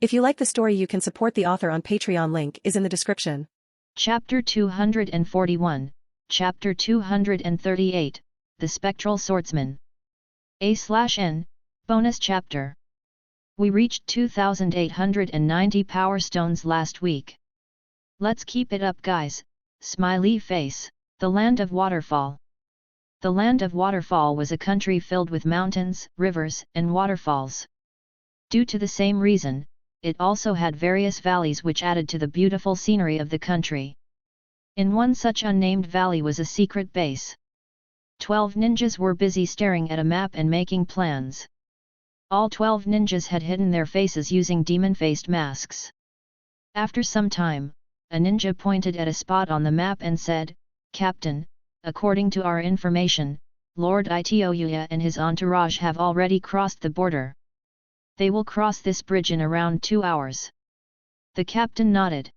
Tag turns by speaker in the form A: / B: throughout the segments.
A: If you like the story, you can support the author on Patreon. Link is in the description.
B: Chapter 241, Chapter 238, The Spectral Swordsman. A/N, Bonus Chapter. We reached 2,890 Power Stones last week. Let's keep it up, guys, smiley face. The Land of Waterfall. The Land of Waterfall was a country filled with mountains, rivers, and waterfalls. Due to the same reason, it also had various valleys which added to the beautiful scenery of the country. In one such unnamed valley was a secret base. 12 ninjas were busy staring at a map and making plans. All 12 ninjas had hidden their faces using demon-faced masks. After some time, a ninja pointed at a spot on the map and said, "Captain, according to our information, Lord Itouya and his entourage have already crossed the border. They will cross this bridge in around 2 hours." The captain nodded.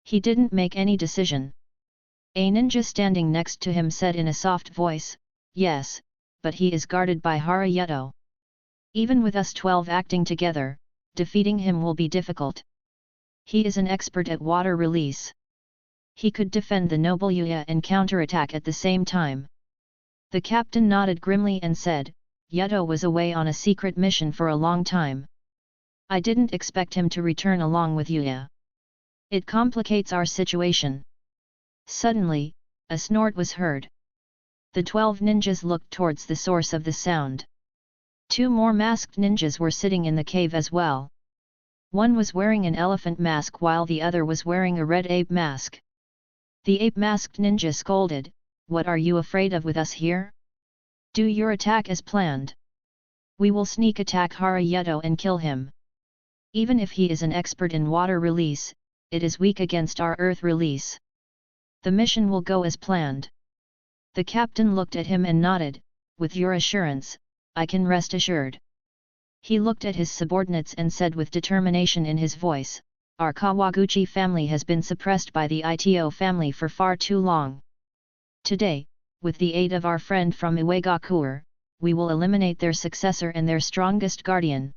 B: He didn't make any decision. A ninja standing next to him said in a soft voice, "Yes, but he is guarded by Haruto. Even with us 12 acting together, defeating him will be difficult. He is an expert at water release. He could defend the noble Yuya and counterattack at the same time." The captain nodded grimly and said, "Yuto was away on a secret mission for a long time. I didn't expect him to return along with Yuya. It complicates our situation." Suddenly, a snort was heard. The 12 ninjas looked towards the source of the sound. 2 more masked ninjas were sitting in the cave as well. One was wearing an elephant mask while the other was wearing a red ape mask. The ape-masked ninja scolded, "What are you afraid of with us here? Do your attack as planned. We will sneak attack Haruto and kill him. Even if he is an expert in water release, it is weak against our earth release. The mission will go as planned." The captain looked at him and nodded, "With your assurance, I can rest assured." He looked at his subordinates and said with determination in his voice, "Our Kawaguchi family has been suppressed by the Ito family for far too long. Today, with the aid of our friend from Iwagakure, we will eliminate their successor and their strongest guardian.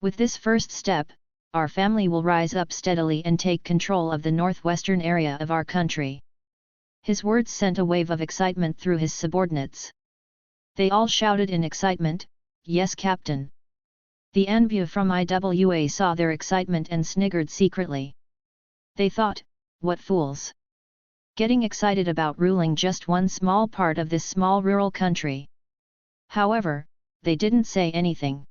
B: With this first step, our family will rise up steadily and take control of the northwestern area of our country." His words sent a wave of excitement through his subordinates. They all shouted in excitement, "Yes, Captain." The Anbu from Iwa saw their excitement and sniggered secretly. They thought, "What fools! Getting excited about ruling just one small part of this small rural country." However, they didn't say anything.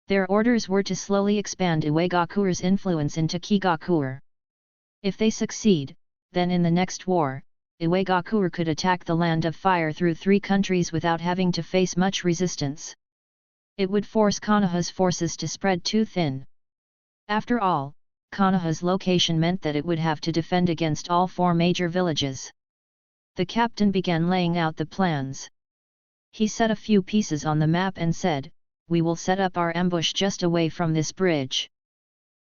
B: Their orders were to slowly expand Iwagakure's influence into Kigakure. If they succeed, then in the next war, Iwagakure could attack the Land of Fire through 3 countries without having to face much resistance. It would force Konoha's forces to spread too thin. After all, Konoha's location meant that it would have to defend against all 4 major villages. The captain began laying out the plans. He set a few pieces on the map and said, "We will set up our ambush just away from this bridge.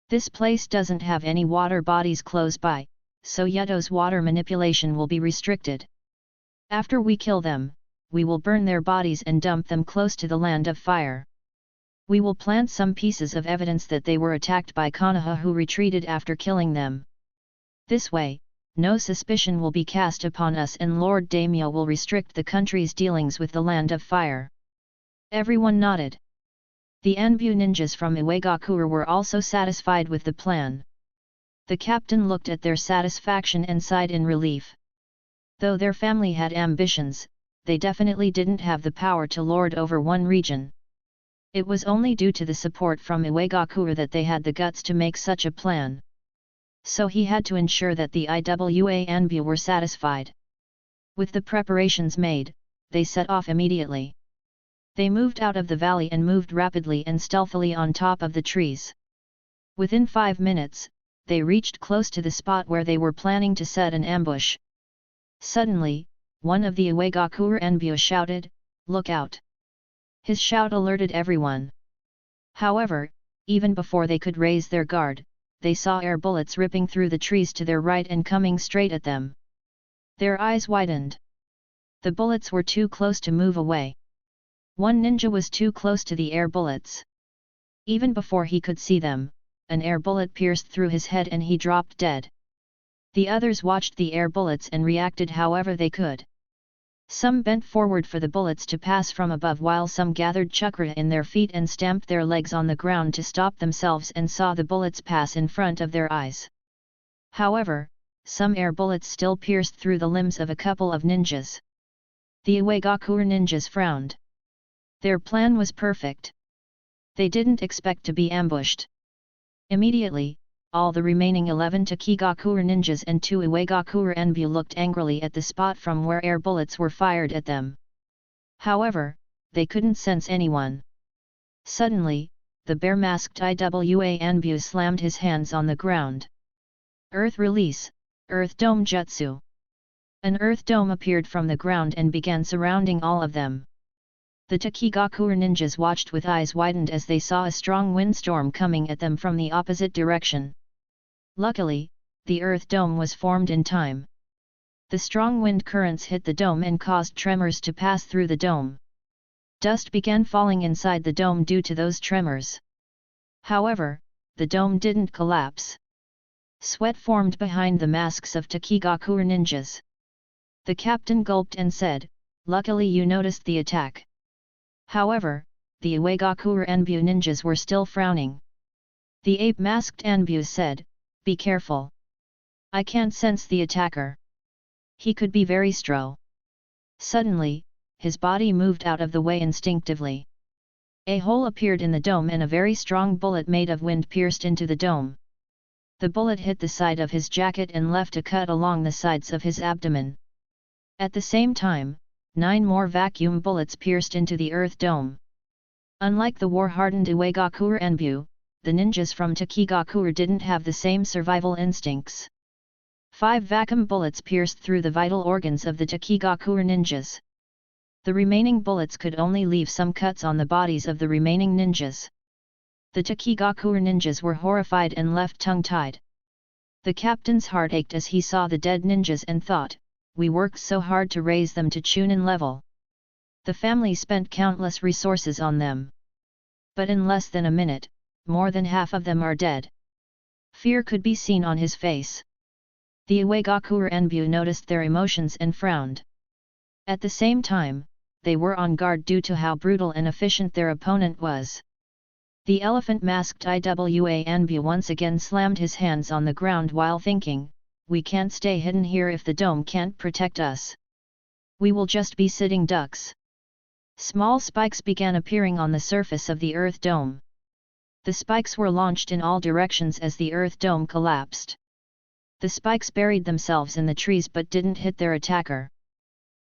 B: This place doesn't have any water bodies close by, so Yuto's water manipulation will be restricted. After we kill them, we will burn their bodies and dump them close to the Land of Fire. We will plant some pieces of evidence that they were attacked by Konoha who retreated after killing them. This way, no suspicion will be cast upon us and Lord Daimyo will restrict the country's dealings with the Land of Fire." Everyone nodded. The Anbu ninjas from Iwagakure were also satisfied with the plan. The captain looked at their satisfaction and sighed in relief. Though their family had ambitions, they definitely didn't have the power to lord over one region. It was only due to the support from Iwagakure that they had the guts to make such a plan. So he had to ensure that the Iwa Anbu were satisfied. With the preparations made, they set off immediately. They moved out of the valley and moved rapidly and stealthily on top of the trees. Within 5 minutes, they reached close to the spot where they were planning to set an ambush. Suddenly, one of the Iwagakure Anbu shouted, "Look out!" His shout alerted everyone. However, even before they could raise their guard, they saw air bullets ripping through the trees to their right and coming straight at them. Their eyes widened. The bullets were too close to move away. One ninja was too close to the air bullets. Even before he could see them, an air bullet pierced through his head and he dropped dead. The others watched the air bullets and reacted however they could. Some bent forward for the bullets to pass from above while some gathered chakra in their feet and stamped their legs on the ground to stop themselves and saw the bullets pass in front of their eyes. However, some air bullets still pierced through the limbs of a couple of ninjas. The Iwagakure ninjas frowned. Their plan was perfect. They didn't expect to be ambushed. Immediately, all the remaining 11 Takigakure ninjas and 2 Iwagakure Enbu looked angrily at the spot from where air bullets were fired at them. However, they couldn't sense anyone. Suddenly, the bare-masked Iwa Enbu slammed his hands on the ground. Earth release, Earth Dome Jutsu. An Earth Dome appeared from the ground and began surrounding all of them. The Takigakure ninjas watched with eyes widened as they saw a strong windstorm coming at them from the opposite direction. Luckily, the Earth Dome was formed in time. The strong wind currents hit the dome and caused tremors to pass through the dome. Dust began falling inside the dome due to those tremors. However, the dome didn't collapse. Sweat formed behind the masks of Takigakure ninjas. The captain gulped and said, "Luckily you noticed the attack." However, the Iwagakure Enbu ninjas were still frowning. The ape-masked Enbu said, "Be careful. I can't sense the attacker. He could be very strong." Suddenly, his body moved out of the way instinctively. A hole appeared in the dome and a very strong bullet made of wind pierced into the dome. The bullet hit the side of his jacket and left a cut along the sides of his abdomen. At the same time, 9 more vacuum bullets pierced into the Earth Dome. Unlike the war-hardened Iwagakure Enbu, the ninjas from Takigakure didn't have the same survival instincts. 5 vacuum bullets pierced through the vital organs of the Takigakure ninjas. The remaining bullets could only leave some cuts on the bodies of the remaining ninjas. The Takigakure ninjas were horrified and left tongue-tied. The captain's heart ached as he saw the dead ninjas and thought, "We worked so hard to raise them to Chunin level. The family spent countless resources on them. But in less than a minute, more than half of them are dead." Fear could be seen on his face. The Iwagakure Enbu noticed their emotions and frowned. At the same time, they were on guard due to how brutal and efficient their opponent was. The elephant-masked Iwa Enbu once again slammed his hands on the ground while thinking, "We can't stay hidden here if the dome can't protect us. We will just be sitting ducks." Small spikes began appearing on the surface of the Earth Dome. The spikes were launched in all directions as the Earth Dome collapsed. The spikes buried themselves in the trees but didn't hit their attacker.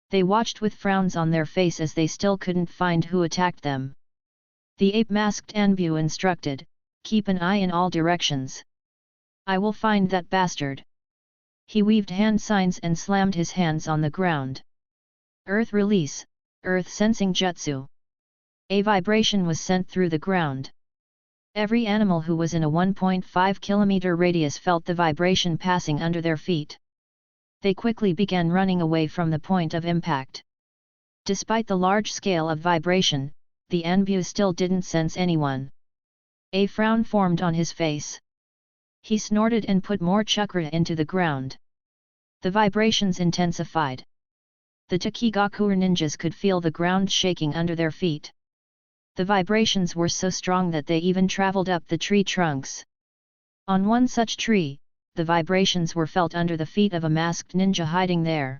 B: They watched with frowns on their face as they still couldn't find who attacked them. The ape-masked Enbu instructed, "Keep an eye in all directions. I will find that bastard." He weaved hand signs and slammed his hands on the ground. Earth release, Earth sensing jutsu. A vibration was sent through the ground. Every animal who was in a 1.5 km radius felt the vibration passing under their feet. They quickly began running away from the point of impact. Despite the large scale of vibration, the Enbu still didn't sense anyone. A frown formed on his face. He snorted and put more chakra into the ground. The vibrations intensified. The Takigakure ninjas could feel the ground shaking under their feet. The vibrations were so strong that they even traveled up the tree trunks. On one such tree, the vibrations were felt under the feet of a masked ninja hiding there.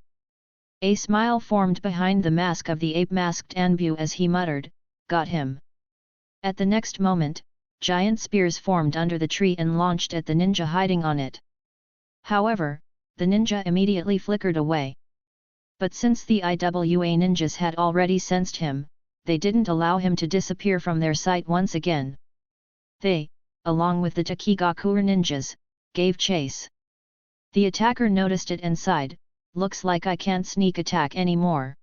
B: A smile formed behind the mask of the ape-masked Enbu as he muttered, "Got him." At the next moment, giant spears formed under the tree and launched at the ninja hiding on it. However, the ninja immediately flickered away. But since the Iwa ninjas had already sensed him, they didn't allow him to disappear from their sight once again. They, along with the Takigakure ninjas, gave chase. The attacker noticed it and sighed, "Looks like I can't sneak attack anymore."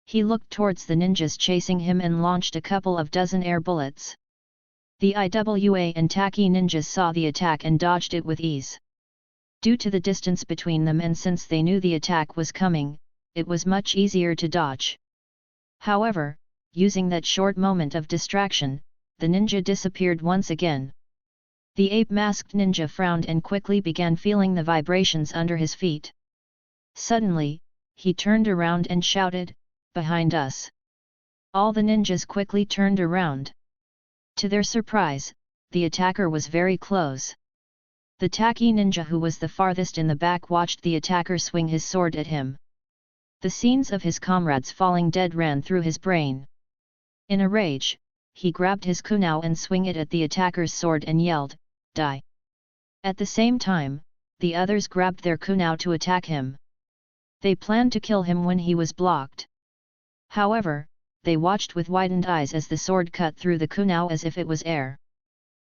B: He looked towards the ninjas chasing him and launched a couple of dozen air bullets. The Iwa and Taki ninjas saw the attack and dodged it with ease. Due to the distance between them and since they knew the attack was coming, it was much easier to dodge. However, using that short moment of distraction, the ninja disappeared once again. The ape-masked ninja frowned and quickly began feeling the vibrations under his feet. Suddenly, he turned around and shouted, "Behind us!" All the ninjas quickly turned around. To their surprise, the attacker was very close. The tacky ninja who was the farthest in the back watched the attacker swing his sword at him. The scenes of his comrades falling dead ran through his brain. In a rage, he grabbed his kunai and swung it at the attacker's sword and yelled, "Die!" At the same time, the others grabbed their kunai to attack him. They planned to kill him when he was blocked. However, they watched with widened eyes as the sword cut through the kunai as if it was air.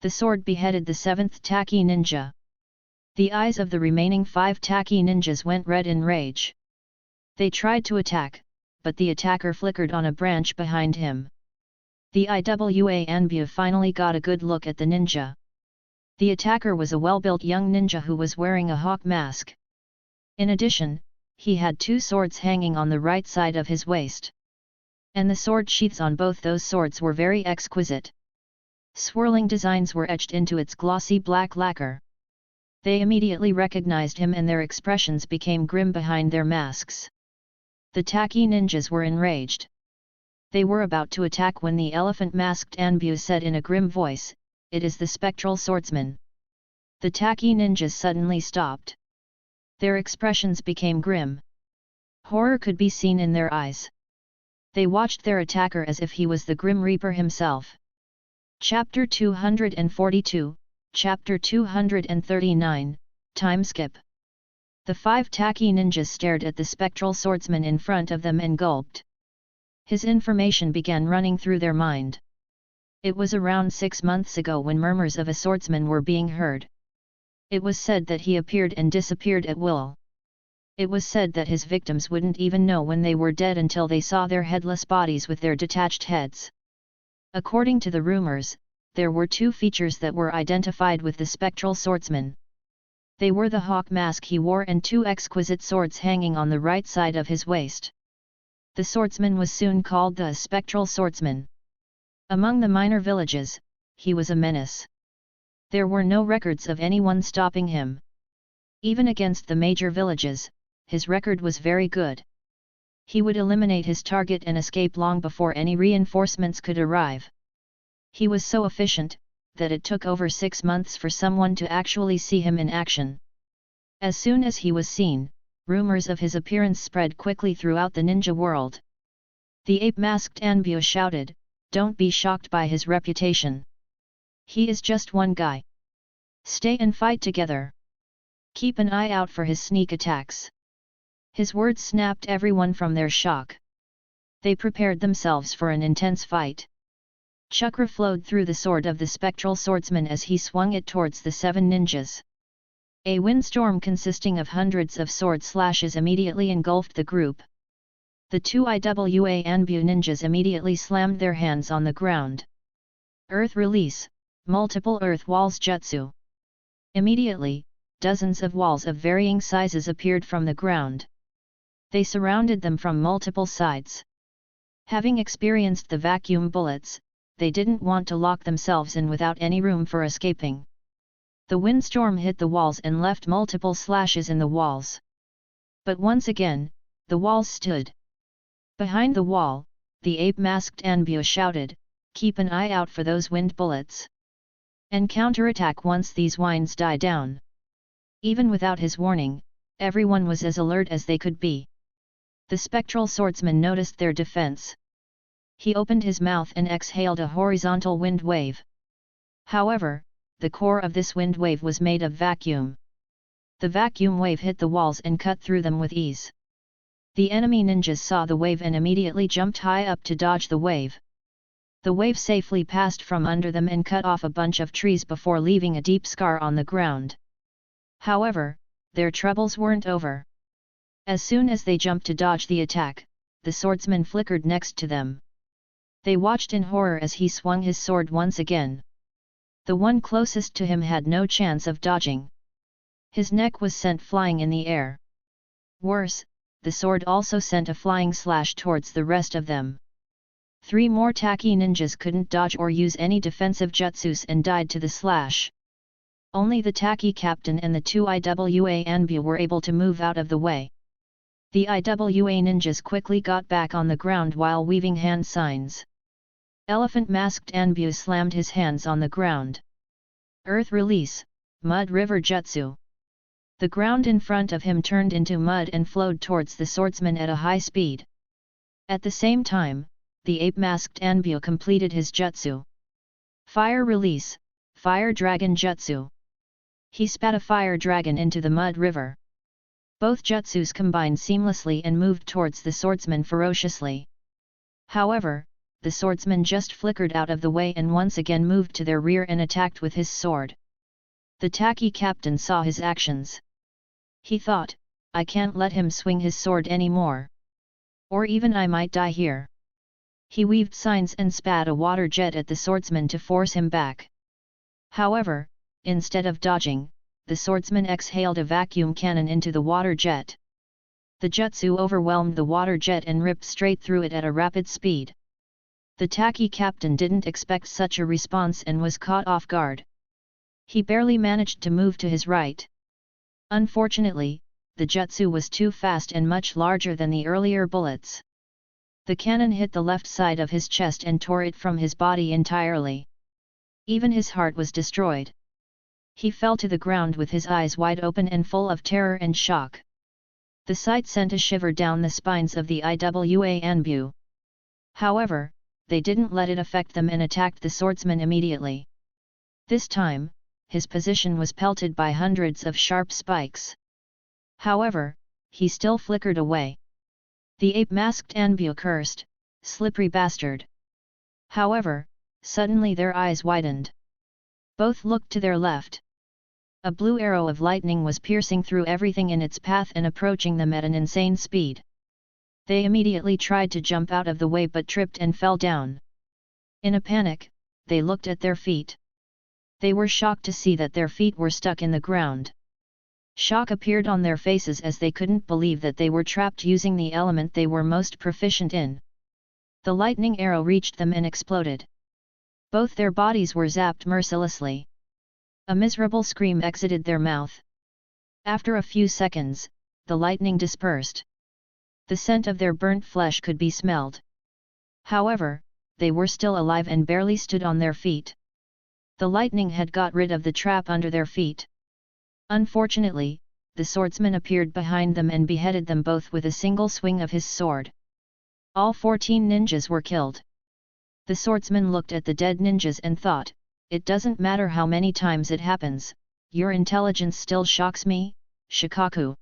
B: The sword beheaded the seventh tacky ninja. The eyes of the remaining 5 tacky ninjas went red in rage. They tried to attack, but the attacker flickered on a branch behind him. The Iwa Anbu finally got a good look at the ninja. The attacker was a well-built young ninja who was wearing a hawk mask. In addition, he had 2 swords hanging on the right side of his waist. And the sword sheaths on both those swords were very exquisite. Swirling designs were etched into its glossy black lacquer. They immediately recognized him and their expressions became grim behind their masks. The tacky ninjas were enraged. They were about to attack when the elephant-masked Anbu said in a grim voice, "It is the spectral swordsman." The tacky ninjas suddenly stopped. Their expressions became grim. Horror could be seen in their eyes. They watched their attacker as if he was the Grim Reaper himself. Chapter 242, Chapter 239, Time Skip. The 5 tacky ninjas stared at the spectral swordsman in front of them and gulped. His information began running through their mind. It was around 6 months ago when murmurs of a swordsman were being heard. It was said that he appeared and disappeared at will. It was said that his victims wouldn't even know when they were dead until they saw their headless bodies with their detached heads. According to the rumors, there were 2 features that were identified with the spectral swordsman. They were the hawk mask he wore and 2 exquisite swords hanging on the right side of his waist. The swordsman was soon called the spectral swordsman. Among the minor villages, he was a menace. There were no records of anyone stopping him. Even against the major villages, his record was very good. He would eliminate his target and escape long before any reinforcements could arrive. He was so efficient, that it took over 6 months for someone to actually see him in action. As soon as he was seen, rumors of his appearance spread quickly throughout the ninja world. The ape-masked Anbu shouted, "Don't be shocked by his reputation. He is just one guy. Stay and fight together. Keep an eye out for his sneak attacks." His words snapped everyone from their shock. They prepared themselves for an intense fight. Chakra flowed through the sword of the spectral swordsman as he swung it towards the 7 ninjas. A windstorm consisting of hundreds of sword slashes immediately engulfed the group. The 2 Iwa Anbu ninjas immediately slammed their hands on the ground. Earth release, multiple earth walls jutsu. Immediately, dozens of walls of varying sizes appeared from the ground. They surrounded them from multiple sides. Having experienced the vacuum bullets, they didn't want to lock themselves in without any room for escaping. The windstorm hit the walls and left multiple slashes in the walls. But once again, the walls stood. Behind the wall, the ape-masked Anbu shouted, "Keep an eye out for those wind bullets. And counterattack once these winds die down." Even without his warning, everyone was as alert as they could be. The spectral swordsman noticed their defense. He opened his mouth and exhaled a horizontal wind wave. However, the core of this wind wave was made of vacuum. The vacuum wave hit the walls and cut through them with ease. The enemy ninjas saw the wave and immediately jumped high up to dodge the wave. The wave safely passed from under them and cut off a bunch of trees before leaving a deep scar on the ground. However, their troubles weren't over. As soon as they jumped to dodge the attack, the swordsman flickered next to them. They watched in horror as he swung his sword once again. The one closest to him had no chance of dodging. His neck was sent flying in the air. Worse, the sword also sent a flying slash towards the rest of them. 3 more Taki ninjas couldn't dodge or use any defensive jutsus and died to the slash. Only the Taki captain and the 2 IWA Anbu were able to move out of the way. The IWA ninjas quickly got back on the ground while weaving hand signs. Elephant-masked Anbu slammed his hands on the ground. Earth release, mud river jutsu. The ground in front of him turned into mud and flowed towards the swordsman at a high speed. At the same time, the ape-masked Anbu completed his jutsu. Fire release, fire dragon jutsu. He spat a fire dragon into the mud river. Both jutsus combined seamlessly and moved towards the swordsman ferociously. However, the swordsman just flickered out of the way and once again moved to their rear and attacked with his sword. The Taki captain saw his actions. He thought, I can't let him swing his sword anymore. Or even I might die here. He weaved signs and spat a water jet at the swordsman to force him back. However, instead of dodging, the swordsman exhaled a vacuum cannon into the water jet. The jutsu overwhelmed the water jet and ripped straight through it at a rapid speed. The Taki captain didn't expect such a response and was caught off guard. He barely managed to move to his right. Unfortunately, the jutsu was too fast and much larger than the earlier bullets. The cannon hit the left side of his chest and tore it from his body entirely. Even his heart was destroyed. He fell to the ground with his eyes wide open and full of terror and shock. The sight sent a shiver down the spines of the IWA Anbu. However, they didn't let it affect them and attacked the swordsman immediately. This time, his position was pelted by hundreds of sharp spikes. However, he still flickered away. The ape-masked Anbu cursed, "Slippery bastard." However, suddenly their eyes widened. Both looked to their left. A blue arrow of lightning was piercing through everything in its path and approaching them at an insane speed. They immediately tried to jump out of the way but tripped and fell down. In a panic, they looked at their feet. They were shocked to see that their feet were stuck in the ground. Shock appeared on their faces as they couldn't believe that they were trapped using the element they were most proficient in. The lightning arrow reached them and exploded. Both their bodies were zapped mercilessly. A miserable scream exited their mouth. After a few seconds, the lightning dispersed. The scent of their burnt flesh could be smelled. However, they were still alive and barely stood on their feet. The lightning had got rid of the trap under their feet. Unfortunately, the swordsman appeared behind them and beheaded them both with a single swing of his sword. All 14 ninjas were killed. The swordsman looked at the dead ninjas and thought, "It doesn't matter how many times it happens, your intelligence still shocks me, Shikaku."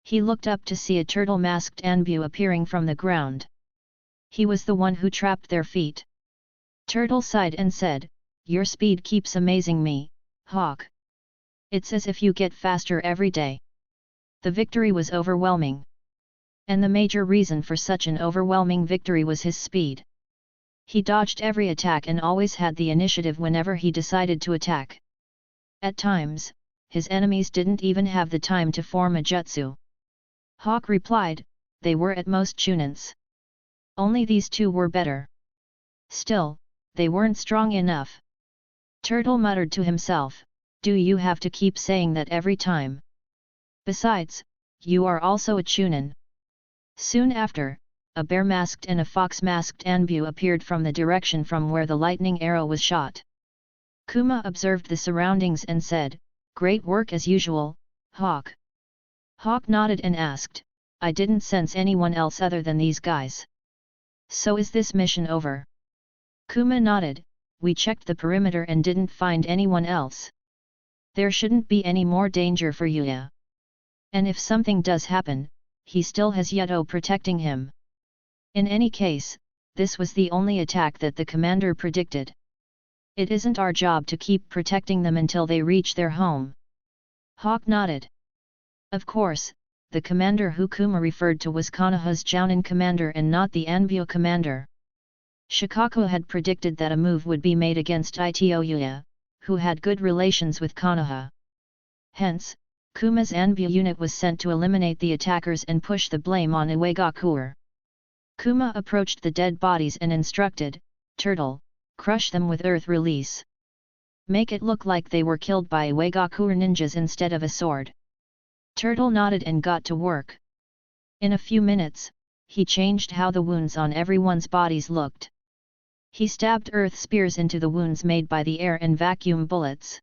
B: He looked up to see a turtle-masked Anbu appearing from the ground. He was the one who trapped their feet. Turtle sighed and said, "Your speed keeps amazing me, Hawk. It's as if you get faster every day." The victory was overwhelming. And the major reason for such an overwhelming victory was his speed. He dodged every attack and always had the initiative whenever he decided to attack. At times, his enemies didn't even have the time to form a jutsu. Hawk replied, "They were at most chunins. Only these two were better. Still, they weren't strong enough." Turtle muttered to himself, "Do you have to keep saying that every time? Besides, you are also a chunin." Soon after, a bear-masked and a fox-masked Anbu appeared from the direction from where the lightning arrow was shot. Kuma observed the surroundings and said, "Great work as usual, Hawk." Hawk nodded and asked, "I didn't sense anyone else other than these guys. So is this mission over?" Kuma nodded, "We checked the perimeter and didn't find anyone else. There shouldn't be any more danger for Yuya. And if something does happen, he still has Yuto protecting him. In any case, this was the only attack that the commander predicted. It isn't our job to keep protecting them until they reach their home." Hawk nodded. Of course, the commander who Kuma referred to was Konoha's Jounin commander and not the Anbu commander. Shikaku had predicted that a move would be made against Ito Yuya, who had good relations with Konoha. Hence, Kuma's Anbu unit was sent to eliminate the attackers and push the blame on Uegakuer. Kuma approached the dead bodies and instructed, "Turtle, crush them with earth release. Make it look like they were killed by Iwagaku ninjas instead of a sword." Turtle nodded and got to work. In a few minutes, he changed how the wounds on everyone's bodies looked. He stabbed earth spears into the wounds made by the air and vacuum bullets.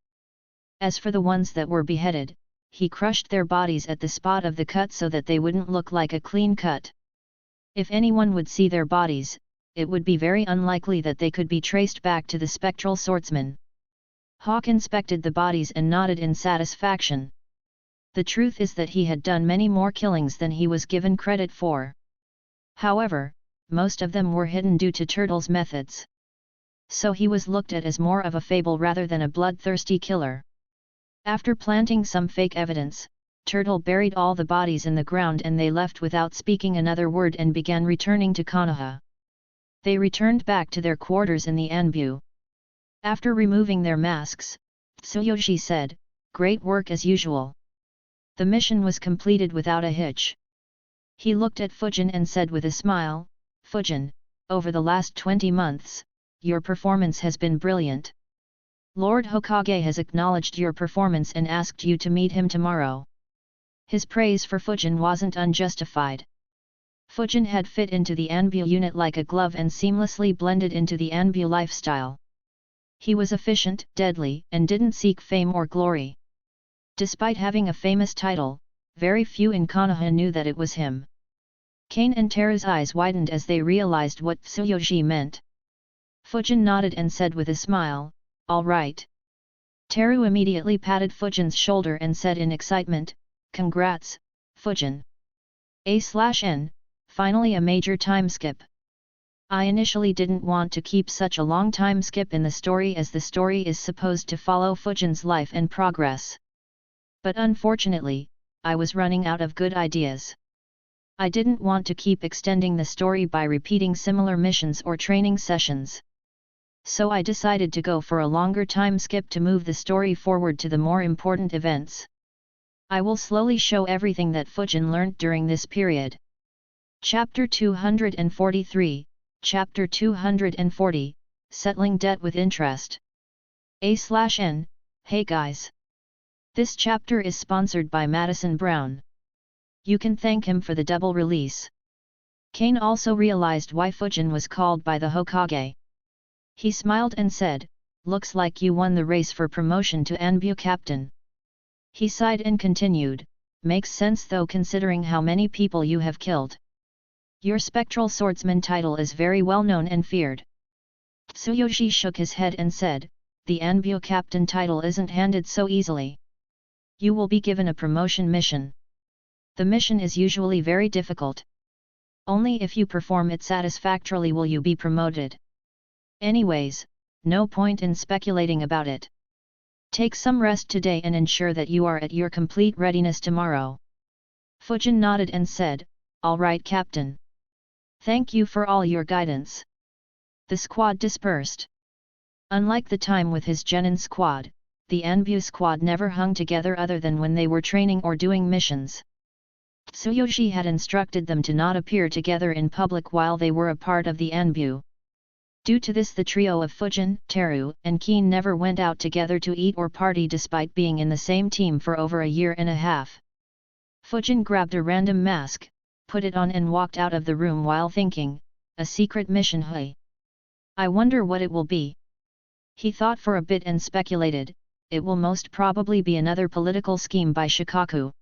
B: As for the ones that were beheaded, he crushed their bodies at the spot of the cut so that they wouldn't look like a clean cut. If anyone would see their bodies, it would be very unlikely that they could be traced back to the spectral swordsman. Hawk inspected the bodies and nodded in satisfaction. The truth is that he had done many more killings than he was given credit for. However, most of them were hidden due to Turtle's methods. So he was looked at as more of a fable rather than a bloodthirsty killer. After planting some fake evidence, Turtle buried all the bodies in the ground and they left without speaking another word and began returning to Konoha. They returned back to their quarters in the Anbu. After removing their masks, Tsuyoshi said, "Great work as usual." The mission was completed without a hitch. He looked at Fujin and said with a smile, "Fujin, over the last 20 months, your performance has been brilliant. Lord Hokage has acknowledged your performance and asked you to meet him tomorrow." His praise for Fujin wasn't unjustified. Fujin had fit into the Anbu unit like a glove and seamlessly blended into the Anbu lifestyle. He was efficient, deadly, and didn't seek fame or glory. Despite having a famous title, very few in Konoha knew that it was him. Kane and Teru's eyes widened as they realized what Tsuyoshi meant. Fujin nodded and said with a smile, "All right." Teru immediately patted Fujin's shoulder and said in excitement, "Congrats, Fujin. A/N, finally a major time skip. I initially didn't want to keep such a long time skip in the story as the story is supposed to follow Fujin's life and progress. But unfortunately, I was running out of good ideas. I didn't want to keep extending the story by repeating similar missions or training sessions. So I decided to go for a longer time skip to move the story forward to the more important events. I will slowly show everything that Fujin learnt during this period." Chapter 243, Chapter 240, Settling Debt with Interest. A/N, hey guys. This chapter is sponsored by Madison Brown. You can thank him for the double release. Kane also realized why Fujin was called by the Hokage. He smiled and said, "Looks like you won the race for promotion to Anbu captain." He sighed and continued, "Makes sense though considering how many people you have killed. Your spectral swordsman title is very well known and feared." Tsuyoshi shook his head and said, "The Anbu captain title isn't handed so easily. You will be given a promotion mission. The mission is usually very difficult. Only if you perform it satisfactorily will you be promoted. Anyways, no point in speculating about it. Take some rest today and ensure that you are at your complete readiness tomorrow." Fujin nodded and said, "All right, Captain. Thank you for all your guidance." The squad dispersed. Unlike the time with his Genin squad, the Anbu squad never hung together other than when they were training or doing missions. Tsuyoshi had instructed them to not appear together in public while they were a part of the Anbu. Due to this, the trio of Fujin, Teru, and Keen never went out together to eat or party despite being in the same team for over a year and a half. Fujin grabbed a random mask, put it on and walked out of the room while thinking, "A secret mission, hey? I wonder what it will be." He thought for a bit and speculated, it will most probably be another political scheme by Shikaku.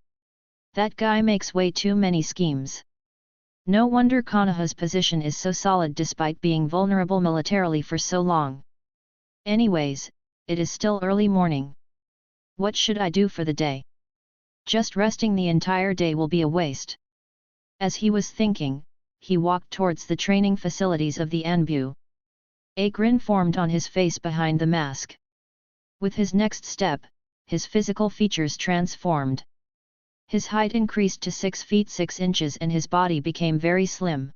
B: That guy makes way too many schemes. No wonder Konoha's position is so solid despite being vulnerable militarily for so long. Anyways, it is still early morning. What should I do for the day? Just resting the entire day will be a waste. As he was thinking, he walked towards the training facilities of the Anbu. A grin formed on his face behind the mask. With his next step, his physical features transformed. His height increased to 6 feet 6 inches and his body became very slim.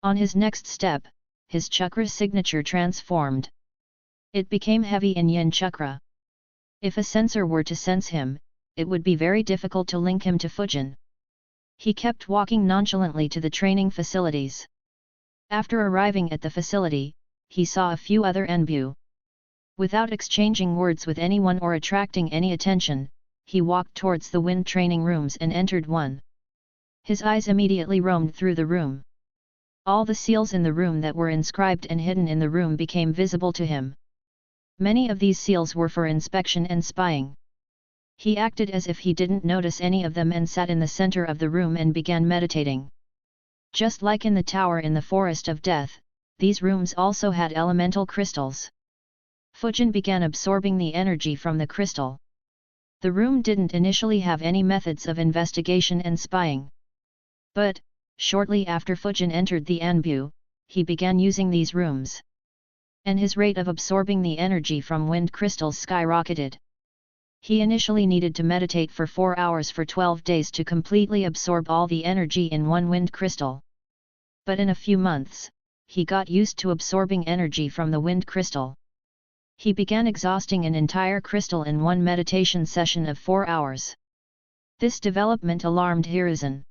B: On his next step, his chakra signature transformed. It became heavy in yin chakra. If a sensor were to sense him, it would be very difficult to link him to Fujin. He kept walking nonchalantly to the training facilities. After arriving at the facility, he saw a few other Enbu. Without exchanging words with anyone or attracting any attention, he walked towards the wind training rooms and entered one. His eyes immediately roamed through the room. All the seals in the room that were inscribed and hidden in the room became visible to him. Many of these seals were for inspection and spying. He acted as if he didn't notice any of them and sat in the center of the room and began meditating. Just like in the tower in the Forest of Death, these rooms also had elemental crystals. Fujin began absorbing the energy from the crystal. The room didn't initially have any methods of investigation and spying. But, shortly after Fujin entered the Anbu, he began using these rooms. And his rate of absorbing the energy from wind crystals skyrocketed. He initially needed to meditate for 4 hours for 12 days to completely absorb all the energy in one wind crystal. But in a few months, he got used to absorbing energy from the wind crystal. He began exhausting an entire crystal in one meditation session of 4 hours. This development alarmed Hiruzen.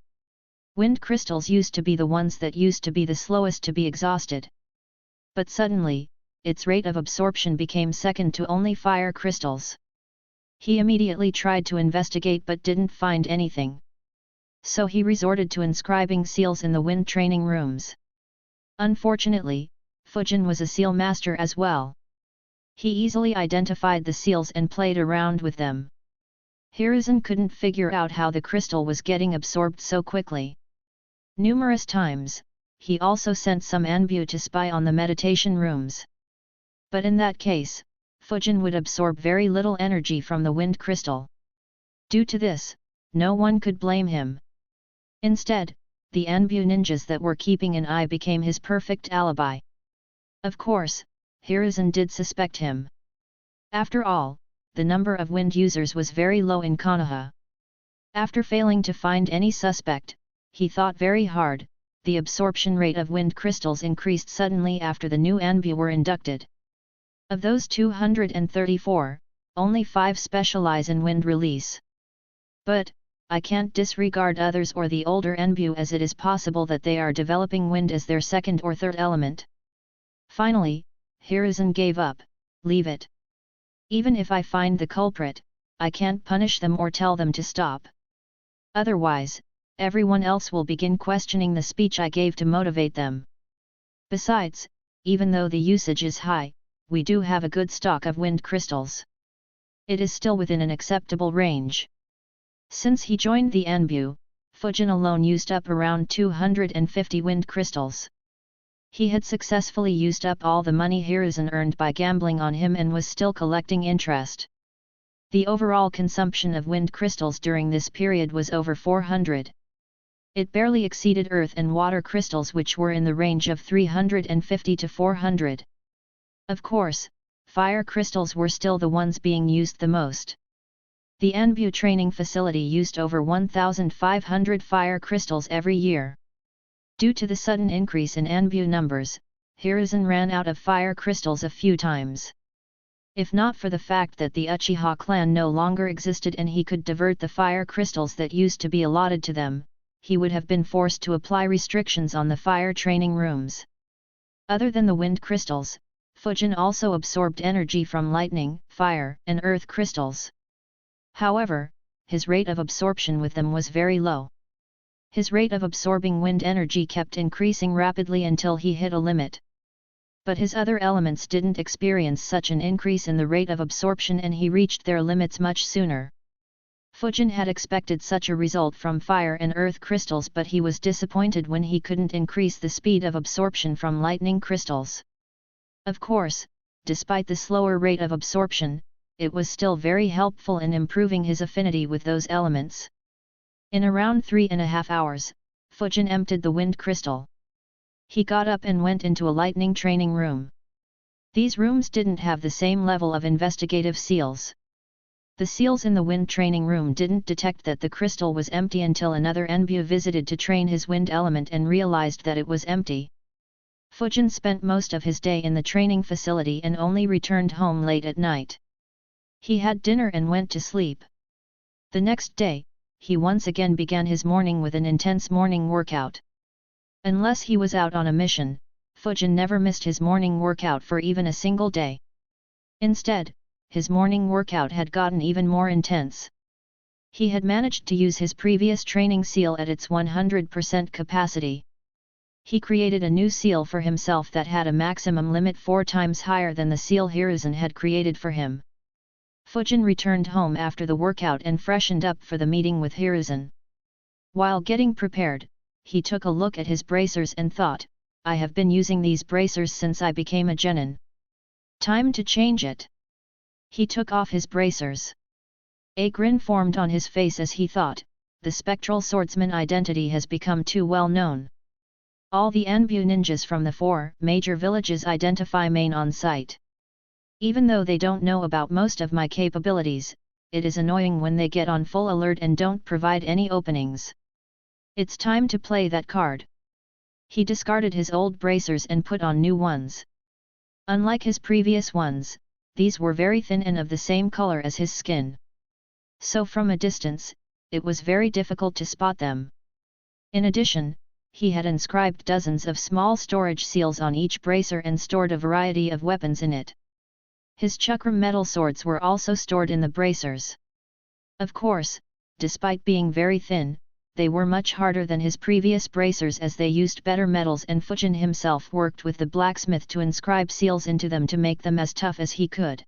B: Wind crystals used to be the ones that used to be the slowest to be exhausted. But suddenly, its rate of absorption became second to only fire crystals. He immediately tried to investigate but didn't find anything. So he resorted to inscribing seals in the wind training rooms. Unfortunately, Fujin was a seal master as well. He easily identified the seals and played around with them. Hiruzen couldn't figure out how the crystal was getting absorbed so quickly. Numerous times, he also sent some Anbu to spy on the meditation rooms. But in that case, Fujin would absorb very little energy from the wind crystal. Due to this, no one could blame him. Instead, the Anbu ninjas that were keeping an eye became his perfect alibi. Of course, Hiruzen did suspect him. After all, the number of wind users was very low in Konoha. After failing to find any suspect, he thought very hard. The absorption rate of wind crystals increased suddenly after the new Anbu were inducted. Of those 234, only 5 specialize in wind release. But, I can't disregard others or the older Anbu, as it is possible that they are developing wind as their second or third element. Finally, Hiruzen gave up. Leave it. Even if I find the culprit, I can't punish them or tell them to stop. Otherwise, everyone else will begin questioning the speech I gave to motivate them. Besides, even though the usage is high, we do have a good stock of wind crystals. It is still within an acceptable range. Since he joined the Anbu, Fujin alone used up around 250 wind crystals. He had successfully used up all the money Hiruzen earned by gambling on him and was still collecting interest. The overall consumption of wind crystals during this period was over 400. It barely exceeded earth and water crystals, which were in the range of 350 to 400. Of course, fire crystals were still the ones being used the most. The Anbu training facility used over 1,500 fire crystals every year. Due to the sudden increase in Anbu numbers, Hiruzen ran out of fire crystals a few times. If not for the fact that the Uchiha clan no longer existed and he could divert the fire crystals that used to be allotted to them, he would have been forced to apply restrictions on the fire training rooms. Other than the wind crystals, Fujin also absorbed energy from lightning, fire, and earth crystals. However, his rate of absorption with them was very low. His rate of absorbing wind energy kept increasing rapidly until he hit a limit. But his other elements didn't experience such an increase in the rate of absorption and he reached their limits much sooner. Fujin had expected such a result from fire and earth crystals, but he was disappointed when he couldn't increase the speed of absorption from lightning crystals. Of course, despite the slower rate of absorption, it was still very helpful in improving his affinity with those elements. In around 3.5 hours, Fujin emptied the wind crystal. He got up and went into a lightning training room. These rooms didn't have the same level of investigative seals. The seals in the wind training room didn't detect that the crystal was empty until another Enbu visited to train his wind element and realized that it was empty. Fujin spent most of his day in the training facility and only returned home late at night. He had dinner and went to sleep. The next day, he once again began his morning with an intense morning workout. Unless he was out on a mission, Fujin never missed his morning workout for even a single day. Instead, his morning workout had gotten even more intense. He had managed to use his previous training seal at its 100% capacity. He created a new seal for himself that had a maximum limit 4 times higher than the seal Hiruzen had created for him. Fujin returned home after the workout and freshened up for the meeting with Hiruzen. While getting prepared, he took a look at his bracers and thought, I have been using these bracers since I became a genin. Time to change it. He took off his bracers. A grin formed on his face as he thought, the spectral swordsman identity has become too well known. All the Anbu ninjas from the 4 major villages identify main on sight. Even though they don't know about most of my capabilities, it is annoying when they get on full alert and don't provide any openings. It's time to play that card. He discarded his old bracers and put on new ones. Unlike his previous ones, these were very thin and of the same color as his skin. So from a distance, it was very difficult to spot them. In addition, he had inscribed dozens of small storage seals on each bracer and stored a variety of weapons in it. His chakra metal swords were also stored in the bracers. Of course, despite being very thin, they were much harder than his previous bracers as they used better metals, and Fujin himself worked with the blacksmith to inscribe seals into them to make them as tough as he could.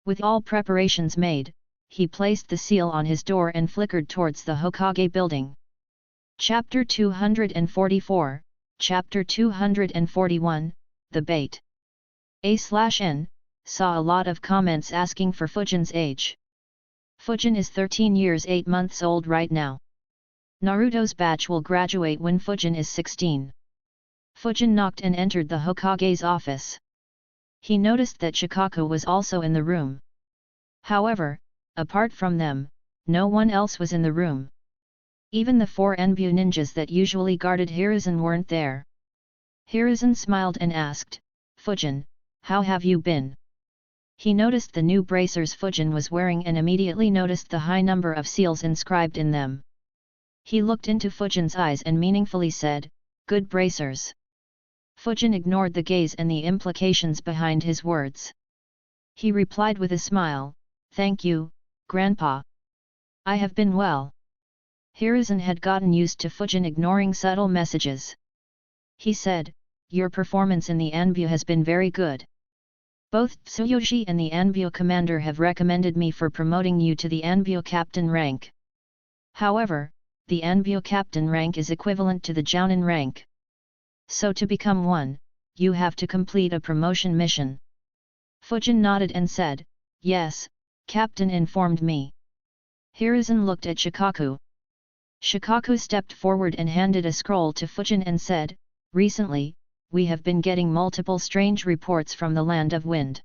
B: With all preparations made, he placed the seal on his door and flickered towards the Hokage building. Chapter 244, Chapter 241, The Bait. A/N saw a lot of comments asking for Fujin's age. Fujin is 13 years 8 months old right now. Naruto's batch will graduate when Fujin is 16. Fujin knocked and entered the Hokage's office. He noticed that Shikaku was also in the room. However, apart from them, no one else was in the room. Even the 4 Anbu ninjas that usually guarded Hiruzen weren't there. Hiruzen smiled and asked, Fujin, how have you been? He noticed the new bracers Fujin was wearing and immediately noticed the high number of seals inscribed in them. He looked into Fujin's eyes and meaningfully said, good bracers. Fujin ignored the gaze and the implications behind his words. He replied with a smile, thank you, Grandpa. I have been well. Hiruzen had gotten used to Fujin ignoring subtle messages. He said, your performance in the Anbu has been very good. Both Tsuyoshi and the Anbu commander have recommended me for promoting you to the Anbu captain rank. However, the Anbu captain rank is equivalent to the Jounin rank. So to become one, you have to complete a promotion mission. Fujin nodded and said, yes, Captain informed me. Hiruzen looked at Shikaku. Shikaku stepped forward and handed a scroll to Fujin and said, recently, we have been getting multiple strange reports from the Land of Wind.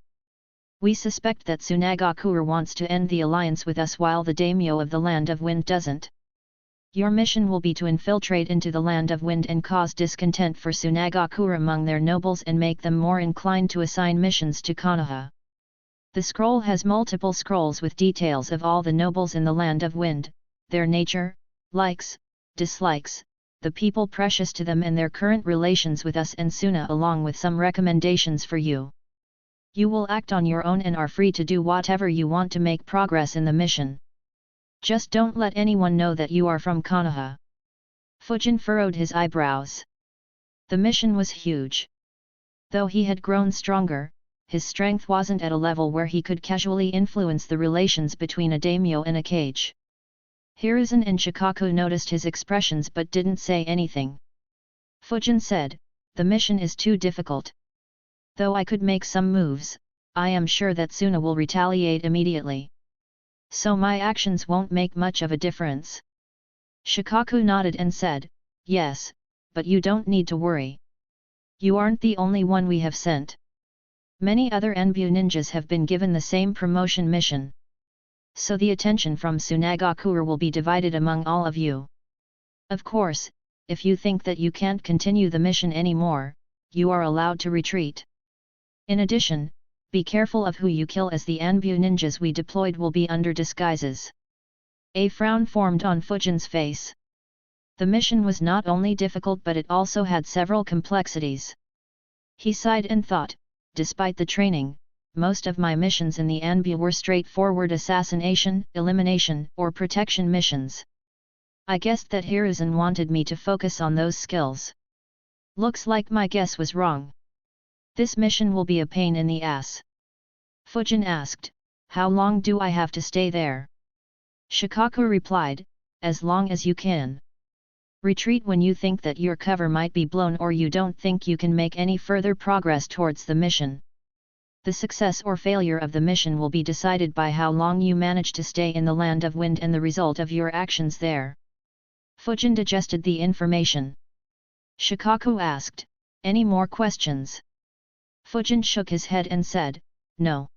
B: We suspect that Tsunagakure wants to end the alliance with us while the daimyo of the Land of Wind doesn't. Your mission will be to infiltrate into the Land of Wind and cause discontent for Tsunagakure among their nobles and make them more inclined to assign missions to Konoha. The scroll has multiple scrolls with details of all the nobles in the Land of Wind, their nature, likes, dislikes, the people precious to them and their current relations with us and Suna, along with some recommendations for you. You will act on your own and are free to do whatever you want to make progress in the mission. Just don't let anyone know that you are from Konoha. Fujin furrowed his eyebrows. The mission was huge. Though he had grown stronger, his strength wasn't at a level where he could casually influence the relations between a daimyo and a kage. Hiruzen and Shikaku noticed his expressions but didn't say anything. Fujin said, the mission is too difficult. Though I could make some moves, I am sure that Suna will retaliate immediately. So my actions won't make much of a difference. Shikaku nodded and said, yes, but you don't need to worry. You aren't the only one we have sent. Many other Anbu ninjas have been given the same promotion mission. So the attention from Tsunagakure will be divided among all of you. Of course, if you think that you can't continue the mission anymore, you are allowed to retreat. In addition, be careful of who you kill, as the Anbu ninjas we deployed will be under disguises. A frown formed on Fujin's face. The mission was not only difficult but it also had several complexities. He sighed and thought, despite the training, most of my missions in the Anbu were straightforward assassination, elimination, or protection missions. I guessed that Hiruzen wanted me to focus on those skills. Looks like my guess was wrong. This mission will be a pain in the ass. Fujin asked, how long do I have to stay there? Shikaku replied, as long as you can. Retreat when you think that your cover might be blown or you don't think you can make any further progress towards the mission. The success or failure of the mission will be decided by how long you manage to stay in the Land of Wind and the result of your actions there. Fujin digested the information. Shikaku asked, any more questions? Fujin shook his head and said, no.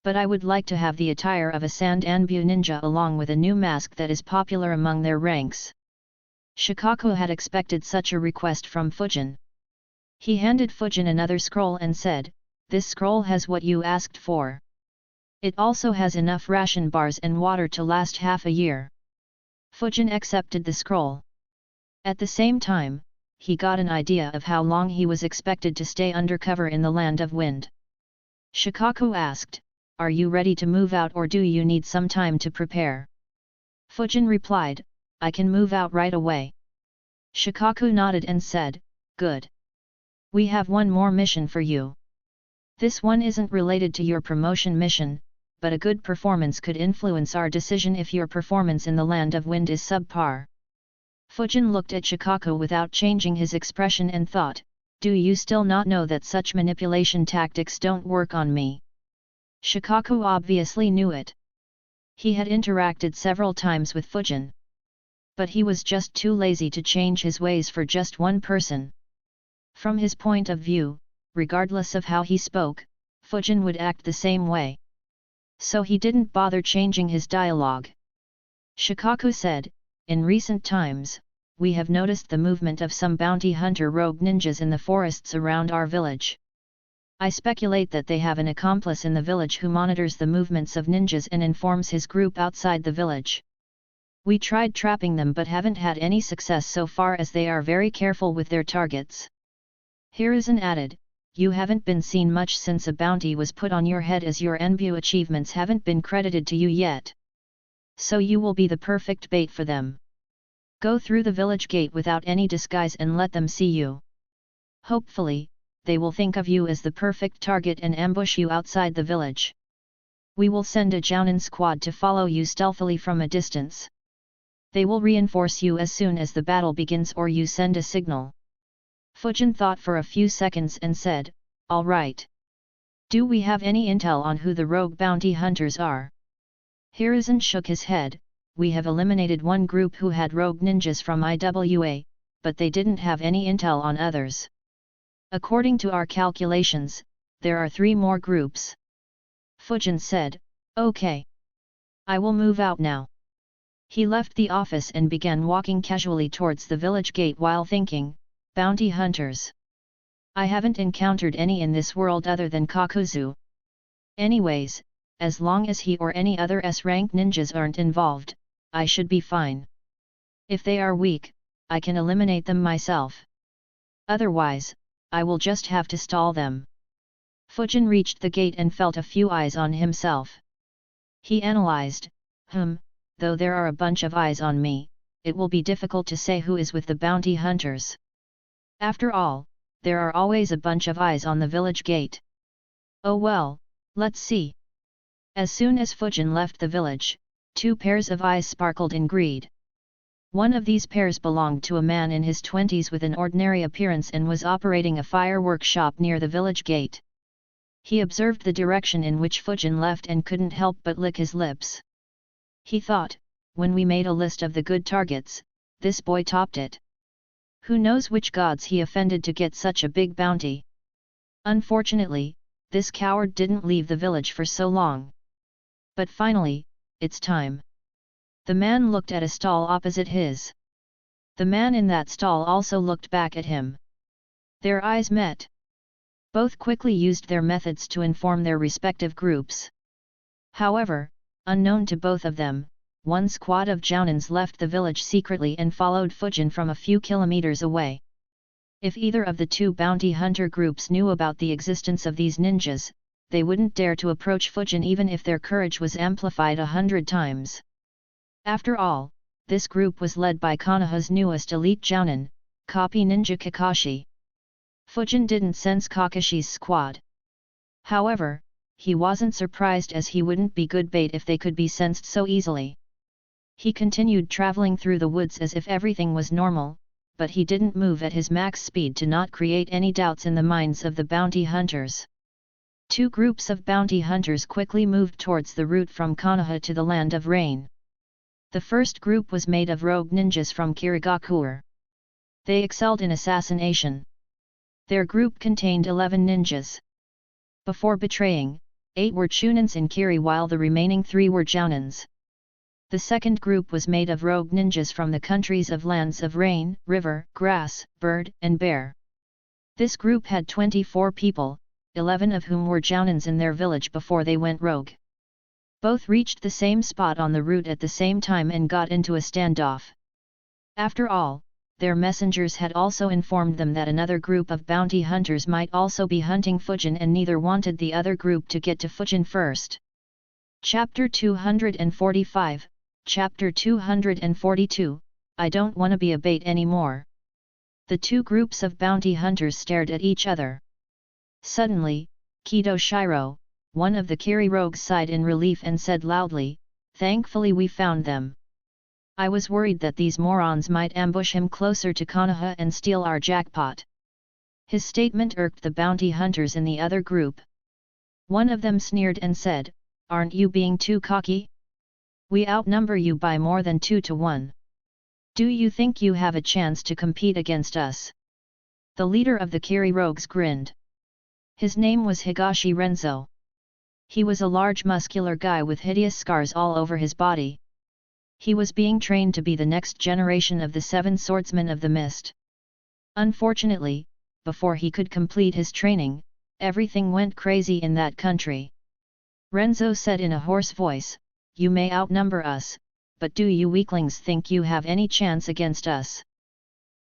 B: But I would like to have the attire of a Sand Anbu ninja along with a new mask that is popular among their ranks. Shikaku had expected such a request from Fujin. He handed Fujin another scroll and said, this scroll has what you asked for. It also has enough ration bars and water to last half a year. Fujin accepted the scroll. At the same time, he got an idea of how long he was expected to stay undercover in the Land of Wind. Shikaku asked, are you ready to move out or do you need some time to prepare? Fujin replied, I can move out right away. Shikaku nodded and said, good. We have one more mission for you. This one isn't related to your promotion mission, but a good performance could influence our decision if your performance in the Land of Wind is subpar. Fujin looked at Shikaku without changing his expression and thought, do you still not know that such manipulation tactics don't work on me? Shikaku obviously knew it. He had interacted several times with Fujin. But he was just too lazy to change his ways for just one person. From his point of view, regardless of how he spoke, Fujin would act the same way. So he didn't bother changing his dialogue. Shikaku said, in recent times, we have noticed the movement of some bounty hunter rogue ninjas in the forests around our village. I speculate that they have an accomplice in the village who monitors the movements of ninjas and informs his group outside the village. We tried trapping them but haven't had any success so far as they are very careful with their targets. Hiruzen added, you haven't been seen much since a bounty was put on your head as your Anbu achievements haven't been credited to you yet. So you will be the perfect bait for them. Go through the village gate without any disguise and let them see you. Hopefully, they will think of you as the perfect target and ambush you outside the village. We will send a Jounin squad to follow you stealthily from a distance. They will reinforce you as soon as the battle begins or you send a signal. Fujin thought for a few seconds and said, all right. Do we have any intel on who the rogue bounty hunters are? Hiruzen shook his head, we have eliminated one group who had rogue ninjas from IWA, but they didn't have any intel on others. According to our calculations, there are 3 more groups. Fujin said, okay. I will move out now. He left the office and began walking casually towards the village gate while thinking, bounty hunters. I haven't encountered any in this world other than Kakuzu. Anyways, as long as he or any other S-rank ninjas aren't involved, I should be fine. If they are weak, I can eliminate them myself. Otherwise, I will just have to stall them. Fujin reached the gate and felt a few eyes on himself. He analyzed, though there are a bunch of eyes on me, it will be difficult to say who is with the bounty hunters. After all, there are always a bunch of eyes on the village gate. Oh well, let's see. As soon as Fujin left the village, 2 pairs of eyes sparkled in greed. One of these pairs belonged to a man in his 20s with an ordinary appearance and was operating a firework shop near the village gate. He observed the direction in which Fujin left and couldn't help but lick his lips. He thought, when we made a list of the good targets, this boy topped it. Who knows which gods he offended to get such a big bounty? Unfortunately, this coward didn't leave the village for so long. But finally, it's time. The man looked at a stall opposite his. The man in that stall also looked back at him. Their eyes met. Both quickly used their methods to inform their respective groups. However, unknown to both of them, one squad of Jounins left the village secretly and followed Fujin from a few kilometers away. If either of the two bounty hunter groups knew about the existence of these ninjas, they wouldn't dare to approach Fujin even if their courage was amplified 100 times. After all, this group was led by Konoha's newest elite jounin, copy ninja Kakashi. Fujin didn't sense Kakashi's squad. However, he wasn't surprised as he wouldn't be good bait if they could be sensed so easily. He continued traveling through the woods as if everything was normal, but he didn't move at his max speed to not create any doubts in the minds of the bounty hunters. Two groups of bounty hunters quickly moved towards the route from Konoha to the Land of Rain. The first group was made of rogue ninjas from Kirigakure. They excelled in assassination. Their group contained 11 ninjas. Before betraying, 8 were chunins in Kiri while the remaining 3 were jounins. The second group was made of rogue ninjas from the countries of Lands of Rain, River, Grass, Bird, and Bear. This group had 24 people, 11 of whom were jounins in their village before they went rogue. Both reached the same spot on the route at the same time and got into a standoff. After all, their messengers had also informed them that another group of bounty hunters might also be hunting Fujin and neither wanted the other group to get to Fujin first. Chapter 245, Chapter 242, I don't wanna be a bait anymore. The two groups of bounty hunters stared at each other. Suddenly, Kido Shiro, one of the Kiri rogues, sighed in relief and said loudly, "Thankfully we found them. I was worried that these morons might ambush him closer to Konoha and steal our jackpot." His statement irked the bounty hunters in the other group. One of them sneered and said, "Aren't you being too cocky? We outnumber you by more than 2 to 1. Do you think you have a chance to compete against us?" The leader of the Kiri rogues grinned. His name was Higashi Renzo. He was a large muscular guy with hideous scars all over his body. He was being trained to be the next generation of the 7 swordsmen of the mist. Unfortunately, before he could complete his training, everything went crazy in that country. Renzo said in a hoarse voice, "You may outnumber us, but do you weaklings think you have any chance against us?"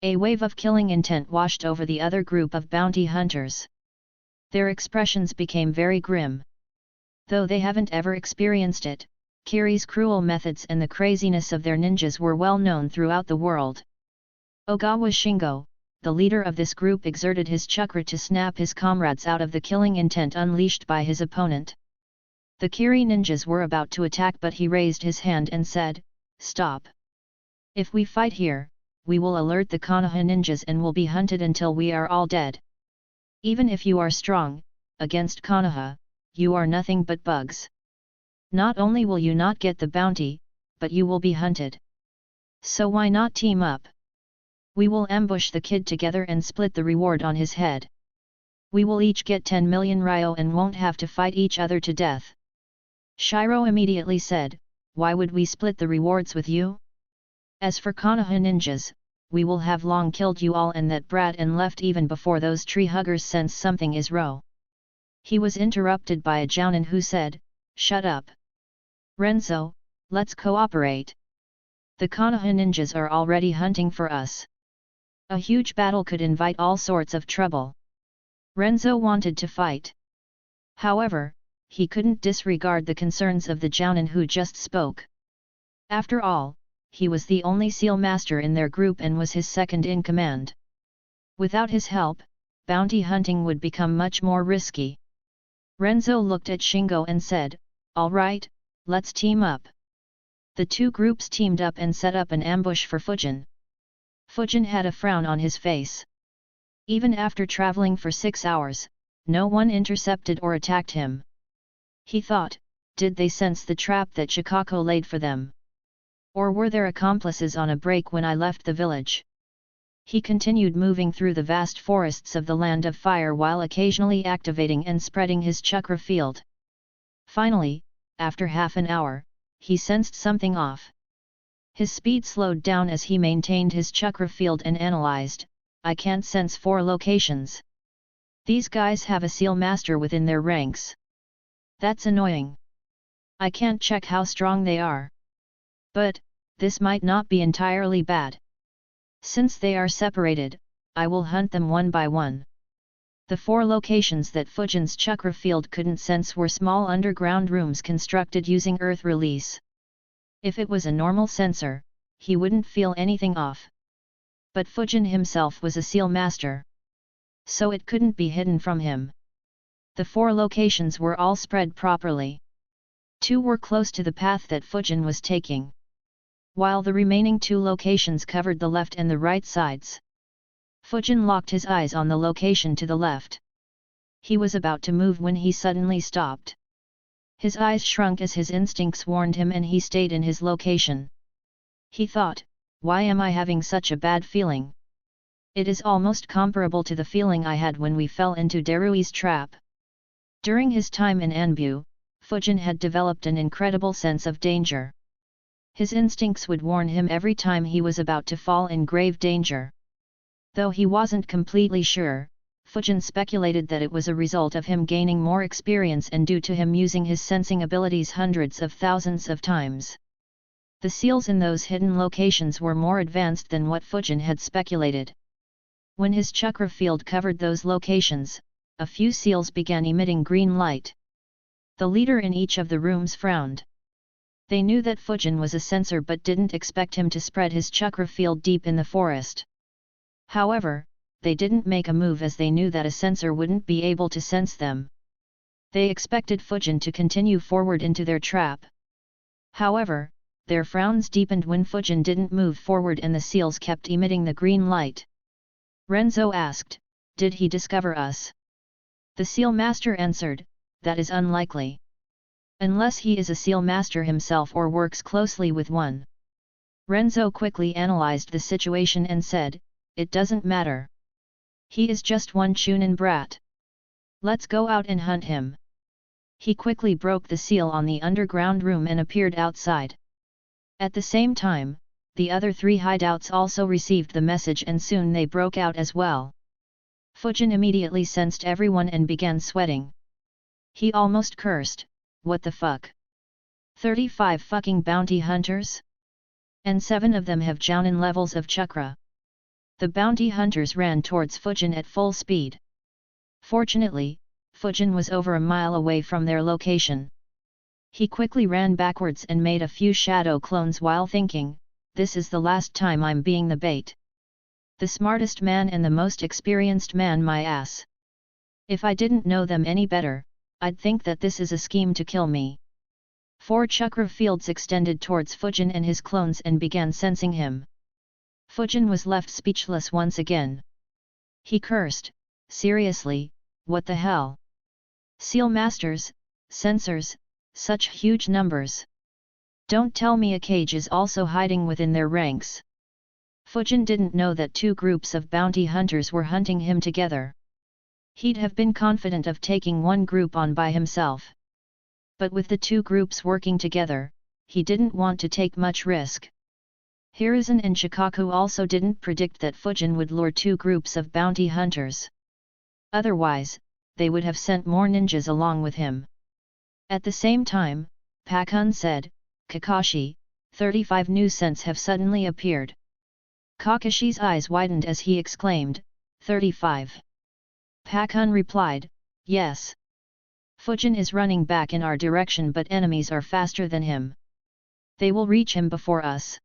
B: A wave of killing intent washed over the other group of bounty hunters. Their expressions became very grim. Though they haven't ever experienced it, Kiri's cruel methods and the craziness of their ninjas were well known throughout the world. Ogawa Shingo, the leader of this group, exerted his chakra to snap his comrades out of the killing intent unleashed by his opponent. The Kiri ninjas were about to attack, but he raised his hand and said, "Stop. If we fight here, we will alert the Konoha ninjas and will be hunted until we are all dead. Even if you are strong, against Konoha, you are nothing but bugs. Not only will you not get the bounty, but you will be hunted. So why not team up? We will ambush the kid together and split the reward on his head. We will each get 10 million ryo and won't have to fight each other to death." Shiro immediately said, "Why would we split the rewards with you? As for Konoha ninjas, we will have long killed you all and that brat and left even before those tree huggers sense something is wrong." He was interrupted by a jounin who said, "Shut up. Renzo, let's cooperate. The Konoha ninjas are already hunting for us. A huge battle could invite all sorts of trouble." Renzo wanted to fight. However, he couldn't disregard the concerns of the jounin who just spoke. After all, he was the only seal master in their group and was his second in command. Without his help, bounty hunting would become much more risky. Renzo looked at Shingo and said, "All right, let's team up." The two groups teamed up and set up an ambush for Fujin. Fujin had a frown on his face. Even after traveling for 6 hours, no one intercepted or attacked him. He thought, did they sense the trap that Chikako laid for them? Or were their accomplices on a break when I left the village? He continued moving through the vast forests of the Land of Fire while occasionally activating and spreading his chakra field. Finally, after half an hour, he sensed something off. His speed slowed down as he maintained his chakra field and analyzed, "I can't sense 4 locations. These guys have a seal master within their ranks. That's annoying. I can't check how strong they are. But, this might not be entirely bad. Since they are separated, I will hunt them one by one. The 4 locations that Fujin's chakra field couldn't sense were small underground rooms constructed using earth release. If it was a normal sensor, he wouldn't feel anything off. But Fujin himself was a seal master, so it couldn't be hidden from him. The 4 locations were all spread properly. 2 were close to the path that Fujin was taking, while the remaining 2 locations covered the left and the right sides. Fujin locked his eyes on the location to the left. He was about to move when he suddenly stopped. His eyes shrunk as his instincts warned him, and he stayed in his location. He thought, why am I having such a bad feeling? It is almost comparable to the feeling I had when we fell into Darui's trap. During his time in Anbu, Fujin had developed an incredible sense of danger. His instincts would warn him every time he was about to fall in grave danger. Though he wasn't completely sure, Fujin speculated that it was a result of him gaining more experience and due to him using his sensing abilities hundreds of thousands of times. The seals in those hidden locations were more advanced than what Fujin had speculated. When his chakra field covered those locations, a few seals began emitting green light. The leader in each of the rooms frowned. They knew that Fujin was a sensor but didn't expect him to spread his chakra field deep in the forest. However, they didn't make a move as they knew that a sensor wouldn't be able to sense them. They expected Fujin to continue forward into their trap. However, their frowns deepened when Fujin didn't move forward and the seals kept emitting the green light. Renzo asked, "Did he discover us?" The seal master answered, "That is unlikely. Unless he is a seal master himself or works closely with one." Renzo quickly analyzed the situation and said, "It doesn't matter. He is just one Chunin brat. Let's go out and hunt him." He quickly broke the seal on the underground room and appeared outside. At the same time, the other 3 hideouts also received the message and soon they broke out as well. Fujin immediately sensed everyone and began sweating. He almost cursed, "What the fuck? 35 fucking bounty hunters? And 7 of them have Jounin levels of chakra." The bounty hunters ran towards Fujin at full speed. Fortunately, Fujin was over a mile away from their location. He quickly ran backwards and made a few shadow clones while thinking, "This is the last time I'm being the bait. The smartest man and the most experienced man, my ass. If I didn't know them any better, I'd think that this is a scheme to kill me." 4 chakra fields extended towards Fujin and his clones and began sensing him. Fujin was left speechless once again. He cursed, "Seriously, what the hell? Seal masters, sensors, such huge numbers. Don't tell me a cage is also hiding within their ranks." Fujin didn't know that 2 groups of bounty hunters were hunting him together. He'd have been confident of taking one group on by himself. But with the 2 groups working together, he didn't want to take much risk. Hiruzen and Shikaku also didn't predict that Fujin would lure 2 groups of bounty hunters. Otherwise, they would have sent more ninjas along with him. At the same time, Pakun said, "Kakashi, 35 new scents have suddenly appeared." Kakashi's eyes widened as he exclaimed, 35. Pakun replied, "Yes. Fujin is running back in our direction but enemies are faster than him. They will reach him before us."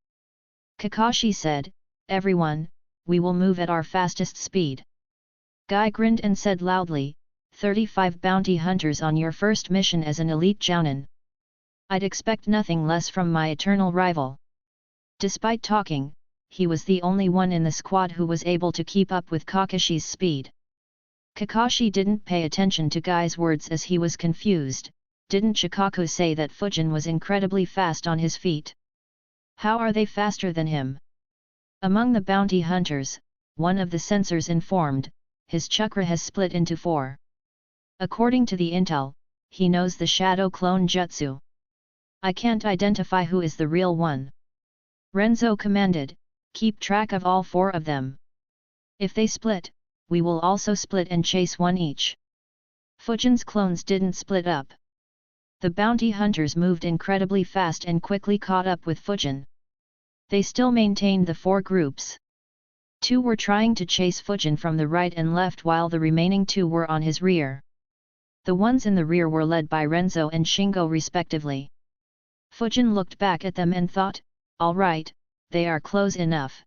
B: Kakashi said, "Everyone, we will move at our fastest speed." Guy grinned and said loudly, 35 bounty hunters on your first mission as an elite jounin. I'd expect nothing less from my eternal rival." Despite talking, he was the only one in the squad who was able to keep up with Kakashi's speed. Kakashi didn't pay attention to Guy's words as he was confused. Didn't Shikaku say that Fujin was incredibly fast on his feet? How are they faster than him? Among the bounty hunters, one of the sensors informed, his chakra has split into 4. According to the intel, he knows the shadow clone jutsu. I can't identify who is the real one. Renzo commanded, "Keep track of all 4 of them. If they split, we will also split and chase one each." Fujin's clones didn't split up. The bounty hunters moved incredibly fast and quickly caught up with Fujin. They still maintained the 4 groups. Two were trying to chase Fujin from the right and left while the remaining two were on his rear. The ones in the rear were led by Renzo and Shingo respectively. Fujin looked back at them and thought, all right, they are close enough.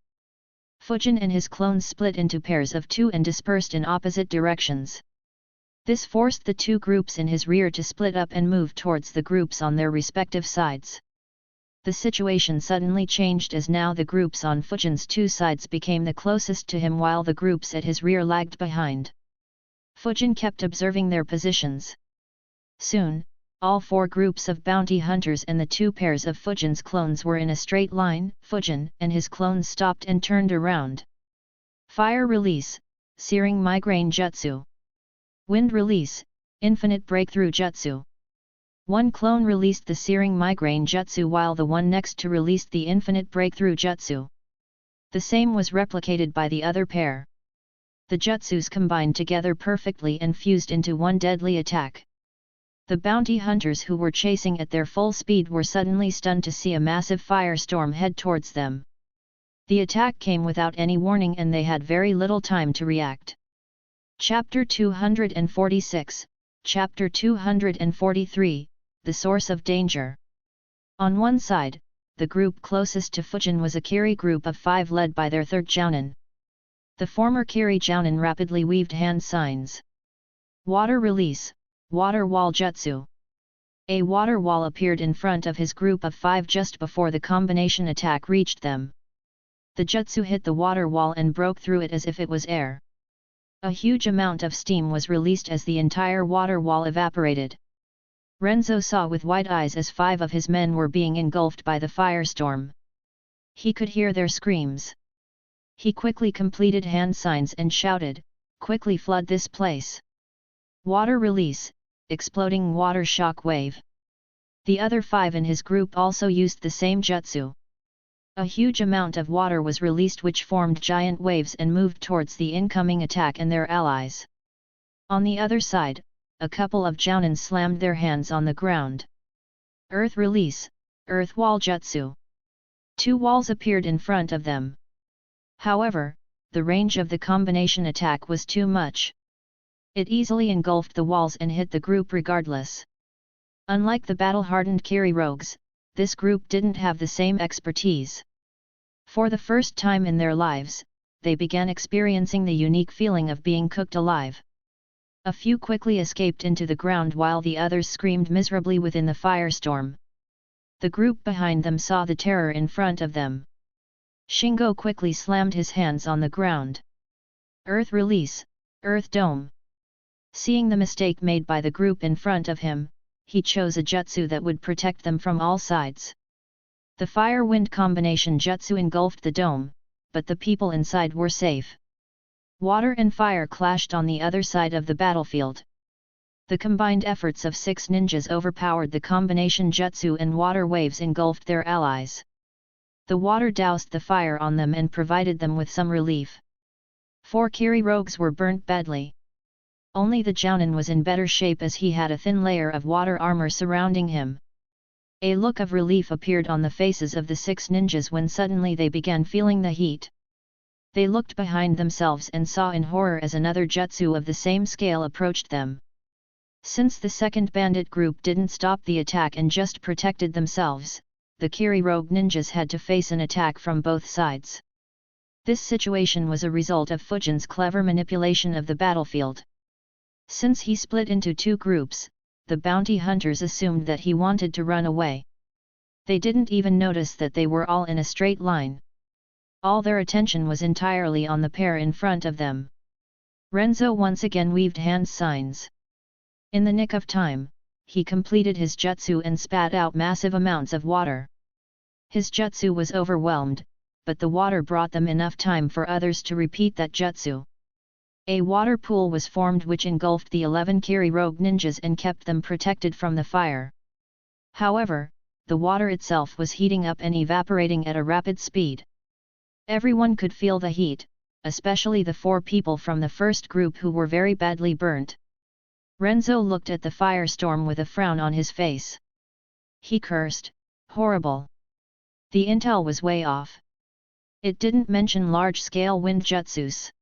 B: Fujin and his clones split into pairs of two and dispersed in opposite directions. This forced the two groups in his rear to split up and move towards the groups on their respective sides. The situation suddenly changed as now the groups on Fujin's two sides became the closest to him while the groups at his rear lagged behind. Fujin kept observing their positions. Soon, all four groups of bounty hunters and the two pairs of Fujin's clones were in a straight line. Fujin and his clones stopped and turned around. Fire release, searing migraine jutsu. Wind release, infinite breakthrough jutsu. One clone released the searing migraine jutsu while the one next to released the infinite breakthrough jutsu. The same was replicated by the other pair. The jutsus combined together perfectly and fused into one deadly attack. The bounty hunters who were chasing at their full speed were suddenly stunned to see a massive firestorm head towards them. The attack came without any warning and they had very little time to react. Chapter 246, Chapter 243, The Source of Danger. On one side, the group closest to Fujin was a Kiri group of 5 led by their third Jounin. The former Kiri Jounin rapidly weaved hand signs. Water release, water wall jutsu. A water wall appeared in front of his group of 5 just before the combination attack reached them. The jutsu hit the water wall and broke through it as if it was air. A huge amount of steam was released as the entire water wall evaporated. Renzo saw with wide eyes as 5 of his men were being engulfed by the firestorm. He could hear their screams. He quickly completed hand signs and shouted, "Quickly flood this place!" Water release, exploding water shock wave. The other 5 in his group also used the same jutsu. A huge amount of water was released which formed giant waves and moved towards the incoming attack and their allies. On the other side, a couple of Jounins slammed their hands on the ground. Earth release, earth wall jutsu. 2 walls appeared in front of them. However, the range of the combination attack was too much. It easily engulfed the walls and hit the group regardless. Unlike the battle-hardened Kiri rogues, this group didn't have the same expertise. For the first time in their lives, they began experiencing the unique feeling of being cooked alive. A few quickly escaped into the ground while the others screamed miserably within the firestorm. The group behind them saw the terror in front of them. Shingo quickly slammed his hands on the ground. Earth release, earth dome. Seeing the mistake made by the group in front of him, he chose a jutsu that would protect them from all sides. The fire-wind combination jutsu engulfed the dome, but the people inside were safe. Water and fire clashed on the other side of the battlefield. The combined efforts of 6 ninjas overpowered the combination jutsu and water waves engulfed their allies. The water doused the fire on them and provided them with some relief. 4 Kiri rogues were burnt badly. Only the Jounin was in better shape as he had a thin layer of water armor surrounding him. A look of relief appeared on the faces of the 6 ninjas when suddenly they began feeling the heat. They looked behind themselves and saw in horror as another jutsu of the same scale approached them. Since the second bandit group didn't stop the attack and just protected themselves, the Kiri rogue ninjas had to face an attack from both sides. This situation was a result of Fujin's clever manipulation of the battlefield. Since he split into 2 groups, the bounty hunters assumed that he wanted to run away. They didn't even notice that they were all in a straight line. All their attention was entirely on the pair in front of them. Renzo once again weaved hand signs. In the nick of time, he completed his jutsu and spat out massive amounts of water. His jutsu was overwhelmed, but the water brought them enough time for others to repeat that jutsu. A water pool was formed which engulfed the 11 Kiri rogue ninjas and kept them protected from the fire. However, the water itself was heating up and evaporating at a rapid speed. Everyone could feel the heat, especially the 4 people from the first group who were very badly burnt. Renzo looked at the firestorm with a frown on his face. He cursed, "Horrible! The intel was way off. It didn't mention large-scale wind jutsus.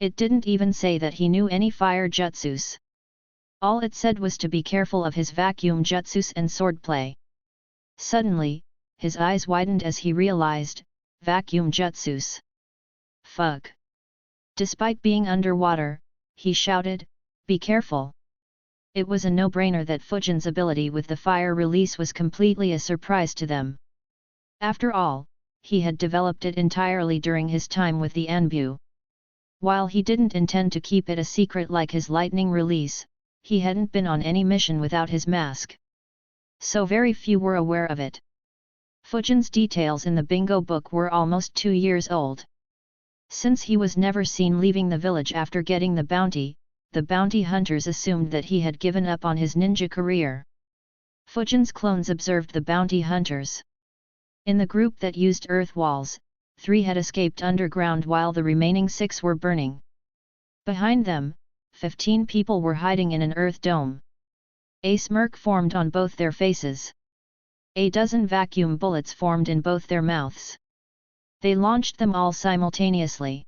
B: It didn't even say that he knew any fire jutsus. All it said was to be careful of his vacuum jutsus and swordplay. Suddenly, his eyes widened as he realized, vacuum jutsus. Fuck. Despite being underwater, he shouted, be careful. It was a no-brainer that Fujin's ability with the fire release was completely a surprise to them. After all, he had developed it entirely during his time with the Anbu. While he didn't intend to keep it a secret like his lightning release, he hadn't been on any mission without his mask. So very few were aware of it. Fujin's details in the bingo book were almost 2 years old. Since he was never seen leaving the village after getting the bounty hunters assumed that he had given up on his ninja career. Fujin's clones observed the bounty hunters. In the group that used earth walls, 3 had escaped underground while the remaining 6 were burning. Behind them, 15 people were hiding in an earth dome. A smirk formed on both their faces. A dozen vacuum bullets formed in both their mouths. They launched them all simultaneously.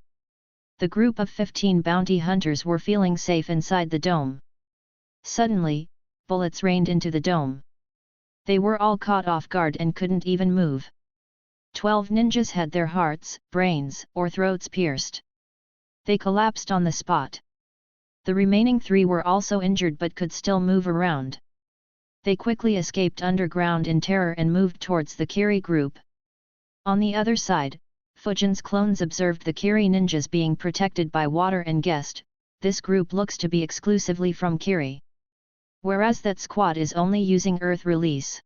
B: The group of 15 bounty hunters were feeling safe inside the dome. Suddenly, bullets rained into the dome. They were all caught off guard and couldn't even move. 12 ninjas had their hearts, brains, or throats pierced. They collapsed on the spot. The remaining 3 were also injured but could still move around. They quickly escaped underground in terror and moved towards the Kiri group. On the other side, Fujin's clones observed the Kiri ninjas being protected by water and guessed, this group looks to be exclusively from Kiri. Whereas that squad is only using earth release.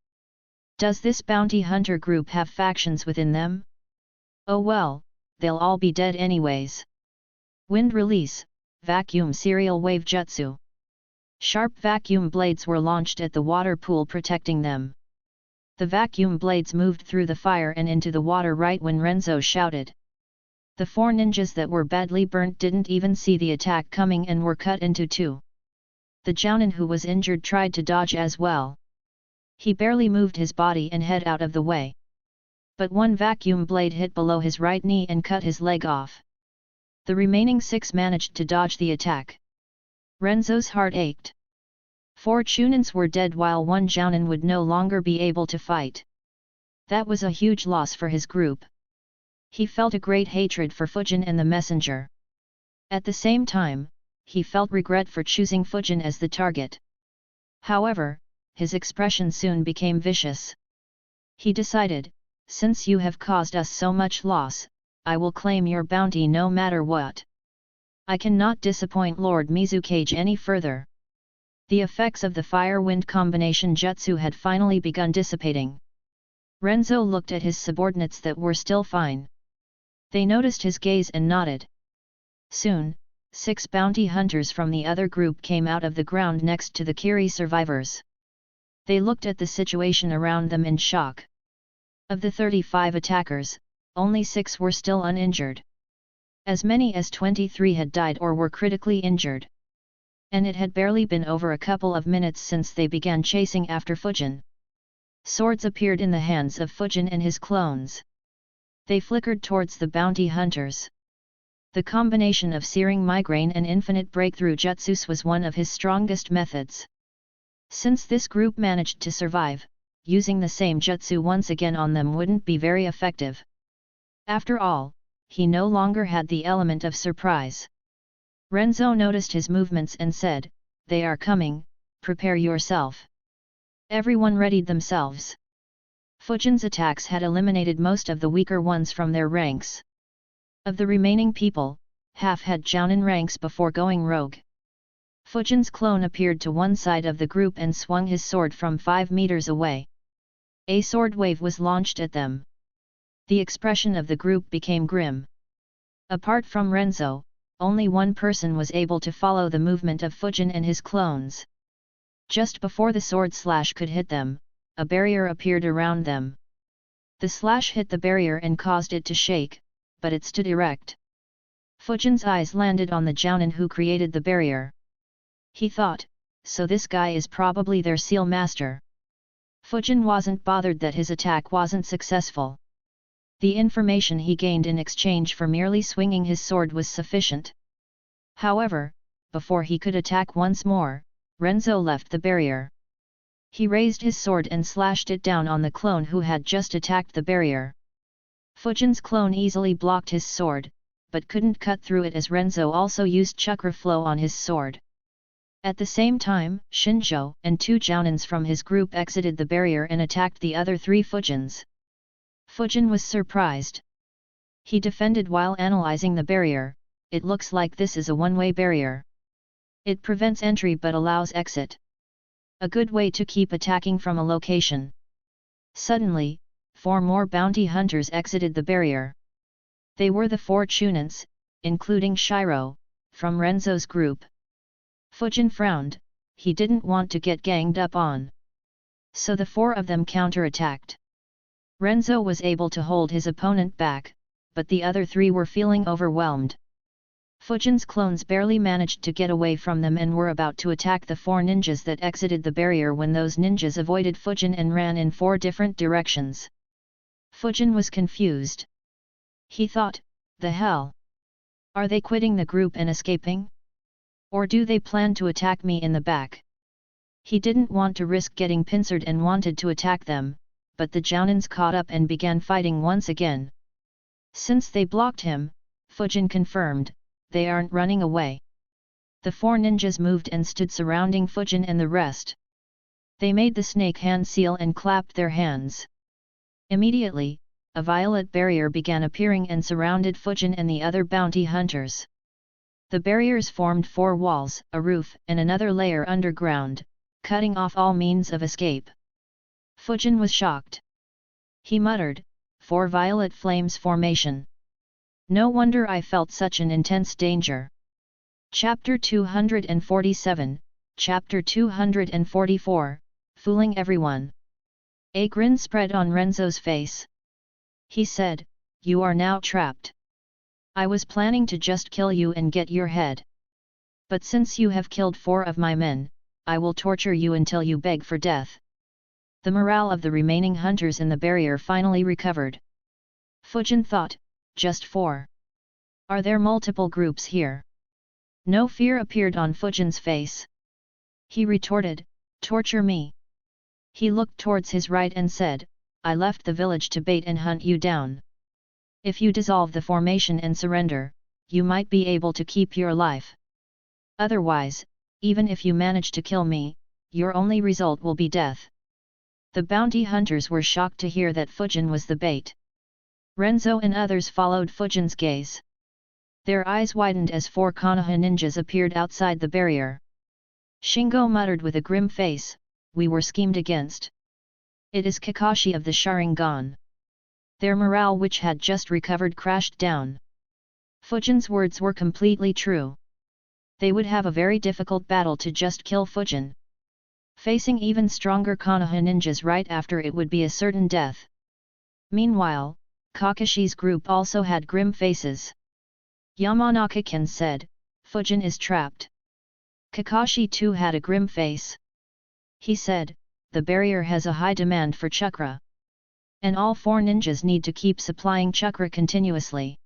B: Does this bounty hunter group have factions within them? Oh well, they'll all be dead anyways. Wind release, vacuum serial wave jutsu. Sharp vacuum blades were launched at the water pool protecting them. The vacuum blades moved through the fire and into the water right when Renzo shouted. The 4 ninjas that were badly burnt didn't even see the attack coming and were cut into 2. The Jounin who was injured tried to dodge as well. He barely moved his body and head out of the way. But one vacuum blade hit below his right knee and cut his leg off. The remaining 6 managed to dodge the attack. Renzo's heart ached. 4 Chunins were dead while 1 Jounin would no longer be able to fight. That was a huge loss for his group. He felt a great hatred for Fujin and the messenger. At the same time, he felt regret for choosing Fujin as the target. However, his expression soon became vicious. He decided, since you have caused us so much loss, I will claim your bounty no matter what. I cannot disappoint Lord Mizukage any further. The effects of the fire-wind combination jutsu had finally begun dissipating. Renzo looked at his subordinates that were still fine. They noticed his gaze and nodded. Soon, 6 bounty hunters from the other group came out of the ground next to the Kiri survivors. They looked at the situation around them in shock. Of the 35 attackers, only 6 were still uninjured. As many as 23 had died or were critically injured. And it had barely been over a couple of minutes since they began chasing after Fujin. Swords appeared in the hands of Fujin and his clones. They flickered towards the bounty hunters. The combination of searing migraine and infinite breakthrough jutsus was one of his strongest methods. Since this group managed to survive, using the same jutsu once again on them wouldn't be very effective. After all, he no longer had the element of surprise. Renzo noticed his movements and said, "They are coming, prepare yourself." Everyone readied themselves. Fujin's attacks had eliminated most of the weaker ones from their ranks. Of the remaining people, half had Jounin ranks before going rogue. Fujin's clone appeared to one side of the group and swung his sword from 5 meters away. A sword wave was launched at them. The expression of the group became grim. Apart from Renzo, only one person was able to follow the movement of Fujin and his clones. Just before the sword slash could hit them, a barrier appeared around them. The slash hit the barrier and caused it to shake, but it stood erect. Fujin's eyes landed on the Jounin who created the barrier. He thought, so this guy is probably their seal master. Fujin wasn't bothered that his attack wasn't successful. The information he gained in exchange for merely swinging his sword was sufficient. However, before he could attack once more, Renzo left the barrier. He raised his sword and slashed it down on the clone who had just attacked the barrier. Fujin's clone easily blocked his sword, but couldn't cut through it as Renzo also used chakra flow on his sword. At the same time, Shinjo and 2 Jounins from his group exited the barrier and attacked the other 3 Fujins. Fujin was surprised. He defended while analyzing the barrier. It looks like this is a one-way barrier. It prevents entry but allows exit. A good way to keep attacking from a location. Suddenly, 4 more bounty hunters exited the barrier. They were the 4 Chunins, including Shiro, from Renzo's group. Fujin frowned, he didn't want to get ganged up on. So the 4 of them counterattacked. Renzo was able to hold his opponent back, but the other 3 were feeling overwhelmed. Fujin's clones barely managed to get away from them and were about to attack the 4 ninjas that exited the barrier when those ninjas avoided Fujin and ran in 4 different directions. Fujin was confused. He thought, the hell? Are they quitting the group and escaping? Or do they plan to attack me in the back? He didn't want to risk getting pincered and wanted to attack them, but the Jounins caught up and began fighting once again. Since they blocked him, Fujin confirmed, they aren't running away. The 4 ninjas moved and stood surrounding Fujin and the rest. They made the snake hand seal and clapped their hands. Immediately, a violet barrier began appearing and surrounded Fujin and the other bounty hunters. The barriers formed 4 walls, a roof and another layer underground, cutting off all means of escape. Fujin was shocked. He muttered, 4 violet flames formation. No wonder I felt such an intense danger. Chapter 247, Chapter 244, Fooling Everyone. A grin spread on Renzo's face. He said, you are now trapped. I was planning to just kill you and get your head. But since you have killed 4 of my men, I will torture you until you beg for death. The morale of the remaining hunters in the barrier finally recovered. Fujin thought, just 4. Are there multiple groups here? No fear appeared on Fujin's face. He retorted, torture me. He looked towards his right and said, I left the village to bait and hunt you down. If you dissolve the formation and surrender, you might be able to keep your life. Otherwise, even if you manage to kill me, your only result will be death. The bounty hunters were shocked to hear that Fujin was the bait. Renzo and others followed Fujin's gaze. Their eyes widened as 4 Konoha ninjas appeared outside the barrier. Shingo muttered with a grim face, we were schemed against. It is Kakashi of the Sharingan. Their morale, which had just recovered, crashed down. Fujin's words were completely true. They would have a very difficult battle to just kill Fujin. Facing even stronger Konoha ninjas right after it would be a certain death. Meanwhile, Kakashi's group also had grim faces. Yamanaka-ken said, Fujin is trapped. Kakashi too had a grim face. He said, the barrier has a high demand for chakra. And all 4 ninjas need to keep supplying chakra continuously.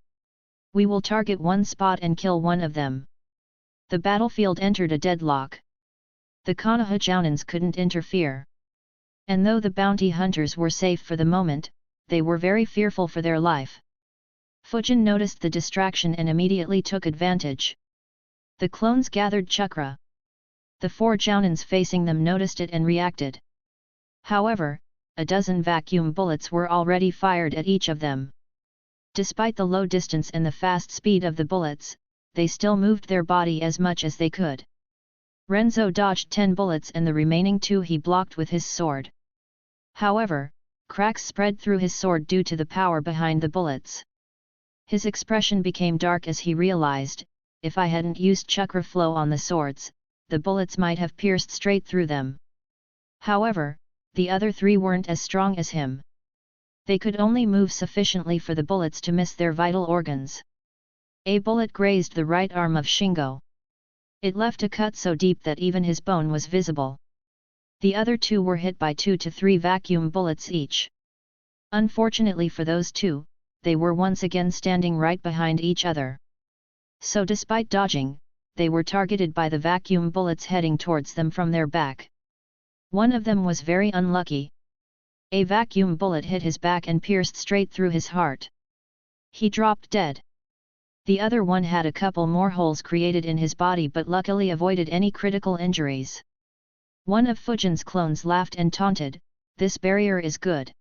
B: We will target one spot and kill one of them. The battlefield entered a deadlock. The Konoha Jounins couldn't interfere. And though the bounty hunters were safe for the moment, they were very fearful for their life. Fujin noticed the distraction and immediately took advantage. The clones gathered chakra. The 4 Jounins facing them noticed it and reacted. However, a dozen vacuum bullets were already fired at each of them. Despite the low distance and the fast speed of the bullets, they still moved their body as much as they could. Renzo dodged 10 bullets and the remaining 2 he blocked with his sword. However, cracks spread through his sword due to the power behind the bullets. His expression became dark as he realized, if I hadn't used chakra flow on the swords, the bullets might have pierced straight through them. However, the other 3 weren't as strong as him. They could only move sufficiently for the bullets to miss their vital organs. A bullet grazed the right arm of Shingo. It left a cut so deep that even his bone was visible. The other 2 were hit by 2 to 3 vacuum bullets each. Unfortunately for those 2, they were once again standing right behind each other. So despite dodging, they were targeted by the vacuum bullets heading towards them from their back. One of them was very unlucky. A vacuum bullet hit his back and pierced straight through his heart. He dropped dead. The other one had a couple more holes created in his body but luckily avoided any critical injuries. One of Fujin's clones laughed and taunted, "This barrier is good.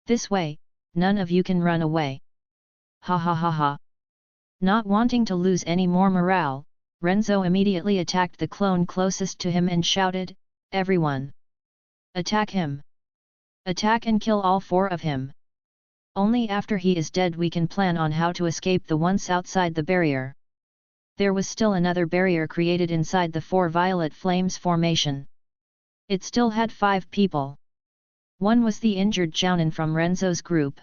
B: This way, none of you can run away." Ha ha ha ha. Not wanting to lose any more morale, Renzo immediately attacked the clone closest to him and shouted, "Everyone! Attack him! Attack and kill all 4 of him! Only after he is dead we can plan on how to escape the once outside the barrier." There was still another barrier created inside the 4 violet flames formation. It still had 5 people. One was the injured Jounin from Renzo's group.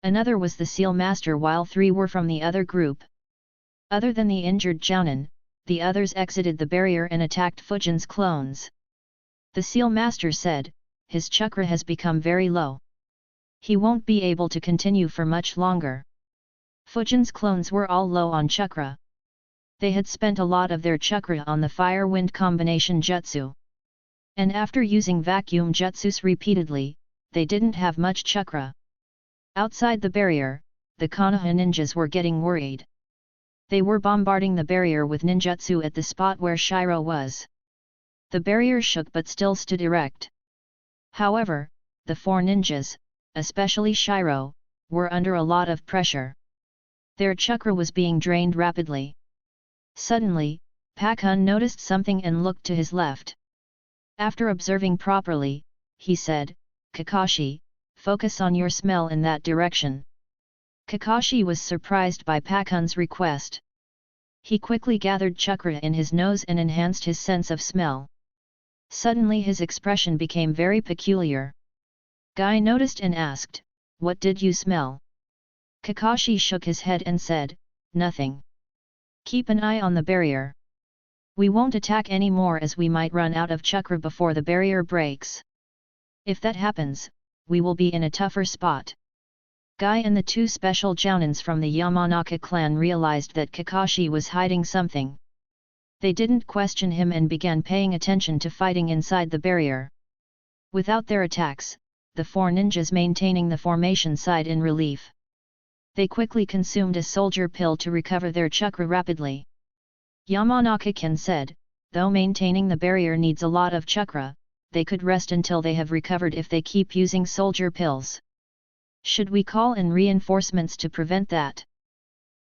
B: Another was the Seal Master while 3 were from the other group. Other than the injured Jounin, the others exited the barrier and attacked Fujin's clones. The Seal Master said, "His chakra has become very low. He won't be able to continue for much longer." Fujin's clones were all low on chakra. They had spent a lot of their chakra on the fire-wind combination jutsu. And after using vacuum jutsus repeatedly, they didn't have much chakra. Outside the barrier, the Konoha ninjas were getting worried. They were bombarding the barrier with ninjutsu at the spot where Shiro was. The barrier shook but still stood erect. However, the 4 ninjas, especially Shiro, were under a lot of pressure. Their chakra was being drained rapidly. Suddenly, Pakun noticed something and looked to his left. After observing properly, he said, "Kakashi, focus on your smell in that direction." Kakashi was surprised by Pakun's request. He quickly gathered chakra in his nose and enhanced his sense of smell. Suddenly his expression became very peculiar. Guy noticed and asked, "What did you smell?" Kakashi shook his head and said, "Nothing. Keep an eye on the barrier. We won't attack any more as we might run out of chakra before the barrier breaks. If that happens, we will be in a tougher spot." Guy and the 2 special Jounins from the Yamanaka clan realized that Kakashi was hiding something. They didn't question him and began paying attention to fighting inside the barrier. Without their attacks, the 4 ninjas maintaining the formation sighed in relief. They quickly consumed a soldier pill to recover their chakra rapidly. Yamanaka-ken said, "Though maintaining the barrier needs a lot of chakra, they could rest until they have recovered if they keep using soldier pills. Should we call in reinforcements to prevent that?"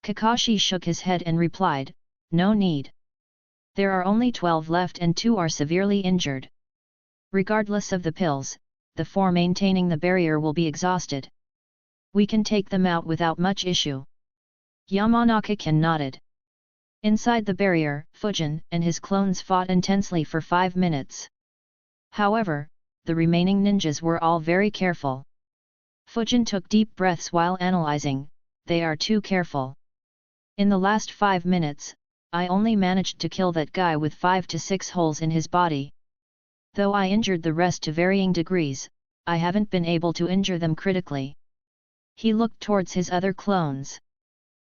B: Kakashi shook his head and replied, "No need. There are only 12 left and 2 are severely injured. Regardless of the pills, the 4 maintaining the barrier will be exhausted. We can take them out without much issue." Yamanaka-ken nodded. Inside the barrier, Fujin and his clones fought intensely for 5 minutes. However, the remaining ninjas were all very careful. Fujin took deep breaths while analyzing, "They are too careful. In the last 5 minutes, I only managed to kill that guy with 5 to 6 holes in his body. Though I injured the rest to varying degrees, I haven't been able to injure them critically." He looked towards his other clones.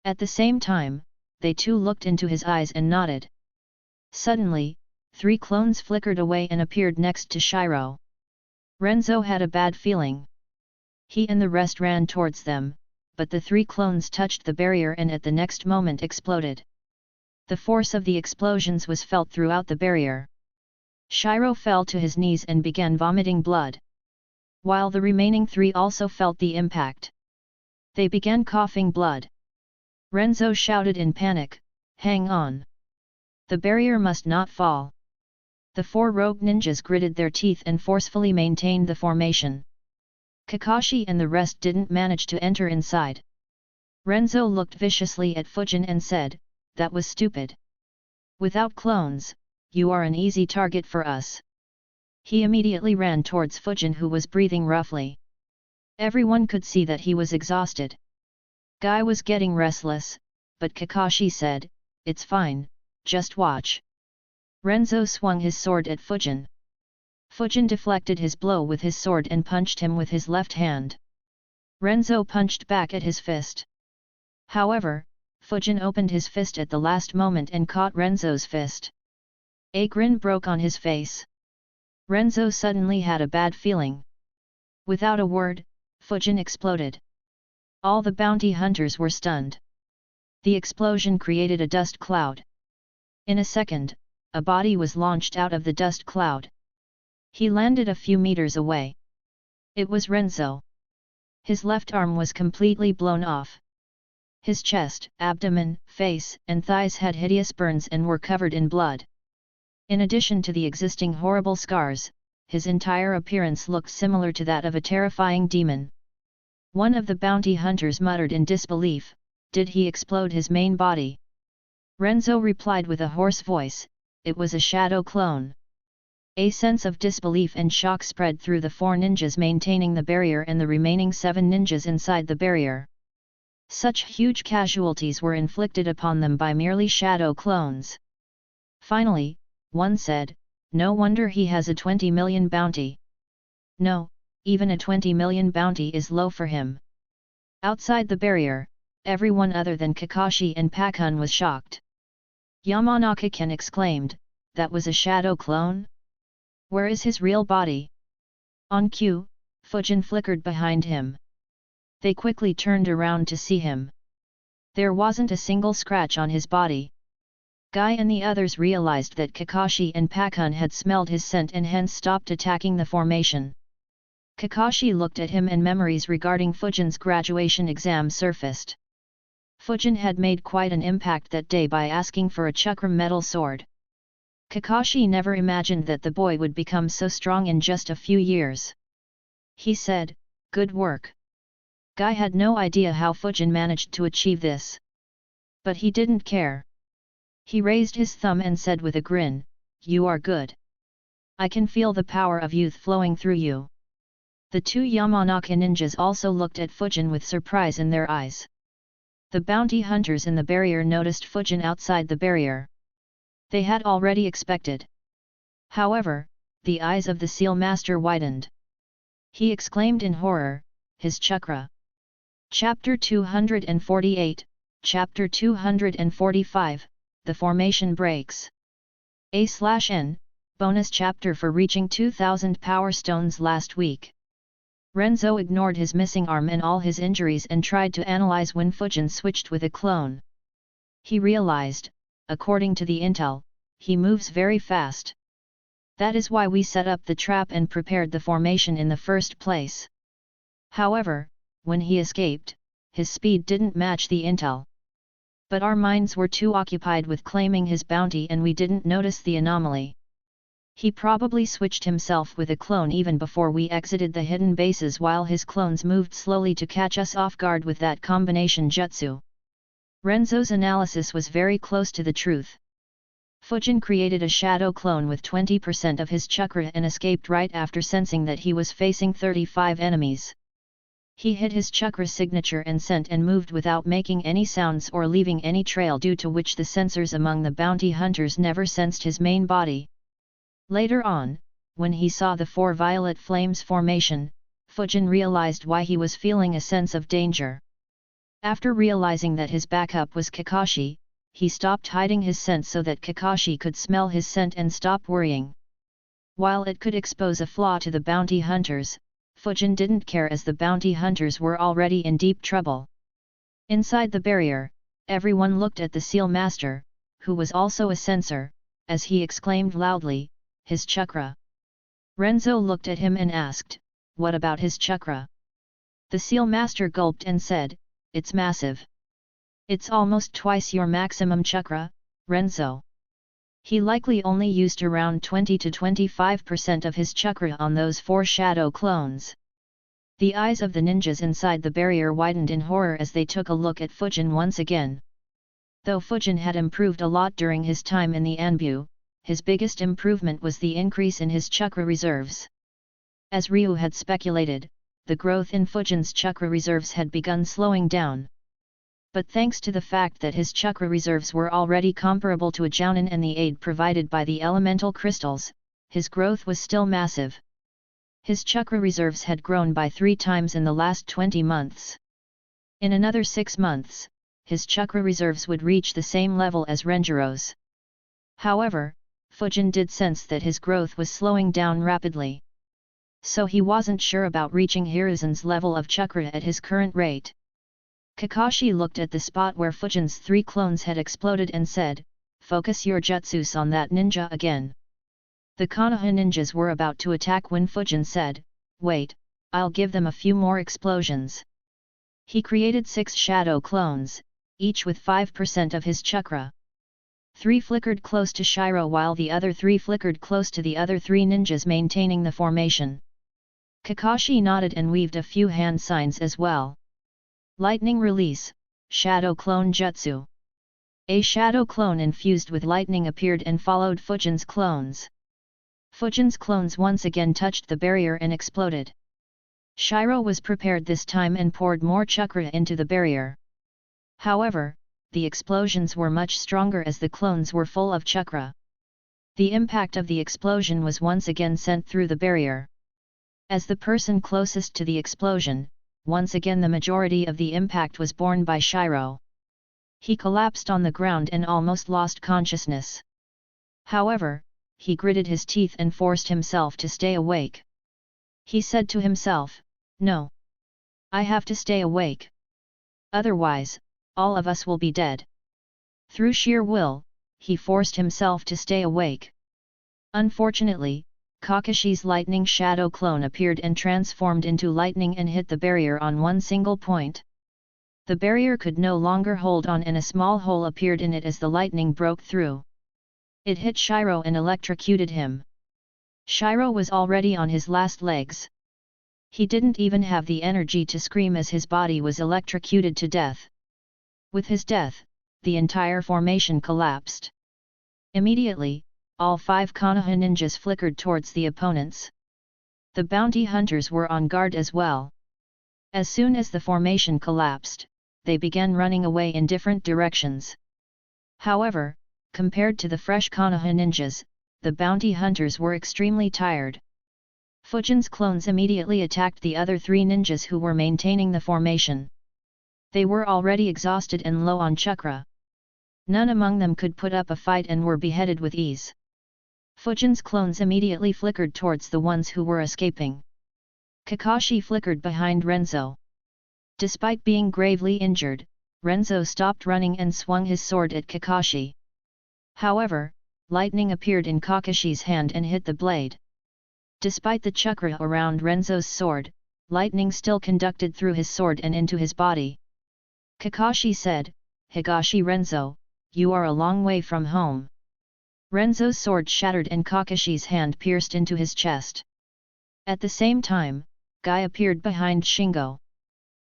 B: At the same time, they too looked into his eyes and nodded. Suddenly, 3 clones flickered away and appeared next to Shiro. Renzo had a bad feeling. He and the rest ran towards them, but the 3 clones touched the barrier and at the next moment exploded. The force of the explosions was felt throughout the barrier. Shiro fell to his knees and began vomiting blood. While the remaining 3 also felt the impact. They began coughing blood. Renzo shouted in panic, "Hang on! The barrier must not fall." The 4 rogue ninjas gritted their teeth and forcefully maintained the formation. Kakashi and the rest didn't manage to enter inside. Renzo looked viciously at Fujin and said, "That was stupid. Without clones, you are an easy target for us." He immediately ran towards Fujin who was breathing roughly. Everyone could see that he was exhausted. Guy was getting restless, but Kakashi said, "It's fine, just watch." Renzo swung his sword at Fujin. Fujin deflected his blow with his sword and punched him with his left hand. Renzo punched back at his fist. However, Fujin opened his fist at the last moment and caught Renzo's fist. A grin broke on his face. Renzo suddenly had a bad feeling. Without a word, Fujin exploded. All the bounty hunters were stunned. The explosion created a dust cloud. In a second, a body was launched out of the dust cloud. He landed a few meters away. It was Renzo. His left arm was completely blown off. His chest, abdomen, face, and thighs had hideous burns and were covered in blood. In addition to the existing horrible scars, his entire appearance looked similar to that of a terrifying demon. One of the bounty hunters muttered in disbelief, "Did he explode his main body?" Renzo replied with a hoarse voice, "It was a shadow clone." A sense of disbelief and shock spread through the 4 ninjas maintaining the barrier and the remaining 7 ninjas inside the barrier. Such huge casualties were inflicted upon them by merely shadow clones. Finally, one said, "No wonder he has a 20 million bounty." No, even a 20 million bounty is low for him. Outside the barrier, everyone other than Kakashi and Pakun was shocked. Yamanaka-ken exclaimed, "That was a shadow clone? Where is his real body?" On cue, Fujin flickered behind him. They quickly turned around to see him. There wasn't a single scratch on his body. Guy and the others realized that Kakashi and Pakun had smelled his scent and hence stopped attacking the formation. Kakashi looked at him and memories regarding Fujin's graduation exam surfaced. Fujin had made quite an impact that day by asking for a chakra metal sword. Kakashi never imagined that the boy would become so strong in just a few years. He said, "Good work." Guy had no idea how Fujin managed to achieve this. But he didn't care. He raised his thumb and said with a grin, "You are good. I can feel the power of youth flowing through you." The 2 Yamanaka ninjas also looked at Fujin with surprise in their eyes. The bounty hunters in the barrier noticed Fujin outside the barrier. They had already expected. However, the eyes of the seal master widened. He exclaimed in horror, "His chakra!" Chapter 248, Chapter 245, The Formation Breaks. A/N, bonus chapter for reaching 2000 power stones last week. Renzo ignored his missing arm and all his injuries and tried to analyze when Fujin switched with a clone. He realized, according to the intel, he moves very fast. That is why we set up the trap and prepared the formation in the first place. However, when he escaped, his speed didn't match the intel. But our minds were too occupied with claiming his bounty and we didn't notice the anomaly. He probably switched himself with a clone even before we exited the hidden bases while his clones moved slowly to catch us off guard with that combination jutsu. Renzo's analysis was very close to the truth. Fujin created a shadow clone with 20% of his chakra and escaped right after sensing that he was facing 35 enemies. He hid his chakra signature and scent and moved without making any sounds or leaving any trail, due to which the sensors among the bounty hunters never sensed his main body. Later on, when he saw the 4 violet flames formation, Fujin realized why he was feeling a sense of danger. After realizing that his backup was Kakashi, he stopped hiding his scent so that Kakashi could smell his scent and stop worrying. While it could expose a flaw to the bounty hunters, Fujin didn't care as the bounty hunters were already in deep trouble. Inside the barrier, everyone looked at the seal master, who was also a censor, as he exclaimed loudly, "His chakra!" Renzo looked at him and asked, "What about his chakra?" The seal master gulped and said, "It's massive. It's almost twice your maximum chakra, Renzo." He likely only used around 20 to 25% of his chakra on those 4 shadow clones. The eyes of the ninjas inside the barrier widened in horror as they took a look at Fujin once again. Though Fujin had improved a lot during his time in the Anbu, his biggest improvement was the increase in his chakra reserves. As Ryu had speculated, the growth in Fujin's chakra reserves had begun slowing down. But thanks to the fact that his chakra reserves were already comparable to a Jounin and the aid provided by the elemental crystals, his growth was still massive. His chakra reserves had grown by 3 times in the last 20 months. In another 6 months, his chakra reserves would reach the same level as Renjiro's. However, Fujin did sense that his growth was slowing down rapidly. So he wasn't sure about reaching Hiruzen's level of chakra at his current rate. Kakashi looked at the spot where Fujin's 3 clones had exploded and said, "Focus your jutsus on that ninja again." The Konoha ninjas were about to attack when Fujin said, "Wait, I'll give them a few more explosions." He created 6 shadow clones, each with 5% of his chakra. 3 flickered close to Shiro while the other 3 flickered close to the other 3 ninjas maintaining the formation. Kakashi nodded and weaved a few hand signs as well. Lightning release, shadow clone jutsu. A shadow clone infused with lightning appeared and followed Fujin's clones. Fujin's clones once again touched the barrier and exploded. Shiro was prepared this time and poured more chakra into the barrier. However, the explosions were much stronger as the clones were full of chakra. The impact of the explosion was once again sent through the barrier. As the person closest to the explosion, once again the majority of the impact was borne by Shiro. He collapsed on the ground and almost lost consciousness. However, he gritted his teeth and forced himself to stay awake. He said to himself, "No. I have to stay awake. Otherwise, all of us will be dead." Through sheer will, he forced himself to stay awake. Unfortunately, Kakashi's lightning shadow clone appeared and transformed into lightning and hit the barrier on one single point. The barrier could no longer hold on and a small hole appeared in it as the lightning broke through. It hit Shiro and electrocuted him. Shiro was already on his last legs. He didn't even have the energy to scream as his body was electrocuted to death. With his death, the entire formation collapsed. Immediately, all 5 Konoha ninjas flickered towards the opponents. The bounty hunters were on guard as well. As soon as the formation collapsed, they began running away in different directions. However, compared to the fresh Konoha ninjas, the bounty hunters were extremely tired. Fujin's clones immediately attacked the other 3 ninjas who were maintaining the formation. They were already exhausted and low on chakra. None among them could put up a fight and were beheaded with ease. Fujin's clones immediately flickered towards the ones who were escaping. Kakashi flickered behind Renzo. Despite being gravely injured, Renzo stopped running and swung his sword at Kakashi. However, lightning appeared in Kakashi's hand and hit the blade. Despite the chakra around Renzo's sword, lightning still conducted through his sword and into his body. Kakashi said, "Higashi Renzo, you are a long way from home." Renzo's sword shattered and Kakashi's hand pierced into his chest. At the same time, Guy appeared behind Shingo.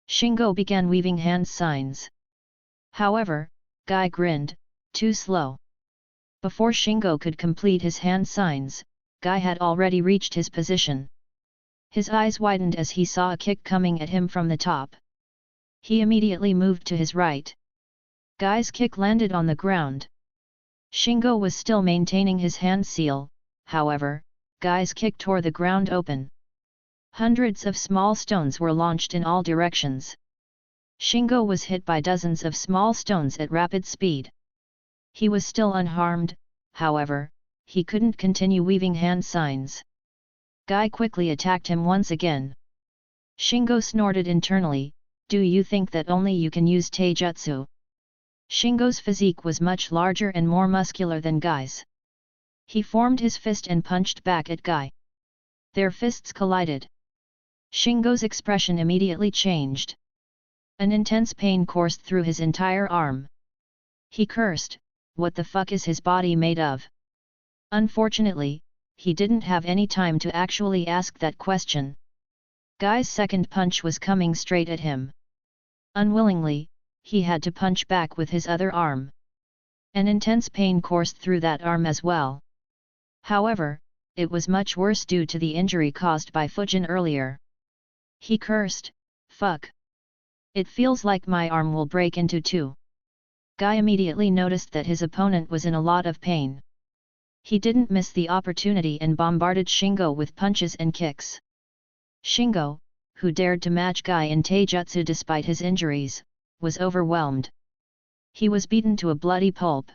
B: Shingo began weaving hand signs. However, Guy grinned, "Too slow." Before Shingo could complete his hand signs, Guy had already reached his position. His eyes widened as he saw a kick coming at him from the top. He immediately moved to his right. Guy's kick landed on the ground. Shingo was still maintaining his hand seal, however, Guy's kick tore the ground open. Hundreds of small stones were launched in all directions. Shingo was hit by dozens of small stones at rapid speed. He was still unharmed, however, he couldn't continue weaving hand signs. Guy quickly attacked him once again. Shingo snorted internally, "Do you think that only you can use taijutsu?" Shingo's physique was much larger and more muscular than Guy's. He formed his fist and punched back at Guy. Their fists collided. Shingo's expression immediately changed. An intense pain coursed through his entire arm. He cursed, "What the fuck is his body made of?" Unfortunately, he didn't have any time to actually ask that question. Guy's second punch was coming straight at him. Unwillingly, he had to punch back with his other arm. An intense pain coursed through that arm as well. However, it was much worse due to the injury caused by Fujin earlier. He cursed, "Fuck. It feels like my arm will break into 2. Guy immediately noticed that his opponent was in a lot of pain. He didn't miss the opportunity and bombarded Shingo with punches and kicks. Shingo, who dared to match Guy in taijutsu despite his injuries, was overwhelmed. He was beaten to a bloody pulp.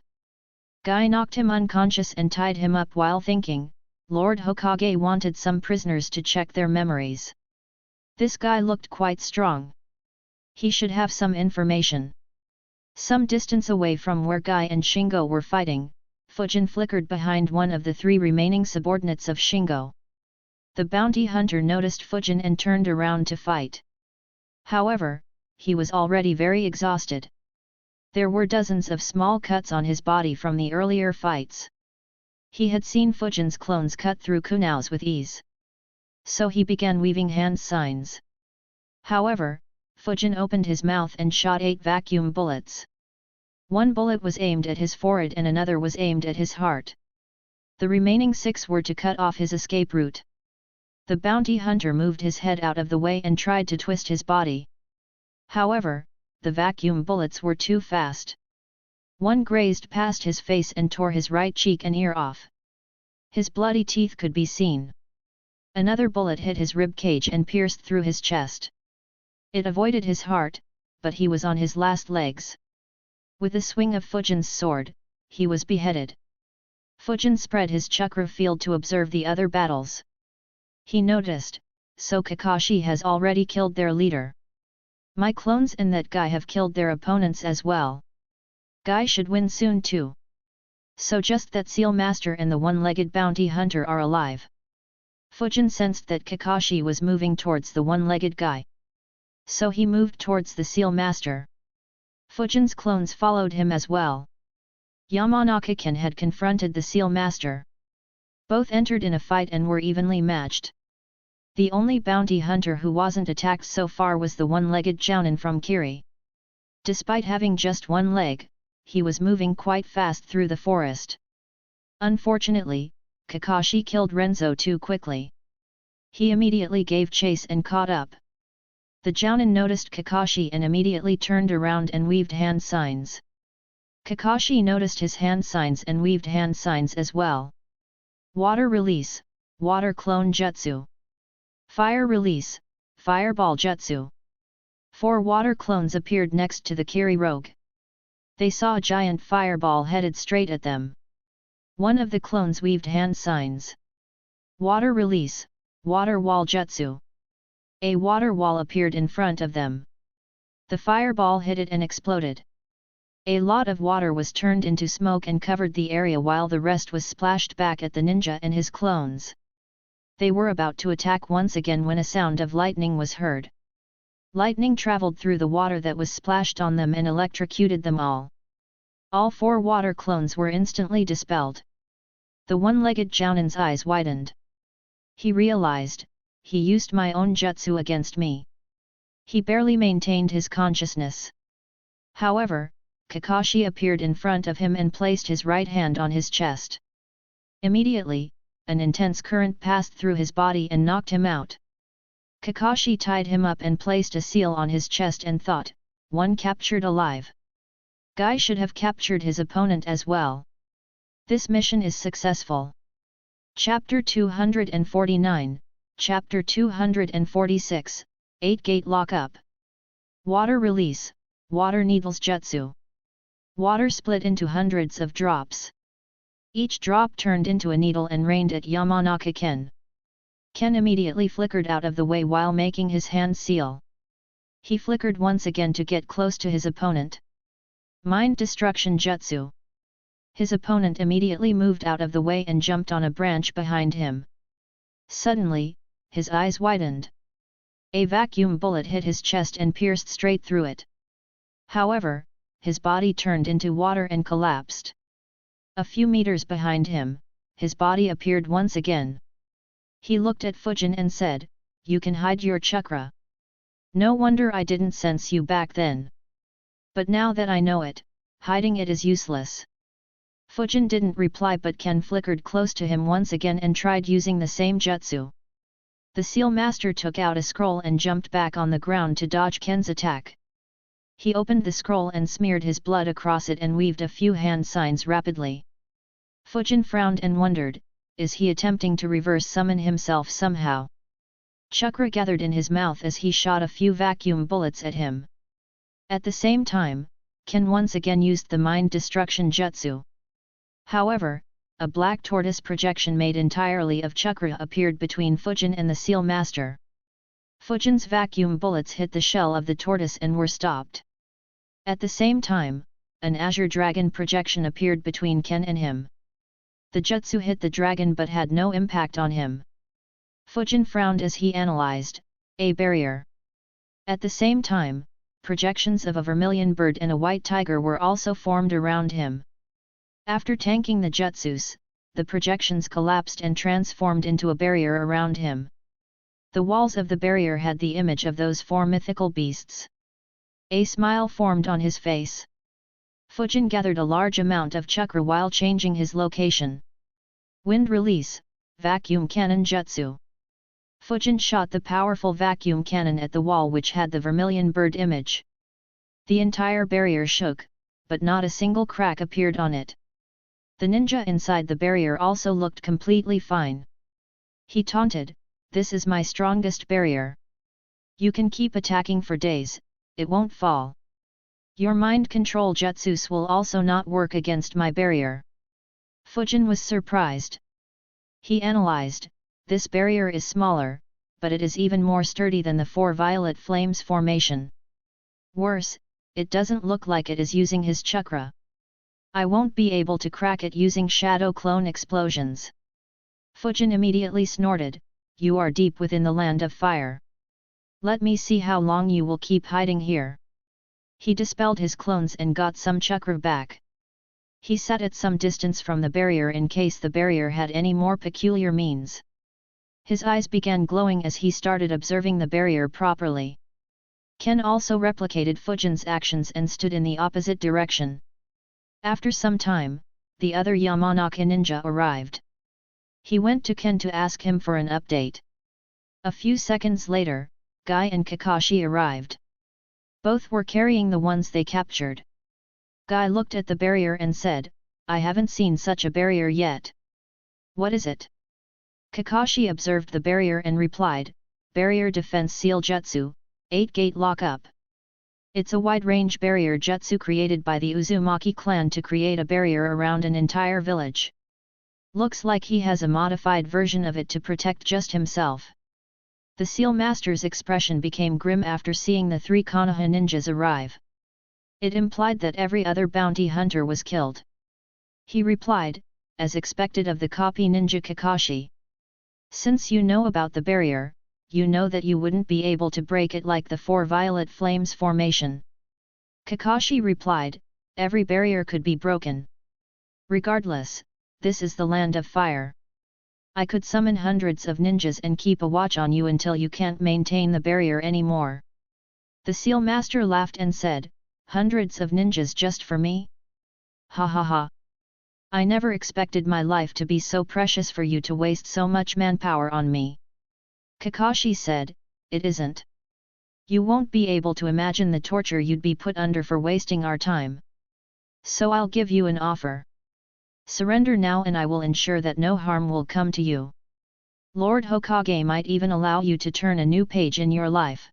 B: Guy knocked him unconscious and tied him up while thinking, Lord Hokage wanted some prisoners to check their memories. This guy looked quite strong. He should have some information. Some distance away from where Guy and Shingo were fighting, Fujin flickered behind one of the 3 remaining subordinates of Shingo. The bounty hunter noticed Fujin and turned around to fight. However, he was already very exhausted. There were dozens of small cuts on his body from the earlier fights. He had seen Fujin's clones cut through kunais with ease. So he began weaving hand signs. However, Fujin opened his mouth and shot 8 vacuum bullets. One bullet was aimed at his forehead and another was aimed at his heart. The remaining 6 were to cut off his escape route. The bounty hunter moved his head out of the way and tried to twist his body. However, the vacuum bullets were too fast. One grazed past his face and tore his right cheek and ear off. His bloody teeth could be seen. Another bullet hit his rib cage and pierced through his chest. It avoided his heart, but he was on his last legs. With a swing of Fujin's sword, he was beheaded. Fujin spread his chakra field to observe the other battles. He noticed, so Kakashi has already killed their leader. My clones and that guy have killed their opponents as well. Guy should win soon too. So just that Seal Master and the one-legged bounty hunter are alive. Fujin sensed that Kakashi was moving towards the one-legged guy. So he moved towards the Seal Master. Fujin's clones followed him as well. Yamanaka-ken had confronted the Seal Master. Both entered in a fight and were evenly matched. The only bounty hunter who wasn't attacked so far was the one-legged Jounin from Kiri. Despite having just one leg, he was moving quite fast through the forest. Unfortunately, Kakashi killed Renzo too quickly. He immediately gave chase and caught up. The Jounin noticed Kakashi and immediately turned around and weaved hand signs. Kakashi noticed his hand signs and weaved hand signs as well. Water release, water clone jutsu. Fire release, fireball jutsu. 4 water clones appeared next to the Kiri rogue. They saw a giant fireball headed straight at them. One of the clones weaved hand signs. Water release, water wall jutsu. A water wall appeared in front of them. The fireball hit it and exploded. A lot of water was turned into smoke and covered the area while the rest was splashed back at the ninja and his clones. They were about to attack once again when a sound of lightning was heard. Lightning traveled through the water that was splashed on them and electrocuted them all. All 4 water clones were instantly dispelled. The one-legged Jounin's eyes widened. He realized, he used my own jutsu against me. He barely maintained his consciousness. However, Kakashi appeared in front of him and placed his right hand on his chest. Immediately, an intense current passed through his body and knocked him out. Kakashi tied him up and placed a seal on his chest and thought, one captured alive. Guy should have captured his opponent as well. This mission is successful. Chapter 249, Chapter 246, 8-Gate Lockup. Water release, water needles jutsu. Water split into hundreds of drops. Each drop turned into a needle and rained at Yamanaka-ken. Ken immediately flickered out of the way while making his hand seal. He flickered once again to get close to his opponent. Mind destruction jutsu. His opponent immediately moved out of the way and jumped on a branch behind him. Suddenly, his eyes widened. A vacuum bullet hit his chest and pierced straight through it. However, his body turned into water and collapsed. A few meters behind him, his body appeared once again. He looked at Fujin and said, "You can hide your chakra. No wonder I didn't sense you back then. But now that I know it, hiding it is useless." Fujin didn't reply, but Ken flickered close to him once again and tried using the same jutsu. The Seal Master took out a scroll and jumped back on the ground to dodge Ken's attack. He opened the scroll and smeared his blood across it and weaved a few hand signs rapidly. Fujin frowned and wondered, is he attempting to reverse summon himself somehow? Chakra gathered in his mouth as he shot a few vacuum bullets at him. At the same time, Ken once again used the mind destruction jutsu. However, a black tortoise projection made entirely of chakra appeared between Fujin and the Seal Master. Fujin's vacuum bullets hit the shell of the tortoise and were stopped. At the same time, an azure dragon projection appeared between Ken and him. The jutsu hit the dragon but had no impact on him. Fujin frowned as he analyzed, a barrier. At the same time, projections of a vermilion bird and a white tiger were also formed around him. After tanking the jutsus, the projections collapsed and transformed into a barrier around him. The walls of the barrier had the image of those four mythical beasts. A smile formed on his face. Fujin gathered a large amount of chakra while changing his location. Wind release, vacuum cannon jutsu. Fujin shot the powerful vacuum cannon at the wall which had the vermilion bird image. The entire barrier shook, but not a single crack appeared on it. The ninja inside the barrier also looked completely fine. He taunted, "This is my strongest barrier. You can keep attacking for days, it won't fall. Your mind control jutsus will also not work against my barrier." Fujin was surprised. He analyzed, this barrier is smaller, but it is even more sturdy than the four violet flames formation. Worse, it doesn't look like it is using his chakra. I won't be able to crack it using shadow clone explosions. Fujin immediately snorted, "You are deep within the land of fire. Let me see how long you will keep hiding here." He dispelled his clones and got some chakra back. He sat at some distance from the barrier in case the barrier had any more peculiar means. His eyes began glowing as he started observing the barrier properly. Ken also replicated Fujin's actions and stood in the opposite direction. After some time, the other Yamanaka ninja arrived. He went to Ken to ask him for an update. A few seconds later, Guy and Kakashi arrived. Both were carrying the ones they captured. Guy looked at the barrier and said, "I haven't seen such a barrier yet." "What is it?" Kakashi observed the barrier and replied, "Barrier Defense Seal Jutsu, 8-Gate Lockup. It's a wide-range barrier jutsu created by the Uzumaki clan to create a barrier around an entire village. Looks like he has a modified version of it to protect just himself." The Seal Master's expression became grim after seeing the three Konoha ninjas arrive. It implied that every other bounty hunter was killed. He replied, as expected of the copy ninja Kakashi, "Since you know about the barrier, you know that you wouldn't be able to break it like the four violet flames formation." Kakashi replied, "Every barrier could be broken. Regardless, this is the land of fire. I could summon hundreds of ninjas and keep a watch on you until you can't maintain the barrier anymore." The Seal Master laughed and said, "Hundreds of ninjas just for me? Ha ha ha. I never expected my life to be so precious for you to waste so much manpower on me." Kakashi said, "It isn't. You won't be able to imagine the torture you'd be put under for wasting our time. So I'll give you an offer. Surrender now and I will ensure that no harm will come to you. Lord Hokage might even allow you to turn a new page in your life."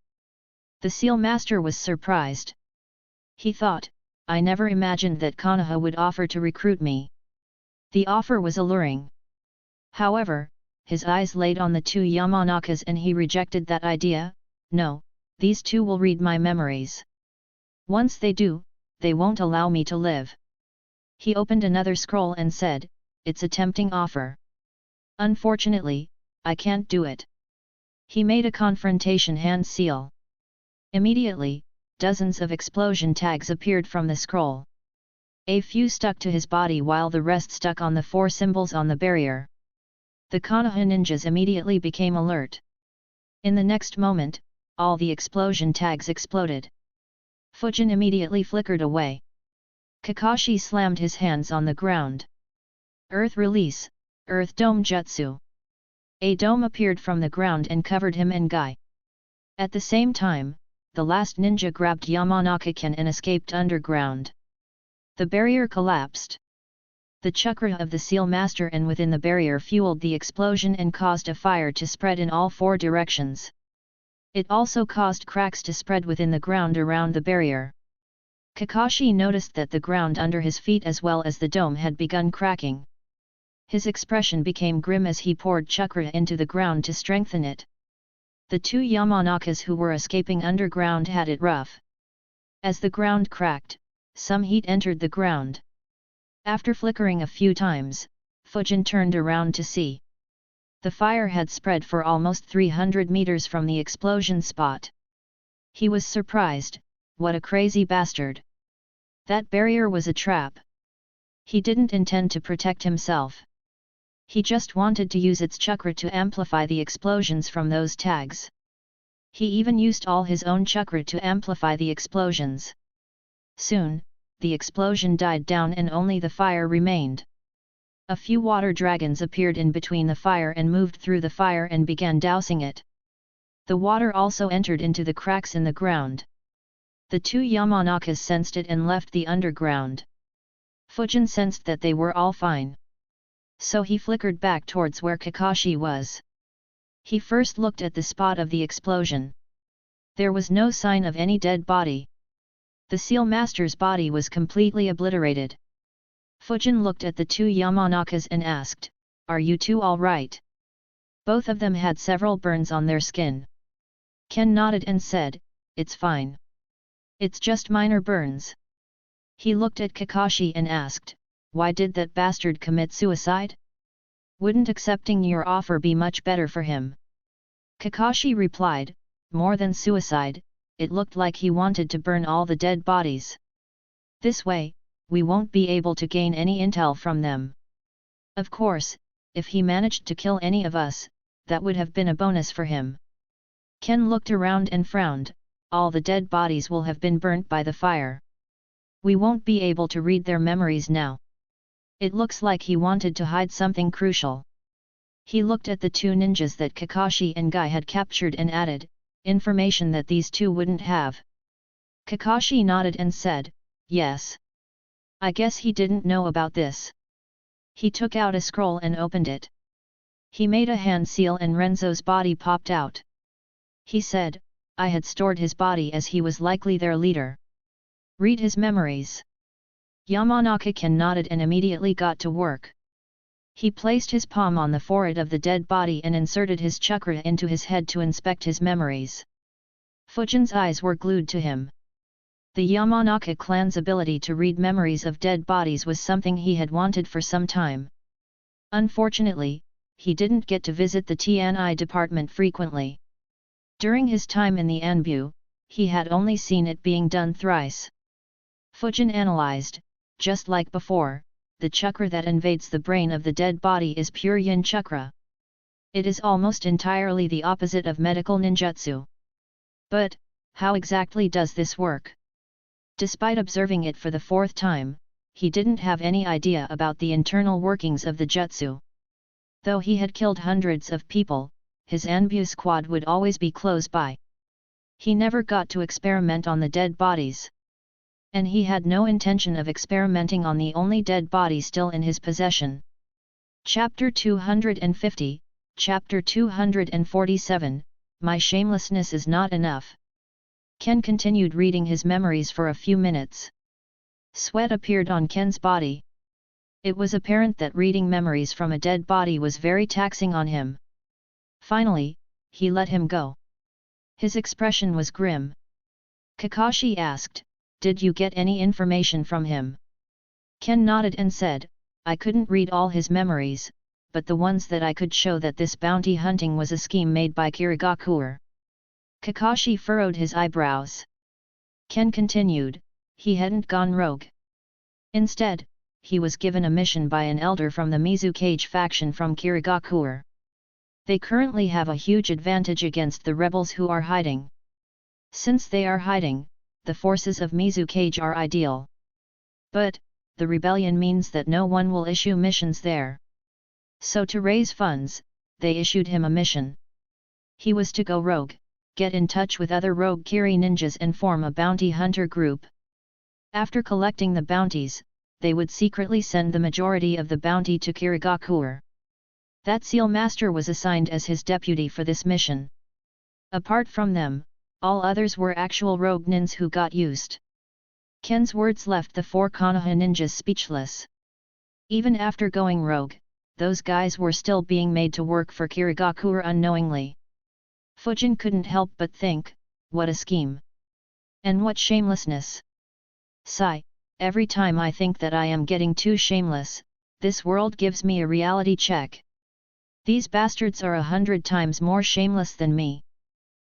B: The Seal Master was surprised. He thought, "I never imagined that Konoha would offer to recruit me." The offer was alluring. However, his eyes laid on the two Yamanakas and he rejected that idea. "No, these two will read my memories. Once they do, they won't allow me to live." He opened another scroll and said, "It's a tempting offer. Unfortunately, I can't do it." He made a confrontation hand seal. Immediately, dozens of explosion tags appeared from the scroll. A few stuck to his body while the rest stuck on the four symbols on the barrier. The Konoha ninjas immediately became alert. In the next moment, all the explosion tags exploded. Fujin immediately flickered away. Kakashi slammed his hands on the ground. "Earth release, Earth Dome Jutsu." A dome appeared from the ground and covered him and Guy. At the same time, the last ninja grabbed Yamanaka Ken and escaped underground. The barrier collapsed. The chakra of the Seal Master and within the barrier fueled the explosion and caused a fire to spread in all four directions. It also caused cracks to spread within the ground around the barrier. Kakashi noticed that the ground under his feet as well as the dome had begun cracking. His expression became grim as he poured chakra into the ground to strengthen it. The two Yamanakas who were escaping underground had it rough. As the ground cracked, some heat entered the ground. After flickering a few times, Fujin turned around to see. The fire had spread for almost 300 meters from the explosion spot. He was surprised. What a crazy bastard! That barrier was a trap. He didn't intend to protect himself. He just wanted to use its chakra to amplify the explosions from those tags. He even used all his own chakra to amplify the explosions. Soon, the explosion died down and only the fire remained. A few water dragons appeared in between the fire and moved through the fire and began dousing it. The water also entered into the cracks in the ground. The two Yamanakas sensed it and left the underground. Fujin sensed that they were all fine. So he flickered back towards where Kakashi was. He first looked at the spot of the explosion. There was no sign of any dead body. The Seal Master's body was completely obliterated. Fujin looked at the two Yamanakas and asked, "Are you two all right?" Both of them had several burns on their skin. Ken nodded and said, "It's fine. It's just minor burns." He looked at Kakashi and asked, "Why did that bastard commit suicide? Wouldn't accepting your offer be much better for him?" Kakashi replied, "More than suicide, it looked like he wanted to burn all the dead bodies. This way, we won't be able to gain any intel from them. Of course, if he managed to kill any of us, that would have been a bonus for him." Ken looked around and frowned. "All the dead bodies will have been burnt by the fire. We won't be able to read their memories now. It looks like he wanted to hide something crucial." He looked at the two ninjas that Kakashi and Guy had captured and added, "Information that these two wouldn't have." Kakashi nodded and said, "Yes. I guess he didn't know about this." He took out a scroll and opened it. He made a hand seal and Renzo's body popped out. He said, "I had stored his body as he was likely their leader. Read his memories." Yamanaka Ken nodded and immediately got to work. He placed his palm on the forehead of the dead body and inserted his chakra into his head to inspect his memories. Fujin's eyes were glued to him. The Yamanaka clan's ability to read memories of dead bodies was something he had wanted for some time. Unfortunately, he didn't get to visit the TNI department frequently. During his time in the Anbu, he had only seen it being done thrice. Fujin analyzed, just like before, the chakra that invades the brain of the dead body is pure yin chakra. It is almost entirely the opposite of medical ninjutsu. But, how exactly does this work? Despite observing it for the fourth time, he didn't have any idea about the internal workings of the jutsu. Though he had killed hundreds of people, his Anbu squad would always be close by. He never got to experiment on the dead bodies. And he had no intention of experimenting on the only dead body still in his possession. Chapter 250, Chapter 247, My shamelessness is not enough. Ken continued reading his memories for a few minutes. Sweat appeared on Ken's body. It was apparent that reading memories from a dead body was very taxing on him. Finally, he let him go. His expression was grim. Kakashi asked, "Did you get any information from him?" Ken nodded and said, "I couldn't read all his memories, but the ones that I could show that this bounty hunting was a scheme made by Kirigakure." Kakashi furrowed his eyebrows. Ken continued, "He hadn't gone rogue. Instead, he was given a mission by an elder from the Mizukage faction from Kirigakure. They currently have a huge advantage against the rebels who are hiding. Since they are hiding, the forces of Mizukage are ideal. But, the rebellion means that no one will issue missions there. So to raise funds, they issued him a mission. He was to go rogue, get in touch with other rogue Kiri ninjas and form a bounty hunter group. After collecting the bounties, they would secretly send the majority of the bounty to Kirigakure. That seal master was assigned as his deputy for this mission. Apart from them, all others were actual rogue ninjas who got used. Ken's words left the 4 Konoha ninjas speechless. Even after going rogue, those guys were still being made to work for Kirigakure unknowingly. Fujin couldn't help but think, what a scheme. And what shamelessness. Sigh, every time I think that I am getting too shameless, this world gives me a reality check. These bastards are 100 times more shameless than me.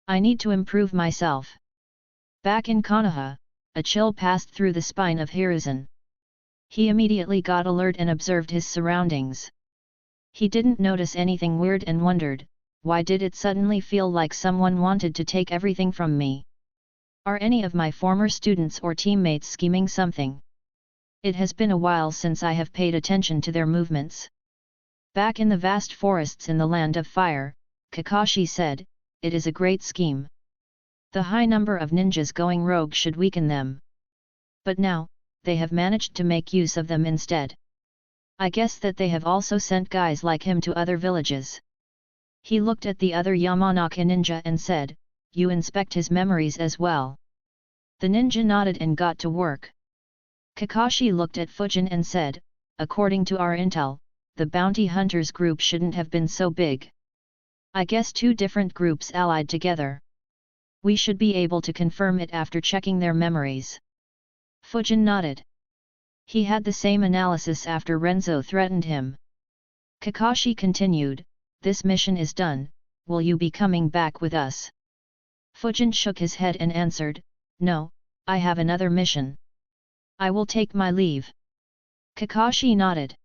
B: I need to improve myself. Back in Konoha, a chill passed through the spine of Hiruzen. He immediately got alert and observed his surroundings. He didn't notice anything weird and wondered, why did it suddenly feel like someone wanted to take everything from me? Are any of my former students or teammates scheming something? It has been a while since I have paid attention to their movements. Back in the vast forests in the land of fire, Kakashi said, it is a great scheme. The high number of ninjas going rogue should weaken them. But now, they have managed to make use of them instead. I guess that they have also sent guys like him to other villages. He looked at the other Yamanaka ninja and said, you inspect his memories as well. The ninja nodded and got to work. Kakashi looked at Fujin and said, according to our intel, the bounty hunters group shouldn't have been so big. I guess 2 different groups allied together. We should be able to confirm it after checking their memories. Fujin nodded. He had the same analysis after Renzo threatened him. Kakashi continued, this mission is done, will you be coming back with us? Fujin shook his head and answered, no, I have another mission. I will take my leave. Kakashi nodded.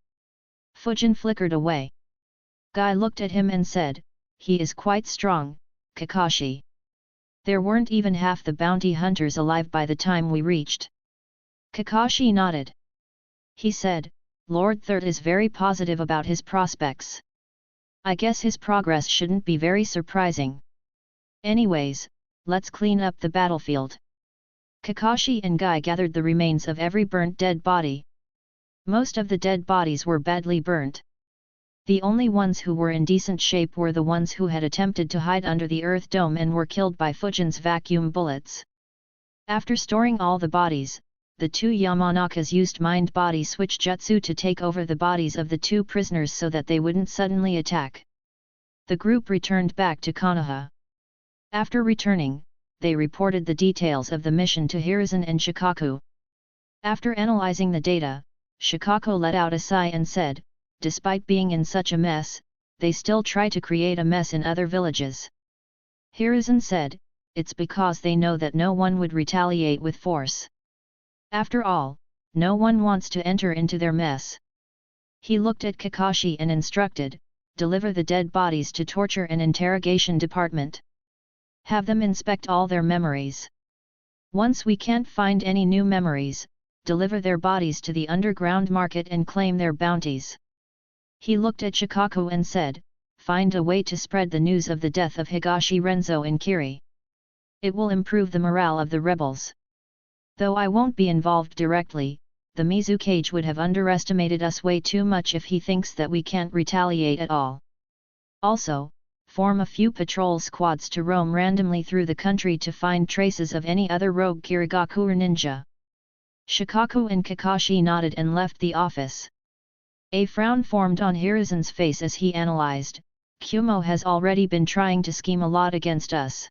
B: Fujin flickered away. Guy looked at him and said, he is quite strong, Kakashi. There weren't even half the bounty hunters alive by the time we reached. Kakashi nodded. He said, Lord Third is very positive about his prospects. I guess his progress shouldn't be very surprising. Anyways, let's clean up the battlefield. Kakashi and Guy gathered the remains of every burnt dead body. Most of the dead bodies were badly burnt. The only ones who were in decent shape were the ones who had attempted to hide under the earth dome and were killed by Fujin's vacuum bullets. After storing all the bodies, the 2 Yamanakas used mind body switch jutsu to take over the bodies of the 2 prisoners so that they wouldn't suddenly attack. The group returned back to Konoha. After returning, they reported the details of the mission to Hiruzen and Shikaku. After analyzing the data, Shikaku let out a sigh and said, despite being in such a mess, they still try to create a mess in other villages. Hiruzen said, it's because they know that no one would retaliate with force. After all, no one wants to enter into their mess. He looked at Kakashi and instructed, deliver the dead bodies to torture and interrogation department. Have them inspect all their memories. Once we can't find any new memories, deliver their bodies to the underground market and claim their bounties. He looked at Shikaku and said, find a way to spread the news of the death of Higashi Renzo and Kiri. It will improve the morale of the rebels. Though I won't be involved directly, the Mizukage would have underestimated us way too much if he thinks that we can't retaliate at all. Also, form a few patrol squads to roam randomly through the country to find traces of any other rogue Kirigakure ninja. Shikaku and Kakashi nodded and left the office. A frown formed on Hiruzen's face as he analyzed, Kumo has already been trying to scheme a lot against us.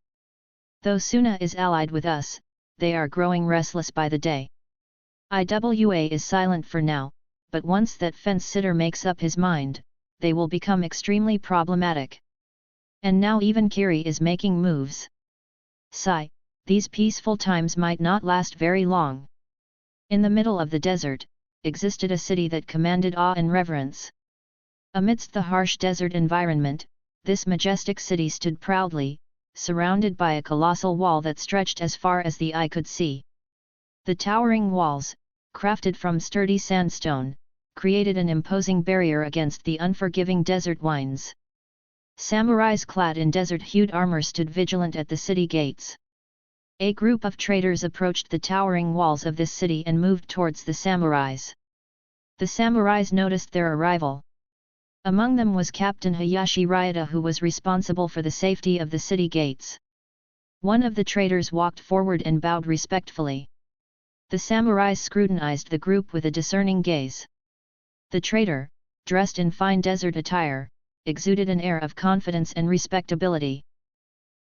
B: Though Suna is allied with us, they are growing restless by the day. Iwa is silent for now, but once that fence-sitter makes up his mind, they will become extremely problematic. And now even Kiri is making moves. Sigh, these peaceful times might not last very long. In the middle of the desert, existed a city that commanded awe and reverence. Amidst the harsh desert environment, this majestic city stood proudly, surrounded by a colossal wall that stretched as far as the eye could see. The towering walls, crafted from sturdy sandstone, created an imposing barrier against the unforgiving desert winds. Samurais clad in desert-hued armor stood vigilant at the city gates. A group of traders approached the towering walls of this city and moved towards the samurais. The samurais noticed their arrival. Among them was Captain Hayashi Ryota, who was responsible for the safety of the city gates. One of the traders walked forward and bowed respectfully. The samurais scrutinized the group with a discerning gaze. The trader, dressed in fine desert attire, exuded an air of confidence and respectability.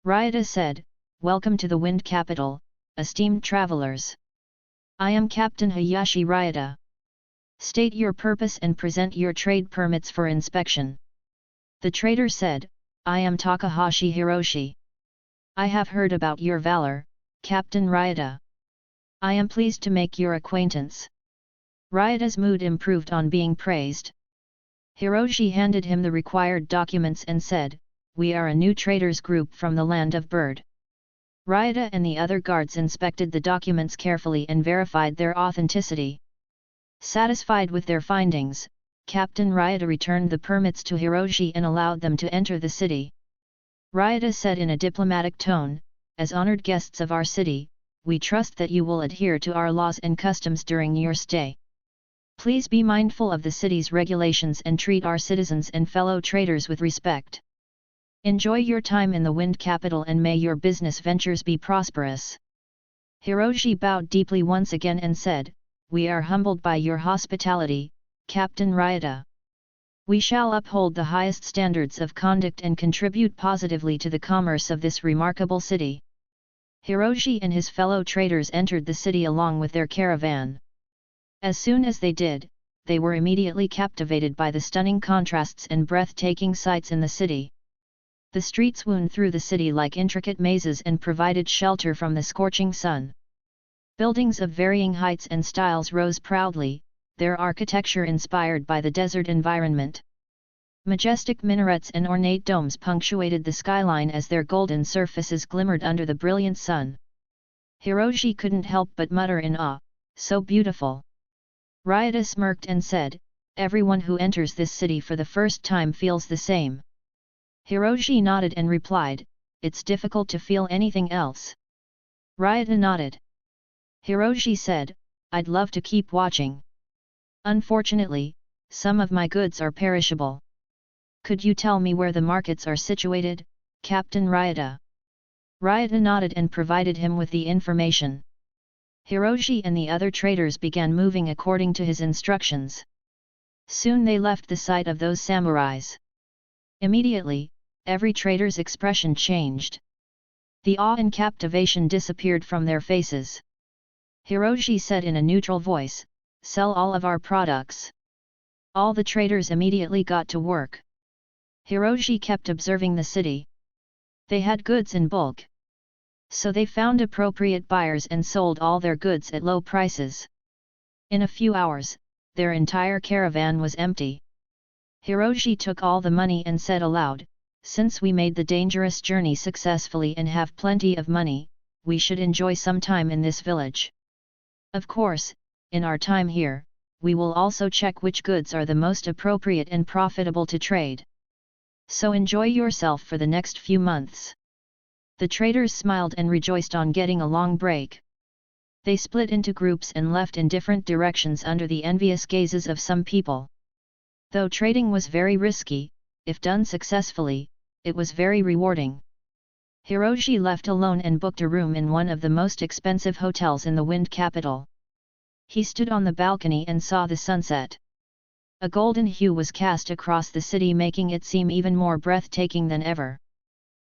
B: Ryota said, "Welcome to the Wind Capital, esteemed travelers. I am Captain Hayashi Ryota. State your purpose and present your trade permits for inspection." The trader said, "I am Takahashi Hiroshi. I have heard about your valor, Captain Ryota. I am pleased to make your acquaintance." Ryota's mood improved on being praised. Hiroshi handed him the required documents and said, "We are a new traders group from the land of Bird." Ryota and the other guards inspected the documents carefully and verified their authenticity. Satisfied with their findings, Captain Ryota returned the permits to Hiroshi and allowed them to enter the city. Ryota said in a diplomatic tone, "As honored guests of our city, we trust that you will adhere to our laws and customs during your stay. Please be mindful of the city's regulations and treat our citizens and fellow traders with respect. Enjoy your time in the Wind Capital and may your business ventures be prosperous." Hiroshi bowed deeply once again and said, "We are humbled by your hospitality, Captain Ryota. We shall uphold the highest standards of conduct and contribute positively to the commerce of this remarkable city." Hiroshi and his fellow traders entered the city along with their caravan. As soon as they did, they were immediately captivated by the stunning contrasts and breathtaking sights in the city. The streets wound through the city like intricate mazes and provided shelter from the scorching sun. Buildings of varying heights and styles rose proudly, their architecture inspired by the desert environment. Majestic minarets and ornate domes punctuated the skyline as their golden surfaces glimmered under the brilliant sun. Hiroshi couldn't help but mutter in awe, "So beautiful." Ryota smirked and said, "Everyone who enters this city for the first time feels the same." Hiroshi nodded and replied, "It's difficult to feel anything else." Ryota nodded. Hiroshi said, "I'd love to keep watching. Unfortunately, some of my goods are perishable. Could you tell me where the markets are situated, Captain Ryota?" Ryota nodded and provided him with the information. Hiroshi and the other traders began moving according to his instructions. Soon they left the sight of those samurais. Immediately, every trader's expression changed. The awe and captivation disappeared from their faces. Hiroshi said in a neutral voice, "Sell all of our products." All the traders immediately got to work. Hiroshi kept observing the city. They had goods in bulk. So they found appropriate buyers and sold all their goods at low prices. In a few hours, their entire caravan was empty. Hiroshi took all the money and said aloud, "Since we made the dangerous journey successfully and have plenty of money, we should enjoy some time in this village. Of course, in our time here, we will also check which goods are the most appropriate and profitable to trade. So enjoy yourself for the next few months." The traders smiled and rejoiced on getting a long break. They split into groups and left in different directions under the envious gazes of some people. Though trading was very risky, if done successfully, it was very rewarding. Hiroshi left alone and booked a room in one of the most expensive hotels in the Wind Capital. He stood on the balcony and saw the sunset. A golden hue was cast across the city, making it seem even more breathtaking than ever.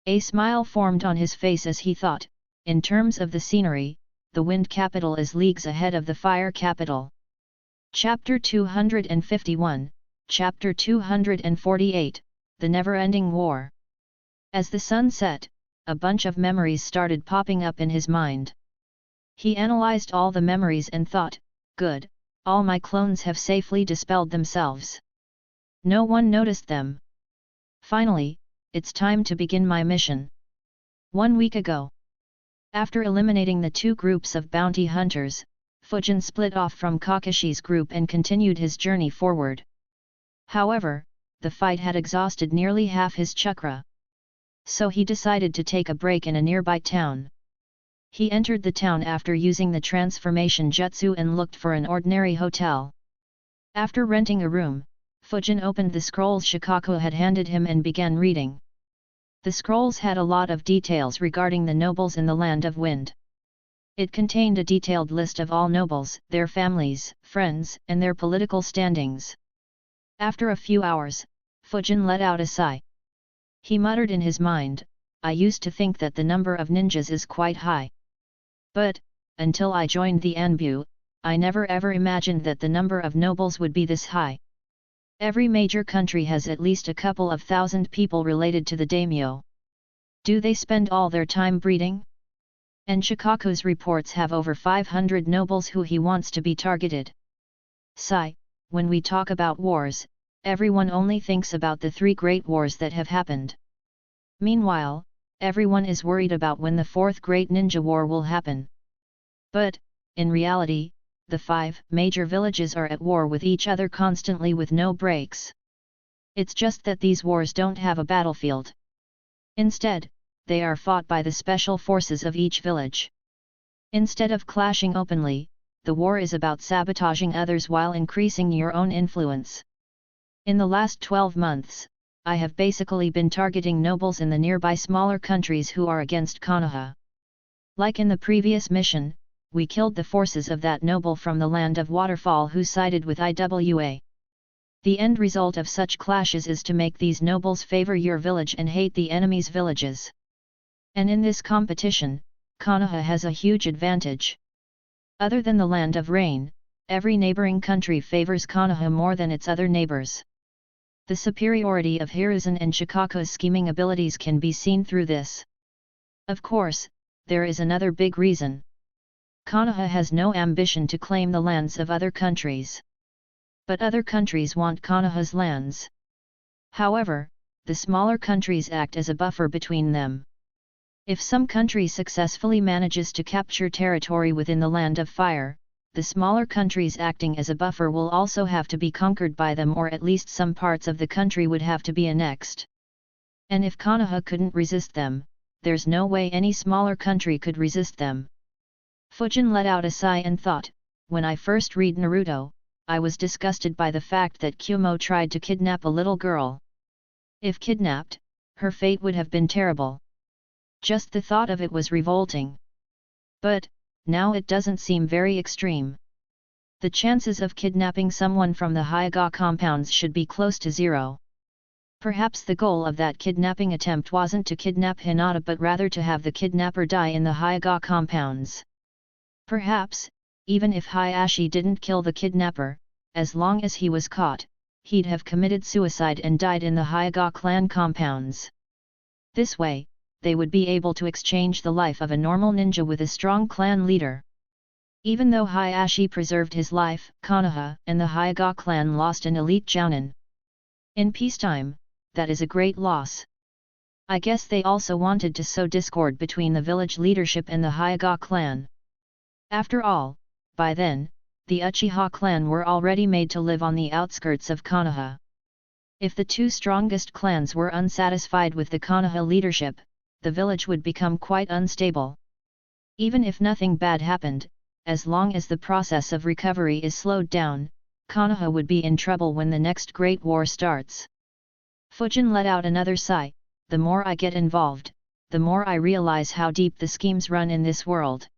B: A smile formed on his face as he thought, in terms of the scenery, the Wind Capital is leagues ahead of the Fire Capital. Chapter 251, Chapter 248, The Never-Ending War. As the sun set, a bunch of memories started popping up in his mind. He analyzed all the memories and thought, "Good, all my clones have safely dispelled themselves. No one noticed them. Finally, it's time to begin my mission." 1 week ago. After eliminating the two groups of bounty hunters, Fujin split off from Kakashi's group and continued his journey forward. However, the fight had exhausted nearly half his chakra. So he decided to take a break in a nearby town. He entered the town after using the transformation jutsu and looked for an ordinary hotel. After renting a room, Fujin opened the scrolls Shikaku had handed him and began reading. The scrolls had a lot of details regarding the nobles in the Land of Wind. It contained a detailed list of all nobles, their families, friends, and their political standings. After a few hours, Fujin let out a sigh. He muttered in his mind, I used to think that the number of ninjas is quite high. But, until I joined the Anbu, I never ever imagined that the number of nobles would be this high. Every major country has at least a couple of thousand people related to the daimyo. Do they spend all their time breeding? And Shikaku's reports have over 500 nobles who he wants to be targeted. Sigh, when we talk about wars, everyone only thinks about the 3 great wars that have happened. Meanwhile, everyone is worried about when the 4th Great Ninja War will happen. But, in reality, the 5 major villages are at war with each other constantly with no breaks. It's just that these wars don't have a battlefield. Instead, they are fought by the special forces of each village. Instead of clashing openly, the war is about sabotaging others while increasing your own influence. In the last 12 months, I have basically been targeting nobles in the nearby smaller countries who are against Konoha. Like in the previous mission, we killed the forces of that noble from the Land of Waterfall who sided with IWA. The end result of such clashes is to make these nobles favor your village and hate the enemy's villages. And in this competition, Konoha has a huge advantage. Other than the Land of Rain, every neighboring country favors Konoha more than its other neighbors. The superiority of Hiruzen and Shikaku's scheming abilities can be seen through this. Of course, there is another big reason. Konoha has no ambition to claim the lands of other countries. But other countries want Konoha's lands. However, the smaller countries act as a buffer between them. If some country successfully manages to capture territory within the Land of Fire, the smaller countries acting as a buffer will also have to be conquered by them, or at least some parts of the country would have to be annexed. And if Konoha couldn't resist them, there's no way any smaller country could resist them. Fujin let out a sigh and thought, when I first read Naruto, I was disgusted by the fact that Kumo tried to kidnap a little girl. If kidnapped, her fate would have been terrible. Just the thought of it was revolting. But, now it doesn't seem very extreme. The chances of kidnapping someone from the Hyuga compounds should be close to 0. Perhaps the goal of that kidnapping attempt wasn't to kidnap Hinata but rather to have the kidnapper die in the Hyuga compounds. Perhaps, even if Hayashi didn't kill the kidnapper, as long as he was caught, he'd have committed suicide and died in the Hyuga clan compounds. This way, they would be able to exchange the life of a normal ninja with a strong clan leader. Even though Hayashi preserved his life, Konoha and the Hyuga clan lost an elite jounin. In peacetime, that is a great loss. I guess they also wanted to sow discord between the village leadership and the Hyuga clan. After all, by then, the Uchiha clan were already made to live on the outskirts of Konoha. If the 2 strongest clans were unsatisfied with the Konoha leadership, the village would become quite unstable. Even if nothing bad happened, as long as the process of recovery is slowed down, Konoha would be in trouble when the next Great War starts. Fujin let out another sigh, the more I get involved, the more I realize how deep the schemes run in this world.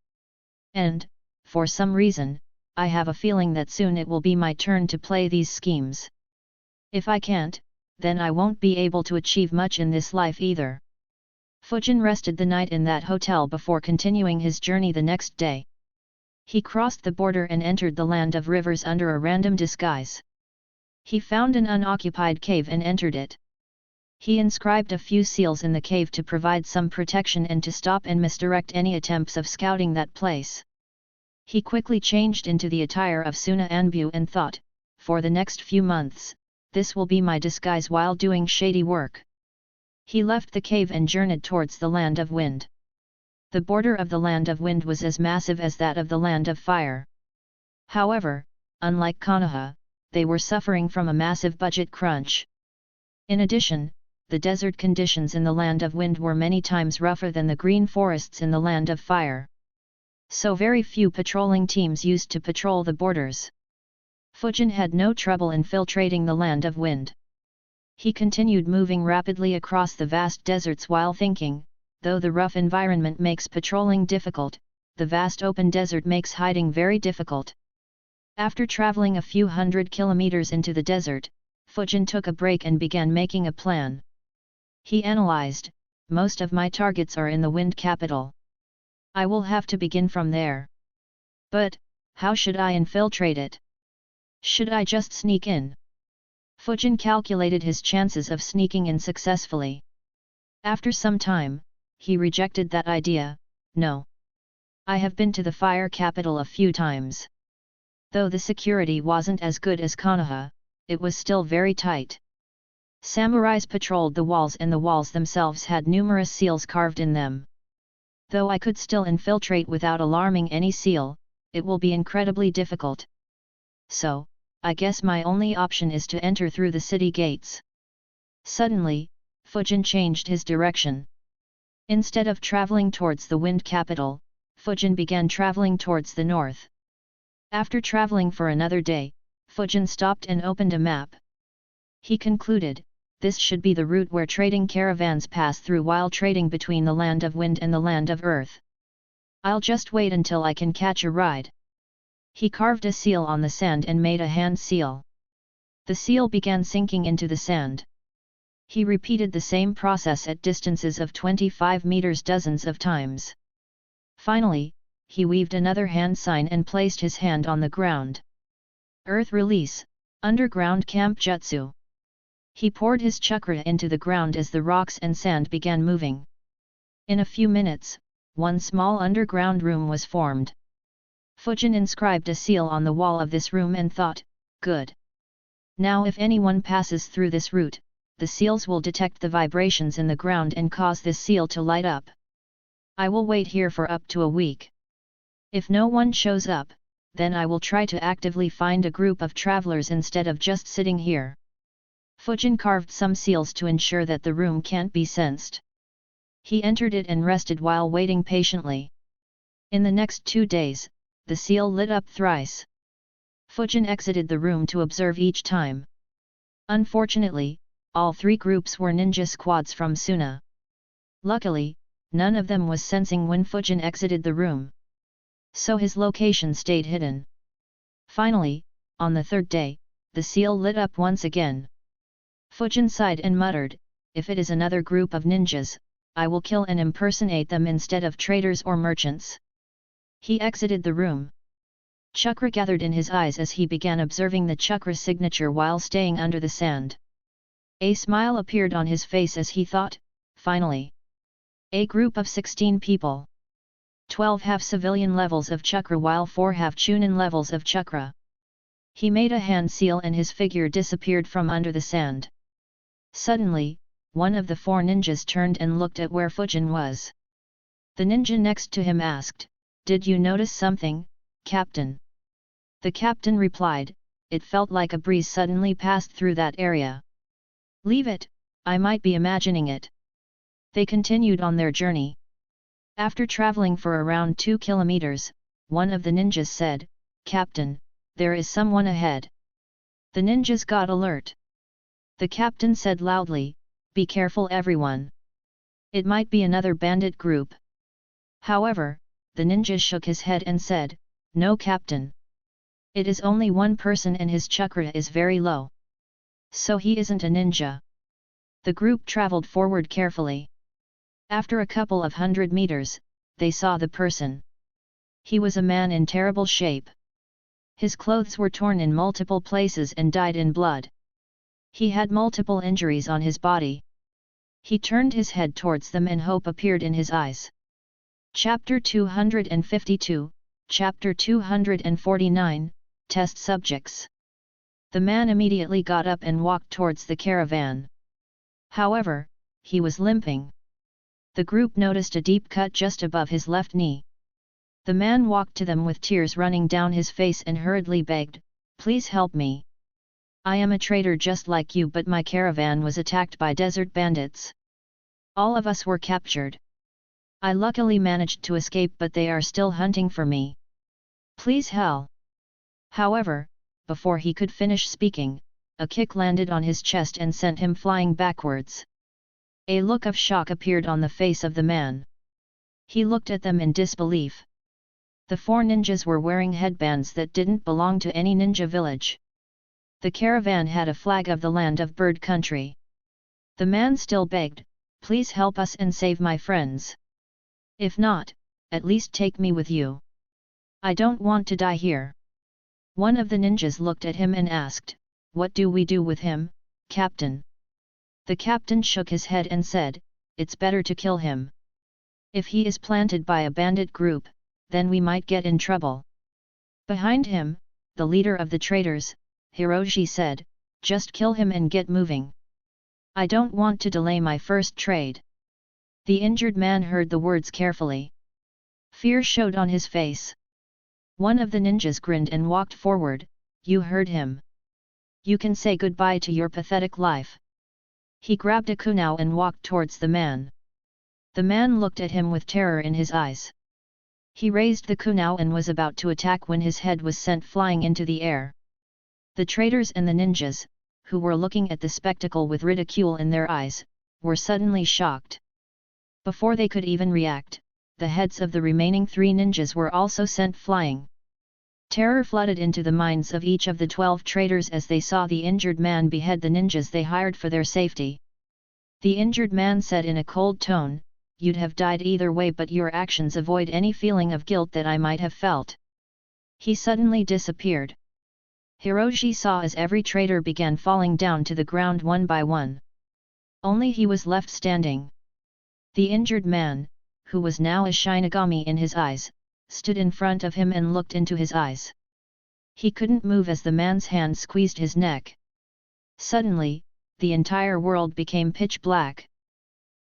B: And, for some reason, I have a feeling that soon it will be my turn to play these schemes. If I can't, then I won't be able to achieve much in this life either. Fujin rested the night in that hotel before continuing his journey the next day. He crossed the border and entered the Land of Rivers under a random disguise. He found an unoccupied cave and entered it. He inscribed a few seals in the cave to provide some protection and to stop and misdirect any attempts of scouting that place. He quickly changed into the attire of Suna Anbu and thought, for the next few months, this will be my disguise while doing shady work. He left the cave and journeyed towards the Land of Wind. The border of the Land of Wind was as massive as that of the Land of Fire. However, unlike Konoha, they were suffering from a massive budget crunch. In addition, the desert conditions in the Land of Wind were many times rougher than the green forests in the Land of Fire. So very few patrolling teams used to patrol the borders. Fujin had no trouble infiltrating the land of wind. He continued moving rapidly across the vast deserts while thinking, though the rough environment makes patrolling difficult, the vast open desert makes hiding very difficult. After traveling a few hundred kilometers into the desert, Fujin took a break and began making a plan. He analyzed, most of my targets are in the wind capital. I will have to begin from there. But, how should I infiltrate it? Should I just sneak in? Fujin calculated his chances of sneaking in successfully. After some time, he rejected that idea. No. I have been to the fire capital a few times. Though the security wasn't as good as Konoha, it was still very tight. Samurais patrolled the walls and the walls themselves had numerous seals carved in them. Though I could still infiltrate without alarming any seal, it will be incredibly difficult. So, I guess my only option is to enter through the city gates. Suddenly, Fujin changed his direction. Instead of traveling towards the wind capital, Fujin began traveling towards the north. After traveling for another day, Fujin stopped and opened a map. He concluded, this should be the route where trading caravans pass through while trading between the land of wind and the land of earth. I'll just wait until I can catch a ride. He carved a seal on the sand and made a hand seal. The seal began sinking into the sand. He repeated the same process at distances of 25 meters dozens of times. Finally, he weaved another hand sign and placed his hand on the ground. Earth release, underground camp jutsu. He poured his chakra into the ground as the rocks and sand began moving. In a few minutes, one small underground room was formed. Fujin inscribed a seal on the wall of this room and thought, good. Now if anyone passes through this route, the seals will detect the vibrations in the ground and cause this seal to light up. I will wait here for up to a week. If no one shows up, then I will try to actively find a group of travelers instead of just sitting here. Fujin carved some seals to ensure that the room can't be sensed. He entered it and rested while waiting patiently. In the next 2 days, the seal lit up thrice. Fujin exited the room to observe each time. Unfortunately, all 3 groups were ninja squads from Suna. Luckily, none of them was sensing when Fujin exited the room. So his location stayed hidden. Finally, on the 3rd day, the seal lit up once again. Fujin sighed and muttered, if it is another group of ninjas, I will kill and impersonate them instead of traders or merchants. He exited the room. Chakra gathered in his eyes as he began observing the chakra signature while staying under the sand. A smile appeared on his face as he thought, finally. A group of 16 people. 12 have civilian levels of chakra while 4 have chunin levels of chakra. He made a hand seal and his figure disappeared from under the sand. Suddenly, one of the 4 ninjas turned and looked at where Fujin was. The ninja next to him asked, did you notice something, Captain? The captain replied, it felt like a breeze suddenly passed through that area. Leave it, I might be imagining it. They continued on their journey. After traveling for around 2 kilometers, one of the ninjas said, Captain, there is someone ahead. The ninjas got alert. The captain said loudly, be careful everyone. It might be another bandit group. However, the ninja shook his head and said, no captain. It is only one person and his chakra is very low. So he isn't a ninja. The group traveled forward carefully. After a couple of 100 meters, they saw the person. He was a man in terrible shape. His clothes were torn in multiple places and dyed in blood. He had multiple injuries on his body. He turned his head towards them and hope appeared in his eyes. Chapter 252, Chapter 249, Test Subjects. The man immediately got up and walked towards the caravan. However, he was limping. The group noticed a deep cut just above his left knee. The man walked to them with tears running down his face and hurriedly begged, please help me. I am a trader just like you, but my caravan was attacked by desert bandits. All of us were captured. I luckily managed to escape, but they are still hunting for me. Please help. However, before he could finish speaking, a kick landed on his chest and sent him flying backwards. A look of shock appeared on the face of the man. He looked at them in disbelief. The 4 ninjas were wearing headbands that didn't belong to any ninja village. The caravan had a flag of the land of bird country. The man still begged, "Please help us and save my friends. If not, at least take me with you. I don't want to die here." One of the ninjas looked at him and asked, "What do we do with him, Captain?" The captain shook his head and said, "It's better to kill him. If he is planted by a bandit group, then we might get in trouble." Behind him, the leader of the traders, Hiroshi, said, "Just kill him and get moving. I don't want to delay my first trade." The injured man heard the words carefully. Fear showed on his face. One of the ninjas grinned and walked forward. "You heard him. You can say goodbye to your pathetic life." He grabbed a kunai and walked towards the man. The man looked at him with terror in his eyes. He raised the kunai and was about to attack when his head was sent flying into the air. The traders and the ninjas, who were looking at the spectacle with ridicule in their eyes, were suddenly shocked. Before they could even react, the heads of the remaining 3 ninjas were also sent flying. Terror flooded into the minds of each of the 12 traders as they saw the injured man behead the ninjas they hired for their safety. The injured man said in a cold tone, "You'd have died either way, but your actions avoid any feeling of guilt that I might have felt." He suddenly disappeared. Hiroshi saw as every trader began falling down to the ground one by one. Only he was left standing. The injured man, who was now a Shinigami in his eyes, stood in front of him and looked into his eyes. He couldn't move as the man's hand squeezed his neck. Suddenly, the entire world became pitch black.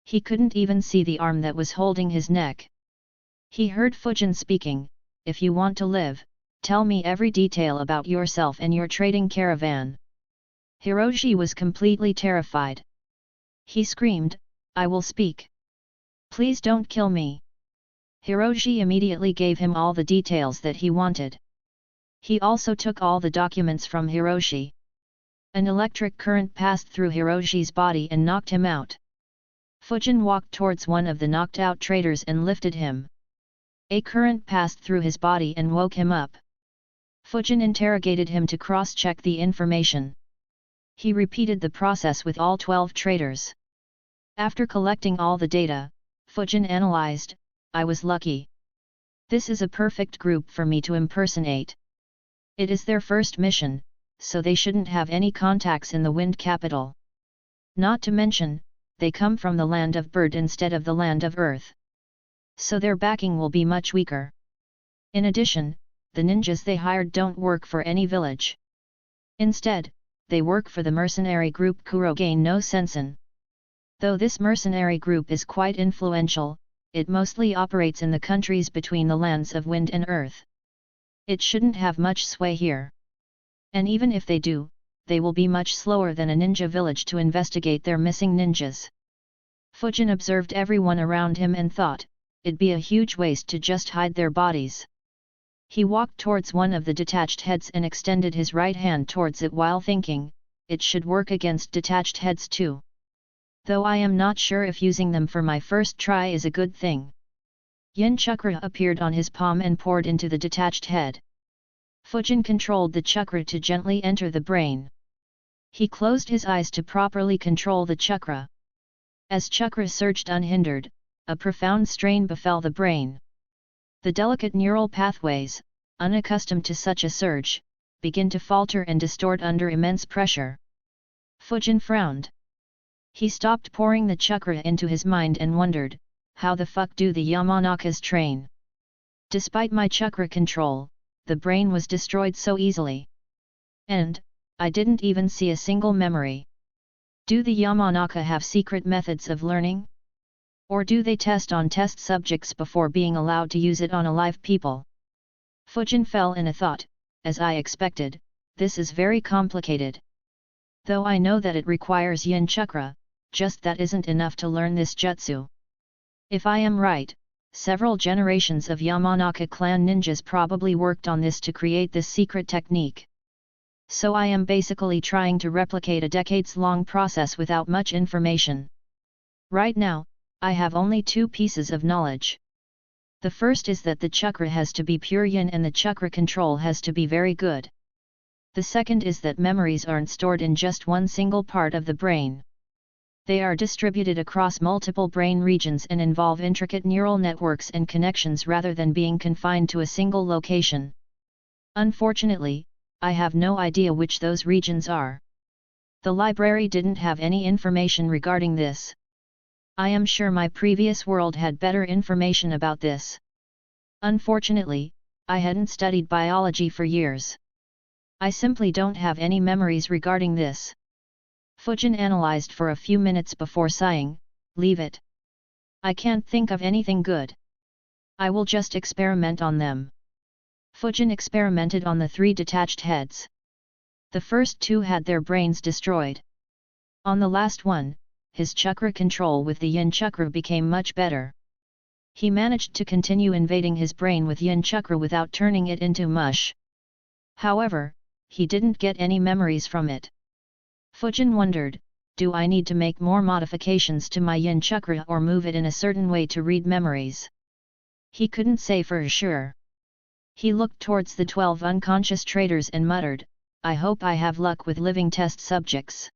B: He couldn't even see the arm that was holding his neck. He heard Fujin speaking, "If you want to live, tell me every detail about yourself and your trading caravan." Hiroshi was completely terrified. He screamed, "I will speak. Please don't kill me." Hiroshi immediately gave him all the details that he wanted. He also took all the documents from Hiroshi. An electric current passed through Hiroshi's body and knocked him out. Fujin walked towards one of the knocked-out traders and lifted him. A current passed through his body and woke him up. Fujin interrogated him to cross-check the information. He repeated the process with all 12 traders. After collecting all the data, Fujin analyzed, "I was lucky. This is a perfect group for me to impersonate. It is their first mission, so they shouldn't have any contacts in the Wind Capital. Not to mention, they come from the land of Bird instead of the land of Earth. So their backing will be much weaker. In addition, the ninjas they hired don't work for any village. Instead, they work for the mercenary group Kurogen no Sensen. Though this mercenary group is quite influential, it mostly operates in the countries between the lands of Wind and Earth. It shouldn't have much sway here. And even if they do, they will be much slower than a ninja village to investigate their missing ninjas." Fujin observed everyone around him and thought, it'd be a huge waste to just hide their bodies. He walked towards one of the detached heads and extended his right hand towards it while thinking, it should work against detached heads too. Though I am not sure if using them for my first try is a good thing. Yin chakra appeared on his palm and poured into the detached head. Fujin controlled the chakra to gently enter the brain. He closed his eyes to properly control the chakra. As chakra surged unhindered, a profound strain befell the brain. The delicate neural pathways, unaccustomed to such a surge, begin to falter and distort under immense pressure. Fujin frowned. He stopped pouring the chakra into his mind and wondered, how the fuck do the Yamanakas train? Despite my chakra control, the brain was destroyed so easily. And, I didn't even see a single memory. Do the Yamanaka have secret methods of learning? Or do they test on test subjects before being allowed to use it on alive people? Fujin fell in a thought, as I expected, this is very complicated. Though I know that it requires yin chakra, just that isn't enough to learn this jutsu. If I am right, several generations of Yamanaka clan ninjas probably worked on this to create this secret technique. So I am basically trying to replicate a decades-long process without much information. Right now, I have only 2 pieces of knowledge. The first is that the chakra has to be pure yin and the chakra control has to be very good. The second is that memories aren't stored in just one single part of the brain. They are distributed across multiple brain regions and involve intricate neural networks and connections rather than being confined to a single location. Unfortunately, I have no idea which those regions are. The library didn't have any information regarding this. I am sure my previous world had better information about this. Unfortunately, I hadn't studied biology for years. I simply don't have any memories regarding this. Fujin analyzed for a few minutes before sighing, "Leave it. I can't think of anything good. I will just experiment on them." Fujin experimented on the 3 detached heads. The first 2 had their brains destroyed. On the last one, his chakra control with the yin chakra became much better. He managed to continue invading his brain with yin chakra without turning it into mush. However, he didn't get any memories from it. Fujin wondered, do I need to make more modifications to my yin chakra or move it in a certain way to read memories? He couldn't say for sure. He looked towards the 12 unconscious traders and muttered, "I hope I have luck with living test subjects."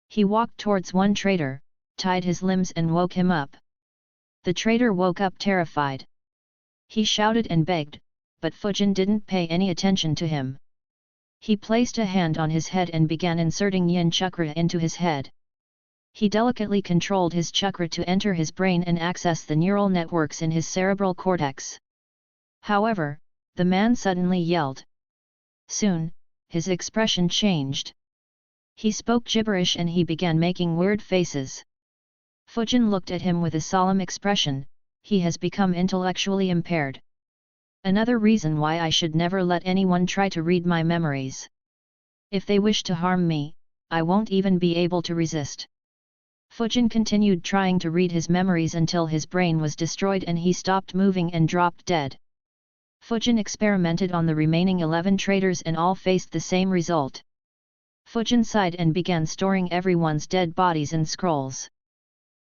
B: He walked towards one trader, tied his limbs and woke him up. The trader woke up terrified. He shouted and begged, but Fujin didn't pay any attention to him. He placed a hand on his head and began inserting yin chakra into his head. He delicately controlled his chakra to enter his brain and access the neural networks in his cerebral cortex. However, the man suddenly yelled. Soon, his expression changed. He spoke gibberish and he began making weird faces. Fujin looked at him with a solemn expression. He has become intellectually impaired. Another reason why I should never let anyone try to read my memories. If they wish to harm me, I won't even be able to resist. Fujin continued trying to read his memories until his brain was destroyed and he stopped moving and dropped dead. Fujin experimented on the remaining 11 traders and all faced the same result. Fujin sighed and began storing everyone's dead bodies in scrolls.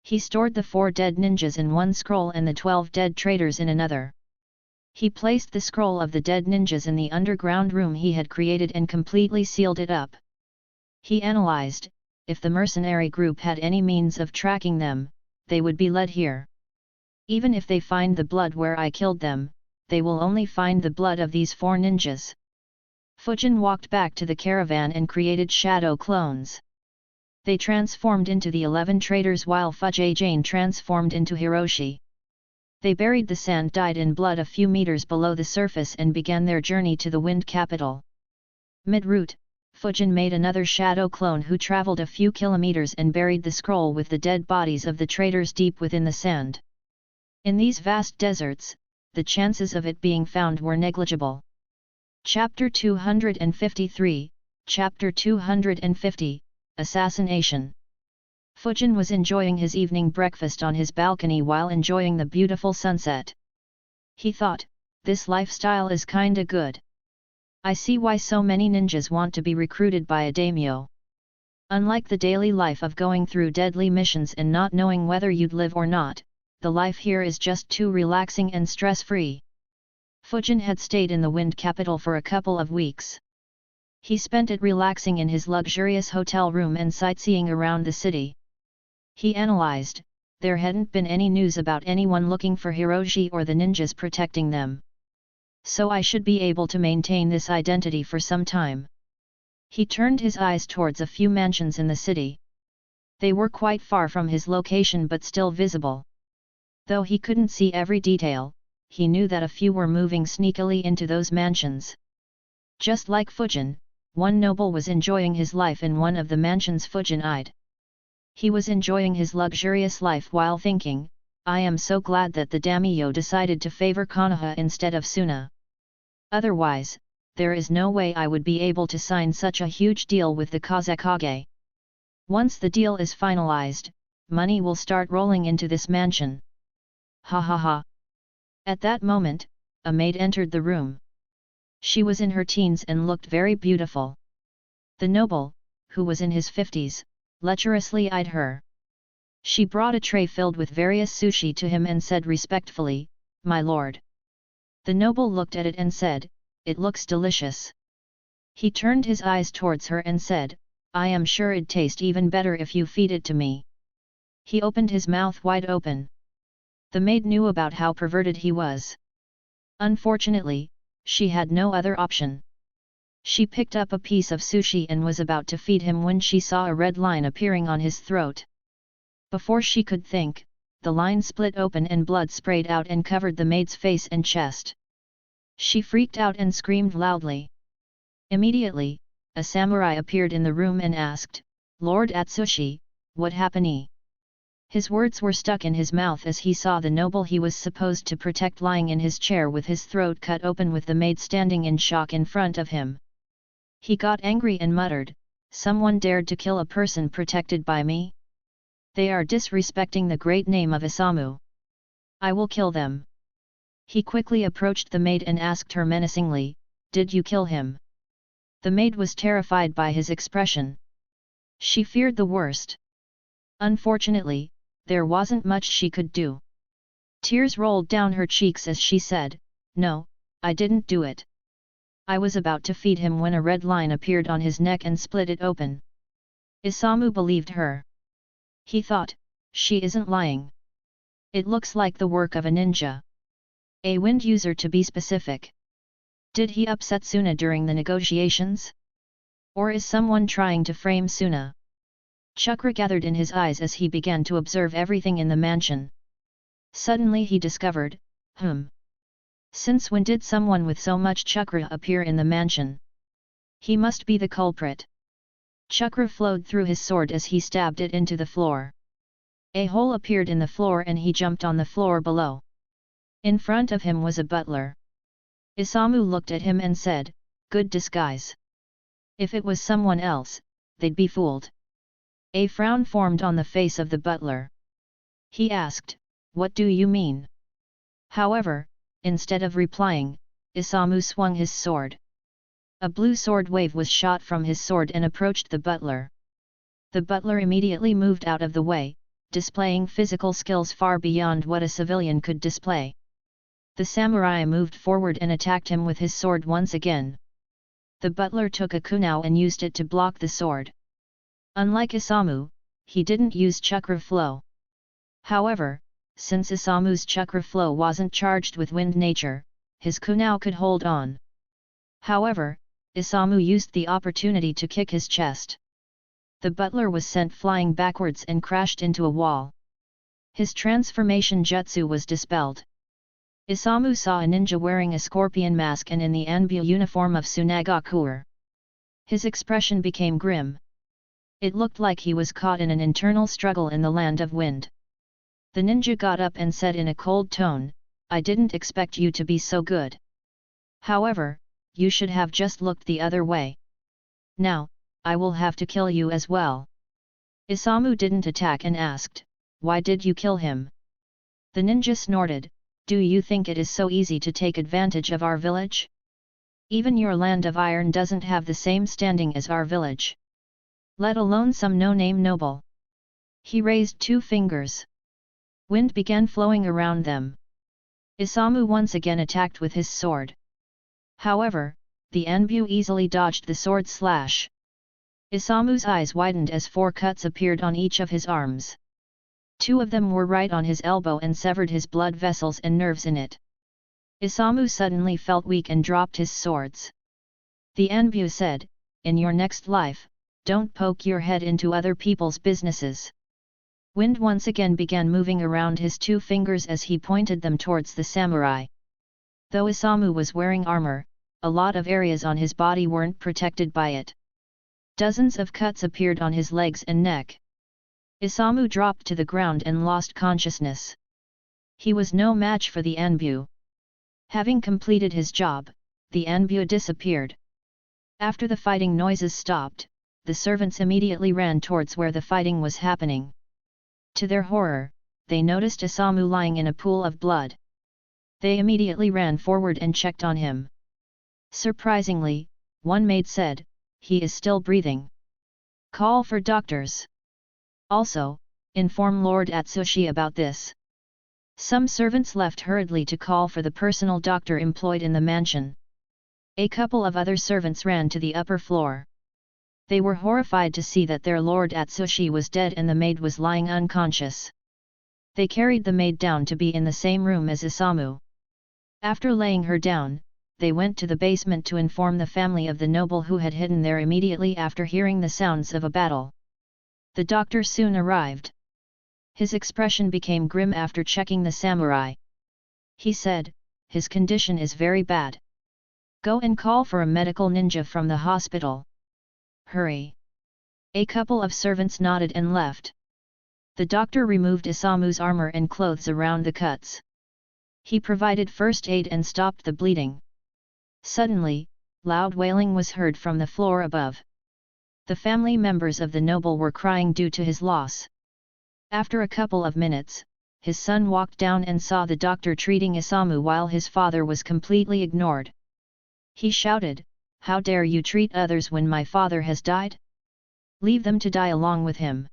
B: He stored the 4 dead ninjas in one scroll and the 12 dead traders in another. He placed the scroll of the dead ninjas in the underground room he had created and completely sealed it up. He analyzed, if the mercenary group had any means of tracking them, they would be led here. Even if they find the blood where I killed them, they will only find the blood of these 4 ninjas. Fujin walked back to the caravan and created shadow clones. They transformed into the 11 traders while Fujin transformed into Hiroshi. They buried the sand dyed in blood a few meters below the surface and began their journey to the wind capital. Mid-route, Fujin made another shadow clone who traveled a few kilometers and buried the scroll with the dead bodies of the traders deep within the sand. In these vast deserts, the chances of it being found were negligible. Chapter 253, Chapter 250, Assassination. Fujin was enjoying his evening breakfast on his balcony while enjoying the beautiful sunset. He thought, this lifestyle is kinda good. I see why so many ninjas want to be recruited by a daimyo. Unlike the daily life of going through deadly missions and not knowing whether you'd live or not, the life here is just too relaxing and stress-free. Fujin had stayed in the wind capital for a couple of weeks. He spent it relaxing in his luxurious hotel room and sightseeing around the city. He analyzed, there hadn't been any news about anyone looking for Hiroshi or the ninjas protecting them. So I should be able to maintain this identity for some time. He turned his eyes towards a few mansions in the city. They were quite far from his location but still visible. Though he couldn't see every detail, he knew that a few were moving sneakily into those mansions. Just like Fujin, one noble was enjoying his life in one of the mansions Fujin eyed. He was enjoying his luxurious life while thinking, I am so glad that the daimyo decided to favor Konoha instead of Suna. Otherwise, there is no way I would be able to sign such a huge deal with the Kazekage. Once the deal is finalized, money will start rolling into this mansion. Ha ha ha. At that moment, a maid entered the room. She was in her teens and looked very beautiful. The noble, who was in his 50s, lecherously eyed her. She brought a tray filled with various sushi to him and said respectfully, "My lord." The noble looked at it and said, "It looks delicious." He turned his eyes towards her and said, "I am sure it'd taste even better if you feed it to me." He opened his mouth wide open. The maid knew about how perverted he was. Unfortunately, she had no other option. She picked up a piece of sushi and was about to feed him when she saw a red line appearing on his throat. Before she could think, the line split open and blood sprayed out and covered the maid's face and chest. She freaked out and screamed loudly. Immediately, a samurai appeared in the room and asked, "Lord Atsushi, what happened?" His words were stuck in his mouth as he saw the noble he was supposed to protect lying in his chair with his throat cut open with the maid standing in shock in front of him. He got angry and muttered, "Someone dared to kill a person protected by me? They are disrespecting the great name of Isamu. I will kill them." He quickly approached the maid and asked her menacingly, "Did you kill him?" The maid was terrified by his expression. She feared the worst. Unfortunately, there wasn't much she could do. Tears rolled down her cheeks as she said, "No, I didn't do it. I was about to feed him when a red line appeared on his neck and split it open." Isamu believed her. He thought, she isn't lying. It looks like the work of a ninja. A wind user to be specific. Did he upset Suna during the negotiations? Or is someone trying to frame Suna? Chakra gathered in his eyes as he began to observe everything in the mansion. Suddenly he discovered, since when did someone with so much chakra appear in the mansion? He must be the culprit. Chakra flowed through his sword as he stabbed it into the floor. A hole appeared in the floor and he jumped on the floor below. In front of him was a butler. Isamu looked at him and said, "Good disguise. If it was someone else, they'd be fooled." A frown formed on the face of the butler. He asked, "What do you mean?" However, instead of replying, Isamu swung his sword. A blue sword wave was shot from his sword and approached the butler. The butler immediately moved out of the way, displaying physical skills far beyond what a civilian could display. The samurai moved forward and attacked him with his sword once again. The butler took a kunao and used it to block the sword. Unlike Isamu, he didn't use chakra flow. However, since Isamu's chakra flow wasn't charged with wind nature, his kunao could hold on. However, Isamu used the opportunity to kick his chest. The butler was sent flying backwards and crashed into a wall. His transformation jutsu was dispelled. Isamu saw a ninja wearing a scorpion mask and in the Anbu uniform of Tsunagakuer. His expression became grim. It looked like he was caught in an internal struggle in the land of wind. The ninja got up and said in a cold tone, "I didn't expect you to be so good. However, you should have just looked the other way. Now, I will have to kill you as well." Isamu didn't attack and asked, "Why did you kill him?" The ninja snorted, "Do you think it is so easy to take advantage of our village? Even your land of iron doesn't have the same standing as our village. Let alone some no-name noble." He raised two fingers. Wind began flowing around them. Isamu once again attacked with his sword. However, the Anbu easily dodged the sword slash. Isamu's eyes widened as 4 cuts appeared on each of his arms. 2 of them were right on his elbow and severed his blood vessels and nerves in it. Isamu suddenly felt weak and dropped his swords. The Anbu said, "In your next life, don't poke your head into other people's businesses." Wind once again began moving around his 2 fingers as he pointed them towards the samurai. Though Isamu was wearing armor, a lot of areas on his body weren't protected by it. Dozens of cuts appeared on his legs and neck. Isamu dropped to the ground and lost consciousness. He was no match for the Anbu. Having completed his job, the Anbu disappeared. After the fighting noises stopped, the servants immediately ran towards where the fighting was happening. To their horror, they noticed Isamu lying in a pool of blood. They immediately ran forward and checked on him. Surprisingly, one maid said, he is still breathing. Call for doctors. Also, inform Lord Atsushi about this. Some servants left hurriedly to call for the personal doctor employed in the mansion. A couple of other servants ran to the upper floor. They were horrified to see that their Lord Atsushi was dead and the maid was lying unconscious. They carried the maid down to be in the same room as Isamu. After laying her down, they went to the basement to inform the family of the noble who had hidden there immediately after hearing the sounds of a battle. The doctor soon arrived. His expression became grim after checking the samurai. He said, "His condition is very bad. Go and call for a medical ninja from the hospital. Hurry." A couple of servants nodded and left. The doctor removed Isamu's armor and clothes around the cuts. He provided first aid and stopped the bleeding. Suddenly, loud wailing was heard from the floor above. The family members of the noble were crying due to his loss. After a couple of minutes, his son walked down and saw the doctor treating Isamu while his father was completely ignored. He shouted, "How dare you treat others when my father has died? Leave them to die along with him."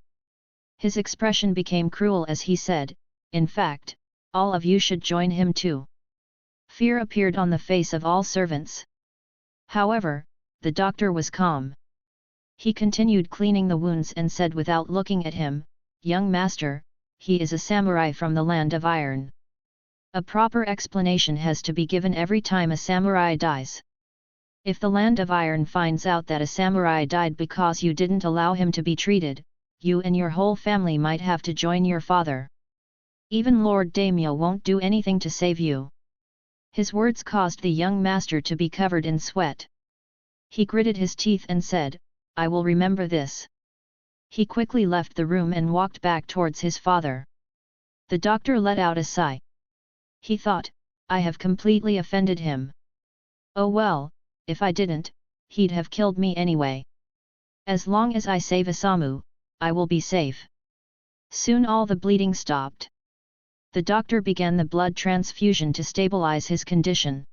B: His expression became cruel as he said, "In fact, all of you should join him too." Fear appeared on the face of all servants. However, the doctor was calm. He continued cleaning the wounds and said without looking at him, "Young master, he is a samurai from the land of iron. A proper explanation has to be given every time a samurai dies. If the land of iron finds out that a samurai died because you didn't allow him to be treated, you and your whole family might have to join your father. Even Lord Daimyo won't do anything to save you." His words caused the young master to be covered in sweat. He gritted his teeth and said, "I will remember this." He quickly left the room and walked back towards his father. The doctor let out a sigh. He thought, "I have completely offended him. Oh well, if I didn't, he'd have killed me anyway. As long as I save Isamu, I will be safe." Soon all the bleeding stopped. The doctor began the blood transfusion to stabilize his condition.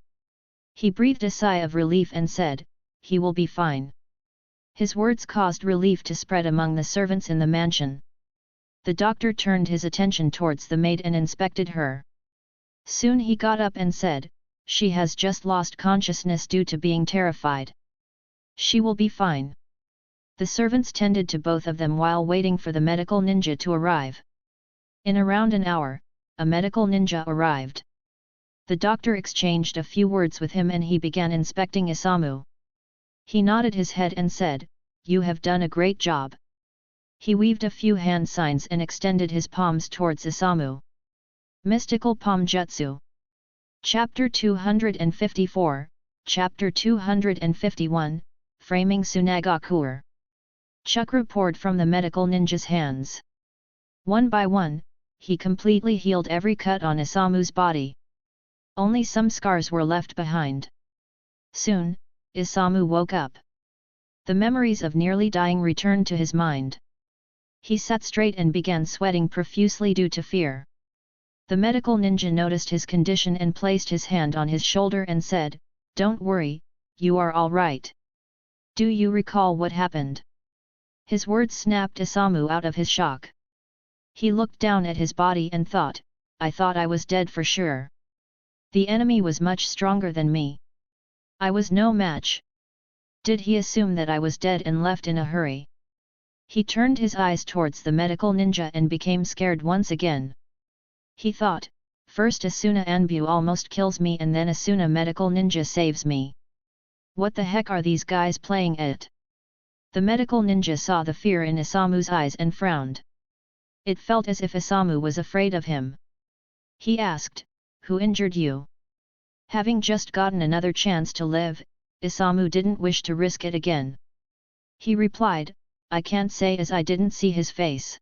B: He breathed a sigh of relief and said, "He will be fine." His words caused relief to spread among the servants in the mansion. The doctor turned his attention towards the maid and inspected her. Soon he got up and said, "She has just lost consciousness due to being terrified. She will be fine." The servants tended to both of them while waiting for the medical ninja to arrive. In around an hour, a medical ninja arrived. The doctor exchanged a few words with him and he began inspecting Isamu. He nodded his head and said, "You have done a great job." He weaved a few hand signs and extended his palms towards Isamu. Mystical Palm Jutsu. Chapter 254, Chapter 251, Framing Tsunagakuer. Chakra poured from the medical ninja's hands. One by one, he completely healed every cut on Isamu's body. Only some scars were left behind. Soon, Isamu woke up. The memories of nearly dying returned to his mind. He sat straight and began sweating profusely due to fear. The medical ninja noticed his condition and placed his hand on his shoulder and said, "Don't worry, you are all right. Do you recall what happened?" His words snapped Isamu out of his shock. He looked down at his body and thought, "I thought I was dead for sure. The enemy was much stronger than me. I was no match. Did he assume that I was dead and left in a hurry?" He turned his eyes towards the medical ninja and became scared once again. He thought, "First Asuna Anbu almost kills me and then Asuna medical ninja saves me. What the heck are these guys playing at?" The medical ninja saw the fear in Isamu's eyes and frowned. It felt as if Isamu was afraid of him. He asked, "Who injured you?" Having just gotten another chance to live, Isamu didn't wish to risk it again. He replied, "I can't say as I didn't see his face.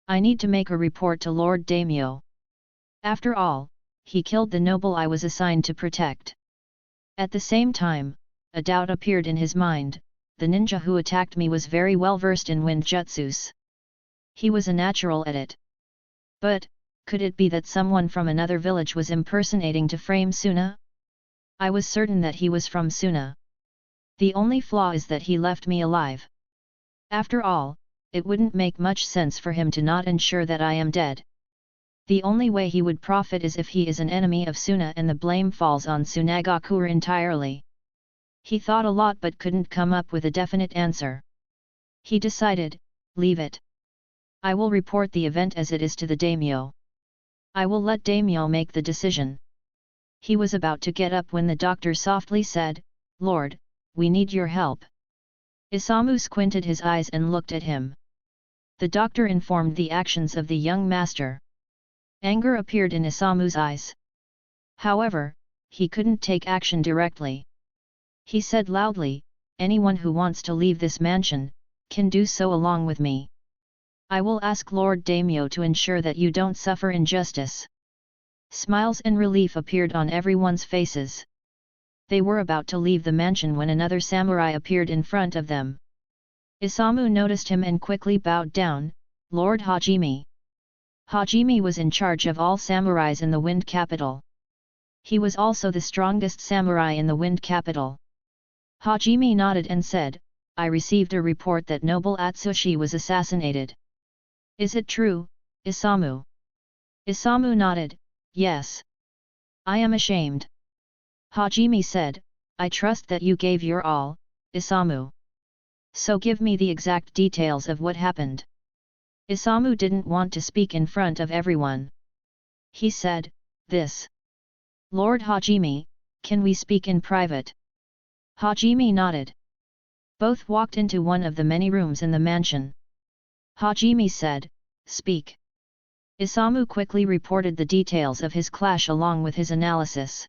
B: I need to make a report to Lord Daimyo. After all, he killed the noble I was assigned to protect." At the same time, a doubt appeared in his mind. The ninja who attacked me was very well versed in wind jutsus. He was a natural at it. But, could it be that someone from another village was impersonating to frame Suna? I was certain that he was from Suna. The only flaw is that he left me alive. After all, it wouldn't make much sense for him to not ensure that I am dead. The only way he would profit is if he is an enemy of Suna and the blame falls on Tsunagakure entirely. He thought a lot but couldn't come up with a definite answer. He decided, leave it. I will report the event as it is to the daimyo. I will let daimyo make the decision. He was about to get up when the doctor softly said, Lord, we need your help. Isamu squinted his eyes and looked at him. The doctor informed the actions of the young master. Anger appeared in Isamu's eyes. However, he couldn't take action directly. He said loudly, anyone who wants to leave this mansion, can do so along with me. I will ask Lord Daimyo to ensure that you don't suffer injustice. Smiles and relief appeared on everyone's faces. They were about to leave the mansion when another samurai appeared in front of them. Isamu noticed him and quickly bowed down, Lord Hajime. Hajime was in charge of all samurais in the Wind Capital. He was also the strongest samurai in the Wind Capital. Hajime nodded and said, I received a report that Noble Atsushi was assassinated. Is it true, Isamu? Isamu nodded, yes. I am ashamed. Hajime said, I trust that you gave your all, Isamu. So give me the exact details of what happened. Isamu didn't want to speak in front of everyone. He said, this. Lord Hajime, can we speak in private? Hajime nodded. Both walked into one of the many rooms in the mansion. Hajime said, speak. Isamu quickly reported the details of his clash along with his analysis.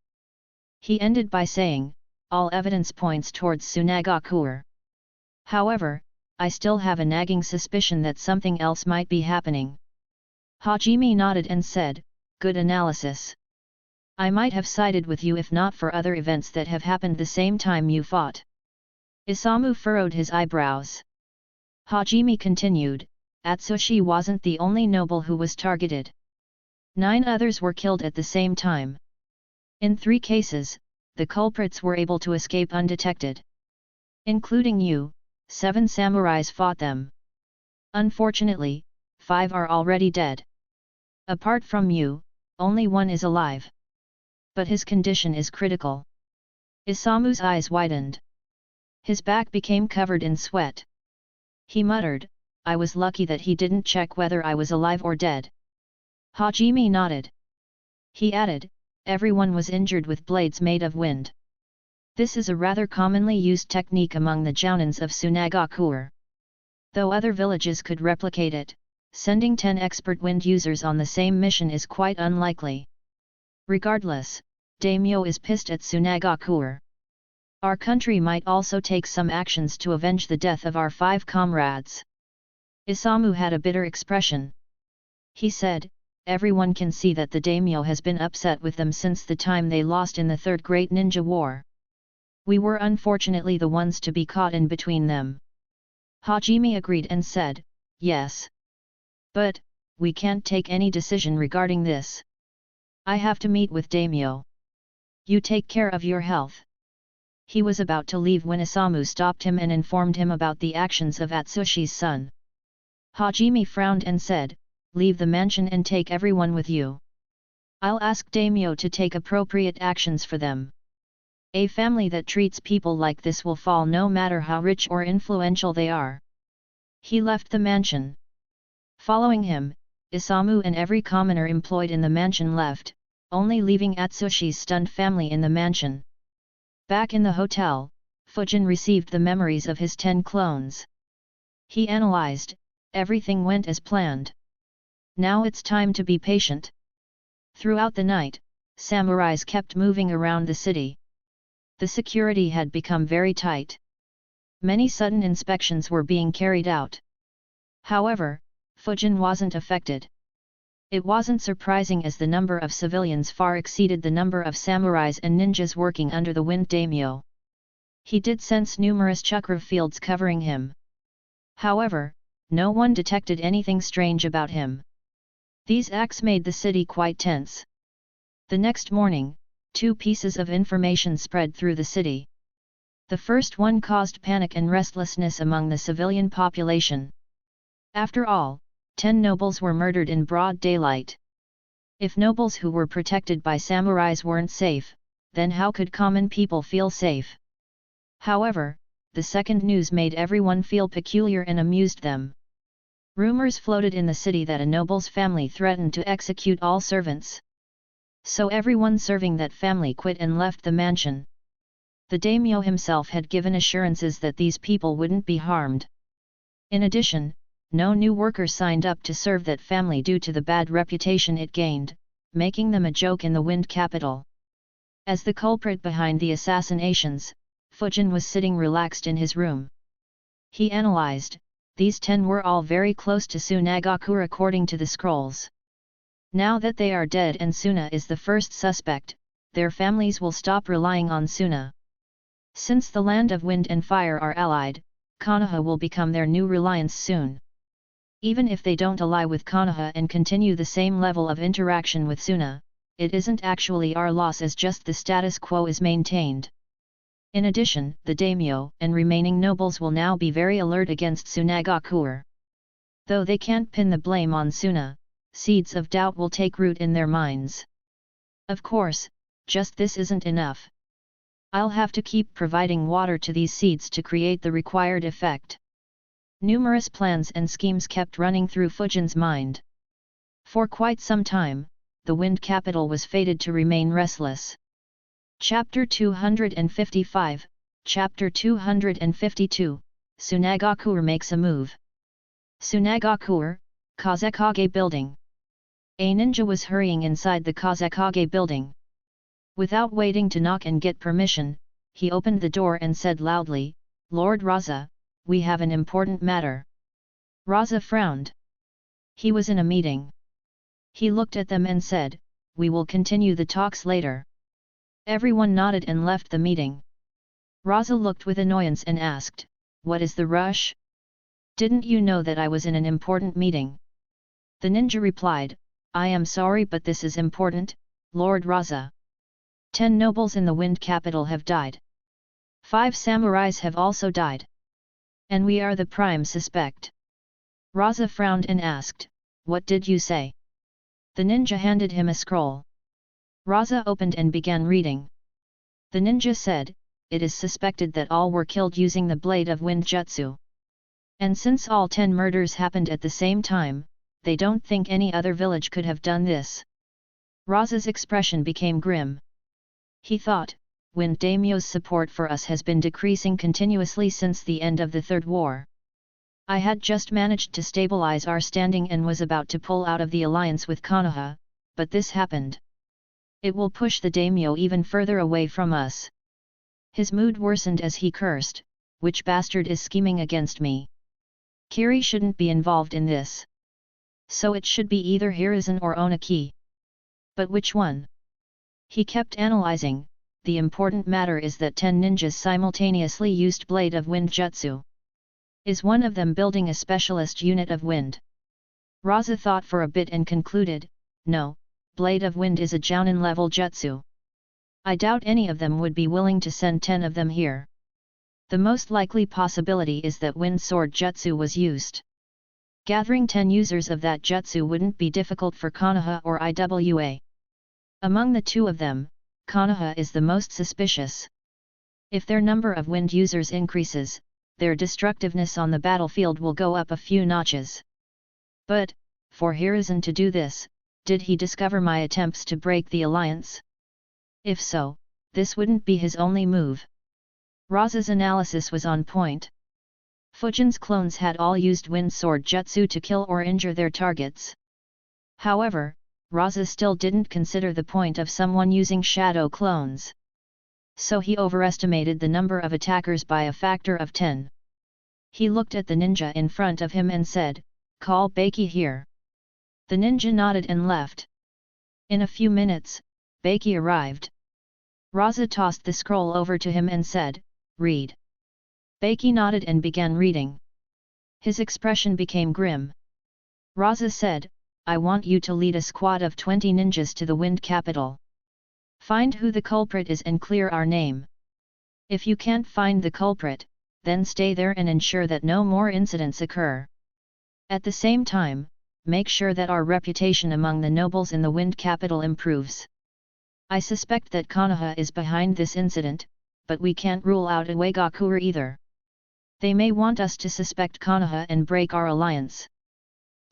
B: He ended by saying, all evidence points towards Tsunagakure. However, I still have a nagging suspicion that something else might be happening. Hajime nodded and said, good analysis. I might have sided with you if not for other events that have happened the same time you fought. Isamu furrowed his eyebrows. Hajime continued, Atsushi wasn't the only noble who was targeted. 9 others were killed at the same time. In 3 cases, the culprits were able to escape undetected. Including you, 7 samurais fought them. Unfortunately, 5 are already dead. Apart from you, only 1 is alive. But his condition is critical. Isamu's eyes widened. His back became covered in sweat. He muttered, I was lucky that he didn't check whether I was alive or dead. Hajime nodded. He added, everyone was injured with blades made of wind. This is a rather commonly used technique among the jounins of Tsunagakure. Though other villages could replicate it, sending 10 expert wind users on the same mission is quite unlikely. Regardless, Daimyo is pissed at Tsunagakure. Our country might also take some actions to avenge the death of our 5 comrades. Isamu had a bitter expression. He said, everyone can see that the daimyo has been upset with them since the time they lost in the Third Great Ninja War. We were unfortunately the ones to be caught in between them. Hajime agreed and said, yes. But, we can't take any decision regarding this. I have to meet with daimyo. You take care of your health. He was about to leave when Isamu stopped him and informed him about the actions of Atsushi's son. Hajime frowned and said, leave the mansion and take everyone with you. I'll ask daimyo to take appropriate actions for them. A family that treats people like this will fall no matter how rich or influential they are. He left the mansion. Following him, Isamu and every commoner employed in the mansion left, only leaving Atsushi's stunned family in the mansion. Back in the hotel, Fujin received the memories of his 10 clones. He analyzed, everything went as planned. Now it's time to be patient. Throughout the night, samurais kept moving around the city. The security had become very tight. Many sudden inspections were being carried out. However, Fujin wasn't affected. It wasn't surprising as the number of civilians far exceeded the number of samurais and ninjas working under the Wind Daimyo. He did sense numerous chakra fields covering him. However, no one detected anything strange about him. These acts made the city quite tense. The next morning, 2 pieces of information spread through the city. The first one caused panic and restlessness among the civilian population. After all, 10 nobles were murdered in broad daylight. If nobles who were protected by samurais weren't safe, then how could common people feel safe? However, the second news made everyone feel peculiar and amused them. Rumors floated in the city that a noble's family threatened to execute all servants. So everyone serving that family quit and left the mansion. The daimyo himself had given assurances that these people wouldn't be harmed. In addition, no new workers signed up to serve that family due to the bad reputation it gained, making them a joke in the Wind Capital. As the culprit behind the assassinations, Fujin was sitting relaxed in his room. He analyzed, these 10 were all very close to Tsunagaku according to the scrolls. Now that they are dead and Suna is the first suspect, their families will stop relying on Suna. Since the land of wind and fire are allied, Konoha will become their new reliance soon. Even if they don't ally with Konoha and continue the same level of interaction with Suna, it isn't actually our loss as just the status quo is maintained. In addition, the daimyo and remaining nobles will now be very alert against Tsunagaku. Though they can't pin the blame on Suna, seeds of doubt will take root in their minds. Of course, just this isn't enough. I'll have to keep providing water to these seeds to create the required effect. Numerous plans and schemes kept running through Fujin's mind. For quite some time, the Wind Capital was fated to remain restless. Chapter 255, Chapter 252, Tsunagaku makes a move. Tsunagaku, Kazekage Building. A ninja was hurrying inside the Kazekage building. Without waiting to knock and get permission, he opened the door and said loudly, "Lord Raza, we have an important matter." Raza frowned. He was in a meeting. He looked at them and said, "We will continue the talks later." Everyone nodded and left the meeting. Raza looked with annoyance and asked, "What is the rush? Didn't you know that I was in an important meeting?" The ninja replied, "I am sorry but this is important, Lord Raza. 10 nobles in the Wind Capital have died. 5 samurais have also died. And we are the prime suspect." Raza frowned and asked, "What did you say?" The ninja handed him a scroll. Raza opened and began reading. The ninja said, "It is suspected that all were killed using the blade of wind jutsu. And since all 10 murders happened at the same time, they don't think any other village could have done this." Raza's expression became grim. He thought, Wind Daimyo's support for us has been decreasing continuously since the end of the Third War. I had just managed to stabilize our standing and was about to pull out of the alliance with Konoha, but this happened. It will push the daimyo even further away from us. His mood worsened as he cursed, "Which bastard is scheming against me? Kiri shouldn't be involved in this. So it should be either Hiruzen or Onaki. But which one?" He kept analyzing. The important matter is that 10 ninjas simultaneously used Blade of Wind Jutsu. Is one of them building a specialist unit of wind? Raza thought for a bit and concluded, "No, Blade of Wind is a Jounin level jutsu. I doubt any of them would be willing to send 10 of them here. The most likely possibility is that Wind Sword Jutsu was used. Gathering 10 users of that jutsu wouldn't be difficult for Konoha or IWA. Among the two of them, Konoha is the most suspicious. If their number of wind users increases, their destructiveness on the battlefield will go up a few notches. But, for Hiruzen to do this, did he discover my attempts to break the alliance? If so, this wouldn't be his only move." Raza's analysis was on point. Fujin's clones had all used Wind Sword Jutsu to kill or injure their targets. However, Raza still didn't consider the point of someone using shadow clones. So he overestimated the number of attackers by a factor of 10. He looked at the ninja in front of him and said, "Call Baki here." The ninja nodded and left. In a few minutes, Baki arrived. Raza tossed the scroll over to him and said, "Read." Baki nodded and began reading. His expression became grim. Raza said, "I want you to lead a squad of 20 ninjas to the Wind Capital. Find who the culprit is and clear our name. If you can't find the culprit, then stay there and ensure that no more incidents occur. At the same time, make sure that our reputation among the nobles in the Wind Capital improves. I suspect that Konoha is behind this incident, but we can't rule out Uegakure either. They may want us to suspect Konoha and break our alliance.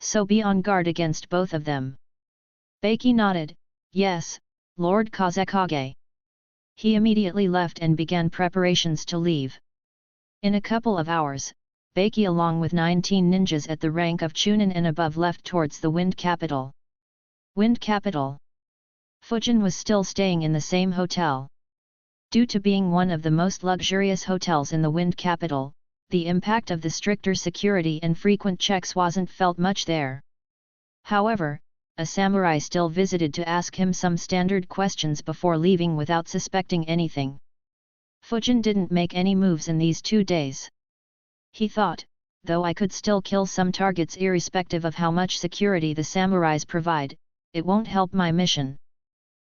B: So be on guard against both of them. Beiki nodded, yes, Lord Kazekage. He immediately left and began preparations to leave. In a couple of hours, Beiki along with 19 ninjas at the rank of Chunin and above left towards the Wind Capital. Wind Capital. Fujin was still staying in the same hotel. Due to being one of the most luxurious hotels in the Wind Capital, the impact of the stricter security and frequent checks wasn't felt much there. However, a samurai still visited to ask him some standard questions before leaving without suspecting anything. Fujin didn't make any moves in these 2 days. He thought, though I could still kill some targets irrespective of how much security the samurais provide, it won't help my mission.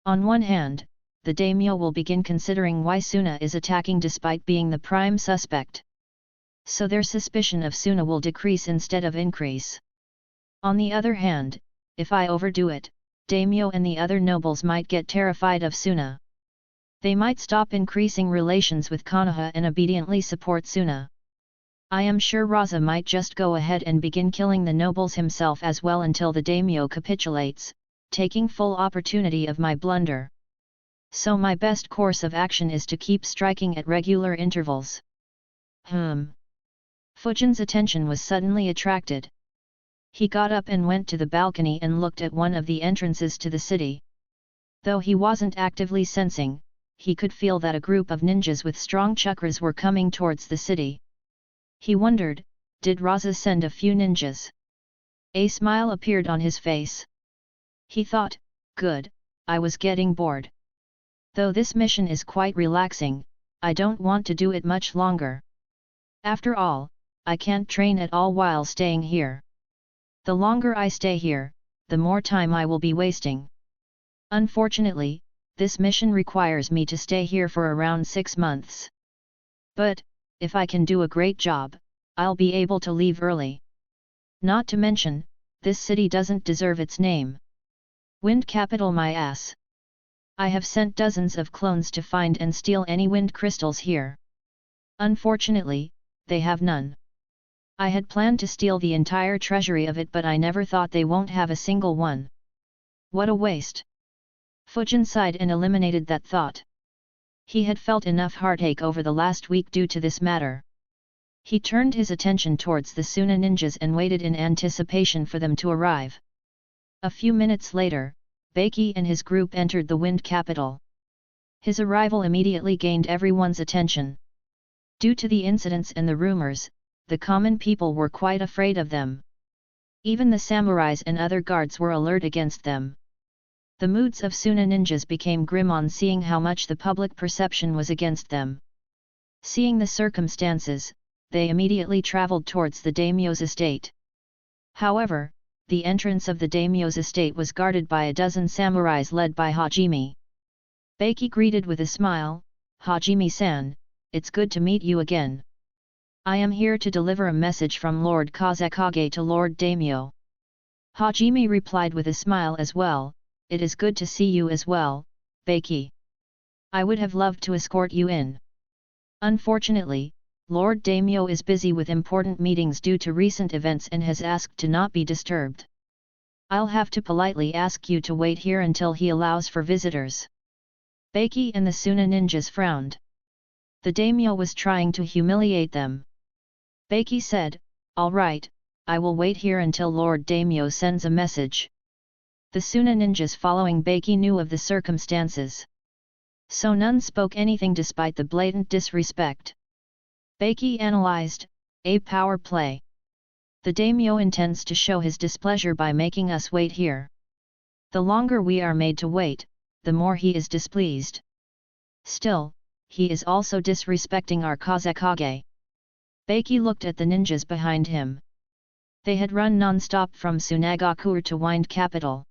B: On one hand, the daimyo will begin considering why Suna is attacking despite being the prime suspect. So their suspicion of Suna will decrease instead of increase. On the other hand, if I overdo it, daimyo and the other nobles might get terrified of Suna. They might stop increasing relations with Konoha and obediently support Suna. I am sure Raza might just go ahead and begin killing the nobles himself as well until the daimyo capitulates, taking full opportunity of my blunder. So my best course of action is to keep striking at regular intervals. Fujin's attention was suddenly attracted. He got up and went to the balcony and looked at one of the entrances to the city. Though he wasn't actively sensing, he could feel that a group of ninjas with strong chakras were coming towards the city. He wondered, did Raza send a few ninjas? A smile appeared on his face. He thought, good, I was getting bored. Though this mission is quite relaxing, I don't want to do it much longer. After all, I can't train at all while staying here. The longer I stay here, the more time I will be wasting. Unfortunately, this mission requires me to stay here for around 6 months. But, if I can do a great job, I'll be able to leave early. Not to mention, this city doesn't deserve its name. Wind Capital my ass. I have sent dozens of clones to find and steal any wind crystals here. Unfortunately, they have none. I had planned to steal the entire treasury of it, but I never thought they won't have a single one. What a waste. Fujin sighed and eliminated that thought. He had felt enough heartache over the last week due to this matter. He turned his attention towards the Suna ninjas and waited in anticipation for them to arrive. A few minutes later, Beiki and his group entered the Wind Capital. His arrival immediately gained everyone's attention. Due to the incidents and the rumors, the common people were quite afraid of them. Even the samurais and other guards were alert against them. The moods of Suna ninjas became grim on seeing how much the public perception was against them. Seeing the circumstances, they immediately traveled towards the daimyo's estate. However, the entrance of the daimyo's estate was guarded by a dozen samurais led by Hajime. Beiki greeted with a smile, "Hajime-san, it's good to meet you again. I am here to deliver a message from Lord Kazekage to Lord Daimyo." Hajime replied with a smile as well, "It is good to see you as well, Beiki. I would have loved to escort you in. Unfortunately, Lord Daimyo is busy with important meetings due to recent events and has asked to not be disturbed. I'll have to politely ask you to wait here until he allows for visitors." Beiki and the Suna ninjas frowned. The daimyo was trying to humiliate them. Beiki said, "All right, I will wait here until Lord Daimyo sends a message." The Suna ninjas following Beiki knew of the circumstances. So none spoke anything despite the blatant disrespect. Beiki analyzed, "A power play. The daimyo intends to show his displeasure by making us wait here. The longer we are made to wait, the more he is displeased. Still, he is also disrespecting our Kazekage." Beiki looked at the ninjas behind him. They had run non-stop from Sunagakure to Wind Capital.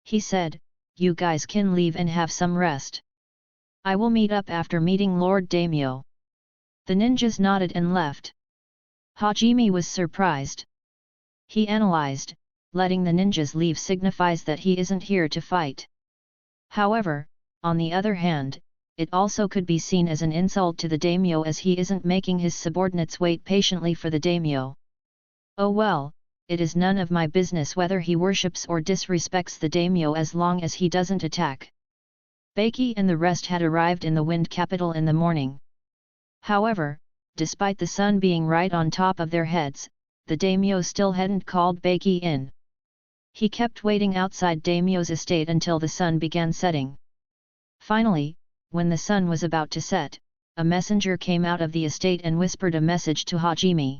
B: He said, "You guys can leave and have some rest. I will meet up after meeting Lord Daimyo. The ninjas nodded and left. Hajime was surprised. He analyzed, letting the ninjas leave signifies that he isn't here to fight. However, on the other hand, it also could be seen as an insult to the daimyo as he isn't making his subordinates wait patiently for the daimyo. Oh well, it is none of my business whether he worships or disrespects the daimyo as long as he doesn't attack. Baki and the rest had arrived in the wind capital in the morning. However, despite the sun being right on top of their heads, the daimyo still hadn't called Baki in. He kept waiting outside daimyo's estate until the sun began setting. Finally, when the sun was about to set, a messenger came out of the estate and whispered a message to Hajime.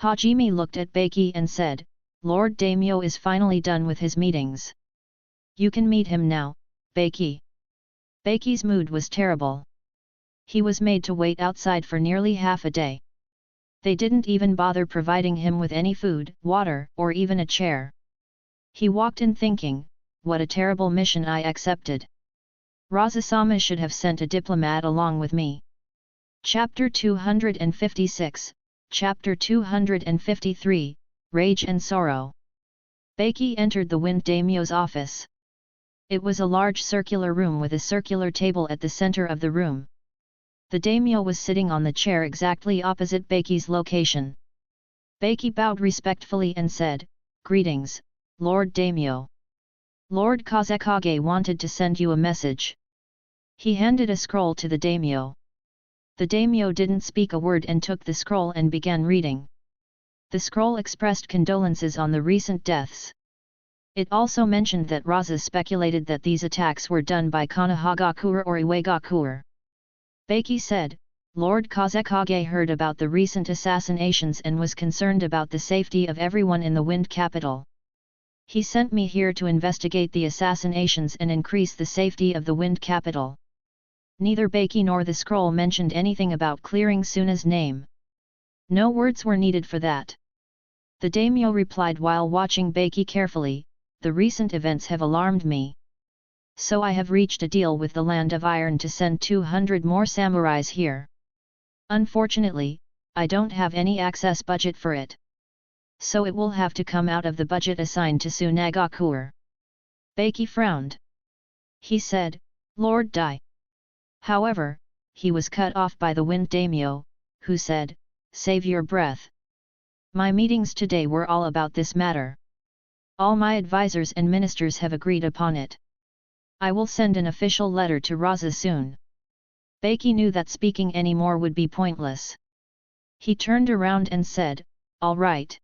B: Hajime looked at Baki and said, Lord Daimyo is finally done with his meetings. You can meet him now, Baki. Baki's mood was terrible. He was made to wait outside for nearly half a day. They didn't even bother providing him with any food, water, or even a chair. He walked in thinking, what a terrible mission I accepted. Raza-sama should have sent a diplomat along with me. Chapter 256, Chapter 253, Rage and Sorrow. Baki entered the Wind Daimyo's office. It was a large circular room with a circular table at the center of the room. The daimyo was sitting on the chair exactly opposite Baki's location. Baki bowed respectfully and said, Greetings, Lord Daimyo. Lord Kazekage wanted to send you a message. He handed a scroll to the daimyo. The daimyo didn't speak a word and took the scroll and began reading. The scroll expressed condolences on the recent deaths. It also mentioned that Raza speculated that these attacks were done by Konohagakure or Iwagakure. Baki said, Lord Kazekage heard about the recent assassinations and was concerned about the safety of everyone in the Wind Capital. He sent me here to investigate the assassinations and increase the safety of the Wind Capital. Neither Baki nor the scroll mentioned anything about clearing Suna's name. No words were needed for that. The daimyo replied while watching Baki carefully, the recent events have alarmed me. So I have reached a deal with the Land of Iron to send 200 more samurais here. Unfortunately, I don't have any access budget for it. So it will have to come out of the budget assigned to Tsunagakure. Baki frowned. He said, Lord Dai. However, he was cut off by the Wind Daimyo, who said, Save your breath. My meetings today were all about this matter. All my advisors and ministers have agreed upon it. I will send an official letter to Raza soon. Baki knew that speaking any more would be pointless. He turned around and said, All right.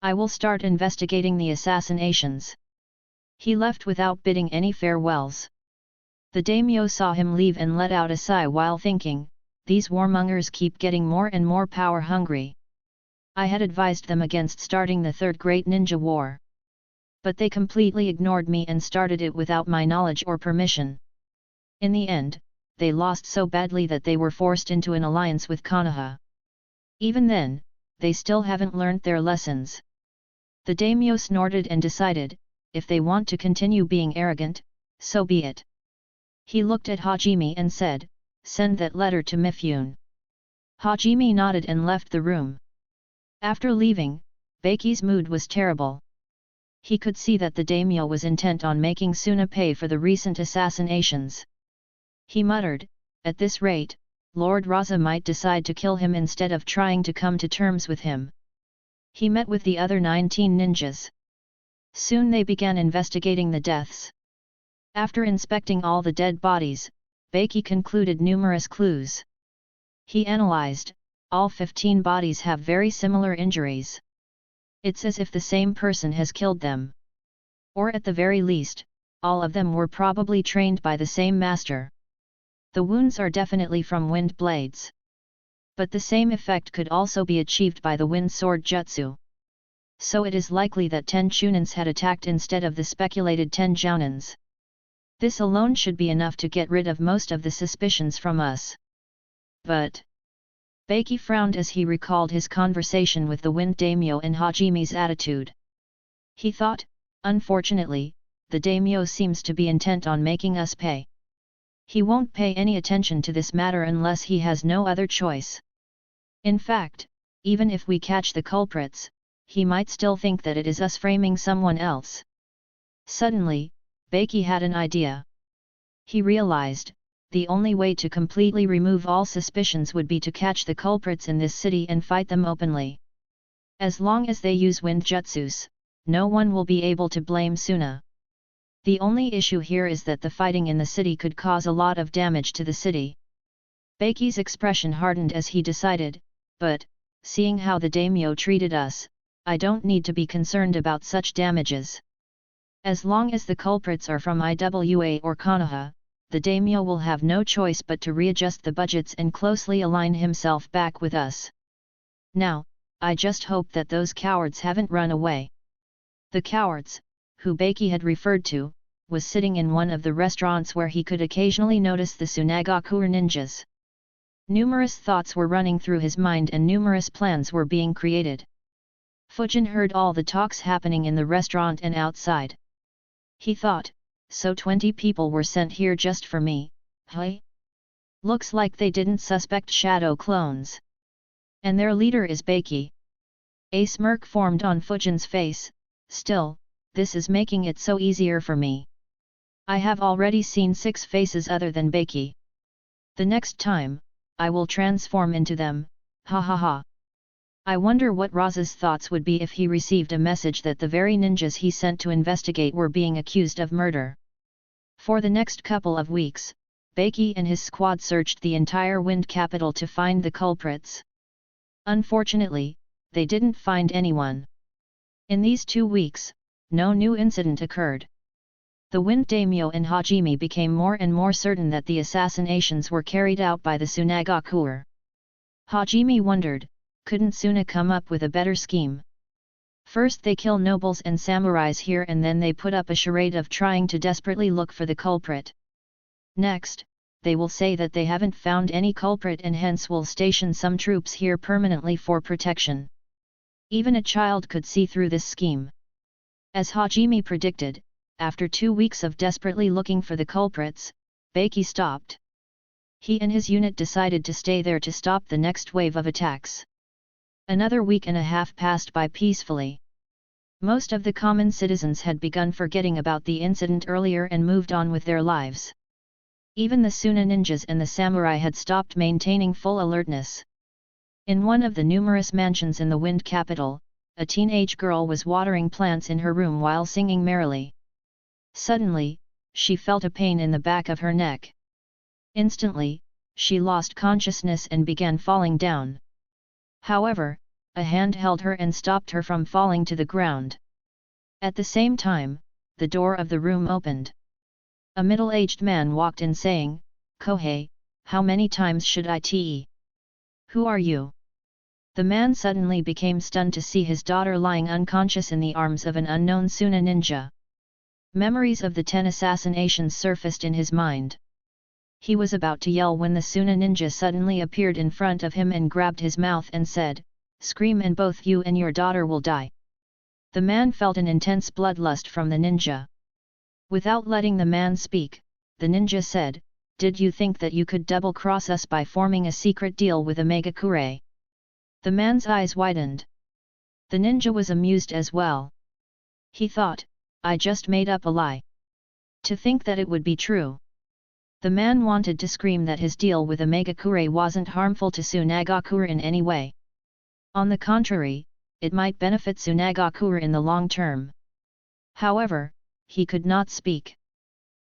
B: I will start investigating the assassinations. He left without bidding any farewells. The daimyo saw him leave and let out a sigh while thinking, these warmongers keep getting more and more power hungry. I had advised them against starting the Third Great Ninja War. But they completely ignored me and started it without my knowledge or permission. In the end, they lost so badly that they were forced into an alliance with Konoha. Even then, they still haven't learnt their lessons. The daimyo snorted and decided, if they want to continue being arrogant, so be it. He looked at Hajime and said, Send that letter to Mifune. Hajime nodded and left the room. After leaving, Baki's mood was terrible. He could see that the daimyo was intent on making Suna pay for the recent assassinations. He muttered, at this rate, Lord Raza might decide to kill him instead of trying to come to terms with him. He met with the other 19 ninjas. Soon they began investigating the deaths. After inspecting all the dead bodies, Baki concluded numerous clues. He analyzed, all 15 bodies have very similar injuries. It's as if the same person has killed them. Or at the very least, all of them were probably trained by the same master. The wounds are definitely from wind blades. But the same effect could also be achieved by the wind sword jutsu. So it is likely that 10 Chunins had attacked instead of the speculated 10 Jounins. This alone should be enough to get rid of most of the suspicions from us. But Baki frowned as he recalled his conversation with the Wind Daimyo and Hajime's attitude. He thought, unfortunately, the daimyo seems to be intent on making us pay. He won't pay any attention to this matter unless he has no other choice. In fact, even if we catch the culprits, he might still think that it is us framing someone else. Suddenly, Beiki had an idea. He realized, the only way to completely remove all suspicions would be to catch the culprits in this city and fight them openly. As long as they use wind jutsus, no one will be able to blame Suna. The only issue here is that the fighting in the city could cause a lot of damage to the city. Beiki's expression hardened as he decided, but, seeing how the daimyo treated us, I don't need to be concerned about such damages. As long as the culprits are from Iwa or Konoha, the daimyo will have no choice but to readjust the budgets and closely align himself back with us. Now, I just hope that those cowards haven't run away. The cowards, who Beiki had referred to, was sitting in one of the restaurants where he could occasionally notice the Tsunagakure ninjas. Numerous thoughts were running through his mind and numerous plans were being created. Fujin heard all the talks happening in the restaurant and outside. He thought, so 20 people were sent here just for me, hey? Looks like they didn't suspect shadow clones. And their leader is Beiki. A smirk formed on Fujin's face. Still, this is making it so easier for me. I have already seen 6 faces other than Beiki. The next time, I will transform into them, ha ha ha. I wonder what Raza's thoughts would be if he received a message that the very ninjas he sent to investigate were being accused of murder. For the next couple of weeks, Beiki and his squad searched the entire Wind Capital to find the culprits. Unfortunately, they didn't find anyone. In these 2 weeks, no new incident occurred. The Wind Daimyo and Hajime became more and more certain that the assassinations were carried out by the Tsunagakure. Hajime wondered, couldn't Suna come up with a better scheme? First they kill nobles and samurais here and then they put up a charade of trying to desperately look for the culprit. Next, they will say that they haven't found any culprit and hence will station some troops here permanently for protection. Even a child could see through this scheme. As Hajime predicted, after 2 weeks of desperately looking for the culprits, Beiki stopped. He and his unit decided to stay there to stop the next wave of attacks. Another week and a half passed by peacefully. Most of the common citizens had begun forgetting about the incident earlier and moved on with their lives. Even the Suna ninjas and the samurai had stopped maintaining full alertness. In one of the numerous mansions in the Wind Capital, a teenage girl was watering plants in her room while singing merrily. Suddenly, she felt a pain in the back of her neck. Instantly, she lost consciousness and began falling down. However, a hand held her and stopped her from falling to the ground. At the same time, the door of the room opened. A middle-aged man walked in saying, "Kohei, how many times should I te? Who are you?" The man suddenly became stunned to see his daughter lying unconscious in the arms of an unknown Suna ninja. Memories of the 10 assassinations surfaced in his mind. He was about to yell when the Suna ninja suddenly appeared in front of him and grabbed his mouth and said, "Scream and both you and your daughter will die." The man felt an intense bloodlust from the ninja. Without letting the man speak, the ninja said, "Did you think that you could double-cross us by forming a secret deal with Omegakure?" The man's eyes widened. The ninja was amused as well. He thought, "I just made up a lie. To think that it would be true." The man wanted to scream that his deal with Omegakure wasn't harmful to Tsunagakure in any way. On the contrary, it might benefit Tsunagakure in the long term. However, he could not speak.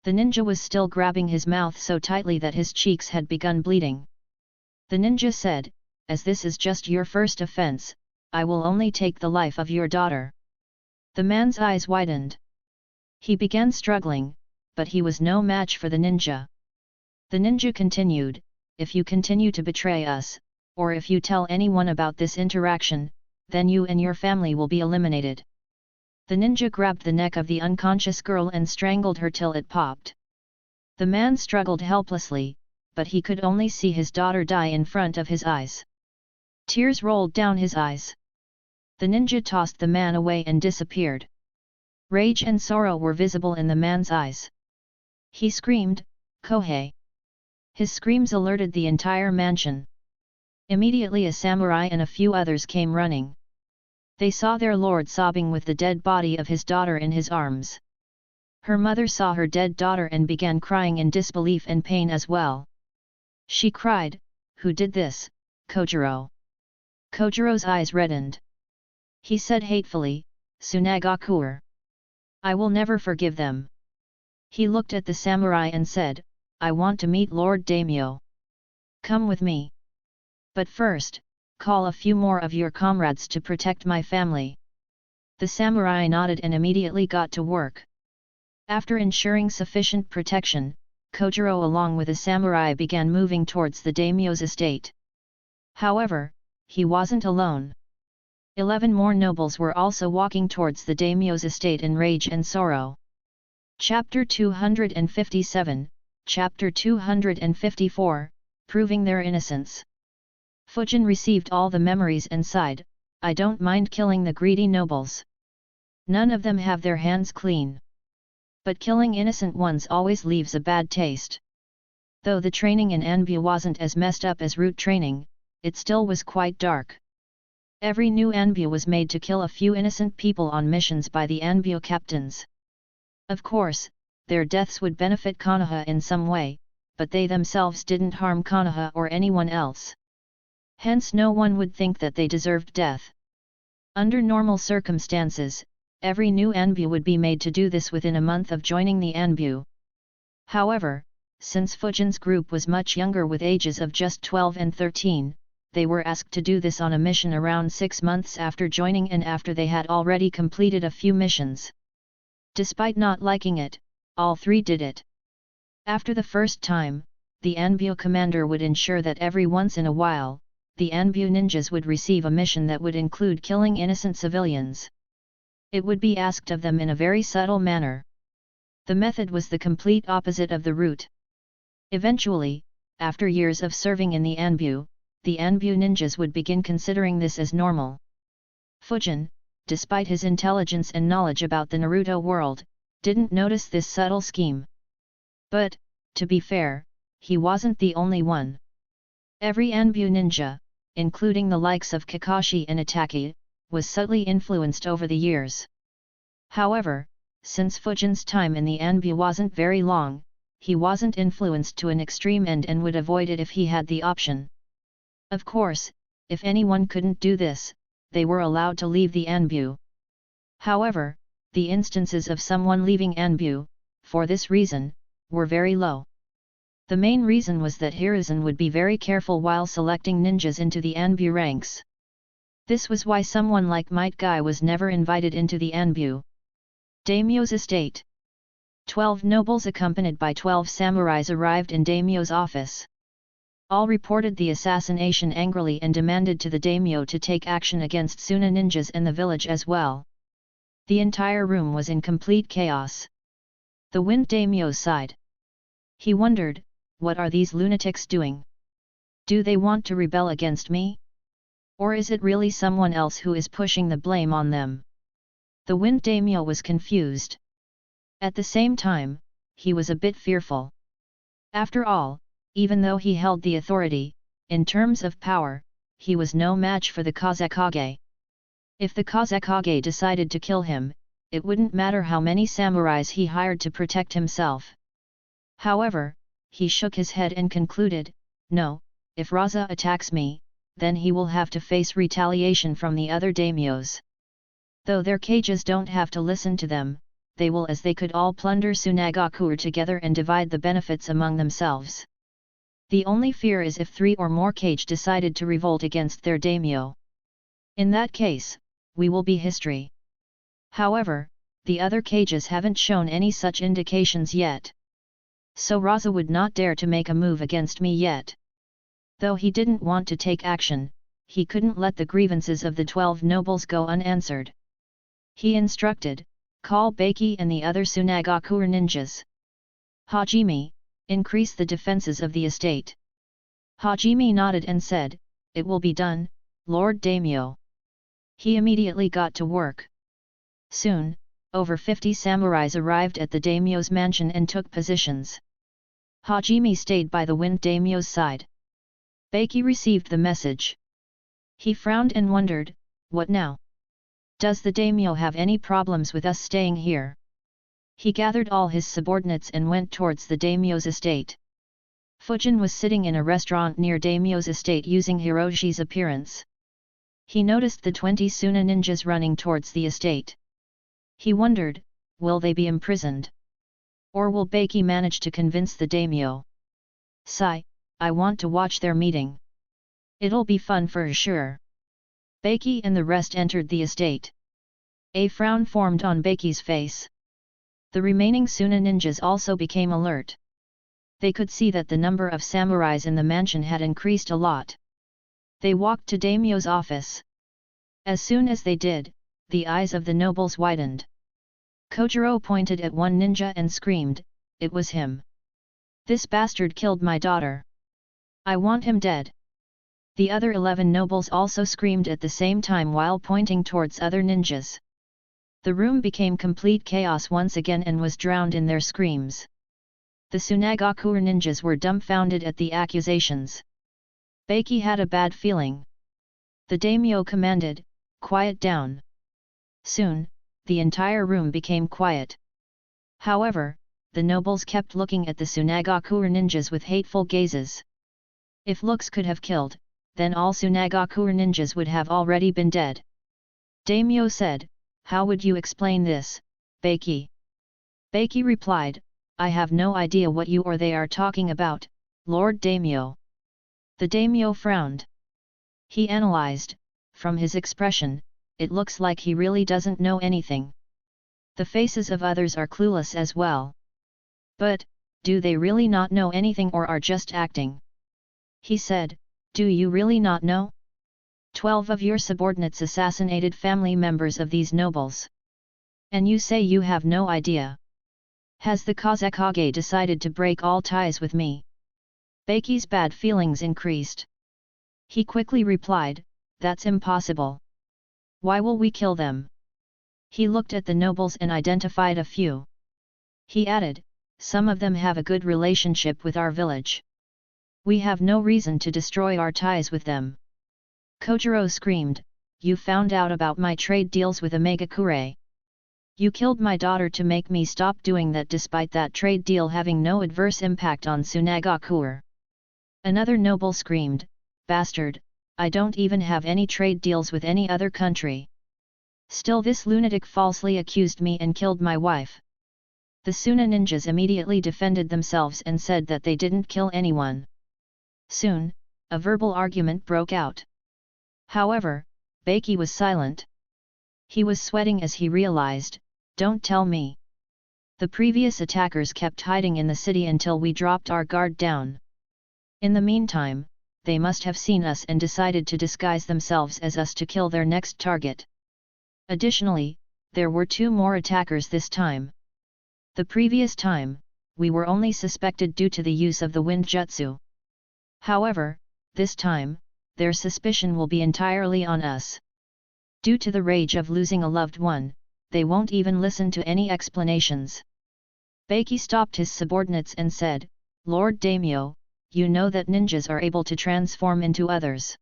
B: The ninja was still grabbing his mouth so tightly that his cheeks had begun bleeding. The ninja said, "As this is just your first offense, I will only take the life of your daughter." The man's eyes widened. He began struggling, but he was no match for the ninja. The ninja continued, "If you continue to betray us, or if you tell anyone about this interaction, then you and your family will be eliminated." The ninja grabbed the neck of the unconscious girl and strangled her till it popped. The man struggled helplessly, but he could only see his daughter die in front of his eyes. Tears rolled down his eyes. The ninja tossed the man away and disappeared. Rage and sorrow were visible in the man's eyes. He screamed, "Kohei! His screams alerted the entire mansion. Immediately a samurai and a few others came running. They saw their lord sobbing with the dead body of his daughter in his arms. Her mother saw her dead daughter and began crying in disbelief and pain as well. She cried, "Who did this, Kojiro?" Kojiro's eyes reddened. He said hatefully, "Tsunagakuer. I will never forgive them." He looked at the samurai and said, "I want to meet Lord Daimyo. Come with me. But first, call a few more of your comrades to protect my family." The samurai nodded and immediately got to work. After ensuring sufficient protection, Kojiro along with a samurai began moving towards the daimyo's estate. However, he wasn't alone. 11 more nobles were also walking towards the daimyo's estate in rage and sorrow. Chapter 257, Chapter 254, Proving their innocence. Fujin received all the memories and sighed, "I don't mind killing the greedy nobles. None of them have their hands clean. But killing innocent ones always leaves a bad taste." Though the training in Anbu wasn't as messed up as root training, it still was quite dark. Every new Anbu was made to kill a few innocent people on missions by the Anbu captains. Of course, their deaths would benefit Konoha in some way, but they themselves didn't harm Konoha or anyone else. Hence no one would think that they deserved death. Under normal circumstances, every new Anbu would be made to do this within a month of joining the Anbu. However, since Fujin's group was much younger with ages of just 12 and 13, they were asked to do this on a mission around 6 months after joining and after they had already completed a few missions. Despite not liking it, all three did it. After the first time, the Anbu commander would ensure that every once in a while, the Anbu ninjas would receive a mission that would include killing innocent civilians. It would be asked of them in a very subtle manner. The method was the complete opposite of the route. Eventually, after years of serving in the Anbu ninjas would begin considering this as normal. Fujin, despite his intelligence and knowledge about the Naruto world, didn't notice this subtle scheme. But, to be fair, he wasn't the only one. Every Anbu ninja, including the likes of Kakashi and Itachi, was subtly influenced over the years. However, since Fujin's time in the Anbu wasn't very long, he wasn't influenced to an extreme end and would avoid it if he had the option. Of course, if anyone couldn't do this, they were allowed to leave the Anbu. However, the instances of someone leaving Anbu, for this reason, were very low. The main reason was that Hiruzen would be very careful while selecting ninjas into the Anbu ranks. This was why someone like Might Guy was never invited into the Anbu. Daimyo's estate. 12 nobles accompanied by 12 samurais arrived in Daimyo's office. All reported the assassination angrily and demanded to the daimyo to take action against Suna ninjas and the village as well. The entire room was in complete chaos. The Wind Daimyo sighed. He wondered, what are these lunatics doing? Do they want to rebel against me? Or is it really someone else who is pushing the blame on them? The Wind Daimyo was confused. At the same time, he was a bit fearful. After all, even though he held the authority, in terms of power, he was no match for the Kazekage. If the Kazekage decided to kill him, it wouldn't matter how many samurais he hired to protect himself. However, he shook his head and concluded, no, if Raza attacks me, then he will have to face retaliation from the other daimyos. Though their cages don't have to listen to them, they will as they could all plunder Tsunagakuer together and divide the benefits among themselves. The only fear is if 3 or more kage decided to revolt against their daimyo. In that case, we will be history. However, the other cages haven't shown any such indications yet. So Raza would not dare to make a move against me yet. Though he didn't want to take action, he couldn't let the grievances of the 12 nobles go unanswered. He instructed, call Baki and the other Tsunagakuer ninjas. Hajime, increase the defenses of the estate. Hajime nodded and said, it will be done, Lord Daimyo. He immediately got to work. Soon, over 50 samurais arrived at the daimyo's mansion and took positions. Hajime stayed by the wind daimyo's side. Beiki received the message. He frowned and wondered, what now? Does the daimyo have any problems with us staying here? He gathered all his subordinates and went towards the daimyo's estate. Fujin was sitting in a restaurant near daimyo's estate using Hiroshi's appearance. He noticed the 20 Suna ninjas running towards the estate. He wondered, will they be imprisoned? Or will Beiki manage to convince the daimyo? Sigh, I want to watch their meeting. It'll be fun for sure. Beiki and the rest entered the estate. A frown formed on Beiki's face. The remaining Suna ninjas also became alert. They could see that the number of samurais in the mansion had increased a lot. They walked to daimyo's office. As soon as they did, the eyes of the nobles widened. Kojiro pointed at one ninja and screamed, it was him. This bastard killed my daughter. I want him dead. The other 11 nobles also screamed at the same time while pointing towards other ninjas. The room became complete chaos once again and was drowned in their screams. The Tsunagakuer ninjas were dumbfounded at the accusations. Beiki had a bad feeling. The daimyo commanded, quiet down. Soon, the entire room became quiet. However, the nobles kept looking at the Tsunagakuer ninjas with hateful gazes. If looks could have killed, then all Tsunagakuer ninjas would have already been dead. Daimyo said, how would you explain this, Beiki? Beiki replied, I have no idea what you or they are talking about, Lord Daimyo. The daimyo frowned. He analyzed, from his expression, it looks like he really doesn't know anything. The faces of others are clueless as well. But, do they really not know anything or are just acting? He said, do you really not know? 12 of your subordinates assassinated family members of these nobles. And you say you have no idea. Has the Kazekage decided to break all ties with me? Beiki's bad feelings increased. He quickly replied, that's impossible. Why will we kill them? He looked at the nobles and identified a few. He added, some of them have a good relationship with our village. We have no reason to destroy our ties with them. Kojiro screamed, you found out about my trade deals with Omegakure. You killed my daughter to make me stop doing that despite that trade deal having no adverse impact on Tsunagakuer. Another noble screamed, bastard, I don't even have any trade deals with any other country. Still this lunatic falsely accused me and killed my wife. The Suna ninjas immediately defended themselves and said that they didn't kill anyone. Soon, a verbal argument broke out. However, Beiki was silent. He was sweating as he realized, don't tell me. The previous attackers kept hiding in the city until we dropped our guard down. In the meantime, they must have seen us and decided to disguise themselves as us to kill their next target. Additionally, there were 2 more attackers this time. The previous time, we were only suspected due to the use of the wind jutsu. However, this time, their suspicion will be entirely on us. Due to the rage of losing a loved one, they won't even listen to any explanations. Beiki stopped his subordinates and said, Lord Daimyo, you know that ninjas are able to transform into others.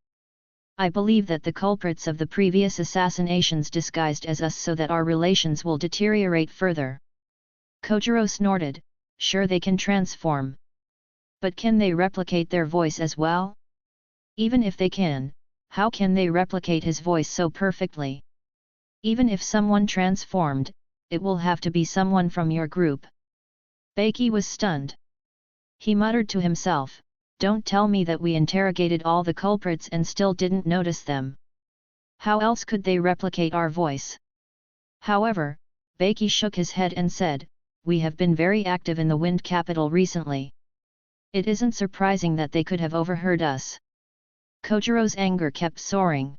B: I believe that the culprits of the previous assassinations disguised as us so that our relations will deteriorate further. Kojiro snorted, sure they can transform. But can they replicate their voice as well? Even if they can, how can they replicate his voice so perfectly? Even if someone transformed, it will have to be someone from your group. Beiki was stunned. He muttered to himself, don't tell me that we interrogated all the culprits and still didn't notice them. How else could they replicate our voice? However, Beiki shook his head and said, we have been very active in the Wind Capital recently. It isn't surprising that they could have overheard us. Kojiro's anger kept soaring.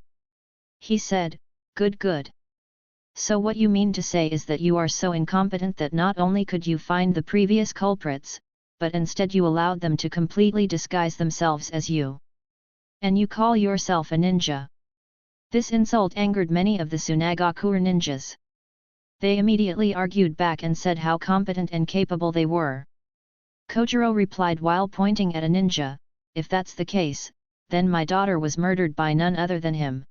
B: He said, good. So what you mean to say is that you are so incompetent that not only could you find the previous culprits, but instead you allowed them to completely disguise themselves as you. And you call yourself a ninja. This insult angered many of the Tsunagakuer ninjas. They immediately argued back and said how competent and capable they were. Kojiro replied while pointing at a ninja, if that's the case, then my daughter was murdered by none other than him.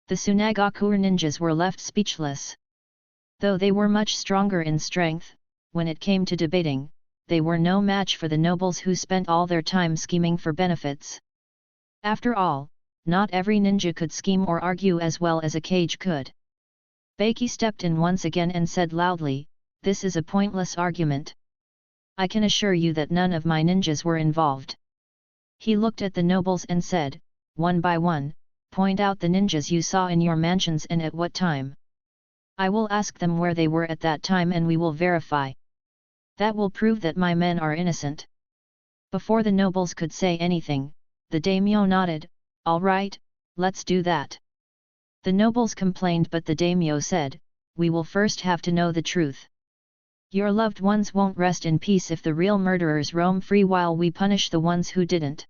B: The Tsunagakuer ninjas were left speechless. Though they were much stronger in strength, when it came to debating, they were no match for the nobles who spent all their time scheming for benefits. After all, not every ninja could scheme or argue as well as a Kage could. Beiki stepped in once again and said loudly, "This is a pointless argument. I can assure you that none of my ninjas were involved." He looked at the nobles and said, "One by one, point out the ninjas you saw in your mansions and at what time. I will ask them where they were at that time and we will verify. That will prove that my men are innocent." Before the nobles could say anything, the daimyo nodded, "All right, let's do that." The nobles complained, but the daimyo said, "We will first have to know the truth. Your loved ones won't rest in peace if the real murderers roam free while we punish the ones who didn't."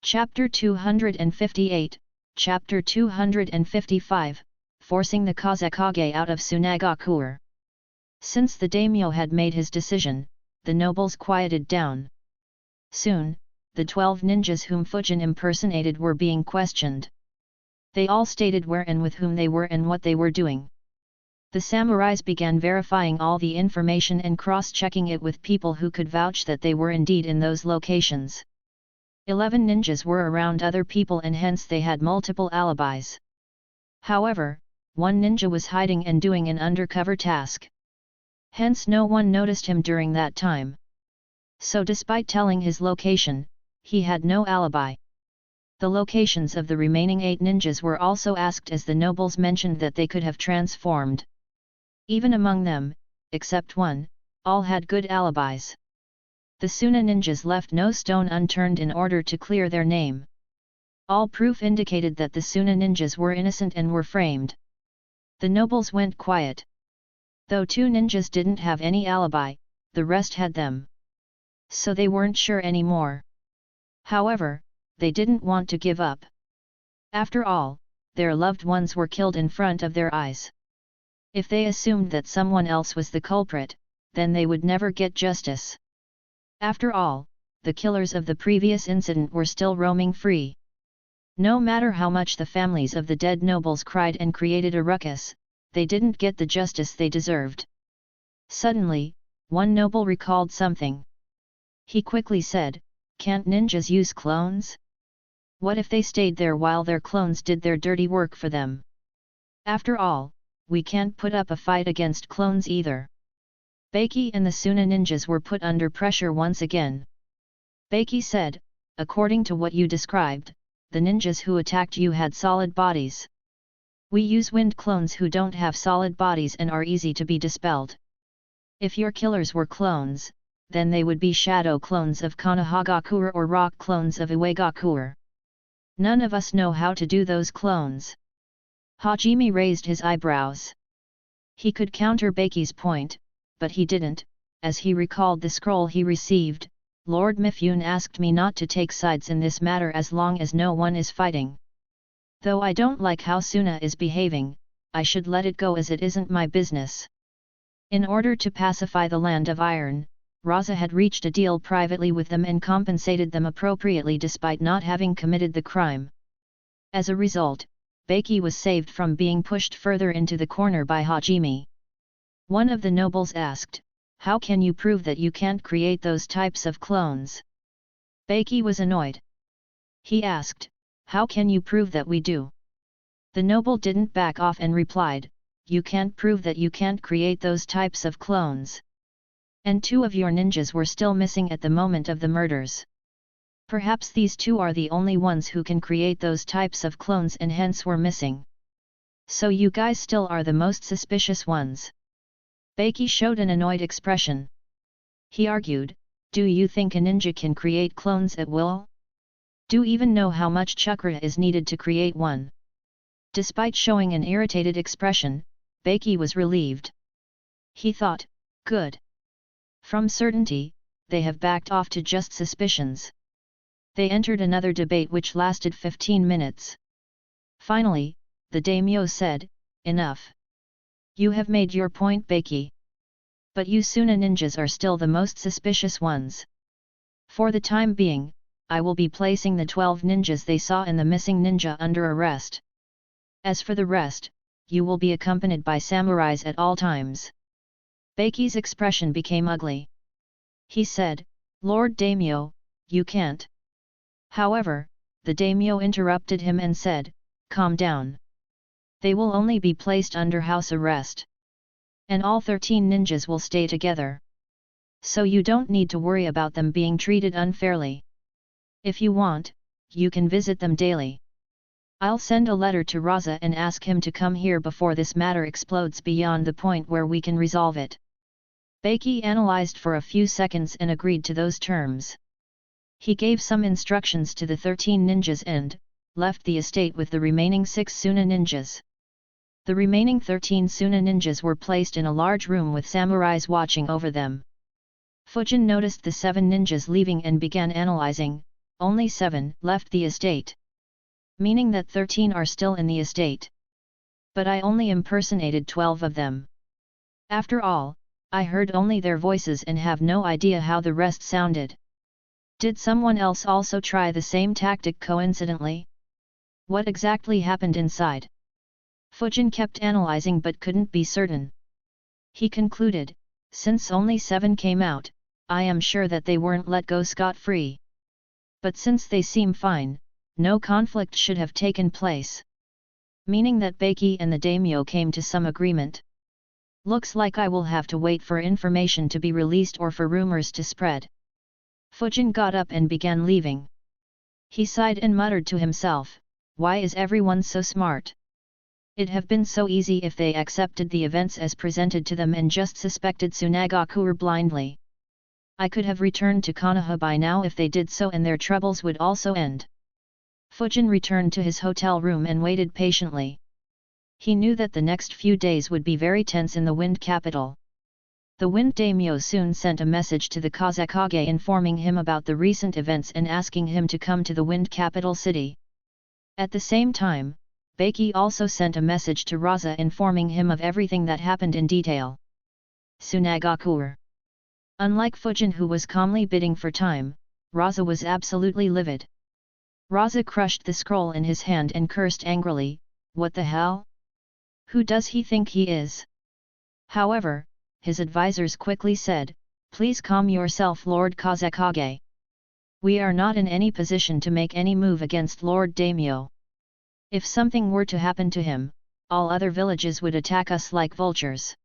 B: Chapter 258, Chapter 255, Forcing the Kazekage out of Tsunagakuer. Since the daimyo had made his decision, the nobles quieted down. Soon, the 12 ninjas whom Fujin impersonated were being questioned. They all stated where and with whom they were and what they were doing. The samurais began verifying all the information and cross-checking it with people who could vouch that they were indeed in those locations. 11 ninjas were around other people and hence they had multiple alibis. However, one ninja was hiding and doing an undercover task. Hence no one noticed him during that time. So despite telling his location, he had no alibi. The locations of the remaining 8 ninjas were also asked as the nobles mentioned that they could have transformed. Even among them, except one, all had good alibis. The Suna ninjas left no stone unturned in order to clear their name. All proof indicated that the Suna ninjas were innocent and were framed. The nobles went quiet. Though 2 ninjas didn't have any alibi, the rest had them. So they weren't sure anymore. However, they didn't want to give up. After all, their loved ones were killed in front of their eyes. If they assumed that someone else was the culprit, then they would never get justice. After all, the killers of the previous incident were still roaming free. No matter how much the families of the dead nobles cried and created a ruckus, they didn't get the justice they deserved. Suddenly, one noble recalled something. He quickly said, "Can't ninjas use clones? What if they stayed there while their clones did their dirty work for them? After all, we can't put up a fight against clones either." Beiki and the Suna ninjas were put under pressure once again. Beiki said, "According to what you described, the ninjas who attacked you had solid bodies. We use wind clones who don't have solid bodies and are easy to be dispelled. If your killers were clones, then they would be shadow clones of Konohagakure or rock clones of Iwagakure. None of us know how to do those clones." Hajime raised his eyebrows. He could counter Beiki's point, but he didn't, as he recalled the scroll he received. "Lord Mifune asked me not to take sides in this matter as long as no one is fighting. Though I don't like how Suna is behaving, I should let it go as it isn't my business." In order to pacify the Land of Iron, Raza had reached a deal privately with them and compensated them appropriately despite not having committed the crime. As a result, Beiki was saved from being pushed further into the corner by Hajime. One of the nobles asked, "How can you prove that you can't create those types of clones?" Beiki was annoyed. He asked, "How can you prove that we do?" The noble didn't back off and replied, "You can't prove that you can't create those types of clones. And 2 of your ninjas were still missing at the moment of the murders. Perhaps these 2 are the only ones who can create those types of clones and hence were missing. So you guys still are the most suspicious ones." Beiki showed an annoyed expression. He argued, "Do you think a ninja can create clones at will? Do you even know how much chakra is needed to create one?" Despite showing an irritated expression, Beiki was relieved. He thought, "Good. From certainty, they have backed off to just suspicions." They entered another debate which lasted 15 minutes. Finally, the daimyo said, "Enough. You have made your point, Beiki. But you Suna ninjas are still the most suspicious ones. For the time being, I will be placing the 12 ninjas they saw and the missing ninja under arrest. As for the rest, you will be accompanied by samurais at all times. Baki's expression became ugly. He said, Lord Daimyo, you can't. However, the daimyo interrupted him and said, calm down. They will only be placed under house arrest. And all 13 ninjas will stay together. So you don't need to worry about them being treated unfairly. If you want, you can visit them daily. I'll send a letter to Raza and ask him to come here before this matter explodes beyond the point where we can resolve it. Baki analyzed for a few seconds and agreed to those terms. He gave some instructions to the 13 ninjas and left the estate with the remaining 6 Suna ninjas. The remaining 13 Suna ninjas were placed in a large room with samurais watching over them. Fujin noticed the 7 ninjas leaving and began analyzing. Only 7 left the estate. Meaning that 13 are still in the estate. But I only impersonated 12 of them. After all, I heard only their voices and have no idea how the rest sounded. Did someone else also try the same tactic coincidentally? What exactly happened inside? Fujin kept analyzing but couldn't be certain. He concluded, since only 7 came out, I am sure that they weren't let go scot-free. But since they seem fine, no conflict should have taken place. Meaning that Baki and the daimyo came to some agreement. Looks like I will have to wait for information to be released or for rumors to spread. Fujin got up and began leaving. He sighed and muttered to himself, why is everyone so smart? It'd have been so easy if they accepted the events as presented to them and just suspected Tsunagakure blindly. I could have returned to Konoha by now if they did so and their troubles would also end. Fujin returned to his hotel room and waited patiently. He knew that the next few days would be very tense in the Wind Capital. The Wind Daimyo soon sent a message to the Kazekage informing him about the recent events and asking him to come to the Wind Capital city. At the same time, Baki also sent a message to Raza informing him of everything that happened in detail. Tsunagakure. Unlike Fujin who was calmly bidding for time, Raza was absolutely livid. Raza crushed the scroll in his hand and cursed angrily, what the hell? Who does he think he is? However, his advisors quickly said, please calm yourself Lord Kazekage. We are not in any position to make any move against Lord Daimyo. If something were to happen to him, all other villages would attack us like vultures.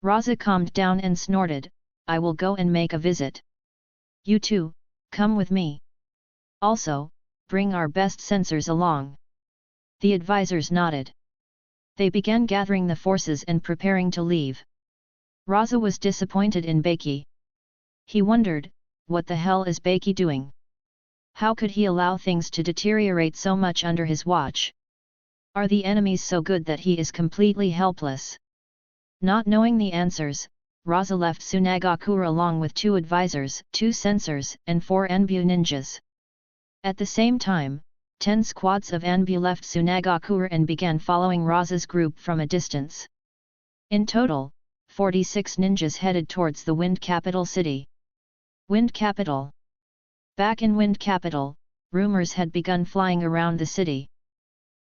B: Raza calmed down and snorted, I will go and make a visit. You too, come with me. Also, bring our best censors along. The advisors nodded. They began gathering the forces and preparing to leave. Raza was disappointed in Baki. He wondered, what the hell is Baki doing? How could he allow things to deteriorate so much under his watch? Are the enemies so good that he is completely helpless? Not knowing the answers, Raza left Tsunagakure along with 2 advisors, 2 censors, and 4 Anbu ninjas. At the same time, 10 squads of Anbu left Tsunagakure and began following Raza's group from a distance. In total, 46 ninjas headed towards the Wind Capital city. Wind Capital. Back in Wind Capital, rumors had begun flying around the city.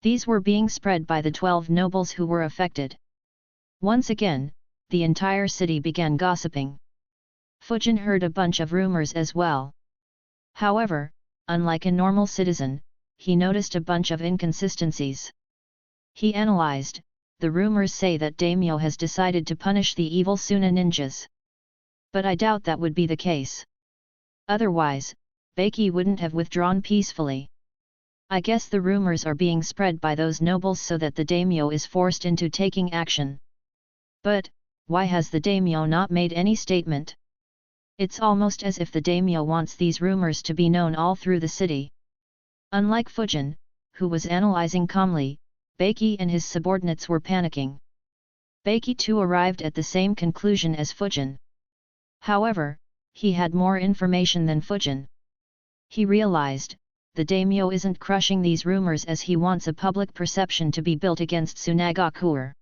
B: These were being spread by the 12 nobles who were affected. Once again, the entire city began gossiping. Fujin heard a bunch of rumors as well. However, unlike a normal citizen, he noticed a bunch of inconsistencies. He analyzed, the rumors say that Daimyo has decided to punish the evil Suna ninjas. But I doubt that would be the case. Otherwise, Baki wouldn't have withdrawn peacefully. I guess the rumors are being spread by those nobles so that the daimyo is forced into taking action. But, why has the daimyo not made any statement? It's almost as if the daimyo wants these rumors to be known all through the city. Unlike Fujin, who was analyzing calmly, Baki and his subordinates were panicking. Baki too arrived at the same conclusion as Fujin. However, he had more information than Fujin. He realized, the daimyo isn't crushing these rumors as he wants a public perception to be built against Tsunagakure.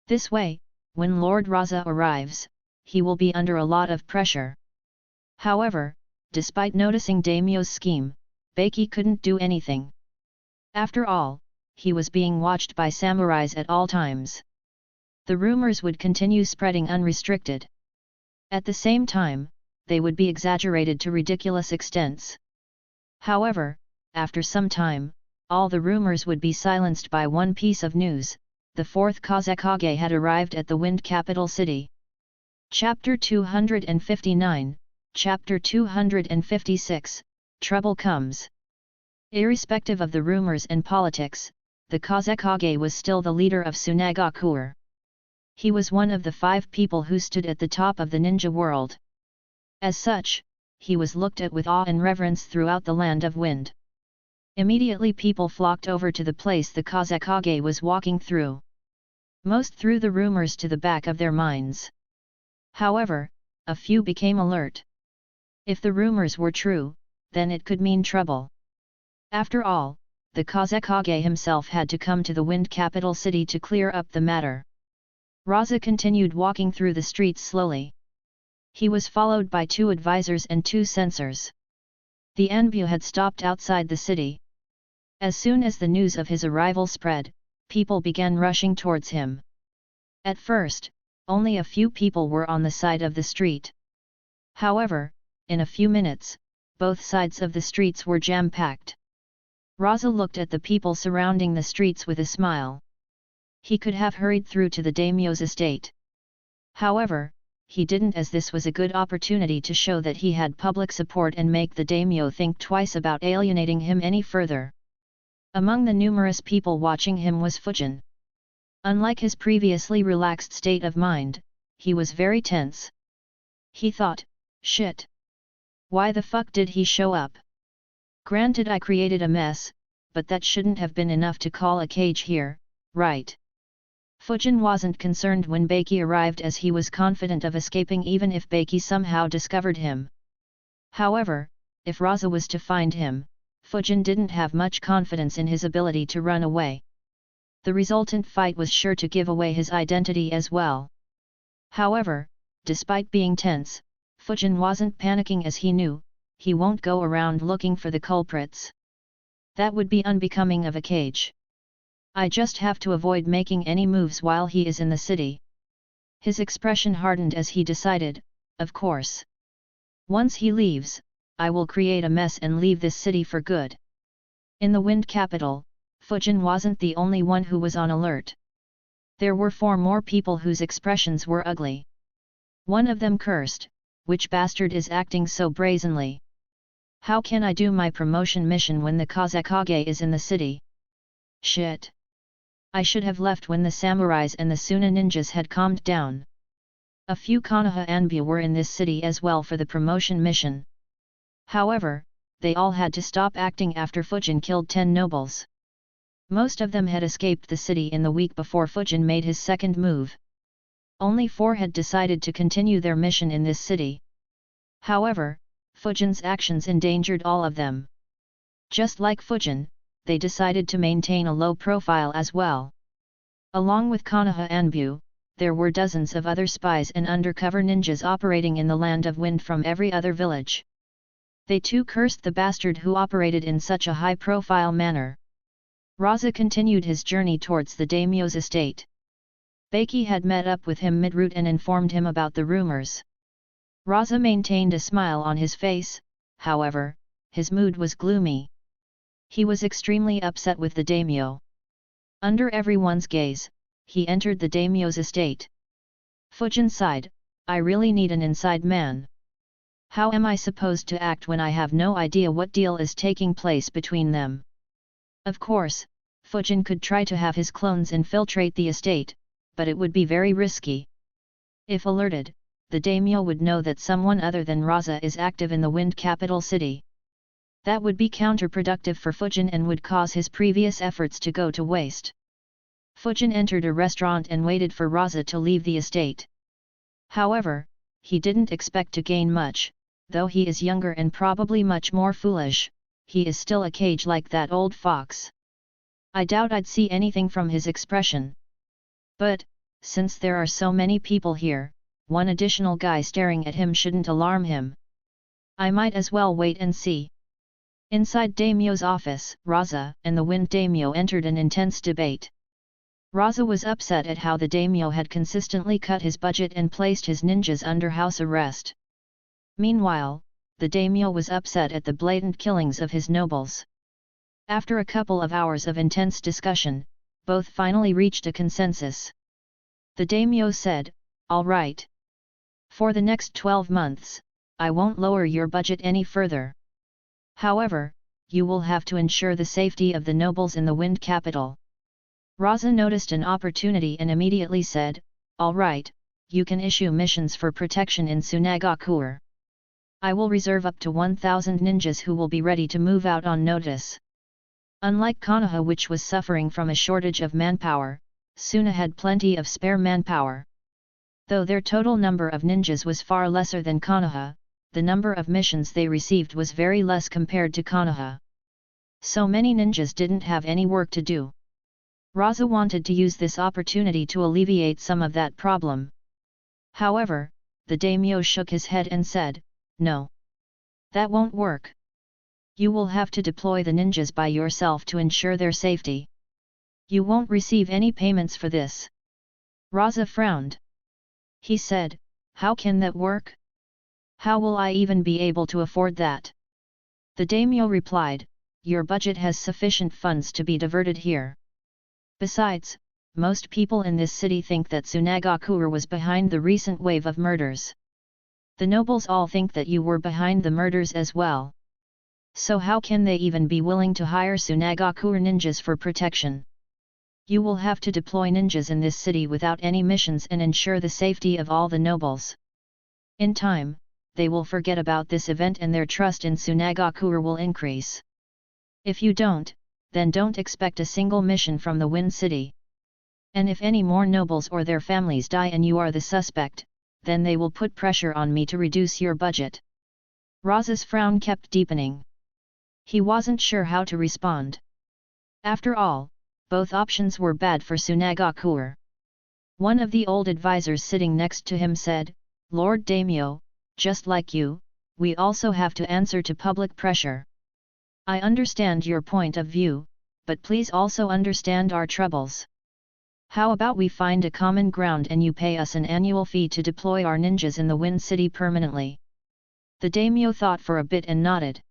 B: This way, when Lord Raza arrives, he will be under a lot of pressure. However, despite noticing Daimyo's scheme, Beiki couldn't do anything. After all, he was being watched by samurais at all times. The rumors would continue spreading unrestricted. At the same time, they would be exaggerated to ridiculous extents. However, after some time, all the rumors would be silenced by one piece of news: the fourth Kazekage had arrived at the Wind Capital City. Chapter 259, Chapter 256, Trouble Comes. Irrespective of the rumors and politics, the Kazekage was still the leader of Tsunagakure. He was one of the 5 people who stood at the top of the ninja world. As such, he was looked at with awe and reverence throughout the Land of Wind. Immediately people flocked over to the place the Kazekage was walking through. Most threw the rumors to the back of their minds. However, a few became alert. If the rumors were true, then it could mean trouble. After all, the Kazekage himself had to come to the Wind Capital City to clear up the matter. Raza continued walking through the streets slowly. He was followed by 2 advisors and 2 censors. The Anbu had stopped outside the city. As soon as the news of his arrival spread, people began rushing towards him. At first, only a few people were on the side of the street. However, in a few minutes, both sides of the streets were jam-packed. Raza looked at the people surrounding the streets with a smile. He could have hurried through to the daimyo's estate. However, he didn't, as this was a good opportunity to show that he had public support and make the daimyo think twice about alienating him any further. Among the numerous people watching him was Fujin. Unlike his previously relaxed state of mind, he was very tense. He thought, shit. Why the fuck did he show up? Granted, I created a mess, but that shouldn't have been enough to call a cage here, right? Fujin wasn't concerned when Beiki arrived, as he was confident of escaping even if Beiki somehow discovered him. However, if Raza was to find him, Fujin didn't have much confidence in his ability to run away. The resultant fight was sure to give away his identity as well. However, despite being tense, Fujin wasn't panicking, as he knew, he won't go around looking for the culprits. That would be unbecoming of a cage. I just have to avoid making any moves while he is in the city. His expression hardened as he decided, of course. Once he leaves, I will create a mess and leave this city for good. In the Wind Capital, Fujin wasn't the only one who was on alert. There were 4 more people whose expressions were ugly. One of them cursed, "Which bastard is acting so brazenly? How can I do my promotion mission when the Kazekage is in the city? Shit! I should have left when the samurais and the Suna ninjas had calmed down." A few Konoha Anbu were in this city as well for the promotion mission. However, they all had to stop acting after Fujin killed 10 nobles. Most of them had escaped the city in the week before Fujin made his second move. Only 4 had decided to continue their mission in this city. However, Fujin's actions endangered all of them. Just like Fujin, they decided to maintain a low profile as well. Along with Konoha Anbu, there were dozens of other spies and undercover ninjas operating in the Land of Wind from every other village. They too cursed the bastard who operated in such a high-profile manner. Raza continued his journey towards the daimyo's estate. Beiki had met up with him mid-route and informed him about the rumors. Raza maintained a smile on his face, however, his mood was gloomy. He was extremely upset with the daimyo. Under everyone's gaze, he entered the daimyo's estate. Fujin sighed, "I really need an inside man. How am I supposed to act when I have no idea what deal is taking place between them?" Of course, Fujin could try to have his clones infiltrate the estate, but it would be very risky. If alerted, the daimyo would know that someone other than Raza is active in the Wind Capital City. That would be counterproductive for Fujin and would cause his previous efforts to go to waste. Fujin entered a restaurant and waited for Raza to leave the estate. However, he didn't expect to gain much, though he is younger and probably much more foolish. He is still a cage like that old fox. I doubt I'd see anything from his expression. But, since there are so many people here, one additional guy staring at him shouldn't alarm him. I might as well wait and see. Inside Daimyo's office, Raza and the Wind Daimyo entered an intense debate. Raza was upset at how the Daimyo had consistently cut his budget and placed his ninjas under house arrest. Meanwhile, the Daimyo was upset at the blatant killings of his nobles. After a couple of hours of intense discussion, both finally reached a consensus. The Daimyo said, "All right. For the next 12 months, I won't lower your budget any further. However, you will have to ensure the safety of the nobles in the Wind Capital." Raza noticed an opportunity and immediately said, "All right, you can issue missions for protection in Sunagakure. I will reserve up to 1,000 ninjas who will be ready to move out on notice." Unlike Konoha, which was suffering from a shortage of manpower, Suna had plenty of spare manpower. Though their total number of ninjas was far lesser than Konoha, the number of missions they received was very less compared to Konoha. So many ninjas didn't have any work to do. Raza wanted to use this opportunity to alleviate some of that problem. However, the Daimyo shook his head and said, "No. That won't work. You will have to deploy the ninjas by yourself to ensure their safety. You won't receive any payments for this." Raza frowned. He said, "How can that work? How will I even be able to afford that?" The Daimyo replied, "Your budget has sufficient funds to be diverted here. Besides, most people in this city think that Sunagakure was behind the recent wave of murders. The nobles all think that you were behind the murders as well. So how can they even be willing to hire Sunagakure ninjas for protection? You will have to deploy ninjas in this city without any missions and ensure the safety of all the nobles. In time, they will forget about this event and their trust in Sunagakure will increase. If you don't, then don't expect a single mission from the Wind City. And if any more nobles or their families die and you are the suspect, then they will put pressure on me to reduce your budget." Raza's frown kept deepening. He wasn't sure how to respond. After all, both options were bad for Sunagakure. One of the old advisors sitting next to him said, "Lord Daimyo, just like you, we also have to answer to public pressure. I understand your point of view, but please also understand our troubles. How about we find a common ground and you pay us an annual fee to deploy our ninjas in the Wind City permanently?" The Daimyo thought for a bit and nodded.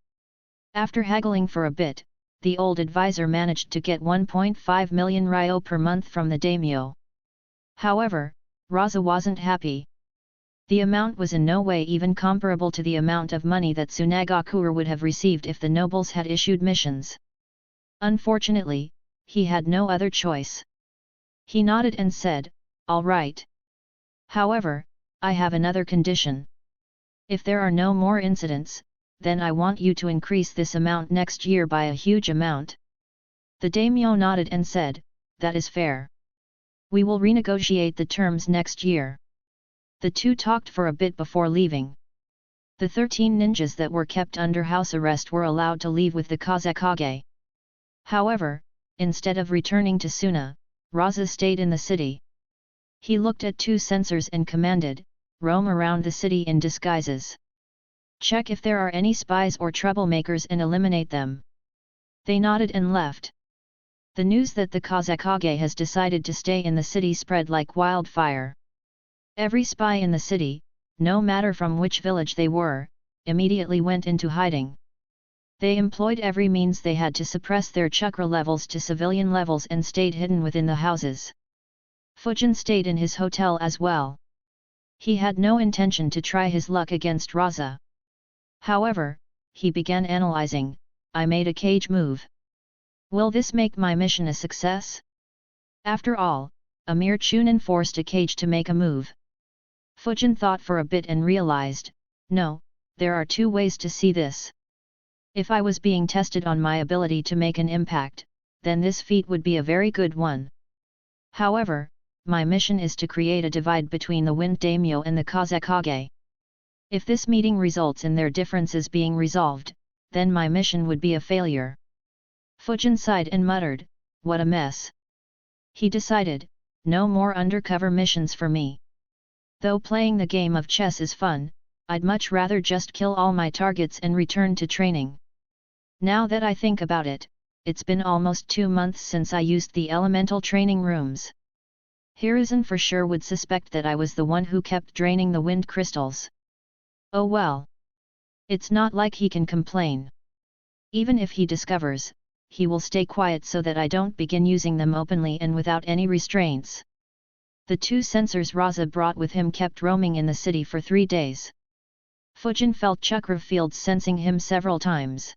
B: After haggling for a bit, the old advisor managed to get 1.5 million ryo per month from the Daimyo. However, Raza wasn't happy. The amount was in no way even comparable to the amount of money that Sunagakure would have received if the nobles had issued missions. Unfortunately, he had no other choice. He nodded and said, "All right. However, I have another condition. If there are no more incidents, then I want you to increase this amount next year by a huge amount." The Daimyo nodded and said, "That is fair. We will renegotiate the terms next year." The two talked for a bit before leaving. The 13 ninjas that were kept under house arrest were allowed to leave with the Kazekage. However, instead of returning to Suna, Raza stayed in the city. He looked at 2 sensors and commanded, "Roam around the city in disguises. Check if there are any spies or troublemakers and eliminate them." They nodded and left. The news that the Kazekage has decided to stay in the city spread like wildfire. Every spy in the city, no matter from which village they were, immediately went into hiding. They employed every means they had to suppress their chakra levels to civilian levels and stayed hidden within the houses. Fujin stayed in his hotel as well. He had no intention to try his luck against Raza. However, he began analyzing, "I made a cage move. Will this make my mission a success?" After all, a mere chunin forced a cage to make a move. Fujin thought for a bit and realized, "No, there are 2 ways to see this. If I was being tested on my ability to make an impact, then this feat would be a very good one. However, my mission is to create a divide between the Wind Daimyo and the Kazekage. If this meeting results in their differences being resolved, then my mission would be a failure." Fujin sighed and muttered, "What a mess." He decided, "No more undercover missions for me. Though playing the game of chess is fun, I'd much rather just kill all my targets and return to training. Now that I think about it, it's been almost 2 months since I used the elemental training rooms. Hiruzen for sure would suspect that I was the one who kept draining the wind crystals. Oh well. It's not like he can complain. Even if he discovers, he will stay quiet so that I don't begin using them openly and without any restraints. The 2 sensors Raza brought with him kept roaming in the city for 3 days. Fujin felt chakra fields sensing him several times.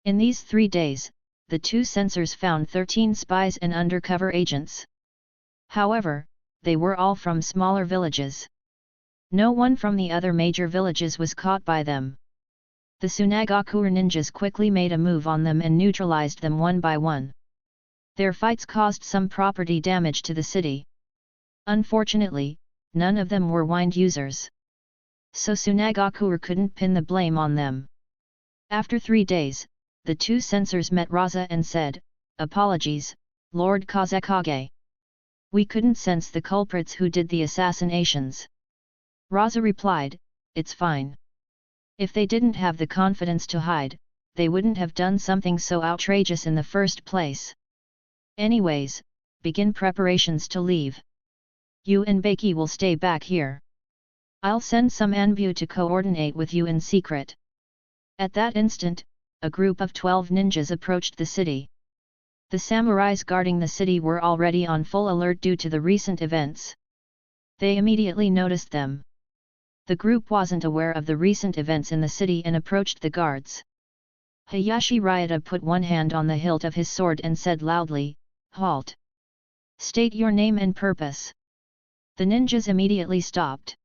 B: In these 3 days, the 2 sensors found 13 spies and undercover agents. However, they were all from smaller villages. No one from the other major villages was caught by them. The Tsunagakuer ninjas quickly made a move on them and neutralized them one by one. Their fights caused some property damage to the city. Unfortunately, none of them were wind users. So Tsunagakuer couldn't pin the blame on them. After 3 days, the 2 censors met Raza and said, "Apologies, Lord Kazekage. We couldn't sense the culprits who did the assassinations." Raza replied, "It's fine. If they didn't have the confidence to hide, they wouldn't have done something so outrageous in the first place. Anyways, begin preparations to leave. You and Baki will stay back here. I'll send some Anbu to coordinate with you in secret." At that instant, a group of 12 ninjas approached the city. The samurais guarding the city were already on full alert due to the recent events. They immediately noticed them. The group wasn't aware of the recent events in the city and approached the guards. Hayashi Ryota put one hand on the hilt of his sword and said loudly, "Halt! State your name and purpose." The ninjas immediately stopped.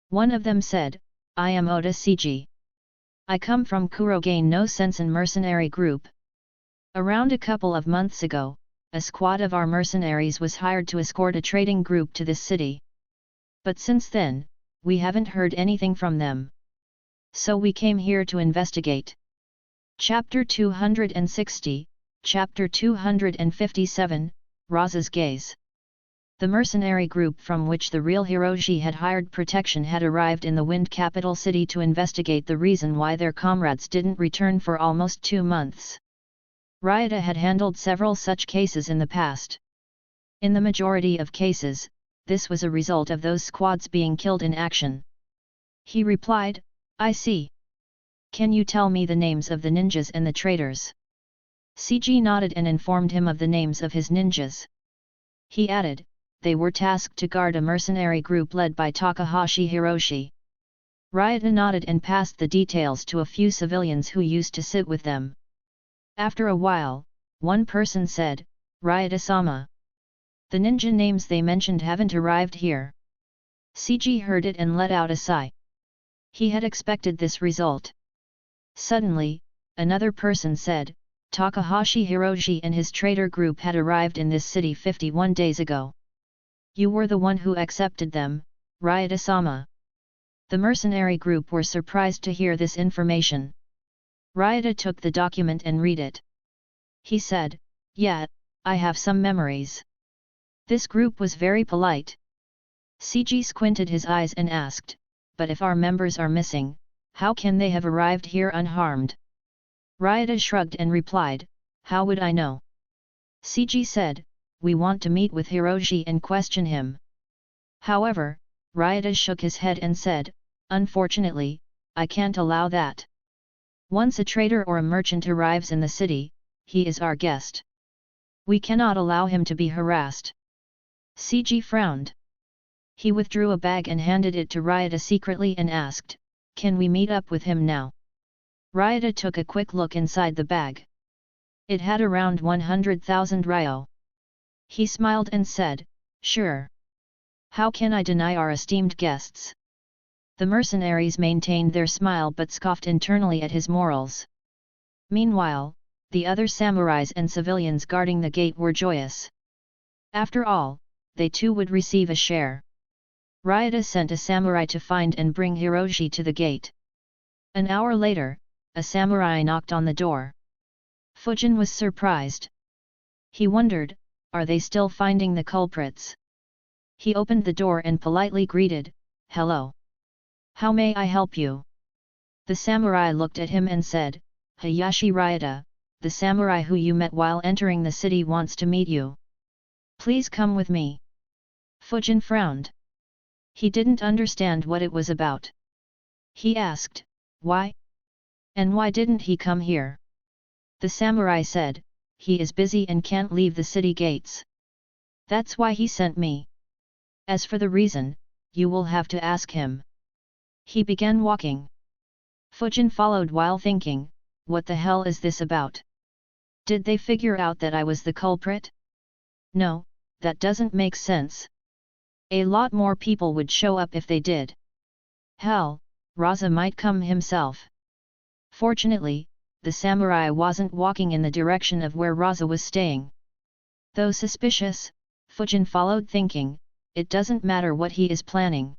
B: One of them said, "I am Oda Seiji. I come from Kurogain no Sensen mercenary group. Around a couple of months ago, a squad of our mercenaries was hired to escort a trading group to this city. But since then, we haven't heard anything from them. So we came here to investigate." Chapter 260, Chapter 257, Raza's Gaze. The mercenary group from which the real Hiroshi had hired protection had arrived in the Wind capital city to investigate the reason why their comrades didn't return for almost 2 months. Ryota had handled several such cases in the past. In the majority of cases, this was a result of those squads being killed in action. He replied, "I see. Can you tell me the names of the ninjas and the traitors?" Seiji nodded and informed him of the names of his ninjas. He added, they were tasked to guard a mercenary group led by Takahashi Hiroshi. Ryota nodded and passed the details to a few civilians who used to sit with them. After a while, one person said, "Ryota-sama. The ninja names they mentioned haven't arrived here." Seiji heard it and let out a sigh. He had expected this result. Suddenly, another person said, "Takahashi Hiroshi and his traitor group had arrived in this city 51 days ago. You were the one who accepted them, Ryota-sama." The mercenary group were surprised to hear this information. Ryota took the document and read it. He said, "Yeah, I have some memories." This group was very polite. Seiji squinted his eyes and asked, "But if our members are missing, how can they have arrived here unharmed?" Ryota shrugged and replied, "How would I know?" Seiji said, "We want to meet with Hiroshi and question him." However, Ryota shook his head and said, "Unfortunately, I can't allow that. Once a trader or a merchant arrives in the city, he is our guest. We cannot allow him to be harassed." Seiji frowned. He withdrew a bag and handed it to Ryota secretly and asked, "Can we meet up with him now?" Ryota took a quick look inside the bag. It had around 100,000 ryo. He smiled and said, "Sure. How can I deny our esteemed guests?" The mercenaries maintained their smile but scoffed internally at his morals. Meanwhile, the other samurais and civilians guarding the gate were joyous. After all, they too would receive a share. Ryota sent a samurai to find and bring Hiroshi to the gate. An hour later, a samurai knocked on the door. Fujin was surprised. He wondered, are they still finding the culprits? He opened the door and politely greeted, "Hello. How may I help you?" The samurai looked at him and said, "Hayashi Ryota, the samurai who you met while entering the city wants to meet you. Please come with me." Fujin frowned. He didn't understand what it was about. He asked, "Why? And why didn't he come here?" The samurai said, "He is busy and can't leave the city gates. That's why he sent me. As for the reason, you will have to ask him." He began walking. Fujin followed while thinking, what the hell is this about? Did they figure out that I was the culprit? No, that doesn't make sense. A lot more people would show up if they did. Hell, Raza might come himself. Fortunately, the samurai wasn't walking in the direction of where Raza was staying. Though suspicious, Fujin followed thinking, it doesn't matter what he is planning.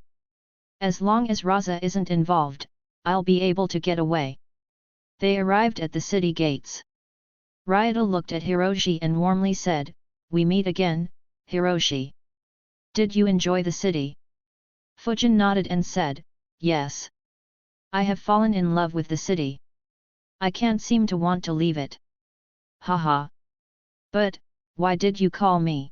B: As long as Raza isn't involved, I'll be able to get away. They arrived at the city gates. Ryota looked at Hiroshi and warmly said, "We meet again, Hiroshi. Did you enjoy the city?" Fujin nodded and said, "Yes. I have fallen in love with the city. I can't seem to want to leave it." "Haha. But, why did you call me?"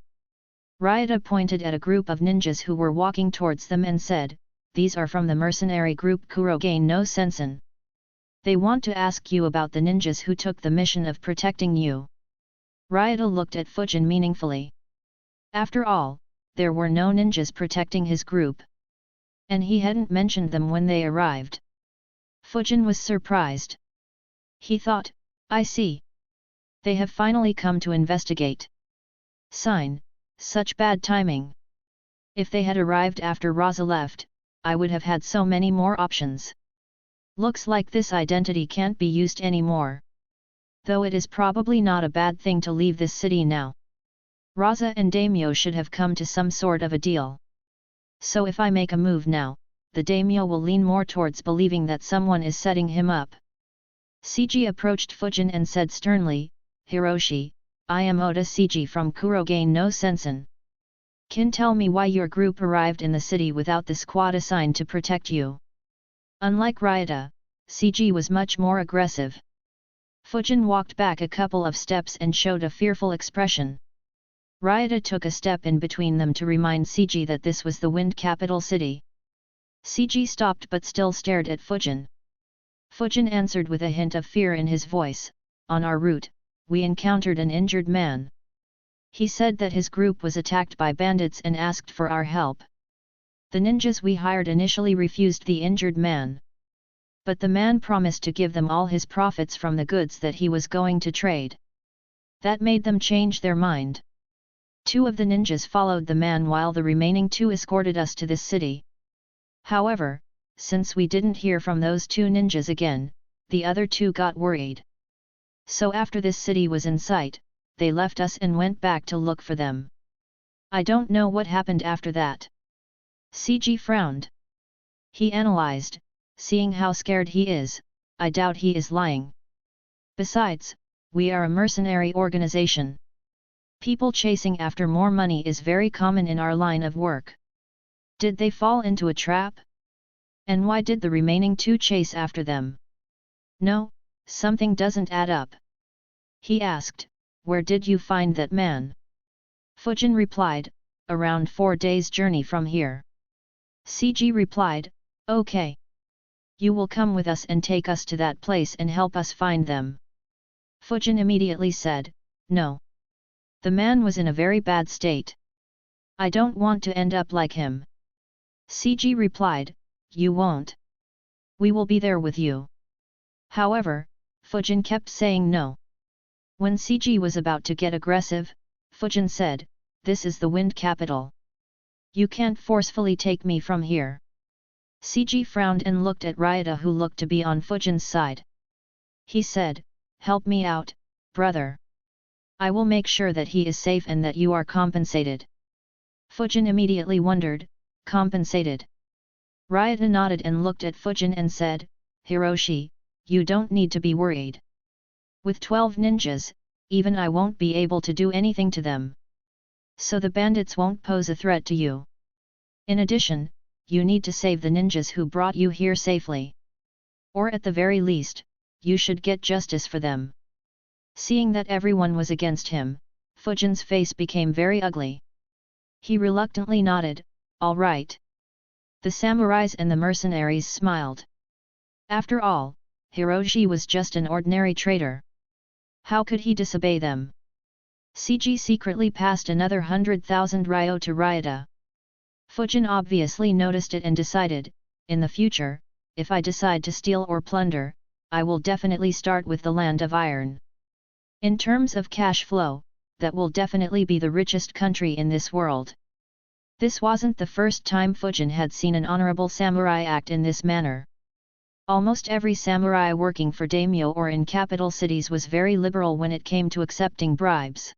B: Ryota pointed at a group of ninjas who were walking towards them and said, "These are from the mercenary group Kurogen no Sensen. They want to ask you about the ninjas who took the mission of protecting you." Ryota looked at Fujin meaningfully. After all, there were no ninjas protecting his group. And he hadn't mentioned them when they arrived. Fujin was surprised. He thought, "I see. They have finally come to investigate. Sign, such bad timing. If they had arrived after Raza left, I would have had so many more options. Looks like this identity can't be used anymore. Though it is probably not a bad thing to leave this city now. Raza and Daimyo should have come to some sort of a deal. So if I make a move now, the Daimyo will lean more towards believing that someone is setting him up." Seiji approached Fujin and said sternly, "Hiroshi, I am Oda Seiji from Kurogen no Sensen. Can tell me why your group arrived in the city without the squad assigned to protect you?" Unlike Ryota, Seiji was much more aggressive. Fujin walked back a couple of steps and showed a fearful expression. Ryota took a step in between them to remind Seiji that this was the Wind Capital City. Seiji stopped but still stared at Fujin. Fujin answered with a hint of fear in his voice, "On our route, we encountered an injured man. He said that his group was attacked by bandits and asked for our help. The ninjas we hired initially refused the injured man. But the man promised to give them all his profits from the goods that he was going to trade. That made them change their mind. 2 of the ninjas followed the man while the remaining 2 escorted us to this city. However, since we didn't hear from those 2 ninjas again, the other 2 got worried. So after this city was in sight, they left us and went back to look for them. I don't know what happened after that." Seiji frowned. He analyzed, seeing how scared he is, I doubt he is lying. Besides, we are a mercenary organization. People chasing after more money is very common in our line of work. Did they fall into a trap? And why did the remaining 2 chase after them? No, something doesn't add up. He asked, "Where did you find that man?" Fujin replied, "Around 4 days' journey from here." Seiji replied, "Okay. You will come with us and take us to that place and help us find them." Fujin immediately said, "No. The man was in a very bad state. I don't want to end up like him." Seiji replied, "You won't. We will be there with you." However, Fujin kept saying no. When Seiji was about to get aggressive, Fujin said, "This is the Wind Capital. You can't forcefully take me from here." Seiji frowned and looked at Ryota, who looked to be on Fujin's side. He said, "Help me out, brother. I will make sure that he is safe and that you are compensated." Fujin immediately wondered, "Compensated?" Ryota nodded and looked at Fujin and said, "Hiroshi, you don't need to be worried. With 12 ninjas, even I won't be able to do anything to them. So the bandits won't pose a threat to you. In addition, you need to save the ninjas who brought you here safely. Or at the very least, you should get justice for them. Seeing that everyone was against him, Fujin's face became very ugly. He reluctantly nodded, "All right." The samurais and the mercenaries smiled. After all, Hiroji was just an ordinary trader. How could he disobey them? CG secretly passed another 100,000 ryo to Ryota. Fujin obviously noticed it and decided, in the future, if I decide to steal or plunder, I will definitely start with the Land of Iron. In terms of cash flow, that will definitely be the richest country in this world. This wasn't the first time Fujin had seen an honorable samurai act in this manner. Almost every samurai working for daimyo or in capital cities was very liberal when it came to accepting bribes.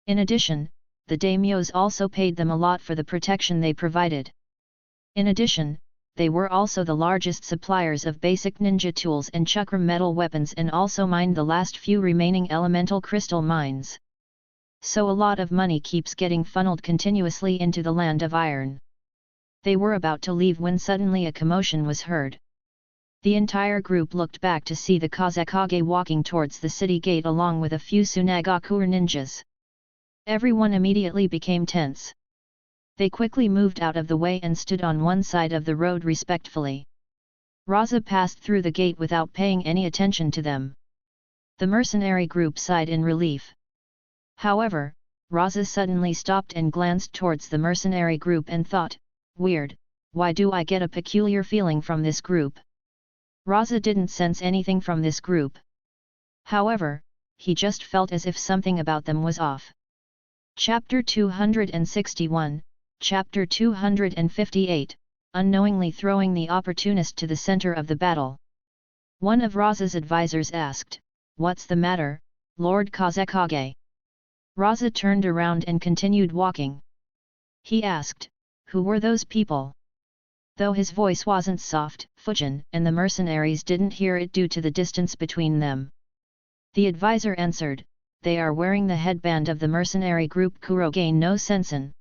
B: In addition, the daimyos also paid them a lot for the protection they provided. In addition, they were also the largest suppliers of basic ninja tools and chakra metal weapons and also mined the last few remaining elemental crystal mines. So a lot of money keeps getting funneled continuously into the Land of Iron. They were about to leave when suddenly a commotion was heard. The entire group looked back to see the Kazekage walking towards the city gate along with a few Tsunagakuer ninjas. Everyone immediately became tense. They quickly moved out of the way and stood on one side of the road respectfully. Raza passed through the gate without paying any attention to them. The mercenary group sighed in relief. However, Raza suddenly stopped and glanced towards the mercenary group and thought, "Weird, why do I get a peculiar feeling from this group?" Raza didn't sense anything from this group. However, he just felt as if something about them was off. Chapter 261, Chapter 258, Unknowingly throwing the opportunist to the center of the battle. One of Raza's advisors asked, "What's the matter, Lord Kazekage?" Raza turned around and continued walking. He asked, "Who were those people?" Though his voice wasn't soft, Fujin and the mercenaries didn't hear it due to the distance between them. The advisor answered, "They are wearing the headband of the mercenary group Kuroge no Sensen.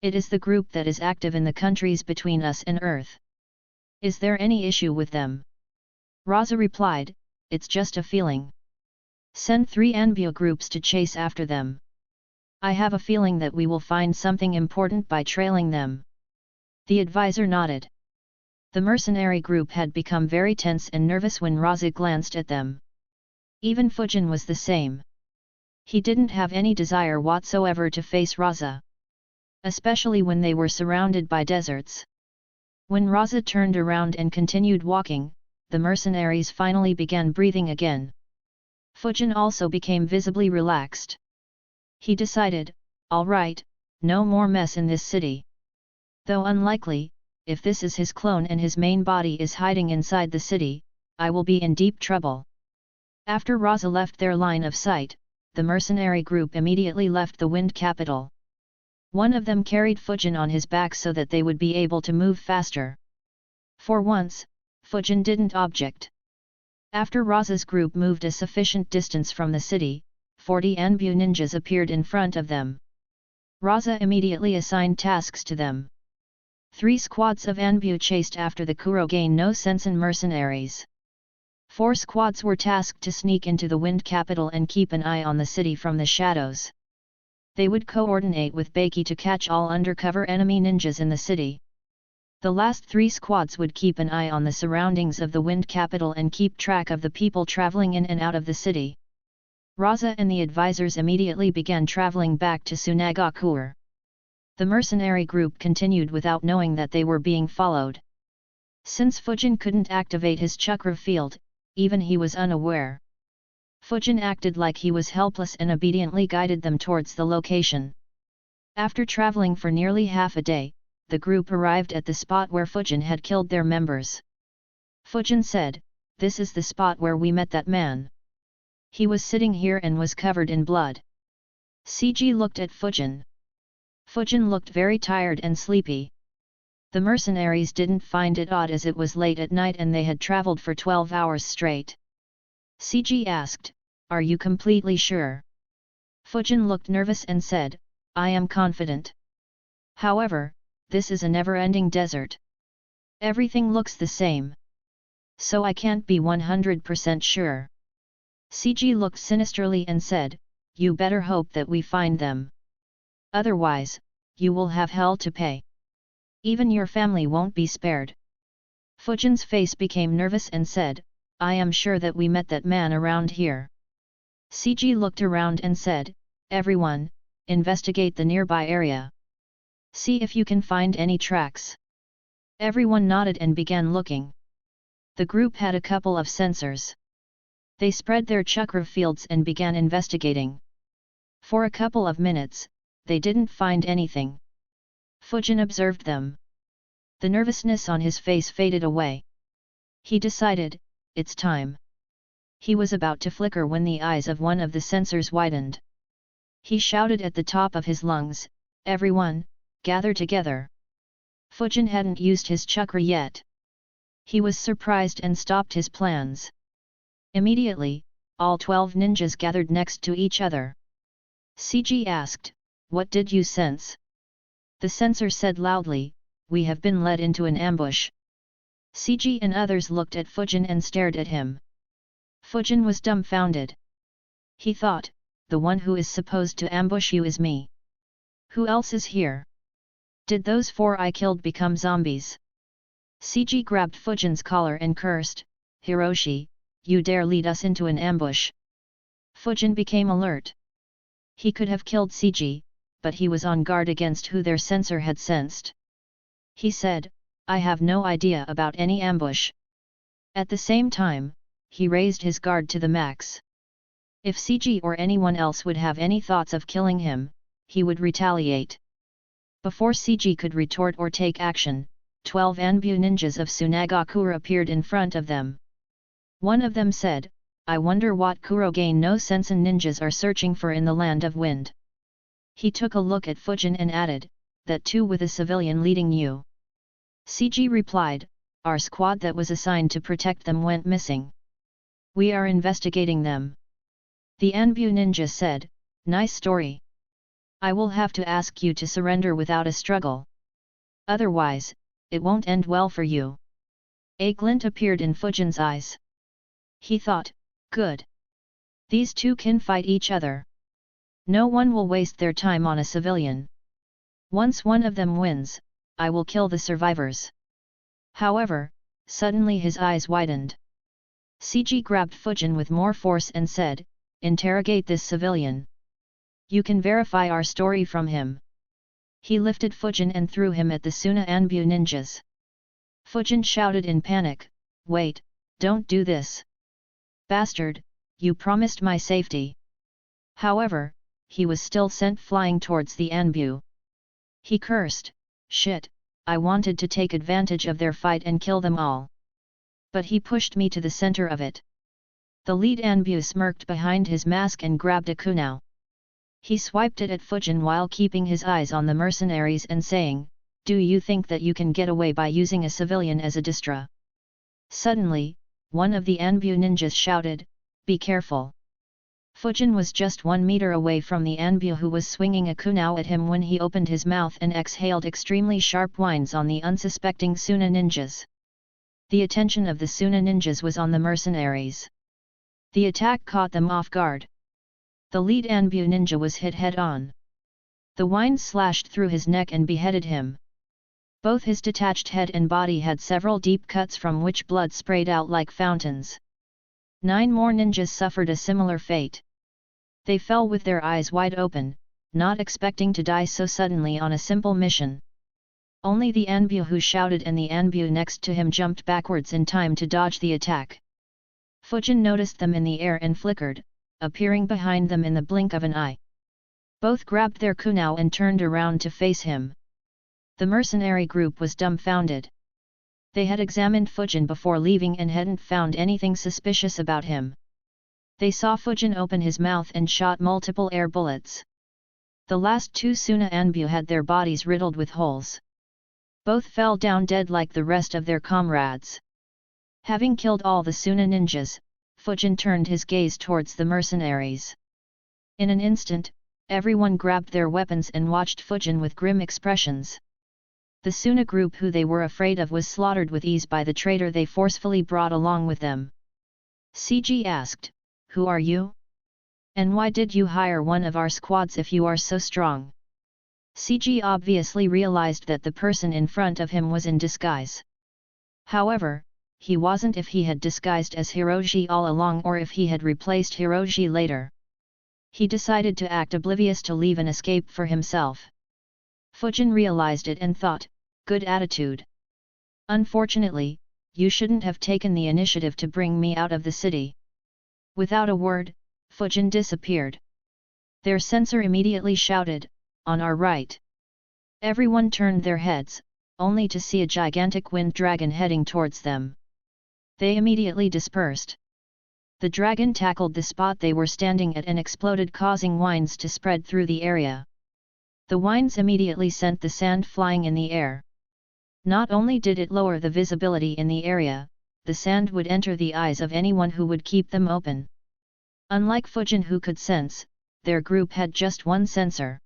B: It is the group that is active in the countries between us and Earth. Is there any issue with them?" Raza replied, "It's just a feeling. Send 3 Anbyo groups to chase after them. I have a feeling that we will find something important by trailing them." The advisor nodded. The mercenary group had become very tense and nervous when Raza glanced at them. Even Fujin was the same. He didn't have any desire whatsoever to face Raza. Especially when they were surrounded by deserts. When Raza turned around and continued walking, the mercenaries finally began breathing again. Fujin also became visibly relaxed. He decided, "All right, no more mess in this city." Though unlikely, if this is his clone and his main body is hiding inside the city, I will be in deep trouble. After Raza left their line of sight, the mercenary group immediately left the Wind Capital. One of them carried Fujin on his back so that they would be able to move faster. For once, Fujin didn't object. After Raza's group moved a sufficient distance from the city, 40 Anbu ninjas appeared in front of them. Raza immediately assigned tasks to them. 3 squads of Anbu chased after the Kuroge no Sensen mercenaries. 4 squads were tasked to sneak into the Wind Capital and keep an eye on the city from the shadows. They would coordinate with Baki to catch all undercover enemy ninjas in the city. The last 3 squads would keep an eye on the surroundings of the Wind Capital and keep track of the people traveling in and out of the city. Raza and the advisors immediately began traveling back to Tsunagakuer. The mercenary group continued without knowing that they were being followed. Since Fujin couldn't activate his chakra field, even he was unaware. Fujin acted like he was helpless and obediently guided them towards the location. After traveling for nearly half a day, the group arrived at the spot where Fujin had killed their members. Fujin said, "This is the spot where we met that man. He was sitting here and was covered in blood." CG looked at Fujin. Fujin looked very tired and sleepy. The mercenaries didn't find it odd as it was late at night and they had traveled for 12 hours straight. CG asked, "Are you completely sure?" Fujin looked nervous and said, "I am confident. However, this is a never-ending desert. Everything looks the same. So I can't be 100% sure. CG looked sinisterly and said, you better hope that we find them. Otherwise, you will have hell to pay. Even your family won't be spared. Fujin's face became nervous and said, I am sure that we met that man around here. CG looked around and said, everyone, investigate the nearby area. See if you can find any tracks. Everyone nodded and began looking. The group had a couple of sensors. They spread their chakra fields and began investigating. For a couple of minutes, they didn't find anything. Fujin observed them. The nervousness on his face faded away. He decided, it's time. He was about to flicker when the eyes of one of the sensors widened. He shouted at the top of his lungs, everyone, gather together. Fujin hadn't used his chakra yet. He was surprised and stopped his plans. Immediately, all 12 ninjas gathered next to each other. CG asked, what did you sense? The sensor said loudly, we have been led into an ambush. CG and others looked at Fujin and stared at him. Fujin was dumbfounded. He thought, the one who is supposed to ambush you is me. Who else is here? Did those 4 I killed become zombies? CG grabbed Fujin's collar and cursed, Hiroshi, you dare lead us into an ambush. Fujin became alert. He could have killed CG, but he was on guard against who their sensor had sensed. He said, I have no idea about any ambush. At the same time, he raised his guard to the max. If CG or anyone else would have any thoughts of killing him, he would retaliate. Before CG could retort or take action, 12 Anbu ninjas of Tsunagakura appeared in front of them. One of them said, I wonder what Kurogen no Sensen ninjas are searching for in the land of wind. He took a look at Fujin and added, that too with a civilian leading you. CG replied, our squad that was assigned to protect them went missing. We are investigating them. The Anbu ninja said, nice story. I will have to ask you to surrender without a struggle. Otherwise, it won't end well for you. A glint appeared in Fujin's eyes. He thought, good. These two can fight each other. No one will waste their time on a civilian. Once one of them wins, I will kill the survivors. However, suddenly his eyes widened. CG grabbed Fujin with more force and said, interrogate this civilian. You can verify our story from him. He lifted Fujin and threw him at the Suna Anbu ninjas. Fujin shouted in panic, wait, don't do this. Bastard, you promised my safety. However, he was still sent flying towards the Anbu. He cursed, shit, I wanted to take advantage of their fight and kill them all. But he pushed me to the center of it. The lead Anbu smirked behind his mask and grabbed a kunai. He swiped it at Fujin while keeping his eyes on the mercenaries and saying, do you think that you can get away by using a civilian as a distra? Suddenly, one of the Anbu ninjas shouted, be careful. Fujin was just 1 meter away from the Anbu who was swinging a kunai at him when he opened his mouth and exhaled extremely sharp whines on the unsuspecting Suna ninjas. The attention of the Suna ninjas was on the mercenaries. The attack caught them off guard. The lead Anbu ninja was hit head-on. The whines slashed through his neck and beheaded him. Both his detached head and body had several deep cuts from which blood sprayed out like fountains. 9 more ninjas suffered a similar fate. They fell with their eyes wide open, not expecting to die so suddenly on a simple mission. Only the Anbu who shouted and the Anbu next to him jumped backwards in time to dodge the attack. Fujin noticed them in the air and flickered, appearing behind them in the blink of an eye. Both grabbed their kunai and turned around to face him. The mercenary group was dumbfounded. They had examined Fujin before leaving and hadn't found anything suspicious about him. They saw Fujin open his mouth and shot multiple air bullets. The last 2 Suna Anbu had their bodies riddled with holes. Both fell down dead like the rest of their comrades. Having killed all the Suna ninjas, Fujin turned his gaze towards the mercenaries. In an instant, everyone grabbed their weapons and watched Fujin with grim expressions. The Suna group who they were afraid of was slaughtered with ease by the traitor they forcefully brought along with them. CG asked, "Who are you? And why did you hire one of our squads if you are so strong?" CG obviously realized that the person in front of him was in disguise. However, he wasn't if he had disguised as Hiroji all along or if he had replaced Hiroji later. He decided to act oblivious to leave an escape for himself. Fujin realized it and thought, "Good attitude. Unfortunately, you shouldn't have taken the initiative to bring me out of the city." Without a word, Fujin disappeared. Their censor immediately shouted, "On our right!" Everyone turned their heads, only to see a gigantic wind dragon heading towards them. They immediately dispersed. The dragon tackled the spot they were standing at and exploded, causing winds to spread through the area. The winds immediately sent the sand flying in the air. Not only did it lower the visibility in the area, the sand would enter the eyes of anyone who would keep them open. Unlike Fujin, who could sense, their group had just one sensor.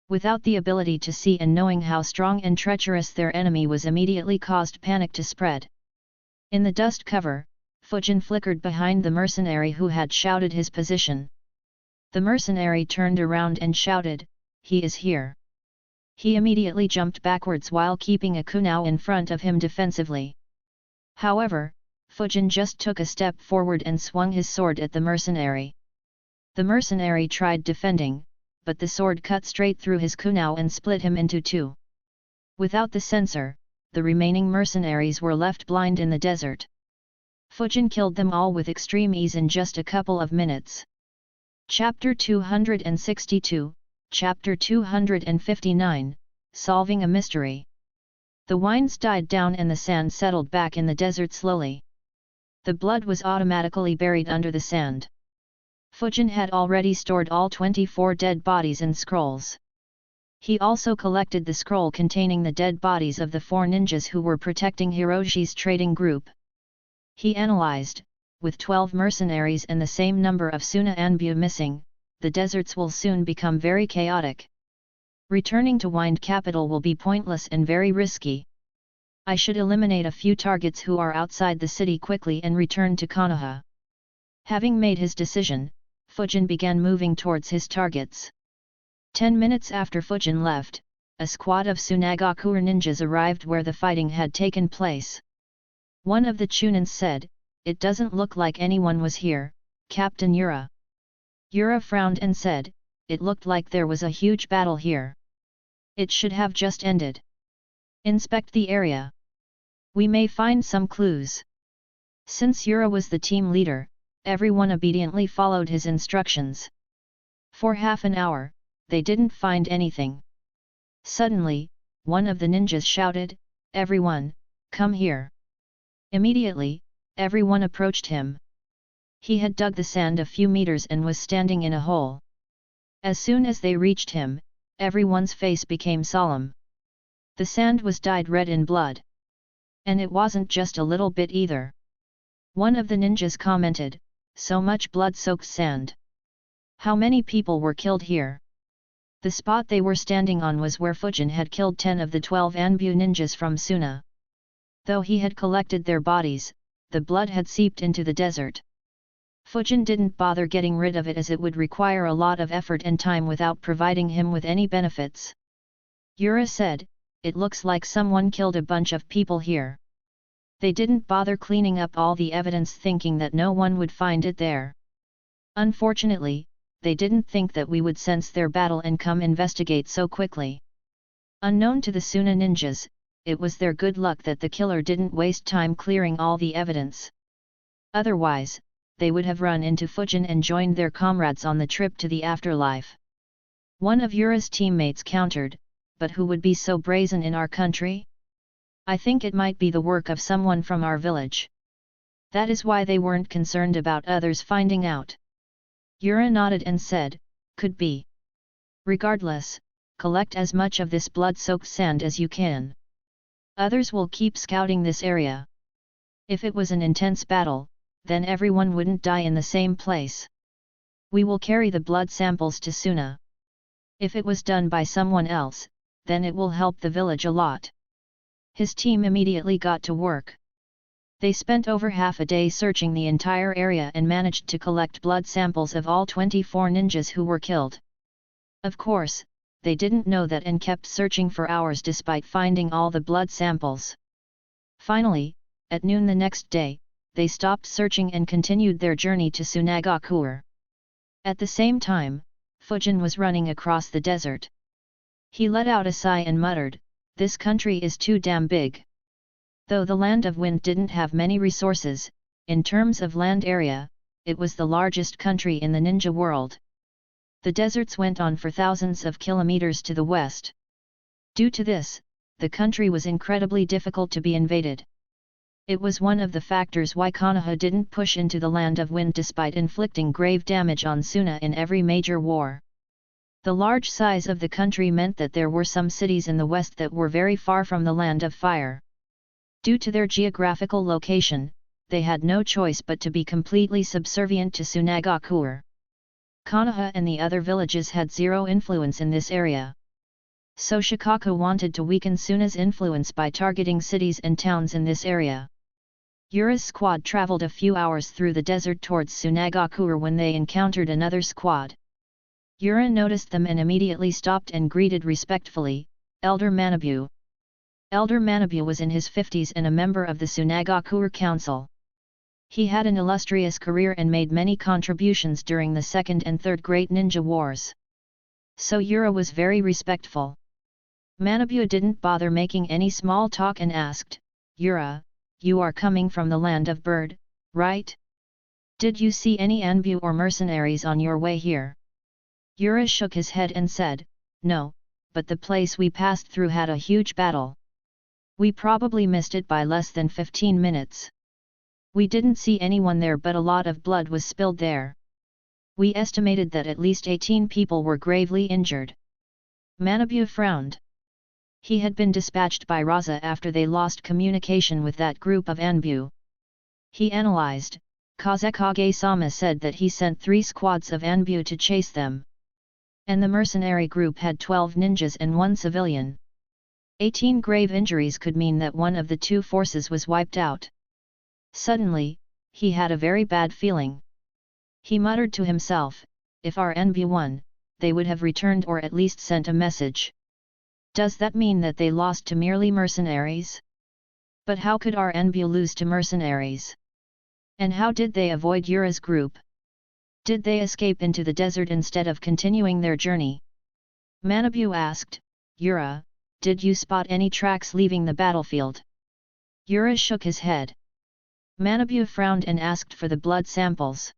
B: Without the ability to see and knowing how strong and treacherous their enemy was immediately caused panic to spread. In the dust cover, Fujin flickered behind the mercenary who had shouted his position. The mercenary turned around and shouted, "He is here." He immediately jumped backwards while keeping a kunao in front of him defensively. However, Fujin just took a step forward and swung his sword at the mercenary. The mercenary tried defending, but the sword cut straight through his kunao and split him into two. Without the sensor, the remaining mercenaries were left blind in the desert. Fujin killed them all with extreme ease in just a couple of minutes. Chapter 262, Chapter 259, Solving a Mystery. The winds died down and the sand settled back in the desert slowly. The blood was automatically buried under the sand. Fujin had already stored all 24 dead bodies in scrolls. He also collected the scroll containing the dead bodies of the 4 ninjas who were protecting Hiroji's trading group. He analyzed, with 12 mercenaries and the same number of Suna Anbu missing, the deserts will soon become very chaotic. Returning to Wind Capital will be pointless and very risky. I should eliminate a few targets who are outside the city quickly and return to Konoha. Having made his decision, Fujin began moving towards his targets. 10 minutes after Fujin left, a squad of Tsunagakure ninjas arrived where the fighting had taken place. One of the Chunins said, "It doesn't look like anyone was here, Captain Yura." Yura frowned and said, "It looked like there was a huge battle here. It should have just ended. Inspect the area. We may find some clues." Since Yura was the team leader, everyone obediently followed his instructions. For half an hour, they didn't find anything. Suddenly, one of the ninjas shouted, "Everyone, come here." Immediately, everyone approached him. He had dug the sand a few meters and was standing in a hole. As soon as they reached him, everyone's face became solemn. The sand was dyed red in blood. And it wasn't just a little bit either. One of the ninjas commented, "So much blood-soaked sand. How many people were killed here?" The spot they were standing on was where Fujin had killed 10 of the 12 Anbu ninjas from Suna. Though he had collected their bodies, the blood had seeped into the desert. Fujin didn't bother getting rid of it as it would require a lot of effort and time without providing him with any benefits. Yura said, "It looks like someone killed a bunch of people here." They didn't bother cleaning up all the evidence thinking that no one would find it there. Unfortunately, they didn't think that we would sense their battle and come investigate so quickly. Unknown to the Suna ninjas, it was their good luck that the killer didn't waste time clearing all the evidence. Otherwise, they would have run into Fujin and joined their comrades on the trip to the afterlife. One of Yura's teammates countered, "But who would be so brazen in our country? I think it might be the work of someone from our village. That is why they weren't concerned about others finding out." Yura nodded and said, "Could be. Regardless, collect as much of this blood-soaked sand as you can. Others will keep scouting this area. If it was an intense battle, then everyone wouldn't die in the same place. We will carry the blood samples to Suna. If it was done by someone else, then it will help the village a lot. His team immediately got to work. They spent over half a day searching the entire area and managed to collect blood samples of all 24 ninjas who were killed. Of course, they didn't know that and kept searching for hours despite finding all the blood samples. Finally, at noon the next day, they stopped searching and continued their journey to Sunagakure. At the same time, Fujin was running across the desert. He let out a sigh and muttered, "This country is too damn big." Though the Land of Wind didn't have many resources, in terms of land area, it was the largest country in the ninja world. The deserts went on for thousands of kilometers to the west. Due to this, the country was incredibly difficult to be invaded. It was one of the factors why Konoha didn't push into the Land of Wind despite inflicting grave damage on Suna in every major war. The large size of the country meant that there were some cities in the west that were very far from the Land of Fire. Due to their geographical location, they had no choice but to be completely subservient to Sunagakure. Konoha and the other villages had zero influence in this area. So Shikaku wanted to weaken Suna's influence by targeting cities and towns in this area. Yura's squad traveled a few hours through the desert towards Sunagakure when they encountered another squad. Yura noticed them and immediately stopped and greeted respectfully, "Elder Manabu." Elder Manabu was in his 50s and a member of the Sunagakure Council. He had an illustrious career and made many contributions during the Second and Third Great Ninja Wars. So Yura was very respectful. Manabu didn't bother making any small talk and asked, "Yura, you are coming from the Land of Bird, right? Did you see any Anbu or mercenaries on your way here?" Yura shook his head and said, "No, but the place we passed through had a huge battle. We probably missed it by less than 15 minutes. We didn't see anyone there, but a lot of blood was spilled there. We estimated that at least 18 people were gravely injured." Manabu frowned. He had been dispatched by Raza after they lost communication with that group of Anbu. He analyzed, Kazekage-sama said that he sent 3 squads of Anbu to chase them. And the mercenary group had 12 ninjas and 1 civilian. 18 grave injuries could mean that one of the 2 forces was wiped out. Suddenly, he had a very bad feeling. He muttered to himself, "If our Anbu won, they would have returned or at least sent a message. Does that mean that they lost to merely mercenaries? But how could our Anbu lose to mercenaries? And how did they avoid Yura's group? Did they escape into the desert instead of continuing their journey?" Manabu asked, "Yura, did you spot any tracks leaving the battlefield?" Yura shook his head. Manabu frowned and asked for the blood samples.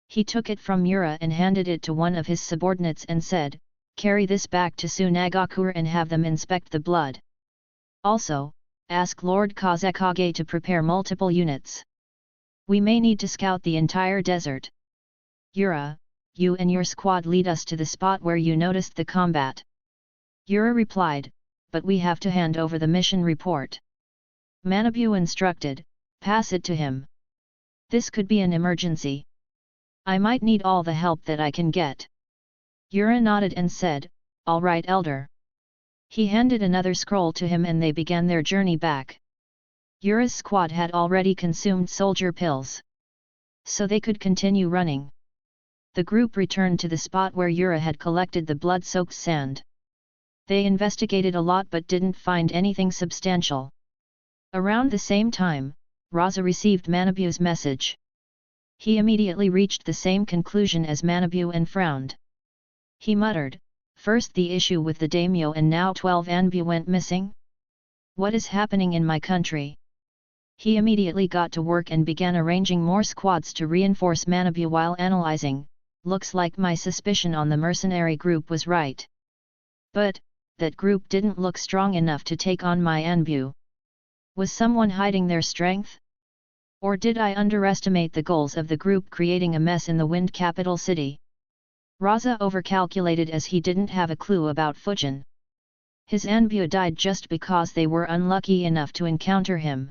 B: He took it from Yura and handed it to one of his subordinates and said, "Carry this back to Sunagakure and have them inspect the blood. Also, ask Lord Kazekage to prepare multiple units. We may need to scout the entire desert. Yura, you and your squad lead us to the spot where you noticed the combat." Yura replied, "But we have to hand over the mission report." Manabu instructed, "Pass it to him. This could be an emergency. I might need all the help that I can get." Yura nodded and said, "All right, Elder." He handed another scroll to him and they began their journey back. Yura's squad had already consumed soldier pills, so they could continue running. The group returned to the spot where Yura had collected the blood-soaked sand. They investigated a lot but didn't find anything substantial. Around the same time, Raza received Manabu's message. He immediately reached the same conclusion as Manabu and frowned. He muttered, "First the issue with the daimyo and now 12 Anbu went missing? What is happening in my country?" He immediately got to work and began arranging more squads to reinforce Manabu while analyzing, "Looks like my suspicion on the mercenary group was right. But, that group didn't look strong enough to take on my Anbu. Was someone hiding their strength? Or did I underestimate the goals of the group creating a mess in the Wind capital city?" Raza overcalculated as he didn't have a clue about Fujin. His Anbu died just because they were unlucky enough to encounter him.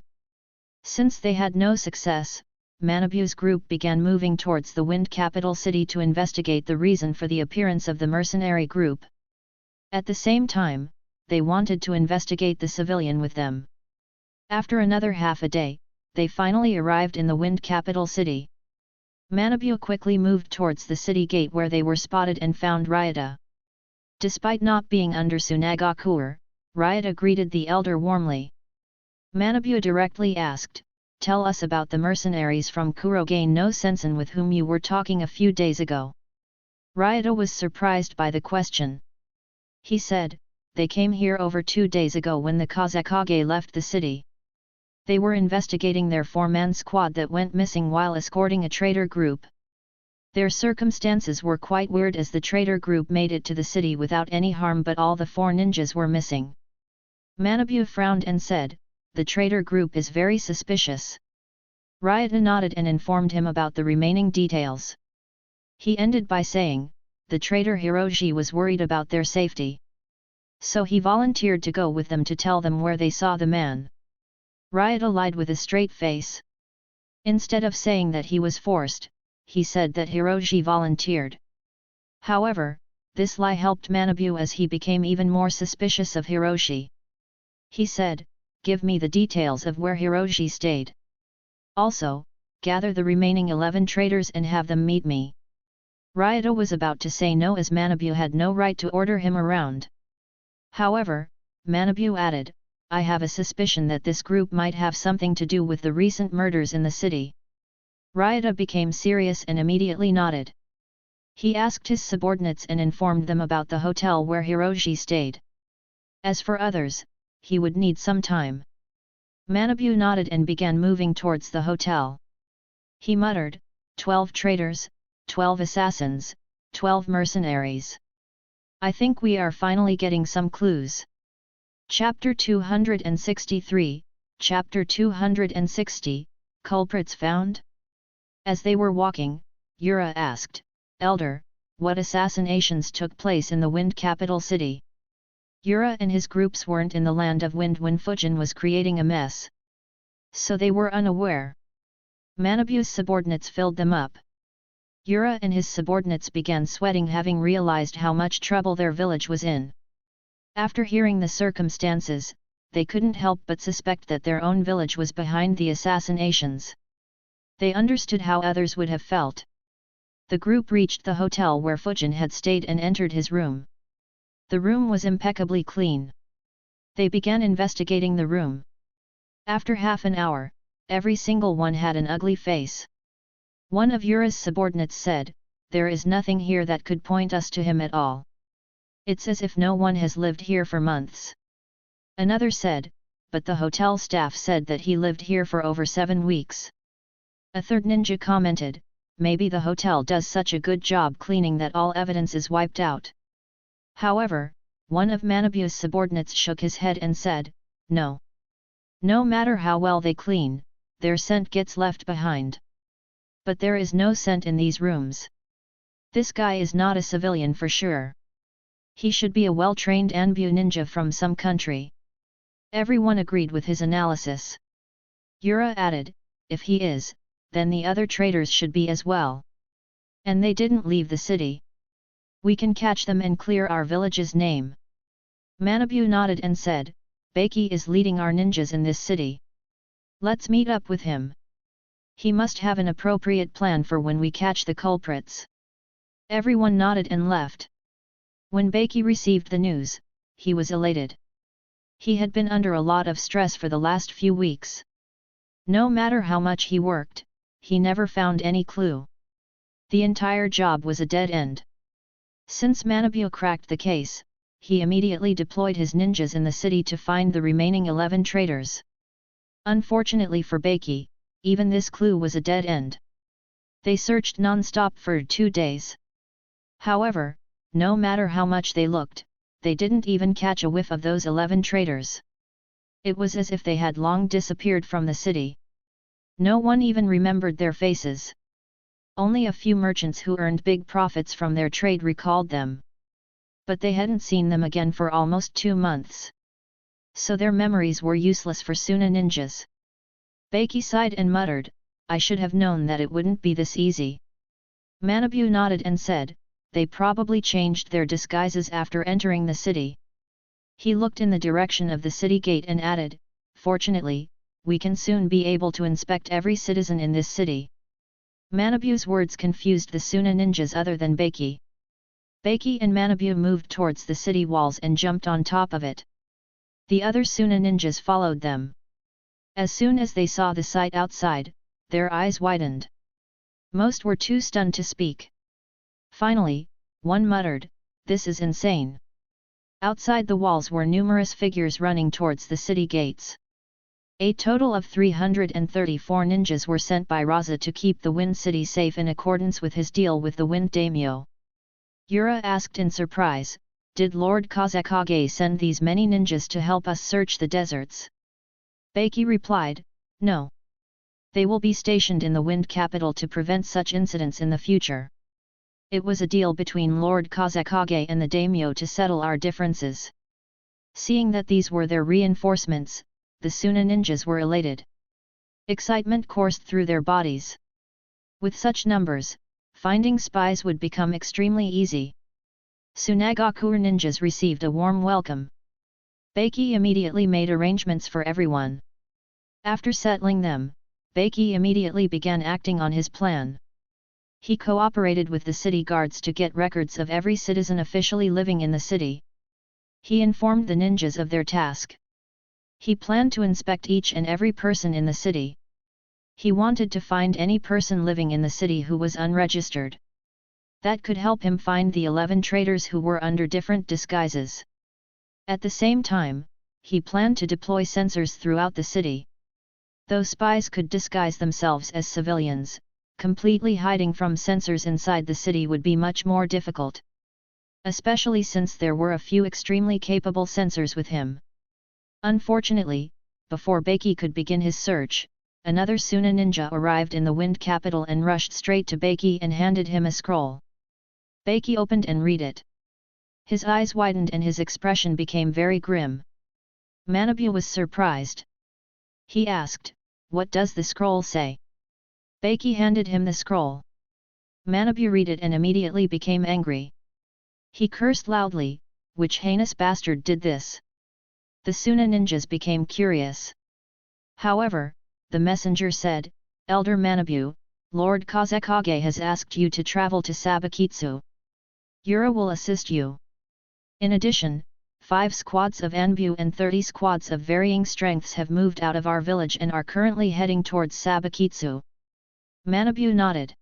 B: Since they had no success, Manabu's group began moving towards the Wind capital city to investigate the reason for the appearance of the mercenary group. At the same time, they wanted to investigate the civilian with them. After another half a day, they finally arrived in the wind capital city. Manabu quickly moved towards the city gate where they were spotted and found Ryota. Despite not being under Tsunagakuer, Ryota greeted the elder warmly. Manabu directly asked, "Tell us about the mercenaries from Kurogain no Sensen with whom you were talking a few days ago." Ryota was surprised by the question. He said, "They came here over 2 days ago when the Kazekage left the city. They were investigating their 4-man squad that went missing while escorting a traitor group. Their circumstances were quite weird as the traitor group made it to the city without any harm but all the 4 ninjas were missing." Manabu frowned and said, "The traitor group is very suspicious." Ryota nodded and informed him about the remaining details. He ended by saying, "The traitor Hiroji was worried about their safety. So he volunteered to go with them to tell them where they saw the man." Ryota lied with a straight face. Instead of saying that he was forced, he said that Hiroji volunteered. However, this lie helped Manabu as he became even more suspicious of Hiroshi. He said, "Give me the details of where Hiroshi stayed. Also, gather the remaining 11 traitors and have them meet me." Ryota was about to say no as Manabu had no right to order him around. However, Manabu added, "I have a suspicion that this group might have something to do with the recent murders in the city." Ryota became serious and immediately nodded. He asked his subordinates and informed them about the hotel where Hiroshi stayed. As for others, he would need some time. Manabu nodded and began moving towards the hotel. He muttered, 12 traitors, 12 assassins, 12 mercenaries. I think we are finally getting some clues. Chapter 263, Chapter 260, Culprits Found? As they were walking, Yura asked, "Elder, what assassinations took place in the wind capital city?" Yura and his groups weren't in the land of wind when Fujin was creating a mess. So they were unaware. Manabu's subordinates filled them up. Yura and his subordinates began sweating having realized how much trouble their village was in. After hearing the circumstances, they couldn't help but suspect that their own village was behind the assassinations. They understood how others would have felt. The group reached the hotel where Fujin had stayed and entered his room. The room was impeccably clean. They began investigating the room. After half an hour, every single one had an ugly face. One of Yura's subordinates said, "There is nothing here that could point us to him at all. It's as if no one has lived here for months." Another said, "But the hotel staff said that he lived here for over 7 weeks. A third ninja commented, "Maybe the hotel does such a good job cleaning that all evidence is wiped out." However, one of Manabu's subordinates shook his head and said, "No. No matter how well they clean, their scent gets left behind. But there is no scent in these rooms. This guy is not a civilian for sure. He should be a well-trained Anbu ninja from some country." Everyone agreed with his analysis. Yura added, "If he is, then the other traitors should be as well. And they didn't leave the city. We can catch them and clear our village's name." Manabu nodded and said, "Baki is leading our ninjas in this city. Let's meet up with him. He must have an appropriate plan for when we catch the culprits." Everyone nodded and left. When Baki received the news, he was elated. He had been under a lot of stress for the last few weeks. No matter how much he worked, he never found any clue. The entire job was a dead end. Since Manabu cracked the case, he immediately deployed his ninjas in the city to find the remaining 11 traitors. Unfortunately for Baki, even this clue was a dead end. They searched non-stop for 2 days. However, no matter how much they looked, they didn't even catch a whiff of those 11 traitors. It was as if they had long disappeared from the city. No one even remembered their faces. Only a few merchants who earned big profits from their trade recalled them. But they hadn't seen them again for almost 2 months. So their memories were useless for Suna ninjas. Baki sighed and muttered, "I should have known that it wouldn't be this easy." Manabu nodded and said, "They probably changed their disguises after entering the city." He looked in the direction of the city gate and added, "Fortunately, we can soon be able to inspect every citizen in this city." Manabu's words confused the Suna ninjas other than Baki. Baki and Manabu moved towards the city walls and jumped on top of it. The other Suna ninjas followed them. As soon as they saw the sight outside, their eyes widened. Most were too stunned to speak. Finally, one muttered, "This is insane." Outside the walls were numerous figures running towards the city gates. A total of 334 ninjas were sent by Raza to keep the Wind City safe in accordance with his deal with the Wind Daimyo. Yura asked in surprise, "Did Lord Kazekage send these many ninjas to help us search the deserts?" Baki replied, "No. They will be stationed in the Wind Capital to prevent such incidents in the future. It was a deal between Lord Kazekage and the Daimyo to settle our differences." Seeing that these were their reinforcements, the Suna ninjas were elated. Excitement coursed through their bodies. With such numbers, finding spies would become extremely easy. Sunagakuer ninjas received a warm welcome. Baki immediately made arrangements for everyone. After settling them, Baki immediately began acting on his plan. He cooperated with the city guards to get records of every citizen officially living in the city. He informed the ninjas of their task. He planned to inspect each and every person in the city. He wanted to find any person living in the city who was unregistered. That could help him find the 11 traitors who were under different disguises. At the same time, he planned to deploy sensors throughout the city. Though spies could disguise themselves as civilians, completely hiding from sensors inside the city would be much more difficult. Especially since there were a few extremely capable sensors with him. Unfortunately, before Baki could begin his search, another Suna ninja arrived in the Wind Capital and rushed straight to Baki and handed him a scroll. Baki opened and read it. His eyes widened and his expression became very grim. Manabu was surprised. He asked, "What does the scroll say?" Baki handed him the scroll. Manabu read it and immediately became angry. He cursed loudly, "Which heinous bastard did this?" The Suna ninjas became curious. However, the messenger said, "Elder Manabu, Lord Kazekage has asked you to travel to Sabakitsu. Yura will assist you. In addition, 5 squads of Anbu and 30 squads of varying strengths have moved out of our village and are currently heading towards Sabakitsu." Manabu nodded.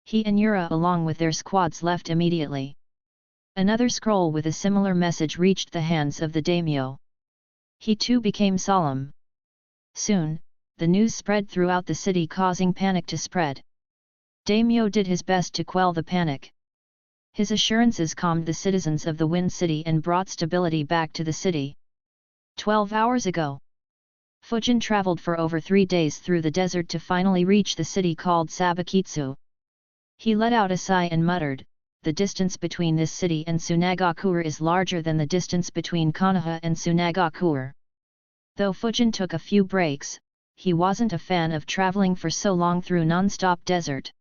B: He and Yura along with their squads left immediately. Another scroll with a similar message reached the hands of the daimyo. He too became solemn. Soon, the news spread throughout the city causing panic to spread. Daimyo did his best to quell the panic. His assurances calmed the citizens of the Wind City and brought stability back to the city. 12 hours ago, Fujin traveled for over 3 days through the desert to finally reach the city called Sabakitsu. He let out a sigh and muttered, "The distance between this city and Sunagakuer is larger than the distance between Konoha and Sunagakuer." Though Fujin took a few breaks, he wasn't a fan of traveling for so long through non-stop desert.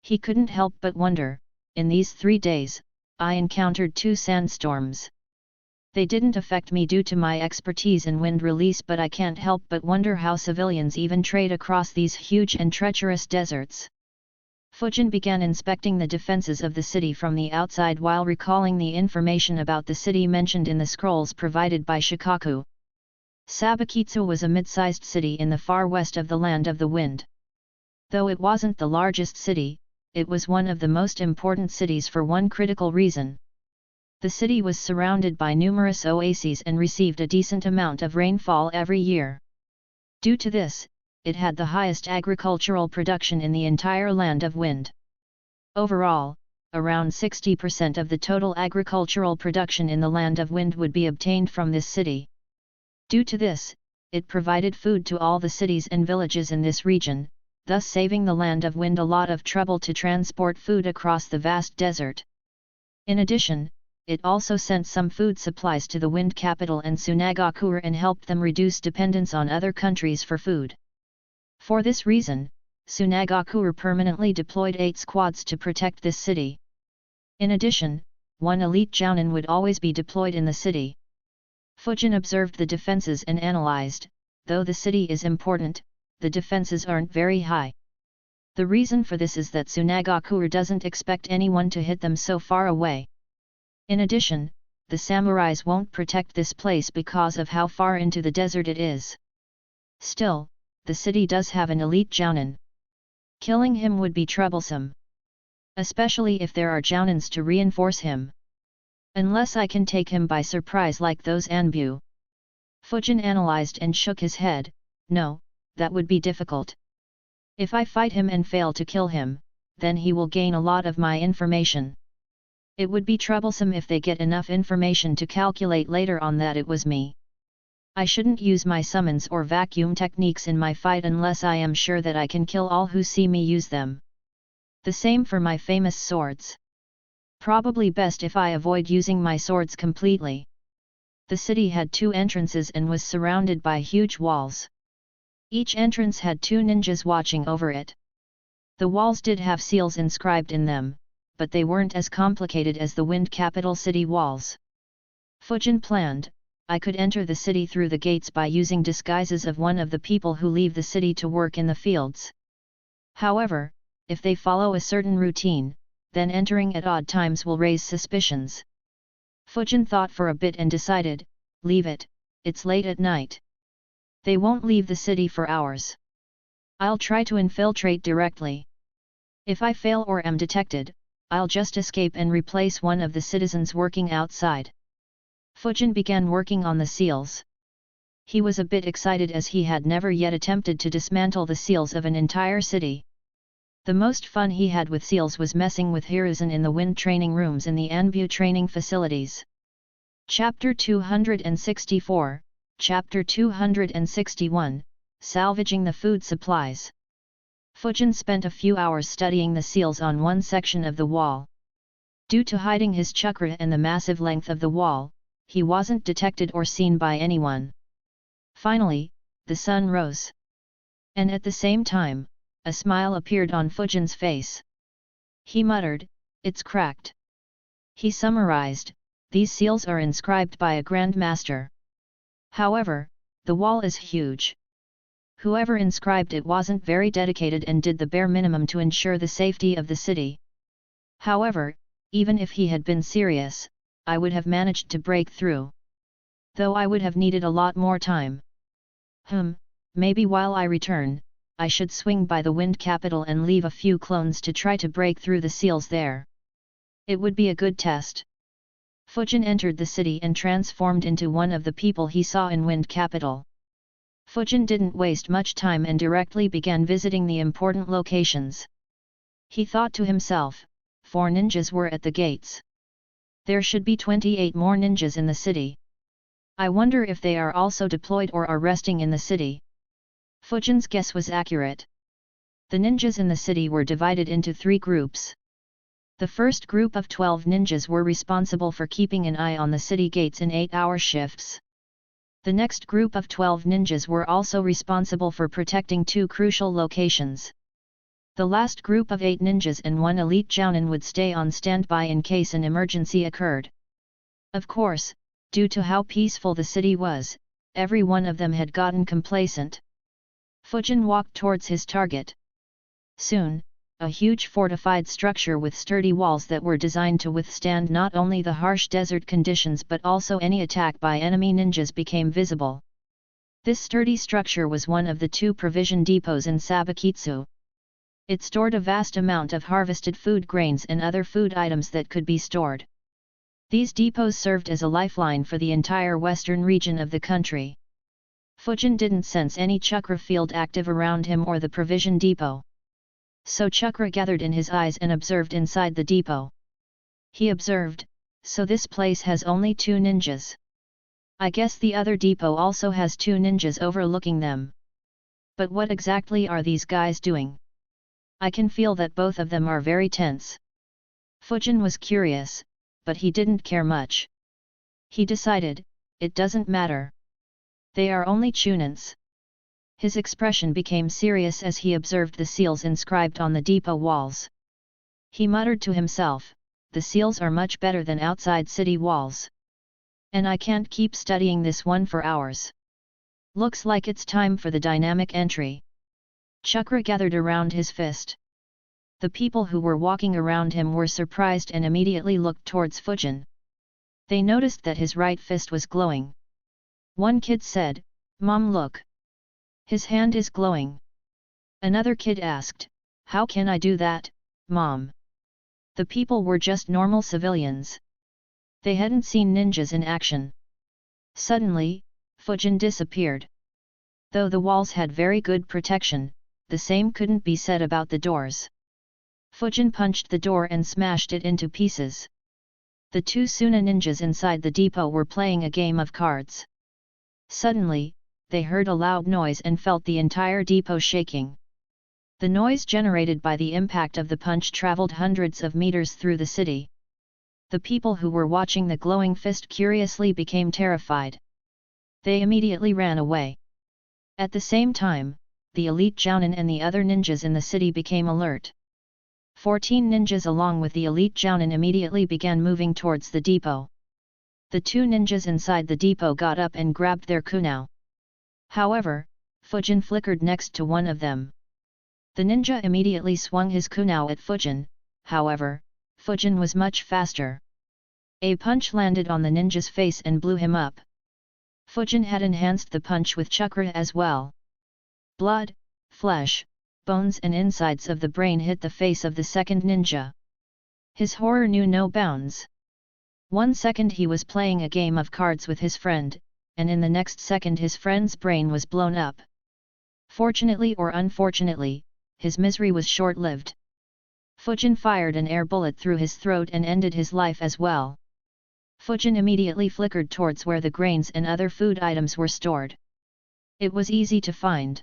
B: He couldn't help but wonder, in these 3 days, I encountered 2 sandstorms. They didn't affect me due to my expertise in wind release, but I can't help but wonder how civilians even trade across these huge and treacherous deserts. Fujin began inspecting the defenses of the city from the outside while recalling the information about the city mentioned in the scrolls provided by Shikaku. Sabakitsu was a mid-sized city in the far west of the Land of the Wind. Though it wasn't the largest city, it was one of the most important cities for one critical reason. The city was surrounded by numerous oases and received a decent amount of rainfall every year. Due to this, it had the highest agricultural production in the entire Land of Wind. Overall, around 60% of the total agricultural production in the Land of Wind would be obtained from this city. Due to this, it provided food to all the cities and villages in this region, thus saving the Land of Wind a lot of trouble to transport food across the vast desert. In addition, it also sent some food supplies to the Wind Capital and Sunagakuer and helped them reduce dependence on other countries for food. For this reason, Sunagakuer permanently deployed 8 squads to protect this city. In addition, 1 elite jounin would always be deployed in the city. Fujin observed the defenses and analyzed, though the city is important, the defenses aren't very high. The reason for this is that Tsunagakure doesn't expect anyone to hit them so far away. In addition, the samurais won't protect this place because of how far into the desert it is. Still, the city does have an elite jounin. Killing him would be troublesome. Especially if there are jounins to reinforce him. Unless I can take him by surprise like those Anbu. Fujin analyzed and shook his head. No, that would be difficult. If I fight him and fail to kill him, then he will gain a lot of my information. It would be troublesome if they get enough information to calculate later on that it was me. I shouldn't use my summons or vacuum techniques in my fight unless I am sure that I can kill all who see me use them. The same for my famous swords. Probably best if I avoid using my swords completely. The city had 2 entrances and was surrounded by huge walls. Each entrance had 2 ninjas watching over it. The walls did have seals inscribed in them, but they weren't as complicated as the Wind Capital City walls. Fujin planned, I could enter the city through the gates by using disguises of one of the people who leave the city to work in the fields. However, if they follow a certain routine, then entering at odd times will raise suspicions. Fujin thought for a bit and decided, leave it, it's late at night. They won't leave the city for hours. I'll try to infiltrate directly. If I fail or am detected, I'll just escape and replace one of the citizens working outside. Fujin began working on the seals. He was a bit excited as he had never yet attempted to dismantle the seals of an entire city. The most fun he had with seals was messing with Hiruzen in the wind training rooms in the Anbu training facilities. Chapter 264, Chapter 261, Salvaging the Food Supplies. Fujin spent a few hours studying the seals on one section of the wall. Due to hiding his chakra and the massive length of the wall, he wasn't detected or seen by anyone. Finally, the sun rose. And at the same time, a smile appeared on Fujin's face. He muttered, it's cracked. He summarized, these seals are inscribed by a Grand Master. However, the wall is huge. Whoever inscribed it wasn't very dedicated and did the bare minimum to ensure the safety of the city. However, even if he had been serious, I would have managed to break through. Though I would have needed a lot more time. Maybe while I return, I should swing by the Wind Capital and leave a few clones to try to break through the seals there. It would be a good test. Fujin entered the city and transformed into one of the people he saw in Wind Capital. Fujin didn't waste much time and directly began visiting the important locations. He thought to himself, 4 ninjas were at the gates. There should be 28 more ninjas in the city. I wonder if they are also deployed or are resting in the city. Fujin's guess was accurate. The ninjas in the city were divided into 3 groups. The first group of 12 ninjas were responsible for keeping an eye on the city gates in 8-hour shifts. The next group of 12 ninjas were also responsible for protecting 2 crucial locations. The last group of 8 ninjas and 1 elite jounin would stay on standby in case an emergency occurred. Of course, due to how peaceful the city was, every one of them had gotten complacent. Fujin walked towards his target. Soon, a huge fortified structure with sturdy walls that were designed to withstand not only the harsh desert conditions but also any attack by enemy ninjas became visible. This sturdy structure was one of the 2 provision depots in Sabakitsu. It stored a vast amount of harvested food grains and other food items that could be stored. These depots served as a lifeline for the entire western region of the country. Fujin didn't sense any chakra field active around him or the provision depot. So chakra gathered in his eyes and observed inside the depot. He observed, so this place has only 2 ninjas. I guess the other depot also has 2 ninjas overlooking them. But what exactly are these guys doing? I can feel that both of them are very tense. Fujin was curious, but he didn't care much. He decided, it doesn't matter. They are only chunins. His expression became serious as he observed the seals inscribed on the depot walls. He muttered to himself, the seals are much better than outside city walls. And I can't keep studying this one for hours. Looks like it's time for the dynamic entry. Chakra gathered around his fist. The people who were walking around him were surprised and immediately looked towards Fujin. They noticed that his right fist was glowing. One kid said, "Mom, look. His hand is glowing." Another kid asked, "How can I do that, Mom?" The people were just normal civilians. They hadn't seen ninjas in action. Suddenly, Fujin disappeared. Though the walls had very good protection, the same couldn't be said about the doors. Fujin punched the door and smashed it into pieces. The two Suna ninjas inside the depot were playing a game of cards. Suddenly, they heard a loud noise and felt the entire depot shaking. The noise generated by the impact of the punch traveled hundreds of meters through the city. The people who were watching the glowing fist curiously became terrified. They immediately ran away. At the same time, the elite Jounin and the other ninjas in the city became alert. 14 ninjas along with the elite Jounin immediately began moving towards the depot. The two ninjas inside the depot got up and grabbed their kunao. However, Fujin flickered next to one of them. The ninja immediately swung his kunao at Fujin, however, Fujin was much faster. A punch landed on the ninja's face and blew him up. Fujin had enhanced the punch with chakra as well. Blood, flesh, bones and insides of the brain hit the face of the second ninja. His horror knew no bounds. 1 second he was playing a game of cards with his friend, and in the next second his friend's brain was blown up. Fortunately or unfortunately, his misery was short-lived. Fujin fired an air bullet through his throat and ended his life as well. Fujin immediately flickered towards where the grains and other food items were stored. It was easy to find.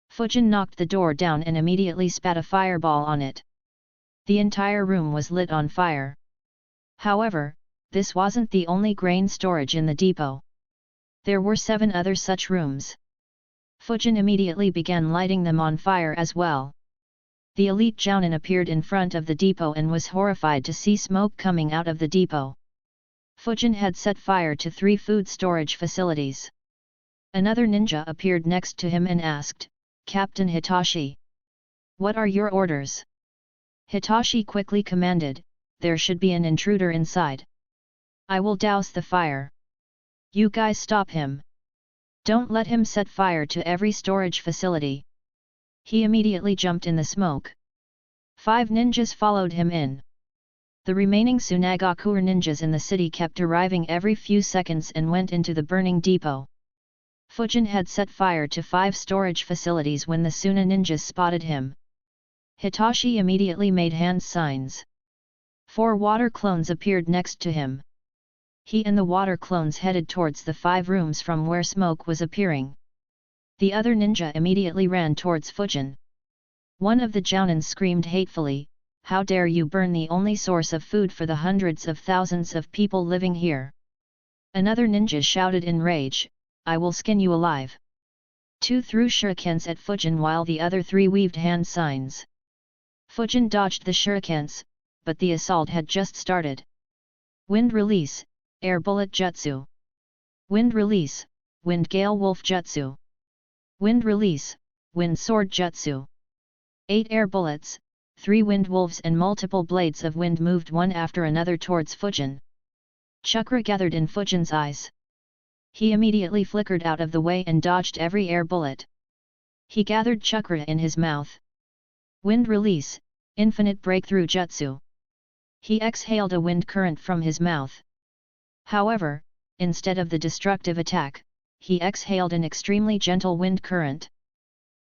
B: Fujin knocked the door down and immediately spat a fireball on it. The entire room was lit on fire. However, this wasn't the only grain storage in the depot. There were 7 other such rooms. Fujin immediately began lighting them on fire as well. The elite Jounin appeared in front of the depot and was horrified to see smoke coming out of the depot. Fujin had set fire to 3 food storage facilities. Another ninja appeared next to him and asked, "Captain Hitachi, what are your orders?" Hitachi quickly commanded, "There should be an intruder inside. I will douse the fire. You guys stop him. Don't let him set fire to every storage facility." He immediately jumped in the smoke. 5 ninjas followed him in. The remaining Tsunagakuer ninjas in the city kept arriving every few seconds and went into the burning depot. Fujin had set fire to 5 storage facilities when the Suna ninjas spotted him. Hitachi immediately made hand signs. 4 water clones appeared next to him. He and the water clones headed towards the 5 rooms from where smoke was appearing. The other ninja immediately ran towards Fujin. One of the Jounin screamed hatefully, "How dare you burn the only source of food for the hundreds of thousands of people living here?" Another ninja shouted in rage, "I will skin you alive." 2 threw shurikens at Fujin while the other 3 weaved hand signs. Fujin dodged the shurikens, but the assault had just started. Wind release, air bullet jutsu. Wind release, wind gale wolf jutsu. Wind release, wind sword jutsu. 8 air bullets, 3 wind wolves and multiple blades of wind moved one after another towards Fujin. Chakra gathered in Fujin's eyes. He immediately flickered out of the way and dodged every air bullet. He gathered chakra in his mouth. Wind release, infinite breakthrough jutsu. He exhaled a wind current from his mouth. However, instead of the destructive attack, he exhaled an extremely gentle wind current.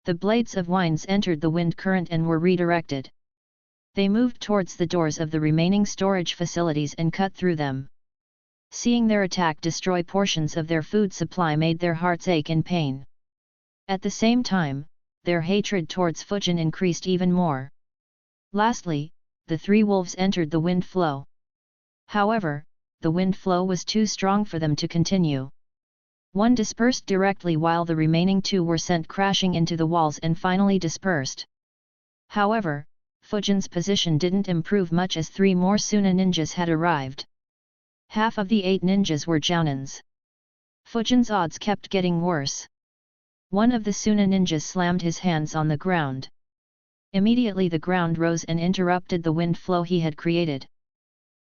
B: The blades of winds entered the wind current and were redirected. They moved towards the doors of the remaining storage facilities and cut through them. Seeing their attack destroy portions of their food supply made their hearts ache in pain. At the same time, their hatred towards Fujin increased even more. Lastly, the 3 wolves entered the wind flow. However, the wind flow was too strong for them to continue. One dispersed directly while the remaining 2 were sent crashing into the walls and finally dispersed. However, Fujin's position didn't improve much as 3 more Suna ninjas had arrived. Half of the 8 ninjas were jounins. Fujin's odds kept getting worse. One of the Suna ninjas slammed his hands on the ground. Immediately the ground rose and interrupted the wind flow he had created.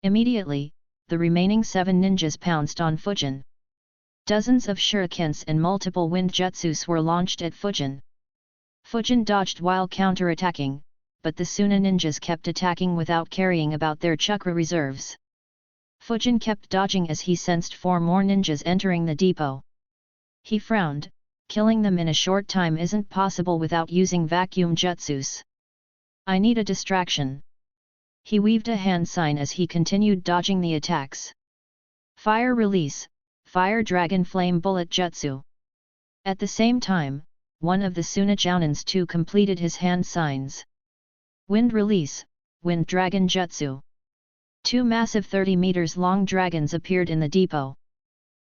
B: Immediately, the remaining 7 ninjas pounced on Fujin. Dozens of shurikens and multiple wind jutsus were launched at Fujin. Fujin dodged while counter-attacking, but the Suna ninjas kept attacking without caring about their chakra reserves. Fujin kept dodging as he sensed 4 more ninjas entering the depot. He frowned, killing them in a short time isn't possible without using vacuum jutsus. I need a distraction. He weaved a hand sign as he continued dodging the attacks. Fire release, Fire Dragon Flame Bullet Jutsu. At the same time, one of the Suna Jounins too completed his hand signs. Wind release, Wind Dragon Jutsu. 2 massive 30 meters long dragons appeared in the depot.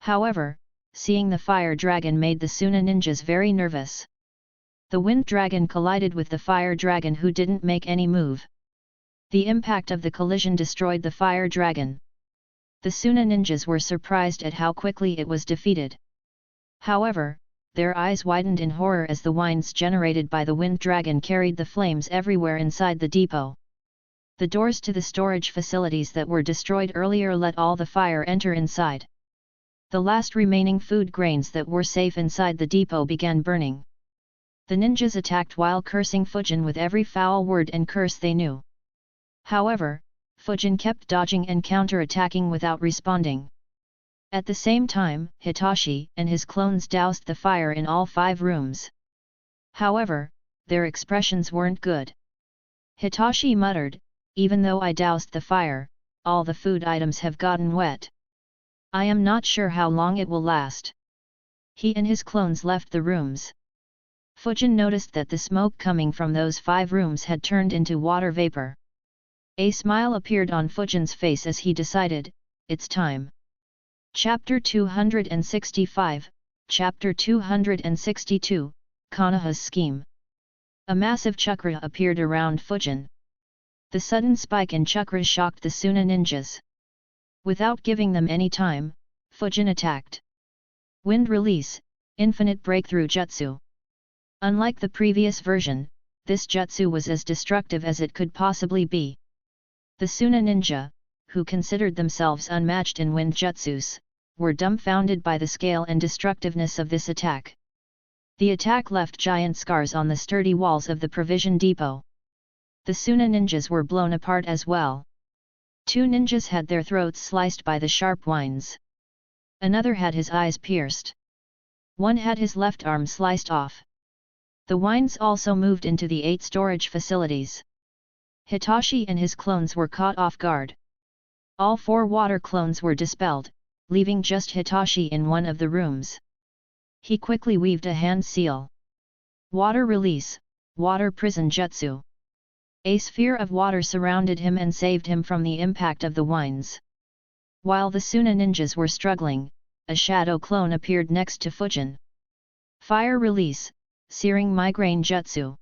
B: However, seeing the fire dragon made the Suna ninjas very nervous. The wind dragon collided with the fire dragon who didn't make any move. The impact of the collision destroyed the fire dragon. The Suna ninjas were surprised at how quickly it was defeated. However, their eyes widened in horror as the winds generated by the wind dragon carried the flames everywhere inside the depot. The doors to the storage facilities that were destroyed earlier let all the fire enter inside. The last remaining food grains that were safe inside the depot began burning. The ninjas attacked while cursing Fujin with every foul word and curse they knew. However, Fujin kept dodging and counter-attacking without responding. At the same time, Hitachi and his clones doused the fire in all 5 rooms. However, their expressions weren't good. Hitachi muttered, "Even though I doused the fire, all the food items have gotten wet. I am not sure how long it will last." He and his clones left the rooms. Fujin noticed that the smoke coming from those 5 rooms had turned into water vapor. A smile appeared on Fujin's face as he decided, it's time. Chapter 265, Chapter 262, Konoha's Scheme. A massive chakra appeared around Fujin. The sudden spike in chakra shocked the Suna ninjas. Without giving them any time, Fujin attacked. Wind release, Infinite Breakthrough Jutsu. Unlike the previous version, this jutsu was as destructive as it could possibly be. The Suna ninja, who considered themselves unmatched in wind jutsus, were dumbfounded by the scale and destructiveness of this attack. The attack left giant scars on the sturdy walls of the provision depot. The Suna ninjas were blown apart as well. 2 ninjas had their throats sliced by the sharp winds. Another had his eyes pierced. One had his left arm sliced off. The winds also moved into the 8 storage facilities. Hitachi and his clones were caught off guard. All 4 water clones were dispelled, leaving just Hitachi in one of the rooms. He quickly weaved a hand seal. Water release, Water Prison Jutsu. A sphere of water surrounded him and saved him from the impact of the winds. While the Suna ninjas were struggling, a shadow clone appeared next to Fujin. Fire release, Searing Migraine Jutsu.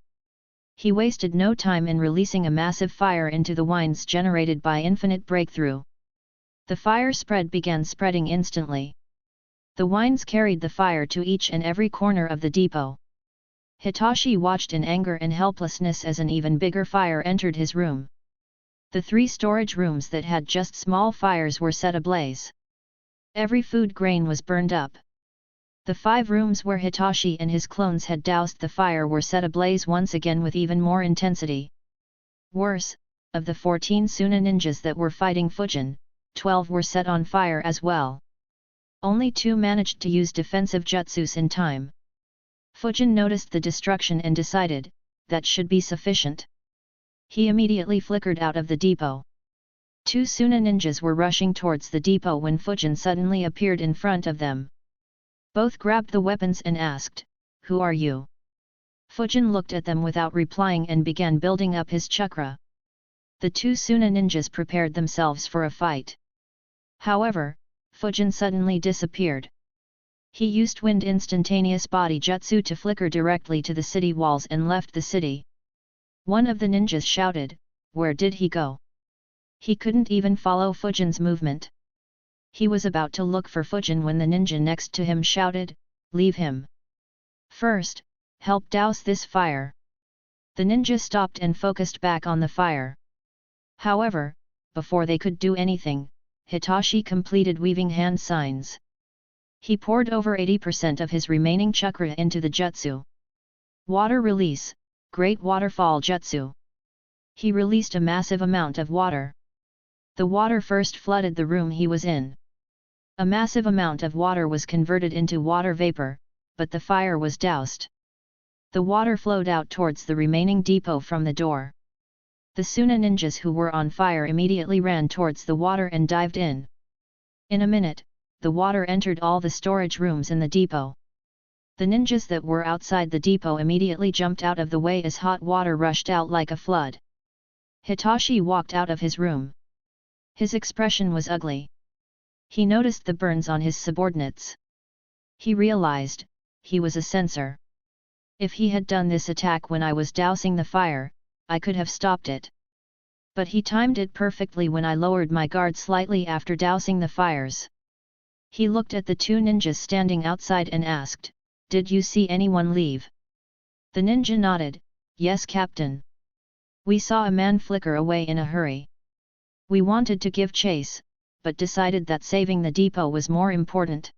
B: He wasted no time in releasing a massive fire into the winds generated by Infinite Breakthrough. The fire began spreading instantly. The winds carried the fire to each and every corner of the depot. Hitachi watched in anger and helplessness as an even bigger fire entered his room. The 3 storage rooms that had just small fires were set ablaze. Every food grain was burned up. The 5 rooms where Hitachi and his clones had doused the fire were set ablaze once again with even more intensity. Worse, of the 14 Suna ninjas that were fighting Fujin, 12 were set on fire as well. Only 2 managed to use defensive jutsus in time. Fujin noticed the destruction and decided, that should be sufficient. He immediately flickered out of the depot. 2 Suna ninjas were rushing towards the depot when Fujin suddenly appeared in front of them. Both grabbed the weapons and asked, "Who are you?" Fujin looked at them without replying and began building up his chakra. The 2 Suna ninjas prepared themselves for a fight. However, Fujin suddenly disappeared. He used wind instantaneous body jutsu to flicker directly to the city walls and left the city. One of the ninjas shouted, "Where did he go?" He couldn't even follow Fujin's movement. He was about to look for Fujin when the ninja next to him shouted, "Leave him! First, help douse this fire!" The ninja stopped and focused back on the fire. However, before they could do anything, Hitachi completed weaving hand signs. He poured over 80% of his remaining chakra into the jutsu. Water release, Great Waterfall Jutsu. He released a massive amount of water. The water first flooded the room he was in. A massive amount of water was converted into water vapor, but the fire was doused. The water flowed out towards the remaining depot from the door. The Suna ninjas who were on fire immediately ran towards the water and dived in. In a minute, the water entered all the storage rooms in the depot. The ninjas that were outside the depot immediately jumped out of the way as hot water rushed out like a flood. Hitachi walked out of his room. His expression was ugly. He noticed the burns on his subordinates. He realized, he was a censor. If he had done this attack when I was dousing the fire, I could have stopped it. But he timed it perfectly when I lowered my guard slightly after dousing the fires. He looked at the two ninjas standing outside and asked, "Did you see anyone leave?" The ninja nodded, "Yes, Captain. We saw a man flicker away in a hurry. We wanted to give chase, but decided that saving the depot was more important."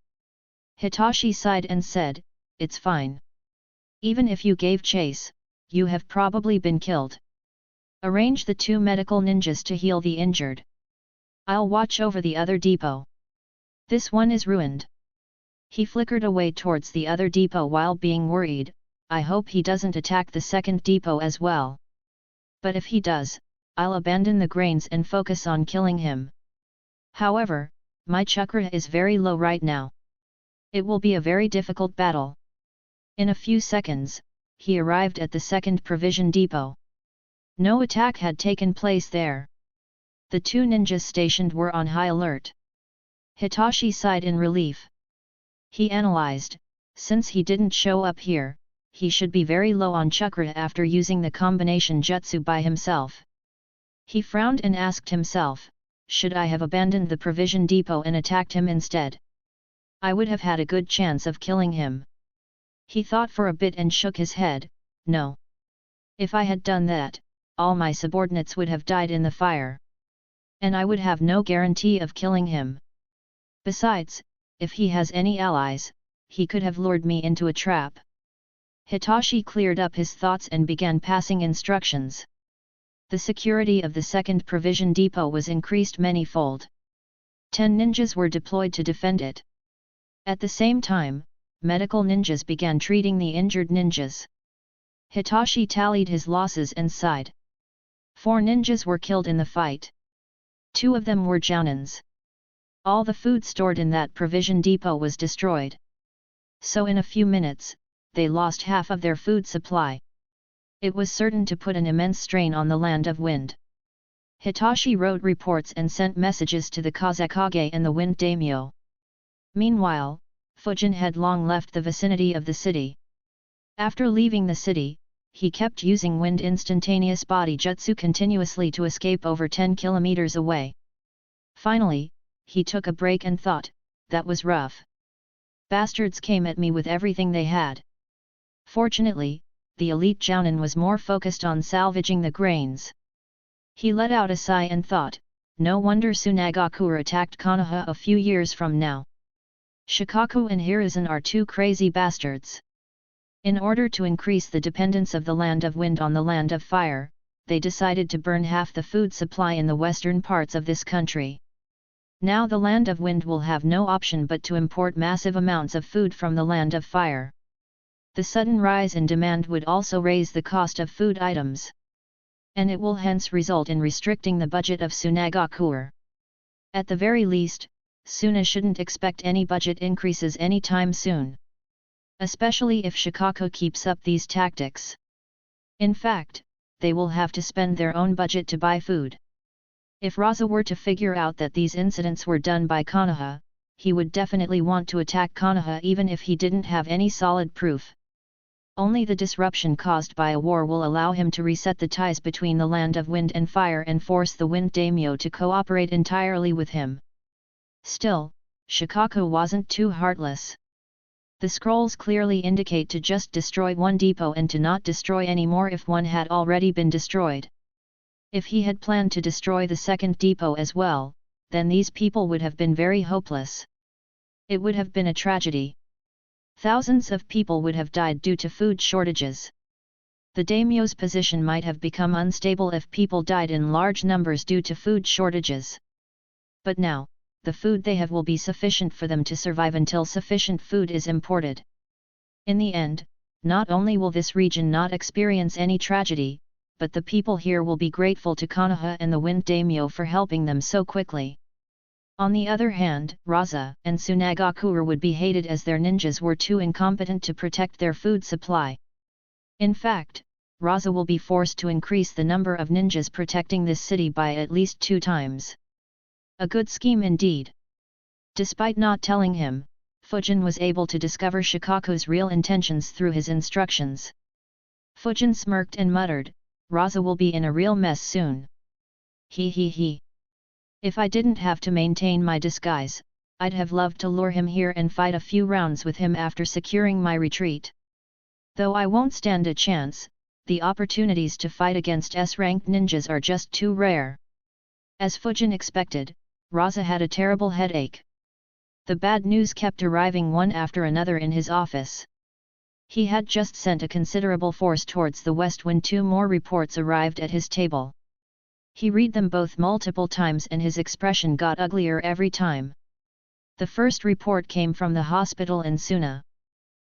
B: Hitachi sighed and said, "It's fine. Even if you gave chase, you have probably been killed. Arrange the two medical ninjas to heal the injured. I'll watch over the other depot. This one is ruined." He flickered away towards the other depot while being worried, "I hope he doesn't attack the second depot as well. But if he does, I'll abandon the grains and focus on killing him. However, my chakra is very low right now. It will be a very difficult battle." In a few seconds, he arrived at the second provision depot. No attack had taken place there. The two ninjas stationed were on high alert. Hitachi sighed in relief. He analyzed, since he didn't show up here, he should be very low on chakra after using the combination jutsu by himself. He frowned and asked himself, should I have abandoned the provision depot and attacked him instead? I would have had a good chance of killing him. He thought for a bit and shook his head, no. If I had done that, all my subordinates would have died in the fire. And I would have no guarantee of killing him. Besides, if he has any allies, he could have lured me into a trap. Hitachi cleared up his thoughts and began passing instructions. The security of the second provision depot was increased many-fold. 10 ninjas were deployed to defend it. At the same time, medical ninjas began treating the injured ninjas. Hitachi tallied his losses and sighed. 4 ninjas were killed in the fight. 2 of them were jounins. All the food stored in that provision depot was destroyed. So in a few minutes, they lost half of their food supply. It was certain to put an immense strain on the land of wind. Hitachi wrote reports and sent messages to the Kazekage and the Wind Daimyo. Meanwhile, Fujin had long left the vicinity of the city. After leaving the city, he kept using wind instantaneous body jutsu continuously to escape over 10 kilometers away. Finally, he took a break and thought, that was rough. Bastards came at me with everything they had. Fortunately, the elite jounin was more focused on salvaging the grains. He let out a sigh and thought, no wonder Tsunagakure attacked Konoha a few years from now. Shikaku and Hiruzen are 2 crazy bastards. In order to increase the dependence of the land of wind on the land of fire, they decided to burn half the food supply in the western parts of this country. Now the land of wind will have no option but to import massive amounts of food from the land of fire. The sudden rise in demand would also raise the cost of food items. And it will hence result in restricting the budget of Tsunagakure. At the very least, Suna shouldn't expect any budget increases anytime soon. Especially if Shikaku keeps up these tactics. In fact, they will have to spend their own budget to buy food. If Raza were to figure out that these incidents were done by Konoha, he would definitely want to attack Konoha even if he didn't have any solid proof. Only the disruption caused by a war will allow him to reset the ties between the land of wind and fire and force the Wind Daimyo to cooperate entirely with him. Still, Shikaku wasn't too heartless. The scrolls clearly indicate to just destroy one depot and to not destroy any more if one had already been destroyed. If he had planned to destroy the second depot as well, then these people would have been very hopeless. It would have been a tragedy. Thousands of people would have died due to food shortages. The daimyo's position might have become unstable if people died in large numbers due to food shortages. But now, the food they have will be sufficient for them to survive until sufficient food is imported. In the end, not only will this region not experience any tragedy, but the people here will be grateful to Konoha and the Wind Daimyo for helping them so quickly. On the other hand, Raza and Tsunagakure would be hated as their ninjas were too incompetent to protect their food supply. In fact, Raza will be forced to increase the number of ninjas protecting this city by at least 2 times. A good scheme indeed. Despite not telling him, Fujin was able to discover Shikaku's real intentions through his instructions. Fujin smirked and muttered, "Raza will be in a real mess soon. He. If I didn't have to maintain my disguise, I'd have loved to lure him here and fight a few rounds with him after securing my retreat. Though I won't stand a chance, the opportunities to fight against S-ranked ninjas are just too rare." As Fujin expected, Raza had a terrible headache. The bad news kept arriving one after another in his office. He had just sent a considerable force towards the west when 2 more reports arrived at his table. He read them both multiple times and his expression got uglier every time. The first report came from the hospital in Suna.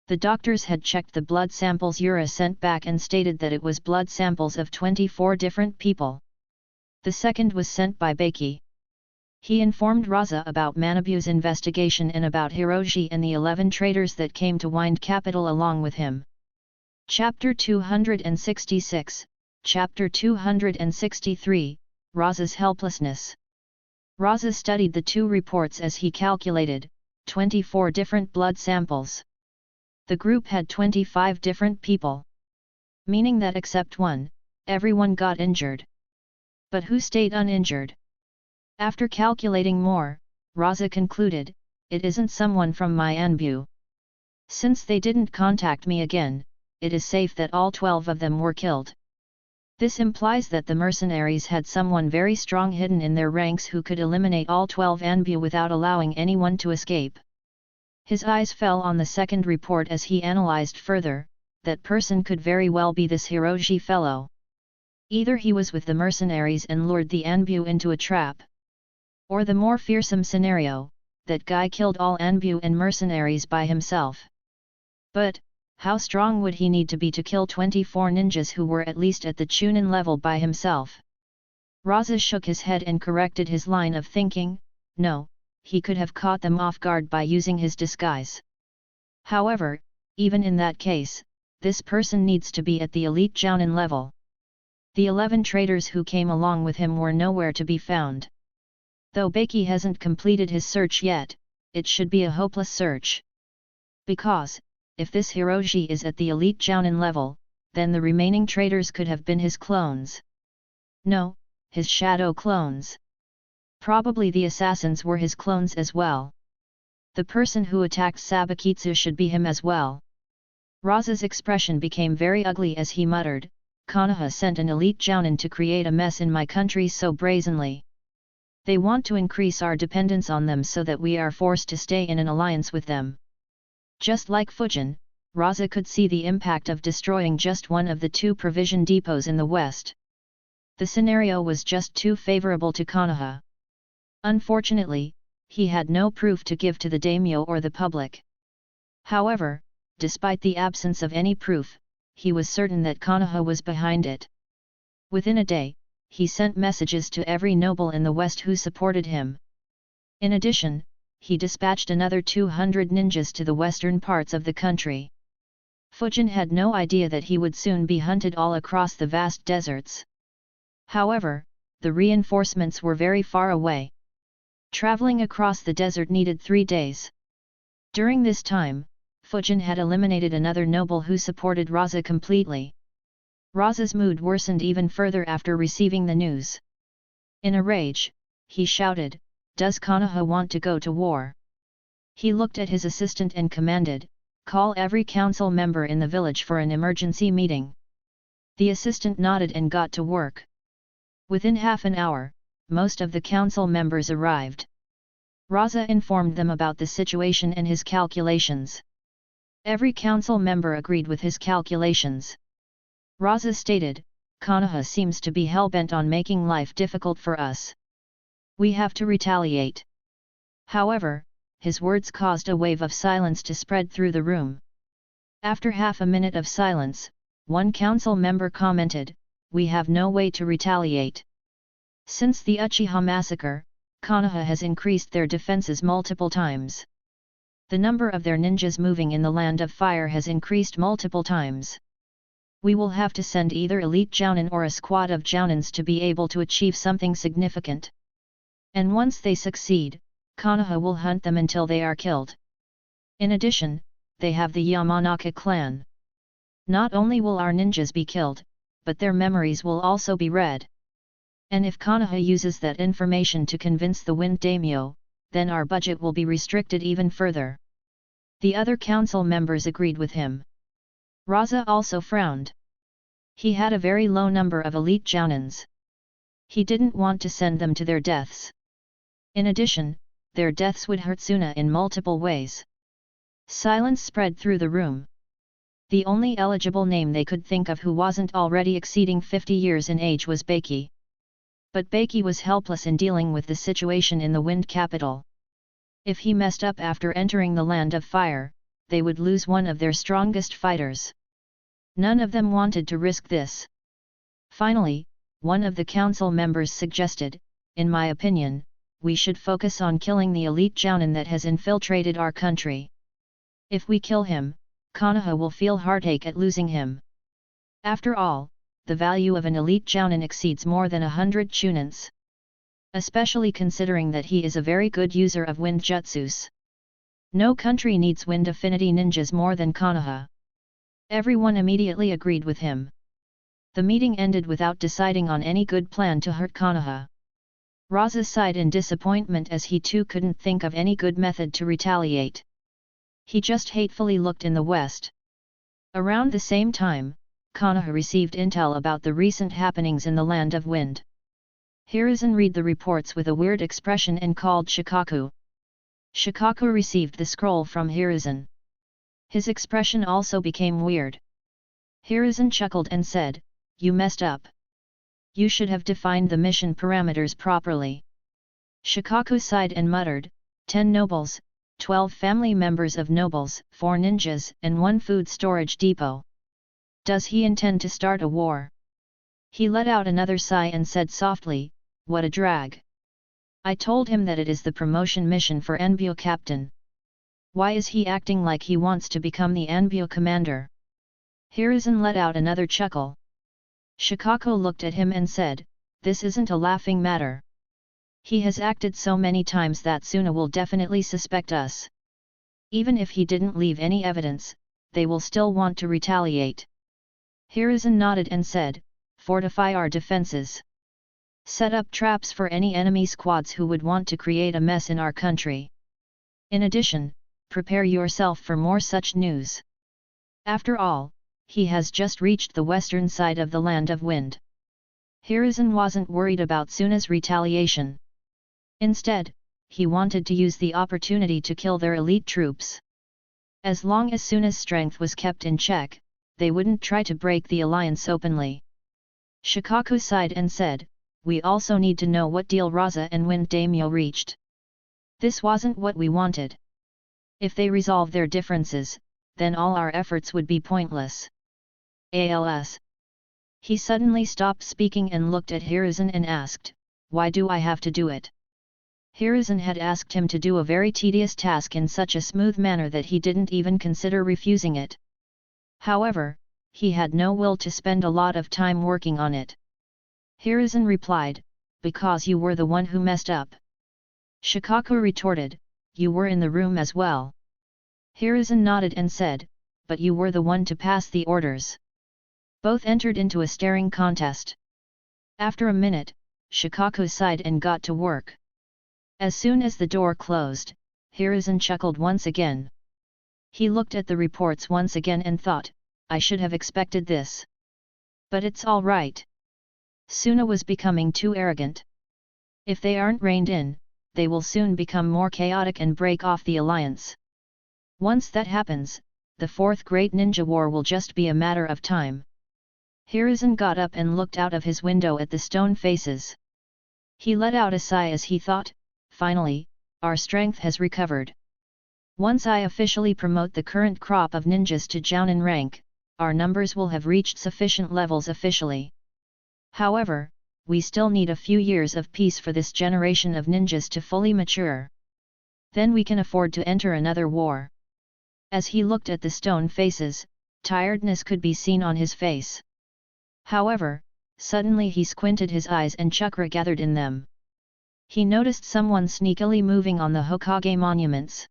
B: The doctors had checked the blood samples Yura sent back and stated that it was blood samples of 24 different people. The second was sent by Baki. He informed Raza about Manabu's investigation and about Hiroshi and the 11 traders that came to Wind Capital along with him. Chapter 266, Chapter 263, Raza's helplessness. Raza studied the 2 reports as he calculated, 24 different blood samples. The group had 25 different people. Meaning that except one, everyone got injured. But who stayed uninjured? After calculating more, Raza concluded, it isn't someone from my Anbu. Since they didn't contact me again, it is safe that all 12 of them were killed. This implies that the mercenaries had someone very strong hidden in their ranks who could eliminate all 12 Anbu without allowing anyone to escape. His eyes fell on the second report as he analyzed further, that person could very well be this Hiroshi fellow. Either he was with the mercenaries and lured the Anbu into a trap. Or the more fearsome scenario, that guy killed all Anbu and mercenaries by himself. But, how strong would he need to be to kill 24 ninjas who were at least at the Chunin level by himself? Raza shook his head and corrected his line of thinking, no, he could have caught them off guard by using his disguise. However, even in that case, this person needs to be at the elite Jounin level. The 11 traders who came along with him were nowhere to be found. Though Baki hasn't completed his search yet, it should be a hopeless search. Because, if this Hiroshi is at the elite Jounin level, then the remaining traders could have been his clones. No, his shadow clones. Probably the assassins were his clones as well. The person who attacked Sabakitsu should be him as well. Raza's expression became very ugly as he muttered, Konoha sent an elite Jounin to create a mess in my country so brazenly. They want to increase our dependence on them so that we are forced to stay in an alliance with them. Just like Fujin, Raza could see the impact of destroying just one of the 2 provision depots in the west. The scenario was just too favorable to Konoha. Unfortunately, he had no proof to give to the daimyo or the public. However, despite the absence of any proof, he was certain that Konoha was behind it. Within a day, he sent messages to every noble in the west who supported him. In addition, he dispatched another 200 ninjas to the western parts of the country. Fujin had no idea that he would soon be hunted all across the vast deserts. However, the reinforcements were very far away. Traveling across the desert needed 3 days. During this time, Fujin had eliminated another noble who supported Raza completely. Raza's mood worsened even further after receiving the news. In a rage, he shouted, does Konoha want to go to war? He looked at his assistant and commanded, call every council member in the village for an emergency meeting. The assistant nodded and got to work. Within half an hour, most of the council members arrived. Raza informed them about the situation and his calculations. Every council member agreed with his calculations. Raza stated, Konoha seems to be hell-bent on making life difficult for us. We have to retaliate. However, his words caused a wave of silence to spread through the room. After half a minute of silence, one council member commented, we have no way to retaliate. Since the Uchiha massacre, Konoha has increased their defenses multiple times. The number of their ninjas moving in the Land of Fire has increased multiple times. We will have to send either elite jounin or a squad of jounins to be able to achieve something significant. And once they succeed, Konoha will hunt them until they are killed. In addition, they have the Yamanaka clan. Not only will our ninjas be killed, but their memories will also be read. And if Konoha uses that information to convince the Wind Daimyo, then our budget will be restricted even further. The other council members agreed with him. Raza also frowned. He had a very low number of elite jounins. He didn't want to send them to their deaths. In addition, their deaths would hurt Suna in multiple ways. Silence spread through the room. The only eligible name they could think of who wasn't already exceeding 50 years in age was Baki. But Baki was helpless in dealing with the situation in the Wind Capital. If he messed up after entering the Land of Fire, they would lose one of their strongest fighters. None of them wanted to risk this. Finally, one of the council members suggested, in my opinion, we should focus on killing the elite jounin that has infiltrated our country. If we kill him, Konoha will feel heartache at losing him. After all, the value of an elite jounin exceeds more than 100 chunins. Especially considering that he is a very good user of wind jutsus. No country needs wind affinity ninjas more than Konoha. Everyone immediately agreed with him. The meeting ended without deciding on any good plan to hurt Konoha. Raza sighed in disappointment as he too couldn't think of any good method to retaliate. He just hatefully looked in the west. Around the same time, Konoha received intel about the recent happenings in the Land of Wind. Hiruzen read the reports with a weird expression and called Shikaku. Shikaku received the scroll from Hiruzen. His expression also became weird. Hiruzen chuckled and said, "You messed up. You should have defined the mission parameters properly." Shikaku sighed and muttered, 10 nobles, 12 family members of nobles, 4 ninjas, and 1 food storage depot. Does he intend to start a war? He let out another sigh and said softly, "What a drag. I told him that it is the promotion mission for Anbyo captain. Why is he acting like he wants to become the Anbyo commander?" Hiruzen let out another chuckle. Shikaku looked at him and said, "This isn't a laughing matter. He has acted so many times that Suna will definitely suspect us. Even if he didn't leave any evidence, they will still want to retaliate." Hiruzen nodded and said, "Fortify our defenses. Set up traps for any enemy squads who would want to create a mess in our country. In addition, prepare yourself for more such news." After all, he has just reached the western side of the Land of Wind. Hiruzen wasn't worried about Suna's retaliation. Instead, he wanted to use the opportunity to kill their elite troops. As long as Suna's strength was kept in check, they wouldn't try to break the alliance openly. Shikaku sighed and said, "We also need to know what deal Raza and Wind Daimyo reached. This wasn't what we wanted. If they resolve their differences, then all our efforts would be pointless." ALS. He suddenly stopped speaking and looked at Hiruzen and asked, "Why do I have to do it?" Hiruzen had asked him to do a very tedious task in such a smooth manner that he didn't even consider refusing it. However, he had no will to spend a lot of time working on it. Hiruzen replied, "Because you were the one who messed up." Shikaku retorted, "You were in the room as well." Hiruzen nodded and said, "But you were the one to pass the orders." Both entered into a staring contest. After a minute, Shikaku sighed and got to work. As soon as the door closed, Hiruzen chuckled once again. He looked at the reports once again and thought, I should have expected this. But it's all right. Suna was becoming too arrogant. If they aren't reined in, they will soon become more chaotic and break off the alliance. Once that happens, the fourth great ninja war will just be a matter of time. Hiruzen got up and looked out of his window at the stone faces. He let out a sigh as he thought, finally, our strength has recovered. Once I officially promote the current crop of ninjas to Jounin rank, our numbers will have reached sufficient levels officially. However, we still need a few years of peace for this generation of ninjas to fully mature. Then we can afford to enter another war. As he looked at the stone faces, tiredness could be seen on his face. However, suddenly he squinted his eyes and chakra gathered in them. He noticed someone sneakily moving on the Hokage monuments.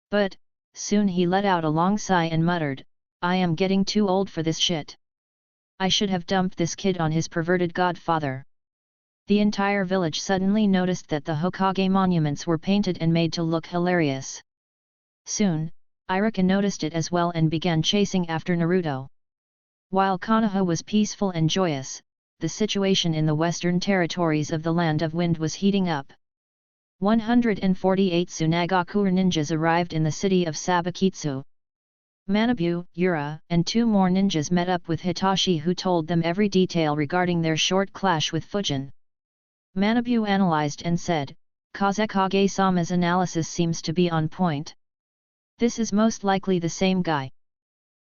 B: But, soon he let out a long sigh and muttered, I am getting too old for this shit. I should have dumped this kid on his perverted godfather. The entire village suddenly noticed that the Hokage monuments were painted and made to look hilarious. Soon, Iruka noticed it as well and began chasing after Naruto. While Konoha was peaceful and joyous, the situation in the western territories of the Land of Wind was heating up. 148 Tsunagakuer ninjas arrived in the city of Sabakitsu. Manabu, Yura, and two more ninjas met up with Hitachi, who told them every detail regarding their short clash with Fujin. Manabu analyzed and said, Kazekage-sama's analysis seems to be on point. This is most likely the same guy.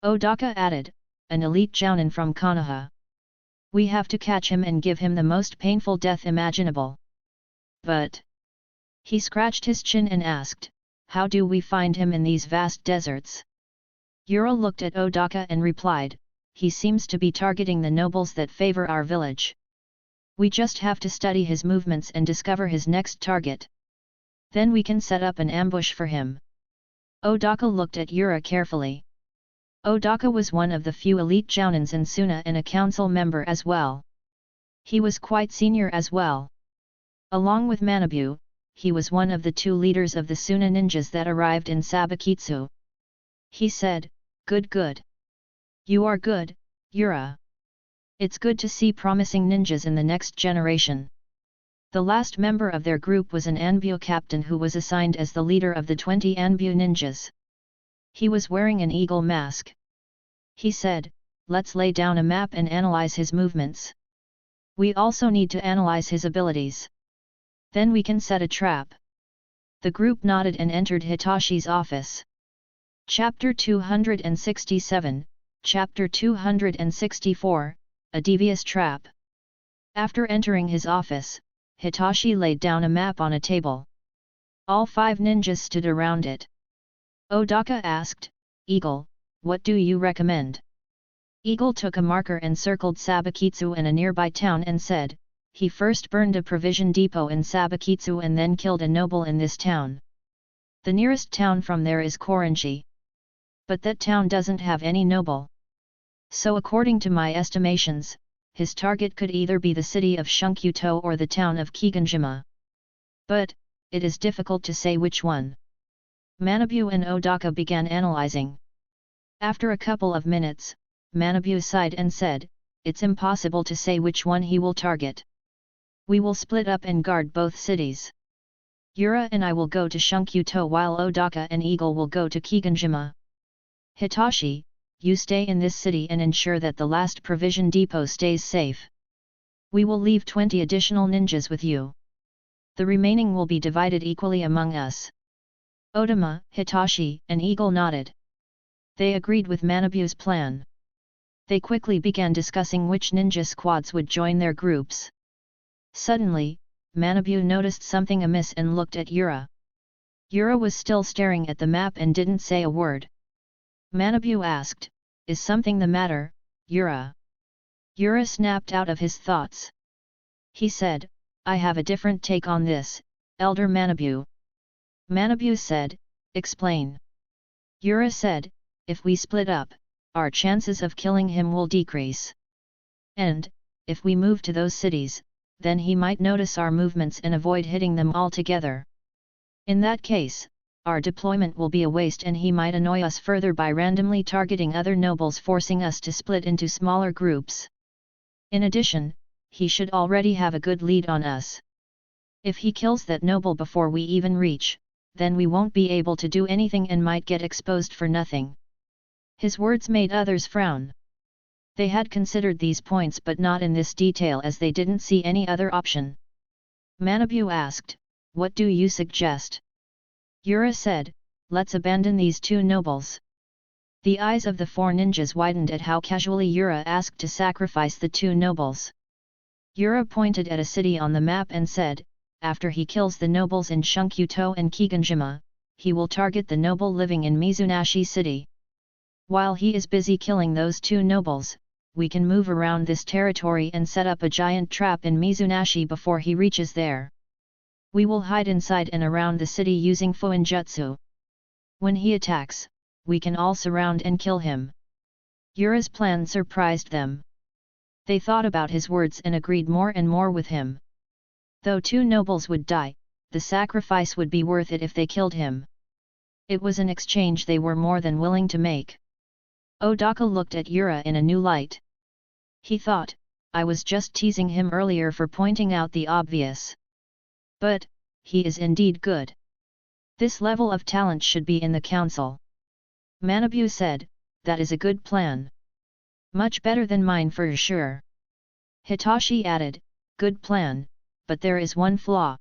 B: Odaka added, an elite jounin from Konoha. We have to catch him and give him the most painful death imaginable. But... He scratched his chin and asked, how do we find him in these vast deserts? Yura looked at Odaka and replied, he seems to be targeting the nobles that favor our village. We just have to study his movements and discover his next target. Then we can set up an ambush for him. Odaka looked at Yura carefully. Odaka was one of the few elite jounins in Suna and a council member as well. He was quite senior as well. Along with Manabu, he was one of the two leaders of the Suna ninjas that arrived in Sabakitsu. He said, good. You are good, Yura. It's good to see promising ninjas in the next generation. The last member of their group was an Anbu captain who was assigned as the leader of the 20 Anbu ninjas. He was wearing an eagle mask. He said, let's lay down a map and analyze his movements. We also need to analyze his abilities. Then we can set a trap. The group nodded and entered Hitachi's office. Chapter 267, Chapter 264, A Devious Trap. After entering his office, Hitachi laid down a map on a table. All 5 ninjas stood around it. Odaka asked, Eagle, what do you recommend? Eagle took a marker and circled Sabakitsu and a nearby town and said, he first burned a provision depot in Sabakitsu and then killed a noble in this town. The nearest town from there is Korenji. But that town doesn't have any noble. So according to my estimations, his target could either be the city of Shunkyuto or the town of Kiganjima. But, it is difficult to say which one. Manabu and Odaka began analyzing. After a couple of minutes, Manabu sighed and said, it's impossible to say which one he will target. We will split up and guard both cities. Yura and I will go to Shunkyuto while Odaka and Eagle will go to Kiganjima. Hitachi, you stay in this city and ensure that the last provision depot stays safe. We will leave 20 additional ninjas with you. The remaining will be divided equally among us. Odama, Hitachi, and Eagle nodded. They agreed with Manabu's plan. They quickly began discussing which ninja squads would join their groups. Suddenly, Manabu noticed something amiss and looked at Yura. Yura was still staring at the map and didn't say a word. Manabu asked, is something the matter, Yura? Yura snapped out of his thoughts. He said, I have a different take on this, Elder Manabu. Manabu said, explain. Yura said, if we split up, our chances of killing him will decrease. And, if we move to those cities, then he might notice our movements and avoid hitting them altogether. In that case, our deployment will be a waste and he might annoy us further by randomly targeting other nobles, forcing us to split into smaller groups. In addition, he should already have a good lead on us. If he kills that noble before we even reach, then we won't be able to do anything and might get exposed for nothing. His words made others frown. They had considered these points but not in this detail, as they didn't see any other option. Manabu asked, "What do you suggest?" Yura said, "Let's abandon these two nobles." The eyes of the four ninjas widened at how casually Yura asked to sacrifice the two nobles. Yura pointed at a city on the map and said, "After he kills the nobles in Shunkyuto and Kiganjima, he will target the noble living in Mizunashi City. While he is busy killing those two nobles, we can move around this territory and set up a giant trap in Mizunashi before he reaches there. We will hide inside and around the city using Fuinjutsu. When he attacks, we can all surround and kill him." Yura's plan surprised them. They thought about his words and agreed more and more with him. Though two nobles would die, the sacrifice would be worth it if they killed him. It was an exchange they were more than willing to make. Odaka looked at Yura in a new light. He thought, "I was just teasing him earlier for pointing out the obvious. But, he is indeed good. This level of talent should be in the council." Manabu said, "That is a good plan. Much better than mine for sure." Hitachi added, "Good plan, but there is one flaw.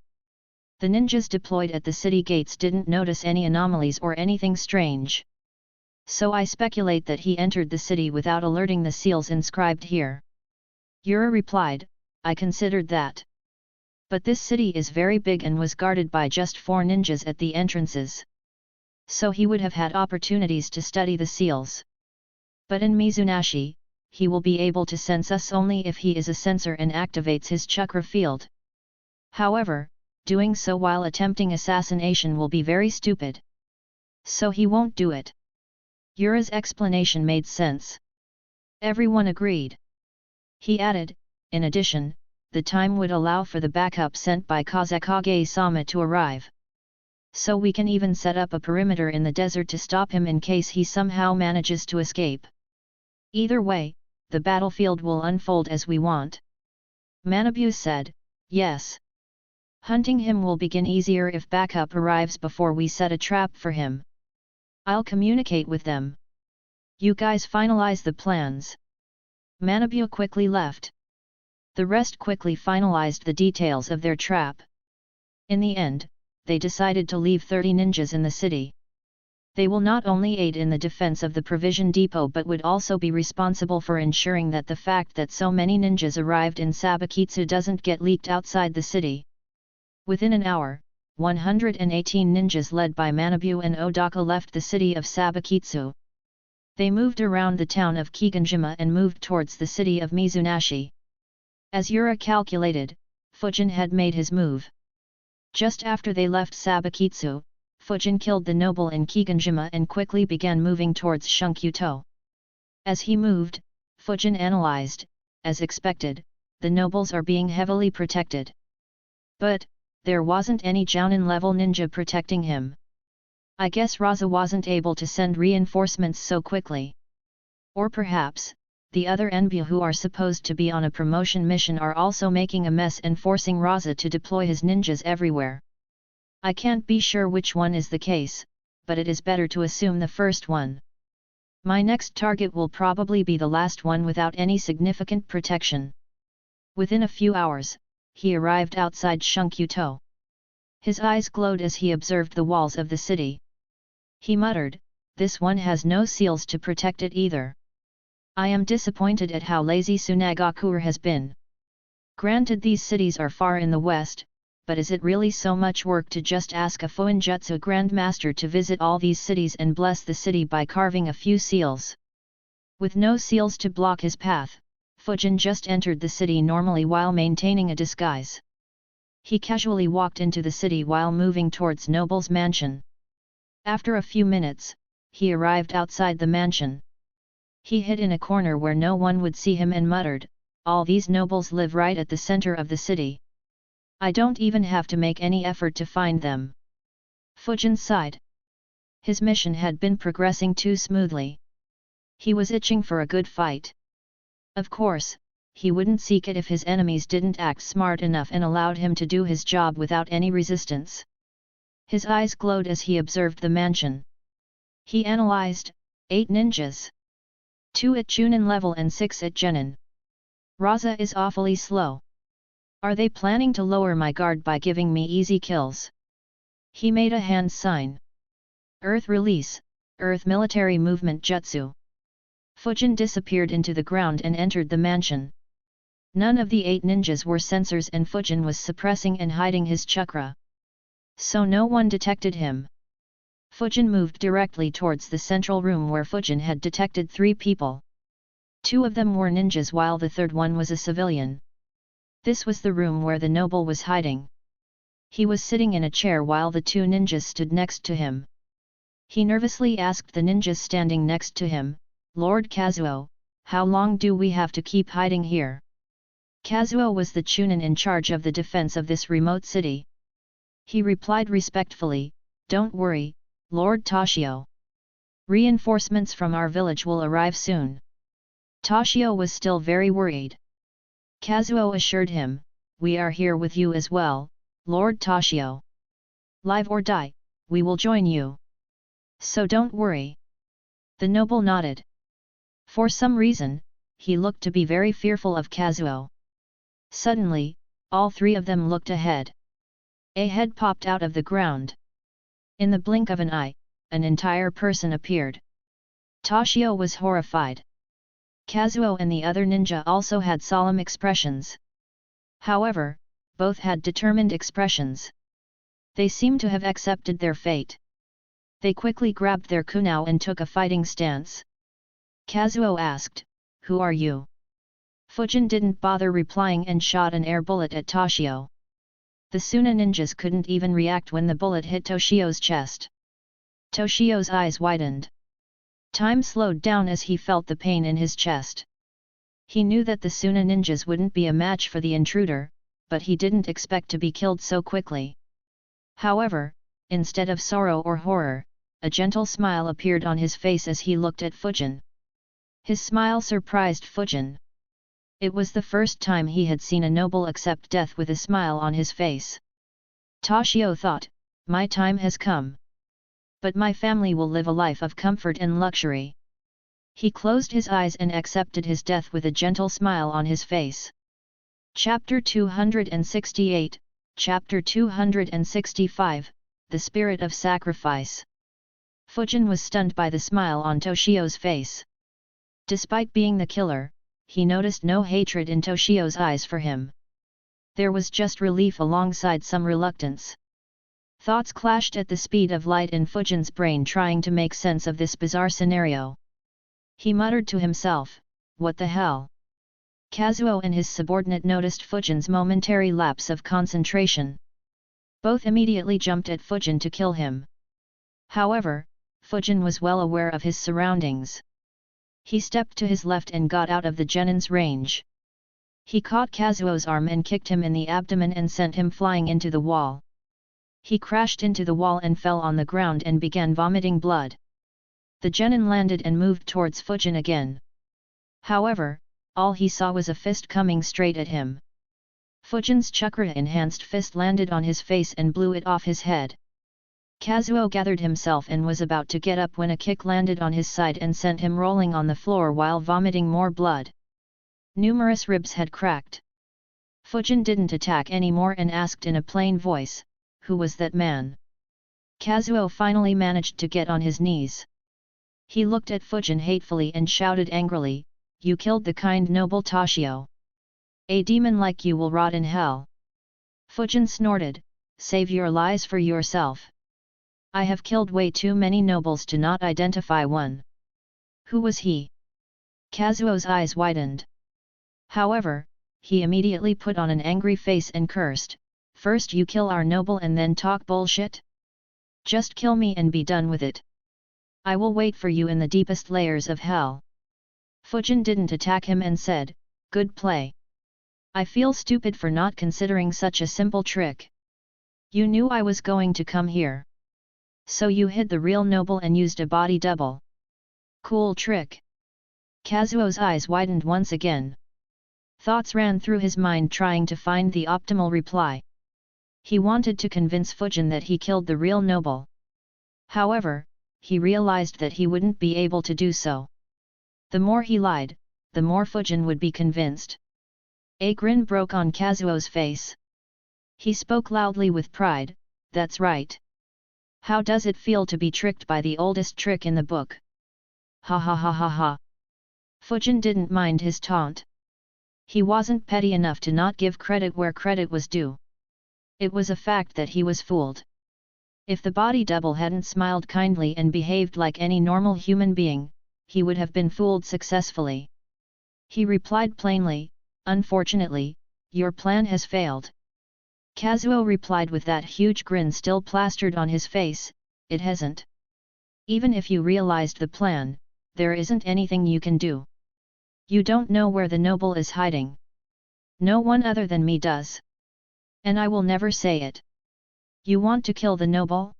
B: The ninjas deployed at the city gates didn't notice any anomalies or anything strange. So I speculate that he entered the city without alerting the seals inscribed here." Yura replied, "I considered that. But this city is very big and was guarded by just 4 ninjas at the entrances. So he would have had opportunities to study the seals. But in Mizunashi, he will be able to sense us only if he is a sensor and activates his chakra field. However, doing so while attempting assassination will be very stupid. So he won't do it." Yura's explanation made sense. Everyone agreed. He added, "In addition, the time would allow for the backup sent by Kazekage-sama to arrive. So we can even set up a perimeter in the desert to stop him in case he somehow manages to escape. Either way, the battlefield will unfold as we want." Manabu said, "Yes. Hunting him will begin easier if backup arrives before we set a trap for him. I'll communicate with them. You guys finalize the plans." Manabu quickly left. The rest quickly finalized the details of their trap. In the end, they decided to leave 30 ninjas in the city. They will not only aid in the defense of the provision depot but would also be responsible for ensuring that the fact that so many ninjas arrived in Sabakitsu doesn't get leaked outside the city. Within an hour, 118 ninjas led by Manabu and Odaka left the city of Sabakitsu. They moved around the town of Kiganjima and moved towards the city of Mizunashi. As Yura calculated, Fujin had made his move. Just after they left Sabakitsu, Fujin killed the noble in Kiganjima and quickly began moving towards Shunkyuto. As he moved, Fujin analyzed, as expected, the nobles are being heavily protected. But, there wasn't any Jounin-level ninja protecting him. I guess Raza wasn't able to send reinforcements so quickly. Or perhaps, the other Enbu who are supposed to be on a promotion mission are also making a mess and forcing Raza to deploy his ninjas everywhere. I can't be sure which one is the case, but it is better to assume the first one. My next target will probably be the last one without any significant protection." Within a few hours, he arrived outside Shunkyuto. His eyes glowed as he observed the walls of the city. He muttered, "This one has no seals to protect it either. I am disappointed at how lazy Tsunagakure has been. Granted these cities are far in the west, but is it really so much work to just ask a Fuinjutsu Grandmaster to visit all these cities and bless the city by carving a few seals?" With no seals to block his path, Fujin just entered the city normally while maintaining a disguise. He casually walked into the city while moving towards Noble's mansion. After a few minutes, he arrived outside the mansion. He hid in a corner where no one would see him and muttered, all these nobles live right at the center of the city. I don't even have to make any effort to find them." Fujin sighed. His mission had been progressing too smoothly. He was itching for a good fight. Of course, he wouldn't seek it if his enemies didn't act smart enough and allowed him to do his job without any resistance. His eyes glowed as he observed the mansion. He analyzed, 8 ninjas. 2 at Chunin level and 6 at Genin. Raza is awfully slow. Are they planning to lower my guard by giving me easy kills? He made a hand sign. Earth release, Earth military movement jutsu. Fujin disappeared into the ground and entered the mansion. None of the 8 ninjas were sensors and Fujin was suppressing and hiding his chakra. So no one detected him. Fujin moved directly towards the central room where Fujin had detected 3 people. 2 of them were ninjas while the third one was a civilian. This was the room where the noble was hiding. He was sitting in a chair while the 2 ninjas stood next to him. He nervously asked the ninjas standing next to him, "Lord Kazuo, how long do we have to keep hiding here?" Kazuo was the Chunin in charge of the defense of this remote city. He replied respectfully, "Don't worry, Lord Toshio. Reinforcements from our village will arrive soon." Toshio was still very worried. Kazuo assured him, "We are here with you as well, Lord Toshio. Live or die, we will join you. So don't worry." The noble nodded. For some reason, he looked to be very fearful of Kazuo. Suddenly, all 3 of them looked ahead. A head popped out of the ground. In the blink of an eye, an entire person appeared. Toshio was horrified. Kazuo and the other ninja also had solemn expressions. However, both had determined expressions. They seemed to have accepted their fate. They quickly grabbed their kunao and took a fighting stance. Kazuo asked, "Who are you?" Fujin didn't bother replying and shot an air bullet at Toshio. The Suna ninjas couldn't even react when the bullet hit Toshio's chest. Toshio's eyes widened. Time slowed down as he felt the pain in his chest. He knew that the Suna ninjas wouldn't be a match for the intruder, but he didn't expect to be killed so quickly. However, instead of sorrow or horror, a gentle smile appeared on his face as he looked at Fujin. His smile surprised Fujin. It was the first time he had seen a noble accept death with a smile on his face. Toshio thought, "My time has come. But my family will live a life of comfort and luxury." He closed his eyes and accepted his death with a gentle smile on his face. Chapter 268, Chapter 265, The Spirit of Sacrifice. Fujin was stunned by the smile on Toshio's face. Despite being the killer, he noticed no hatred in Toshio's eyes for him. There was just relief alongside some reluctance. Thoughts clashed at the speed of light in Fujin's brain trying to make sense of this bizarre scenario. He muttered to himself, "What the hell?" Kazuo and his subordinate noticed Fujin's momentary lapse of concentration. Both immediately jumped at Fujin to kill him. However, Fujin was well aware of his surroundings. He stepped to his left and got out of the genin's range. He caught Kazuo's arm and kicked him in the abdomen and sent him flying into the wall. He crashed into the wall and fell on the ground and began vomiting blood. The genin landed and moved towards Fujin again. However, all he saw was a fist coming straight at him. Fujin's chakra-enhanced fist landed on his face and blew it off his head. Kazuo gathered himself and was about to get up when a kick landed on his side and sent him rolling on the floor while vomiting more blood. Numerous ribs had cracked. Fujin didn't attack anymore and asked in a plain voice, "Who was that man?" Kazuo finally managed to get on his knees. He looked at Fujin hatefully and shouted angrily, "You killed the kind noble Toshio. A demon like you will rot in hell." Fujin snorted, "Save your lies for yourself. I have killed way too many nobles to not identify one." "Who was he?" Kazuo's eyes widened. However, he immediately put on an angry face and cursed, "First you kill our noble and then talk bullshit? Just kill me and be done with it. I will wait for you in the deepest layers of hell." Fujin didn't attack him and said, "Good play. I feel stupid for not considering such a simple trick. You knew I was going to come here. So you hid the real noble and used a body double. Cool trick. Kazuo's eyes widened once again. Thoughts ran through his mind trying to find the optimal reply. He wanted to convince Fujin that he killed the real noble. However, he realized that he wouldn't be able to do so. The more he lied, the more Fujin would be convinced. A grin broke on Kazuo's face. He spoke loudly with pride, "That's right. How does it feel to be tricked by the oldest trick in the book?" Ha ha ha ha ha. Fujin didn't mind his taunt. He wasn't petty enough to not give credit where credit was due. It was a fact that he was fooled. If the body double hadn't smiled kindly and behaved like any normal human being, he would have been fooled successfully. He replied plainly, "Unfortunately, your plan has failed." Kazuo replied with that huge grin still plastered on his face, "It hasn't. Even if you realized the plan, there isn't anything you can do. You don't know where the noble is hiding. No one other than me does. And I will never say it. You want to kill the noble?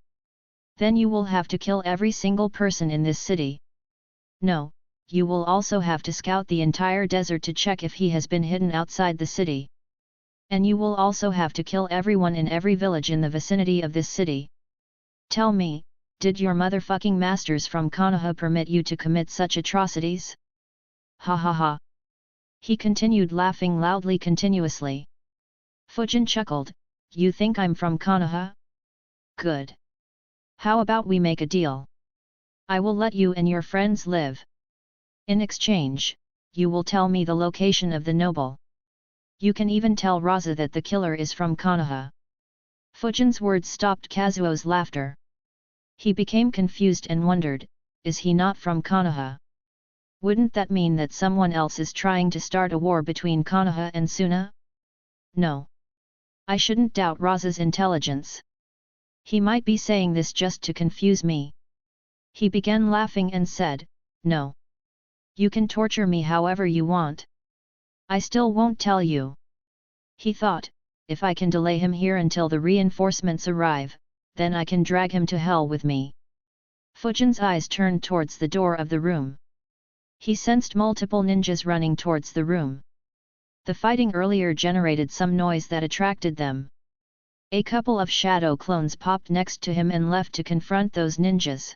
B: Then you will have to kill every single person in this city. No, you will also have to scout the entire desert to check if he has been hidden outside the city. And you will also have to kill everyone in every village in the vicinity of this city. Tell me, did your motherfucking masters from Konoha permit you to commit such atrocities?" Ha ha ha. He continued laughing loudly continuously. Fujin chuckled, "You think I'm from Konoha? Good. How about we make a deal? I will let you and your friends live. In exchange, you will tell me the location of the noble. You can even tell Raza that the killer is from Konoha." Fujin's words stopped Kazuo's laughter. He became confused and wondered, is he not from Konoha? Wouldn't that mean that someone else is trying to start a war between Konoha and Suna? No. I shouldn't doubt Raza's intelligence. He might be saying this just to confuse me. He began laughing and said, "No. You can torture me however you want. I still won't tell you." He thought, if I can delay him here until the reinforcements arrive, then I can drag him to hell with me. Fujin's eyes turned towards the door of the room. He sensed multiple ninjas running towards the room. The fighting earlier generated some noise that attracted them. A couple of shadow clones popped next to him and left to confront those ninjas.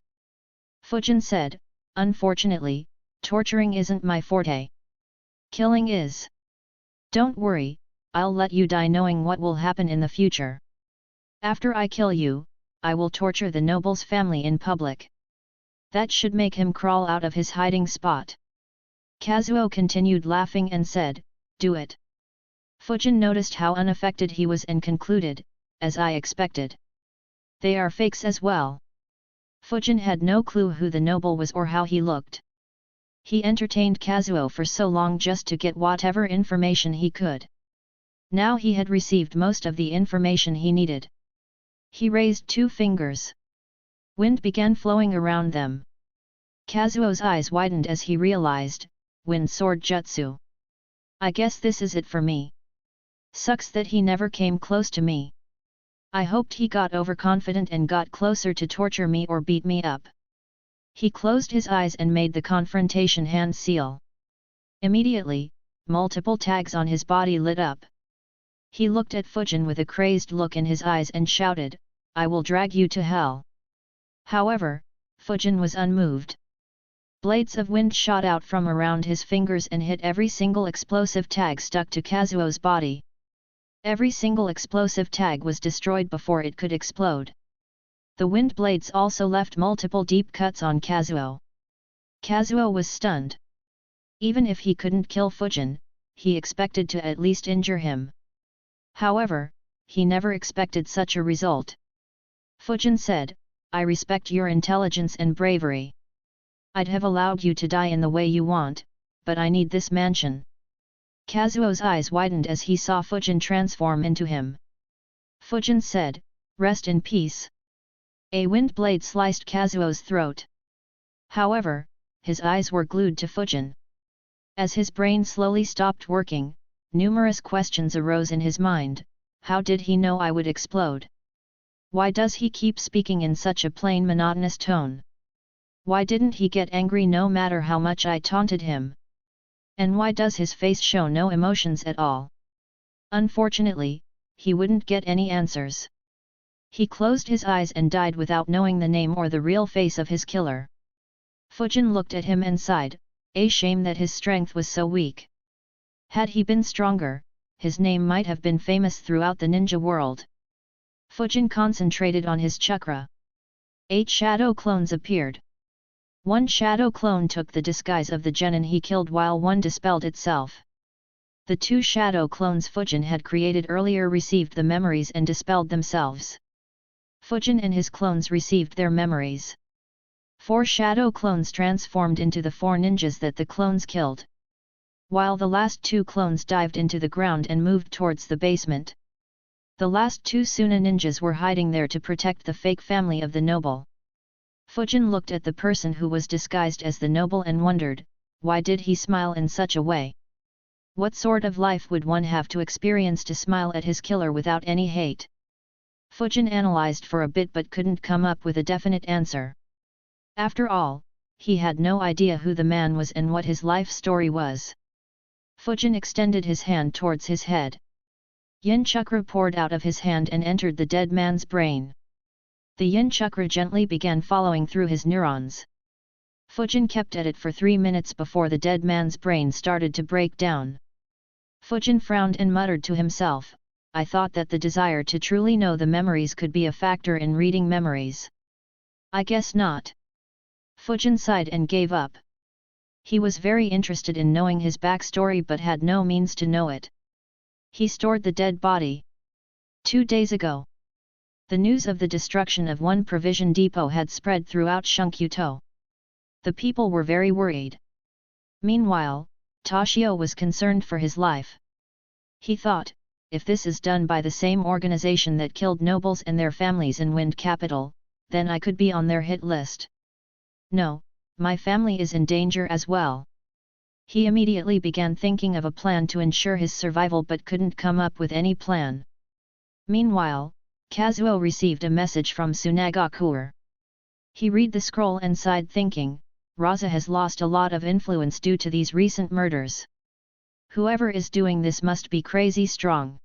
B: Fujin said, "Unfortunately, torturing isn't my forte. Killing is. Don't worry, I'll let you die knowing what will happen in the future. After I kill you, I will torture the noble's family in public. That should make him crawl out of his hiding spot." Kazuo continued laughing and said, "Do it." Fujin noticed how unaffected he was and concluded, "As I expected. They are fakes as well." Fujin had no clue who the noble was or how he looked. He entertained Kazuo for so long just to get whatever information he could. Now he had received most of the information he needed. He raised 2 fingers. Wind began flowing around them. Kazuo's eyes widened as he realized, wind sword jutsu. I guess this is it for me. Sucks that he never came close to me. I hoped he got overconfident and got closer to torture me or beat me up. He closed his eyes and made the confrontation hand seal. Immediately, multiple tags on his body lit up. He looked at Fujin with a crazed look in his eyes and shouted, "I will drag you to hell." However, Fujin was unmoved. Blades of wind shot out from around his fingers and hit every single explosive tag stuck to Kazuo's body. Every single explosive tag was destroyed before it could explode. The wind blades also left multiple deep cuts on Kazuo. Kazuo was stunned. Even if he couldn't kill Fujin, he expected to at least injure him. However, he never expected such a result. Fujin said, "I respect your intelligence and bravery. I'd have allowed you to die in the way you want, but I need this mansion." Kazuo's eyes widened as he saw Fujin transform into him. Fujin said, "Rest in peace." A wind blade sliced Kazuo's throat. However, his eyes were glued to Fujin. As his brain slowly stopped working, Numerous questions arose in his mind. How did he know I would explode? Why does he keep speaking in such a plain monotonous tone? Why didn't he get angry no matter how much I taunted him? And why does his face show no emotions at all? Unfortunately, he wouldn't get any answers. He closed his eyes and died without knowing the name or the real face of his killer. Fujin looked at him and sighed, a shame that his strength was so weak. Had he been stronger, his name might have been famous throughout the ninja world. Fujin concentrated on his chakra. 8 shadow clones appeared. One shadow clone took the disguise of the genin he killed while one dispelled itself. The 2 shadow clones Fujin had created earlier received the memories and dispelled themselves. Fujin and his clones received their memories. 4 shadow clones transformed into the 4 ninjas that the clones killed. While the last 2 clones dived into the ground and moved towards the basement. The last 2 Suna ninjas were hiding there to protect the fake family of the noble. Fujin looked at the person who was disguised as the noble and wondered, why did he smile in such a way? What sort of life would one have to experience to smile at his killer without any hate? Fujin analyzed for a bit but couldn't come up with a definite answer. After all, he had no idea who the man was and what his life story was. Fujin extended his hand towards his head. Yin chakra poured out of his hand and entered the dead man's brain. The yin chakra gently began following through his neurons. Fujin kept at it for 3 minutes before the dead man's brain started to break down. Fujin frowned and muttered to himself, I thought that the desire to truly know the memories could be a factor in reading memories. I guess not. Fujin sighed and gave up. He was very interested in knowing his backstory but had no means to know it. He stored the dead body. 2 days ago. The news of the destruction of one provision depot had spread throughout Shunkyuto. The people were very worried. Meanwhile, Toshio was concerned for his life. He thought, if this is done by the same organization that killed nobles and their families in Wind Capital, then I could be on their hit list. No, my family is in danger as well. He immediately began thinking of a plan to ensure his survival but couldn't come up with any plan. Meanwhile, Kazuo received a message from Tsunagakure. He read the scroll and sighed thinking, Raza has lost a lot of influence due to these recent murders. Whoever is doing this must be crazy strong.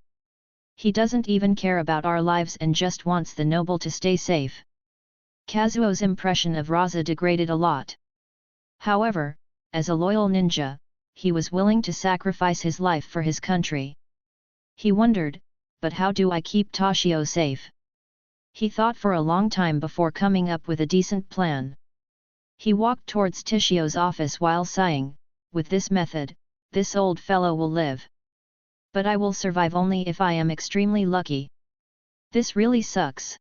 B: He doesn't even care about our lives and just wants the noble to stay safe. Kazuo's impression of Raza degraded a lot. However, as a loyal ninja, he was willing to sacrifice his life for his country. He wondered, but how do I keep Toshio safe? He thought for a long time before coming up with a decent plan. He walked towards Toshio's office while sighing, with this method, this old fellow will live. But I will survive only if I am extremely lucky. This really sucks.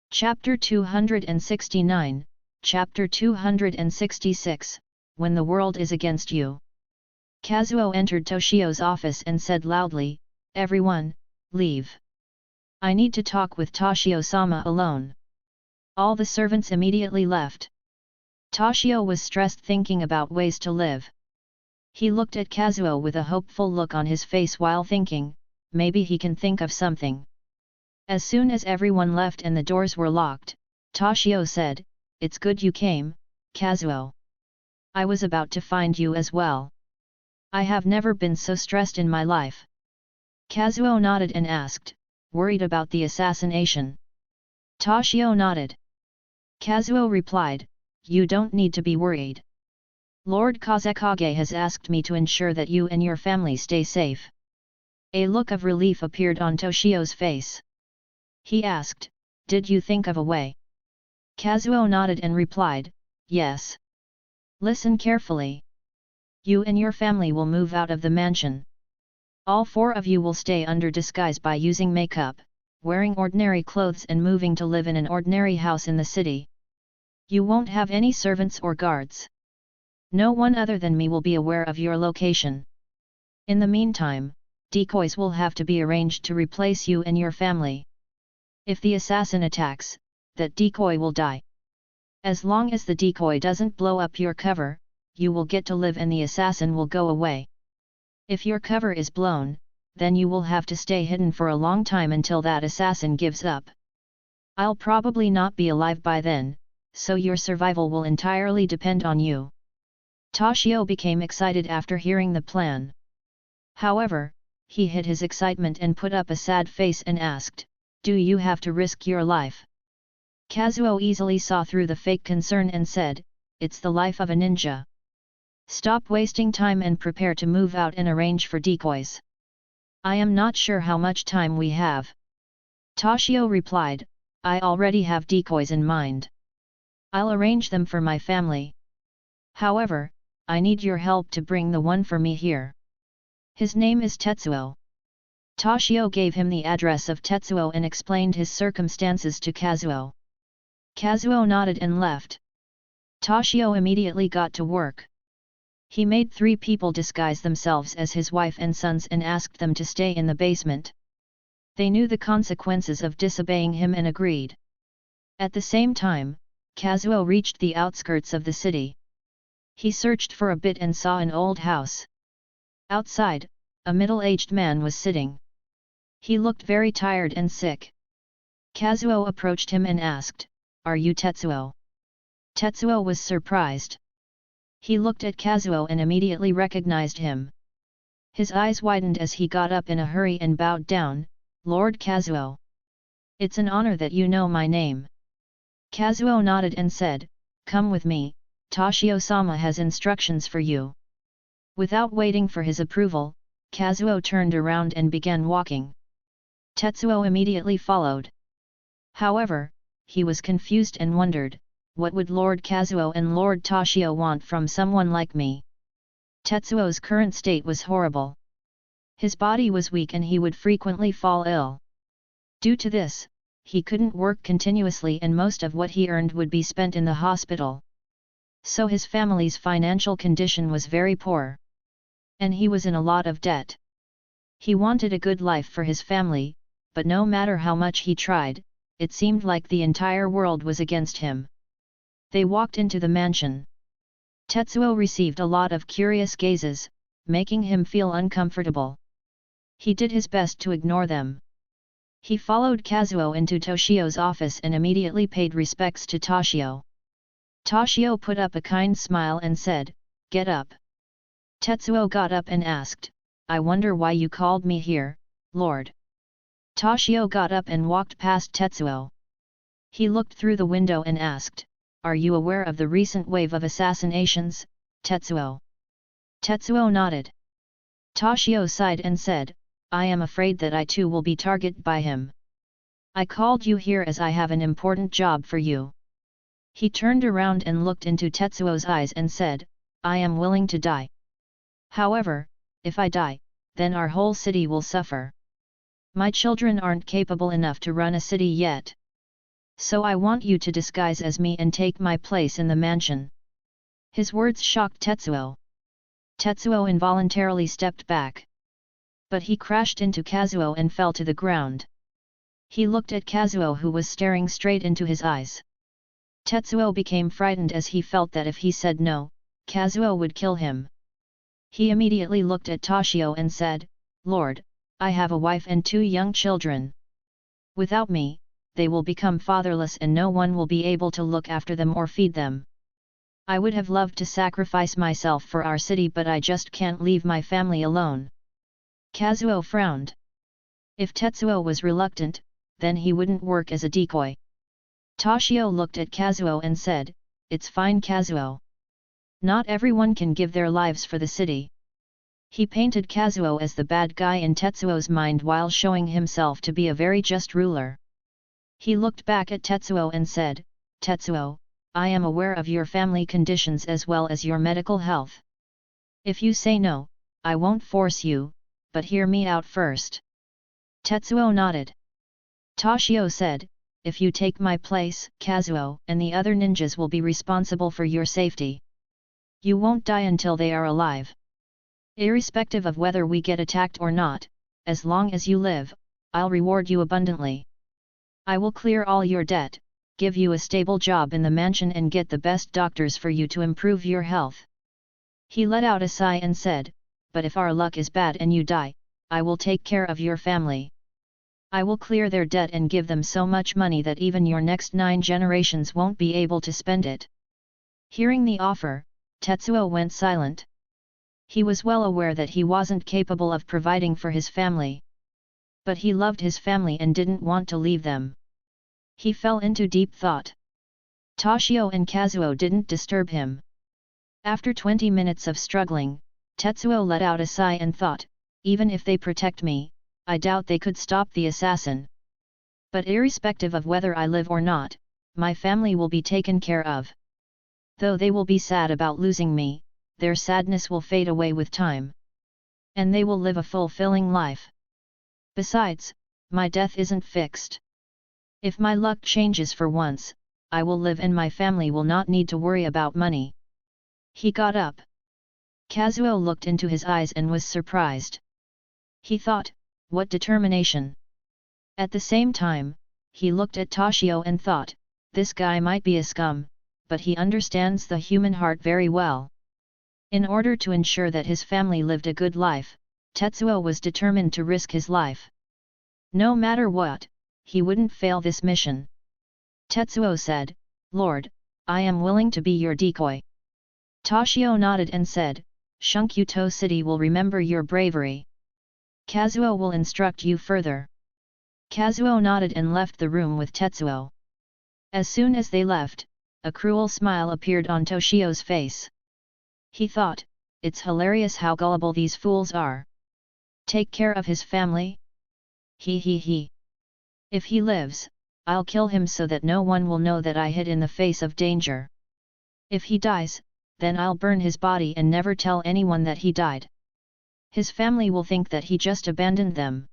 B: Chapter 269, Chapter 266, When the World is Against You. Kazuo entered Toshio's office and said loudly, Everyone, leave. I need to talk with Toshio-sama alone. All the servants immediately left. Toshio was stressed thinking about ways to live. He looked at Kazuo with a hopeful look on his face while thinking, maybe he can think of something. As soon as everyone left and the doors were locked, Toshio said, It's good you came, Kazuo. I was about to find you as well. I have never been so stressed in my life. Kazuo nodded and asked, worried about the assassination? Toshio nodded. Kazuo replied, You don't need to be worried. Lord Kazekage has asked me to ensure that you and your family stay safe. A look of relief appeared on Toshio's face. He asked, Did you think of a way? Kazuo nodded and replied, Yes. Listen carefully. You and your family will move out of the mansion. All 4 of you will stay under disguise by using makeup, wearing ordinary clothes and moving to live in an ordinary house in the city. You won't have any servants or guards. No one other than me will be aware of your location. In the meantime, decoys will have to be arranged to replace you and your family. If the assassin attacks, that decoy will die. As long as the decoy doesn't blow up your cover, you will get to live and the assassin will go away. If your cover is blown, then you will have to stay hidden for a long time until that assassin gives up. I'll probably not be alive by then, so your survival will entirely depend on you. Toshio became excited after hearing the plan. However, he hid his excitement and put up a sad face and asked, "Do you have to risk your life?" Kazuo easily saw through the fake concern and said, "It's the life of a ninja. Stop wasting time and prepare to move out and arrange for decoys." "I am not sure how much time we have." Toshio replied, "I already have decoys in mind. I'll arrange them for my family. However, I need your help to bring the one for me here. His name is Tetsuo." Toshio gave him the address of Tetsuo and explained his circumstances to Kazuo. Kazuo nodded and left. Toshio immediately got to work. He made 3 people disguise themselves as his wife and sons and asked them to stay in the basement. They knew the consequences of disobeying him and agreed. At the same time, Kazuo reached the outskirts of the city. He searched for a bit and saw an old house. Outside, a middle-aged man was sitting. He looked very tired and sick. Kazuo approached him and asked, "Are you Tetsuo?" Tetsuo was surprised. He looked at Kazuo and immediately recognized him. His eyes widened as he got up in a hurry and bowed down, "Lord Kazuo. It's an honor that you know my name." Kazuo nodded and said, "Come with me, Toshio-sama has instructions for you." Without waiting for his approval, Kazuo turned around and began walking. Tetsuo immediately followed. However, he was confused and wondered, what would Lord Kazuo and Lord Toshio want from someone like me? Tetsuo's current state was horrible. His body was weak and he would frequently fall ill. Due to this, he couldn't work continuously and most of what he earned would be spent in the hospital. So his family's financial condition was very poor. And he was in a lot of debt. He wanted a good life for his family, but no matter how much he tried, it seemed like the entire world was against him. They walked into the mansion. Tetsuo received a lot of curious gazes, making him feel uncomfortable. He did his best to ignore them. He followed Kazuo into Toshio's office and immediately paid respects to Toshio. Toshio put up a kind smile and said, "Get up." Tetsuo got up and asked, "I wonder why you called me here, Lord." Toshio got up and walked past Tetsuo. He looked through the window and asked, "Are you aware of the recent wave of assassinations, Tetsuo?" Tetsuo nodded. Toshio sighed and said, "I am afraid that I too will be targeted by him. I called you here as I have an important job for you." He turned around and looked into Tetsuo's eyes and said, "I am willing to die. However, if I die, then our whole city will suffer. My children aren't capable enough to run a city yet. So I want you to disguise as me and take my place in the mansion." His words shocked Tetsuo. Tetsuo involuntarily stepped back. But he crashed into Kazuo and fell to the ground. He looked at Kazuo who was staring straight into his eyes. Tetsuo became frightened as he felt that if he said no, Kazuo would kill him. He immediately looked at Toshio and said, "Lord, I have a wife and 2 young children. Without me, they will become fatherless and no one will be able to look after them or feed them. I would have loved to sacrifice myself for our city but I just can't leave my family alone." Kazuo frowned. If Tetsuo was reluctant, then he wouldn't work as a decoy. Toshio looked at Kazuo and said, "It's fine Kazuo. Not everyone can give their lives for the city." He painted Kazuo as the bad guy in Tetsuo's mind while showing himself to be a very just ruler. He looked back at Tetsuo and said, "Tetsuo, I am aware of your family conditions as well as your medical health. If you say no, I won't force you, but hear me out first." Tetsuo nodded. Toshio said, "If you take my place, Kazuo and the other ninjas will be responsible for your safety. You won't die until they are alive. Irrespective of whether we get attacked or not, as long as you live, I'll reward you abundantly. I will clear all your debt, give you a stable job in the mansion and get the best doctors for you to improve your health." He let out a sigh and said, but if our luck is bad and you die, I will take care of your family. I will clear their debt and give them so much money that even your next 9 generations won't be able to spend it." Hearing the offer, Tetsuo went silent. He was well aware that he wasn't capable of providing for his family. But he loved his family and didn't want to leave them. He fell into deep thought. Toshio and Kazuo didn't disturb him. After 20 minutes of struggling, Tetsuo let out a sigh and thought, "Even if they protect me, I doubt they could stop the assassin. But irrespective of whether I live or not, my family will be taken care of. Though they will be sad about losing me, their sadness will fade away with time. And they will live a fulfilling life. Besides, my death isn't fixed. If my luck changes for once, I will live and my family will not need to worry about money." He got up. Kazuo looked into his eyes and was surprised. He thought, "What determination!" At the same time, he looked at Toshio and thought, "This guy might be a scum, but he understands the human heart very well." In order to ensure that his family lived a good life, Tetsuo was determined to risk his life. No matter what, he wouldn't fail this mission. Tetsuo said, "Lord, I am willing to be your decoy." Toshio nodded and said, "Shunkyu City will remember your bravery. Kazuo will instruct you further." Kazuo nodded and left the room with Tetsuo. As soon as they left, a cruel smile appeared on Toshio's face. He thought, "It's hilarious how gullible these fools are. Take care of his family? He. If he lives, I'll kill him so that no one will know that I hid in the face of danger. If he dies, then I'll burn his body and never tell anyone that he died. His family will think that he just abandoned them.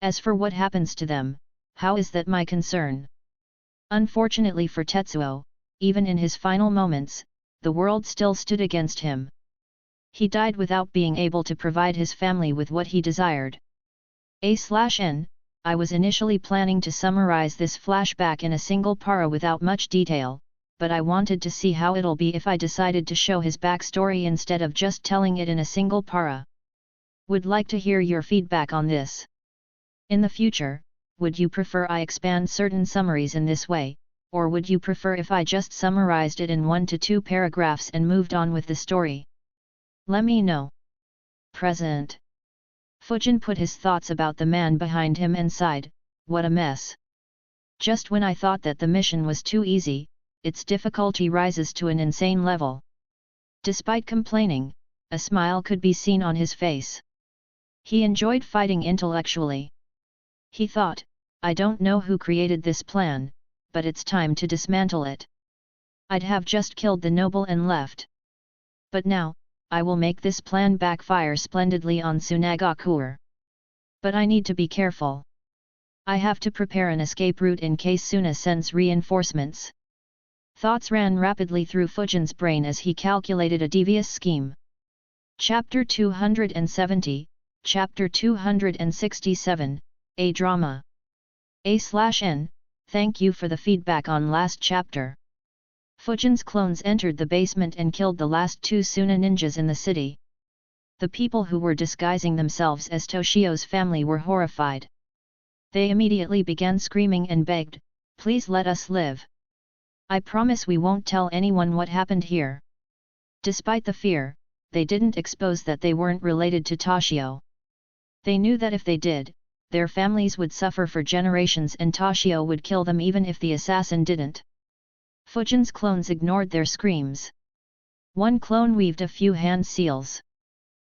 B: As for what happens to them, how is that my concern?" Unfortunately for Tetsuo, even in his final moments, the world still stood against him. He died without being able to provide his family with what he desired. A/N, I was initially planning to summarize this flashback in a single para without much detail, but I wanted to see how it'll be if I decided to show his backstory instead of just telling it in a single para. Would like to hear your feedback on this. In the future, would you prefer I expand certain summaries in this way, or would you prefer if I just summarized it in 1 to 2 paragraphs and moved on with the story? Let me know. Present. Fujin put his thoughts about the man behind him and sighed, "What a mess. Just when I thought that the mission was too easy, its difficulty rises to an insane level." Despite complaining, a smile could be seen on his face. He enjoyed fighting intellectually. He thought, "I don't know who created this plan, but it's time to dismantle it. I'd have just killed the noble and left. But now, I will make this plan backfire splendidly on Tsunagakure. But I need to be careful. I have to prepare an escape route in case Suna sends reinforcements." Thoughts ran rapidly through Fujin's brain as he calculated a devious scheme. Chapter 270, Chapter 267, A Drama. A/N, thank you for the feedback on last chapter. Fujin's clones entered the basement and killed the last 2 Suna ninjas in the city. The people who were disguising themselves as Toshio's family were horrified. They immediately began screaming and begged, "Please let us live. I promise we won't tell anyone what happened here." Despite the fear, they didn't expose that they weren't related to Toshio. They knew that if they did, their families would suffer for generations and Toshio would kill them even if the assassin didn't. Fujin's clones ignored their screams. One clone weaved a few hand seals.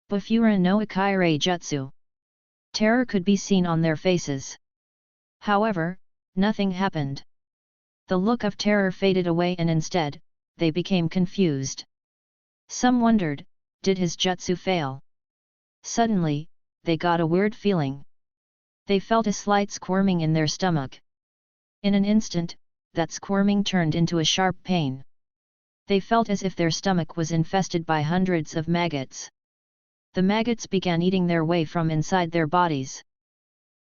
B: Bafura no Akaire Jutsu. Terror could be seen on their faces. However, nothing happened. The look of terror faded away and instead, they became confused. Some wondered, did his jutsu fail? Suddenly, they got a weird feeling. They felt a slight squirming in their stomach. In an instant, that squirming turned into a sharp pain. They felt as if their stomach was infested by hundreds of maggots. The maggots began eating their way from inside their bodies.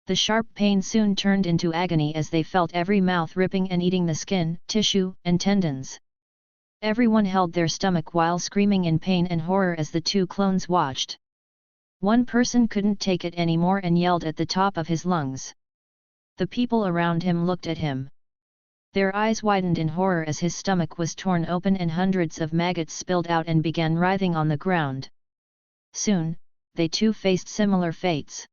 B: The sharp pain soon turned into agony as they felt every mouth ripping and eating the skin, tissue, and tendons. Everyone held their stomach while screaming in pain and horror as the 2 clones watched. One person couldn't take it anymore and yelled at the top of his lungs. The people around him looked at him. Their eyes widened in horror as his stomach was torn open and hundreds of maggots spilled out and began writhing on the ground. Soon, they too faced similar fates.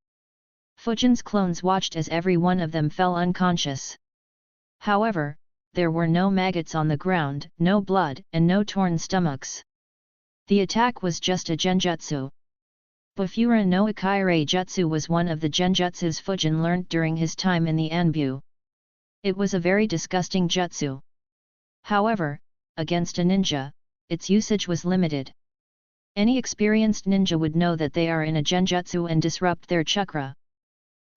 B: Fujin's clones watched as every one of them fell unconscious. However, there were no maggots on the ground, no blood, and no torn stomachs. The attack was just a genjutsu. Bafura no Akaire Jutsu was one of the genjutsus Fujin learnt during his time in the Anbu. It was a very disgusting jutsu. However, against a ninja, its usage was limited. Any experienced ninja would know that they are in a genjutsu and disrupt their chakra.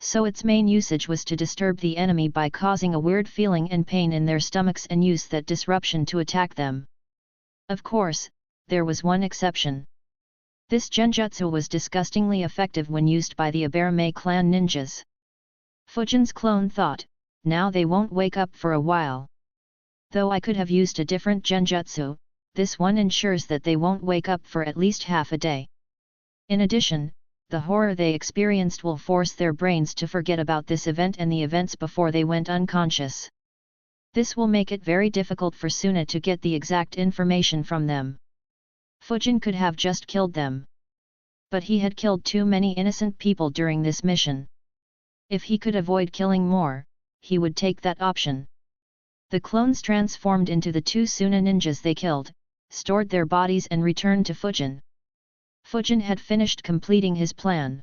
B: So its main usage was to disturb the enemy by causing a weird feeling and pain in their stomachs and use that disruption to attack them. Of course, there was one exception. This genjutsu was disgustingly effective when used by the Aberame clan ninjas. Fujin's clone thought, now they won't wake up for a while. Though I could have used a different genjutsu, this one ensures that they won't wake up for at least half a day. In addition, the horror they experienced will force their brains to forget about this event and the events before they went unconscious. This will make it very difficult for Suna to get the exact information from them. Fujin could have just killed them. But he had killed too many innocent people during this mission. If he could avoid killing more, he would take that option. The clones transformed into the two Suna ninjas they killed, stored their bodies and returned to Fujin. Fujin had finished completing his plan.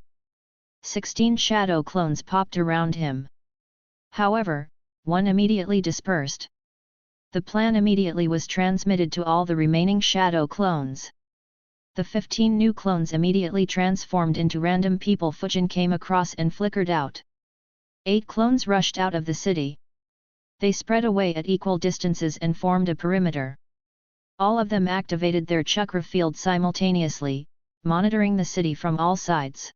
B: 16 shadow clones popped around him. However, one immediately dispersed. The plan immediately was transmitted to all the remaining shadow clones. The 15 new clones immediately transformed into random people Fujin came across and flickered out. 8 clones rushed out of the city. They spread away at equal distances and formed a perimeter. All of them activated their chakra field simultaneously, monitoring the city from all sides.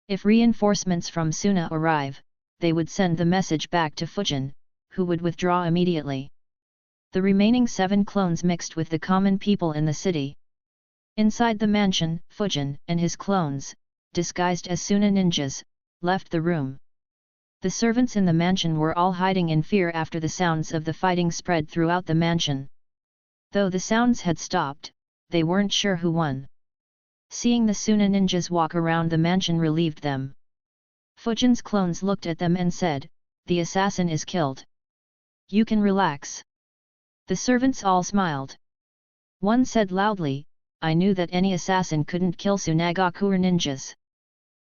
B: If reinforcements from Suna arrive, they would send the message back to Fujin, who would withdraw immediately. The remaining 7 clones mixed with the common people in the city. Inside the mansion, Fujin and his clones, disguised as Suna ninjas, left the room. The servants in the mansion were all hiding in fear after the sounds of the fighting spread throughout the mansion. Though the sounds had stopped, they weren't sure who won. Seeing the Suna ninjas walk around the mansion relieved them. Fujin's clones looked at them and said, "The assassin is killed. You can relax." The servants all smiled. One said loudly, "I knew that any assassin couldn't kill Sunagakure ninjas.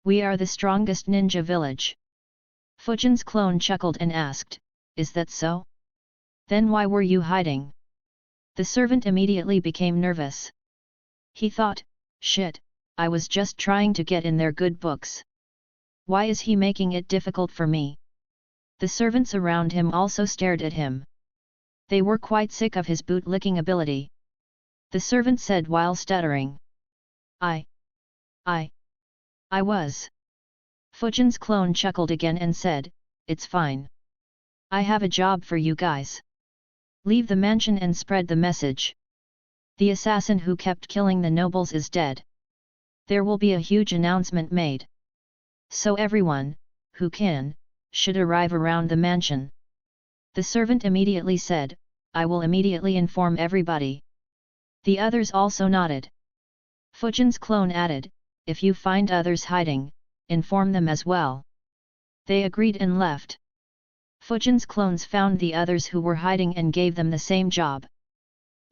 B: We are the strongest ninja village." Fujin's clone chuckled and asked, "Is that so? Then why were you hiding?" The servant immediately became nervous. He thought, "Shit, I was just trying to get in their good books. Why is he making it difficult for me?" The servants around him also stared at him. They were quite sick of his boot-licking ability. The servant said while stuttering, I was." Fujin's clone chuckled again and said, "It's fine. I have a job for you guys. Leave the mansion and spread the message. The assassin who kept killing the nobles is dead. There will be a huge announcement made. So everyone, who can, should arrive around the mansion." The servant immediately said, "I will immediately inform everybody." The others also nodded. Fujin's clone added, "If you find others hiding, inform them as well." They agreed and left. Fujin's clones found the others who were hiding and gave them the same job.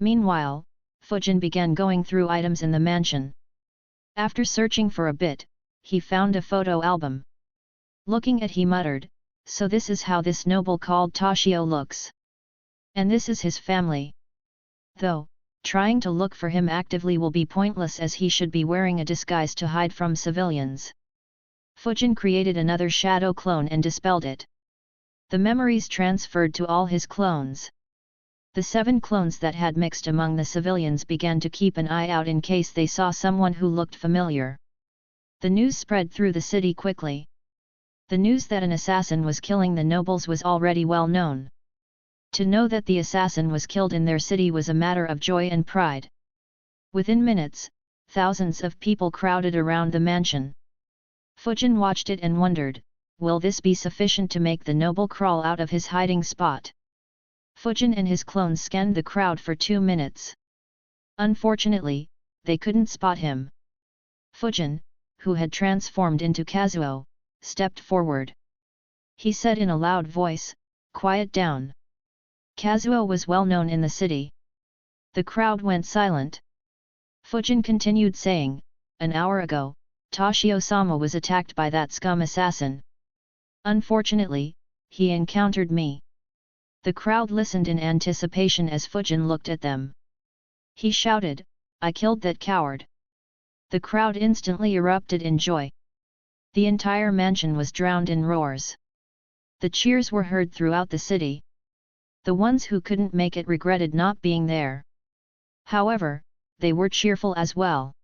B: Meanwhile, Fujin began going through items in the mansion. After searching for a bit, he found a photo album. Looking at he muttered, "So this is how this noble called Toshio looks. And this is his family." Though, trying to look for him actively will be pointless as he should be wearing a disguise to hide from civilians. Fujin created another shadow clone and dispelled it. The memories transferred to all his clones. The 7 clones that had mixed among the civilians began to keep an eye out in case they saw someone who looked familiar. The news spread through the city quickly. The news that an assassin was killing the nobles was already well known. To know that the assassin was killed in their city was a matter of joy and pride. Within minutes, thousands of people crowded around the mansion. Fujin watched it and wondered, will this be sufficient to make the noble crawl out of his hiding spot? Fujin and his clones scanned the crowd for 2 minutes. Unfortunately, they couldn't spot him. Fujin, who had transformed into Kazuo, stepped forward. He said in a loud voice, "Quiet down." Kazuo was well known in the city. The crowd went silent. Fujin continued saying, "An hour ago, Toshio-sama was attacked by that scum assassin. Unfortunately, he encountered me." The crowd listened in anticipation as Fujin looked at them. He shouted, "I killed that coward." The crowd instantly erupted in joy. The entire mansion was drowned in roars. The cheers were heard throughout the city. The ones who couldn't make it regretted not being there. However, they were cheerful as well.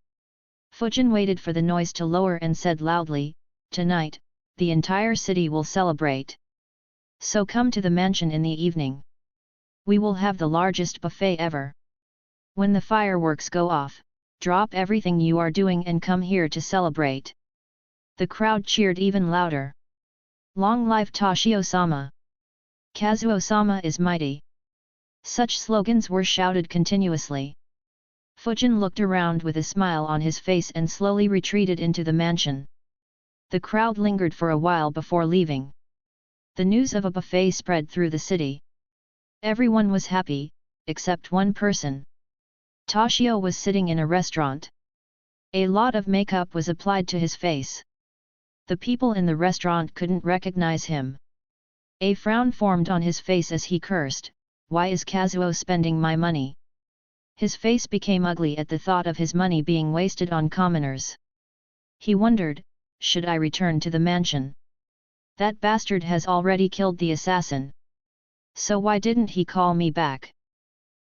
B: Fujin waited for the noise to lower and said loudly, "Tonight, the entire city will celebrate. So come to the mansion in the evening. We will have the largest buffet ever. When the fireworks go off, drop everything you are doing and come here to celebrate." The crowd cheered even louder. "Long life Toshio-sama! Kazuo-sama is mighty!" Such slogans were shouted continuously. Fujin looked around with a smile on his face and slowly retreated into the mansion. The crowd lingered for a while before leaving. The news of a buffet spread through the city. Everyone was happy, except one person. Toshio was sitting in a restaurant. A lot of makeup was applied to his face. The people in the restaurant couldn't recognize him. A frown formed on his face as he cursed, "Why is Kazuo spending my money?" His face became ugly at the thought of his money being wasted on commoners. He wondered, should I return to the mansion? That bastard has already killed the assassin. So why didn't he call me back?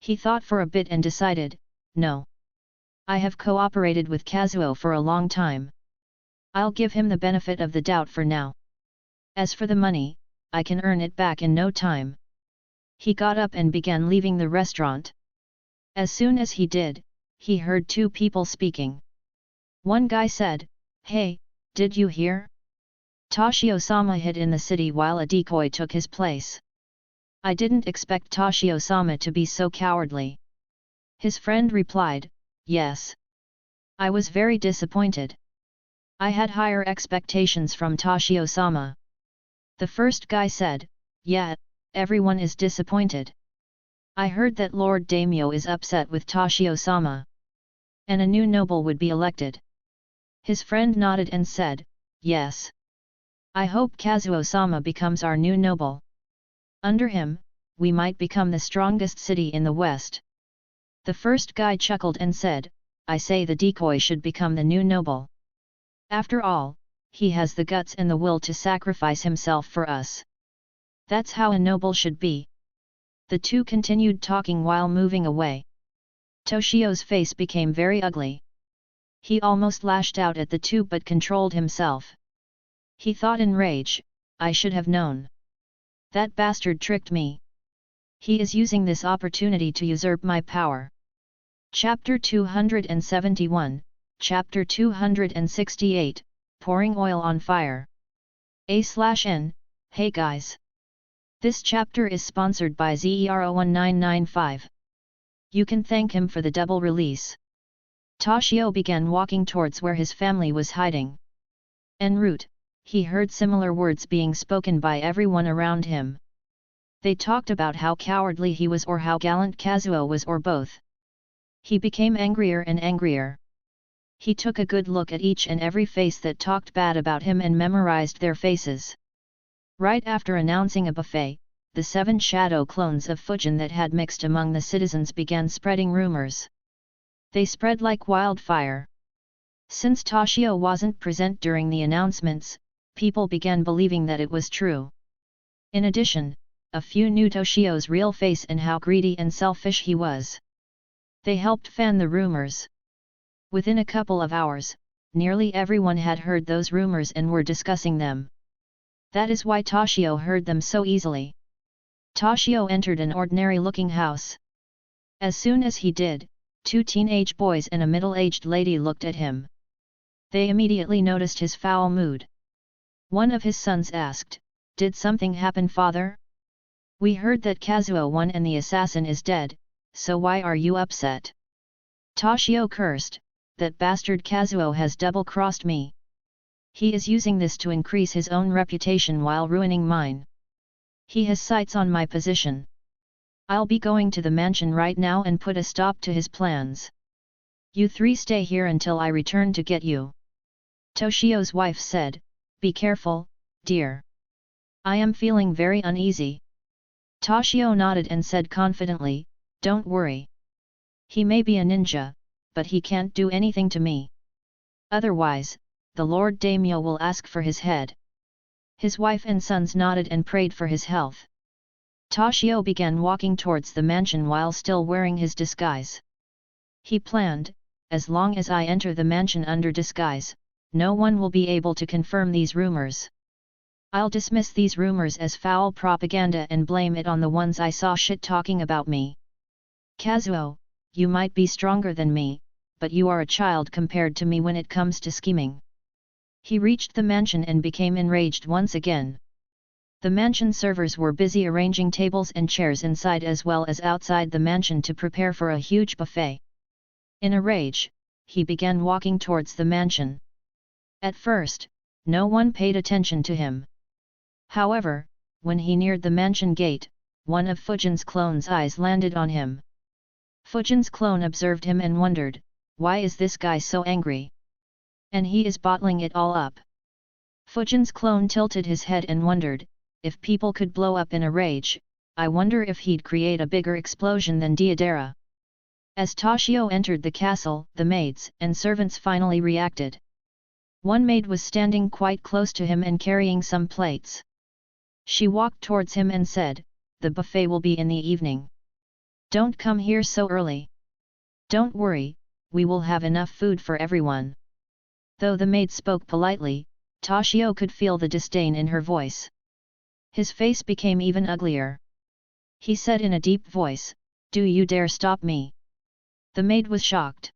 B: He thought for a bit and decided, no. I have cooperated with Kazuo for a long time. I'll give him the benefit of the doubt for now. As for the money, I can earn it back in no time. He got up and began leaving the restaurant. As soon as he did, he heard 2 people speaking. One guy said, "Hey, did you hear? Toshio-sama hid in the city while a decoy took his place. I didn't expect Toshio-sama to be so cowardly." His friend replied, "Yes. I was very disappointed. I had higher expectations from Toshio-sama." The first guy said, "Yeah, everyone is disappointed. I heard that Lord Daimyo is upset with Toshio-sama. And a new noble would be elected." His friend nodded and said, "Yes. I hope Kazuo-sama becomes our new noble. Under him, we might become the strongest city in the West." The first guy chuckled and said, "I say the decoy should become the new noble. After all, he has the guts and the will to sacrifice himself for us. That's how a noble should be." The 2 continued talking while moving away. Toshio's face became very ugly. He almost lashed out at the 2 but controlled himself. He thought in rage, "I should have known. That bastard tricked me. He is using this opportunity to usurp my power." Chapter 271, Chapter 268, Pouring Oil on Fire. A/N, hey guys. This chapter is sponsored by Zero1995. You can thank him for the double release. Toshio began walking towards where his family was hiding. En route, he heard similar words being spoken by everyone around him. They talked about how cowardly he was or how gallant Kazuo was or both. He became angrier and angrier. He took a good look at each and every face that talked bad about him and memorized their faces. Right after announcing a buffet, the 7 shadow clones of Fujin that had mixed among the citizens began spreading rumors. They spread like wildfire. Since Toshio wasn't present during the announcements, people began believing that it was true. In addition, a few knew Toshio's real face and how greedy and selfish he was. They helped fan the rumors. Within a couple of hours, nearly everyone had heard those rumors and were discussing them. That is why Toshio heard them so easily. Toshio entered an ordinary-looking house. As soon as he did, 2 teenage boys and a middle-aged lady looked at him. They immediately noticed his foul mood. One of his sons asked, "Did something happen, father? We heard that Kazuo won and the assassin is dead, so why are you upset?" Toshio cursed, "That bastard Kazuo has double-crossed me. He is using this to increase his own reputation while ruining mine. He has sights on my position. I'll be going to the mansion right now and put a stop to his plans. You three stay here until I return to get you." Toshio's wife said, "Be careful, dear. I am feeling very uneasy." Toshio nodded and said confidently, "Don't worry. He may be a ninja, but he can't do anything to me. Otherwise, the Lord Daimyo will ask for his head." His wife and sons nodded and prayed for his health. Toshio began walking towards the mansion while still wearing his disguise. He planned, "As long as I enter the mansion under disguise, no one will be able to confirm these rumors. I'll dismiss these rumors as foul propaganda and blame it on the ones I saw shit-talking about me. Kazuo, you might be stronger than me, but you are a child compared to me when it comes to scheming." He reached the mansion and became enraged once again. The mansion servers were busy arranging tables and chairs inside as well as outside the mansion to prepare for a huge buffet. In a rage, he began walking towards the mansion. At first, no one paid attention to him. However, when he neared the mansion gate, one of Fujin's clone's eyes landed on him. Fujin's clone observed him and wondered, "Why is this guy so angry? And he is bottling it all up." Fujin's clone tilted his head and wondered, "If people could blow up in a rage, I wonder if he'd create a bigger explosion than Deidara." As Toshio entered the castle, the maids and servants finally reacted. One maid was standing quite close to him and carrying some plates. She walked towards him and said, "The buffet will be in the evening. Don't come here so early. Don't worry, we will have enough food for everyone." Though the maid spoke politely, Toshio could feel the disdain in her voice. His face became even uglier. He said in a deep voice, "Do you dare stop me?" The maid was shocked.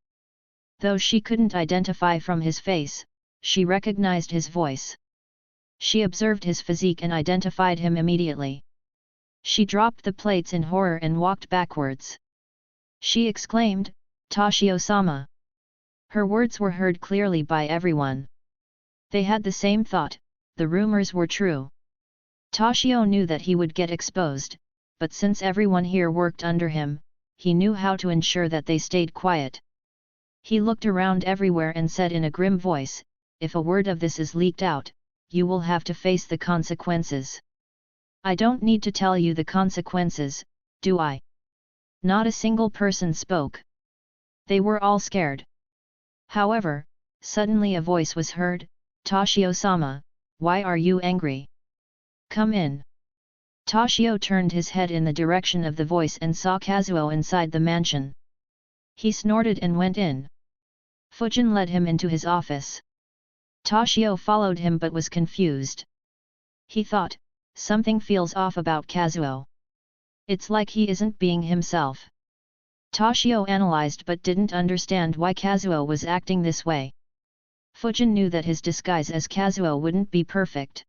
B: Though she couldn't identify from his face, she recognized his voice. She observed his physique and identified him immediately. She dropped the plates in horror and walked backwards. She exclaimed, "Toshio-sama!" Her words were heard clearly by everyone. They had the same thought, the rumors were true. Toshio knew that he would get exposed, but since everyone here worked under him, he knew how to ensure that they stayed quiet. He looked around everywhere and said in a grim voice, "If a word of this is leaked out, you will have to face the consequences. I don't need to tell you the consequences, do I?" Not a single person spoke. They were all scared. However, suddenly a voice was heard, "Toshio-sama, why are you angry? Come in." Toshio turned his head in the direction of the voice and saw Kazuo inside the mansion. He snorted and went in. Fujin led him into his office. Toshio followed him but was confused. He thought, something feels off about Kazuo. It's like he isn't being himself. Toshio analyzed but didn't understand why Kazuo was acting this way. Fujin knew that his disguise as Kazuo wouldn't be perfect.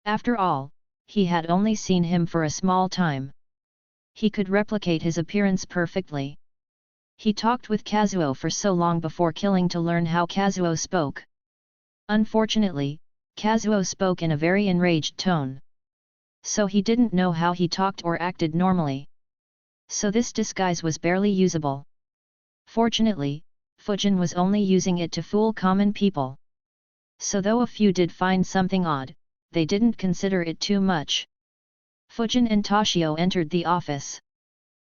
B: After all, he had only seen him for a small time. He could replicate his appearance perfectly. He talked with Kazuo for so long before killing to learn how Kazuo spoke. Unfortunately, Kazuo spoke in a very enraged tone. So he didn't know how he talked or acted normally. So this disguise was barely usable. Fortunately, Fujin was only using it to fool common people. So though a few did find something odd, they didn't consider it too much. Fujin and Toshio entered the office.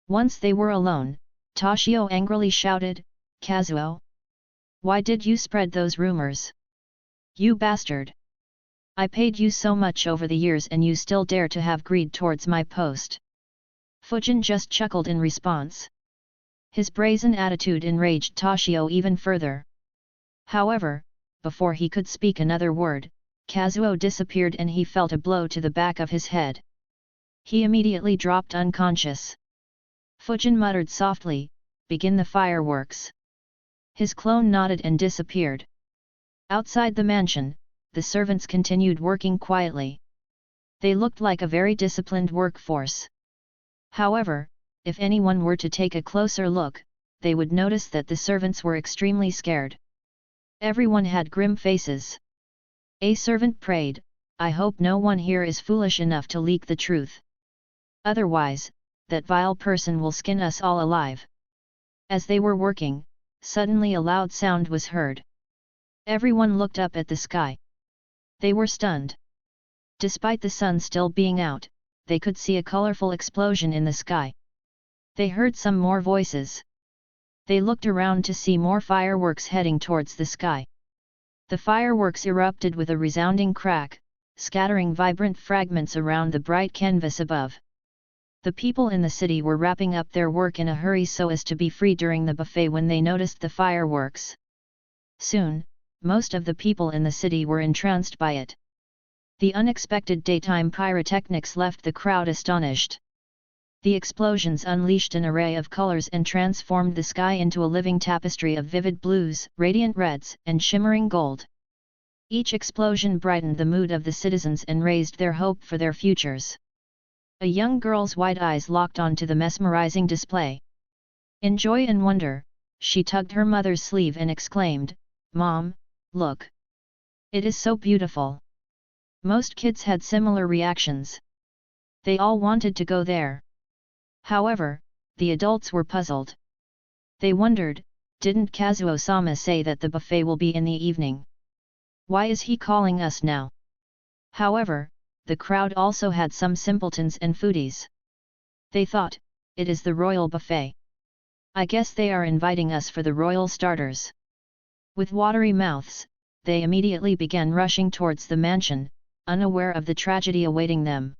B: Once they were alone, Toshio angrily shouted, "Kazuo! Why did you spread those rumors? You bastard! I paid you so much over the years and you still dare to have greed towards my post." Fujin just chuckled in response. His brazen attitude enraged Toshio even further. However, before he could speak another word, Kazuo disappeared and he felt a blow to the back of his head. He immediately dropped unconscious. Fujin muttered softly, begin the fireworks." His clone nodded and disappeared. Outside the mansion, the servants continued working quietly. They looked like a very disciplined workforce. However, if anyone were to take a closer look, they would notice that the servants were extremely scared. Everyone had grim faces. A servant prayed, "I hope no one here is foolish enough to leak the truth. Otherwise, that vile person will skin us all alive." As they were working, suddenly a loud sound was heard. Everyone looked up at the sky. They were stunned. Despite the sun still being out, they could see a colorful explosion in the sky. They heard some more voices. They looked around to see more fireworks heading towards the sky. The fireworks erupted with a resounding crack, scattering vibrant fragments around the bright canvas above. The people in the city were wrapping up their work in a hurry so as to be free during the buffet when they noticed the fireworks. Soon, most of the people in the city were entranced by it. The unexpected daytime pyrotechnics left the crowd astonished. The explosions unleashed an array of colors and transformed the sky into a living tapestry of vivid blues, radiant reds, and shimmering gold. Each explosion brightened the mood of the citizens and raised their hope for their futures. A young girl's wide eyes locked onto the mesmerizing display. In joy and wonder, she tugged her mother's sleeve and exclaimed, "Mom, look! It is so beautiful!" Most kids had similar reactions. They all wanted to go there. However, the adults were puzzled. They wondered, didn't Kazuo-sama say that the buffet will be in the evening? Why is he calling us now? However, the crowd also had some simpletons and foodies. They thought, it is the royal buffet. I guess they are inviting us for the royal starters. With watery mouths, they immediately began rushing towards the mansion, unaware of the tragedy awaiting them.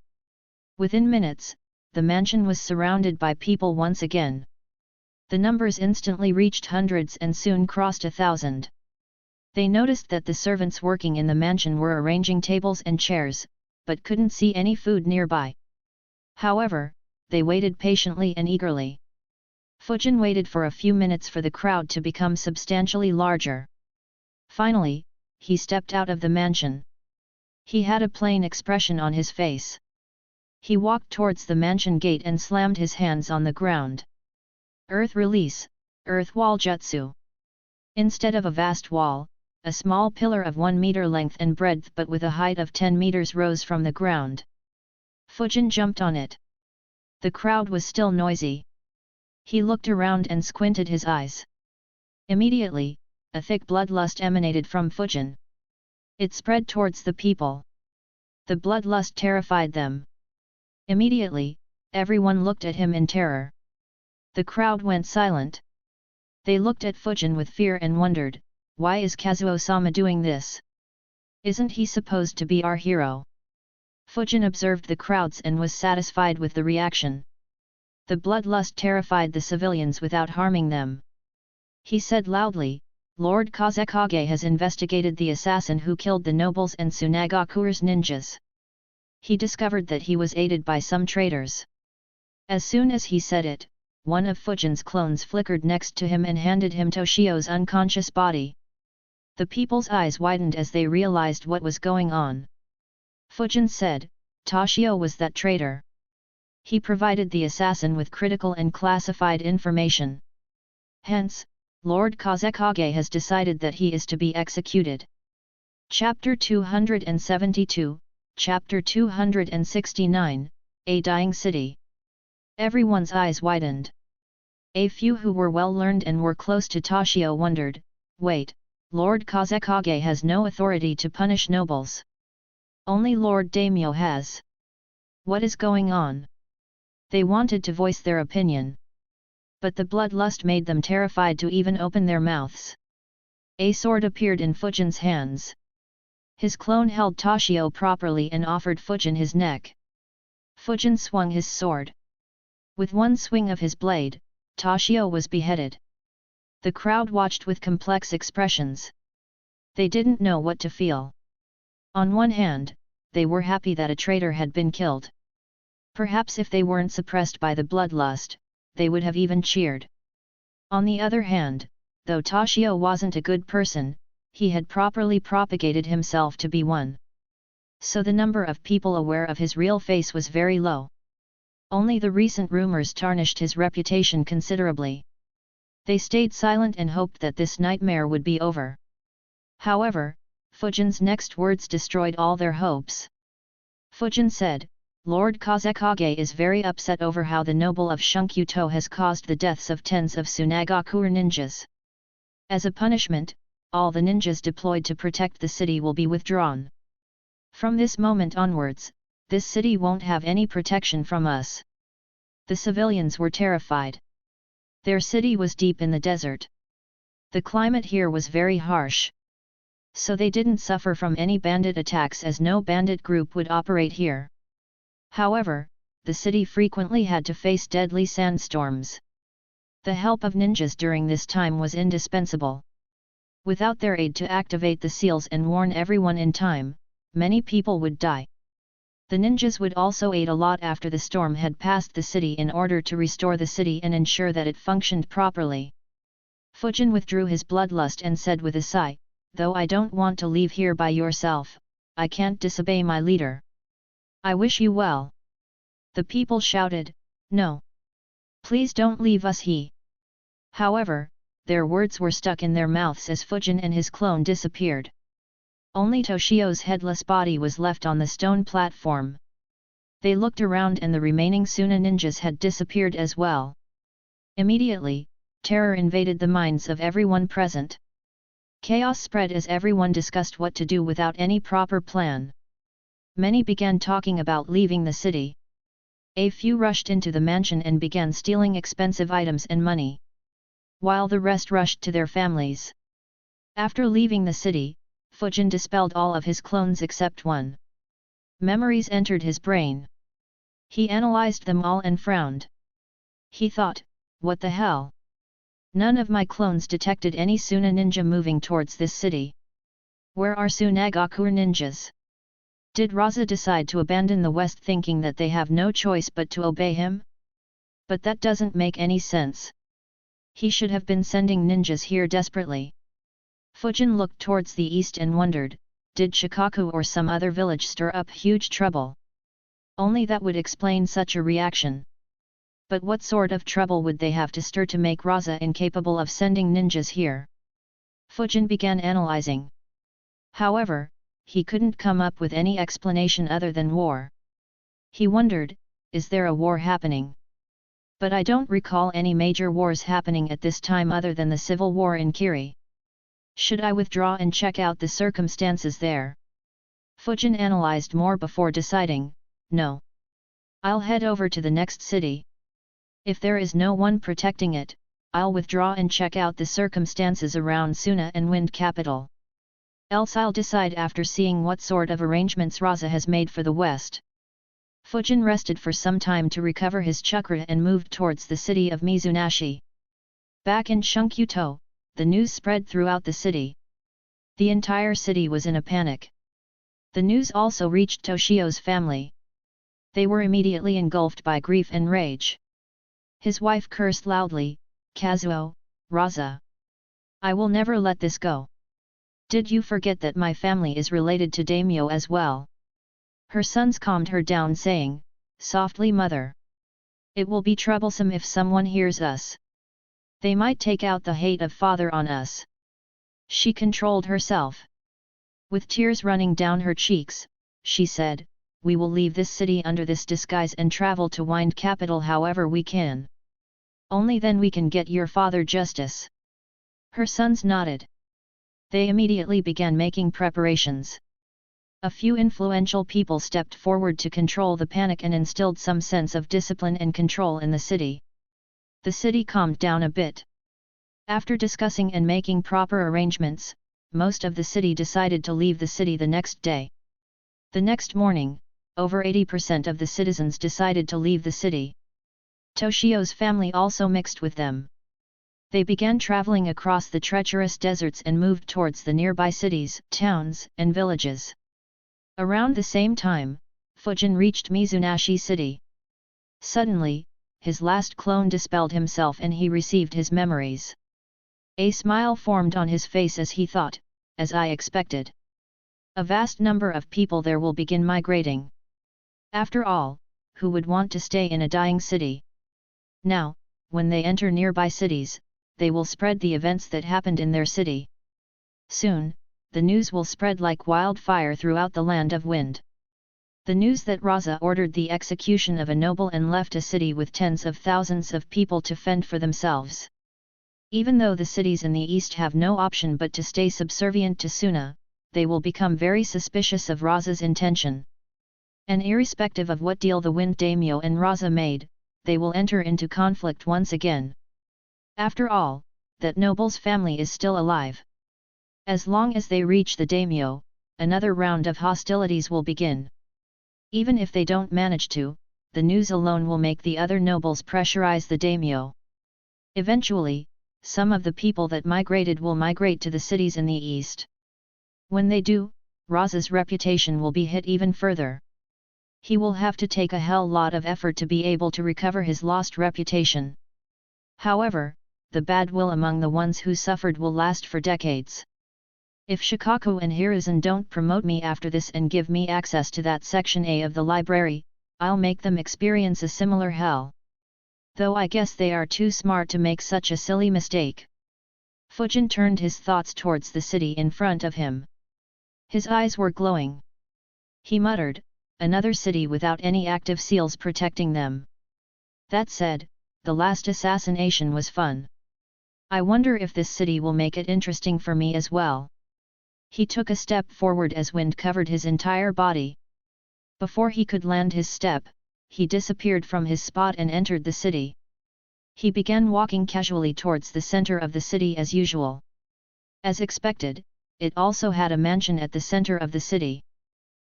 B: Within minutes, the mansion was surrounded by people once again. The numbers instantly reached hundreds and soon crossed 1,000. They noticed that the servants working in the mansion were arranging tables and chairs, but couldn't see any food nearby. However, they waited patiently and eagerly. Fujin waited for a few minutes for the crowd to become substantially larger. Finally, he stepped out of the mansion. He had a plain expression on his face. He walked towards the mansion gate and slammed his hands on the ground. Earth release, earth wall jutsu. Instead of a vast wall, a small pillar of 1 meter length and breadth but with a height of 10 meters rose from the ground. Fujin jumped on it. The crowd was still noisy. He looked around and squinted his eyes. Immediately, a thick bloodlust emanated from Fujin. It spread towards the people. The bloodlust terrified them. Immediately, everyone looked at him in terror. The crowd went silent. They looked at Fujin with fear and wondered, why is Kazuo-sama doing this? Isn't he supposed to be our hero? Fujin observed the crowds and was satisfied with the reaction. The bloodlust terrified the civilians without harming them. He said loudly, Lord Kazekage has investigated the assassin who killed the nobles and Tsunagakure's ninjas. He discovered that he was aided by some traitors. As soon as he said it, one of Fujin's clones flickered next to him and handed him Toshio's unconscious body. The people's eyes widened as they realized what was going on. Fujin said, Toshio was that traitor. He provided the assassin with critical and classified information. Hence, Lord Kazekage has decided that he is to be executed. Chapter 272, Chapter 269, A Dying City. Everyone's eyes widened. A few who were well learned and were close to Toshio wondered, wait, Lord Kazekage has no authority to punish nobles. Only Lord Daimyo has. What is going on? They wanted to voice their opinion. But the bloodlust made them terrified to even open their mouths. A sword appeared in Fujin's hands. His clone held Toshio properly and offered Fujin his neck. Fujin swung his sword. With one swing of his blade, Toshio was beheaded. The crowd watched with complex expressions. They didn't know what to feel. On one hand, they were happy that a traitor had been killed. Perhaps if they weren't suppressed by the bloodlust, they would have even cheered. On the other hand, though Toshio wasn't a good person, he had properly propagated himself to be one. So the number of people aware of his real face was very low. Only the recent rumors tarnished his reputation considerably. They stayed silent and hoped that this nightmare would be over. However, Fujin's next words destroyed all their hopes. Fujin said, Lord Kazekage is very upset over how the noble of Shunkyuto has caused the deaths of tens of Tsunagakuer ninjas. As a punishment, all the ninjas deployed to protect the city will be withdrawn. From this moment onwards, this city won't have any protection from us. The civilians were terrified. Their city was deep in the desert. The climate here was very harsh. So they didn't suffer from any bandit attacks as no bandit group would operate here. However, the city frequently had to face deadly sandstorms. The help of ninjas during this time was indispensable. Without their aid to activate the seals and warn everyone in time, many people would die. The ninjas would also aid a lot after the storm had passed the city in order to restore the city and ensure that it functioned properly. Fujin withdrew his bloodlust and said with a sigh, though I don't want to leave here by yourself, I can't disobey my leader. I wish you well. The people shouted, no. Please don't leave us However, their words were stuck in their mouths as Fujin and his clone disappeared. Only Toshio's headless body was left on the stone platform. They looked around and the remaining Suna ninjas had disappeared as well. Immediately, terror invaded the minds of everyone present. Chaos spread as everyone discussed what to do without any proper plan. Many began talking about leaving the city. A few rushed into the mansion and began stealing expensive items and money, while the rest rushed to their families. After leaving the city, Fujin dispelled all of his clones except one. Memories entered his brain. He analyzed them all and frowned. He thought, what the hell? None of my clones detected any Suna ninja moving towards this city. Where are Tsunagakuer ninjas? Did Raza decide to abandon the West thinking that they have no choice but to obey him? But that doesn't make any sense. He should have been sending ninjas here desperately. Fujin looked towards the east and wondered, did Shikaku or some other village stir up huge trouble? Only that would explain such a reaction. But what sort of trouble would they have to stir to make Raza incapable of sending ninjas here? Fujin began analyzing. However, he couldn't come up with any explanation other than war. He wondered, is there a war happening? But I don't recall any major wars happening at this time other than the civil war in Kiri. Should I withdraw and check out the circumstances there? Fujin analyzed more before deciding, no. I'll head over to the next city. If there is no one protecting it, I'll withdraw and check out the circumstances around Suna and Wind Capital. Else I'll decide after seeing what sort of arrangements Raza has made for the West. Fujin rested for some time to recover his chakra and moved towards the city of Mizunashi. Back in Shunkyuto, the news spread throughout the city. The entire city was in a panic. The news also reached Toshio's family. They were immediately engulfed by grief and rage. His wife cursed loudly, Kazuo, Raza. I will never let this go. Did you forget that my family is related to daimyo as well? Her sons calmed her down saying, softly mother. It will be troublesome if someone hears us. They might take out the hate of father on us. She controlled herself. With tears running down her cheeks, she said, we will leave this city under this disguise and travel to Wind Capital however we can. Only then we can get your father justice. Her sons nodded. They immediately began making preparations. A few influential people stepped forward to control the panic and instilled some sense of discipline and control in the city. The city calmed down a bit. After discussing and making proper arrangements, most of the city decided to leave the city the next day. The next morning, over 80% of the citizens decided to leave the city. Toshio's family also mixed with them. They began traveling across the treacherous deserts and moved towards the nearby cities, towns, and villages. Around the same time, Fujin reached Mizunashi city. Suddenly, his last clone dispelled himself and he received his memories. A smile formed on his face as he thought, as I expected. A vast number of people there will begin migrating. After all, who would want to stay in a dying city? Now, when they enter nearby cities, they will spread the events that happened in their city. Soon, the news will spread like wildfire throughout the land of wind. The news that Raza ordered the execution of a noble and left a city with tens of thousands of people to fend for themselves. Even though the cities in the east have no option but to stay subservient to Suna, they will become very suspicious of Raza's intention. And irrespective of what deal the Wind Daimyo and Raza made, they will enter into conflict once again. After all, that noble's family is still alive. As long as they reach the Daimyo, another round of hostilities will begin. Even if they don't manage to, the news alone will make the other nobles pressurize the Daimyo. Eventually, some of the people that migrated will migrate to the cities in the east. When they do, Raza's reputation will be hit even further. He will have to take a hell lot of effort to be able to recover his lost reputation. However, the bad will among the ones who suffered will last for decades. If Shikaku and Hiruzen don't promote me after this and give me access to that section A of the library, I'll make them experience a similar hell. Though I guess they are too smart to make such a silly mistake. Fujin turned his thoughts towards the city in front of him. His eyes were glowing. He muttered, another city without any active seals protecting them. That said, the last assassination was fun. I wonder if this city will make it interesting for me as well. He took a step forward as wind covered his entire body. Before he could land his step, he disappeared from his spot and entered the city. He began walking casually towards the center of the city as usual. As expected, it also had a mansion at the center of the city.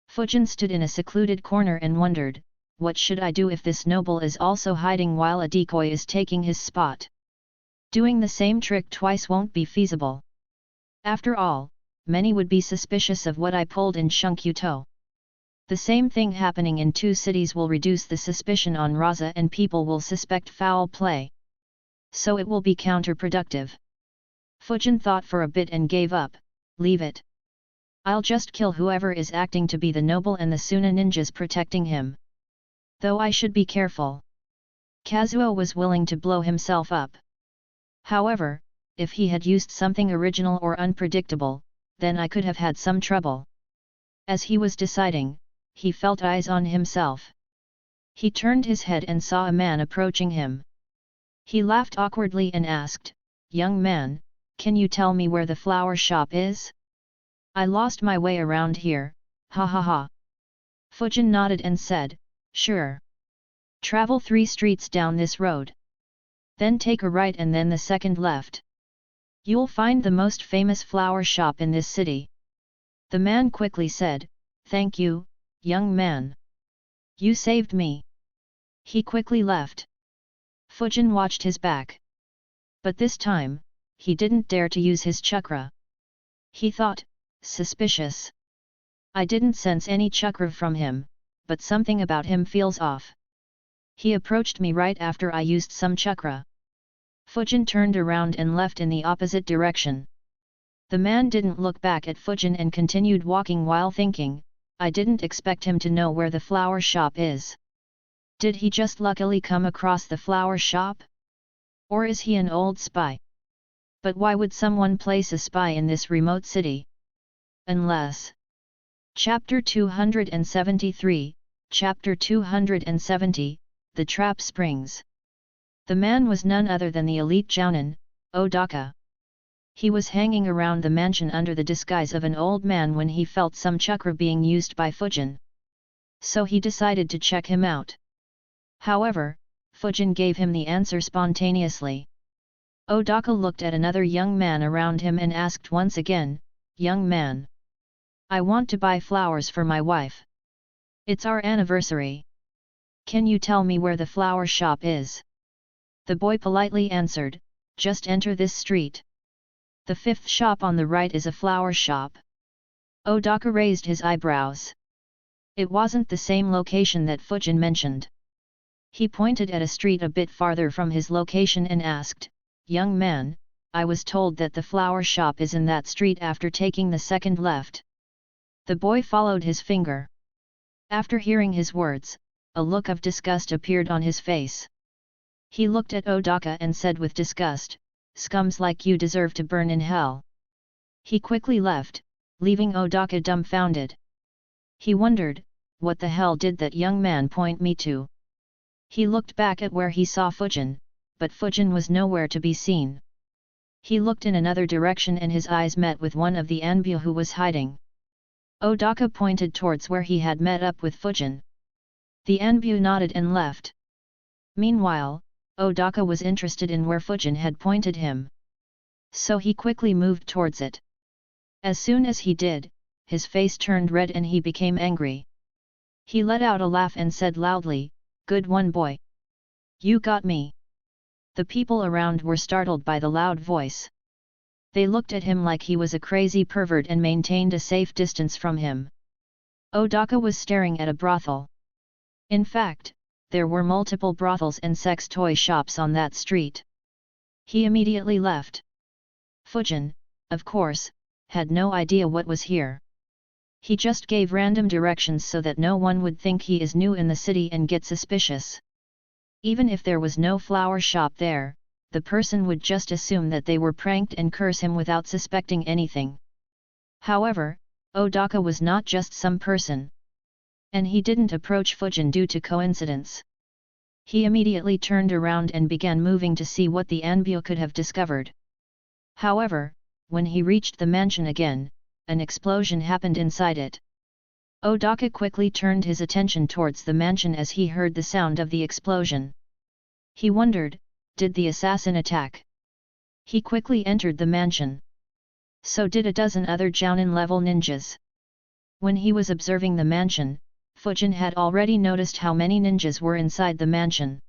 B: Fujin stood in a secluded corner and wondered, what should I do if this noble is also hiding while a decoy is taking his spot? Doing the same trick twice won't be feasible. After all, many would be suspicious of what I pulled in Shunkyu-to. The same thing happening in two cities will reduce the suspicion on Raza and people will suspect foul play. So it will be counterproductive. Fujin thought for a bit and gave up, leave it. I'll just kill whoever is acting to be the noble and the Suna ninjas protecting him. Though I should be careful. Kazuo was willing to blow himself up. However, if he had used something original or unpredictable, then I could have had some trouble. As he was deciding, he felt eyes on himself. He turned his head and saw a man approaching him. He laughed awkwardly and asked, "Young man, can you tell me where the flower shop is? I lost my way around here, ha ha ha." Fujin nodded and said, "Sure. Travel 3 streets down this road. Then take a right and then the second left. You'll find the most famous flower shop in this city." The man quickly said, "Thank you, young man. You saved me." He quickly left. Fujin watched his back. But this time, he didn't dare to use his chakra. He thought, suspicious. I didn't sense any chakra from him, but something about him feels off. He approached me right after I used some chakra. Fujin turned around and left in the opposite direction. The man didn't look back at Fujin and continued walking while thinking, I didn't expect him to know where the flower shop is. Did he just luckily come across the flower shop? Or is he an old spy? But why would someone place a spy in this remote city? Unless... Chapter 273, Chapter 270, The Trap Springs. The man was none other than the elite Jounin, Odaka. He was hanging around the mansion under the disguise of an old man when he felt some chakra being used by Fujin. So he decided to check him out. However, Fujin gave him the answer spontaneously. Odaka looked at another young man around him and asked once again, "Young man. I want to buy flowers for my wife. It's our anniversary. Can you tell me where the flower shop is?" The boy politely answered, "Just enter this street. The 5th shop on the right is a flower shop." Odaka raised his eyebrows. It wasn't the same location that Fujin mentioned. He pointed at a street a bit farther from his location and asked, "Young man, I was told that the flower shop is in that street after taking the second left." The boy followed his finger. After hearing his words, a look of disgust appeared on his face. He looked at Odaka and said with disgust, "Scums like you deserve to burn in hell." He quickly left, leaving Odaka dumbfounded. He wondered, what the hell did that young man point me to? He looked back at where he saw Fujin, but Fujin was nowhere to be seen. He looked in another direction and his eyes met with one of the Anbu who was hiding. Odaka pointed towards where he had met up with Fujin. The Anbu nodded and left. Meanwhile, Odaka was interested in where Fujin had pointed him. So he quickly moved towards it. As soon as he did, his face turned red and he became angry. He let out a laugh and said loudly, "Good one, boy. You got me." The people around were startled by the loud voice. They looked at him like he was a crazy pervert and maintained a safe distance from him. Odaka was staring at a brothel. In fact, there were multiple brothels and sex toy shops on that street. He immediately left. Fujin, of course, had no idea what was here. He just gave random directions so that no one would think he is new in the city and get suspicious. Even if there was no flower shop there, the person would just assume that they were pranked and curse him without suspecting anything. However, Odaka was not just some person. And he didn't approach Fujin due to coincidence. He immediately turned around and began moving to see what the Anbu could have discovered. However, when he reached the mansion again, an explosion happened inside it. Odaka quickly turned his attention towards the mansion as he heard the sound of the explosion. He wondered, did the assassin attack? He quickly entered the mansion. So did a dozen other Jounin-level ninjas. When he was observing the mansion, Fujin had already noticed how many ninjas were inside the mansion.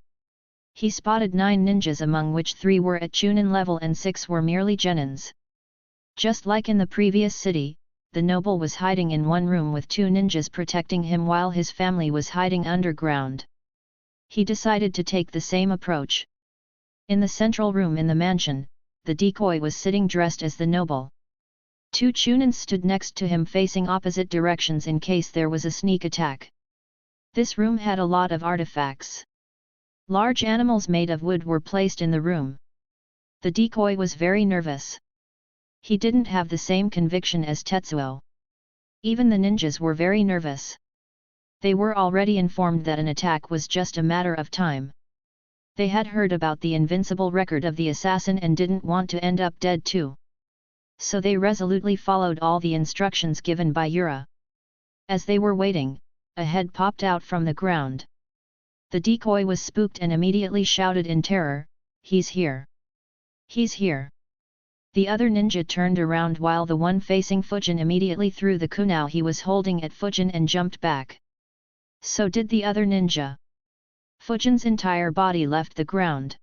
B: He spotted 9 ninjas, among which 3 were at Chunin level and 6 were merely genins. Just like in the previous city, the noble was hiding in one room with 2 ninjas protecting him while his family was hiding underground. He decided to take the same approach. In the central room in the mansion, the decoy was sitting dressed as the noble. 2 Chunins stood next to him facing opposite directions in case there was a sneak attack. This room had a lot of artifacts. Large animals made of wood were placed in the room. The decoy was very nervous. He didn't have the same conviction as Tetsuo. Even the ninjas were very nervous. They were already informed that an attack was just a matter of time. They had heard about the invincible record of the assassin and didn't want to end up dead too. So they resolutely followed all the instructions given by Yura. As they were waiting, a head popped out from the ground. The decoy was spooked and immediately shouted in terror, "He's here! He's here!" The other ninja turned around while the one facing Fujin immediately threw the kunai he was holding at Fujin and jumped back. So did the other ninja. Fujin's entire body left the ground.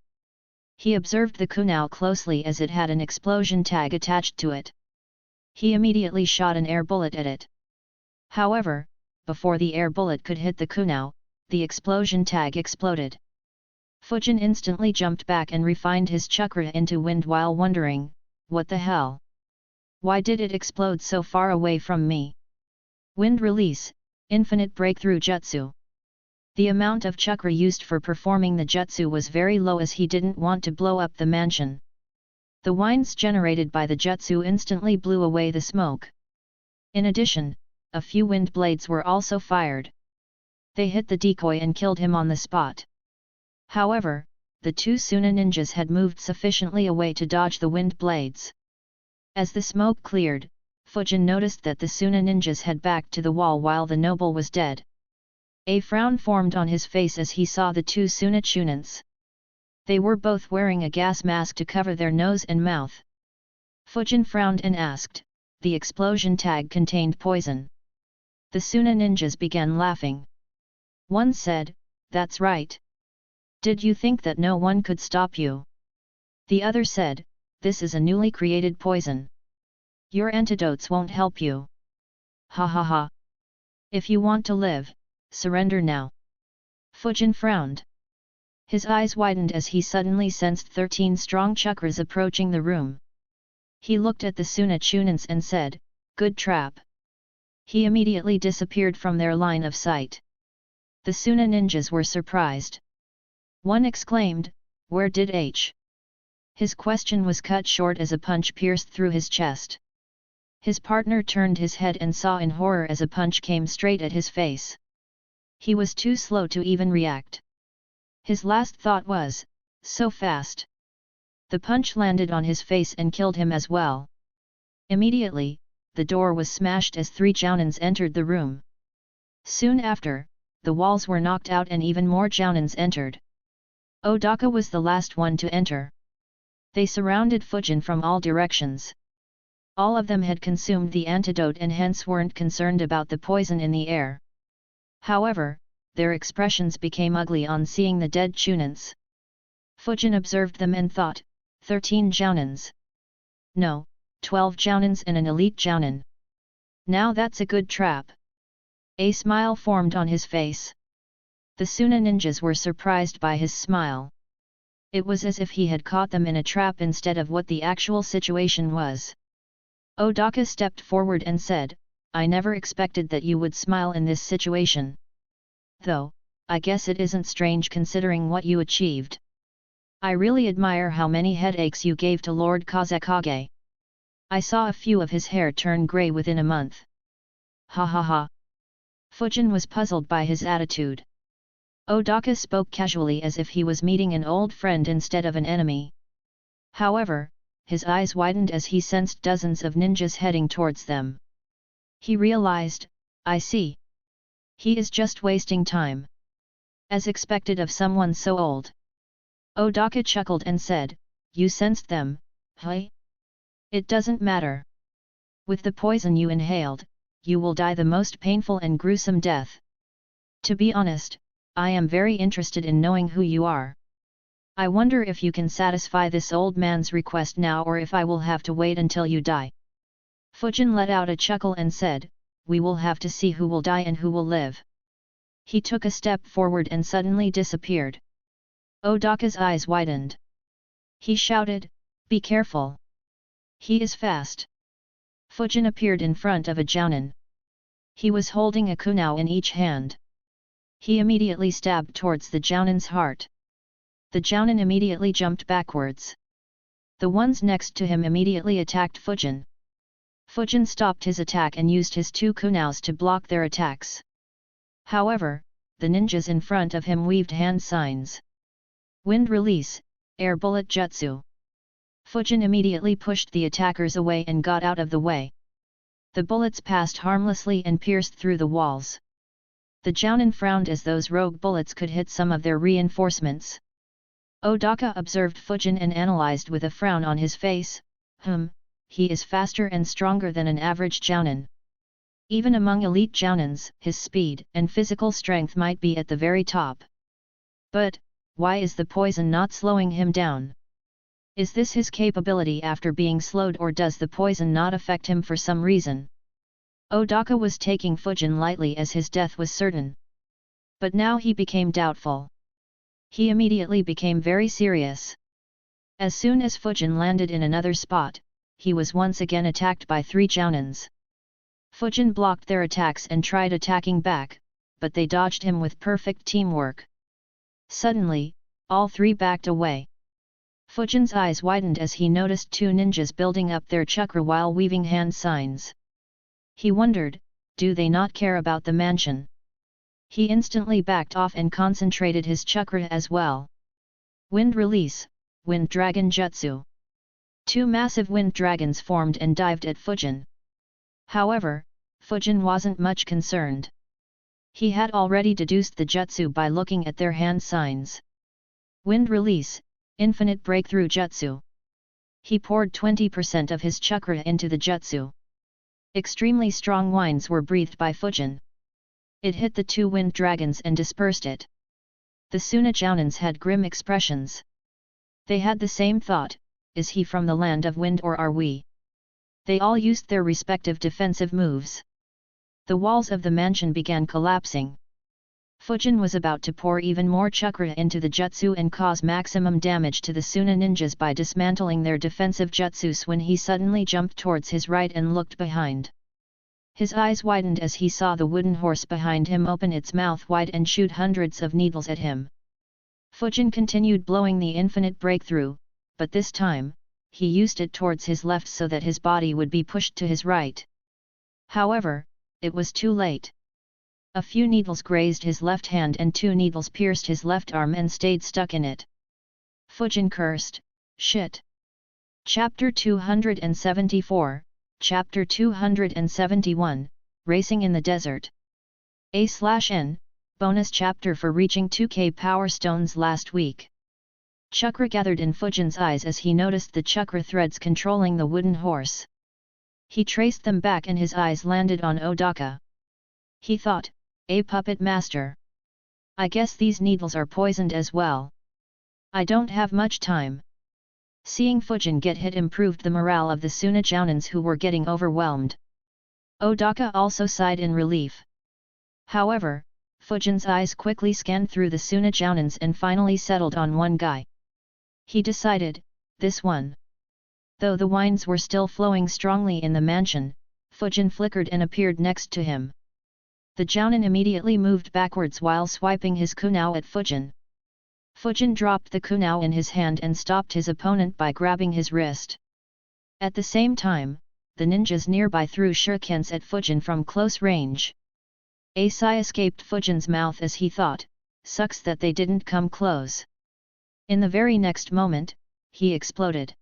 B: He observed the kunai closely as it had an explosion tag attached to it. He immediately shot an air bullet at it. However, before the air bullet could hit the kunai, the explosion tag exploded. Fujin instantly jumped back and refined his chakra into wind while wondering, what the hell? Why did it explode so far away from me? Wind release, infinite breakthrough jutsu. The amount of chakra used for performing the jutsu was very low as he didn't want to blow up the mansion. The winds generated by the jutsu instantly blew away the smoke. In addition, a few wind blades were also fired. They hit the decoy and killed him on the spot. However, the 2 Suna ninjas had moved sufficiently away to dodge the wind blades. As the smoke cleared, Fujin noticed that the Suna ninjas had backed to the wall while the noble was dead. A frown formed on his face as he saw the 2 Suna Chunins. They were both wearing a gas mask to cover their nose and mouth. Fujin frowned and asked, "The explosion tag contained poison." The Suna ninjas began laughing. One said, "That's right. Did you think that no one could stop you?" The other said, "This is a newly created poison. Your antidotes won't help you. Ha ha ha. If you want to live, surrender now." Fujin frowned. His eyes widened as he suddenly sensed 13 strong chakras approaching the room. He looked at the Suna Chunins and said, "Good trap." He immediately disappeared from their line of sight. The Suna ninjas were surprised. One exclaimed, "Where did H?" His question was cut short as a punch pierced through his chest. His partner turned his head and saw in horror as a punch came straight at his face. He was too slow to even react. His last thought was, "So fast." The punch landed on his face and killed him as well. Immediately, the door was smashed as 3 Jounins entered the room. Soon after, the walls were knocked out and even more Jounins entered. Odaka was the last one to enter. They surrounded Fujin from all directions. All of them had consumed the antidote and hence weren't concerned about the poison in the air. However, their expressions became ugly on seeing the dead Chunins. Fujin observed them and thought, 13 Jounins. No, 12 Jounins and an elite Jounin. Now that's a good trap. A smile formed on his face. The Suna ninjas were surprised by his smile. It was as if he had caught them in a trap instead of what the actual situation was. Odaka stepped forward and said, "I never expected that you would smile in this situation. Though, I guess it isn't strange considering what you achieved. I really admire how many headaches you gave to Lord Kazekage. I saw a few of his hair turn grey within a month." Ha ha ha. Fujin was puzzled by his attitude. Odaka spoke casually as if he was meeting an old friend instead of an enemy. However, his eyes widened as he sensed dozens of ninjas heading towards them. He realized, "I see. He is just wasting time." As expected of someone so old. Odaka chuckled and said, "You sensed them, huh? It doesn't matter. With the poison you inhaled, you will die the most painful and gruesome death. To be honest, I am very interested in knowing who you are. I wonder if you can satisfy this old man's request now or if I will have to wait until you die." Fujin let out a chuckle and said, "We will have to see who will die and who will live." He took a step forward and suddenly disappeared. Odaka's eyes widened. He shouted, "Be careful! He is fast!" Fujin appeared in front of a Jounin. He was holding a kunao in each hand. He immediately stabbed towards the Jounin's heart. The Jounin immediately jumped backwards. The ones next to him immediately attacked Fujin. Fujin stopped his attack and used his 2 kunaos to block their attacks. However, the ninjas in front of him weaved hand signs. Wind release, air bullet jutsu. Fujin immediately pushed the attackers away and got out of the way. The bullets passed harmlessly and pierced through the walls. The Jounin frowned as those rogue bullets could hit some of their reinforcements. Odaka observed Fujin and analyzed with a frown on his face, he is faster and stronger than an average Jounin. Even among elite Jounins, his speed and physical strength might be at the very top. But, why is the poison not slowing him down? Is this his capability after being slowed or does the poison not affect him for some reason? Odaka was taking Fujin lightly as his death was certain. But now he became doubtful. He immediately became very serious. As soon as Fujin landed in another spot, he was once again attacked by 3 Jounins. Fujin blocked their attacks and tried attacking back, but they dodged him with perfect teamwork. Suddenly, all 3 backed away. Fujin's eyes widened as he noticed 2 ninjas building up their chakra while weaving hand signs. He wondered, do they not care about the mansion? He instantly backed off and concentrated his chakra as well. Wind release, Wind Dragon Jutsu. 2 massive wind dragons formed and dived at Fujin. However, Fujin wasn't much concerned. He had already deduced the jutsu by looking at their hand signs. Wind release, Infinite Breakthrough Jutsu. He poured 20% of his chakra into the jutsu. Extremely strong winds were breathed by Fujin. It hit the 2 wind dragons and dispersed it. The Suna Jounins had grim expressions. They had the same thought, is he from the land of wind or are we? They all used their respective defensive moves. The walls of the mansion began collapsing. Fujin was about to pour even more chakra into the jutsu and cause maximum damage to the Suna ninjas by dismantling their defensive jutsus when he suddenly jumped towards his right and looked behind. His eyes widened as he saw the wooden horse behind him open its mouth wide and shoot hundreds of needles at him. Fujin continued blowing the infinite breakthrough, but this time, he used it towards his left so that his body would be pushed to his right. However, it was too late. A few needles grazed his left hand and 2 needles pierced his left arm and stayed stuck in it. Fujin cursed, "Shit!" Chapter 274, Chapter 271, Racing in the Desert. A/N, bonus chapter for reaching 2k power stones last week. Chakra gathered in Fujin's eyes as he noticed the chakra threads controlling the wooden horse. He traced them back and his eyes landed on Odaka. He thought, "A puppet master. I guess these needles are poisoned as well. I don't have much time." Seeing Fujin get hit improved the morale of the Suna Jounins who were getting overwhelmed. Odaka also sighed in relief. However, Fujin's eyes quickly scanned through the Suna Jounins and finally settled on one guy. He decided, this one. Though the wines were still flowing strongly in the mansion, Fujin flickered and appeared next to him. The Jounin immediately moved backwards while swiping his kunao at Fujin. Fujin dropped the kunao in his hand and stopped his opponent by grabbing his wrist. At the same time, the ninjas nearby threw shurikens at Fujin from close range. A sigh escaped Fujin's mouth as he thought, "Sucks that they didn't come close." In the very next moment, he exploded.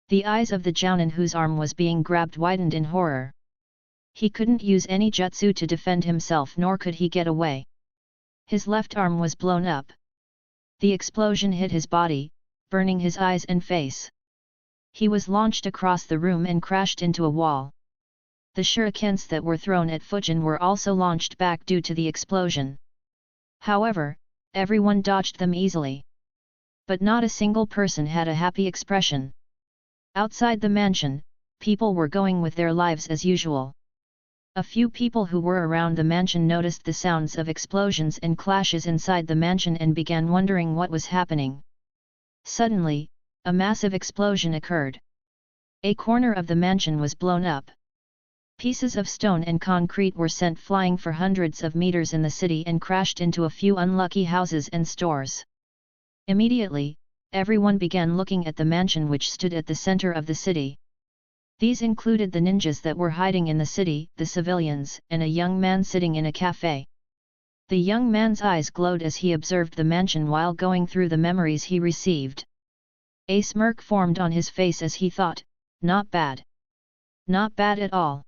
B: The eyes of the Jounin whose arm was being grabbed widened in horror. He couldn't use any jutsu to defend himself nor could he get away. His left arm was blown up. The explosion hit his body, burning his eyes and face. He was launched across the room and crashed into a wall. The shurikens that were thrown at Fujin were also launched back due to the explosion. However, everyone dodged them easily. But not a single person had a happy expression. Outside the mansion, people were going with their lives as usual. A few people who were around the mansion noticed the sounds of explosions and clashes inside the mansion and began wondering what was happening. Suddenly, a massive explosion occurred. A corner of the mansion was blown up. Pieces of stone and concrete were sent flying for hundreds of meters in the city and crashed into a few unlucky houses and stores. Immediately, everyone began looking at the mansion which stood at the center of the city. These included the ninjas that were hiding in the city, the civilians, and a young man sitting in a cafe. The young man's eyes glowed as he observed the mansion while going through the memories he received. A smirk formed on his face as he thought, "Not bad. Not bad at all.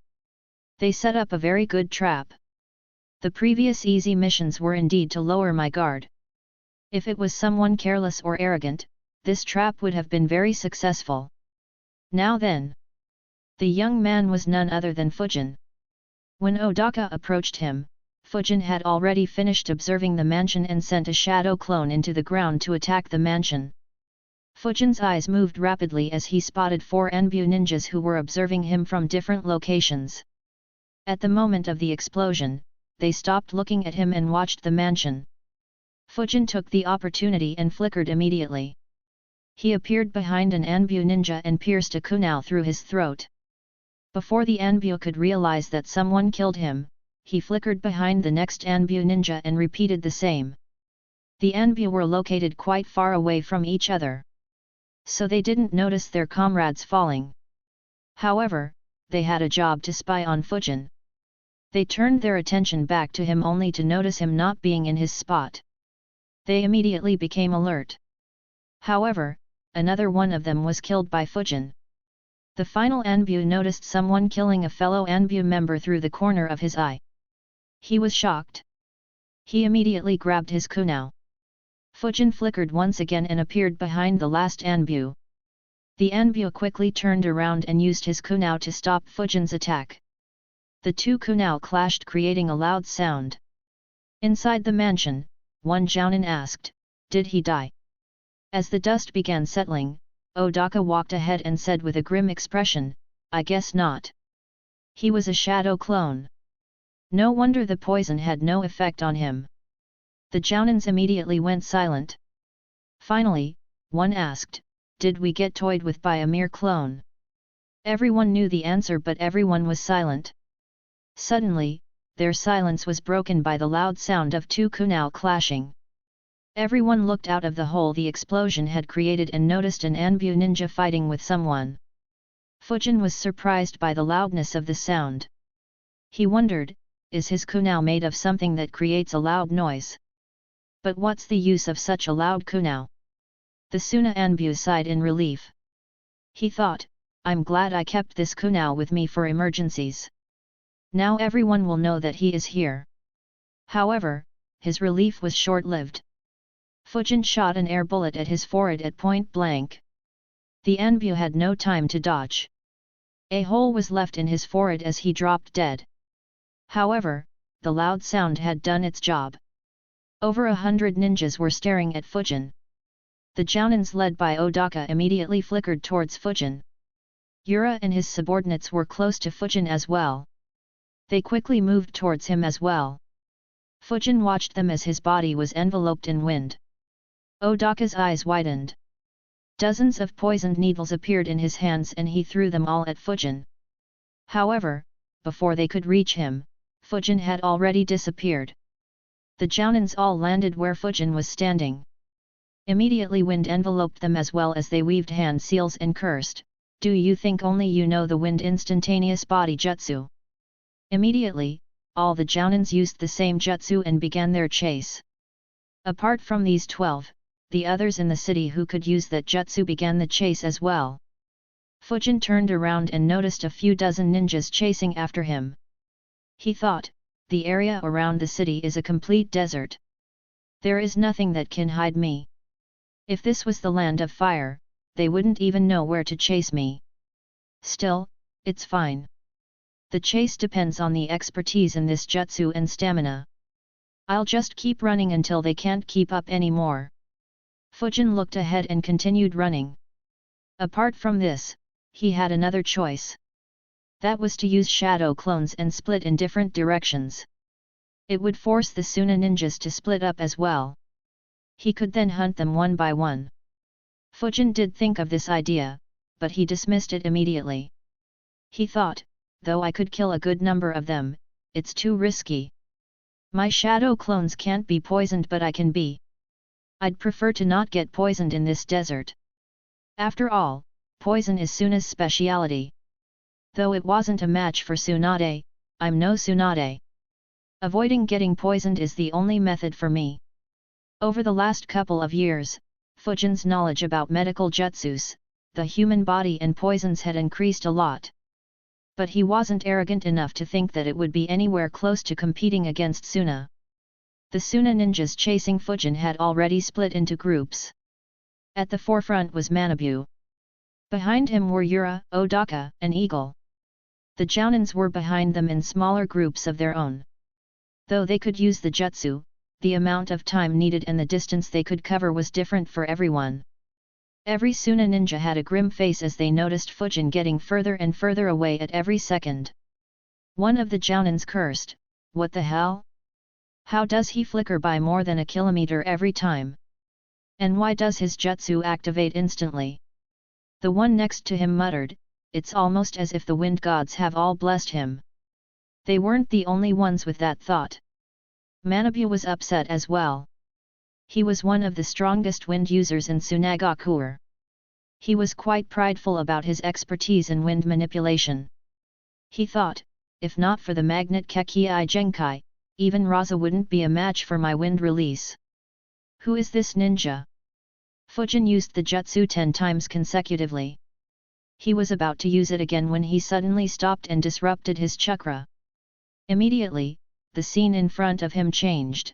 B: They set up a very good trap. The previous easy missions were indeed to lower my guard. If it was someone careless or arrogant, this trap would have been very successful. Now then." The young man was none other than Fujin. When Odaka approached him, Fujin had already finished observing the mansion and sent a shadow clone into the ground to attack the mansion. Fujin's eyes moved rapidly as he spotted 4 Anbu ninjas who were observing him from different locations. At the moment of the explosion, they stopped looking at him and watched the mansion. Fujin took the opportunity and flickered immediately. He appeared behind an Anbu ninja and pierced a kunao through his throat. Before the Anbu could realize that someone killed him, he flickered behind the next Anbu ninja and repeated the same. The Anbu were located quite far away from each other, so they didn't notice their comrades falling. However, they had a job to spy on Fujin. They turned their attention back to him only to notice him not being in his spot. They immediately became alert. However, another one of them was killed by Fujin. The final Anbu noticed someone killing a fellow Anbu member through the corner of his eye. He was shocked. He immediately grabbed his kunao. Fujin flickered once again and appeared behind the last Anbu. The Anbu quickly turned around and used his kunao to stop Fujin's attack. The 2 kunao clashed, creating a loud sound. Inside the mansion, one Jounin asked, "Did he die?" As the dust began settling, Odaka walked ahead and said with a grim expression, "I guess not. He was a shadow clone. No wonder the poison had no effect on him." The Jounins immediately went silent. Finally, one asked, "Did we get toyed with by a mere clone?" Everyone knew the answer, but everyone was silent. Suddenly, their silence was broken by the loud sound of two kunai clashing. Everyone looked out of the hole the explosion had created and noticed an Anbu ninja fighting with someone. Fujin was surprised by the loudness of the sound. He wondered, is his kunai made of something that creates a loud noise? But what's the use of such a loud kunai? The Suna Anbu sighed in relief. He thought, I'm glad I kept this kunai with me for emergencies. Now everyone will know that he is here. However, his relief was short-lived. Fujin shot an air bullet at his forehead at point blank. The Anbu had no time to dodge. A hole was left in his forehead as he dropped dead. However, the loud sound had done its job. Over 100 ninjas were staring at Fujin. The Jounins led by Odaka immediately flickered towards Fujin. Yura and his subordinates were close to Fujin as well. They quickly moved towards him as well. Fujin watched them as his body was enveloped in wind. Odaka's eyes widened. Dozens of poisoned needles appeared in his hands and he threw them all at Fujin. However, before they could reach him, Fujin had already disappeared. The Jounins all landed where Fujin was standing. Immediately wind enveloped them as well as they weaved hand seals and cursed, "Do you think only you know the wind instantaneous body jutsu?" Immediately, all the Jounins used the same jutsu and began their chase. Apart from these 12, the others in the city who could use that jutsu began the chase as well. Fujin turned around and noticed a few dozen ninjas chasing after him. He thought, the area around the city is a complete desert. There is nothing that can hide me. If this was the land of fire, they wouldn't even know where to chase me. Still, it's fine. The chase depends on the expertise in this jutsu and stamina. I'll just keep running until they can't keep up anymore. Fujin looked ahead and continued running. Apart from this, he had another choice. That was to use shadow clones and split in different directions. It would force the Suna ninjas to split up as well. He could then hunt them one by one. Fujin did think of this idea, but he dismissed it immediately. He thought, though I could kill a good number of them, it's too risky. My shadow clones can't be poisoned, but I can be. I'd prefer to not get poisoned in this desert. After all, poison is Suna's speciality. Though it wasn't a match for Tsunade, I'm no Tsunade. Avoiding getting poisoned is the only method for me. Over the last couple of years, Fujin's knowledge about medical jutsus, the human body and poisons had increased a lot. But he wasn't arrogant enough to think that it would be anywhere close to competing against Suna. The Suna ninjas chasing Fujin had already split into groups. At the forefront was Manabu. Behind him were Yura, Odaka, and Eagle. The Jounins were behind them in smaller groups of their own. Though they could use the jutsu, the amount of time needed and the distance they could cover was different for everyone. Every Suna ninja had a grim face as they noticed Fujin getting further and further away at every second. One of the Jounins cursed, "What the hell? How does he flicker by more than a kilometer every time? And why does his jutsu activate instantly?" The one next to him muttered, "It's almost as if the wind gods have all blessed him." They weren't the only ones with that thought. Manabu was upset as well. He was one of the strongest wind users in Tsunagakuer. He was quite prideful about his expertise in wind manipulation. He thought, if not for the magnet Kekii Genkai, even Raza wouldn't be a match for my wind release. Who is this ninja? Fujin used the jutsu 10 times consecutively. He was about to use it again when he suddenly stopped and disrupted his chakra. Immediately, the scene in front of him changed.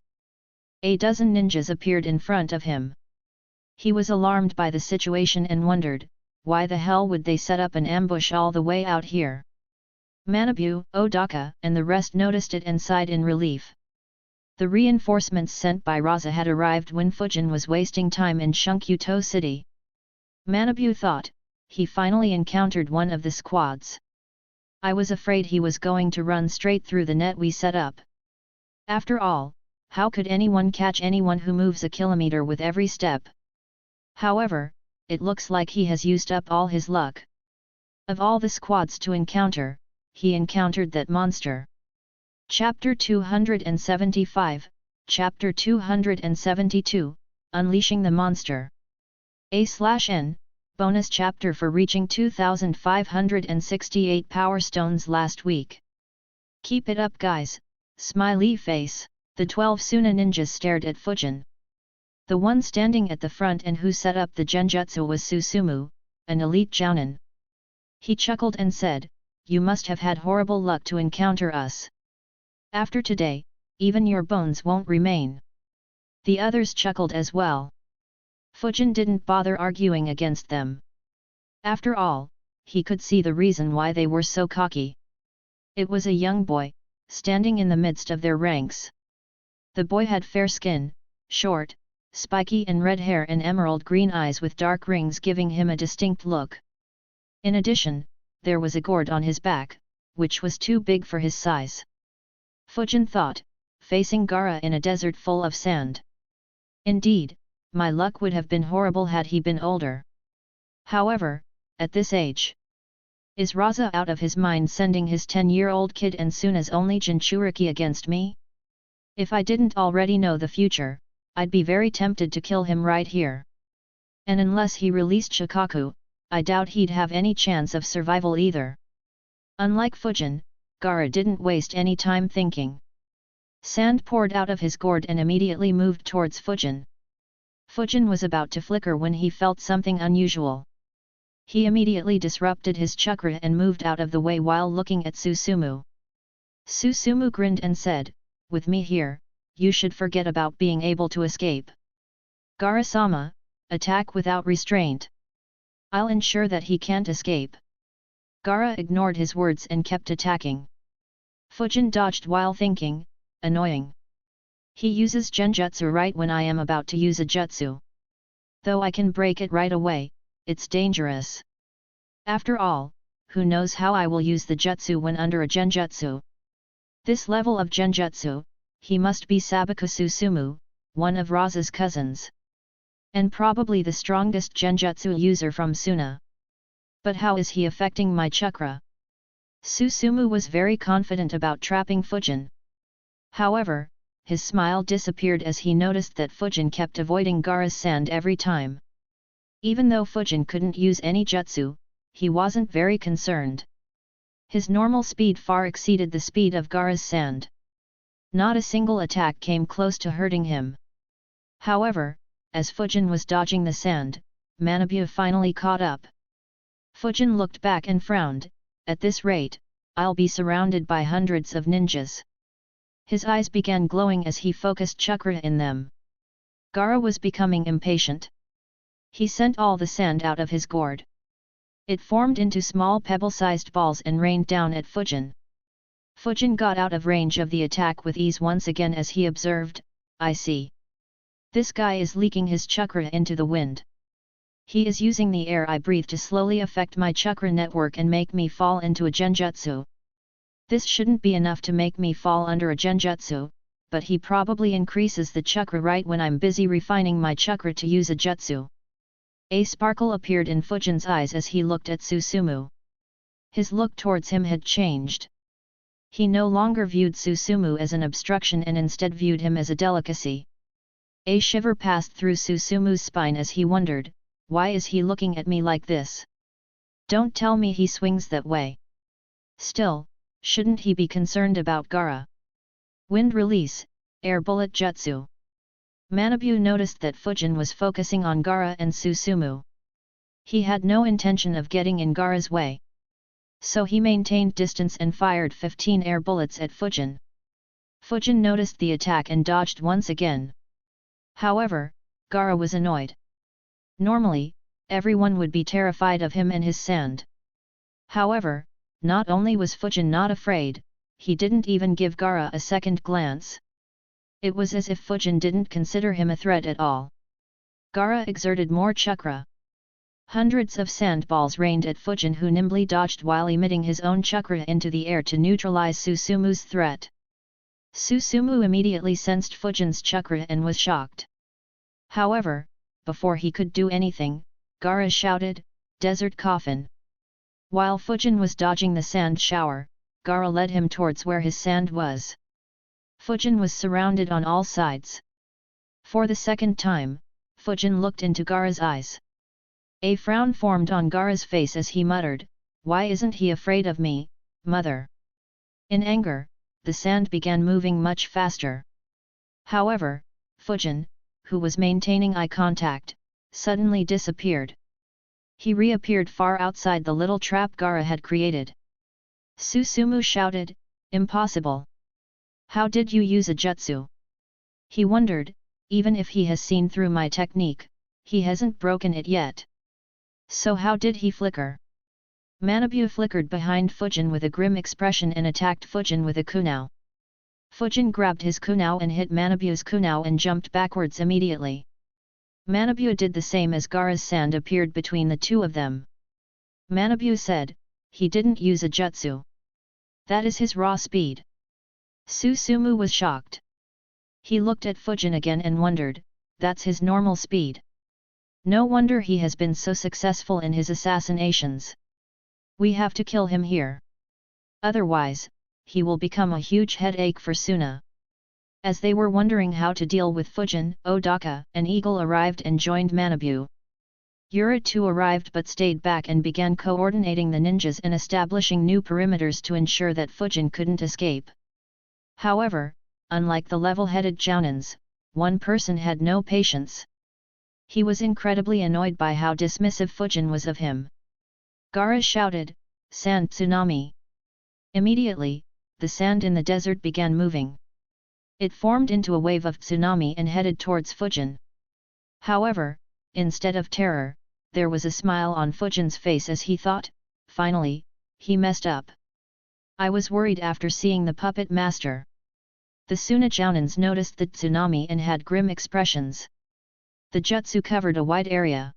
B: A dozen ninjas appeared in front of him. He was alarmed by the situation and wondered, why the hell would they set up an ambush all the way out here? Manabu, Odaka, and the rest noticed it and sighed in relief. The reinforcements sent by Raza had arrived when Fujin was wasting time in Shunkyuto City. Manabu thought, he finally encountered one of the squads. I was afraid he was going to run straight through the net we set up. After all, How could anyone catch anyone who moves a kilometer with every step? However, it looks like he has used up all his luck. Of all the squads to encounter, he encountered that monster. Chapter 275, Chapter 272, Unleashing the Monster. A/N, bonus chapter for reaching 2,568 power stones last week. Keep it up guys, smiley face. The 12 Suna ninjas stared at Fujin. The one standing at the front and who set up the genjutsu was Susumu, an elite jounin. He chuckled and said, "You must have had horrible luck to encounter us. After today, even your bones won't remain." The others chuckled as well. Fujin didn't bother arguing against them. After all, he could see the reason why they were so cocky. It was a young boy, standing in the midst of their ranks. The boy had fair skin, short, spiky and red hair and emerald green eyes with dark rings giving him a distinct look. In addition, there was a gourd on his back, which was too big for his size. Fujin thought, facing Gaara in a desert full of sand. Indeed, my luck would have been horrible had he been older. However, at this age, is Raza out of his mind sending his 10-year-old kid and Suna's only Jinchuriki against me? If I didn't already know the future, I'd be very tempted to kill him right here. And unless he released Shikaku, I doubt he'd have any chance of survival either. Unlike Fujin, Gaara didn't waste any time thinking. Sand poured out of his gourd and immediately moved towards Fujin. Fujin was about to flicker when he felt something unusual. He immediately disrupted his chakra and moved out of the way while looking at Susumu. Susumu grinned and said, "With me here, you should forget about being able to escape. Gaara-sama, attack without restraint. I'll ensure that he can't escape." Gaara ignored his words and kept attacking. Fujin dodged while thinking, annoying. He uses genjutsu right when I am about to use a jutsu. Though I can break it right away, it's dangerous. After all, who knows how I will use the jutsu when under a genjutsu? This level of genjutsu, he must be Sabaku Susumu, one of Raza's cousins. And probably the strongest genjutsu user from Suna. But how is he affecting my chakra? Susumu was very confident about trapping Fujin. However, his smile disappeared as he noticed that Fujin kept avoiding Gaara's sand every time. Even though Fujin couldn't use any jutsu, he wasn't very concerned. His normal speed far exceeded the speed of Gaara's sand. Not a single attack came close to hurting him. However, as Fujin was dodging the sand, Manabu finally caught up. Fujin looked back and frowned, "At this rate, I'll be surrounded by hundreds of ninjas." His eyes began glowing as he focused chakra in them. Gaara was becoming impatient. He sent all the sand out of his gourd. It formed into small pebble-sized balls and rained down at Fujin. Fujin got out of range of the attack with ease once again as he observed, "I see. This guy is leaking his chakra into the wind. He is using the air I breathe to slowly affect my chakra network and make me fall into a genjutsu. This shouldn't be enough to make me fall under a genjutsu, but he probably increases the chakra right when I'm busy refining my chakra to use a jutsu." A sparkle appeared in Fujin's eyes as he looked at Susumu. His look towards him had changed. He no longer viewed Susumu as an obstruction and instead viewed him as a delicacy. A shiver passed through Susumu's spine as he wondered, "Why is he looking at me like this? Don't tell me he swings that way. Still, shouldn't he be concerned about Gaara?" Wind release, air bullet jutsu. Manabu noticed that Fujin was focusing on Gaara and Susumu. He had no intention of getting in Gaara's way. So he maintained distance and fired 15 air bullets at Fujin. Fujin noticed the attack and dodged once again. However, Gaara was annoyed. Normally, everyone would be terrified of him and his sand. However, not only was Fujin not afraid, he didn't even give Gaara a second glance. It was as if Fujin didn't consider him a threat at all. Gaara exerted more chakra. Hundreds of sandballs rained at Fujin, who nimbly dodged while emitting his own chakra into the air to neutralize Susumu's threat. Susumu immediately sensed Fujin's chakra and was shocked. However, before he could do anything, Gaara shouted, "Desert coffin!" While Fujin was dodging the sand shower, Gaara led him towards where his sand was. Fujin was surrounded on all sides. For the second time, Fujin looked into Gaara's eyes. A frown formed on Gaara's face as he muttered, "Why isn't he afraid of me, mother?" In anger, the sand began moving much faster. However, Fujin, who was maintaining eye contact, suddenly disappeared. He reappeared far outside the little trap Gaara had created. Susumu shouted, "Impossible! How did you use a jutsu?" He wondered, even if he has seen through my technique, he hasn't broken it yet. So how did he flicker? Manabu flickered behind Fujin with a grim expression and attacked Fujin with a kunao. Fujin grabbed his kunao and hit Manabu's kunao and jumped backwards immediately. Manabu did the same as Gaara's sand appeared between the two of them. Manabu said, "He didn't use a jutsu. That is his raw speed." Susumu was shocked. He looked at Fujin again and wondered, that's his normal speed. No wonder he has been so successful in his assassinations. We have to kill him here. Otherwise, he will become a huge headache for Suna. As they were wondering how to deal with Fujin, Odaka and Eagle arrived and joined Manabu. Yura too arrived but stayed back and began coordinating the ninjas and establishing new perimeters to ensure that Fujin couldn't escape. However, unlike the level-headed Jounins, one person had no patience. He was incredibly annoyed by how dismissive Fujin was of him. Gaara shouted, "Sand tsunami!" Immediately, the sand in the desert began moving. It formed into a wave of tsunami and headed towards Fujin. However, instead of terror, there was a smile on Fujin's face as he thought, finally, he messed up. I was worried after seeing the puppet master. The Suna Jounins noticed the tsunami and had grim expressions. The jutsu covered a wide area.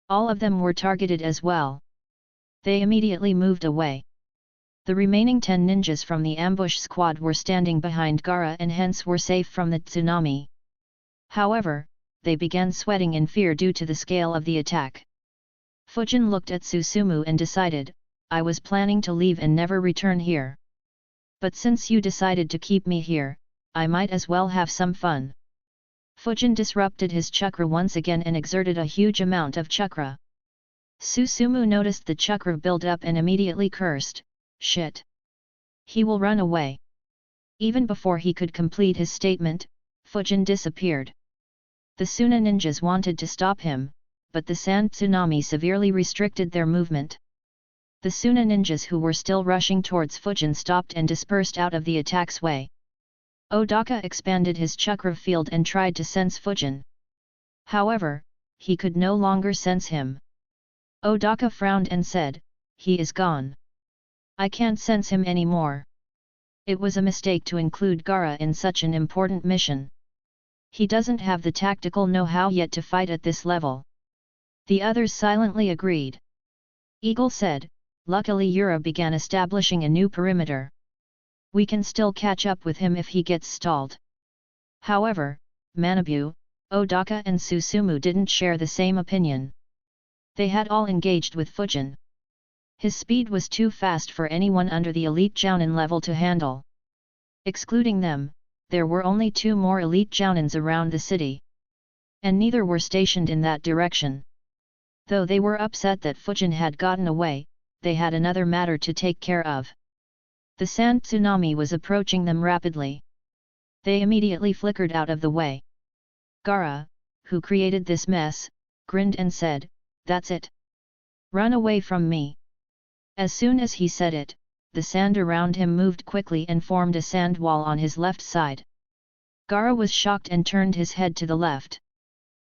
B: All of them were targeted as well. They immediately moved away. The remaining 10 ninjas from the ambush squad were standing behind Gaara and hence were safe from the tsunami. However, they began sweating in fear due to the scale of the attack. Fujin looked at Susumu and decided, I was planning to leave and never return here. But since you decided to keep me here, I might as well have some fun. Fujin disrupted his chakra once again and exerted a huge amount of chakra. Susumu noticed the chakra build up and immediately cursed, "Shit! He will run away." Even before he could complete his statement, Fujin disappeared. The Suna ninjas wanted to stop him, but the sand tsunami severely restricted their movement. The Suna ninjas who were still rushing towards Fujin stopped and dispersed out of the attack's way. Odaka expanded his chakra field and tried to sense Fujin. However, he could no longer sense him. Odaka frowned and said, "He is gone. I can't sense him anymore." It was a mistake to include Gaara in such an important mission. He doesn't have the tactical know-how yet to fight at this level. The others silently agreed. Eagle said, "Luckily Yura began establishing a new perimeter. We can still catch up with him if he gets stalled." However, Manabu, Odaka and Susumu didn't share the same opinion. They had all engaged with Fujin. His speed was too fast for anyone under the elite Jounin level to handle. Excluding them, there were only 2 more elite Jounins around the city. And neither were stationed in that direction. Though they were upset that Fujin had gotten away, they had another matter to take care of. The sand tsunami was approaching them rapidly. They immediately flickered out of the way. Gaara, who created this mess, grinned and said, "That's it. Run away from me." As soon as he said it, the sand around him moved quickly and formed a sand wall on his left side. Gaara was shocked and turned his head to the left.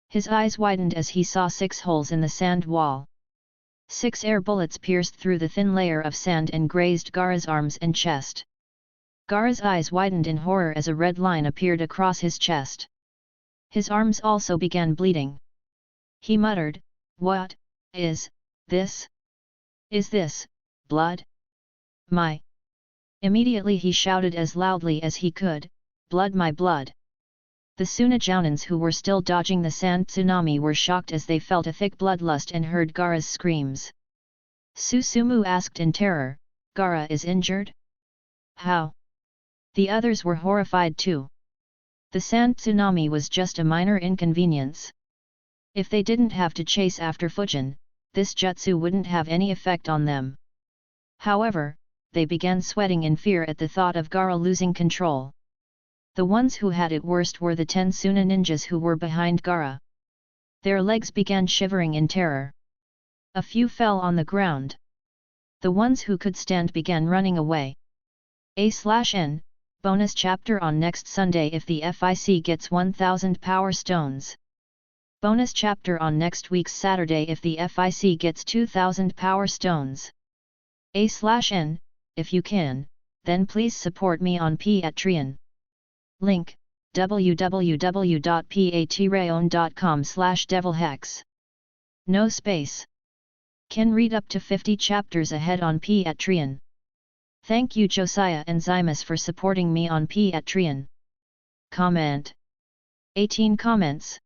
B: His eyes widened as he saw 6 holes in the sand wall. 6 air bullets pierced through the thin layer of sand and grazed Gaara's arms and chest. Gaara's eyes widened in horror as a red line appeared across his chest. His arms also began bleeding. He muttered, "What is this? Is this blood? My Immediately he shouted as loudly as he could, "Blood, my blood!" The Sunajounins who were still dodging the sand tsunami were shocked as they felt a thick bloodlust and heard Gaara's screams. Susumu asked in terror, "Gaara is injured? How?" The others were horrified too. The sand tsunami was just a minor inconvenience. If they didn't have to chase after Fujin, this jutsu wouldn't have any effect on them. However, they began sweating in fear at the thought of Gaara losing control. The ones who had it worst were the 10 Suna ninjas who were behind Gaara. Their legs began shivering in terror. A few fell on the ground. The ones who could stand began running away. A/N, bonus chapter on next Sunday if the FIC gets 1000 power stones. Bonus chapter on next week's Saturday if the FIC gets 2000 power stones. A/N, if you can, then please support me on Patreon. Link, www.patreon.com/devilhex. No space. Can read up to 50 chapters ahead on Patreon. Thank you Josiah and Zymus for supporting me on Patreon. Comment. 18 comments.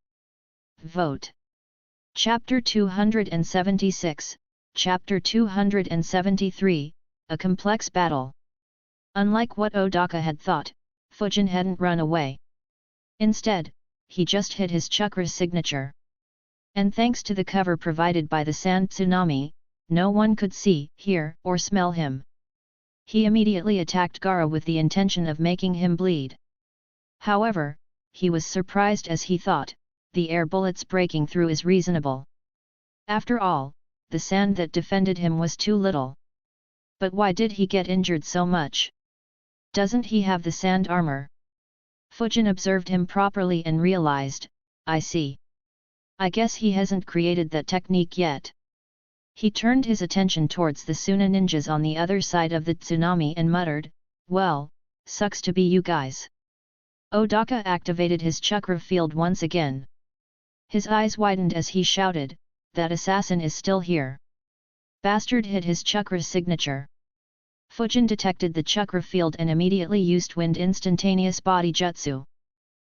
B: Vote. Chapter 276, Chapter 273, A Complex Battle. Unlike what Odaka had thought, Fujin hadn't run away. Instead, he just hid his chakra signature. And thanks to the cover provided by the sand tsunami, no one could see, hear, or smell him. He immediately attacked Gaara with the intention of making him bleed. However, he was surprised as he thought, the air bullets breaking through is reasonable. After all, the sand that defended him was too little. But why did he get injured so much? Doesn't he have the sand armor? Fujin observed him properly and realized, I see. I guess he hasn't created that technique yet. He turned his attention towards the Suna ninjas on the other side of the tsunami and muttered, "Well, sucks to be you guys." Odaka activated his chakra field once again. His eyes widened as he shouted, "That assassin is still here. Bastard hid his chakra signature." Fujin detected the chakra field and immediately used wind instantaneous body jutsu.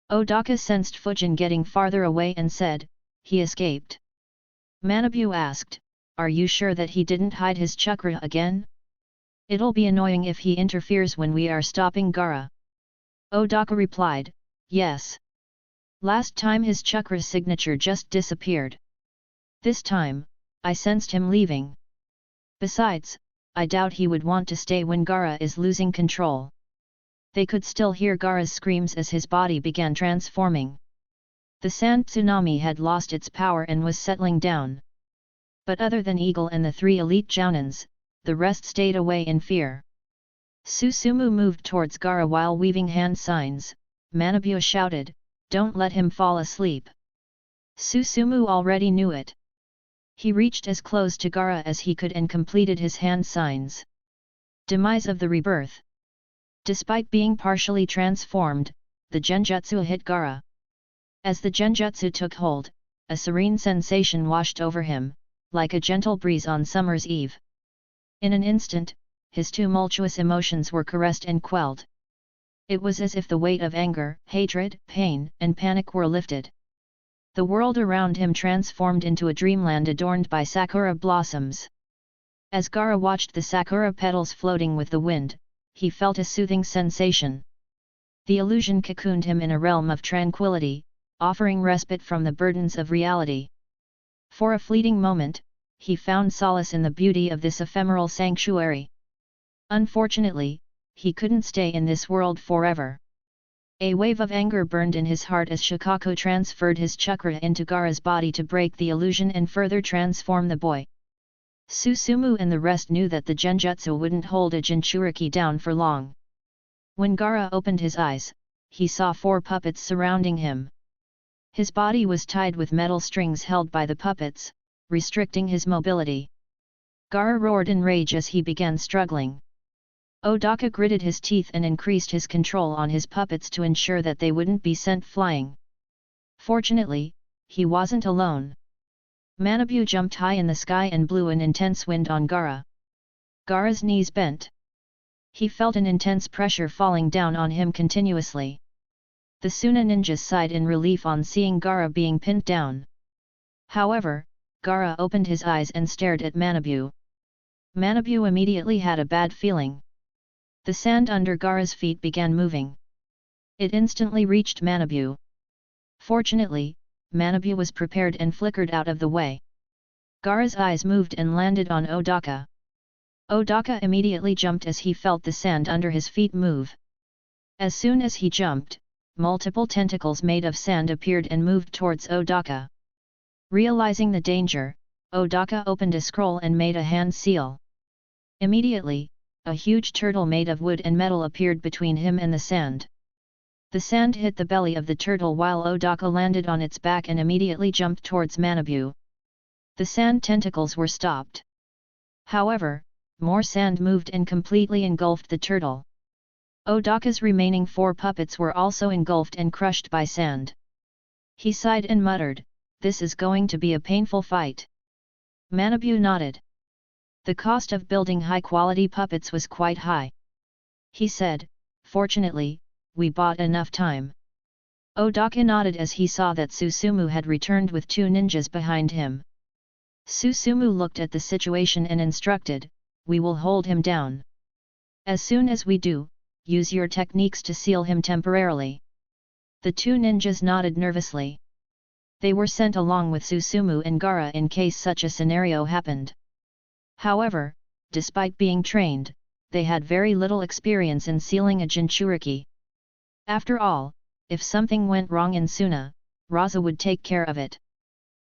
B: Odaka sensed Fujin getting farther away and said, "He escaped." Manabu asked, "Are you sure that he didn't hide his chakra again? It'll be annoying if he interferes when we are stopping Gaara." Odaka replied, "Yes. Last time his chakra signature just disappeared. This time, I sensed him leaving. Besides, I doubt he would want to stay when Gaara is losing control." They could still hear Gaara's screams as his body began transforming. The sand tsunami had lost its power and was settling down. But other than Eagle and the 3 elite Jounins, the rest stayed away in fear. Susumu moved towards Gaara while weaving hand signs. Manabu shouted, "Don't let him fall asleep." Susumu already knew it. He reached as close to Gaara as he could and completed his hand signs. Demise of the rebirth. Despite being partially transformed, the genjutsu hit Gaara. As the genjutsu took hold, a serene sensation washed over him, like a gentle breeze on summer's eve. In an instant, his tumultuous emotions were caressed and quelled. It was as if the weight of anger, hatred, pain, and panic were lifted. The world around him transformed into a dreamland adorned by sakura blossoms. As Gaara watched the sakura petals floating with the wind, he felt a soothing sensation. The illusion cocooned him in a realm of tranquility, offering respite from the burdens of reality. For a fleeting moment, he found solace in the beauty of this ephemeral sanctuary. Unfortunately, he couldn't stay in this world forever. A wave of anger burned in his heart as Shikaku transferred his chakra into Gaara's body to break the illusion and further transform the boy. Susumu and the rest knew that the genjutsu wouldn't hold a Jinchuriki down for long. When Gaara opened his eyes, he saw 4 puppets surrounding him. His body was tied with metal strings held by the puppets, restricting his mobility. Gaara roared in rage as he began struggling. Odaka gritted his teeth and increased his control on his puppets to ensure that they wouldn't be sent flying. Fortunately, he wasn't alone. Manabu jumped high in the sky and blew an intense wind on Gaara. Gaara's knees bent. He felt an intense pressure falling down on him continuously. The Suna ninjas sighed in relief on seeing Gaara being pinned down. However, Gaara opened his eyes and stared at Manabu. Manabu immediately had a bad feeling. The sand under Gaara's feet began moving. It instantly reached Manabu. Fortunately, Manabu was prepared and flickered out of the way. Gaara's eyes moved and landed on Odaka. Odaka immediately jumped as he felt the sand under his feet move. As soon as he jumped, multiple tentacles made of sand appeared and moved towards Odaka. Realizing the danger, Odaka opened a scroll and made a hand seal. Immediately, a huge turtle made of wood and metal appeared between him and the sand. The sand hit the belly of the turtle while Odaka landed on its back and immediately jumped towards Manabu. The sand tentacles were stopped. However, more sand moved and completely engulfed the turtle. Odaka's remaining 4 puppets were also engulfed and crushed by sand. He sighed and muttered, "This is going to be a painful fight." Manabu nodded. The cost of building high-quality puppets was quite high. He said, "Fortunately, we bought enough time." Odaka nodded as he saw that Susumu had returned with 2 ninjas behind him. Susumu looked at the situation and instructed, "We will hold him down. As soon as we do, use your techniques to seal him temporarily." The 2 ninjas nodded nervously. They were sent along with Susumu and Gaara in case such a scenario happened. However, despite being trained, they had very little experience in sealing a Jinchuriki. After all, if something went wrong in Suna, Raza would take care of it.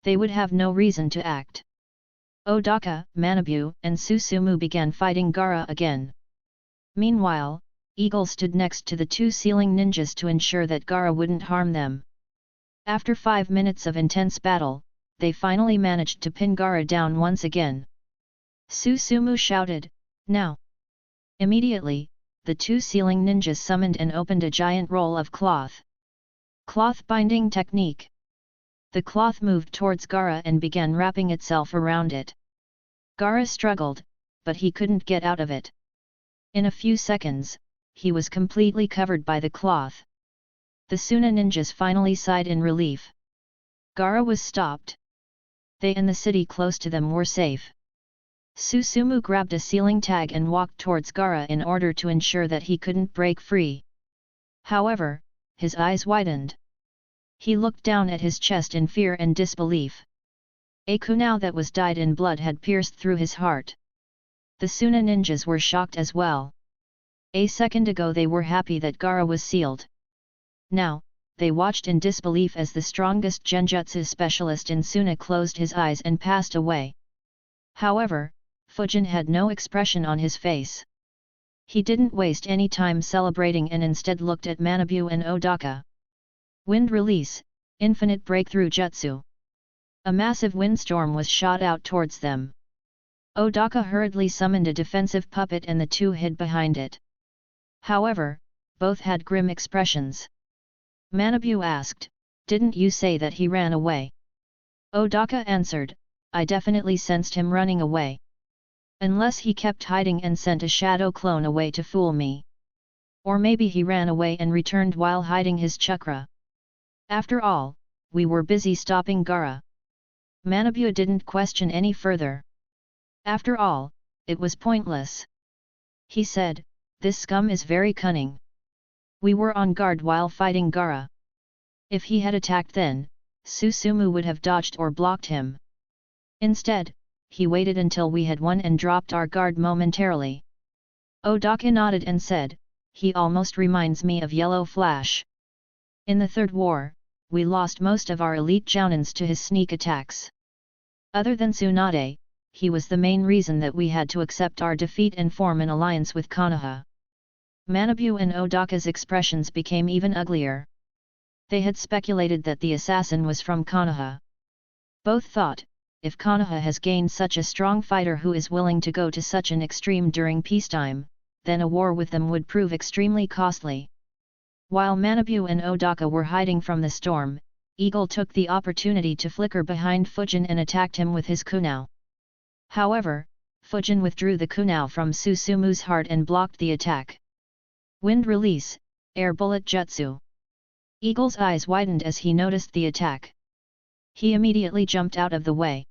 B: They would have no reason to act. Odaka, Manabu, and Susumu began fighting Gaara again. Meanwhile, Eagle stood next to the 2 sealing ninjas to ensure that Gaara wouldn't harm them. After 5 minutes of intense battle, they finally managed to pin Gaara down once again. Susumu shouted, "Now!" Immediately, the 2 sealing ninjas summoned and opened a giant roll of cloth. Cloth binding technique. The cloth moved towards Gaara and began wrapping itself around it. Gaara struggled, but he couldn't get out of it. In a few seconds, he was completely covered by the cloth. The Suna ninjas finally sighed in relief. Gaara was stopped. They and the city close to them were safe. Susumu grabbed a sealing tag and walked towards Gaara in order to ensure that he couldn't break free. However, his eyes widened. He looked down at his chest in fear and disbelief. A kunai that was dyed in blood had pierced through his heart. The Suna ninjas were shocked as well. A second ago they were happy that Gaara was sealed. Now, they watched in disbelief as the strongest genjutsu specialist in Suna closed his eyes and passed away. However, Fujin had no expression on his face. He didn't waste any time celebrating and instead looked at Manabu and Odaka. Wind release, infinite breakthrough jutsu. A massive windstorm was shot out towards them. Odaka hurriedly summoned a defensive puppet and the 2 hid behind it. However, both had grim expressions. Manabu asked, "Didn't you say that he ran away?" Odaka answered, "I definitely sensed him running away. Unless he kept hiding and sent a shadow clone away to fool me. Or maybe he ran away and returned while hiding his chakra. After all, we were busy stopping Gaara." Manabu didn't question any further. After all, it was pointless. He said, "This scum is very cunning. We were on guard while fighting Gaara. If he had attacked then, Susumu would have dodged or blocked him. Instead, he waited until we had won and dropped our guard momentarily." Odaka nodded and said, "He almost reminds me of Yellow Flash. In the Third War, we lost most of our elite jounins to his sneak attacks. Other than Tsunade, he was the main reason that we had to accept our defeat and form an alliance with Konoha." Manabu and Odaka's expressions became even uglier. They had speculated that the assassin was from Konoha. Both thought, if Konoha has gained such a strong fighter who is willing to go to such an extreme during peacetime, then a war with them would prove extremely costly. While Manabu and Odaka were hiding from the storm, Eagle took the opportunity to flicker behind Fujin and attacked him with his kunai. However, Fujin withdrew the kunao from Susumu's heart and blocked the attack. Wind release, air bullet jutsu. Eagle's eyes widened as he noticed the attack. He immediately jumped out of the way.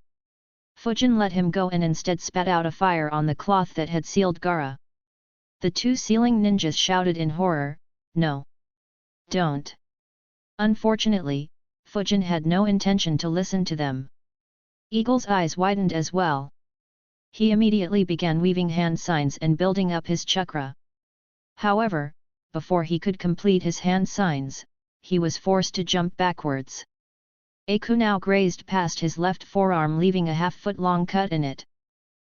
B: Fujin let him go and instead spat out a fire on the cloth that had sealed Gaara. The two sealing ninjas shouted in horror, "No! Don't!" Unfortunately, Fujin had no intention to listen to them. Eagle's eyes widened as well. He immediately began weaving hand signs and building up his chakra. However, before he could complete his hand signs, he was forced to jump backwards. A kunao grazed past his left forearm, leaving a half-foot-long cut in it.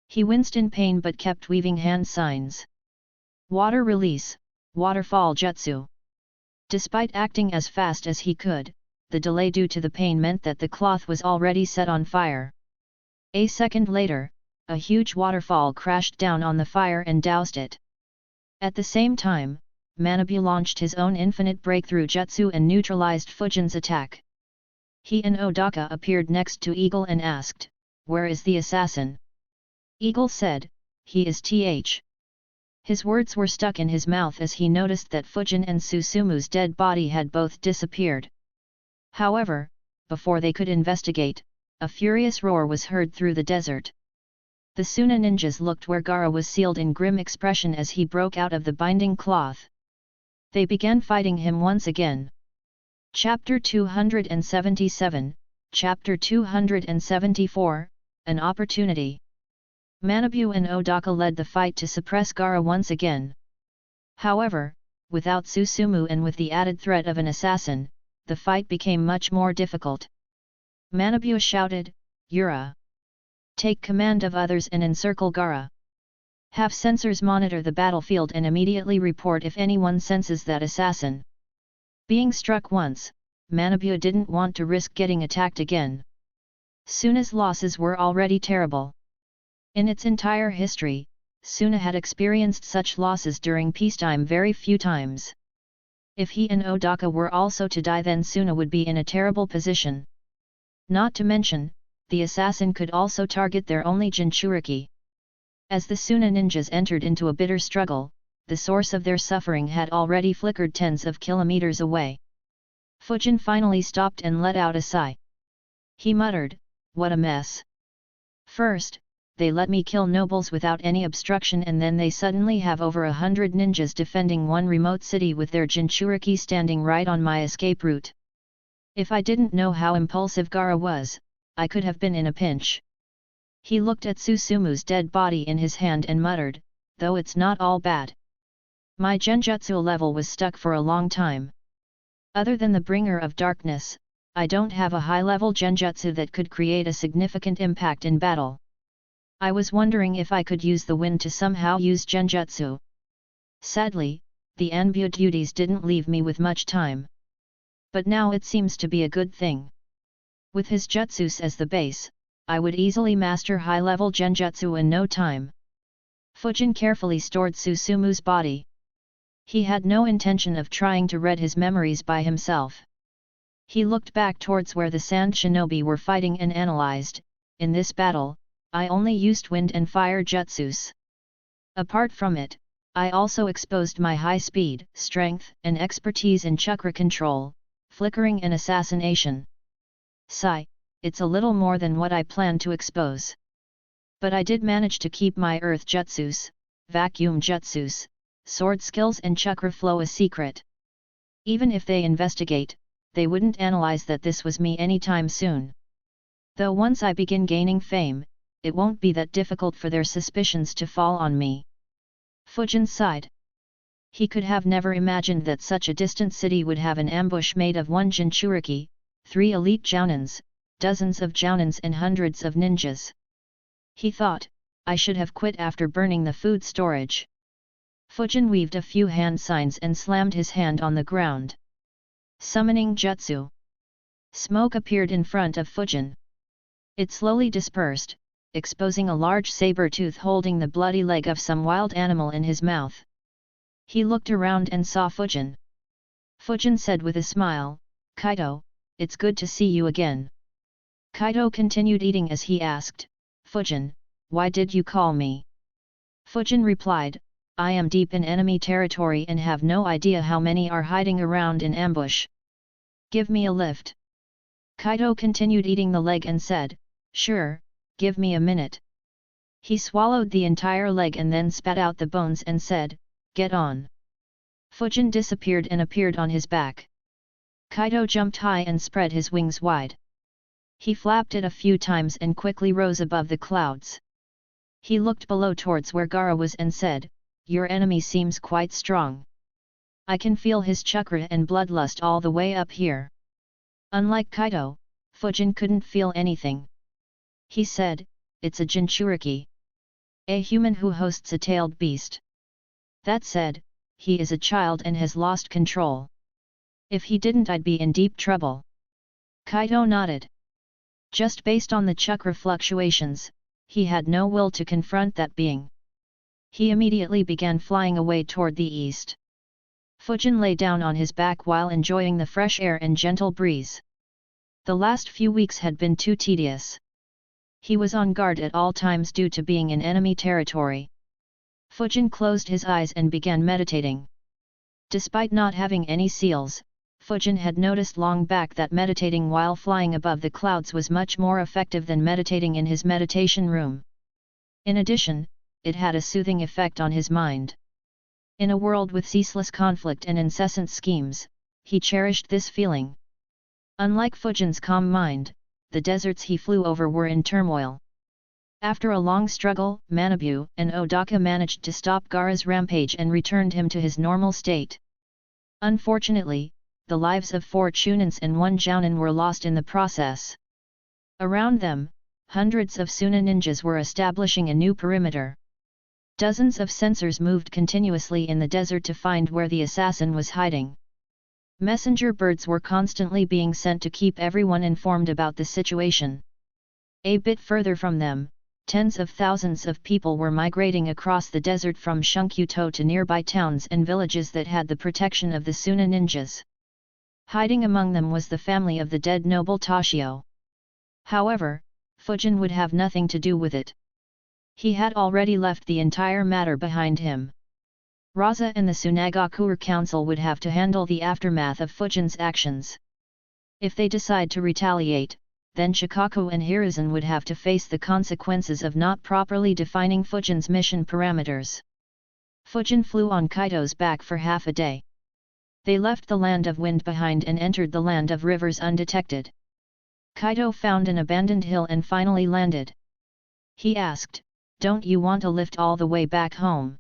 B: He winced in pain but kept weaving hand signs. Water release, waterfall jutsu. Despite acting as fast as he could, the delay due to the pain meant that the cloth was already set on fire. A second later, a huge waterfall crashed down on the fire and doused it. At the same time, Manabu launched his own infinite breakthrough jutsu and neutralized Fujin's attack. He and Odaka appeared next to Eagle and asked, "Where is the assassin?" Eagle said, "He is th." His words were stuck in his mouth as he noticed that Fujin and Susumu's dead body had both disappeared. However, before they could investigate, a furious roar was heard through the desert. The Suna ninjas looked where Gaara was sealed in grim expression as he broke out of the binding cloth. They began fighting him once again. Chapter 277, Chapter 274, An Opportunity. Manabu and Odaka led the fight to suppress Gaara once again. However, without Susumu and with the added threat of an assassin, the fight became much more difficult. Manabu shouted, "Yura! Take command of others and encircle Gaara. Have sensors monitor the battlefield and immediately report if anyone senses that assassin." Being struck once, Manabu didn't want to risk getting attacked again. Suna's losses were already terrible. In its entire history, Suna had experienced such losses during peacetime very few times. If he and Odaka were also to die, then Suna would be in a terrible position. Not to mention, the assassin could also target their only Jinchuriki. As the Suna ninjas entered into a bitter struggle, the source of their suffering had already flickered tens of kilometers away. Fujin finally stopped and let out a sigh. He muttered, "What a mess. First, they let me kill nobles without any obstruction, and then they suddenly have over 100 ninjas defending one remote city with their Jinchuriki standing right on my escape route. If I didn't know how impulsive Gaara was, I could have been in a pinch." He looked at Susumu's dead body in his hand and muttered, "Though it's not all bad. My genjutsu level was stuck for a long time. Other than the bringer of darkness, I don't have a high-level genjutsu that could create a significant impact in battle. I was wondering if I could use the wind to somehow use genjutsu. Sadly, the Anbu duties didn't leave me with much time. But now it seems to be a good thing. With his jutsus as the base, I would easily master high-level genjutsu in no time." Fujin carefully stored Susumu's body. He had no intention of trying to read his memories by himself. He looked back towards where the sand shinobi were fighting and analyzed, "In this battle, I only used wind and fire jutsus. Apart from it, I also exposed my high speed, strength, and expertise in chakra control, flickering and assassination. Sigh, it's a little more than what I planned to expose. But I did manage to keep my earth jutsus, vacuum jutsus, sword skills and chakra flow a secret. Even if they investigate, they wouldn't analyze that this was me anytime soon. Though once I begin gaining fame, it won't be that difficult for their suspicions to fall on me." Fujin sighed. He could have never imagined that such a distant city would have an ambush made of one Jinchuriki, 3 elite jounins, dozens of jounins and hundreds of ninjas. He thought, "I should have quit after burning the food storage." Fujin weaved a few hand signs and slammed his hand on the ground. Summoning jutsu. Smoke appeared in front of Fujin. It slowly dispersed, exposing a large saber tooth holding the bloody leg of some wild animal in his mouth. He looked around and saw Fujin. Fujin said with a smile, "Kaito, it's good to see you again." Kaito continued eating as he asked, "Fujin, why did you call me? Fujin replied, I am deep in enemy territory and have no idea how many are hiding around in ambush. Give me a lift. Kaido continued eating the leg and said, sure, give me a minute. He swallowed the entire leg and then spat out the bones and said, get on. Fujin disappeared and appeared on his back. Kaido jumped high and spread his wings wide. He flapped it a few times and quickly rose above the clouds. He looked below towards where Gaara was and said, your enemy seems quite strong. I can feel his chakra and bloodlust all the way up here. Unlike Kaido, Fujin couldn't feel anything. He said, it's a Jinchuriki. A human who hosts a tailed beast. That said, he is a child and has lost control. If he didn't, I'd be in deep trouble. Kaido nodded. Just based on the chakra fluctuations, he had no will to confront that being. He immediately began flying away toward the east. Fujin lay down on his back while enjoying the fresh air and gentle breeze. The last few weeks had been too tedious. He was on guard at all times due to being in enemy territory. Fujin closed his eyes and began meditating. Despite not having any seals, Fujin had noticed long back that meditating while flying above the clouds was much more effective than meditating in his meditation room. In addition, it had a soothing effect on his mind. In a world with ceaseless conflict and incessant schemes, he cherished this feeling. Unlike Fujin's calm mind, the deserts he flew over were in turmoil. After a long struggle, Manabu and Odaka managed to stop Gaara's rampage and returned him to his normal state. Unfortunately, the lives of 4 Chunins and 1 Jounin were lost in the process. Around them, hundreds of Suna ninjas were establishing a new perimeter. Dozens of sensors moved continuously in the desert to find where the assassin was hiding. Messenger birds were constantly being sent to keep everyone informed about the situation. A bit further from them, tens of thousands of people were migrating across the desert from Shunkyuto to nearby towns and villages that had the protection of the Suna ninjas. Hiding among them was the family of the dead noble Toshio. However, Fujin would have nothing to do with it. He had already left the entire matter behind him. Raza and the Tsunagakure Council would have to handle the aftermath of Fujin's actions. If they decide to retaliate, then Shikaku and Hiruzen would have to face the consequences of not properly defining Fujin's mission parameters. Fujin flew on Kaido's back for half a day. They left the land of wind behind and entered the land of rivers undetected. Kaido found an abandoned hill and finally landed. He asked, "Don't you want a lift all the way back home?"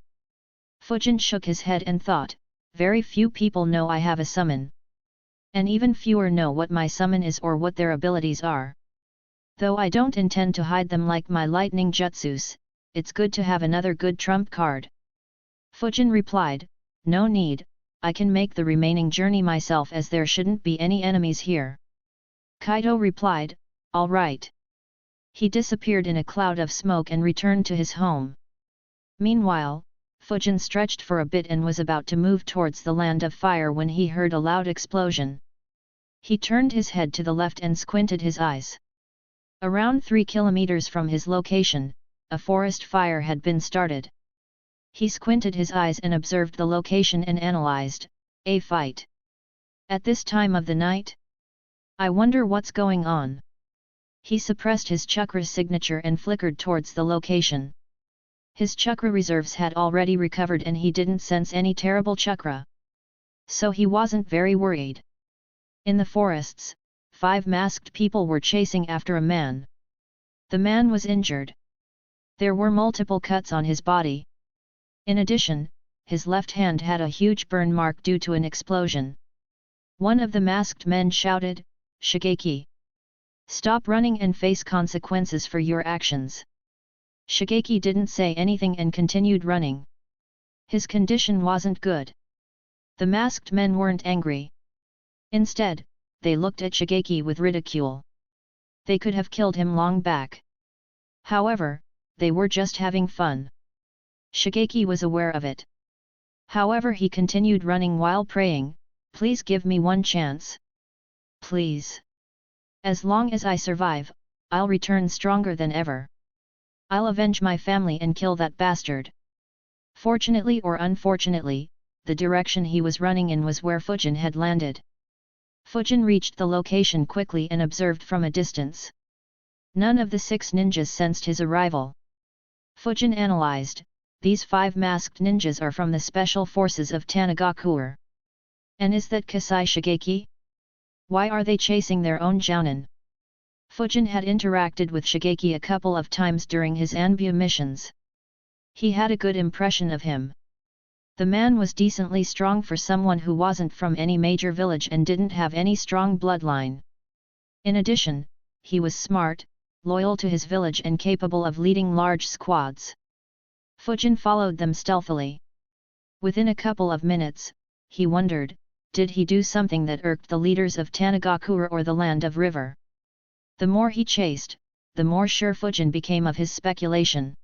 B: Fujin shook his head and thought, very few people know I have a summon. And even fewer know what my summon is or what their abilities are. Though I don't intend to hide them like my lightning jutsus, it's good to have another good trump card. Fujin replied, "No need, I can make the remaining journey myself as there shouldn't be any enemies here." Kaido replied, "All right." He disappeared in a cloud of smoke and returned to his home. Meanwhile, Fujin stretched for a bit and was about to move towards the land of fire when he heard a loud explosion. He turned his head to the left and squinted his eyes. Around 3 kilometers from his location, a forest fire had been started. He squinted his eyes and observed the location and analyzed, a fight. At this time of the night? I wonder what's going on. He suppressed his chakra signature and flickered towards the location. His chakra reserves had already recovered and he didn't sense any terrible chakra. So he wasn't very worried. In the forests, 5 masked people were chasing after a man. The man was injured. There were multiple cuts on his body. In addition, his left hand had a huge burn mark due to an explosion. One of the masked men shouted, "Shigeki! Stop running and face consequences for your actions." Shigeki didn't say anything and continued running. His condition wasn't good. The masked men weren't angry. Instead, they looked at Shigeki with ridicule. They could have killed him long back. However, they were just having fun. Shigeki was aware of it. However, he continued running while praying, "Please give me one chance. Please. As long as I survive, I'll return stronger than ever. I'll avenge my family and kill that bastard. Fortunately or unfortunately, the direction he was running in was where Fujin had landed. Fujin reached the location quickly and observed from a distance. None of the 6 ninjas sensed his arrival. Fujin analyzed, these 5 masked ninjas are from the special forces of Tanagakure. And is that Kasai Shigeki? Why are they chasing their own jounin? Fujin had interacted with Shigeki a couple of times during his Anbu missions. He had a good impression of him. The man was decently strong for someone who wasn't from any major village and didn't have any strong bloodline. In addition, he was smart, loyal to his village and capable of leading large squads. Fujin followed them stealthily. Within a couple of minutes, he wondered, did he do something that irked the leaders of Tanagakure or the Land of River? The more he chased, the more sure Fujin became of his speculation.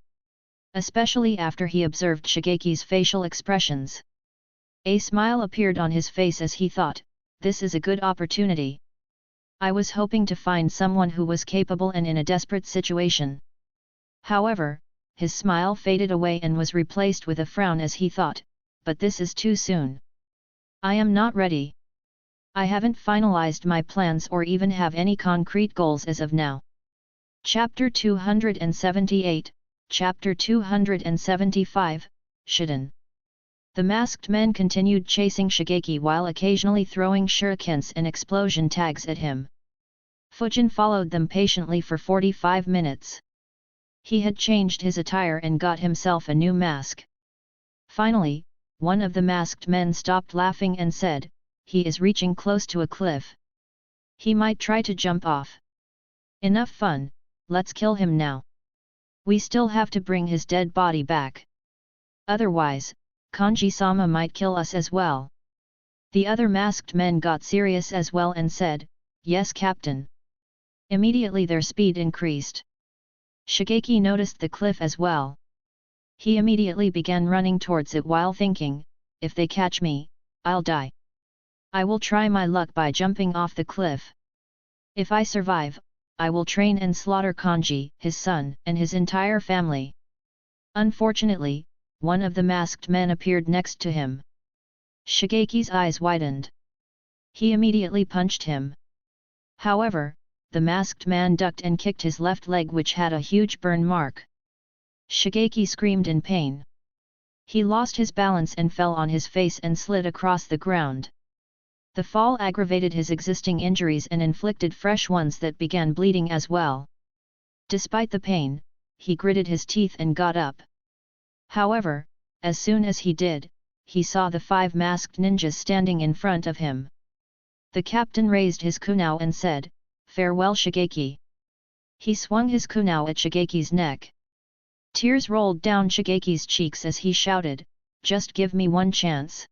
B: Especially after he observed Shigeki's facial expressions. A smile appeared on his face as he thought, this is a good opportunity. I was hoping to find someone who was capable and in a desperate situation. However, his smile faded away and was replaced with a frown as he thought, but this is too soon. I am not ready. I haven't finalized my plans or even have any concrete goals as of now. Chapter 278, Chapter 275, Shiden. The masked men continued chasing Shigeki while occasionally throwing shurikens and explosion tags at him. Fujin followed them patiently for 45 minutes. He had changed his attire and got himself a new mask. Finally, one of the masked men stopped laughing and said, he is reaching close to a cliff. He might try to jump off. Enough fun, let's kill him now. We still have to bring his dead body back. Otherwise, Kanji-sama might kill us as well. The other masked men got serious as well and said, yes captain. Immediately their speed increased. Shigeki noticed the cliff as well. He immediately began running towards it while thinking, if they catch me, I'll die. I will try my luck by jumping off the cliff. If I survive, I will train and slaughter Kanji, his son, and his entire family. Unfortunately, one of the masked men appeared next to him. Shigeki's eyes widened. He immediately punched him. However, the masked man ducked and kicked his left leg which had a huge burn mark. Shigeki screamed in pain. He lost his balance and fell on his face and slid across the ground. The fall aggravated his existing injuries and inflicted fresh ones that began bleeding as well. Despite the pain, he gritted his teeth and got up. However, as soon as he did, he saw the 5 masked ninjas standing in front of him. The captain raised his kunao and said, farewell Shigeki. He swung his kunao at Shigeki's neck. Tears rolled down Shigeki's cheeks as he shouted, just give me one chance.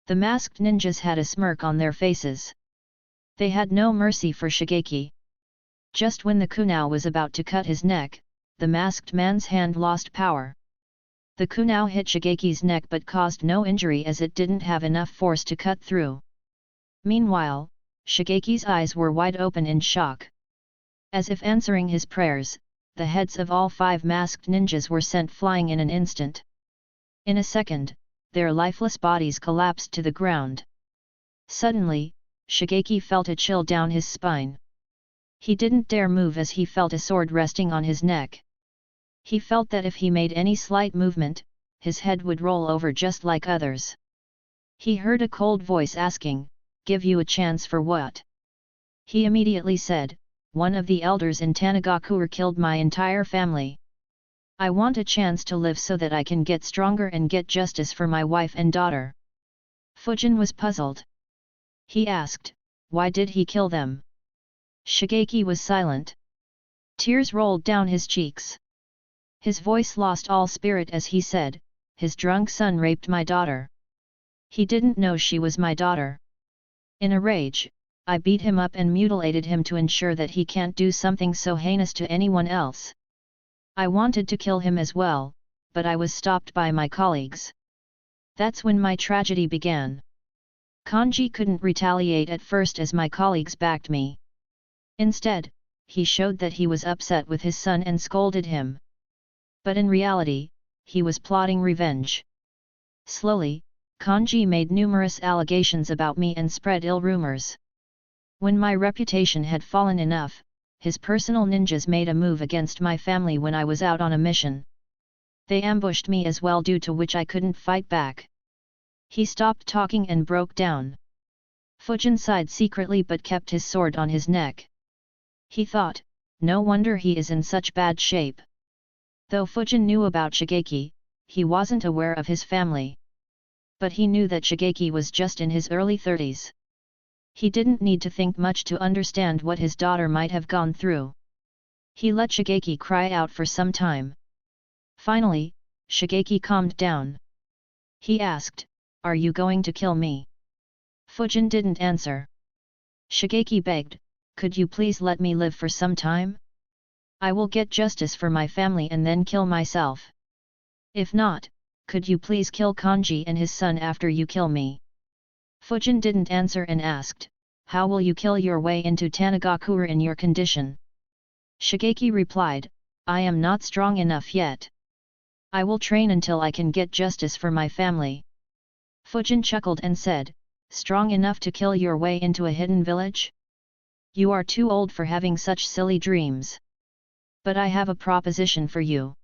B: The masked ninjas had a smirk on their faces. They had no mercy for Shigeki. Just when the kunao was about to cut his neck, the masked man's hand lost power. The kunao hit Shigeki's neck but caused no injury as it didn't have enough force to cut through. Meanwhile, Shigeki's eyes were wide open in shock. As if answering his prayers, the heads of all 5 masked ninjas were sent flying in an instant. In a second, their lifeless bodies collapsed to the ground. Suddenly, Shigeki felt a chill down his spine. He didn't dare move as he felt a sword resting on his neck. He felt that if he made any slight movement, his head would roll over just like others. He heard a cold voice asking, give you a chance for what? He immediately said, one of the elders in Tanagakure killed my entire family. I want a chance to live so that I can get stronger and get justice for my wife and daughter. Fujin was puzzled. He asked, why did he kill them? Shigeki was silent. Tears rolled down his cheeks. His voice lost all spirit as he said, his drunk son raped my daughter. He didn't know she was my daughter. In a rage, I beat him up and mutilated him to ensure that he can't do something so heinous to anyone else. I wanted to kill him as well, but I was stopped by my colleagues. That's when my tragedy began. Kanji couldn't retaliate at first as my colleagues backed me. Instead, he showed that he was upset with his son and scolded him. But in reality, he was plotting revenge. Slowly, Kanji made numerous allegations about me and spread ill rumors. When my reputation had fallen enough, his personal ninjas made a move against my family when I was out on a mission. They ambushed me as well, due to which I couldn't fight back. He stopped talking and broke down. Fujin sighed secretly but kept his sword on his neck. He thought, no wonder he is in such bad shape. Though Fujin knew about Shigeki, he wasn't aware of his family. But he knew that Shigeki was just in his early 30s. He didn't need to think much to understand what his daughter might have gone through. He let Shigeki cry out for some time. Finally, Shigeki calmed down. He asked, "Are you going to kill me?" Fujin didn't answer. Shigeki begged, "Could you please let me live for some time? I will get justice for my family and then kill myself. If not, could you please kill Kanji and his son after you kill me?" Fujin didn't answer and asked, "How will you kill your way into Tanagakura in your condition?" Shigeki replied, "I am not strong enough yet. I will train until I can get justice for my family." Fujin chuckled and said, "Strong enough to kill your way into a hidden village? You are too old for having such silly dreams. But I have a proposition for you.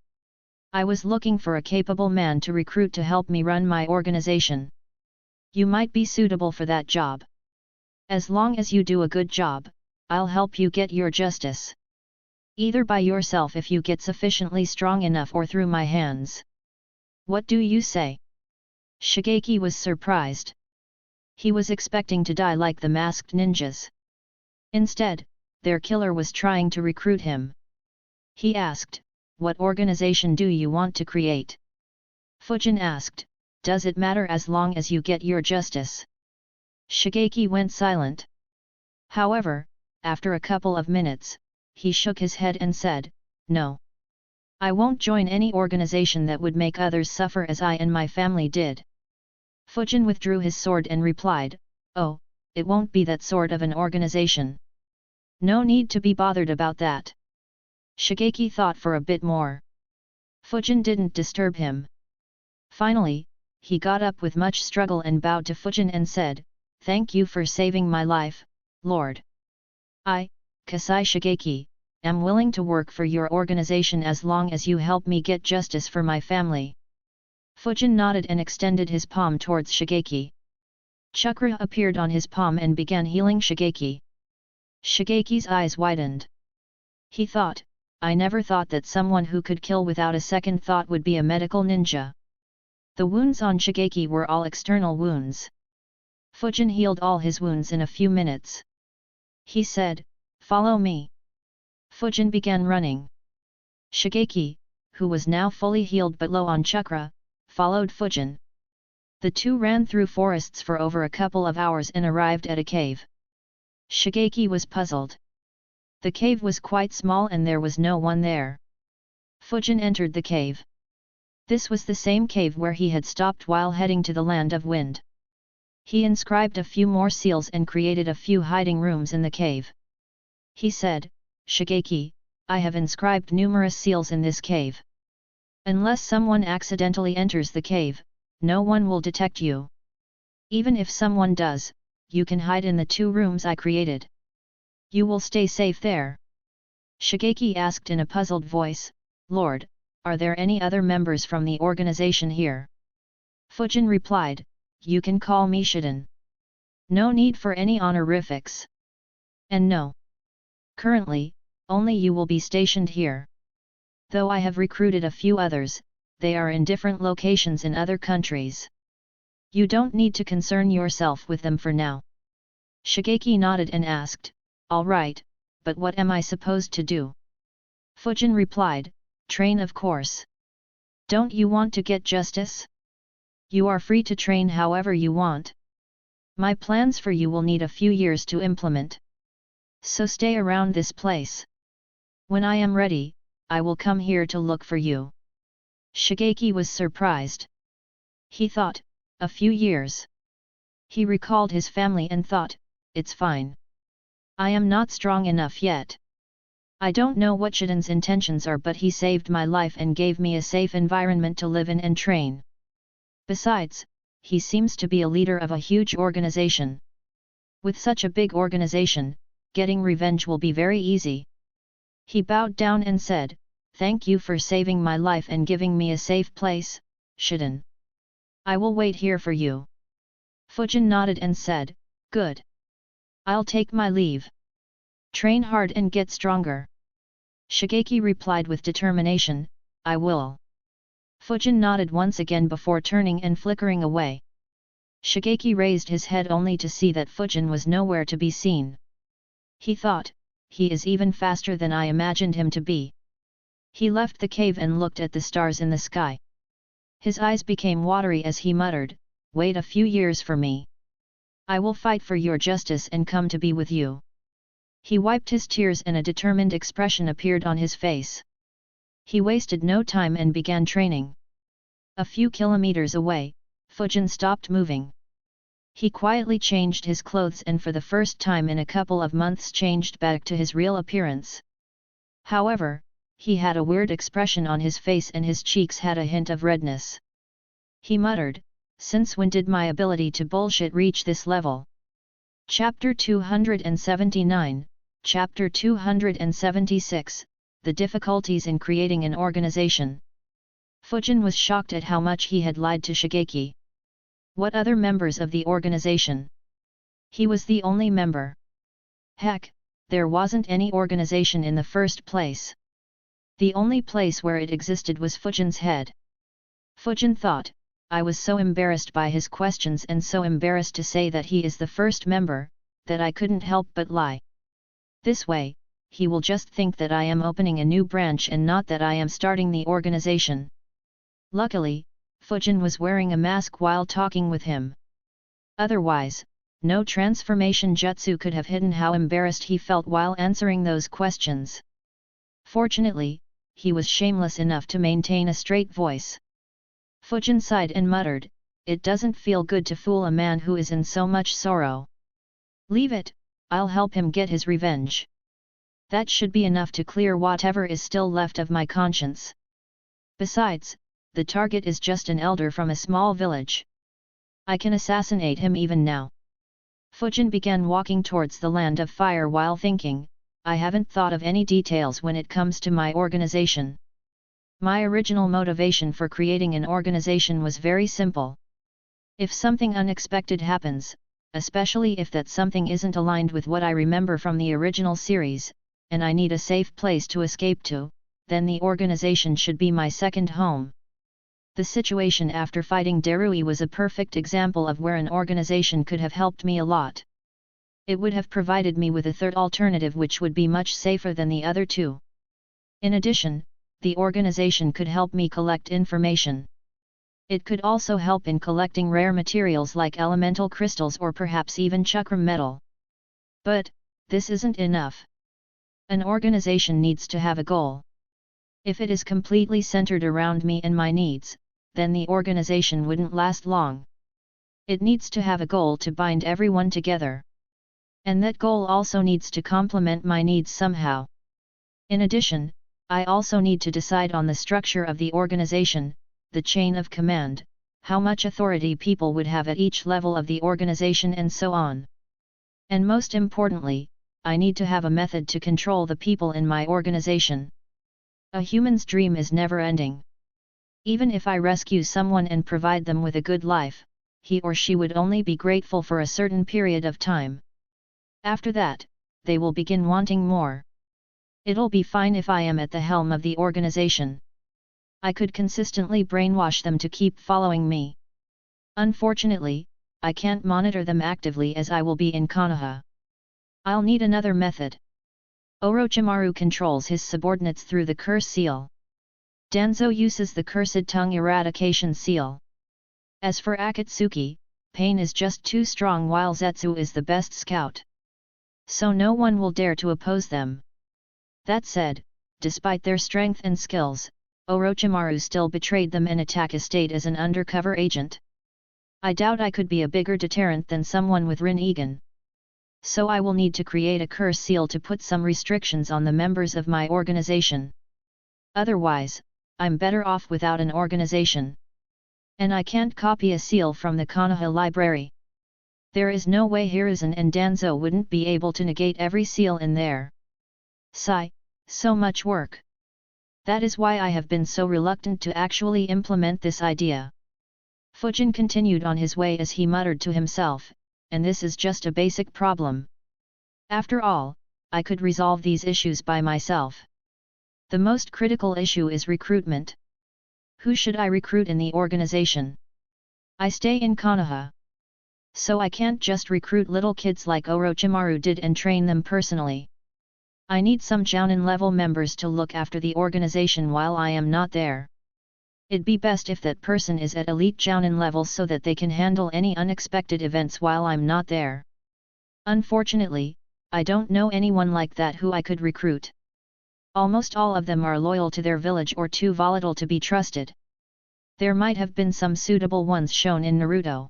B: I was looking for a capable man to recruit to help me run my organization. You might be suitable for that job. As long as you do a good job, I'll help you get your justice. Either by yourself if you get sufficiently strong enough, or through my hands. What do you say?" Shigeki was surprised. He was expecting to die like the masked ninjas. Instead, their killer was trying to recruit him. He asked, "What organization do you want to create?" Fujin asked, "Does it matter as long as you get your justice?" Shigeki went silent. However, after a couple of minutes, he shook his head and said, "No. I won't join any organization that would make others suffer as I and my family did." Fujin withdrew his sword and replied, "Oh, it won't be that sort of an organization. No need to be bothered about that." Shigeki thought for a bit more. Fujin didn't disturb him. Finally, he got up with much struggle and bowed to Fujin and said, "Thank you for saving my life, Lord. I, Kasai Shigeki, am willing to work for your organization as long as you help me get justice for my family." Fujin nodded and extended his palm towards Shigeki. Chakra appeared on his palm and began healing Shigeki. Shigeki's eyes widened. He thought, "I never thought that someone who could kill without a second thought would be a medical ninja." The wounds on Shigeki were all external wounds. Fujin healed all his wounds in a few minutes. He said, "Follow me." Fujin began running. Shigeki, who was now fully healed but low on chakra, followed Fujin. The two ran through forests for over a couple of hours and arrived at a cave. Shigeki was puzzled. The cave was quite small and there was no one there. Fujin entered the cave. This was the same cave where he had stopped while heading to the Land of Wind. He inscribed a few more seals and created a few hiding rooms in the cave. He said, "Shigeki, I have inscribed numerous seals in this cave. Unless someone accidentally enters the cave, no one will detect you. Even if someone does, you can hide in the 2 rooms I created. You will stay safe there." Shigeki asked in a puzzled voice, "Lord, are there any other members from the organization here?" Fujin replied, "You can call me Shiden. No need for any honorifics. And no. Currently, only you will be stationed here. Though I have recruited a few others, they are in different locations in other countries. You don't need to concern yourself with them for now." Shigeki nodded and asked, "All right, but what am I supposed to do?" Fujin replied, "Train of course. Don't you want to get justice? You are free to train however you want. My plans for you will need a few years to implement. So stay around this place. When I am ready, I will come here to look for you." Shigeki was surprised. He thought, a few years. He recalled his family and thought, "It's fine. I am not strong enough yet. I don't know what Shiden's intentions are, but he saved my life and gave me a safe environment to live in and train. Besides, he seems to be a leader of a huge organization. With such a big organization, getting revenge will be very easy. He bowed down and said, "Thank you for saving my life and giving me a safe place, Shiden. I will wait here for you." Fujin nodded and said, "Good. I'll take my leave. Train hard and get stronger." Shigeki replied with determination, "I will." Fujin nodded once again before turning and flickering away. Shigeki raised his head only to see that Fujin was nowhere to be seen. He thought, he is even faster than I imagined him to be. He left the cave and looked at the stars in the sky. His eyes became watery as he muttered, "Wait a few years for me. I will fight for your justice and come to be with you." He wiped his tears and a determined expression appeared on his face. He wasted no time and began training. A few kilometers away, Fujin stopped moving. He quietly changed his clothes and for the first time in a couple of months changed back to his real appearance. However, he had a weird expression on his face and his cheeks had a hint of redness. He muttered, "Since when did my ability to bullshit reach this level?" Chapter 279, Chapter 276, The Difficulties in Creating an Organization. Fujin was shocked at how much he had lied to Shigeki. What other members of the organization? He was the only member. Heck, there wasn't any organization in the first place. The only place where it existed was Fujin's head. Fujin thought, "I was so embarrassed by his questions and so embarrassed to say that he is the first member, that I couldn't help but lie. This way, he will just think that I am opening a new branch and not that I am starting the organization." Luckily, Fujin was wearing a mask while talking with him. Otherwise, no transformation jutsu could have hidden how embarrassed he felt while answering those questions. Fortunately, he was shameless enough to maintain a straight voice. Fujin sighed and muttered, "It doesn't feel good to fool a man who is in so much sorrow. Leave it, I'll help him get his revenge. That should be enough to clear whatever is still left of my conscience. Besides, the target is just an elder from a small village. I can assassinate him even now." Fujin began walking towards the land of fire while thinking, "I haven't thought of any details when it comes to my organization. My original motivation for creating an organization was very simple. If something unexpected happens, especially if that something isn't aligned with what I remember from the original series, and I need a safe place to escape to, then the organization should be my second home." The situation after fighting Darui was a perfect example of where an organization could have helped me a lot. It would have provided me with a third alternative which would be much safer than the other two. In addition, the organization could help me collect information. It could also help in collecting rare materials like elemental crystals or perhaps even chakra metal. But, this isn't enough. An organization needs to have a goal. If it is completely centered around me and my needs, then the organization wouldn't last long. It needs to have a goal to bind everyone together. And that goal also needs to complement my needs somehow. In addition, I also need to decide on the structure of the organization, the chain of command, how much authority people would have at each level of the organization and so on. And most importantly, I need to have a method to control the people in my organization. A human's dream is never ending. Even if I rescue someone and provide them with a good life, he or she would only be grateful for a certain period of time. After that, they will begin wanting more. It'll be fine if I am at the helm of the organization. I could consistently brainwash them to keep following me. Unfortunately, I can't monitor them actively as I will be in Konoha. I'll need another method. Orochimaru controls his subordinates through the curse seal. Danzo uses the cursed tongue eradication seal. As for Akatsuki, pain is just too strong while Zetsu is the best scout. So no one will dare to oppose them. That said, despite their strength and skills, Orochimaru still betrayed them and attacked stayed as an undercover agent. I doubt I could be a bigger deterrent than someone with Rinnegan. So I will need to create a curse seal to put some restrictions on the members of my organization. Otherwise, I'm better off without an organization. And I can't copy a seal from the Konoha library. There is no way Hiruzen and Danzo wouldn't be able to negate every seal in there. Sigh, so much work. That is why I have been so reluctant to actually implement this idea. Fujin continued on his way as he muttered to himself, and this is just a basic problem. After all, I could resolve these issues by myself. The most critical issue is recruitment. Who should I recruit in the organization? I stay in Konoha. So I can't just recruit little kids like Orochimaru did and train them personally. I need some Jounin level members to look after the organization while I am not there. It'd be best if that person is at elite Jounin level so that they can handle any unexpected events while I'm not there. Unfortunately, I don't know anyone like that who I could recruit. Almost all of them are loyal to their village or too volatile to be trusted. There might have been some suitable ones shown in Naruto.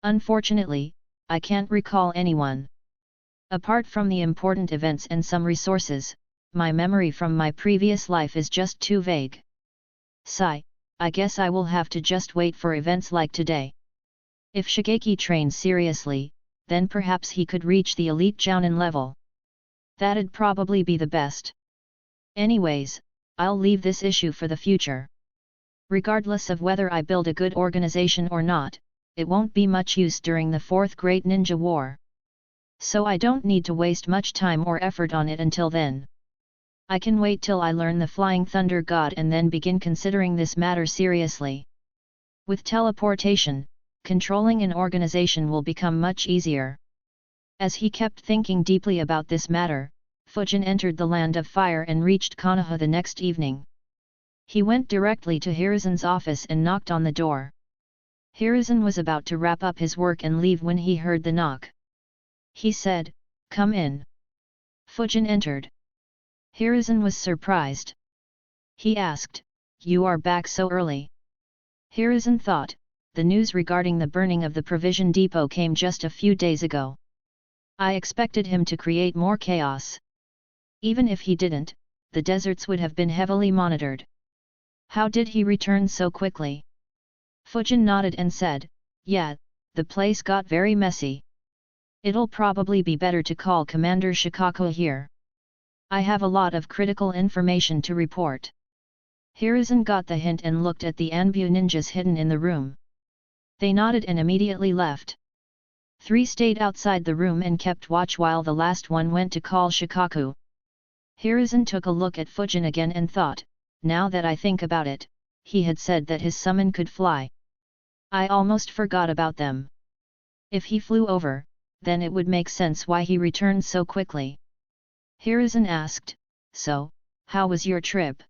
B: Unfortunately, I can't recall anyone. Apart from the important events and some resources, my memory from my previous life is just too vague. Sigh, I guess I will have to just wait for events like today. If Shigeki trains seriously, then perhaps he could reach the elite Jounin level. That'd probably be the best. Anyways, I'll leave this issue for the future. Regardless of whether I build a good organization or not, it won't be much use during the Fourth Great Ninja War. So I don't need to waste much time or effort on it until then. I can wait till I learn the Flying Thunder God and then begin considering this matter seriously. With teleportation, controlling an organization will become much easier. As he kept thinking deeply about this matter, Fujin entered the Land of Fire and reached Konoha the next evening. He went directly to Hiruzen's office and knocked on the door. Hiruzen was about to wrap up his work and leave when he heard the knock. He said, "Come in." Fujin entered. Hiruzen was surprised. He asked, "You are back so early?" Hiruzen thought, the news regarding the burning of the provision depot came just a few days ago. I expected him to create more chaos. Even if he didn't, the deserts would have been heavily monitored. How did he return so quickly? Fujin nodded and said, "Yeah, the place got very messy. It'll probably be better to call Commander Shikaku here. I have a lot of critical information to report." Hiruzen got the hint and looked at the Anbu ninjas hidden in the room. They nodded and immediately left. 3 stayed outside the room and kept watch while the last one went to call Shikaku. Hiruzen took a look at Fujin again and thought, now that I think about it, he had said that his summon could fly. I almost forgot about them. If he flew over, then it would make sense why he returned so quickly. Hiruzen asked, "So, how was your trip?"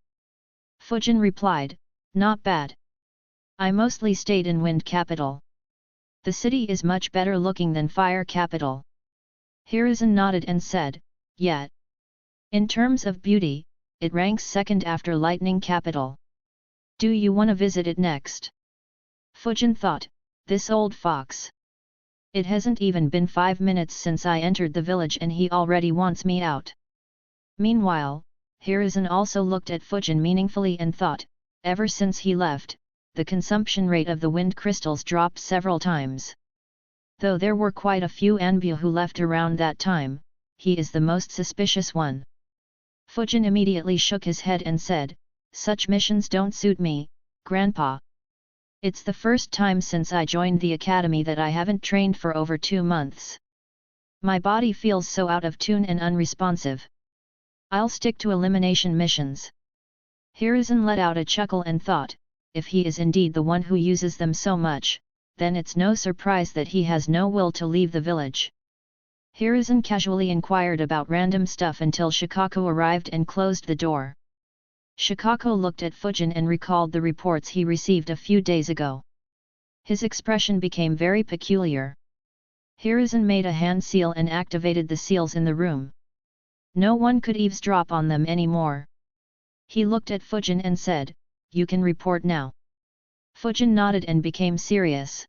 B: Fujin replied, "Not bad. I mostly stayed in Wind Capital. The city is much better looking than Fire Capital." Hiruzen nodded and said, "Yeah. In terms of beauty, it ranks second after Lightning Capital. Do you want to visit it next?" Fujin thought, this old fox. It hasn't even been 5 minutes since I entered the village and he already wants me out. Meanwhile, Hiruzen also looked at Fujin meaningfully and thought, ever since he left, the consumption rate of the wind crystals dropped several times. Though there were quite a few Anbu who left around that time, he is the most suspicious one. Fujin immediately shook his head and said, "Such missions don't suit me, Grandpa. It's the first time since I joined the academy that I haven't trained for over 2 months. My body feels so out of tune and unresponsive. I'll stick to elimination missions." Hiruzen let out a chuckle and thought, if he is indeed the one who uses them so much, then it's no surprise that he has no will to leave the village. Hiruzen casually inquired about random stuff until Shikaku arrived and closed the door. Shikaku looked at Fujin and recalled the reports he received a few days ago. His expression became very peculiar. Hiruzen made a hand seal and activated the seals in the room. No one could eavesdrop on them anymore. He looked at Fujin and said, "You can report now." Fujin nodded and became serious.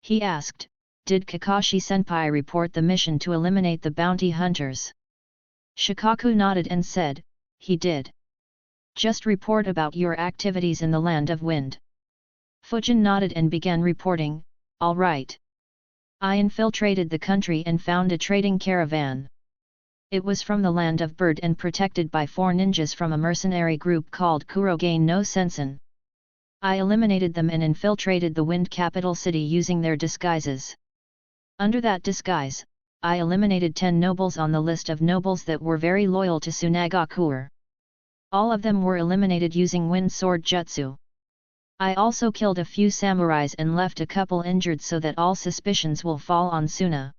B: He asked, Did Kakashi-senpai report the mission to eliminate the bounty hunters? Shikaku nodded and said, he did. Just report about your activities in the Land of Wind. Fujin nodded and began reporting, all right. I infiltrated the country and found a trading caravan. It was from the Land of Bird and protected by 4 ninjas from a mercenary group called Kuroge no Sensen. I eliminated them and infiltrated the Wind capital city using their disguises. Under that disguise, I eliminated 10 nobles on the list of nobles that were very loyal to Tsunagakuer. All of them were eliminated using wind sword jutsu. I also killed a few samurais and left a couple injured so that all suspicions will fall on Suna.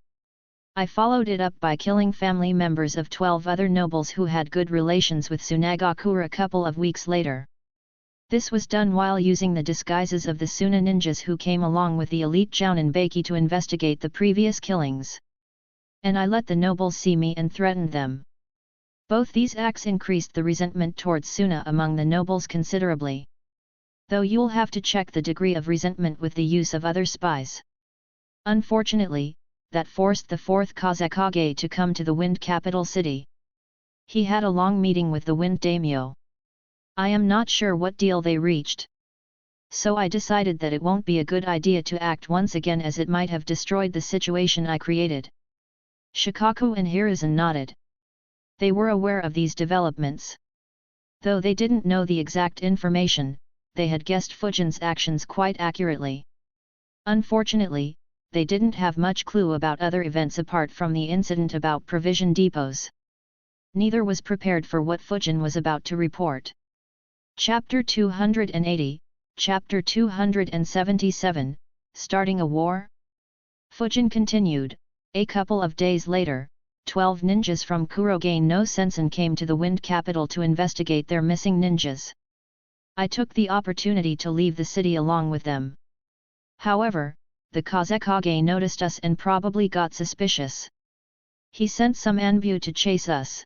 B: I followed it up by killing family members of 12 other nobles who had good relations with Tsunagakuer a couple of weeks later. This was done while using the disguises of the Suna ninjas who came along with the elite Jounin Baki to investigate the previous killings. And I let the nobles see me and threatened them. Both these acts increased the resentment towards Suna among the nobles considerably. Though you'll have to check the degree of resentment with the use of other spies. Unfortunately, that forced the 4th Kazekage to come to the Wind capital city. He had a long meeting with the Wind daimyo. I am not sure what deal they reached. So I decided that it won't be a good idea to act once again as it might have destroyed the situation I created. Shikaku and Hiruzen nodded. They were aware of these developments. Though they didn't know the exact information, they had guessed Fujin's actions quite accurately. Unfortunately, they didn't have much clue about other events apart from the incident about provision depots. Neither was prepared for what Fujin was about to report. Chapter 280, Chapter 277, Starting a War? Fujin continued, a couple of days later, 12 ninjas from Kuroge no Sensen came to the Wind capital to investigate their missing ninjas. I took the opportunity to leave the city along with them. However, the Kazekage noticed us and probably got suspicious. He sent some Anbu to chase us.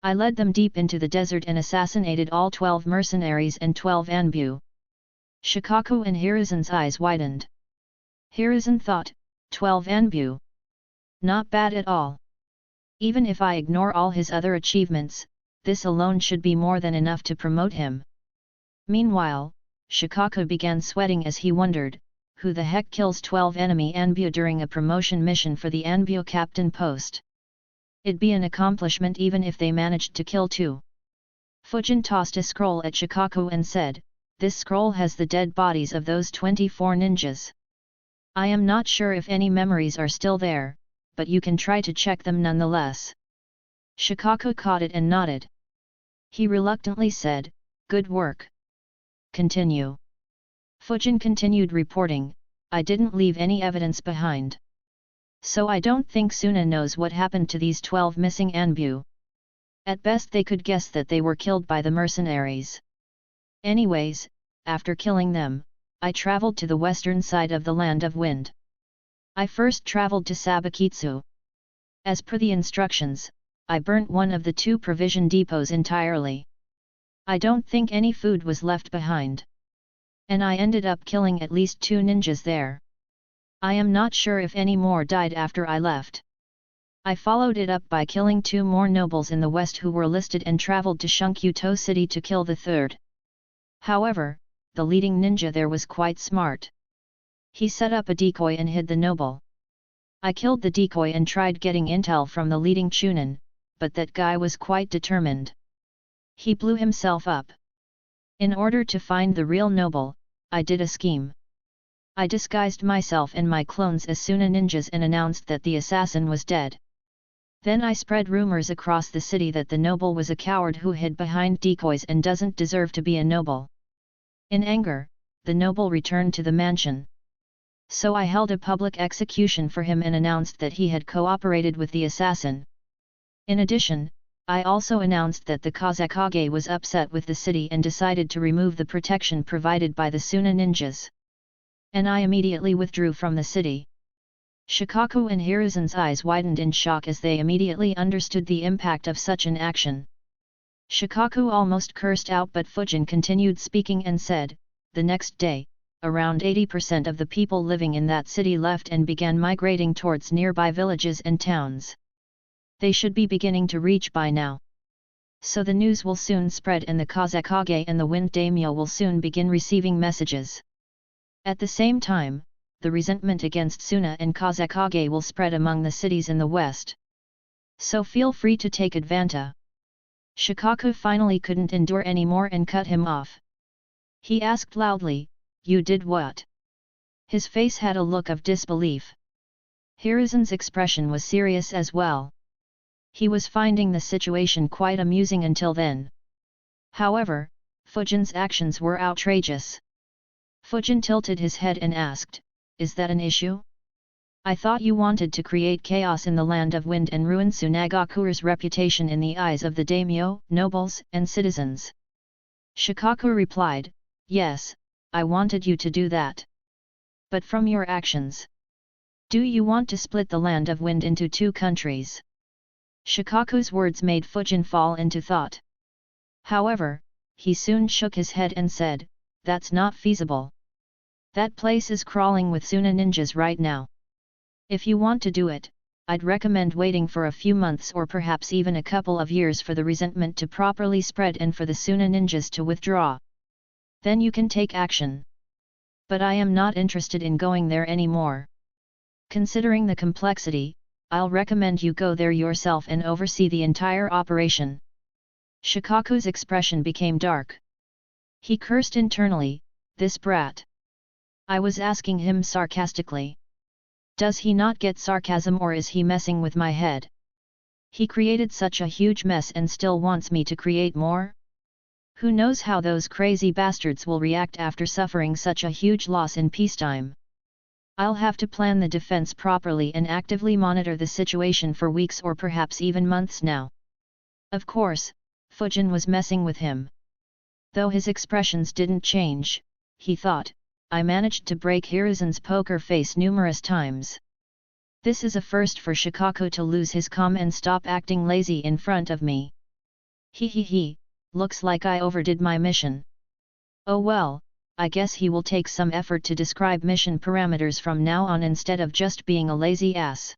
B: I led them deep into the desert and assassinated all 12 mercenaries and 12 Anbu. Shikaku and Hiruzen's eyes widened. Hiruzen thought, 12 Anbu. Not bad at all. Even if I ignore all his other achievements, this alone should be more than enough to promote him. Meanwhile, Shikaku began sweating as he wondered, who the heck kills 12 enemy Anbu during a promotion mission for the Anbu captain post? It'd be an accomplishment even if they managed to kill 2. Fujin tossed a scroll at Shikaku and said, this scroll has the dead bodies of those 24 ninjas. I am not sure if any memories are still there, but you can try to check them nonetheless. Shikaku caught it and nodded. He reluctantly said, good work. Continue. Fujin continued reporting, I didn't leave any evidence behind. So I don't think Suna knows what happened to these 12 missing Anbu. At best they could guess that they were killed by the mercenaries. Anyways, after killing them, I traveled to the western side of the Land of Wind. I first traveled to Sabakitsu. As per the instructions, I burnt one of the 2 provision depots entirely. I don't think any food was left behind. And I ended up killing at least 2 ninjas there. I am not sure if any more died after I left. I followed it up by killing 2 more nobles in the west who were listed and traveled to Shunkyuto city to kill the 3rd. However, the leading ninja there was quite smart. He set up a decoy and hid the noble. I killed the decoy and tried getting intel from the leading Chunin, but that guy was quite determined. He blew himself up. In order to find the real noble, I did a scheme. I disguised myself and my clones as Suna ninjas and announced that the assassin was dead. Then I spread rumors across the city that the noble was a coward who hid behind decoys and doesn't deserve to be a noble. In anger, the noble returned to the mansion. So I held a public execution for him and announced that he had cooperated with the assassin. In addition, I also announced that the Kazekage was upset with the city and decided to remove the protection provided by the Suna ninjas. And I immediately withdrew from the city. Shikaku and Hiruzen's eyes widened in shock as they immediately understood the impact of such an action. Shikaku almost cursed out, but Fujin continued speaking and said, the next day, around 80% of the people living in that city left and began migrating towards nearby villages and towns. They should be beginning to reach by now. So the news will soon spread and the Kazekage and the Wind Daimyo will soon begin receiving messages. At the same time, the resentment against Suna and Kazekage will spread among the cities in the west. So feel free to take advantage. Shikaku finally couldn't endure anymore and cut him off. He asked loudly, "You did what?" His face had a look of disbelief. Hiruzen's expression was serious as well. He was finding the situation quite amusing until then. However, Fujin's actions were outrageous. Fujin tilted his head and asked, "Is that an issue? I thought you wanted to create chaos in the land of wind and ruin Tsunagakure's reputation in the eyes of the daimyo, nobles, and citizens." Shikaku replied, "Yes, I wanted you to do that. But from your actions, do you want to split the land of wind into two countries?" Shikaku's words made Fujin fall into thought. However, he soon shook his head and said, "That's not feasible. That place is crawling with Suna ninjas right now. If you want to do it, I'd recommend waiting for a few months or perhaps even a couple of years for the resentment to properly spread and for the Suna ninjas to withdraw. Then you can take action. But I am not interested in going there anymore. Considering the complexity, I'll recommend you go there yourself and oversee the entire operation." Shikaku's expression became dark. He cursed internally, "This brat." I was asking him sarcastically. Does he not get sarcasm or is he messing with my head? He created such a huge mess and still wants me to create more? Who knows how those crazy bastards will react after suffering such a huge loss in peacetime? I'll have to plan the defense properly and actively monitor the situation for weeks or perhaps even months now. Of course, Fujin was messing with him. Though his expressions didn't change, he thought, I managed to break Hiruzen's poker face numerous times. This is a first for Shikaku to lose his calm and stop acting lazy in front of me. He, looks like I overdid my mission. Oh well, I guess he will take some effort to describe mission parameters from now on instead of just being a lazy ass.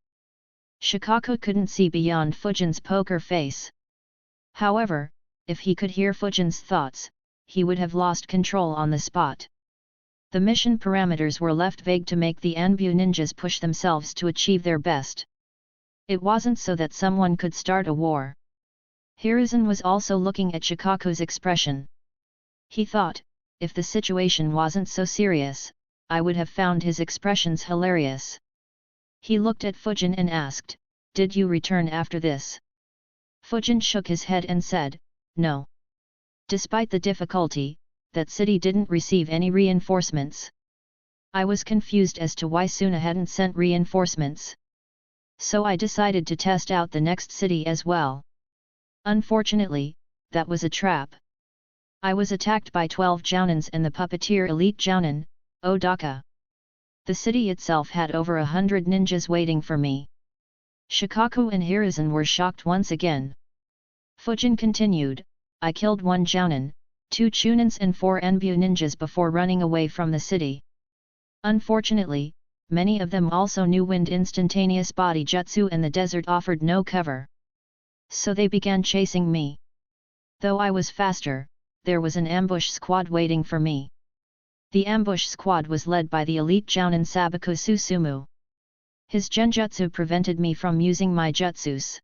B: Shikaku couldn't see beyond Fujin's poker face. However, if he could hear Fujin's thoughts, he would have lost control on the spot. The mission parameters were left vague to make the Anbu ninjas push themselves to achieve their best. It wasn't so that someone could start a war. Hiruzen was also looking at Shikaku's expression. He thought, if the situation wasn't so serious, I would have found his expressions hilarious. He looked at Fujin and asked, "Did you return after this?" Fujin shook his head and said, "No." Despite the difficulty, that city didn't receive any reinforcements. I was confused as to why Suna hadn't sent reinforcements. So I decided to test out the next city as well. Unfortunately, that was a trap. I was attacked by 12 jounins and the puppeteer elite jounin, Odaka. The city itself had over 100 ninjas waiting for me. Shikaku and Hiruzen were shocked once again. Fujin continued, I killed 1 jounin, 2 chunins and 4 Anbu ninjas before running away from the city. Unfortunately, many of them also knew wind instantaneous body jutsu and the desert offered no cover. So they began chasing me. Though I was faster, there was an ambush squad waiting for me. The ambush squad was led by the elite jounin Sabaku Susumu. His genjutsu prevented me from using my jutsus.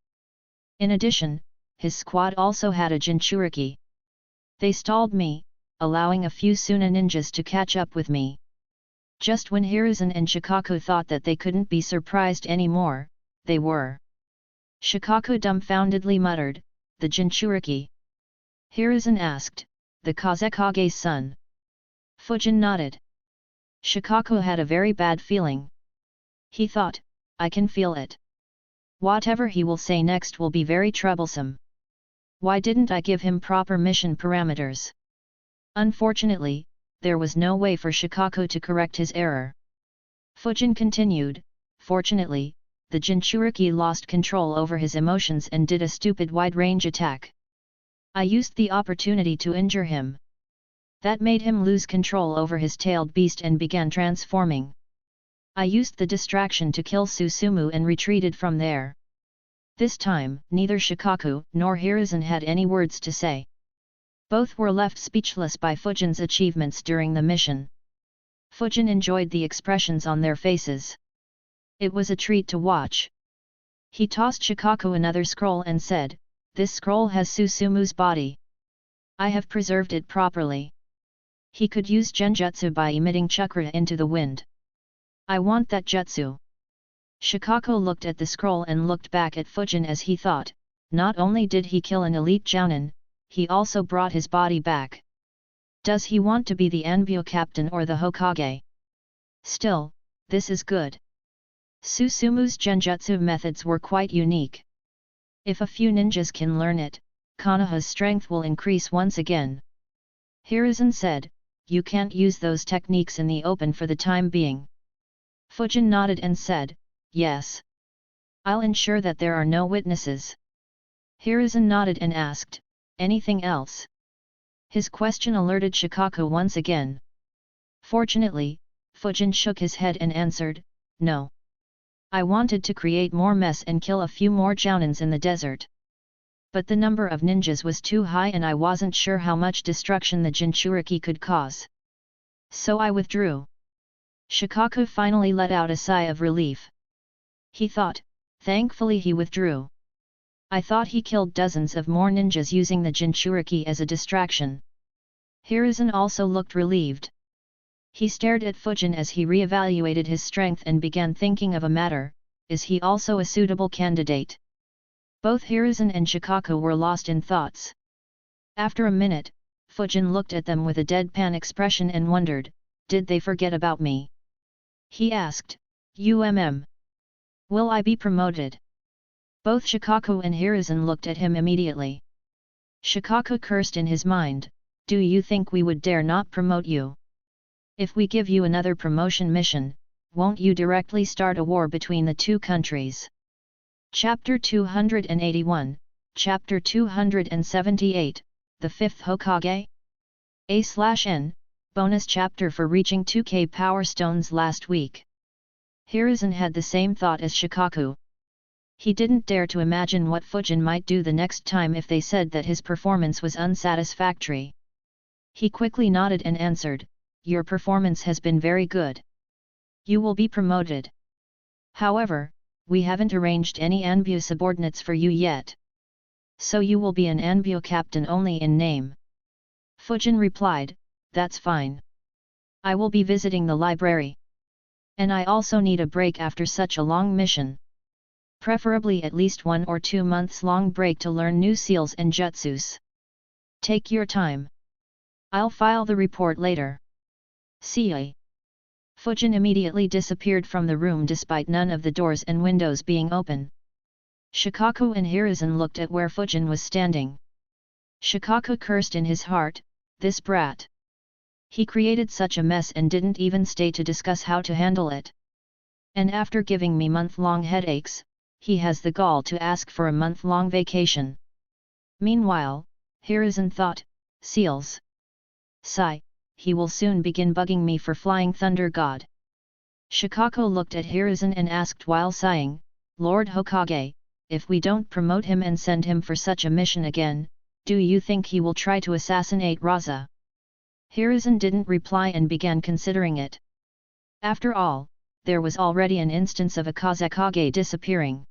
B: In addition, his squad also had a jinchuriki. They stalled me, allowing a few Suna ninjas to catch up with me. Just when Hiruzen and Shikaku thought that they couldn't be surprised anymore, they were. Shikaku dumbfoundedly muttered, "The jinchuriki." Hiruzen asked, "The Kazekage's son?" Fujin nodded. Shikaku had a very bad feeling. He thought, I can feel it. Whatever he will say next will be very troublesome. Why didn't I give him proper mission parameters? Unfortunately, there was no way for Shikaku to correct his error. Fujin continued, fortunately, the jinchuriki lost control over his emotions and did a stupid wide-range attack. I used the opportunity to injure him. That made him lose control over his tailed beast and began transforming. I used the distraction to kill Susumu and retreated from there. This time, neither Shikaku nor Hiruzen had any words to say. Both were left speechless by Fujin's achievements during the mission. Fujin enjoyed the expressions on their faces. It was a treat to watch. He tossed Shikaku another scroll and said, "This scroll has Susumu's body. I have preserved it properly. He could use genjutsu by emitting chakra into the wind. I want that jutsu." Shikaku looked at the scroll and looked back at Fujin as he thought, not only did he kill an elite jounin, he also brought his body back. Does he want to be the Anbu captain or the Hokage? Still, this is good. Susumu's genjutsu methods were quite unique. If a few ninjas can learn it, Konoha's strength will increase once again. Hiruzen said, "You can't use those techniques in the open for the time being." Fujin nodded and said, "Yes. I'll ensure that there are no witnesses." Hiruzen nodded and asked, "Anything else?" His question alerted Shikaku once again. Fortunately, Fujin shook his head and answered, "No. I wanted to create more mess and kill a few more jounins in the desert. But the number of ninjas was too high and I wasn't sure how much destruction the Jinchuriki could cause. So I withdrew." Shikaku finally let out a sigh of relief. He thought, thankfully he withdrew. I thought he killed dozens of more ninjas using the Jinchuriki as a distraction. Hiruzen also looked relieved. He stared at Fujin as he re-evaluated his strength and began thinking of a matter: is he also a suitable candidate? Both Hiruzen and Shikaku were lost in thoughts. After a minute, Fujin looked at them with a deadpan expression and wondered, did they forget about me? He asked, Will I be promoted? Both Shikaku and Hiruzen looked at him immediately. Shikaku cursed in his mind, do you think we would dare not promote you? If we give you another promotion mission, won't you directly start a war between the two countries? Chapter 281, Chapter 278, The Fifth Hokage? A/N, bonus chapter for reaching 2k Power Stones last week. Hiruzen had the same thought as Shikaku. He didn't dare to imagine what Fujin might do the next time if they said that his performance was unsatisfactory. He quickly nodded and answered, your performance has been very good. You will be promoted. However, we haven't arranged any Anbu subordinates for you yet. So you will be an Anbu captain only in name. Fujin replied, that's fine. I will be visiting the library. And I also need a break after such a long mission. Preferably at least 1 or 2 months long break to learn new seals and jutsus. Take your time. I'll file the report later. See ya. Fujin immediately disappeared from the room despite none of the doors and windows being open. Shikaku and Hiruzen looked at where Fujin was standing. Shikaku cursed in his heart, this brat. He created such a mess and didn't even stay to discuss how to handle it. And after giving me month-long headaches, he has the gall to ask for a month-long vacation. Meanwhile, Hiruzen thought, seals. Sigh. He will soon begin bugging me for flying thunder god. Shikaku looked at Hiruzen and asked while sighing, Lord Hokage, if we don't promote him and send him for such a mission again, do you think he will try to assassinate Raza? Hiruzen didn't reply and began considering it. After all, there was already an instance of a Kazekage disappearing.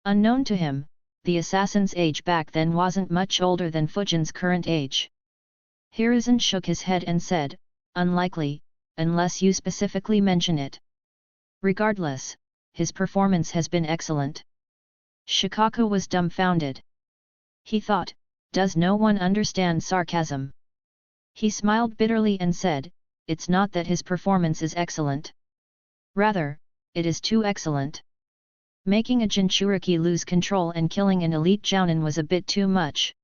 B: Unknown to him, the assassin's age back then wasn't much older than Fujin's current age. Hiruzen shook his head and said, unlikely, unless you specifically mention it. Regardless, his performance has been excellent. Shikaku was dumbfounded. He thought, does no one understand sarcasm? He smiled bitterly and said, it's not that his performance is excellent. Rather, it is too excellent. Making a Jinchuriki lose control and killing an elite jounin was a bit too much.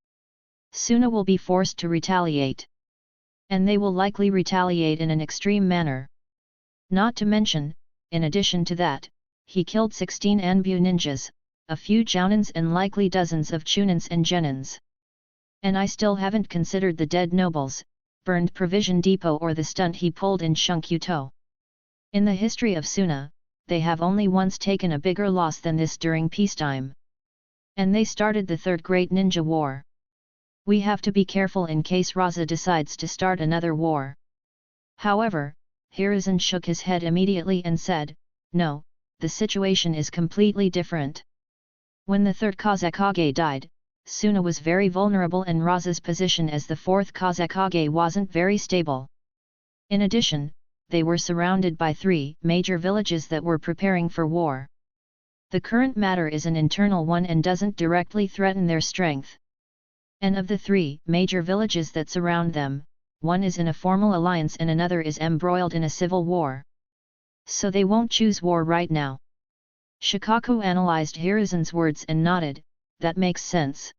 B: Suna will be forced to retaliate. And they will likely retaliate in an extreme manner. Not to mention, in addition to that, he killed 16 Anbu ninjas, a few jounins and likely dozens of chunins and genins. And I still haven't considered the dead nobles, burned provision depot or the stunt he pulled in Shunkyu-to. In the history of Suna, they have only once taken a bigger loss than this during peacetime. And they started the Third Great Ninja War. We have to be careful in case Raza decides to start another war. However, Hiruzen shook his head immediately and said, "No, the situation is completely different. When the third Kazekage died, Suna was very vulnerable and Raza's position as the fourth Kazekage wasn't very stable. In addition, they were surrounded by 3 major villages that were preparing for war. The current matter is an internal one and doesn't directly threaten their strength. And of the 3 major villages that surround them, one is in a formal alliance and another is embroiled in a civil war. So they won't choose war right now." Shikaku analyzed Hiruzen's words and nodded, "That makes sense.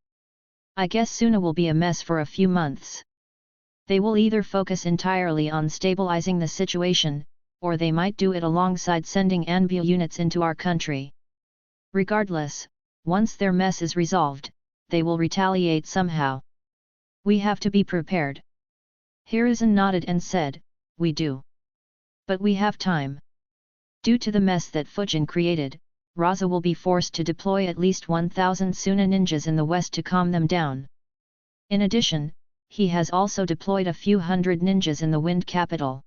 B: I guess Suna will be a mess for a few months. They will either focus entirely on stabilizing the situation, or they might do it alongside sending Anbu units into our country. Regardless, once their mess is resolved, they will retaliate somehow. We have to be prepared." Hiruzen nodded and said, "We do. But we have time. Due to the mess that Fujin created, Raza will be forced to deploy at least 1,000 Suna ninjas in the west to calm them down. In addition, he has also deployed a few hundred ninjas in the Wind Capital.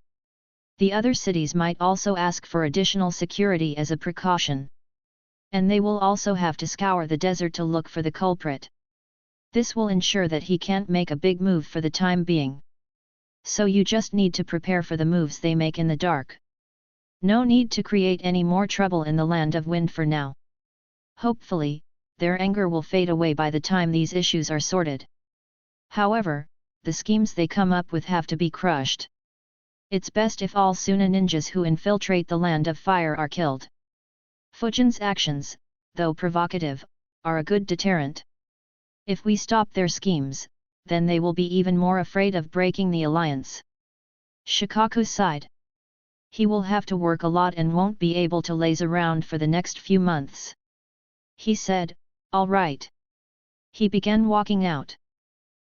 B: The other cities might also ask for additional security as a precaution. And they will also have to scour the desert to look for the culprit. This will ensure that he can't make a big move for the time being. So you just need to prepare for the moves they make in the dark. No need to create any more trouble in the land of wind for now. Hopefully, their anger will fade away by the time these issues are sorted. However, the schemes they come up with have to be crushed. It's best if all Suna ninjas who infiltrate the land of fire are killed. Fujin's actions, though provocative, are a good deterrent. If we stop their schemes, then they will be even more afraid of breaking the alliance." Shikaku sighed. He will have to work a lot and won't be able to laze around for the next few months. He said, "All right." He began walking out.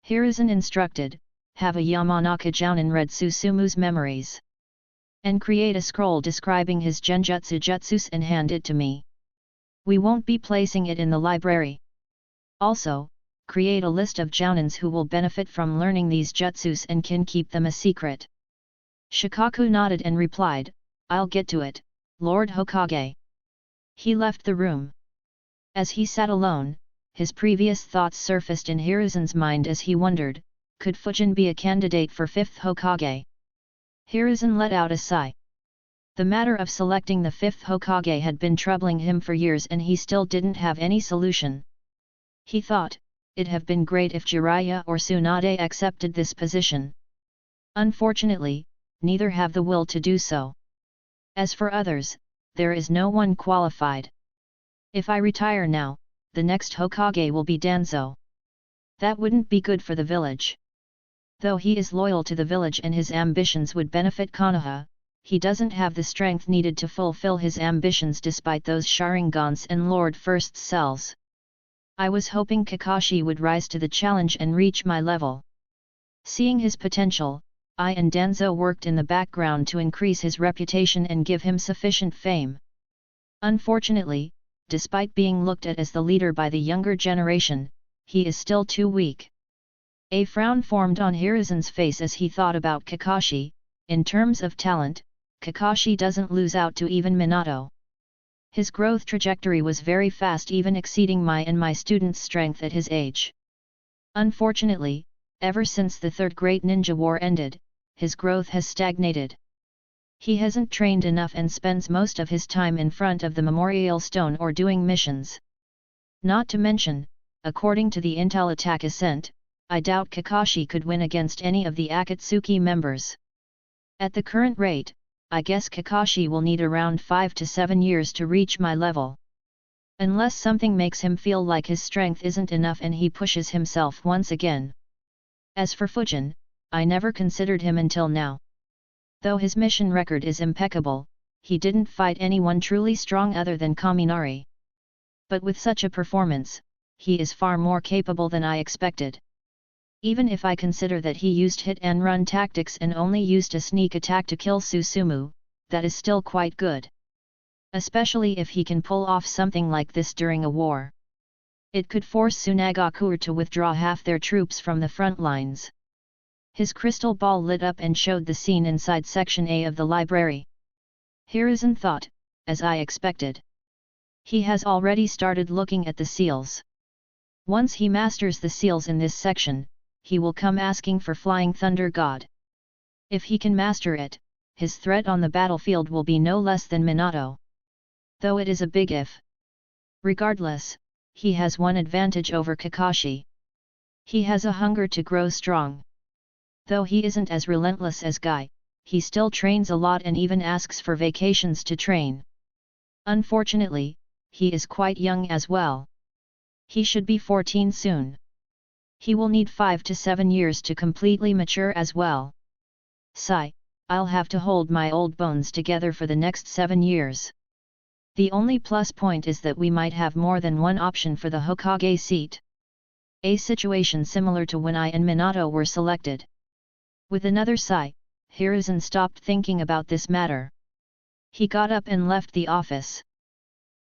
B: Hiruzen instructed, "Have a Yamanaka Jounin read Susumu's memories. And create a scroll describing his genjutsu jutsus and hand it to me. We won't be placing it in the library. Also, create a list of Jounins who will benefit from learning these jutsus and can keep them a secret." Shikaku nodded and replied, "I'll get to it, Lord Hokage." He left the room. As he sat alone, his previous thoughts surfaced in Hiruzen's mind as he wondered, could Fujin be a candidate for 5th Hokage? Hiruzen let out a sigh. The matter of selecting the 5th Hokage had been troubling him for years and he still didn't have any solution. He thought, it'd have been great if Jiraiya or Tsunade accepted this position. Unfortunately, neither have the will to do so. As for others, there is no one qualified. If I retire now, the next Hokage will be Danzo. That wouldn't be good for the village. Though he is loyal to the village and his ambitions would benefit Konoha, he doesn't have the strength needed to fulfill his ambitions despite those Sharingans and Lord First's cells. I was hoping Kakashi would rise to the challenge and reach my level. Seeing his potential, I and Danzo worked in the background to increase his reputation and give him sufficient fame. Unfortunately, despite being looked at as the leader by the younger generation, he is still too weak." A frown formed on Hiruzen's face as he thought about Kakashi. In terms of talent, Kakashi doesn't lose out to even Minato. His growth trajectory was very fast, even exceeding my student's strength at his age. Unfortunately, ever since the Third Great Ninja War ended, his growth has stagnated. He hasn't trained enough and spends most of his time in front of the Memorial Stone or doing missions. Not to mention, according to the Intel Attack Ascent, I doubt Kakashi could win against any of the Akatsuki members. At the current rate, I guess Kakashi will need around 5 to 7 years to reach my level. Unless something makes him feel like his strength isn't enough and he pushes himself once again. As for Fujin, I never considered him until now. Though his mission record is impeccable, he didn't fight anyone truly strong other than Kaminari. But with such a performance, he is far more capable than I expected. Even if I consider that he used hit and run tactics and only used a sneak attack to kill Susumu, that is still quite good. Especially if he can pull off something like this during a war. It could force Tsunagakure to withdraw half their troops from the front lines. His crystal ball lit up and showed the scene inside Section A of the library. Hiruzen thought, as I expected. He has already started looking at the seals. Once he masters the seals in this section, he will come asking for Flying Thunder God. If he can master it, his threat on the battlefield will be no less than Minato. Though it is a big if. Regardless, he has one advantage over Kakashi. He has a hunger to grow strong. Though he isn't as relentless as Guy, he still trains a lot and even asks for vacations to train. Unfortunately, he is quite young as well. He should be 14 soon. He will need 5 to 7 years to completely mature as well. Sigh, I'll have to hold my old bones together for the next 7 years. The only plus point is that we might have more than one option for the Hokage seat. A situation similar to when I and Minato were selected. With another sigh, Hiruzen stopped thinking about this matter. He got up and left the office.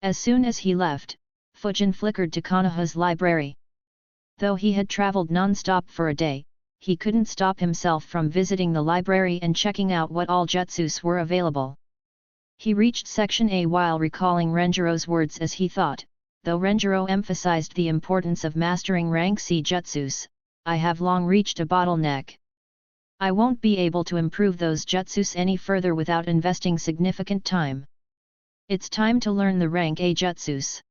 B: As soon as he left, Fujin flickered to Konoha's library. Though he had traveled non-stop for a day, he couldn't stop himself from visiting the library and checking out what all jutsus were available. He reached Section A while recalling Renjiro's words as he thought, though Renjiro emphasized the importance of mastering rank C jutsus, I have long reached a bottleneck. I won't be able to improve those jutsus any further without investing significant time. It's time to learn the rank A jutsus.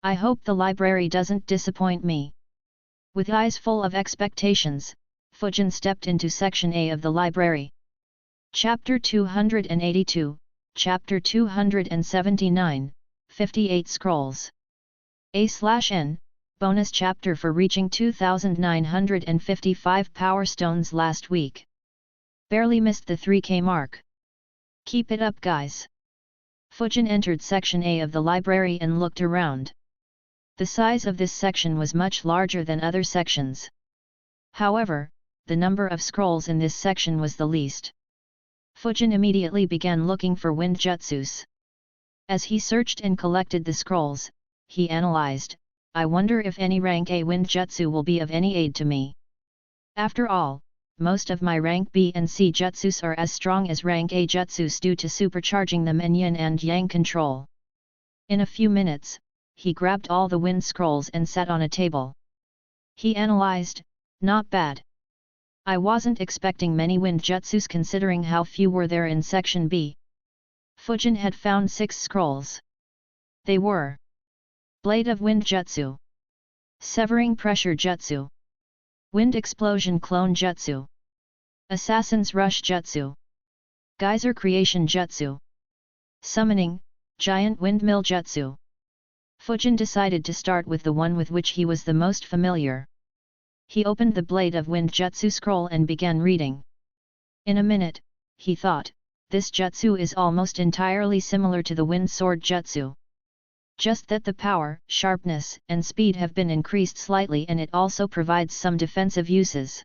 B: I hope the library doesn't disappoint me. With eyes full of expectations, Fujin stepped into Section A of the library. Chapter 282, Chapter 279, 58 Scrolls. A/N, bonus chapter for reaching 2,955 Power Stones last week. Barely missed the 3K mark. Keep it up, guys. Fujin entered Section A of the library and looked around. The size of this section was much larger than other sections. However, the number of scrolls in this section was the least. Fujin immediately began looking for wind jutsus. As he searched and collected the scrolls, he analyzed, I wonder if any rank A wind jutsu will be of any aid to me. After all, most of my rank B and C jutsus are as strong as rank A jutsus due to supercharging them in yin and yang control. In a few minutes, he grabbed all the wind scrolls and sat on a table. He analyzed, not bad. I wasn't expecting many wind jutsus considering how few were there in Section B. Fujin had found 6 scrolls. They were Blade of Wind Jutsu, Severing Pressure Jutsu, Wind Explosion Clone Jutsu, Assassin's Rush Jutsu, Geyser Creation Jutsu, Summoning, Giant Windmill Jutsu. Fujin decided to start with the one with which he was the most familiar. He opened the Blade of Wind Jutsu scroll and began reading. In a minute, he thought, this jutsu is almost entirely similar to the Wind Sword Jutsu. Just that the power, sharpness, and speed have been increased slightly and it also provides some defensive uses.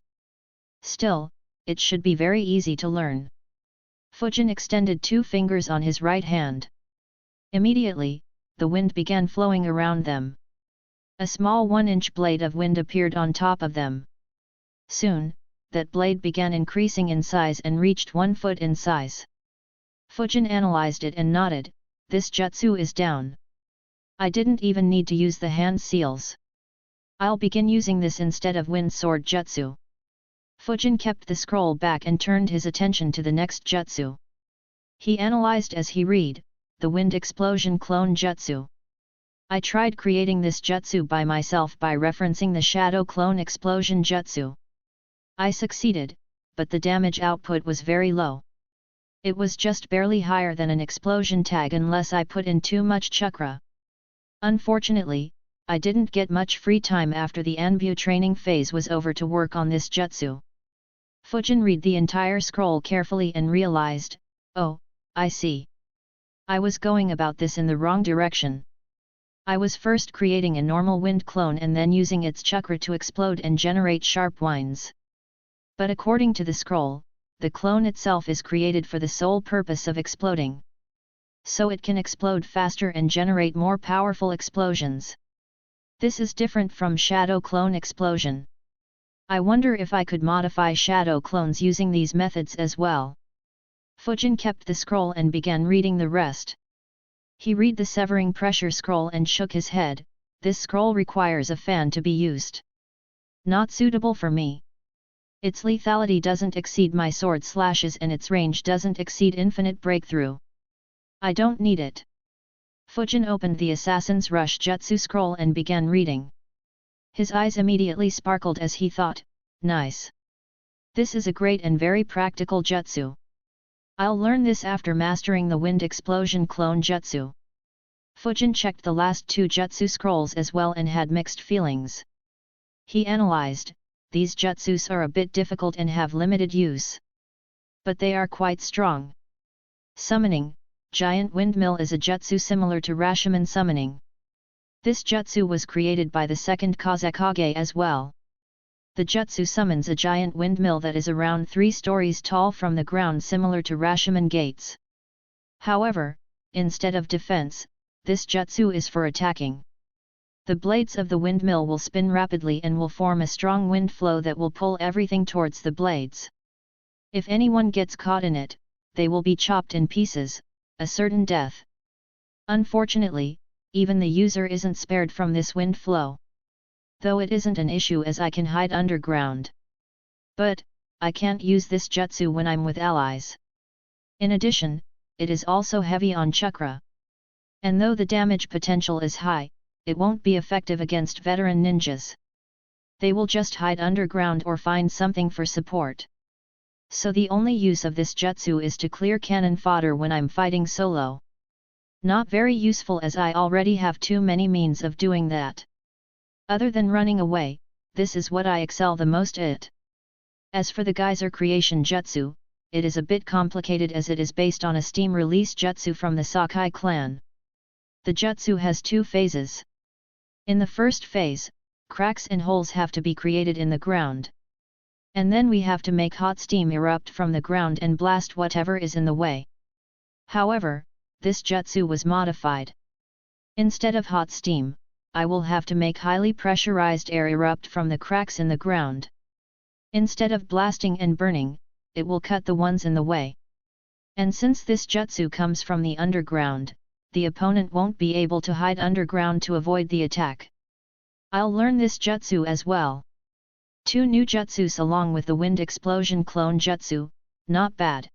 B: Still, it should be very easy to learn. Fujin extended 2 fingers on his right hand. Immediately, the wind began flowing around them. A small 1-inch blade of wind appeared on top of them. Soon, that blade began increasing in size and reached 1 foot in size. Fujin analyzed it and nodded, this jutsu is down. I didn't even need to use the hand seals. I'll begin using this instead of Wind Sword Jutsu. Fujin kept the scroll back and turned his attention to the next jutsu. He analyzed as he read, the Wind Explosion Clone Jutsu. I tried creating this jutsu by myself by referencing the Shadow Clone Explosion Jutsu. I succeeded, but the damage output was very low. It was just barely higher than an explosion tag unless I put in too much chakra. Unfortunately, I didn't get much free time after the Anbu training phase was over to work on this jutsu. Fujin read the entire scroll carefully and realized, oh, I see. I was going about this in the wrong direction. I was first creating a normal wind clone and then using its chakra to explode and generate sharp winds. But according to the scroll, the clone itself is created for the sole purpose of exploding. So it can explode faster and generate more powerful explosions. This is different from shadow clone explosion. I wonder if I could modify shadow clones using these methods as well. Fujin kept the scroll and began reading the rest. He read the severing pressure scroll and shook his head. This scroll requires a fan to be used. Not suitable for me. Its lethality doesn't exceed my sword slashes and its range doesn't exceed infinite breakthrough. I don't need it. Fujin opened the Assassin's Rush Jutsu scroll and began reading. His eyes immediately sparkled as he thought, nice. This is a great and very practical jutsu. I'll learn this after mastering the wind explosion clone jutsu. Fujin checked the last two jutsu scrolls as well and had mixed feelings. He analyzed, these jutsus are a bit difficult and have limited use. But they are quite strong. Summoning, Giant Windmill is a jutsu similar to Rashomon summoning. This jutsu was created by the second Kazekage as well. The jutsu summons a giant windmill that is around 3 stories tall from the ground similar to Rashomon gates. However, instead of defense, this jutsu is for attacking. The blades of the windmill will spin rapidly and will form a strong wind flow that will pull everything towards the blades. If anyone gets caught in it, they will be chopped in pieces, a certain death. Unfortunately, even the user isn't spared from this wind flow. Though it isn't an issue as I can hide underground. But, I can't use this jutsu when I'm with allies. In addition, it is also heavy on chakra. And though the damage potential is high, it won't be effective against veteran ninjas. They will just hide underground or find something for support. So the only use of this jutsu is to clear cannon fodder when I'm fighting solo. Not very useful as I already have too many means of doing that. Other than running away, this is what I excel the most at. As for the geyser creation jutsu, it is a bit complicated as it is based on a steam release jutsu from the Sakai clan. The jutsu has 2 phases. In the first phase, cracks and holes have to be created in the ground. And then we have to make hot steam erupt from the ground and blast whatever is in the way. However, this jutsu was modified. Instead of hot steam, I will have to make highly pressurized air erupt from the cracks in the ground. Instead of blasting and burning, it will cut the ones in the way. And since this jutsu comes from the underground, the opponent won't be able to hide underground to avoid the attack. I'll learn this jutsu as well. 2 new jutsus along with the wind explosion clone jutsu, not bad.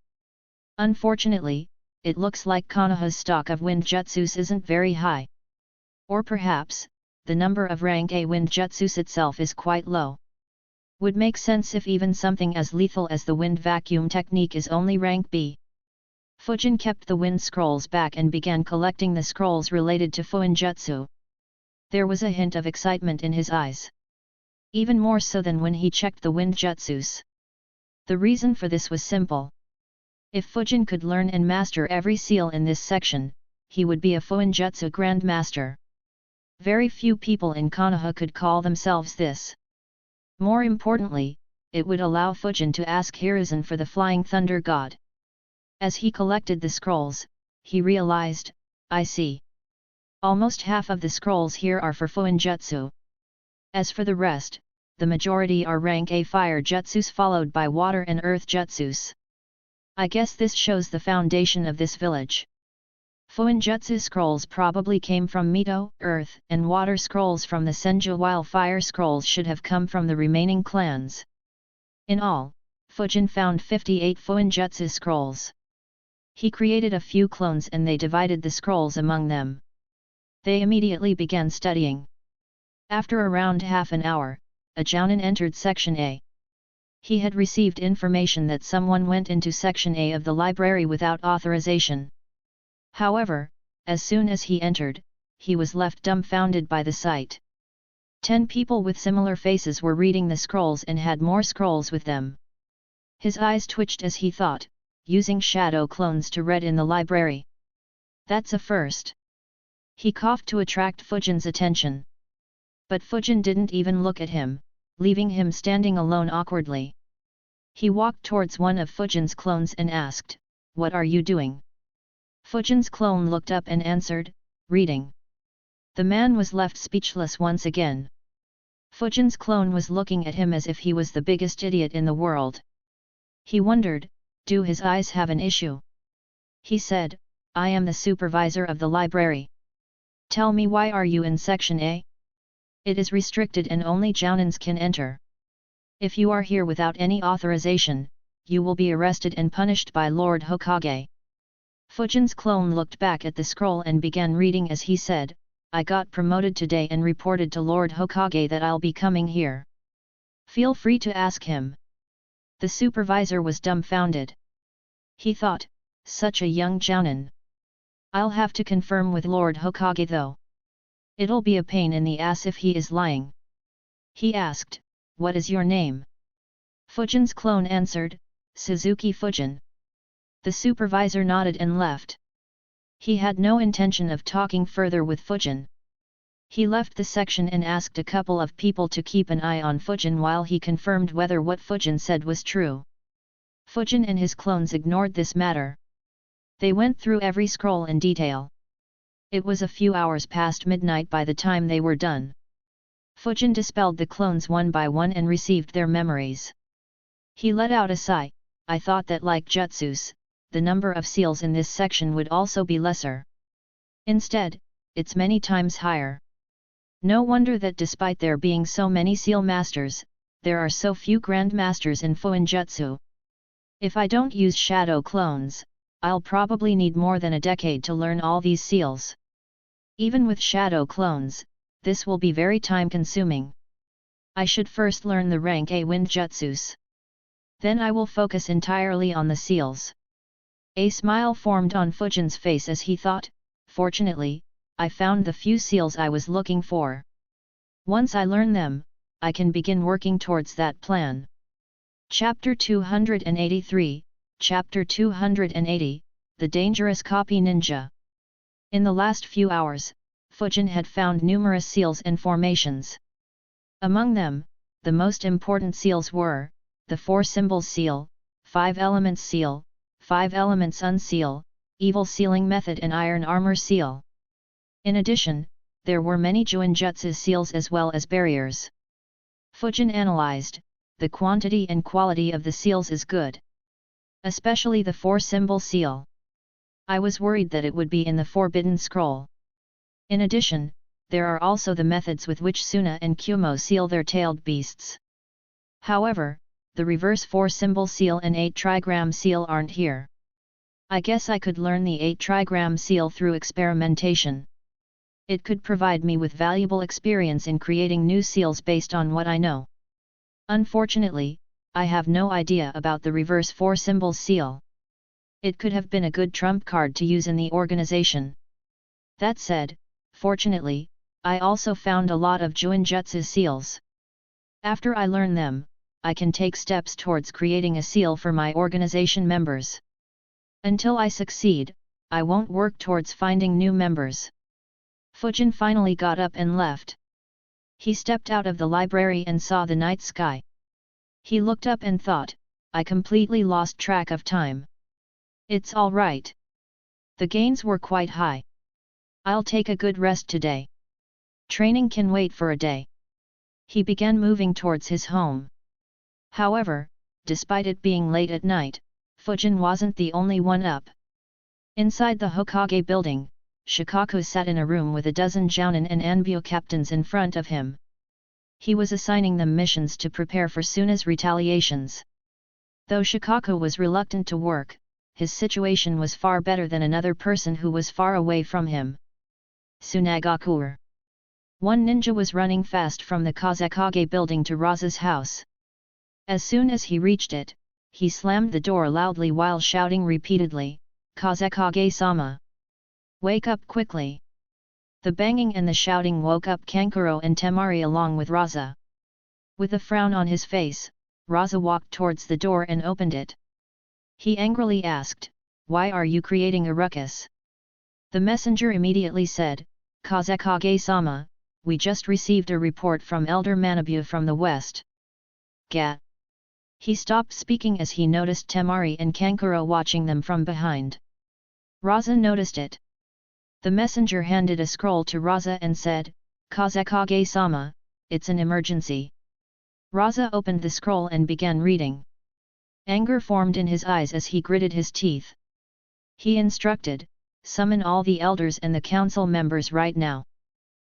B: Unfortunately, it looks like Konoha's stock of wind jutsus isn't very high. Or perhaps, the number of rank A wind jutsus itself is quite low. Would make sense if even something as lethal as the wind vacuum technique is only rank B. Fujin kept the wind scrolls back and began collecting the scrolls related to Fuin jutsu. There was a hint of excitement in his eyes. Even more so than when he checked the wind jutsus. The reason for this was simple. If Fujin could learn and master every seal in this section, he would be a Fuin jutsu grandmaster. Very few people in Konoha could call themselves this. More importantly, it would allow Fujin to ask Hiruzen for the Flying Thunder God. As he collected the scrolls, he realized, I see. Almost half of the scrolls here are for Fuin jutsu. As for the rest, the majority are rank A fire jutsus followed by water and earth jutsus. I guess this shows the foundation of this village. Fuin jutsu scrolls probably came from Mito, earth, and water scrolls from the Senju, while fire scrolls should have come from the remaining clans. In all, Fujin found 58 Fuin jutsu scrolls. He created a few clones and they divided the scrolls among them. They immediately began studying. After around half an hour, a jounin entered Section A. He had received information that someone went into Section A of the library without authorization. However, as soon as he entered, he was left dumbfounded by the sight. 10 people with similar faces were reading the scrolls and had more scrolls with them. His eyes twitched as he thought, using shadow clones to read in the library. That's a first. He coughed to attract Fujin's attention. But Fujin didn't even look at him, leaving him standing alone awkwardly. He walked towards one of Fujin's clones and asked, "What are you doing?" Fujin's clone looked up and answered, "Reading." The man was left speechless once again. Fujin's clone was looking at him as if he was the biggest idiot in the world. He wondered, do his eyes have an issue? He said, "I am the supervisor of the library. Tell me, why are you in Section A? It is restricted and only Jounins can enter. If you are here without any authorization, you will be arrested and punished by Lord Hokage." Fujin's clone looked back at the scroll and began reading as he said, "I got promoted today and reported to Lord Hokage that I'll be coming here. Feel free to ask him." The supervisor was dumbfounded. He thought, such a young Jounin. I'll have to confirm with Lord Hokage though. It'll be a pain in the ass if he is lying. He asked, "What is your name?" Fujin's clone answered, "Suzuki Fujin." The supervisor nodded and left. He had no intention of talking further with Fujin. He left the section and asked a couple of people to keep an eye on Fujin while he confirmed whether what Fujin said was true. Fujin and his clones ignored this matter. They went through every scroll in detail. It was a few hours past midnight by the time they were done. Fujin dispelled the clones one by one and received their memories. He let out a sigh. "I thought that like jutsus, the number of seals in this section would also be lesser. Instead, it's many times higher. No wonder that despite there being so many seal masters, there are so few grand masters in Fuinjutsu. If I don't use shadow clones, I'll probably need more than a decade to learn all these seals. Even with shadow clones, this will be very time-consuming. I should first learn the rank A wind jutsus. Then I will focus entirely on the seals." A smile formed on Fujin's face as he thought, "Fortunately, I found the few seals I was looking for. Once I learn them, I can begin working towards that plan." Chapter 283, Chapter 280, The Dangerous Copy Ninja. In the last few hours, Fujin had found numerous seals and formations. Among them, the most important seals were, the 4 Symbols Seal, 5 Elements Seal, 5 Elements Unseal, Evil Sealing Method and Iron Armor Seal. In addition, there were many Juinjutsu seals as well as barriers. Fujin analyzed, the quantity and quality of the seals is good. Especially the 4 Symbol Seal. I was worried that it would be in the Forbidden Scroll. In addition, there are also the methods with which Suna and Kumo seal their tailed beasts. However, the reverse 4 Symbol Seal and 8 Trigram Seal aren't here. I guess I could learn the 8 Trigram Seal through experimentation. It could provide me with valuable experience in creating new seals based on what I know. Unfortunately, I have no idea about the reverse 4 Symbols Seal. It could have been a good trump card to use in the organization. That said, fortunately, I also found a lot of Juinjutsu seals. After I learn them, I can take steps towards creating a seal for my organization members. Until I succeed, I won't work towards finding new members. Fujin finally got up and left. He stepped out of the library and saw the night sky. He looked up and thought, I completely lost track of time. It's all right. The gains were quite high. I'll take a good rest today. Training can wait for a day. He began moving towards his home. However, despite it being late at night, Fujin wasn't the only one up. Inside the Hokage building, Shikaku sat in a room with a dozen Jounin and Anbu captains in front of him. He was assigning them missions to prepare for Suna's retaliations. Though Shikaku was reluctant to work, his situation was far better than another person who was far away from him. Tsunagakur. One ninja was running fast from the Kazekage building to Raza's house. As soon as he reached it, he slammed the door loudly while shouting repeatedly, "Kazekage-sama! Wake up quickly!" The banging and the shouting woke up Kankuro and Temari along with Raza. With a frown on his face, Raza walked towards the door and opened it. He angrily asked, "Why are you creating a ruckus?" The messenger immediately said, Kazekage-sama, we just received a report from Elder Manabu from the west. Gat. He stopped speaking as he noticed Temari and Kankuro watching them from behind. Raza noticed it. The messenger handed a scroll to Raza and said, Kazekage-sama, it's an emergency. Raza opened the scroll and began reading. Anger formed in his eyes as he gritted his teeth. He instructed, summon all the elders and the council members right now.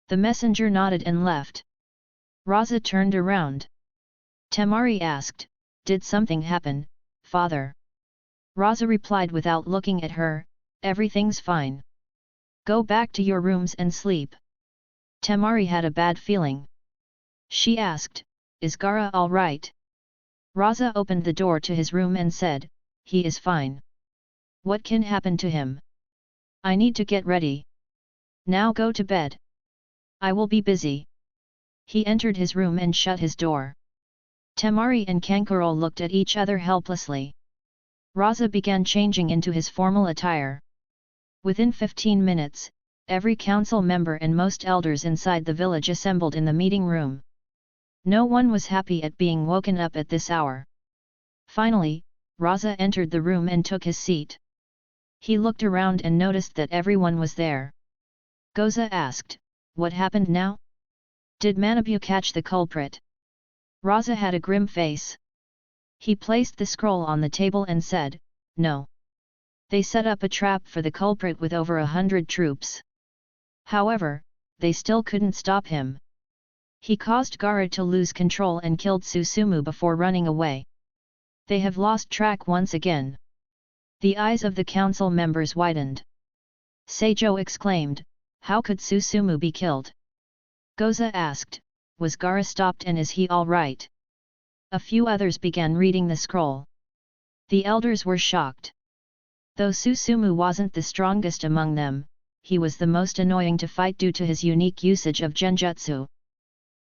B: The messenger nodded and left. Raza turned around. Temari asked, did something happen, father? Raza replied without looking at her, everything's fine. Go back to your rooms and sleep. Temari had a bad feeling. She asked, is Gara all right? Raza opened the door to his room and said, he is fine. What can happen to him? I need to get ready. Now go to bed. I will be busy. He entered his room and shut his door. Temari and Kankuro looked at each other helplessly. Raza began changing into his formal attire. Within 15 minutes, every council member and most elders inside the village assembled in the meeting room. No one was happy at being woken up at this hour. Finally, Raza entered the room and took his seat. He looked around and noticed that everyone was there. Goza asked, what happened now? Did Manabu catch the culprit? Raza had a grim face. He placed the scroll on the table and said, no. They set up a trap for the culprit with over 100 troops. However, they still couldn't stop him. He caused Gara to lose control and killed Susumu before running away. They have lost track once again. The eyes of the council members widened. Seijo exclaimed, how could Susumu be killed? Goza asked, was Gara stopped and is he all right? A few others began reading the scroll. The elders were shocked. Though Susumu wasn't the strongest among them, he was the most annoying to fight due to his unique usage of genjutsu.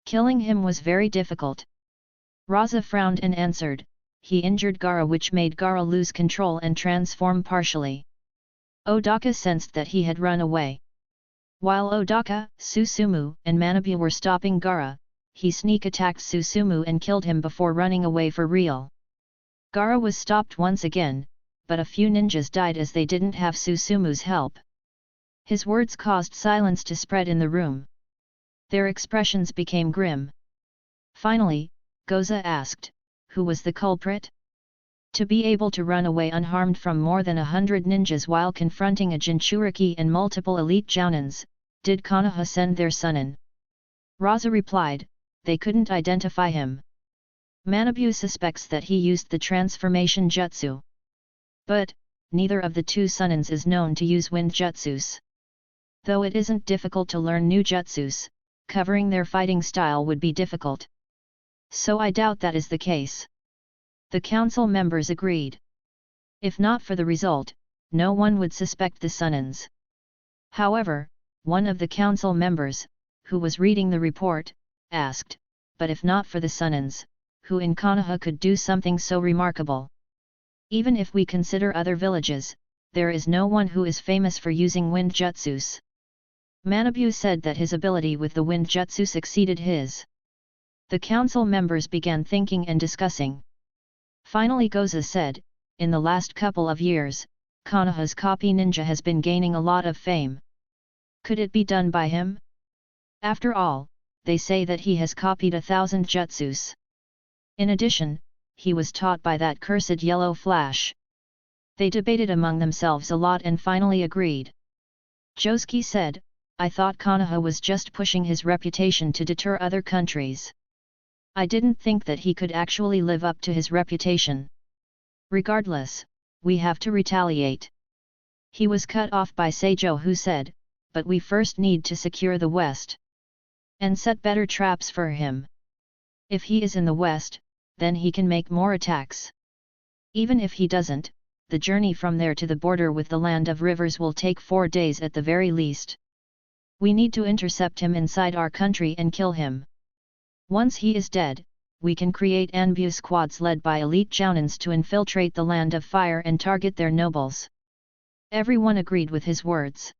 B: Killing him was very difficult. Raza frowned and answered, he injured Gara, which made Gara lose control and transform partially. Odaka sensed that he had run away. While Odaka, Susumu, and Manabu were stopping Gara, he sneak attacked Susumu and killed him before running away for real. Gara was stopped once again, but a few ninjas died as they didn't have Susumu's help. His words caused silence to spread in the room. Their expressions became grim. Finally, Goza asked, who was the culprit? To be able to run away unharmed from more than 100 ninjas while confronting a Jinchuriki and multiple elite jounins, did Konoha send their son in? Raza replied, they couldn't identify him. Manabu suspects that he used the transformation jutsu. But, neither of the two Sunins is known to use wind jutsus. Though it isn't difficult to learn new jutsus, covering their fighting style would be difficult. So I doubt that is the case. The council members agreed. If not for the result, no one would suspect the Sunins. However, one of the council members, who was reading the report, asked, but if not for the Sunins, who in Konoha could do something so remarkable? Even if we consider other villages, there is no one who is famous for using wind jutsus. Manabu said that his ability with the wind jutsu exceeded his. The council members began thinking and discussing. Finally Goza said, in the last couple of years, Konoha's copy ninja has been gaining a lot of fame. Could it be done by him? After all, they say that he has copied 1,000 jutsus. In addition, he was taught by that cursed yellow flash. They debated among themselves a lot and finally agreed. Josuke said, I thought Konoha was just pushing his reputation to deter other countries. I didn't think that he could actually live up to his reputation. Regardless, we have to retaliate. He was cut off by Seijo, who said, but we first need to secure the west. And set better traps for him. If he is in the west, then he can make more attacks. Even if he doesn't, the journey from there to the border with the land of rivers will take 4 days at the very least. We need to intercept him inside our country and kill him. Once he is dead, we can create ambush squads led by elite jounins to infiltrate the land of fire and target their nobles. Everyone agreed with his words.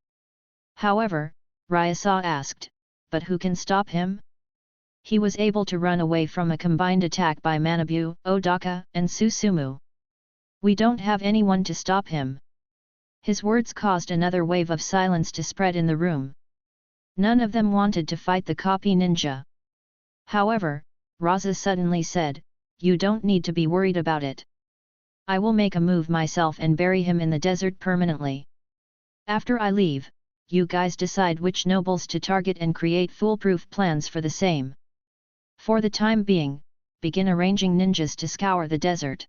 B: However, Ryasa asked, but who can stop him? He was able to run away from a combined attack by Manabu, Odaka, and Susumu. We don't have anyone to stop him. His words caused another wave of silence to spread in the room. None of them wanted to fight the copy ninja. However, Raza suddenly said, "You don't need to be worried about it. I will make a move myself and bury him in the desert permanently. After I leave, you guys decide which nobles to target and create foolproof plans for the same. For the time being, begin arranging ninjas to scour the desert.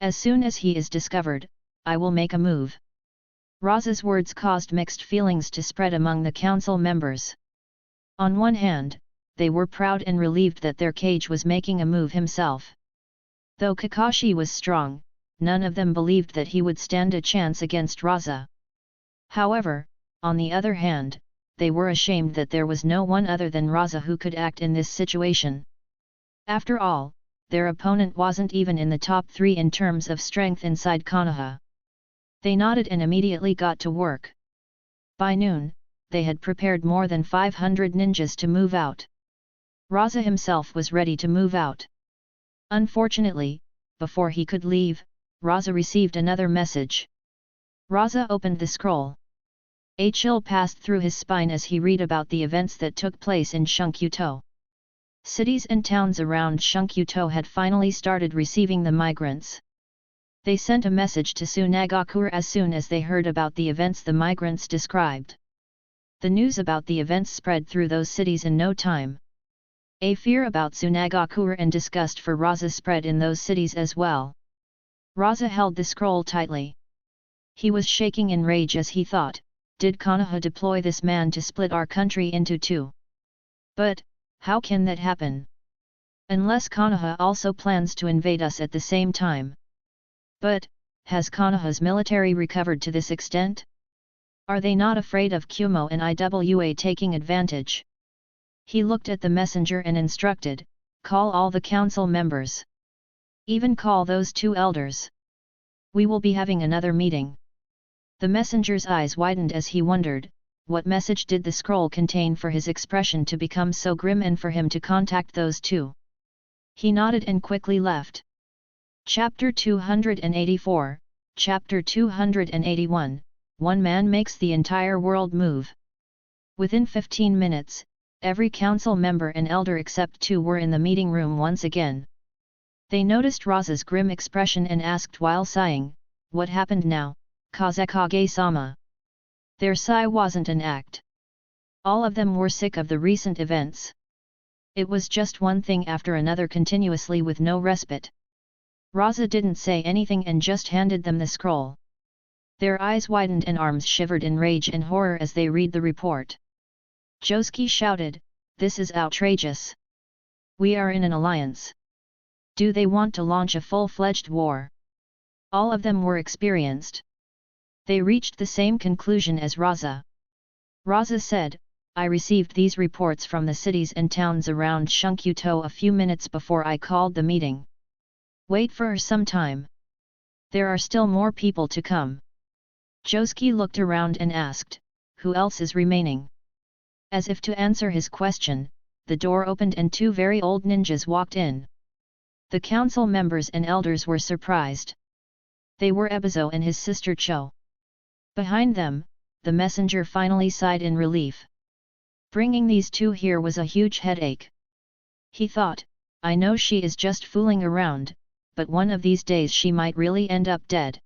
B: As soon as he is discovered, I will make a move." Raza's words caused mixed feelings to spread among the council members. On one hand, they were proud and relieved that their Kage was making a move himself. Though Kakashi was strong, none of them believed that he would stand a chance against Raza. However, on the other hand, they were ashamed that there was no one other than Raza who could act in this situation. After all, their opponent wasn't even in the top 3 in terms of strength inside Konoha. They nodded and immediately got to work. By noon, they had prepared more than 500 ninjas to move out. Raza himself was ready to move out. Unfortunately, before he could leave, Raza received another message. Raza opened the scroll. A chill passed through his spine as he read about the events that took place in Shunkyu-to. Cities and towns around Shunkyu-to had finally started receiving the migrants. They sent a message to Tsunagakure as soon as they heard about the events the migrants described. The news about the events spread through those cities in no time. A fear about Tsunagakure and disgust for Raza spread in those cities as well. Raza held the scroll tightly. He was shaking in rage as he thought, did Konoha deploy this man to split our country into 2? But, how can that happen? Unless Konoha also plans to invade us at the same time. But, has Konoha's military recovered to this extent? Are they not afraid of Kumo and Iwa taking advantage? He looked at the messenger and instructed, "Call all the council members. Even call those 2 elders. We will be having another meeting." The messenger's eyes widened as he wondered, what message did the scroll contain for his expression to become so grim and for him to contact those 2? He nodded and quickly left. Chapter 284, Chapter 281, One man makes the entire world move. Within 15 minutes, every council member and elder except 2 were in the meeting room once again. They noticed Raza's grim expression and asked while sighing, "What happened now, Kazekage-sama?" Their sigh wasn't an act. All of them were sick of the recent events. It was just one thing after another continuously with no respite. Raza didn't say anything and just handed them the scroll. Their eyes widened and arms shivered in rage and horror as they read the report. Josuke shouted, "This is outrageous! We are in an alliance. Do they want to launch a full-fledged war?" All of them were experienced. They reached the same conclusion as Raza. Raza said, "I received these reports from the cities and towns around Shunkyu-to a few minutes before I called the meeting. Wait for some time. There are still more people to come." Josuke looked around and asked, "Who else is remaining?" As if to answer his question, the door opened and 2 very old ninjas walked in. The council members and elders were surprised. They were Ebizo and his sister Cho. Behind them, the messenger finally sighed in relief. Bringing these 2 here was a huge headache. He thought, "I know she is just fooling around, but one of these days she might really end up dead."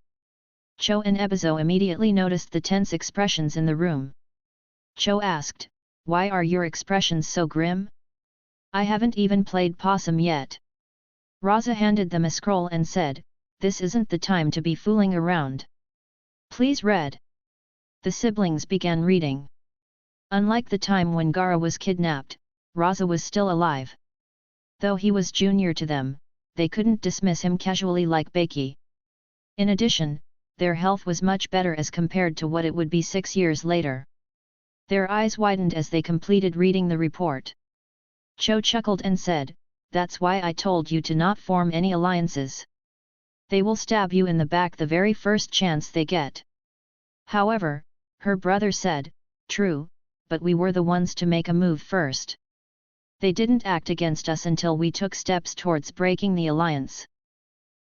B: Cho and Ebizo immediately noticed the tense expressions in the room. Cho asked, "Why are your expressions so grim? I haven't even played possum yet." Raza handed them a scroll and said, "This isn't the time to be fooling around. Please read." The siblings began reading. Unlike the time when Gaara was kidnapped, Raza was still alive. Though he was junior to them, they couldn't dismiss him casually like Baki. In addition, their health was much better as compared to what it would be 6 years later. Their eyes widened as they completed reading the report. Cho chuckled and said, "That's why I told you to not form any alliances. They will stab you in the back the very first chance they get." However, her brother said, "True, but we were the ones to make a move first. They didn't act against us until we took steps towards breaking the alliance.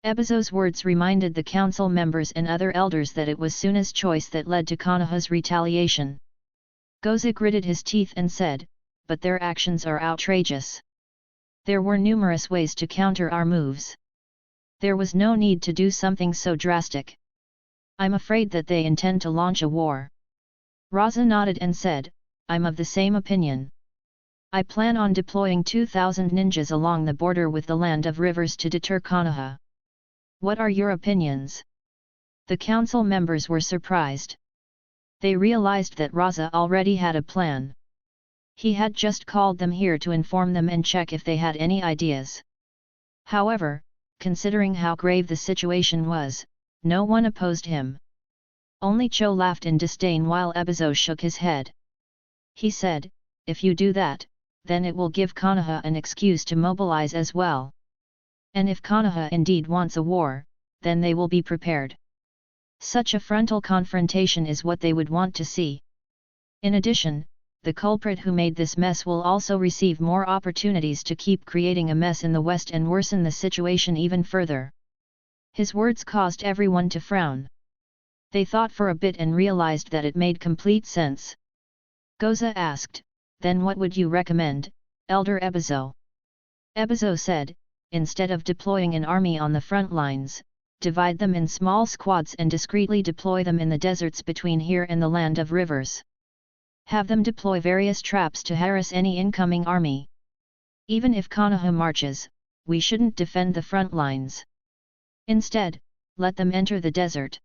B: Ebizo's words reminded the council members and other elders that it was Suna's choice that led to Konoha's retaliation. Goza gritted his teeth and said, "But their actions are outrageous. There were numerous ways to counter our moves. There was no need to do something so drastic. I'm afraid that they intend to launch a war." Raza nodded and said, "I'm of the same opinion. I plan on deploying 2,000 ninjas along the border with the Land of Rivers to deter Konoha. What are your opinions?" The council members were surprised. They realized that Raza already had a plan. He had just called them here to inform them and check if they had any ideas. However, considering how grave the situation was, no one opposed him. Only Cho laughed in disdain while Ebizo shook his head. He said, "If you do that, then it will give Konoha an excuse to mobilize as well. And if Konoha indeed wants a war, then they will be prepared. Such a frontal confrontation is what they would want to see. In addition, the culprit who made this mess will also receive more opportunities to keep creating a mess in the West and worsen the situation even further." His words caused everyone to frown. They thought for a bit and realized that it made complete sense. Goza asked, "Then what would you recommend, Elder Ebizo?" Ebizo said, "Instead of deploying an army on the front lines, divide them in small squads and discreetly deploy them in the deserts between here and the Land of Rivers. Have them deploy various traps to harass any incoming army. Even if Konoha marches, we shouldn't defend the front lines. Instead, let them enter the desert.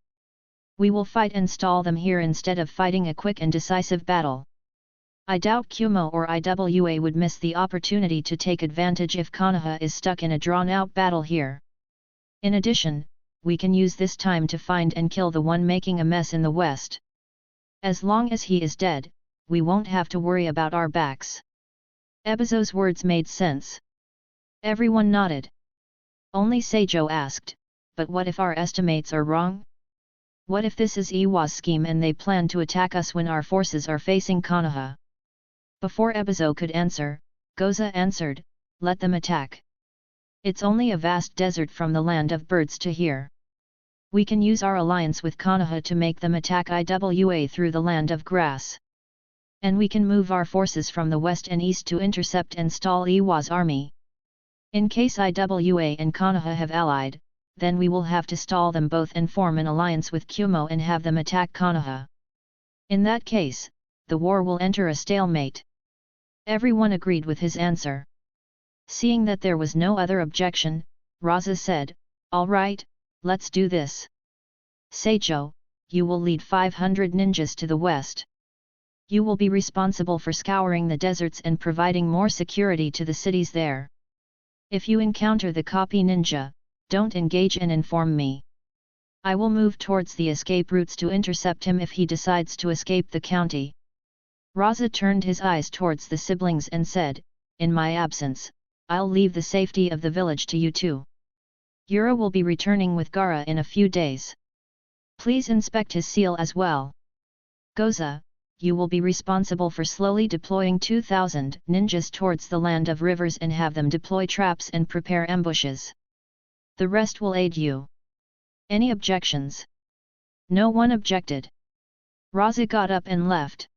B: We will fight and stall them here instead of fighting a quick and decisive battle. I doubt Kumo or Iwa would miss the opportunity to take advantage if Konoha is stuck in a drawn-out battle here. In addition, we can use this time to find and kill the one making a mess in the West. As long as he is dead, we won't have to worry about our backs." Ebizo's words made sense. Everyone nodded. Only Seijo asked, "But what if our estimates are wrong? What if this is Iwa's scheme and they plan to attack us when our forces are facing Konoha?" Before Ebizo could answer, Goza answered, "Let them attack. It's only a vast desert from the Land of Birds to here. We can use our alliance with Konoha to make them attack Iwa through the Land of Grass. And we can move our forces from the west and east to intercept and stall Iwa's army. In case Iwa and Konoha have allied, then we will have to stall them both and form an alliance with Kumo and have them attack Konoha. In that case, the war will enter a stalemate." Everyone agreed with his answer. Seeing that there was no other objection, Raza said, "All right, let's do this. Seijo, you will lead 500 ninjas to the west. You will be responsible for scouring the deserts and providing more security to the cities there. If you encounter the copy ninja, don't engage and inform me. I will move towards the escape routes to intercept him if he decides to escape the county." Raza turned his eyes towards the siblings and said, "In my absence, I'll leave the safety of the village to you two. Yura will be returning with Gaara in a few days. Please inspect his seal as well. Goza, you will be responsible for slowly deploying 2,000 ninjas towards the Land of Rivers and have them deploy traps and prepare ambushes. The rest will aid you." Any objections? No one objected. Raza got up and left.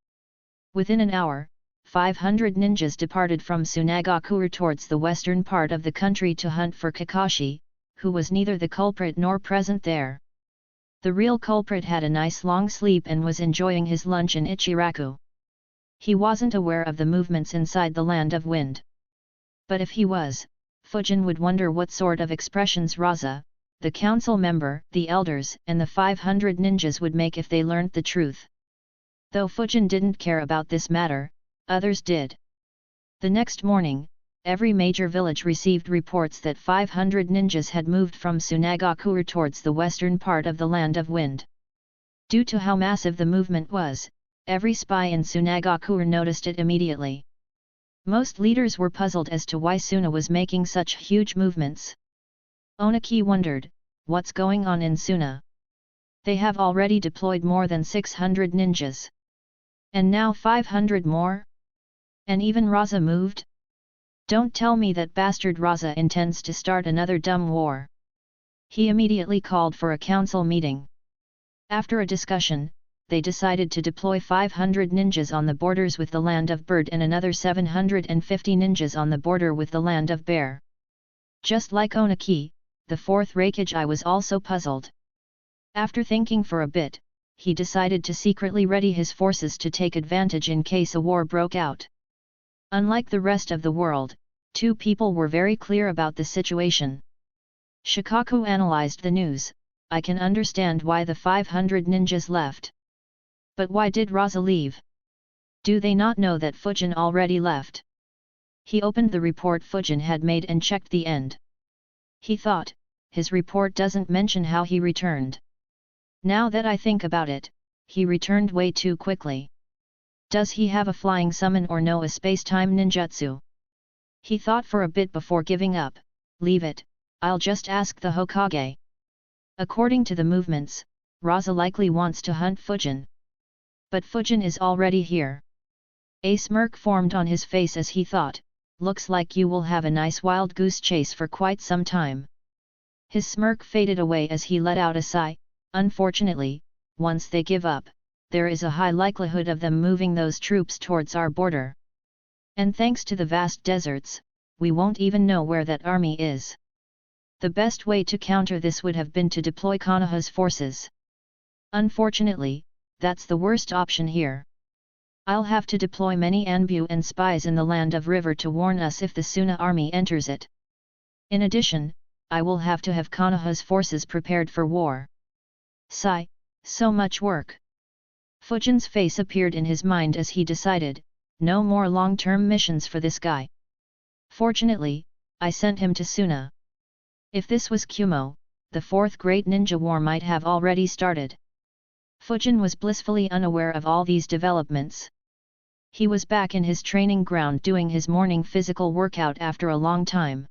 B: Within an hour, 500 ninjas departed from Tsunagakure towards the western part of the country to hunt for Kakashi, who was neither the culprit nor present there. The real culprit had a nice long sleep and was enjoying his lunch in Ichiraku. He wasn't aware of the movements inside the Land of Wind. But if he was, Fujin would wonder what sort of expressions Raza, the council member, the elders, and the 500 ninjas would make if they learnt the truth. Though Fujin didn't care about this matter, others did. The next morning, every major village received reports that 500 ninjas had moved from Tsunagakure towards the western part of the Land of Wind. Due to how massive the movement was, every spy in Tsunagakure noticed it immediately. Most leaders were puzzled as to why Suna was making such huge movements. Onaki wondered, "What's going on in Suna? They have already deployed more than 600 ninjas. And now 500 more? And even Raza moved? Don't tell me that bastard Raza intends to start another dumb war. He immediately called for a council meeting. After a discussion, they decided to deploy 500 ninjas on the borders with the land of Bird and another 750 ninjas on the border with the land of Bear. Just like Onaki, the fourth Raikage was also puzzled. After thinking for a bit, he decided to secretly ready his forces to take advantage in case a war broke out. Unlike the rest of the world, two people were very clear about the situation. Shikaku analyzed the news. I can understand why the 500 ninjas left. But why did Raza leave? Do they not know that Fujin already left? He opened the report Fujin had made and checked the end. He thought, his report doesn't mention how he returned. Now that I think about it, he returned way too quickly. Does he have a flying summon or know a space-time ninjutsu? He thought for a bit before giving up. Leave it, I'll just ask the Hokage. According to the movements, Raza likely wants to hunt Fujin. But Fujin is already here. A smirk formed on his face as he thought, looks like you will have a nice wild goose chase for quite some time. His smirk faded away as he let out a sigh. Unfortunately, once they give up, there is a high likelihood of them moving those troops towards our border. And thanks to the vast deserts, we won't even know where that army is. The best way to counter this would have been to deploy Konoha's forces. Unfortunately, that's the worst option here. I'll have to deploy many Anbu and spies in the land of River to warn us if the Suna army enters it. In addition, I will have to have Konoha's forces prepared for war. Sigh, so much work. Fujin's face appeared in his mind as he decided, no more long-term missions for this guy. Fortunately, I sent him to Suna. If this was Kumo, the fourth great ninja war might have already started. Fujin was blissfully unaware of all these developments. He was back in his training ground doing his morning physical workout after a long time.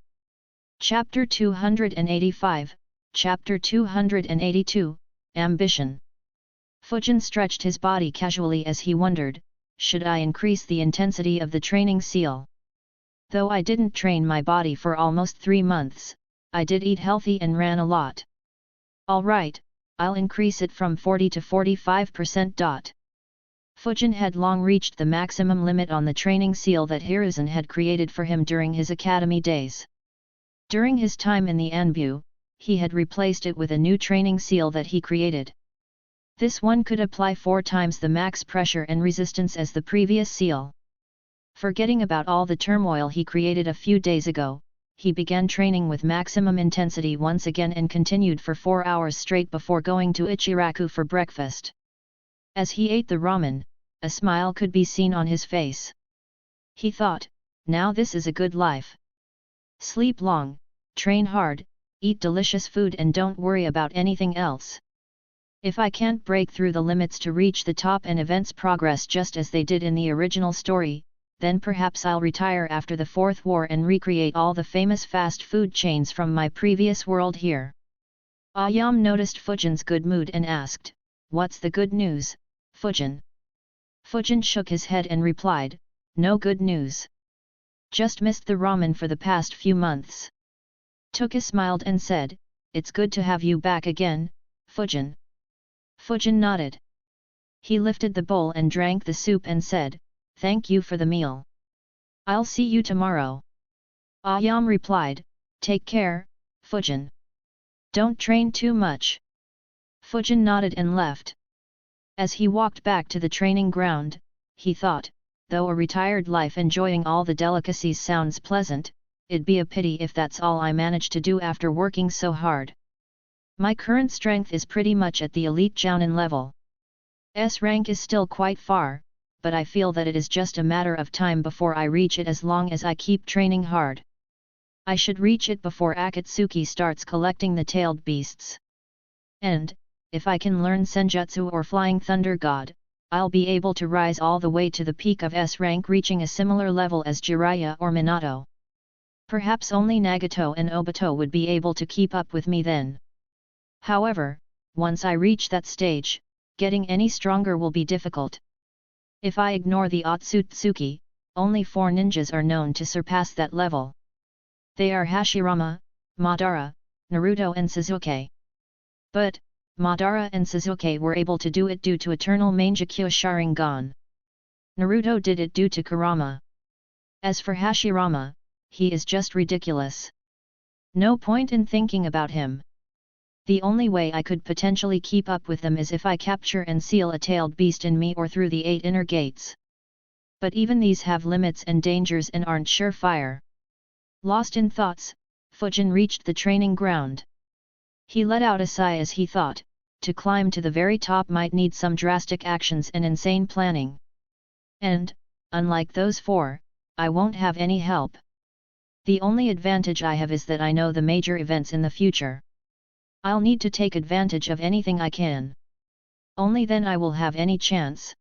B: Chapter 285, Chapter 282, Ambition. Fujin stretched his body casually as he wondered, should I increase the intensity of the training seal? Though I didn't train my body for almost 3 months, I did eat healthy and ran a lot. Alright, I'll increase it from 40 to 45%. Fujin had long reached the maximum limit on the training seal that Hiruzen had created for him during his academy days. During his time in the Anbu, he had replaced it with a new training seal that he created. This one could apply 4 times the max pressure and resistance as the previous seal. Forgetting about all the turmoil he created a few days ago, he began training with maximum intensity once again and continued for 4 hours straight before going to Ichiraku for breakfast. As he ate the ramen, a smile could be seen on his face. He thought, now this is a good life. Sleep long, train hard, eat delicious food and don't worry about anything else. If I can't break through the limits to reach the top and events progress just as they did in the original story, then perhaps I'll retire after the Fourth War and recreate all the famous fast food chains from my previous world here. Ayam noticed Fujin's good mood and asked, what's the good news, Fujin? Fujin shook his head and replied, no good news. Just missed the ramen for the past few months. Toka smiled and said, it's good to have you back again, Fujin. Fujin nodded. He lifted the bowl and drank the soup and said, thank you for the meal. I'll see you tomorrow. Ayam replied, take care, Fujin. Don't train too much. Fujin nodded and left. As he walked back to the training ground, he thought, though a retired life enjoying all the delicacies sounds pleasant, it'd be a pity if that's all I manage to do after working so hard. My current strength is pretty much at the elite Jounin level. S rank is still quite far, but I feel that it is just a matter of time before I reach it as long as I keep training hard. I should reach it before Akatsuki starts collecting the tailed beasts. And, if I can learn Senjutsu or Flying Thunder God, I'll be able to rise all the way to the peak of S rank reaching a similar level as Jiraiya or Minato. Perhaps only Nagato and Obito would be able to keep up with me then. However, once I reach that stage, getting any stronger will be difficult. If I ignore the Otsutsuki, only 4 ninjas are known to surpass that level. They are Hashirama, Madara, Naruto and Sasuke. But, Madara and Sasuke were able to do it due to eternal Mangekyo Sharingan. Naruto did it due to Kurama. As for Hashirama, he is just ridiculous. No point in thinking about him. The only way I could potentially keep up with them is if I capture and seal a tailed beast in me or through the 8 inner gates. But even these have limits and dangers and aren't surefire. Lost in thoughts, Fujin reached the training ground. He let out a sigh as he thought, to climb to the very top might need some drastic actions and insane planning. And, unlike those 4, I won't have any help. The only advantage I have is that I know the major events in the future. I'll need to take advantage of anything I can. Only then I will have any chance.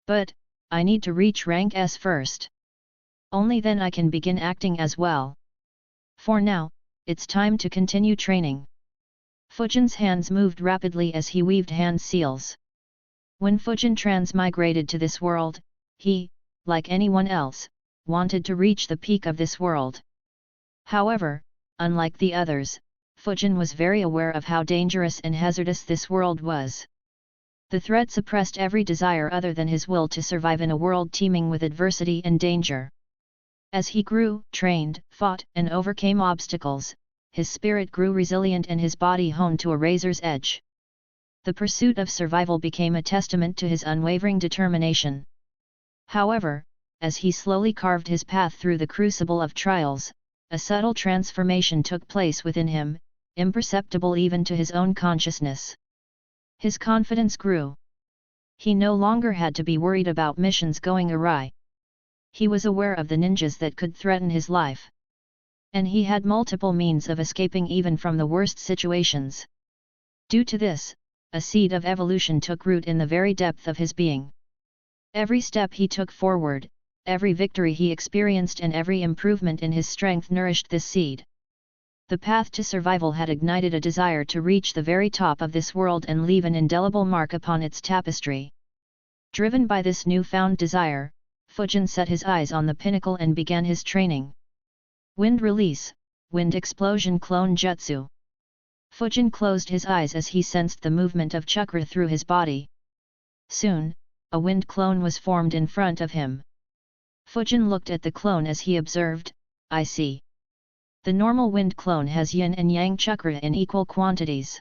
B: But, I need to reach rank S first. Only then I can begin acting as well. For now, it's time to continue training. Fujin's hands moved rapidly as he weaved hand seals. When Fujin transmigrated to this world, he, like anyone else, wanted to reach the peak of this world. However, unlike the others, Fujin was very aware of how dangerous and hazardous this world was. The threat suppressed every desire other than his will to survive in a world teeming with adversity and danger. As he grew, trained, fought, and overcame obstacles, his spirit grew resilient and his body honed to a razor's edge. The pursuit of survival became a testament to his unwavering determination. However, as he slowly carved his path through the crucible of trials, a subtle transformation took place within him, imperceptible even to his own consciousness. His confidence grew. He no longer had to be worried about missions going awry. He was aware of the ninjas that could threaten his life. And he had multiple means of escaping even from the worst situations. Due to this, a seed of evolution took root in the very depth of his being. Every step he took forward, every victory he experienced and every improvement in his strength nourished this seed. The path to survival had ignited a desire to reach the very top of this world and leave an indelible mark upon its tapestry. Driven by this newfound desire, Fujin set his eyes on the pinnacle and began his training. Wind Release, Wind Explosion Clone Jutsu. Fujin closed his eyes as he sensed the movement of chakra through his body. Soon, a wind clone was formed in front of him. Fujin looked at the clone as he observed, I see. The normal wind clone has yin and yang chakra in equal quantities.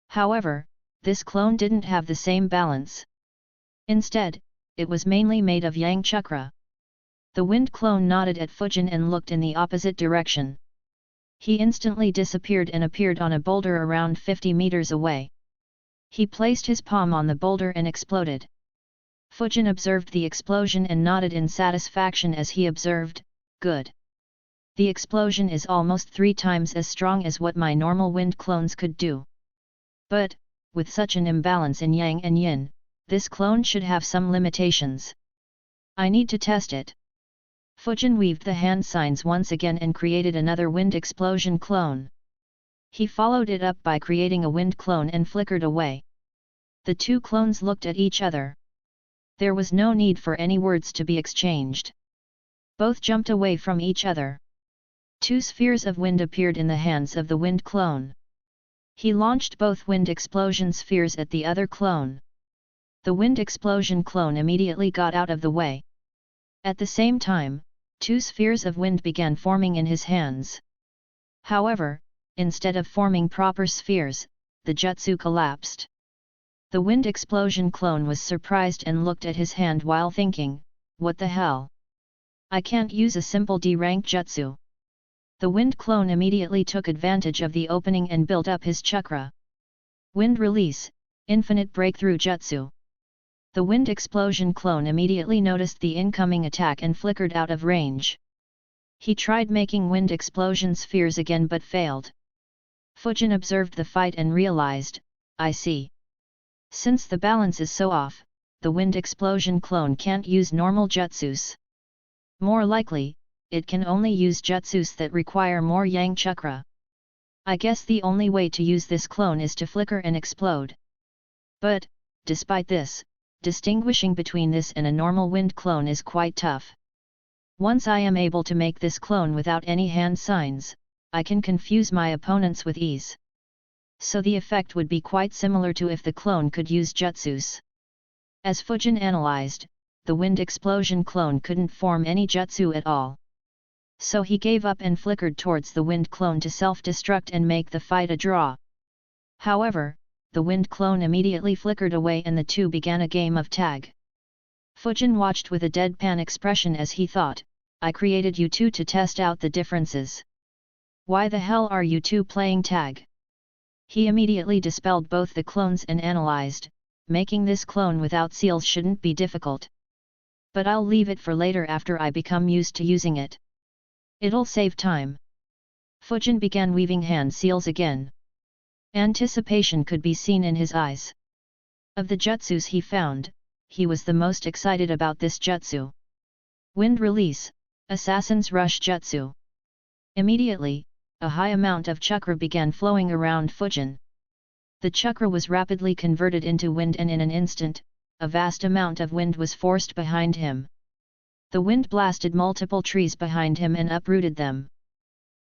B: However, this clone didn't have the same balance. Instead, it was mainly made of yang chakra. The wind clone nodded at Fujin and looked in the opposite direction. He instantly disappeared and appeared on a boulder around 50 meters away. He placed his palm on the boulder and exploded. Fujin observed the explosion and nodded in satisfaction as he observed, good. The explosion is almost 3 times as strong as what my normal wind clones could do. But, with such an imbalance in yang and yin, this clone should have some limitations. I need to test it. Fujin weaved the hand signs once again and created another wind explosion clone. He followed it up by creating a wind clone and flickered away. The 2 clones looked at each other. There was no need for any words to be exchanged. Both jumped away from each other. 2 spheres of wind appeared in the hands of the wind clone. He launched both wind explosion spheres at the other clone. The wind explosion clone immediately got out of the way. At the same time, 2 spheres of wind began forming in his hands. However, instead of forming proper spheres, the jutsu collapsed. The wind explosion clone was surprised and looked at his hand while thinking, what the hell? I can't use a simple D-rank jutsu. The wind clone immediately took advantage of the opening and built up his chakra. Wind Release, Infinite Breakthrough Jutsu. The wind explosion clone immediately noticed the incoming attack and flickered out of range. He tried making wind explosion spheres again but failed. Fujin observed the fight and realized, I see. Since the balance is so off, the wind explosion clone can't use normal jutsus. More likely, it can only use jutsus that require more yang chakra. I guess the only way to use this clone is to flicker and explode. But, despite this, distinguishing between this and a normal wind clone is quite tough. Once I am able to make this clone without any hand signs, I can confuse my opponents with ease. So the effect would be quite similar to if the clone could use jutsus. As Fujin analyzed, the wind explosion clone couldn't form any jutsu at all. So he gave up and flickered towards the wind clone to self-destruct and make the fight a draw. However, the wind clone immediately flickered away and the two began a game of tag. Fujin watched with a deadpan expression as he thought, I created you two to test out the differences. Why the hell are you two playing tag? He immediately dispelled both the clones and analyzed, making this clone without seals shouldn't be difficult. But I'll leave it for later after I become used to using it. It'll save time. Fujin began weaving hand seals again. Anticipation could be seen in his eyes. Of the jutsus he found, he was the most excited about this jutsu. Wind Release, Assassin's Rush Jutsu. Immediately, a high amount of chakra began flowing around Fujin. The chakra was rapidly converted into wind and in an instant, a vast amount of wind was forced behind him. The wind blasted multiple trees behind him and uprooted them.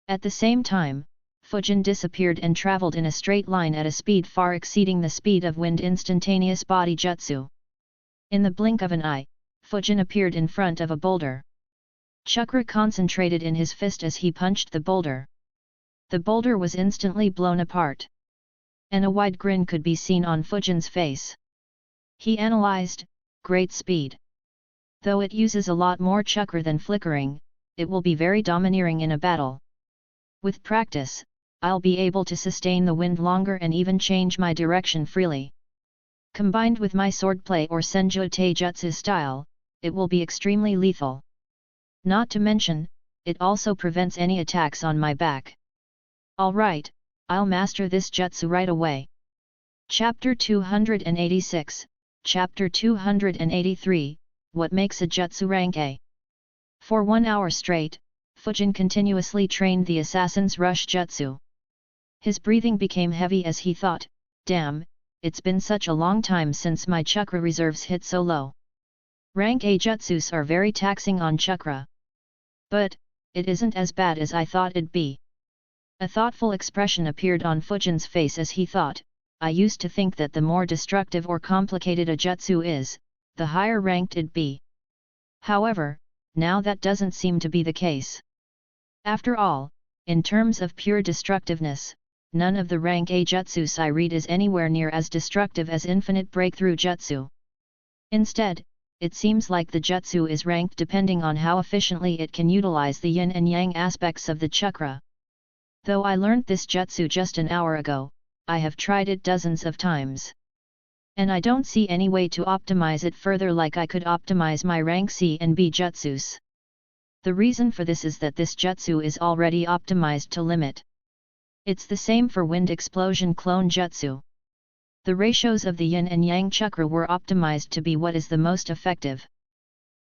B: At the same time, Fujin disappeared and traveled in a straight line at a speed far exceeding the speed of wind instantaneous body jutsu. In the blink of an eye, Fujin appeared in front of a boulder. Chakra concentrated in his fist as he punched the boulder. The boulder was instantly blown apart. And a wide grin could be seen on Fujin's face. He analyzed, great speed. Though it uses a lot more chakra than flickering, it will be very domineering in a battle. With practice, I'll be able to sustain the wind longer and even change my direction freely. Combined with my swordplay or Senju Taijutsu style, it will be extremely lethal. Not to mention, it also prevents any attacks on my back. Alright, I'll master this jutsu right away. Chapter 286, Chapter 283, What makes a jutsu rank A? For 1 hour straight, Fujin continuously trained the Assassin's Rush Jutsu. His breathing became heavy as he thought, damn, it's been such a long time since my chakra reserves hit so low. Rank A jutsus are very taxing on chakra. But, it isn't as bad as I thought it'd be. A thoughtful expression appeared on Fujin's face as he thought, I used to think that the more destructive or complicated a jutsu is, the higher ranked it'd be. However, now that doesn't seem to be the case. After all, in terms of pure destructiveness, none of the rank A jutsus I read is anywhere near as destructive as Infinite Breakthrough Jutsu. Instead, it seems like the jutsu is ranked depending on how efficiently it can utilize the yin and yang aspects of the chakra. Though I learned this jutsu just an hour ago, I have tried it dozens of times. And I don't see any way to optimize it further like I could optimize my rank C and B jutsus. The reason for this is that this jutsu is already optimized to limit. It's the same for Wind Explosion Clone Jutsu. The ratios of the yin and yang chakra were optimized to be what is the most effective.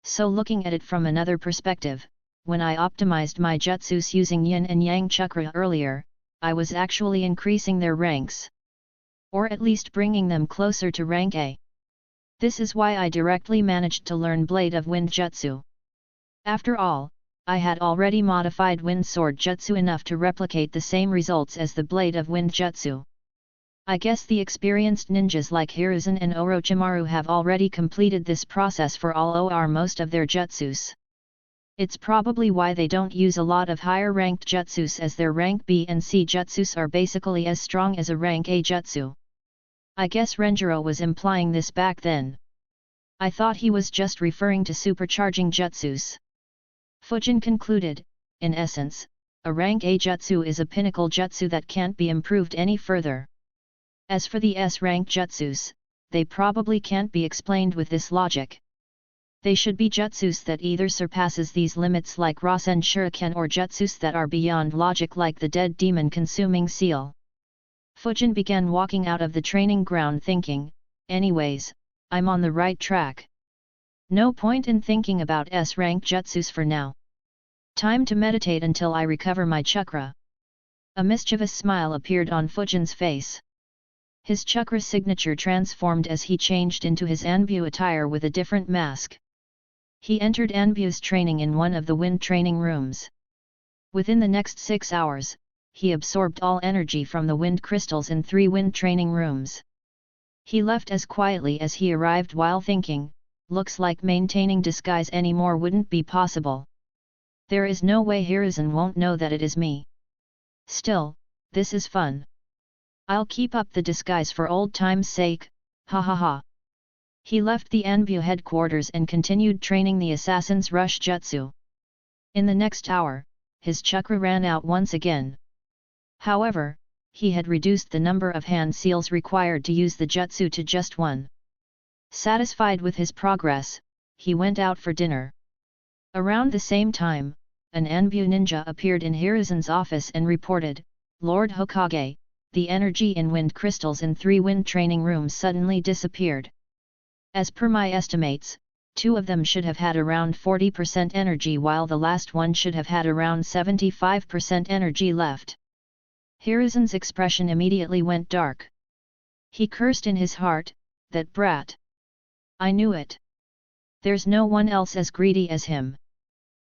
B: So looking at it from another perspective, when I optimized my jutsus using yin and yang chakra earlier, I was actually increasing their ranks. Or at least bringing them closer to rank A. This is why I directly managed to learn Blade of Wind Jutsu. After all, I had already modified Wind Sword Jutsu enough to replicate the same results as the Blade of Wind Jutsu. I guess the experienced ninjas like Hiruzen and Orochimaru have already completed this process for all or most of their jutsus. It's probably why they don't use a lot of higher ranked jutsus, as their rank B and C jutsus are basically as strong as a rank A jutsu. I guess Renjiro was implying this back then. I thought he was just referring to supercharging jutsus. Fujin concluded, in essence, a rank A jutsu is a pinnacle jutsu that can't be improved any further. As for the S-rank jutsus, they probably can't be explained with this logic. They should be jutsus that either surpasses these limits like Rasen Shuriken or jutsus that are beyond logic like the Dead Demon Consuming Seal. Fujin began walking out of the training ground thinking, anyways, I'm on the right track. No point in thinking about S-rank jutsus for now. Time to meditate until I recover my chakra. A mischievous smile appeared on Fujin's face. His chakra signature transformed as he changed into his Anbu attire with a different mask. He entered Anbu's training in one of the wind training rooms. Within the next 6 hours, he absorbed all energy from the wind crystals in 3 wind training rooms. He left as quietly as he arrived while thinking, looks like maintaining disguise anymore wouldn't be possible. There is no way Hiruzen won't know that it is me. Still, this is fun. I'll keep up the disguise for old time's sake, ha ha ha. He left the Anbu headquarters and continued training the assassin's rush jutsu. In the next hour, his chakra ran out once again. However, he had reduced the number of hand seals required to use the jutsu to just 1. Satisfied with his progress, he went out for dinner. Around the same time, an Anbu ninja appeared in Hiruzen's office and reported, "Lord Hokage, the energy in wind crystals in 3 wind training rooms suddenly disappeared. As per my estimates, 2 of them should have had around 40% energy while the last one should have had around 75% energy left." Hiruzen's expression immediately went dark. He cursed in his heart, "That brat! I knew it. There's no one else as greedy as him."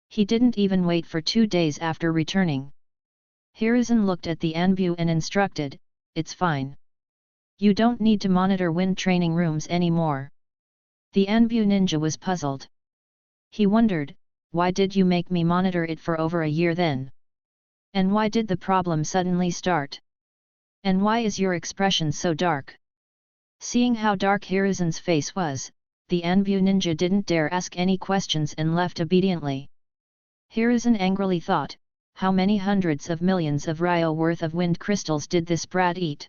B: He didn't even wait for 2 days after returning. Hiruzen looked at the Anbu and instructed, "It's fine. You don't need to monitor wind training rooms anymore." The Anbu ninja was puzzled. He wondered, "Why did you make me monitor it for over a year then? And why did the problem suddenly start? And why is your expression so dark?" Seeing how dark Hiruzen's face was, the Anbu ninja didn't dare ask any questions and left obediently. Hiruzen angrily thought, how many hundreds of millions of ryo worth of wind crystals did this brat eat?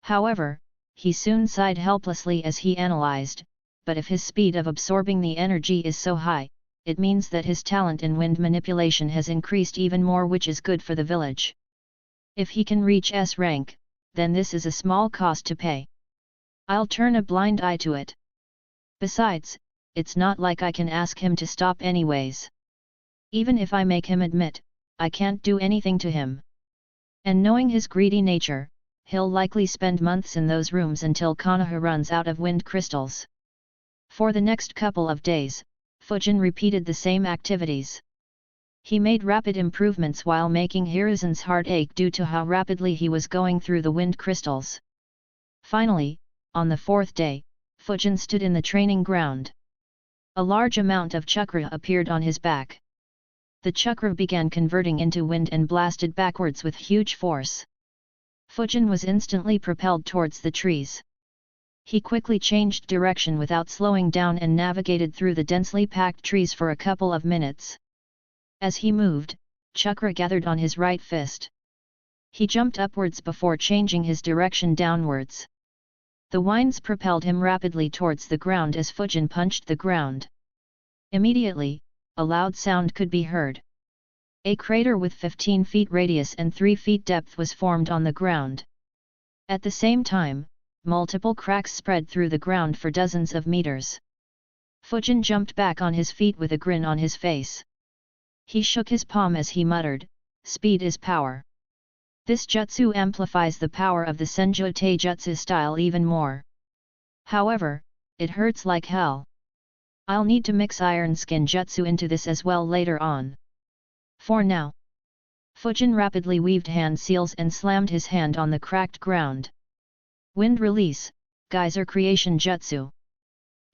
B: However, he soon sighed helplessly as he analyzed, but if his speed of absorbing the energy is so high, it means that his talent in wind manipulation has increased even more, which is good for the village. If he can reach S rank, then this is a small cost to pay. I'll turn a blind eye to it. Besides, it's not like I can ask him to stop anyways. Even if I make him admit, I can't do anything to him. And knowing his greedy nature, he'll likely spend months in those rooms until Konoha runs out of wind crystals. For the next couple of days, Fujin repeated the same activities. He made rapid improvements while making Hiruzen's heart ache due to how rapidly he was going through the wind crystals. Finally, on the 4th day, Fujin stood in the training ground. A large amount of chakra appeared on his back. The chakra began converting into wind and blasted backwards with huge force. Fujin was instantly propelled towards the trees. He quickly changed direction without slowing down and navigated through the densely packed trees for a couple of minutes. As he moved, chakra gathered on his right fist. He jumped upwards before changing his direction downwards. The winds propelled him rapidly towards the ground as Fujin punched the ground. Immediately, a loud sound could be heard. A crater with 15 feet radius and 3 feet depth was formed on the ground. At the same time, multiple cracks spread through the ground for dozens of meters. Fujin jumped back on his feet with a grin on his face. He shook his palm as he muttered, "Speed is power." This jutsu amplifies the power of the Senjo Taijutsu style even more. However, it hurts like hell. I'll need to mix Iron Skin Jutsu into this as well later on. For now. Fujin rapidly weaved hand seals and slammed his hand on the cracked ground. Wind Release, Geyser Creation Jutsu.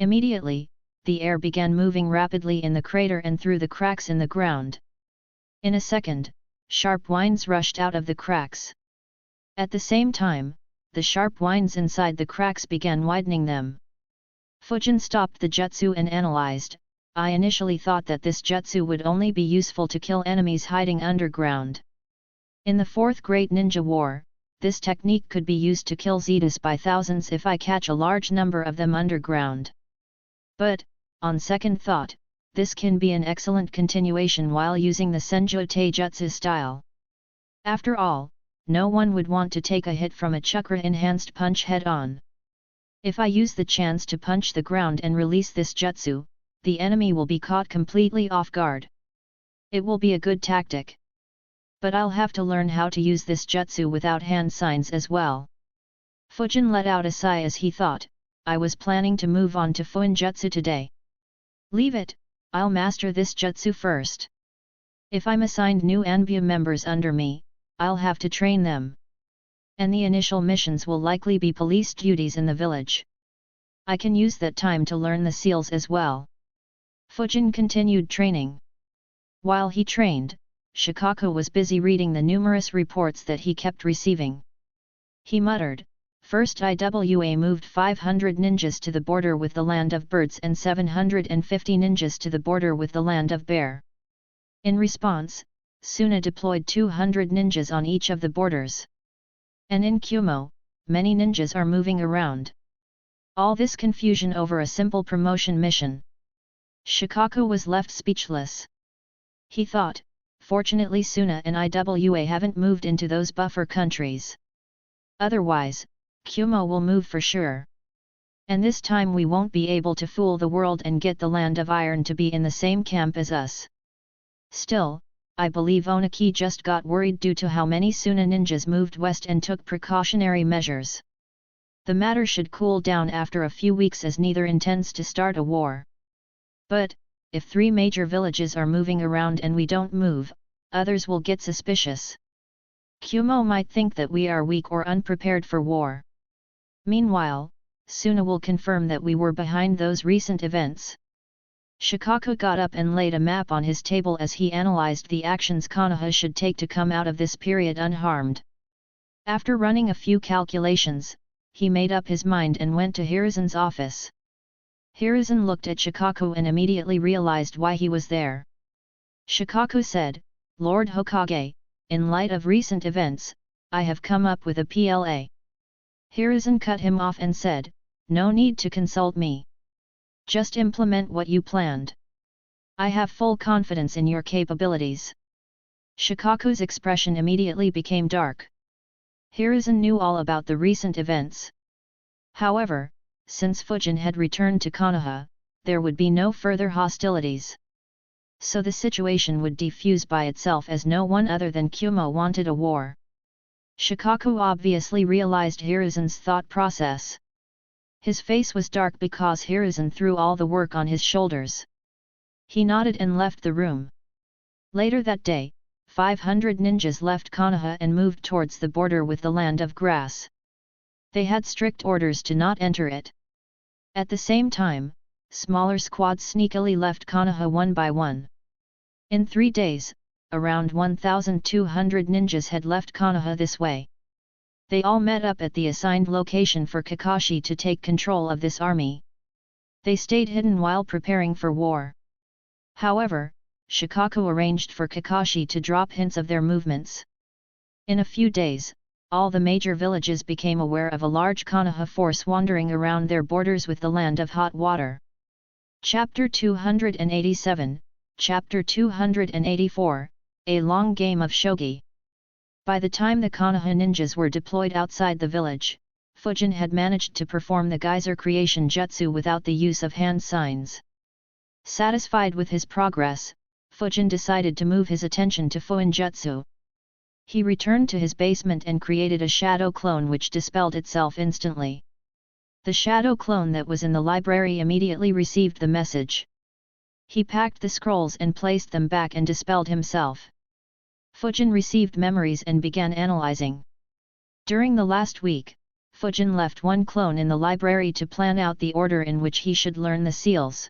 B: Immediately, the air began moving rapidly in the crater and through the cracks in the ground. In a second, sharp winds rushed out of the cracks. At the same time, the sharp winds inside the cracks began widening them. Fujin stopped the jutsu and analyzed, "I initially thought that this jutsu would only be useful to kill enemies hiding underground. In the Fourth Great Ninja War, this technique could be used to kill Zetas by thousands if I catch a large number of them underground. But, on second thought, this can be an excellent continuation while using the Senjo Taijutsu style. After all, no one would want to take a hit from a chakra-enhanced punch head-on. If I use the chance to punch the ground and release this jutsu, the enemy will be caught completely off guard. It will be a good tactic. But I'll have to learn how to use this jutsu without hand signs as well." Fujin let out a sigh as he thought, I was planning to move on to Fuinjutsu today. Leave it, I'll master this jutsu first. If I'm assigned new Anbu members under me, I'll have to train them. And the initial missions will likely be police duties in the village. I can use that time to learn the seals as well. Fujin continued training. While he trained, Shikaku was busy reading the numerous reports that he kept receiving. He muttered, First IWA moved 500 ninjas to the border with the land of birds and 750 ninjas to the border with the land of bear. In response, Suna deployed 200 ninjas on each of the borders. And in Kumo, many ninjas are moving around. All this confusion over a simple promotion mission. Shikaku was left speechless. He thought, fortunately Suna and IWA haven't moved into those buffer countries. Otherwise, Kumo will move for sure. And this time we won't be able to fool the world and get the Land of Iron to be in the same camp as us. Still, I believe Oniki just got worried due to how many Suna ninjas moved west and took precautionary measures. The matter should cool down after a few weeks as neither intends to start a war. But, if 3 major villages are moving around and we don't move, others will get suspicious. Kumo might think that we are weak or unprepared for war. Meanwhile, Suna will confirm that we were behind those recent events. Shikaku got up and laid a map on his table as he analyzed the actions Konoha should take to come out of this period unharmed. After running a few calculations, he made up his mind and went to Hiruzen's office. Hiruzen looked at Shikaku and immediately realized why he was there. Shikaku said, Lord Hokage, in light of recent events, I have come up with a PLA. Hiruzen cut him off and said, No need to consult me. Just implement what you planned. I have full confidence in your capabilities. Shikaku's expression immediately became dark. Hiruzen knew all about the recent events. However, since Fujin had returned to Konoha, there would be no further hostilities. So the situation would defuse by itself as no one other than Kumo wanted a war. Shikaku obviously realized Hiruzen's thought process. His face was dark because Hiruzen threw all the work on his shoulders. He nodded and left the room. Later that day, 500 ninjas left Konoha and moved towards the border with the Land of Grass. They had strict orders to not enter it. At the same time, smaller squads sneakily left Konoha one by one. In 3 days, around 1,200 ninjas had left Konoha this way. They all met up at the assigned location for Kakashi to take control of this army. They stayed hidden while preparing for war. However, Shikaku arranged for Kakashi to drop hints of their movements. In a few days, all the major villages became aware of a large Konoha force wandering around their borders with the Land of Hot Water. Chapter 287, Chapter 284, A Long Game of Shogi. By the time the Konoha ninjas were deployed outside the village, Fujin had managed to perform the geyser creation jutsu without the use of hand signs. Satisfied with his progress, Fujin decided to move his attention to Fuinjutsu. He returned to his basement and created a shadow clone which dispelled itself instantly. The shadow clone that was in the library immediately received the message. He packed the scrolls and placed them back and dispelled himself. Fujin received memories and began analyzing. During the last week, Fujin left one clone in the library to plan out the order in which he should learn the seals.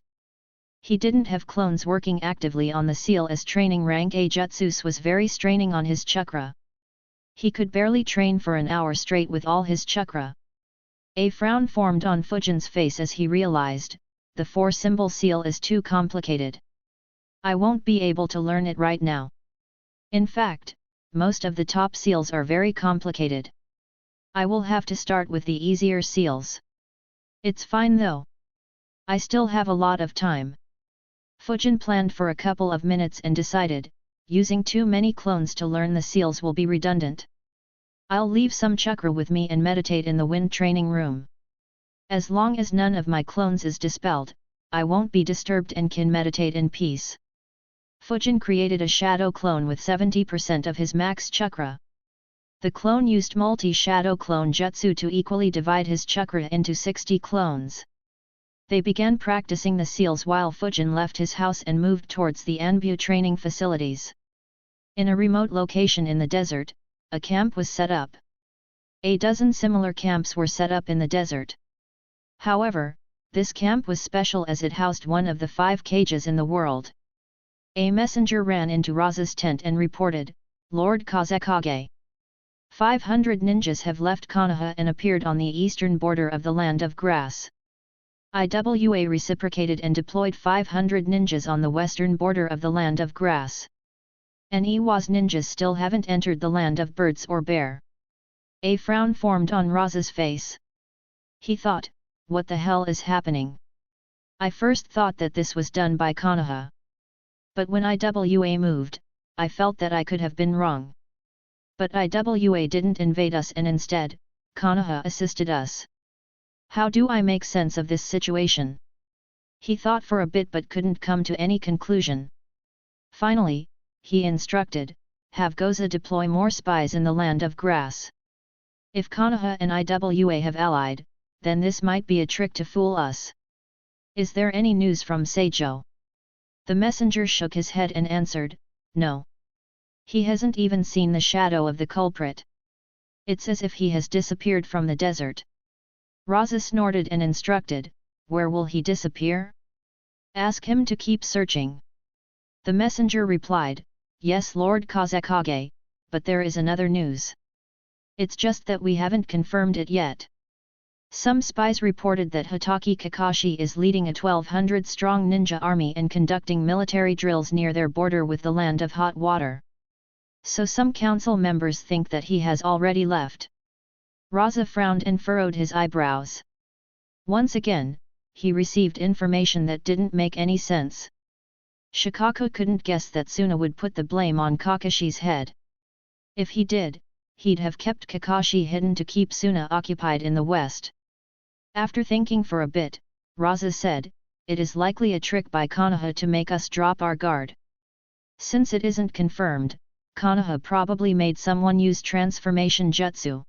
B: He didn't have clones working actively on the seal as training rank A jutsus was very straining on his chakra. He could barely train for an hour straight with all his chakra. A frown formed on Fujin's face as he realized, the 4-symbol seal is too complicated. I won't be able to learn it right now. In fact, most of the top seals are very complicated. I will have to start with the easier seals. It's fine though. I still have a lot of time. Fujin planned for a couple of minutes and decided, using too many clones to learn the seals will be redundant. I'll leave some chakra with me and meditate in the wind training room. As long as none of my clones is dispelled, I won't be disturbed and can meditate in peace. Fujin created a shadow clone with 70% of his max chakra. The clone used multi-shadow clone jutsu to equally divide his chakra into 60 clones. They began practicing the seals while Fujin left his house and moved towards the Anbu training facilities. In a remote location in the desert, a camp was set up. A dozen similar camps were set up in the desert. However, this camp was special as it housed one of the 5 cages in the world. A messenger ran into Raza's tent and reported, "Lord Kazekage. 500 ninjas have left Konoha and appeared on the eastern border of the Land of Grass." IWA reciprocated and deployed 500 ninjas on the western border of the Land of Grass. And Iwa's ninjas still haven't entered the Land of Birds or Bear. A frown formed on Raza's face. He thought, what the hell is happening? I first thought that this was done by Konoha. But when IWA moved, I felt that I could have been wrong. But IWA didn't invade us and instead, Konoha assisted us. How do I make sense of this situation? He thought for a bit but couldn't come to any conclusion. Finally, he instructed, have Goza deploy more spies in the Land of Grass. If Konoha and IWA have allied, then this might be a trick to fool us. Is there any news from Seijo? The messenger shook his head and answered, no. He hasn't even seen the shadow of the culprit. It's as if he has disappeared from the desert. Raza snorted and instructed, where will he disappear? Ask him to keep searching. The messenger replied, yes Lord Kazekage, but there is another news. It's just that we haven't confirmed it yet. Some spies reported that Hitaki Kakashi is leading a 1200-strong ninja army and conducting military drills near their border with the Land of Hot Water. So some council members think that he has already left. Raza frowned and furrowed his eyebrows. Once again, he received information that didn't make any sense. Shikaku couldn't guess that Suna would put the blame on Kakashi's head. If he did, he'd have kept Kakashi hidden to keep Suna occupied in the west. After thinking for a bit, Raza said, it is likely a trick by Konoha to make us drop our guard. Since it isn't confirmed, Konoha probably made someone use transformation jutsu.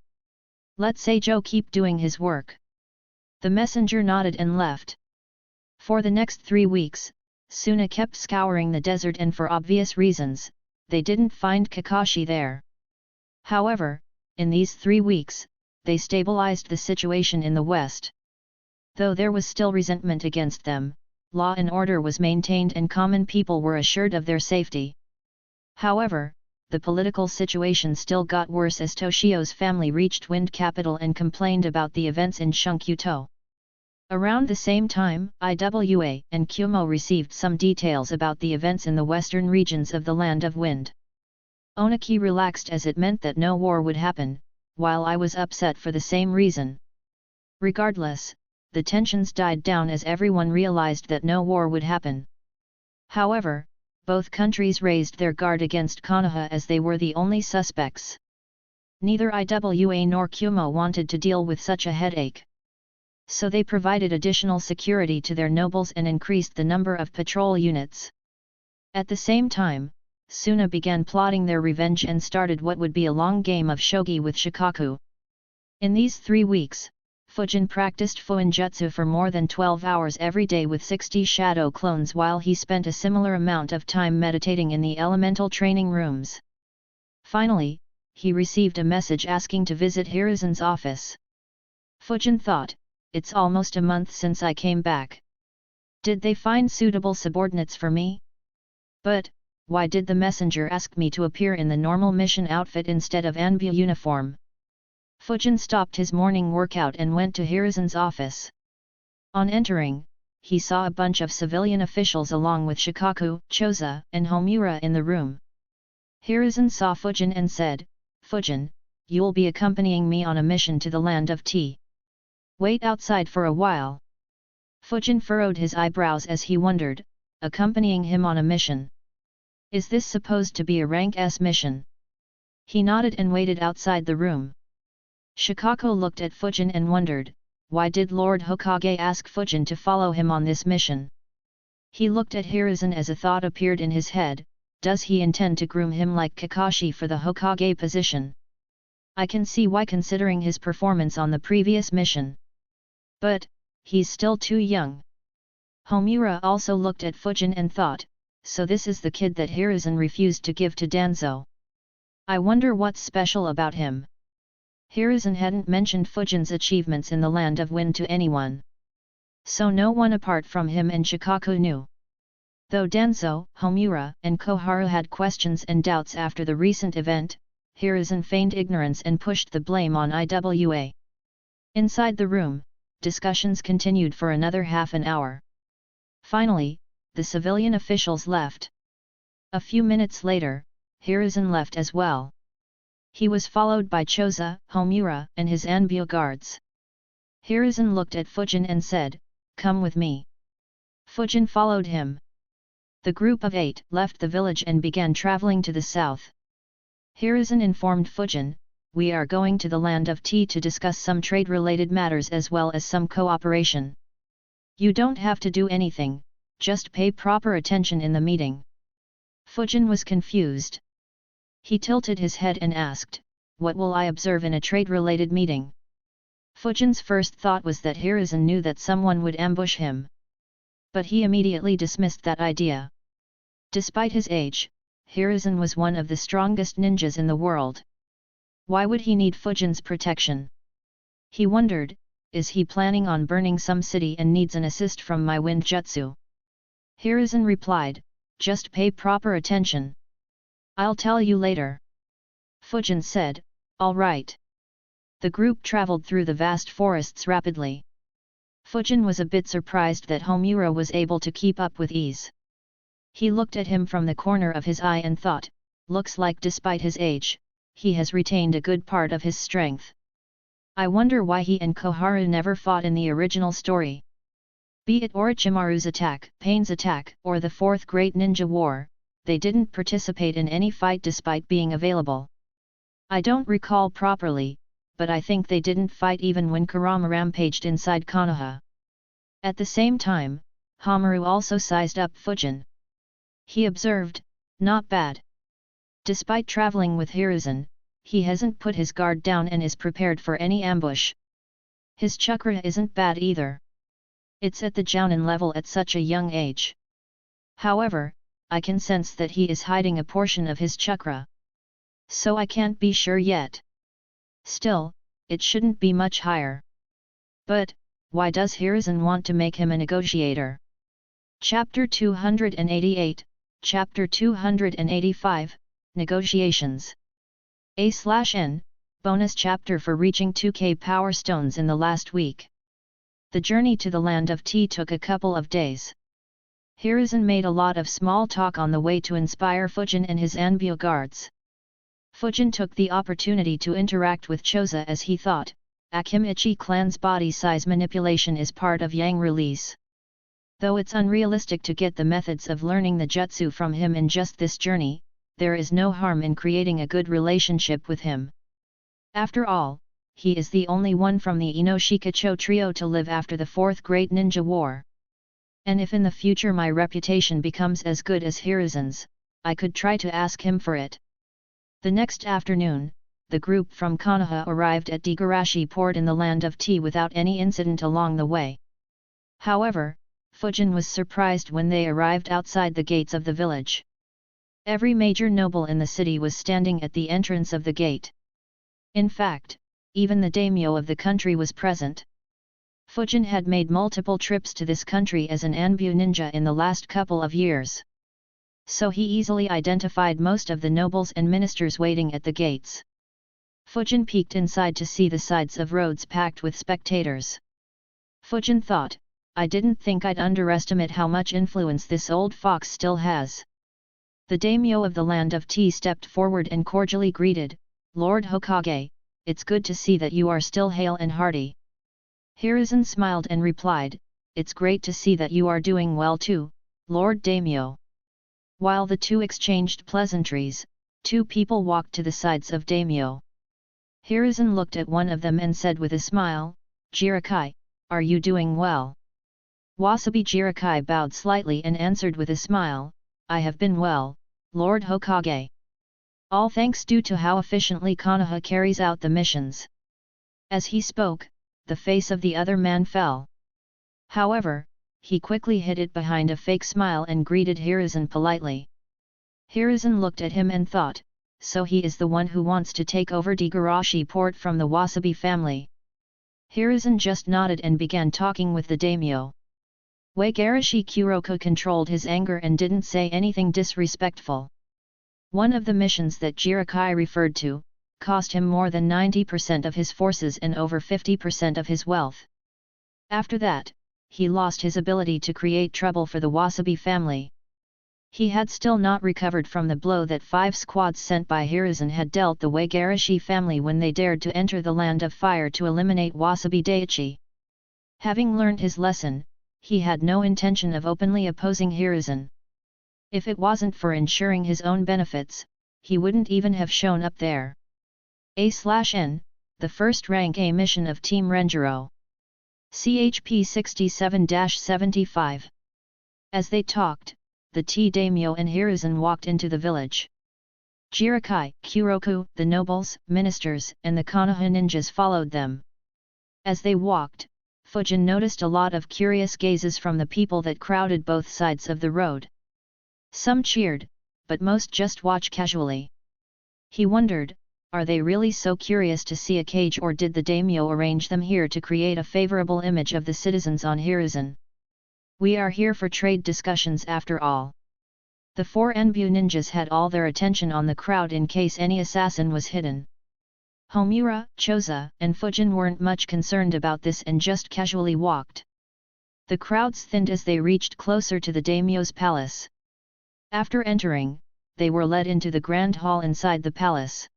B: Let Seijo keep doing his work. The messenger nodded and left. For the next 3 weeks, Suna kept scouring the desert and for obvious reasons, they didn't find Kakashi there. However, in these 3 weeks, they stabilized the situation in the west. Though there was still resentment against them, law and order was maintained and common people were assured of their safety. However, the political situation still got worse as Toshio's family reached Wind Capital and complained about the events in Shunkyuto. Around the same time, IWA and Kyumo received some details about the events in the western regions of the Land of Wind. Oniki relaxed as it meant that no war would happen, while I was upset for the same reason. Regardless, the tensions died down as everyone realized that no war would happen. However, both countries raised their guard against Konoha as they were the only suspects. Neither IWA nor Kyumo wanted to deal with such a headache. So they provided additional security to their nobles and increased the number of patrol units. At the same time, Suna began plotting their revenge and started what would be a long game of shogi with Shikaku. In these 3 weeks, Fujin practiced Fuinjutsu for more than 12 hours every day with 60 shadow clones while he spent a similar amount of time meditating in the elemental training rooms. Finally, he received a message asking to visit Hiruzen's office. Fujin thought, it's almost a month since I came back. Did they find suitable subordinates for me? But, why did the messenger ask me to appear in the normal mission outfit instead of Anbu uniform? Fujin stopped his morning workout and went to Hiruzen's office. On entering, he saw a bunch of civilian officials along with Shikaku, Choza, and Homura in the room. Hiruzen saw Fujin and said, Fujin, you'll be accompanying me on a mission to the Land of Tea. Wait outside for a while. Fujin furrowed his eyebrows as he wondered, accompanying him on a mission. Is this supposed to be a rank S mission? He nodded and waited outside the room. Shikaku looked at Fujin and wondered, why did Lord Hokage ask Fujin to follow him on this mission? He looked at Hiruzen as a thought appeared in his head, does he intend to groom him like Kakashi for the Hokage position? I can see why considering his performance on the previous mission. But, he's still too young. Homura also looked at Fujin and thought, so this is the kid that Hiruzen refused to give to Danzo. I wonder what's special about him. Hiruzen hadn't mentioned Fujin's achievements in the Land of Wind to anyone. So no one apart from him and Shikaku knew. Though Danzo, Homura, and Koharu had questions and doubts after the recent event, Hiruzen feigned ignorance and pushed the blame on Iwa. Inside the room, discussions continued for another half an hour. Finally, the civilian officials left. A few minutes later, Hiruzen left as well. He was followed by Choza, Homura, and his Anbyo guards. Hiruzen looked at Fujin and said, "Come with me." Fujin followed him. The group of 8 left the village and began traveling to the south. Hiruzen informed Fujin, "We are going to the Land of Tea to discuss some trade-related matters as well as some cooperation. You don't have to do anything, just pay proper attention in the meeting." Fujin was confused. He tilted his head and asked, "What will I observe in a trade-related meeting?" Fujin's first thought was that Hiruzen knew that someone would ambush him. But he immediately dismissed that idea. Despite his age, Hiruzen was one of the strongest ninjas in the world. Why would he need Fujin's protection? He wondered, is he planning on burning some city and needs an assist from my wind jutsu? Hiruzen replied, "Just pay proper attention. I'll tell you later." Fujin said, "All right." The group traveled through the vast forests rapidly. Fujin was a bit surprised that Homura was able to keep up with ease. He looked at him from the corner of his eye and thought, looks like despite his age, he has retained a good part of his strength. I wonder why he and Koharu never fought in the original story. Be it Orochimaru's attack, Pain's attack, or the Fourth Great Ninja War, they didn't participate in any fight despite being available. I don't recall properly, but I think they didn't fight even when Kurama rampaged inside Konoha. At the same time, Hamaru also sized up Fujin. He observed, "Not bad. Despite traveling with Hiruzen, he hasn't put his guard down and is prepared for any ambush. His chakra isn't bad either. It's at the Jounin level at such a young age. However, I can sense that he is hiding a portion of his chakra. So I can't be sure yet. Still, it shouldn't be much higher. But, why does Hiruzen want to make him a negotiator?" Chapter 288, Chapter 285, Negotiations. A/N, bonus chapter for reaching 2k power stones in the last week. The journey to the Land of Tea took a couple of days. Hiruzen made a lot of small talk on the way to inspire Fujin and his Anbyo guards. Fujin took the opportunity to interact with Choza as he thought, Akimichi clan's body size manipulation is part of Yang release. Though it's unrealistic to get the methods of learning the jutsu from him in just this journey, there is no harm in creating a good relationship with him. After all, he is the only one from the Inoshikacho trio to live after the Fourth Great Ninja War. And if in the future my reputation becomes as good as Hiruzen's, I could try to ask him for it. The next afternoon, the group from Konoha arrived at Degarashi port in the Land of Tea without any incident along the way. However, Fujin was surprised when they arrived outside the gates of the village. Every major noble in the city was standing at the entrance of the gate. In fact, even the daimyo of the country was present. Fujin had made multiple trips to this country as an Anbyo ninja in the last couple of years. So he easily identified most of the nobles and ministers waiting at the gates. Fujin peeked inside to see the sides of roads packed with spectators. Fujin thought, I didn't think I'd underestimate how much influence this old fox still has. The daimyo of the Land of Tea stepped forward and cordially greeted, Lord Hokage, it's good to see that you are still hale and hearty. Hiruzen smiled and replied, it's great to see that you are doing well too, Lord Daimyo. While the two exchanged pleasantries, two people walked to the sides of Daimyo. Hiruzen looked at one of them and said with a smile, Jirakai, are you doing well? Wasabi Jirakai bowed slightly and answered with a smile, I have been well, Lord Hokage. All thanks due to how efficiently Konoha carries out the missions. As he spoke, the face of the other man fell. However, he quickly hid it behind a fake smile and greeted Hiruzen politely. Hiruzen looked at him and thought, so he is the one who wants to take over Degarashi port from the Wasabi family. Hiruzen just nodded and began talking with the daimyo. Wagarashi Kuroko controlled his anger and didn't say anything disrespectful. One of the missions that Jirakai referred to, cost him more than 90% of his forces and over 50% of his wealth. After that, he lost his ability to create trouble for the Wasabi family. He had still not recovered from the blow that 5 squads sent by Hiruzen had dealt the Wagarashi family when they dared to enter the Land of Fire to eliminate Wasabi Daiichi. Having learned his lesson, he had no intention of openly opposing Hiruzen. If it wasn't for ensuring his own benefits, he wouldn't even have shown up there. A/N, the first rank A mission of Team Renjiro. CHP 67-75. As they talked, the T-Daimyo and Hiruzen walked into the village. Jirakai, Kuroko, the nobles, ministers, and the Konoha ninjas followed them. As they walked, Fujin noticed a lot of curious gazes from the people that crowded both sides of the road. Some cheered, but most just watched casually. He wondered, are they really so curious to see a cage, or did the daimyo arrange them here to create a favorable image of the citizens on Hiruzen? We are here for trade discussions after all. The 4 Enbu ninjas had all their attention on the crowd in case any assassin was hidden. Homura, Choza, and Fujin weren't much concerned about this and just casually walked. The crowds thinned as they reached closer to the daimyo's palace. After entering, they were led into the grand hall inside the palace.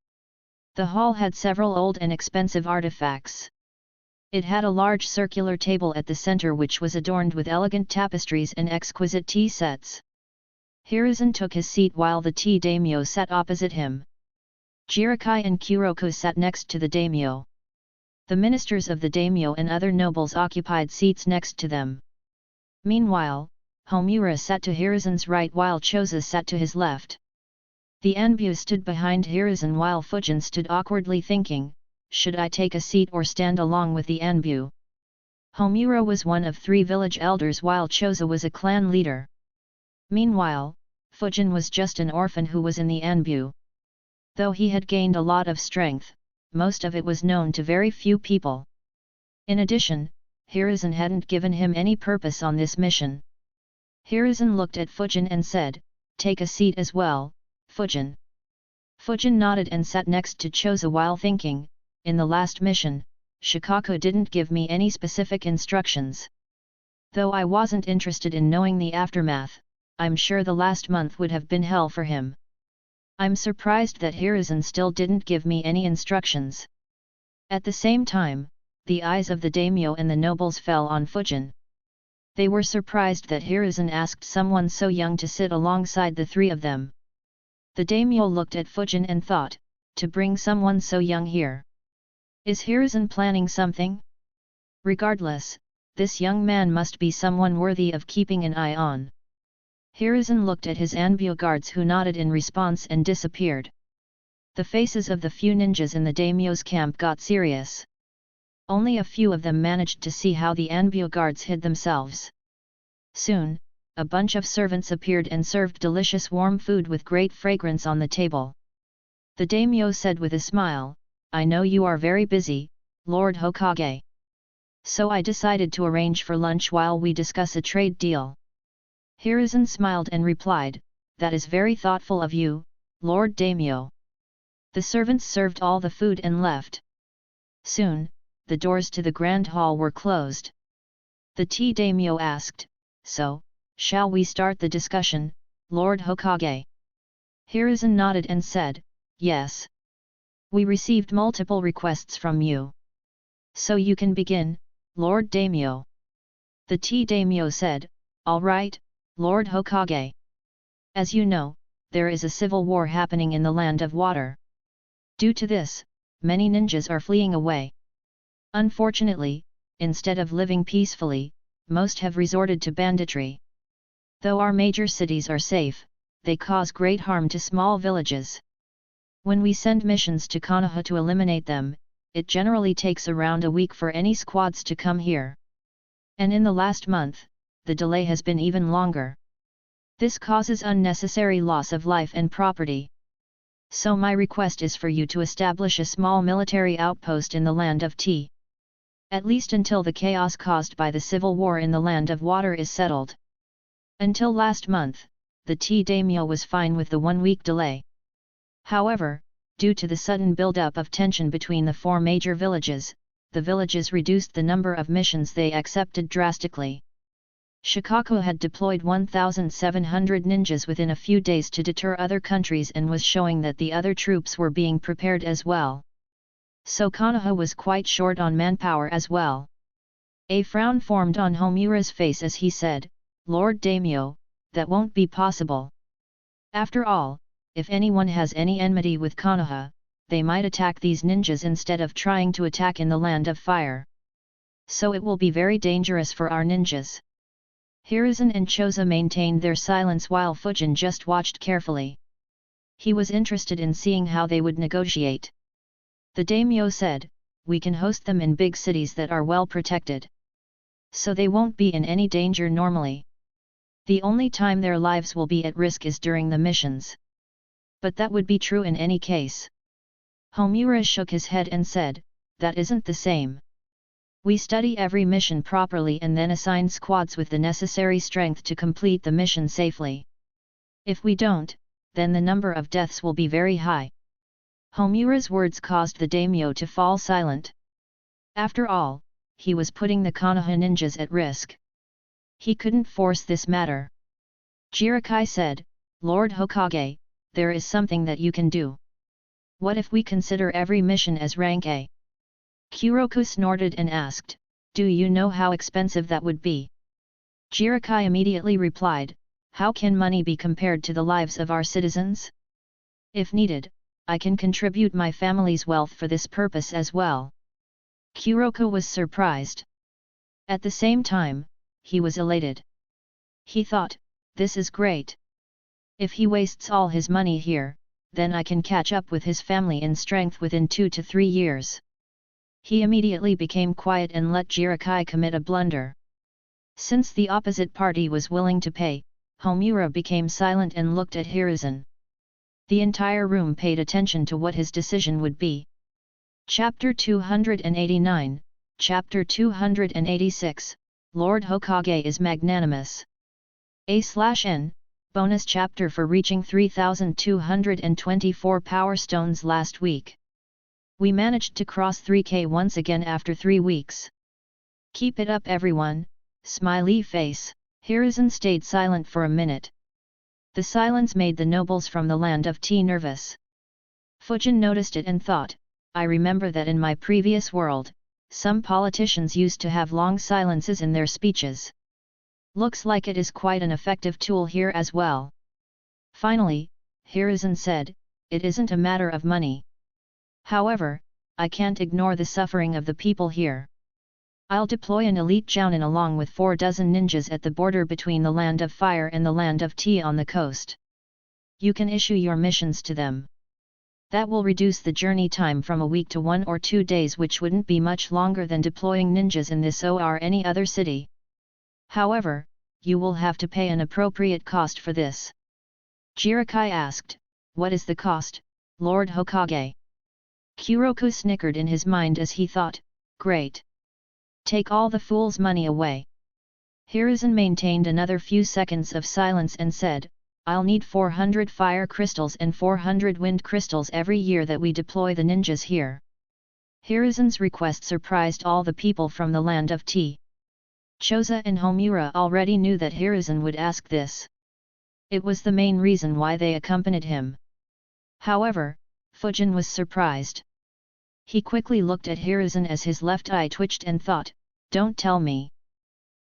B: The hall had several old and expensive artifacts. It had a large circular table at the center which was adorned with elegant tapestries and exquisite tea sets. Hiruzen took his seat while the tea daimyo sat opposite him. Jirakai and Kuroko sat next to the daimyo. The ministers of the daimyo and other nobles occupied seats next to them. Meanwhile, Homura sat to Hiruzen's right while Choza sat to his left. The Enbu stood behind Hiruzen while Fujin stood awkwardly thinking, should I take a seat or stand along with the Enbu? Homura was one of 3 village elders while Choza was a clan leader. Meanwhile, Fujin was just an orphan who was in the Enbu. Though he had gained a lot of strength, most of it was known to very few people. In addition, Hiruzen hadn't given him any purpose on this mission. Hiruzen looked at Fujin and said, take a seat as well, Fujin. Fujin nodded and sat next to Choza while thinking, in the last mission, Shikaku didn't give me any specific instructions. Though I wasn't interested in knowing the aftermath, I'm sure the last month would have been hell for him. I'm surprised that Hiruzen still didn't give me any instructions. At the same time, the eyes of the daimyo and the nobles fell on Fujin. They were surprised that Hiruzen asked someone so young to sit alongside the 3 of them. The daimyo looked at Fujin and thought, to bring someone so young here. Is Hiruzen planning something? Regardless, this young man must be someone worthy of keeping an eye on. Hiruzen looked at his Anbu guards who nodded in response and disappeared. The faces of the few ninjas in the daimyo's camp got serious. Only a few of them managed to see how the Anbu guards hid themselves. Soon, a bunch of servants appeared and served delicious warm food with great fragrance on the table. The daimyo said with a smile, I know you are very busy, Lord Hokage. So I decided to arrange for lunch while we discuss a trade deal. Hiruzen smiled and replied, that is very thoughtful of you, Lord Daimyo. The servants served all the food and left. Soon, the doors to the grand hall were closed. The tea daimyo asked, so, shall we start the discussion, Lord Hokage? Hiruzen nodded and said, yes. We received multiple requests from you. So you can begin, Lord Daimyo. The tea daimyo said, all right, Lord Hokage. As you know, there is a civil war happening in the Land of Water. Due to this, many ninjas are fleeing away. Unfortunately, instead of living peacefully, most have resorted to banditry. Though our major cities are safe, they cause great harm to small villages. When we send missions to Konoha to eliminate them, it generally takes around a week for any squads to come here. And in the last month, the delay has been even longer. This causes unnecessary loss of life and property. So my request is for you to establish a small military outpost in the land of tea. At least until the chaos caused by the civil war in the land of water is settled. Until last month, the tea daimyo was fine with the 1-week delay. However, due to the sudden build-up of tension between the 4 major villages, the villages reduced the number of missions they accepted drastically. Shikaku had deployed 1,700 ninjas within a few days to deter other countries and was showing that the other troops were being prepared as well. So Konoha was quite short on manpower as well. A frown formed on Homura's face as he said, "Lord Daimyo, that won't be possible. After all, if anyone has any enmity with Konoha, they might attack these ninjas instead of trying to attack in the land of fire. So it will be very dangerous for our ninjas." Hiruzen and Choza maintained their silence while Fujin just watched carefully. He was interested in seeing how they would negotiate. The daimyo said, "We can host them in big cities that are well protected. So they won't be in any danger normally. The only time their lives will be at risk is during the missions. But that would be true in any case." Homura shook his head and said, "That isn't the same. We study every mission properly and then assign squads with the necessary strength to complete the mission safely. If we don't, then the number of deaths will be very high." Homura's words caused the daimyo to fall silent. After all, he was putting the Konoha ninjas at risk. He couldn't force this matter. Jirakai said, "Lord Hokage, there is something that you can do. What if we consider every mission as rank A?" Kuroku snorted and asked, "Do you know how expensive that would be?" Jirakai immediately replied, "How can money be compared to the lives of our citizens? If needed, I can contribute my family's wealth for this purpose as well." Kuroku was surprised. At the same time, he was elated. He thought, "This is great. If he wastes all his money here, then I can catch up with his family in strength within 2 to 3 years. He immediately became quiet and let Jirakai commit a blunder. Since the opposite party was willing to pay, Homura became silent and looked at Hiruzen. The entire room paid attention to what his decision would be. Chapter 289, Chapter 286, Lord Hokage is magnanimous. A/N, bonus chapter for reaching 3,224 power stones last week. We managed to cross 3K once again after 3 weeks. Keep it up everyone, smiley face. Hiruzen stayed silent for a minute. The silence made the nobles from the land of tea nervous. Fujin noticed it and thought, "I remember that in my previous world, some politicians used to have long silences in their speeches. Looks like it is quite an effective tool here as well." Finally, Hiruzen said, "It isn't a matter of money. However, I can't ignore the suffering of the people here. I'll deploy an elite jounin along with 4 dozen ninjas at the border between the land of fire and the land of tea on the coast. You can issue your missions to them. That will reduce the journey time from a week to 1 or 2 days, which wouldn't be much longer than deploying ninjas in this or any other city. However, you will have to pay an appropriate cost for this." Jirakai asked, "What is the cost, Lord Hokage?" Kuroku snickered in his mind as he thought, "Great. Take all the fool's money away." Hiruzen maintained another few seconds of silence and said, "I'll need 400 fire crystals and 400 wind crystals every year that we deploy the ninjas here." Hiruzen's request surprised all the people from the land of tea. Choza and Homura already knew that Hiruzen would ask this. It was the main reason why they accompanied him. However, Fujin was surprised. He quickly looked at Hiruzen as his left eye twitched and thought, "Don't tell me.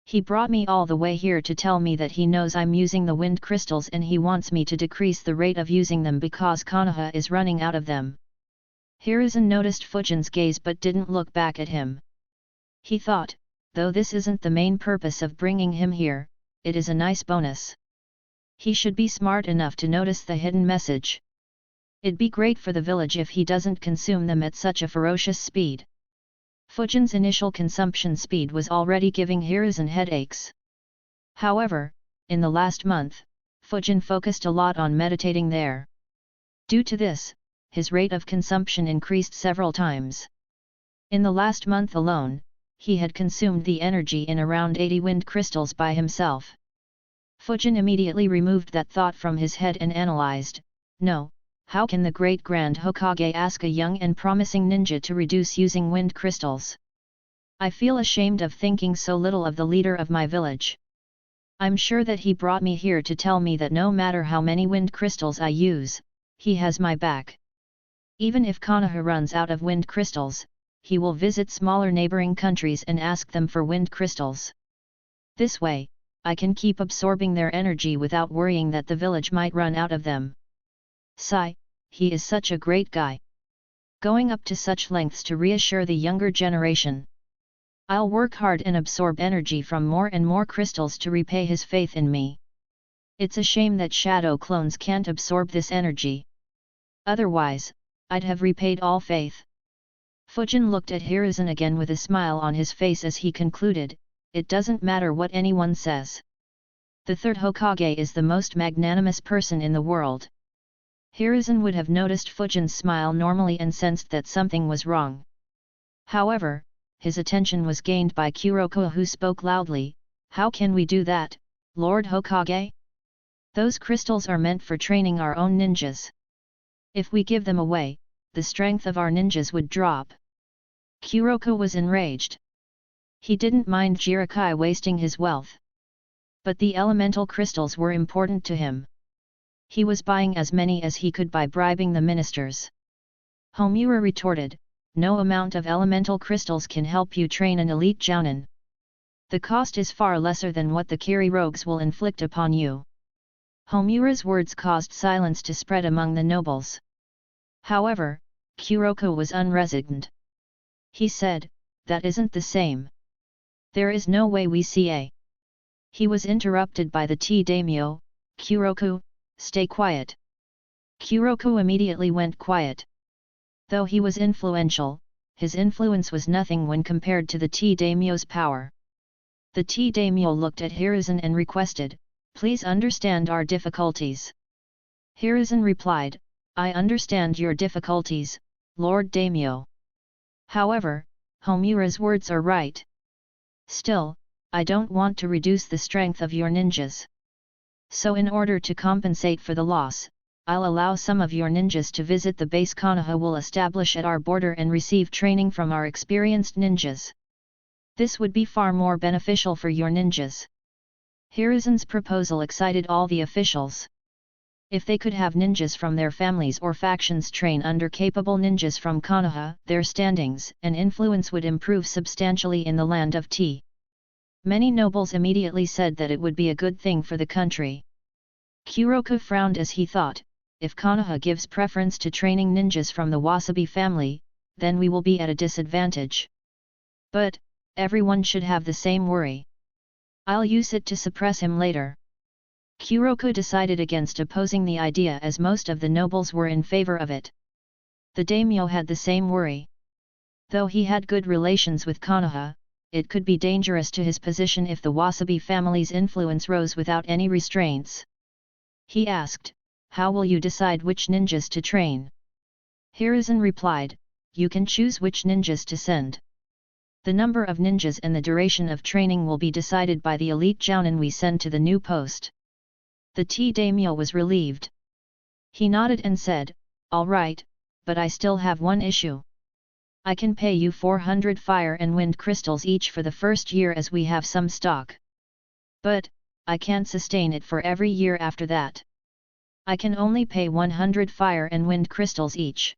B: He brought me all the way here to tell me that he knows I'm using the wind crystals and he wants me to decrease the rate of using them because Konoha is running out of them." Hiruzen noticed Fujin's gaze but didn't look back at him. He thought, though this isn't the main purpose of bringing him here, it is a nice bonus. He should be smart enough to notice the hidden message. It'd be great for the village if he doesn't consume them at such a ferocious speed. Fujin's initial consumption speed was already giving Hiruzen headaches. However, in the last month, Fujin focused a lot on meditating there. Due to this, his rate of consumption increased several times. In the last month alone, he had consumed the energy in around 80 wind crystals by himself. Fujin immediately removed that thought from his head and analyzed, no, how can the great Grand Hokage ask a young and promising ninja to reduce using wind crystals? I feel ashamed of thinking so little of the leader of my village. I'm sure that he brought me here to tell me that no matter how many wind crystals I use, he has my back. Even if Konoha runs out of wind crystals, he will visit smaller neighboring countries and ask them for wind crystals. This way, I can keep absorbing their energy without worrying that the village might run out of them. Sigh, he is such a great guy. Going up to such lengths to reassure the younger generation. I'll work hard and absorb energy from more and more crystals to repay his faith in me. It's a shame that shadow clones can't absorb this energy. Otherwise, I'd have repaid all faith. Fujin looked at Hiruzen again with a smile on his face as he concluded, it doesn't matter what anyone says. The third Hokage is the most magnanimous person in the world. Hiruzen would have noticed Fujin's smile normally and sensed that something was wrong. However, his attention was gained by Kuroko, who spoke loudly, how can we do that, Lord Hokage? Those crystals are meant for training our own ninjas. If we give them away, the strength of our ninjas would drop. Kuroko was enraged. He didn't mind Jirakai wasting his wealth. But the elemental crystals were important to him. He was buying as many as he could by bribing the ministers. Homura retorted, no amount of elemental crystals can help you train an elite jounin. The cost is far lesser than what the Kiri rogues will inflict upon you. Homura's words caused silence to spread among the nobles. However, Kuroko was unresigned. He said, that isn't the same. There is no way we see a. He was interrupted by the tea daimyo, Kuroko, stay quiet. Kuroko immediately went quiet. Though he was influential, his influence was nothing when compared to the tea daimyo's power. The tea daimyo looked at Hiruzen and requested, please understand our difficulties. Hiruzen replied, I understand your difficulties, Lord Daimyo. However, Homura's words are right. Still, I don't want to reduce the strength of your ninjas. So in order to compensate for the loss, I'll allow some of your ninjas to visit the base Konoha will establish at our border and receive training from our experienced ninjas. This would be far more beneficial for your ninjas. Hiruzen's proposal excited all the officials. If they could have ninjas from their families or factions train under capable ninjas from Konoha, their standings and influence would improve substantially in the land of tea. Many nobles immediately said that it would be a good thing for the country. Kuroko frowned as he thought, if Konoha gives preference to training ninjas from the Wasabi family, then we will be at a disadvantage. But, everyone should have the same worry. I'll use it to suppress him later. Kuroko decided against opposing the idea as most of the nobles were in favor of it. The daimyo had the same worry. Though he had good relations with Konoha, it could be dangerous to his position if the Wasabi family's influence rose without any restraints. He asked, how will you decide which ninjas to train? Hiruzen replied, you can choose which ninjas to send. The number of ninjas and the duration of training will be decided by the elite jounin we send to the new post. The tea daimyo was relieved. He nodded and said, all right, but I still have one issue. I can pay you 400 fire and wind crystals each for the first year as we have some stock. But, I can't sustain it for every year after that. I can only pay 100 fire and wind crystals each.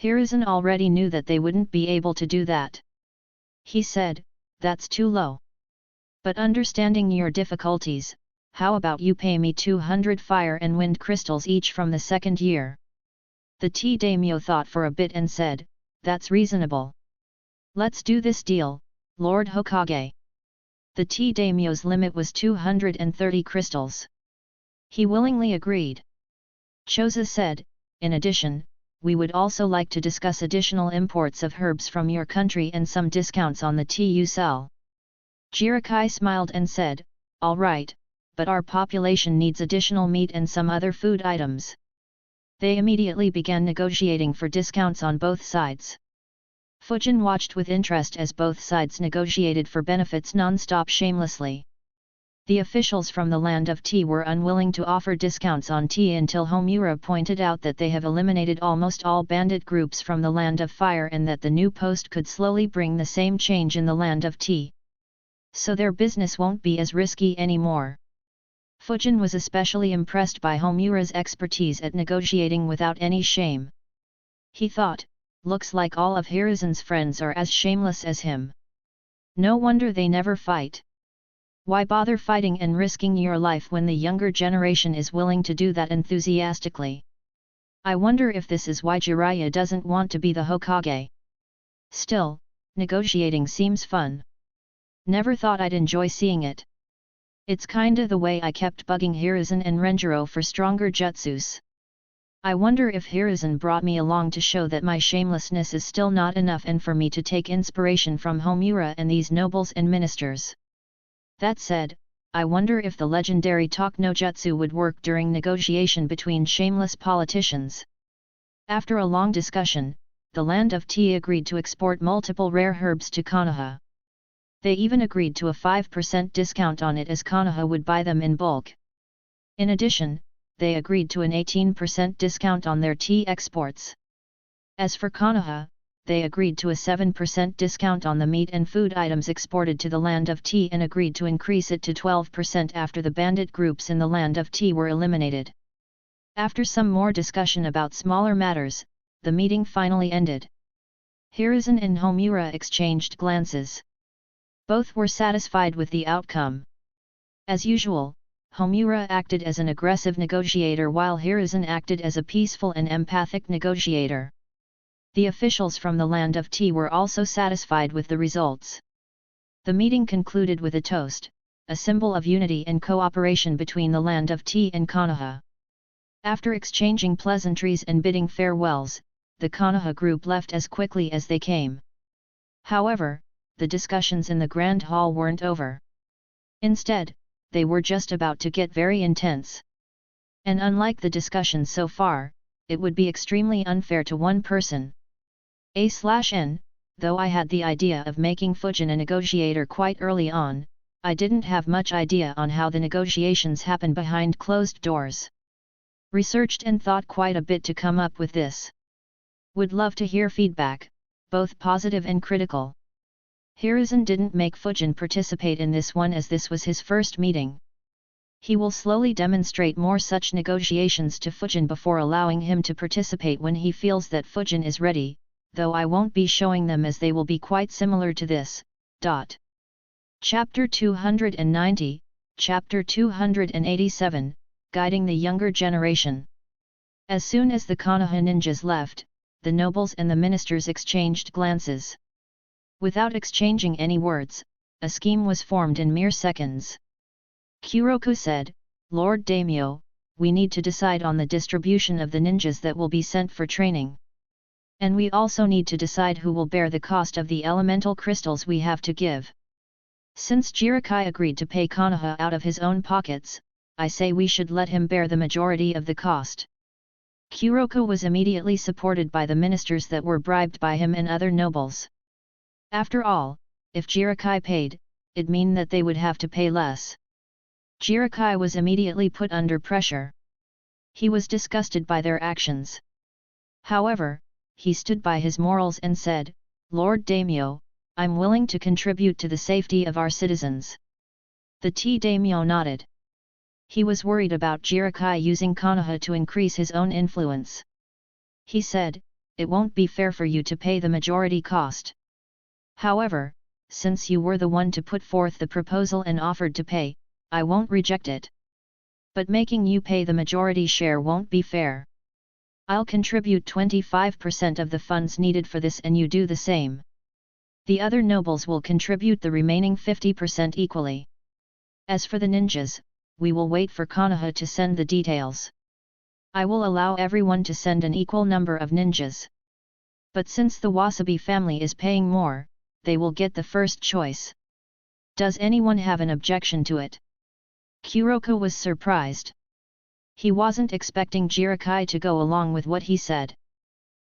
B: Hiruzen already knew that they wouldn't be able to do that. He said, that's too low. But understanding your difficulties, how about you pay me 200 fire and wind crystals each from the second year? The tea daimyo thought for a bit and said, that's reasonable. Let's do this deal, Lord Hokage. The tea daimyo's limit was 230 crystals. He willingly agreed. Choza said, In addition, we would also like to discuss additional imports of herbs from your country and some discounts on the tea you sell. Jirakai smiled and said, "All right, but our population needs additional meat and some other food items." They immediately began negotiating for discounts on both sides. Fujin watched with interest as both sides negotiated for benefits non-stop shamelessly. The officials from the land of tea were unwilling to offer discounts on tea until Homura pointed out that they have eliminated almost all bandit groups from the land of fire and that the new post could slowly bring the same change in the land of tea. So their business won't be as risky anymore. Fujin was especially impressed by Homura's expertise at negotiating without any shame. He thought, looks like all of Hiruzen's friends are as shameless as him. No wonder they never fight. Why bother fighting and risking your life when the younger generation is willing to do that enthusiastically? I wonder if this is why Jiraiya doesn't want to be the Hokage. Still, negotiating seems fun. Never thought I'd enjoy seeing it. It's kinda the way I kept bugging Hiruzen and Renjiro for stronger jutsus. I wonder if Hiruzen brought me along to show that my shamelessness is still not enough and for me to take inspiration from Homura and these nobles and ministers. That said, I wonder if the legendary talk no jutsu would work during negotiation between shameless politicians. After a long discussion, the land of tea agreed to export multiple rare herbs to Konoha. They even agreed to a 5% discount on it as Konoha would buy them in bulk. In addition, they agreed to an 18% discount on their tea exports. As for Konoha, they agreed to a 7% discount on the meat and food items exported to the land of tea and agreed to increase it to 12% after the bandit groups in the land of tea were eliminated. After some more discussion about smaller matters, the meeting finally ended. Hiruzen and Homura exchanged glances. Both were satisfied with the outcome. As usual, Homura acted as an aggressive negotiator while Hiruzen acted as a peaceful and empathic negotiator. The officials from the land of tea were also satisfied with the results. The meeting concluded with a toast, a symbol of unity and cooperation between the land of tea and Konoha. After exchanging pleasantries and bidding farewells, the Konoha group left as quickly as they came. However, the discussions in the Grand Hall weren't over. Instead, they were just about to get very intense. And unlike the discussions so far, it would be extremely unfair to one person. A/N, though I had the idea of making Fujin a negotiator quite early on, I didn't have much idea on how the negotiations happen behind closed doors. Researched and thought quite a bit to come up with this. Would love to hear feedback, both positive and critical. Hiruzen didn't make Fujin participate in this one as this was his first meeting. He will slowly demonstrate more such negotiations to Fujin before allowing him to participate when he feels that Fujin is ready, though I won't be showing them as they will be quite similar to this. Chapter 290, Chapter 287, Guiding the Younger Generation. As soon as the Konoha ninjas left, the nobles and the ministers exchanged glances. Without exchanging any words, a scheme was formed in mere seconds. Kuroku said, "Lord Daimyo, we need to decide on the distribution of the ninjas that will be sent for training. And we also need to decide who will bear the cost of the elemental crystals we have to give. Since Jirakai agreed to pay Konoha out of his own pockets, I say we should let him bear the majority of the cost." Kuroku was immediately supported by the ministers that were bribed by him and other nobles. After all, if Jirakai paid, it mean that they would have to pay less. Jirakai was immediately put under pressure. He was disgusted by their actions. However, he stood by his morals and said, "Lord Daimyo, I'm willing to contribute to the safety of our citizens." The tea daimyo nodded. He was worried about Jirakai using Konoha to increase his own influence. He said, "It won't be fair for you to pay the majority cost. However, since you were the one to put forth the proposal and offered to pay, I won't reject it. But making you pay the majority share won't be fair. I'll contribute 25% of the funds needed for this and you do the same. The other nobles will contribute the remaining 50% equally. As for the ninjas, we will wait for Konoha to send the details." I will allow everyone to send an equal number of ninjas. But since the Wasabi family is paying more, they will get the first choice. Does anyone have an objection to it? Kuroko was surprised. He wasn't expecting Jirakai to go along with what he said.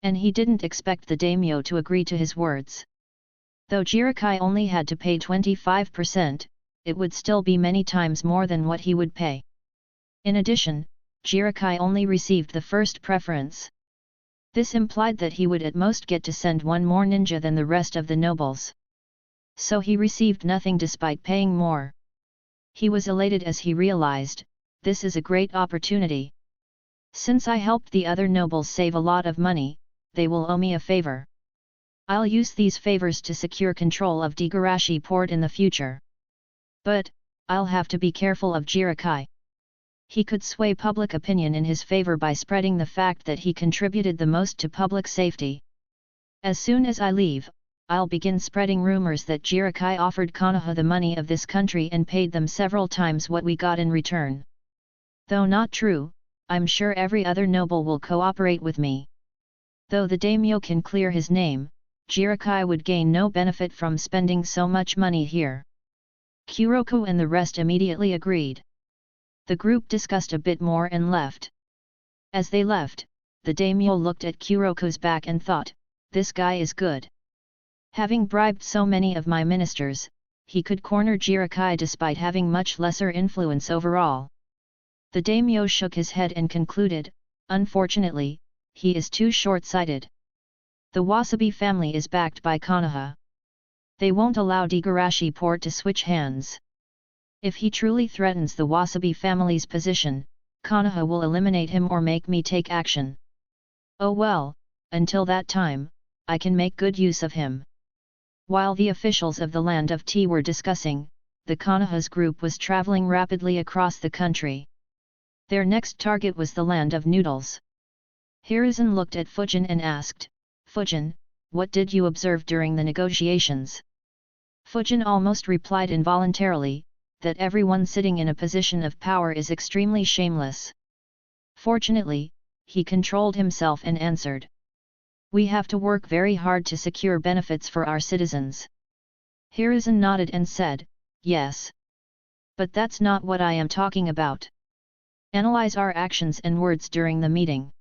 B: And he didn't expect the daimyo to agree to his words. Though Jirakai only had to pay 25%, it would still be many times more than what he would pay. In addition, Jirakai only received the first preference. This implied that he would at most get to send one more ninja than the rest of the nobles. So he received nothing despite paying more. He was elated as he realized, this is a great opportunity. Since I helped the other nobles save a lot of money, they will owe me a favor. I'll use these favors to secure control of Degarashi port in the future. But, I'll have to be careful of Jirakai. He could sway public opinion in his favor by spreading the fact that he contributed the most to public safety. As soon as I leave, I'll begin spreading rumors that Jirakai offered Konoha the money of this country and paid them several times what we got in return. Though not true, I'm sure every other noble will cooperate with me. Though the daimyo can clear his name, Jirakai would gain no benefit from spending so much money here. Kuroko and the rest immediately agreed. The group discussed a bit more and left. As they left, the daimyo looked at Kuroko's back and thought, this guy is good. Having bribed so many of my ministers, he could corner Jirakai despite having much lesser influence overall. The daimyo shook his head and concluded, unfortunately, he is too short-sighted. The Wasabi family is backed by Konoha. They won't allow Degarashi port to switch hands. If he truly threatens the Wasabi family's position, Konoha will eliminate him or make me take action. Oh well, until that time, I can make good use of him. While the officials of the Land of Tea were discussing, the Konoha's group was traveling rapidly across the country. Their next target was the Land of Noodles. Hiruzen looked at Fujin and asked, Fujin, what did you observe during the negotiations? Fujin almost replied involuntarily, that everyone sitting in a position of power is extremely shameless. Fortunately, he controlled himself and answered. We have to work very hard to secure benefits for our citizens. Hiruzen nodded and said, yes. But that's not what I am talking about. Analyze our actions and words during the meeting.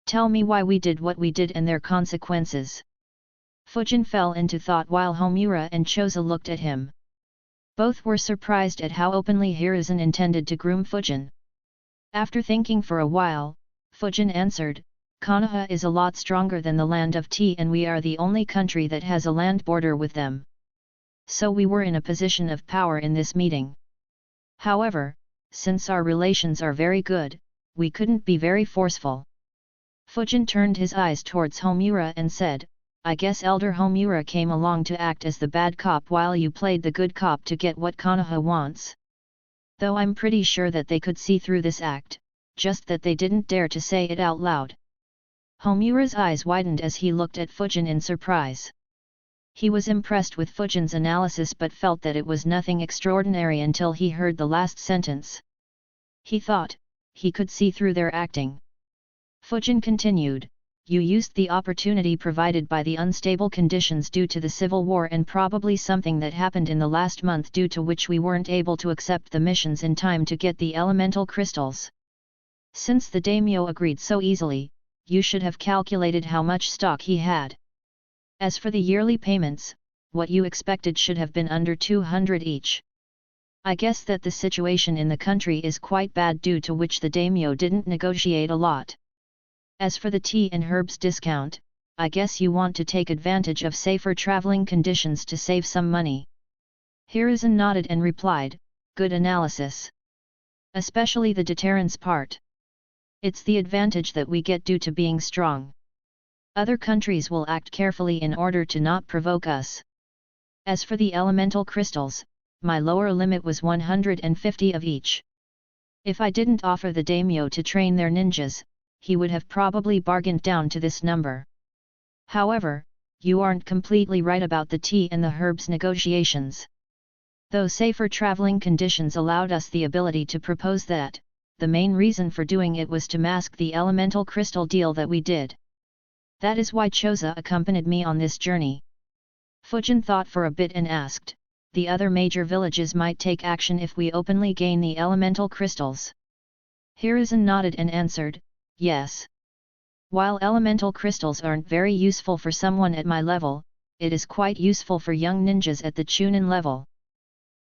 B: Tell me why we did what we did and their consequences. Fujin fell into thought while Homura and Choza looked at him. Both were surprised at how openly Hiruzen intended to groom Fujin. After thinking for a while, Fujin answered, Konoha is a lot stronger than the Land of Tea and we are the only country that has a land border with them. So we were in a position of power in this meeting. However, since our relations are very good, we couldn't be very forceful. Fujin turned his eyes towards Homura and said, I guess Elder Homura came along to act as the bad cop while you played the good cop to get what Konoha wants. Though I'm pretty sure that they could see through this act, just that they didn't dare to say it out loud. Homura's eyes widened as he looked at Fujin in surprise. He was impressed with Fujin's analysis but felt that it was nothing extraordinary until he heard the last sentence. He thought, he could see through their acting. Fujin continued, you used the opportunity provided by the unstable conditions due to the civil war and probably something that happened in the last month due to which we weren't able to accept the missions in time to get the elemental crystals. Since the daimyo agreed so easily, you should have calculated how much stock he had. As for the yearly payments, what you expected should have been under 200 each. I guess that the situation in the country is quite bad due to which the daimyo didn't negotiate a lot. As for the tea and herbs discount, I guess you want to take advantage of safer traveling conditions to save some money. Hiruzen nodded and replied, good analysis. Especially the deterrence part. It's the advantage that we get due to being strong. Other countries will act carefully in order to not provoke us. As for the elemental crystals, my lower limit was 150 of each. If I didn't offer the daimyo to train their ninjas, he would have probably bargained down to this number. However, you aren't completely right about the tea and the herbs negotiations. Though safer traveling conditions allowed us the ability to propose that, the main reason for doing it was to mask the elemental crystal deal that we did. That is why Choza accompanied me on this journey. Fujin thought for a bit and asked, the other major villages might take action if we openly gain the elemental crystals. Hiruzen nodded and answered, yes. While elemental crystals aren't very useful for someone at my level, it is quite useful for young ninjas at the Chunin level.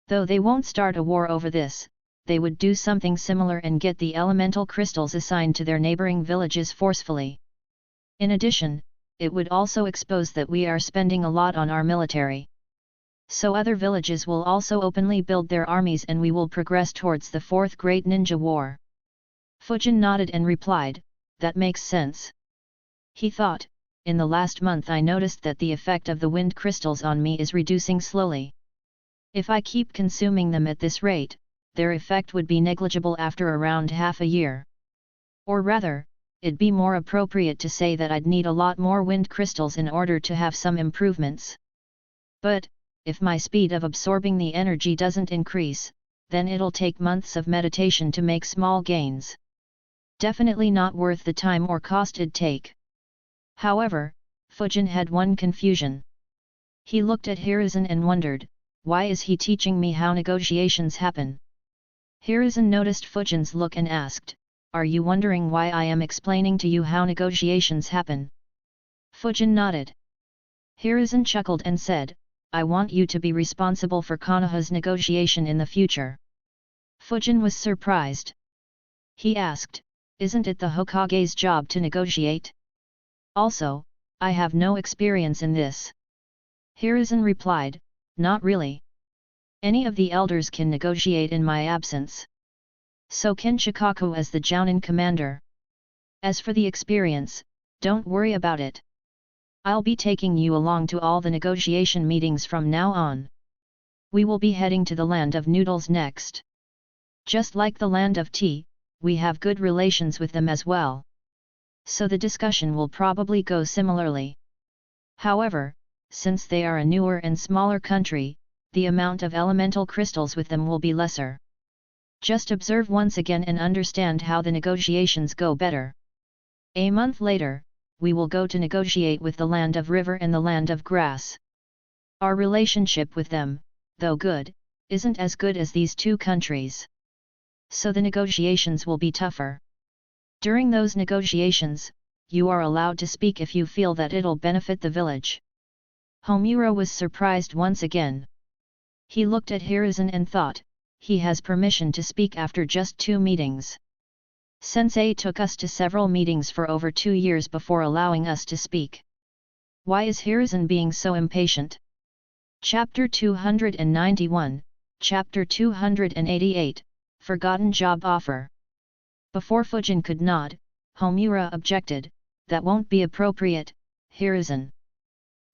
B: Though they won't start a war over this, they would do something similar and get the elemental crystals assigned to their neighboring villages forcefully. In addition, it would also expose that we are spending a lot on our military. So other villages will also openly build their armies and we will progress towards the Fourth Great Ninja War. Fujin nodded and replied, that makes sense. He thought, in the last month I noticed that the effect of the wind crystals on me is reducing slowly. If I keep consuming them at this rate, their effect would be negligible after around half a year. Or rather, it'd be more appropriate to say that I'd need a lot more wind crystals in order to have some improvements. But, if my speed of absorbing the energy doesn't increase, then it'll take months of meditation to make small gains. Definitely not worth the time or cost it'd take. However, Fujin had one confusion. He looked at Hiruzen and wondered, why is he teaching me how negotiations happen? Hiruzen noticed Fujin's look and asked, are you wondering why I am explaining to you how negotiations happen? Fujin nodded. Hiruzen chuckled and said, I want you to be responsible for Konoha's negotiation in the future. Fujin was surprised. He asked, isn't it the Hokage's job to negotiate? Also, I have no experience in this. Hiruzen replied, not really. Any of the elders can negotiate in my absence. So can Shikaku as the Jounin commander. As for the experience, don't worry about it. I'll be taking you along to all the negotiation meetings from now on. We will be heading to the land of noodles next. Just like the land of tea, we have good relations with them as well. So the discussion will probably go similarly. However, since they are a newer and smaller country, the amount of elemental crystals with them will be lesser. Just observe once again and understand how the negotiations go better. A month later, we will go to negotiate with the land of river and the land of grass. Our relationship with them, though good, isn't as good as these two countries. So the negotiations will be tougher. During those negotiations, you are allowed to speak if you feel that it'll benefit the village. Homura was surprised once again. He looked at Hiruzen and thought, he has permission to speak after just 2 meetings. Sensei took us to several meetings for over 2 years before allowing us to speak. Why is Hiruzen being so impatient? Chapter 291, Chapter 288, Forgotten Job Offer. Before Fujin could nod, Homura objected, that won't be appropriate, Hiruzen.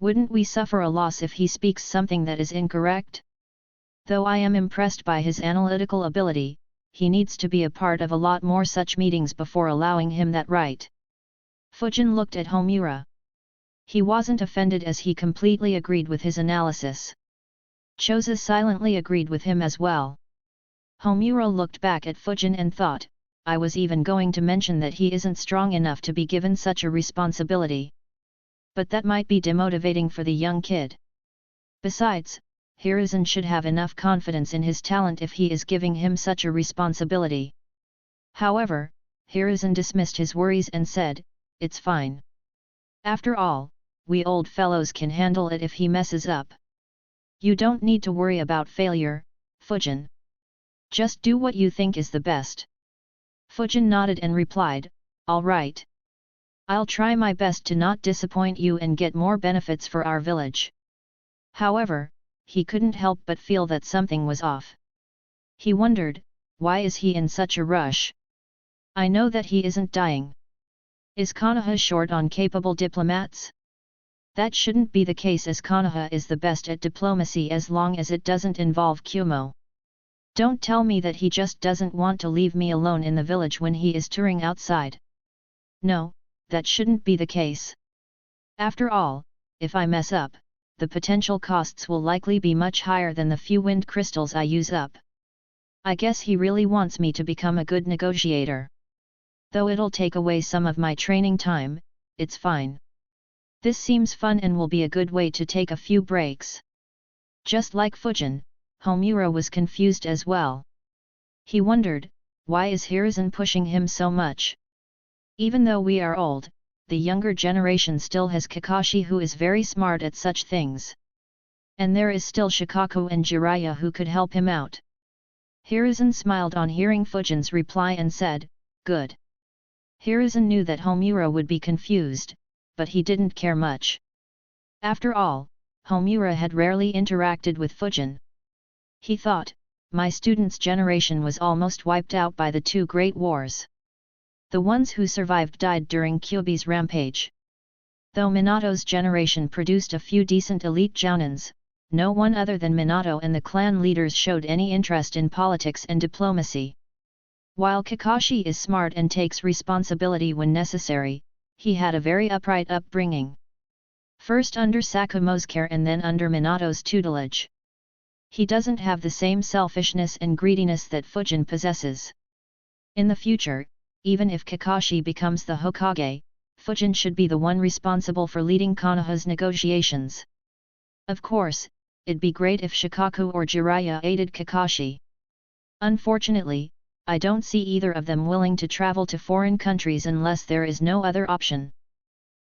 B: Wouldn't we suffer a loss if he speaks something that is incorrect? Though I am impressed by his analytical ability, he needs to be a part of a lot more such meetings before allowing him that right. Fujin looked at Homura. He wasn't offended as he completely agreed with his analysis. Choza silently agreed with him as well. Homura looked back at Fujin and thought, I was even going to mention that he isn't strong enough to be given such a responsibility. But that might be demotivating for the young kid. Besides, Hiruzen should have enough confidence in his talent if he is giving him such a responsibility. However, Hiruzen dismissed his worries and said, it's fine. After all, we old fellows can handle it if he messes up. You don't need to worry about failure, Fujin. Just do what you think is the best. Fujin nodded and replied, all right. I'll try my best to not disappoint you and get more benefits for our village. However, he couldn't help but feel that something was off. He wondered, why is he in such a rush? I know that he isn't dying. Is Konoha short on capable diplomats? That shouldn't be the case as Konoha is the best at diplomacy as long as it doesn't involve Kumo. Don't tell me that he just doesn't want to leave me alone in the village when he is touring outside. No, that shouldn't be the case. After all, if I mess up, the potential costs will likely be much higher than the few wind crystals I use up. I guess he really wants me to become a good negotiator. Though it'll take away some of my training time, it's fine. This seems fun and will be a good way to take a few breaks. Just like Fujin, Homura was confused as well. He wondered, why is Hiruzen pushing him so much? Even though we are old, the younger generation still has Kakashi who is very smart at such things. And there is still Shikaku and Jiraiya who could help him out. Hiruzen smiled on hearing Fujin's reply and said, good. Hiruzen knew that Homura would be confused, but he didn't care much. After all, Homura had rarely interacted with Fujin. He thought, my student's generation was almost wiped out by the two great wars. The ones who survived died during Kyuubi's rampage. Though Minato's generation produced a few decent elite jounins, no one other than Minato and the clan leaders showed any interest in politics and diplomacy. While Kakashi is smart and takes responsibility when necessary, he had a very upright upbringing. First under Sakumo's care and then under Minato's tutelage. He doesn't have the same selfishness and greediness that Fujin possesses. In the future, even if Kakashi becomes the Hokage, Fujin should be the one responsible for leading Konoha's negotiations. Of course, it'd be great if Shikaku or Jiraiya aided Kakashi. Unfortunately, I don't see either of them willing to travel to foreign countries unless there is no other option.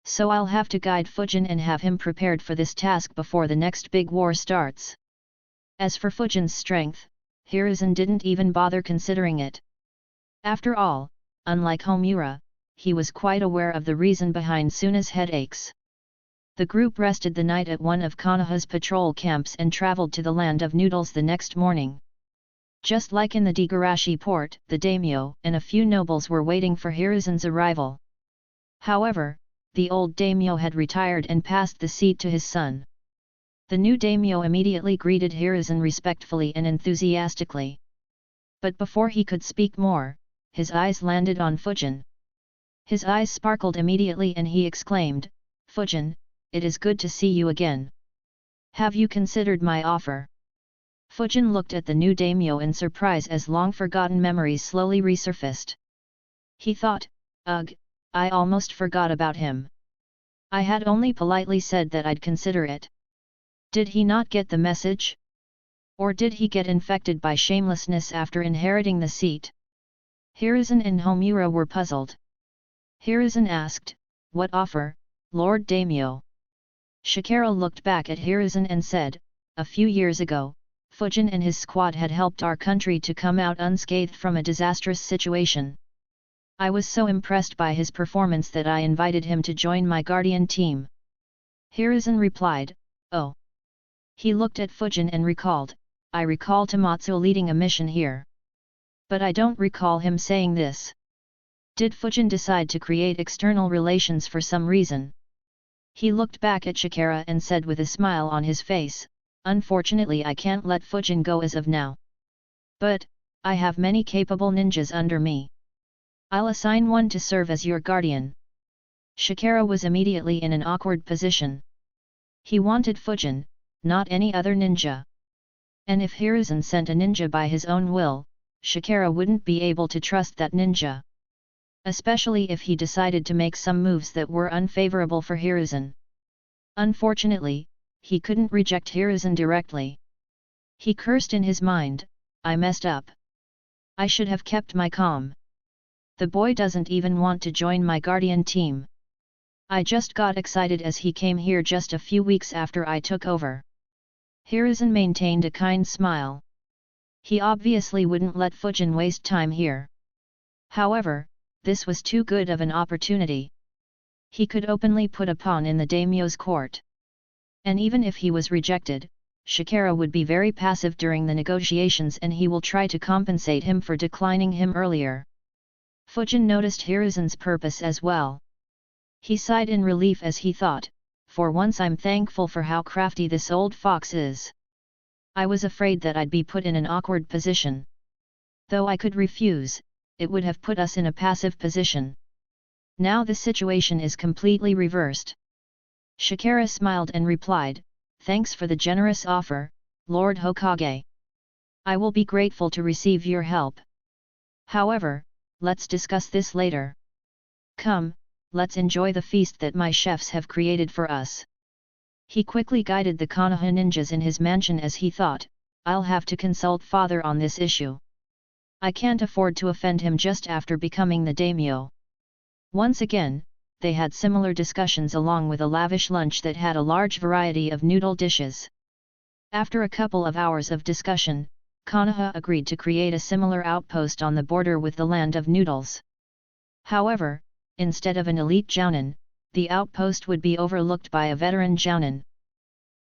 B: So I'll have to guide Fujin and have him prepared for this task before the next big war starts. As for Fujin's strength, Hiruzen didn't even bother considering it. After all, unlike Homura, he was quite aware of the reason behind Suna's headaches. The group rested the night at one of Konoha's patrol camps and traveled to the land of noodles the next morning. Just like in the Degarashi port, the daimyo and a few nobles were waiting for Hiruzen's arrival. However, the old daimyo had retired and passed the seat to his son. The new daimyo immediately greeted Hiruzen respectfully and enthusiastically. But before he could speak more, his eyes landed on Fujin. His eyes sparkled immediately and he exclaimed, Fujin, it is good to see you again. Have you considered my offer? Fujin looked at the new daimyo in surprise as long-forgotten memories slowly resurfaced. He thought, ugh, I almost forgot about him. I had only politely said that I'd consider it. Did he not get the message? Or did he get infected by shamelessness after inheriting the seat? Hiruzen and Homura were puzzled. Hiruzen asked, what offer, Lord Daimyo? Shikara looked back at Hiruzen and said, a few years ago, Fujin and his squad had helped our country to come out unscathed from a disastrous situation. I was so impressed by his performance that I invited him to join my guardian team. Hiruzen replied, oh. He looked at Fujin and recalled, I recall Tomatsu leading a mission here. But I don't recall him saying this. Did Fujin decide to create external relations for some reason? He looked back at Shikara and said with a smile on his face, unfortunately I can't let Fujin go as of now. But, I have many capable ninjas under me. I'll assign one to serve as your guardian. Shikara was immediately in an awkward position. He wanted Fujin, not any other ninja. And if Hiruzen sent a ninja by his own will, Shikara wouldn't be able to trust that ninja. Especially if he decided to make some moves that were unfavorable for Hiruzen. Unfortunately, he couldn't reject Hiruzen directly. He cursed in his mind, I messed up. I should have kept my calm. The boy doesn't even want to join my guardian team. I just got excited as he came here just a few weeks after I took over. Hiruzen maintained a kind smile. He obviously wouldn't let Fujin waste time here. However, this was too good of an opportunity. He could openly put a pawn in the daimyo's court. And even if he was rejected, Shikara would be very passive during the negotiations and he will try to compensate him for declining him earlier. Fujin noticed Hiruzen's purpose as well. He sighed in relief as he thought, for once I'm thankful for how crafty this old fox is. I was afraid that I'd be put in an awkward position. Though I could refuse, it would have put us in a passive position. Now the situation is completely reversed. Shikara smiled and replied, thanks for the generous offer, Lord Hokage. I will be grateful to receive your help. However, let's discuss this later. Come, let's enjoy the feast that my chefs have created for us. He quickly guided the Konoha ninjas in his mansion as he thought, I'll have to consult father on this issue. I can't afford to offend him just after becoming the daimyo. Once again, they had similar discussions along with a lavish lunch that had a large variety of noodle dishes. After a couple of hours of discussion, Konoha agreed to create a similar outpost on the border with the land of noodles. However, instead of an elite jounin, the outpost would be overlooked by a veteran jounin.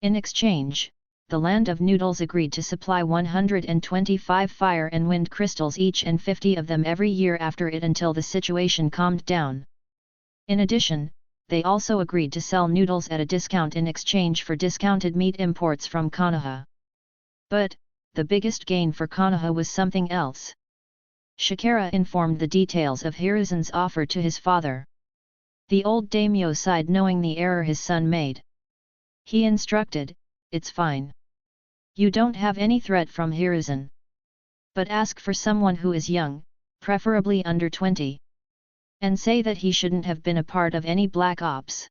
B: In exchange, the land of noodles agreed to supply 125 fire and wind crystals each and 50 of them every year after it until the situation calmed down. In addition, they also agreed to sell noodles at a discount in exchange for discounted meat imports from Konoha. But, the biggest gain for Konoha was something else. Chikara informed the details of Hiruzen's offer to his father. The old daimyo sighed knowing the error his son made. He instructed, it's fine. You don't have any threat from Hiruzen. But ask for someone who is young, preferably under 20. And say that he shouldn't have been a part of any black ops.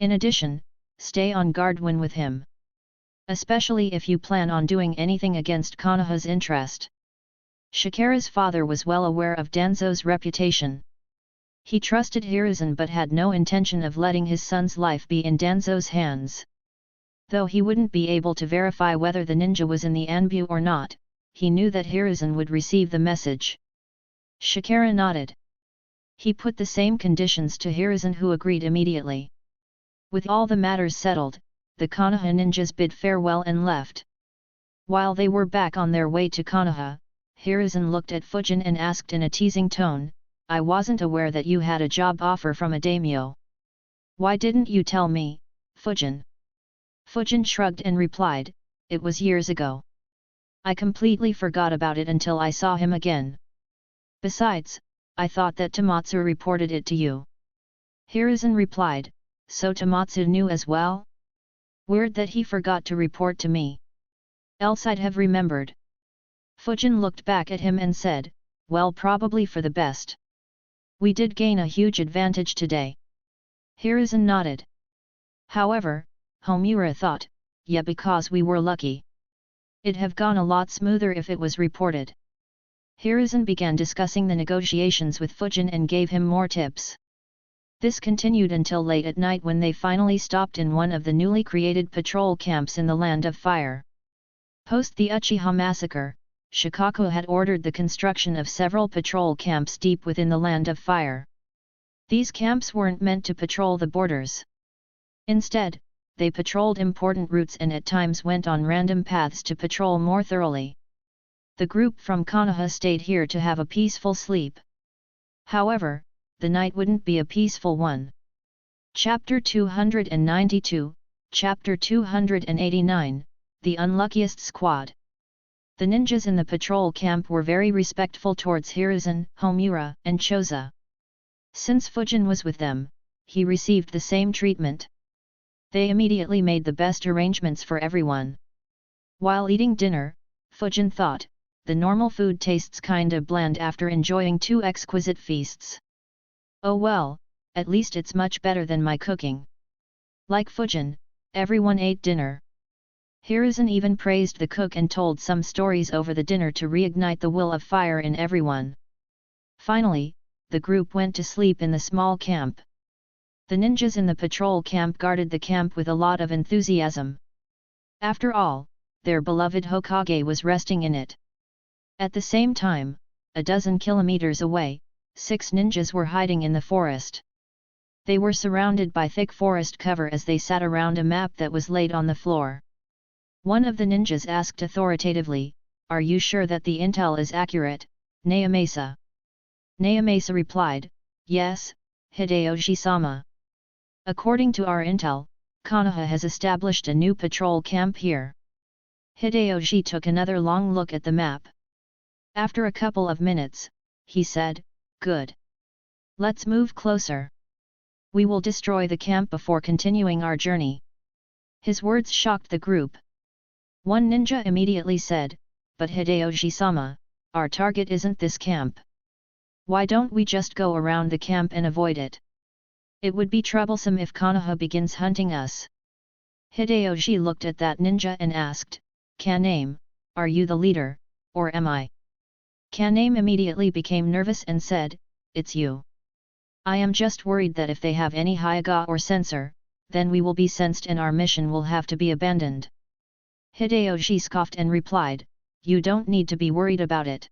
B: In addition, stay on guard when with him. Especially if you plan on doing anything against Konoha's interest. Chikara's father was well aware of Danzo's reputation. He trusted Hiruzen but had no intention of letting his son's life be in Danzo's hands. Though he wouldn't be able to verify whether the ninja was in the Anbu or not, he knew that Hiruzen would receive the message. Chikara nodded. He put the same conditions to Hiruzen who agreed immediately. With all the matters settled, the Konoha ninjas bid farewell and left. While they were back on their way to Konoha, Hiruzen looked at Fujin and asked in a teasing tone, I wasn't aware that you had a job offer from a daimyo. Why didn't you tell me, Fujin? Fujin shrugged and replied, it was years ago. I completely forgot about it until I saw him again. Besides, I thought that Tomatsu reported it to you. Hiruzen replied, so Tomatsu knew as well? Weird that he forgot to report to me. Else I'd have remembered. Fujin looked back at him and said, well, probably for the best. We did gain a huge advantage today. Hiruzen nodded. However, Homura thought, yeah, because we were lucky. It'd have gone a lot smoother if it was reported. Hiruzen began discussing the negotiations with Fujin and gave him more tips. This continued until late at night when they finally stopped in one of the newly created patrol camps in the Land of Fire. Post the Uchiha massacre, Shikaku had ordered the construction of several patrol camps deep within the Land of Fire. These camps weren't meant to patrol the borders. Instead, they patrolled important routes and at times went on random paths to patrol more thoroughly. The group from Konoha stayed here to have a peaceful sleep. However, the night wouldn't be a peaceful one. Chapter 292, Chapter 289, The Unluckiest Squad. The ninjas in the patrol camp were very respectful towards Hiruzen, Homura, and Choza. Since Fujin was with them, he received the same treatment. They immediately made the best arrangements for everyone. While eating dinner, Fujin thought, the normal food tastes kinda bland after enjoying two exquisite feasts. Oh well, at least it's much better than my cooking. Like Fujin, everyone ate dinner. Hiruzen even praised the cook and told some stories over the dinner to reignite the will of fire in everyone. Finally, the group went to sleep in the small camp. The ninjas in the patrol camp guarded the camp with a lot of enthusiasm. After all, their beloved Hokage was resting in it. At the same time, a dozen kilometers away, 6 ninjas were hiding in the forest. They were surrounded by thick forest cover as they sat around a map that was laid on the floor. One of the ninjas asked authoritatively, "Are you sure that the intel is accurate, Naomasa?" Naomasa replied, "Yes, Hideyoshi-sama. According to our intel, Konoha has established a new patrol camp here." Hideyoshi took another long look at the map. After a couple of minutes, he said, "Good. Let's move closer. We will destroy the camp before continuing our journey." His words shocked the group. One ninja immediately said, but Hideyoshi-sama, our target isn't this camp. Why don't we just go around the camp and avoid it? It would be troublesome if Konoha begins hunting us. Hideyoshi looked at that ninja and asked, Kaname, are you the leader, or am I? Kaname immediately became nervous and said, it's you. I am just worried that if they have any Hyuga or sensor, then we will be sensed and our mission will have to be abandoned. Hideyoshi scoffed and replied, you don't need to be worried about it.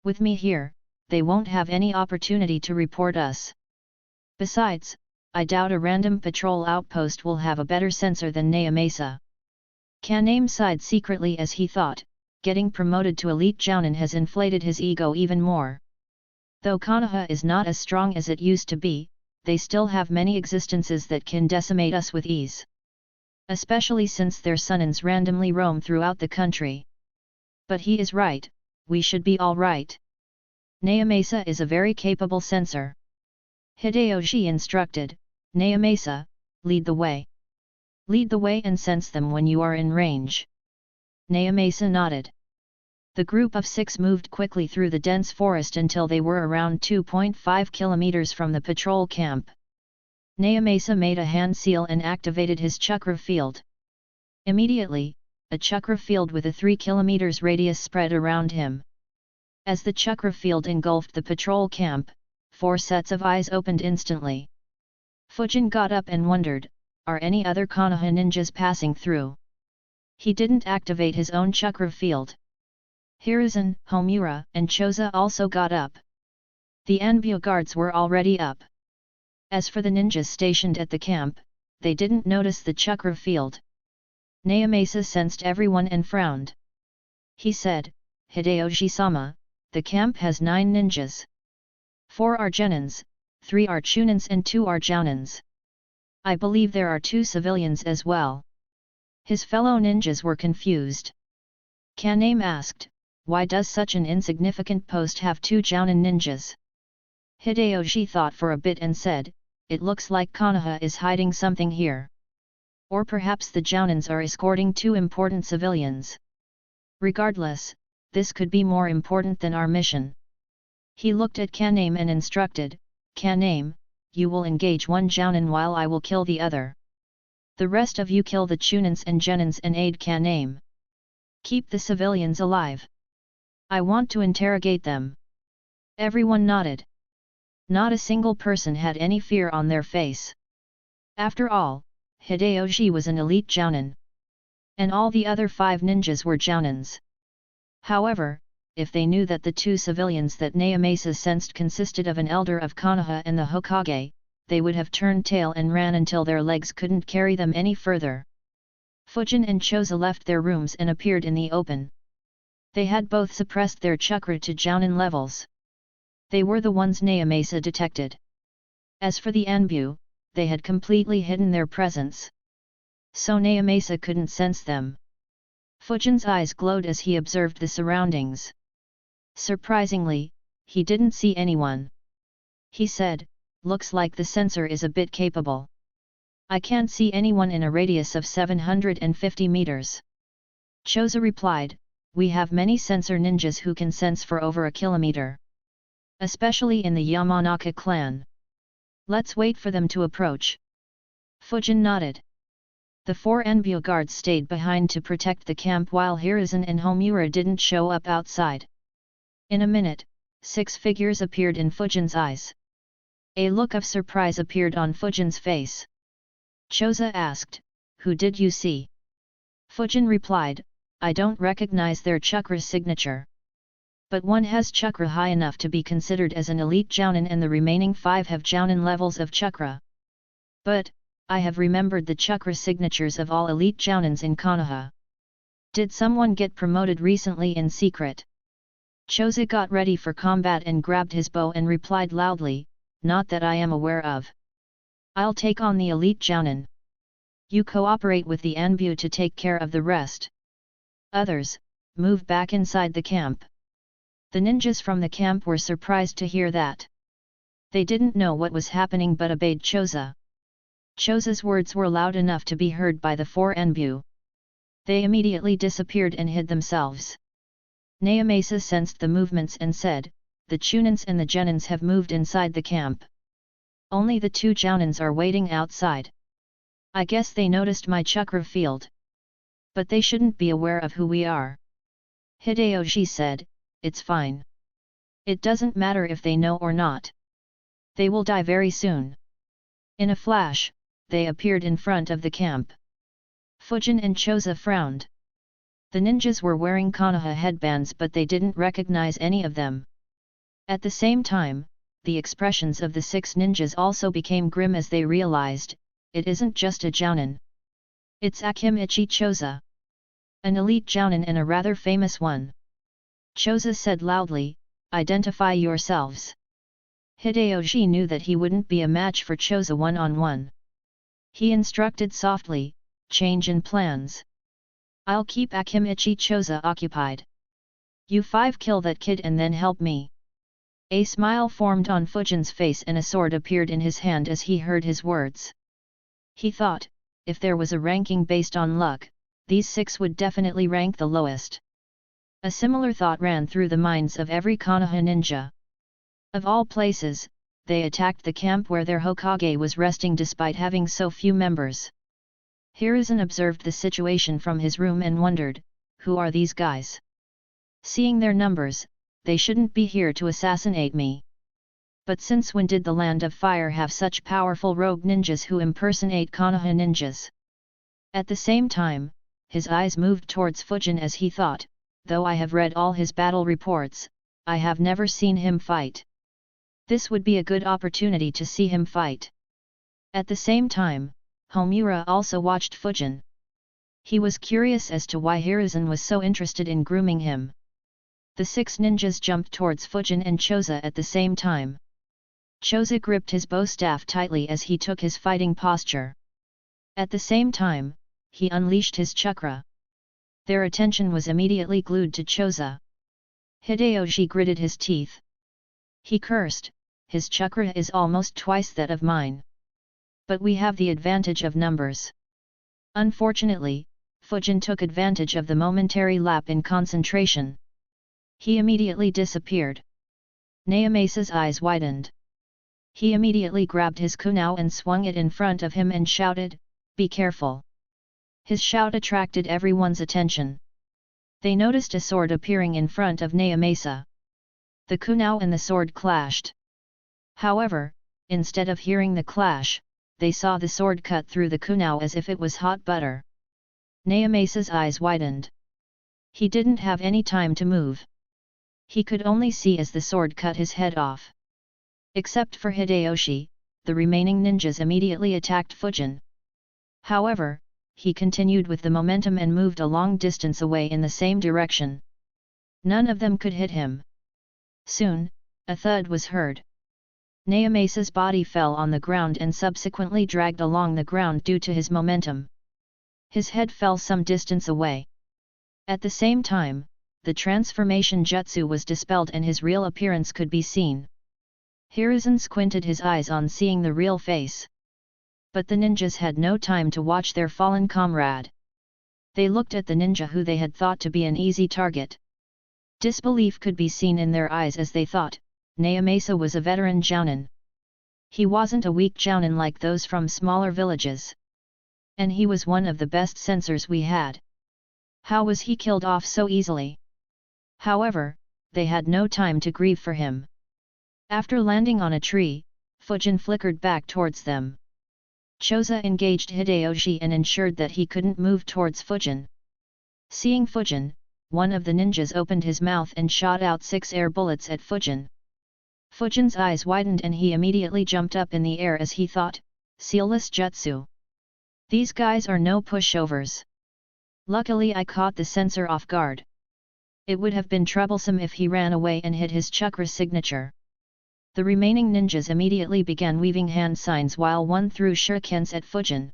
B: With me here, they won't have any opportunity to report us. Besides, I doubt a random patrol outpost will have a better sensor than Naomasa. Kaname sighed secretly as he thought, getting promoted to elite jounin has inflated his ego even more. Though Konoha is not as strong as it used to be, they still have many existences that can decimate us with ease. Especially since their Sunnins randomly roam throughout the country. But he is right, we should be alright. Naomasa is a very capable sensor. Hideyoshi instructed, Naomasa, lead the way. Lead the way and sense them when you are in range. Naomasa nodded. The group of 6 moved quickly through the dense forest until they were around 2.5 kilometers from the patrol camp. Naomasa made a hand seal and activated his chakra field. Immediately, a chakra field with a 3 kilometers radius spread around him. As the chakra field engulfed the patrol camp, 4 sets of eyes opened instantly. Fujin got up and wondered, are any other Konoha ninjas passing through? He didn't activate his own chakra field. Hiruzen, Homura, and Choza also got up. The Anbu guards were already up. As for the ninjas stationed at the camp, they didn't notice the chakra field. Naomasa sensed everyone and frowned. He said, Hideyoshi-sama, the camp has 9 ninjas. 4 are genins, 3 are chunins and 2 are jounins. I believe there are 2 civilians as well. His fellow ninjas were confused. Kaname asked, why does such an insignificant post have 2 jounin ninjas? Hideyoshi thought for a bit and said, it looks like Konoha is hiding something here. Or perhaps the jounins are escorting 2 important civilians. Regardless, this could be more important than our mission. He looked at Kaname and instructed, Kaname, you will engage 1 jounin while I will kill the other. The rest of you kill the chunins and genins and aid Kaname. Keep the civilians alive. I want to interrogate them. Everyone nodded. Not a single person had any fear on their face. After all, Hideyoshi was an elite jounin. And all the other 5 ninjas were jounins. However, if they knew that the 2 civilians that Naomasa sensed consisted of an elder of Konoha and the Hokage, they would have turned tail and ran until their legs couldn't carry them any further. Fujin and Choza left their rooms and appeared in the open. They had both suppressed their chakra to jounin levels. They were the ones Naomasa detected. As for the Anbu, they had completely hidden their presence. So Naomasa couldn't sense them. Fujin's eyes glowed as he observed the surroundings. Surprisingly, he didn't see anyone. He said, looks like the sensor is a bit capable. I can't see anyone in a radius of 750 meters. Choza replied, we have many sensor ninjas who can sense for over a kilometer. Especially in the Yamanaka clan. Let's wait for them to approach. Fujin nodded. The 4 Anbu guards stayed behind to protect the camp while Hiruzen and Homura didn't show up outside. In a minute, 6 figures appeared in Fujin's eyes. A look of surprise appeared on Fujin's face. Choza asked, who did you see? Fujin replied, I don't recognize their chakra signature. But one has chakra high enough to be considered as an elite jounin and the remaining 5 have jounin levels of chakra. But, I have remembered the chakra signatures of all elite jounins in Konoha. Did someone get promoted recently in secret? Choza got ready for combat and grabbed his bow and replied loudly, not that I am aware of. I'll take on the elite jounin. You cooperate with the Anbu to take care of the rest. Others, move back inside the camp. The ninjas from the camp were surprised to hear that. They didn't know what was happening but obeyed Choza. Choza's words were loud enough to be heard by the 4 Anbu. They immediately disappeared and hid themselves. Naomasa sensed the movements and said, "The Chunins and the Genins have moved inside the camp. Only the 2 Jounins are waiting outside. I guess they noticed my chakra field. But they shouldn't be aware of who we are." Hideyoshi said, "It's fine. It doesn't matter if they know or not. They will die very soon." In a flash, they appeared in front of the camp. Fujin and Choza frowned. The ninjas were wearing Konoha headbands, but they didn't recognize any of them. At the same time, the expressions of the 6 ninjas also became grim as they realized, it isn't just a Jounin. It's Akimichi Choza. An elite Jounin and a rather famous one. Choza said loudly, "Identify yourselves." Hideyoshi knew that he wouldn't be a match for Choza one-on-one. He instructed softly, "Change in plans. I'll keep Akimichi Choza occupied. You 5 kill that kid and then help me." A smile formed on Fujin's face and a sword appeared in his hand as he heard his words. He thought, if there was a ranking based on luck, these 6 would definitely rank the lowest. A similar thought ran through the minds of every Konoha ninja. Of all places, they attacked the camp where their Hokage was resting despite having so few members. Hiruzen observed the situation from his room and wondered, who are these guys? Seeing their numbers, they shouldn't be here to assassinate me. But since when did the Land of Fire have such powerful rogue ninjas who impersonate Konoha ninjas? At the same time, his eyes moved towards Fujin as he thought, though I have read all his battle reports, I have never seen him fight. This would be a good opportunity to see him fight. At the same time, Homura also watched Fujin. He was curious as to why Hiruzen was so interested in grooming him. The 6 ninjas jumped towards Fujin and Choza at the same time. Choza gripped his bow staff tightly as he took his fighting posture. At the same time, he unleashed his chakra. Their attention was immediately glued to Choza. Hideyoshi gritted his teeth. He cursed, "His chakra is almost twice that of mine. But we have the advantage of numbers." Unfortunately, Fujin took advantage of the momentary lapse in concentration. He immediately disappeared. Naomasa's eyes widened. He immediately grabbed his kunao and swung it in front of him and shouted, "Be careful!" His shout attracted everyone's attention. They noticed a sword appearing in front of Naomasa. The kunao and the sword clashed. However, instead of hearing the clash, they saw the sword cut through the kunao as if it was hot butter. Naomasa's eyes widened. He didn't have any time to move. He could only see as the sword cut his head off. Except for Hideyoshi, the remaining ninjas immediately attacked Fujin. However, he continued with the momentum and moved a long distance away in the same direction. None of them could hit him. Soon, a thud was heard. Naomasa's body fell on the ground and subsequently dragged along the ground due to his momentum. His head fell some distance away. At the same time, the transformation jutsu was dispelled and his real appearance could be seen. Hiruzen squinted his eyes on seeing the real face. But the ninjas had no time to watch their fallen comrade. They looked at the ninja who they had thought to be an easy target. Disbelief could be seen in their eyes as they thought, Naomasa was a veteran Jounin. He wasn't a weak Jounin like those from smaller villages. And he was one of the best censors we had. How was he killed off so easily? However, they had no time to grieve for him. After landing on a tree, Fujin flickered back towards them. Choza engaged Hideyoshi and ensured that he couldn't move towards Fujin. Seeing Fujin, one of the ninjas opened his mouth and shot out 6 air bullets at Fujin. Fujin's eyes widened and he immediately jumped up in the air as he thought, "Sealless jutsu. These guys are no pushovers. Luckily I caught the censor off guard. It would have been troublesome if he ran away and hid his chakra signature." The remaining ninjas immediately began weaving hand signs while one threw shurikens at Fujin.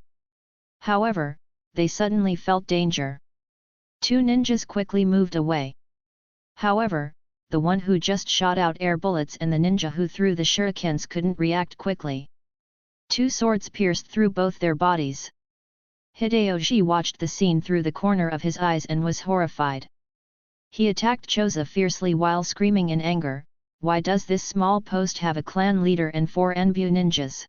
B: However, they suddenly felt danger. 2 ninjas quickly moved away. However, the one who just shot out air bullets and the ninja who threw the shurikens couldn't react quickly. 2 swords pierced through both their bodies. Hideyoshi watched the scene through the corner of his eyes and was horrified. He attacked Choza fiercely while screaming in anger, "Why does this small post have a clan leader and 4 Enbu ninjas?"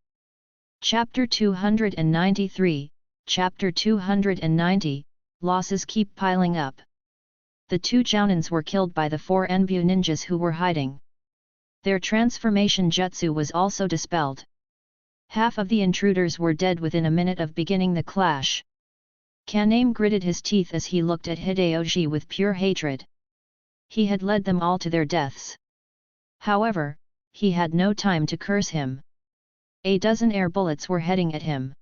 B: Chapter 293, Chapter 290, Losses keep piling up. The 2 Jounins were killed by the 4 Enbu ninjas who were hiding. Their transformation jutsu was also dispelled. Half of the intruders were dead within a minute of beginning the clash. Kaname gritted his teeth as he looked at Hideyoshi with pure hatred. He had led them all to their deaths. However, he had no time to curse him. A dozen air bullets were heading at him.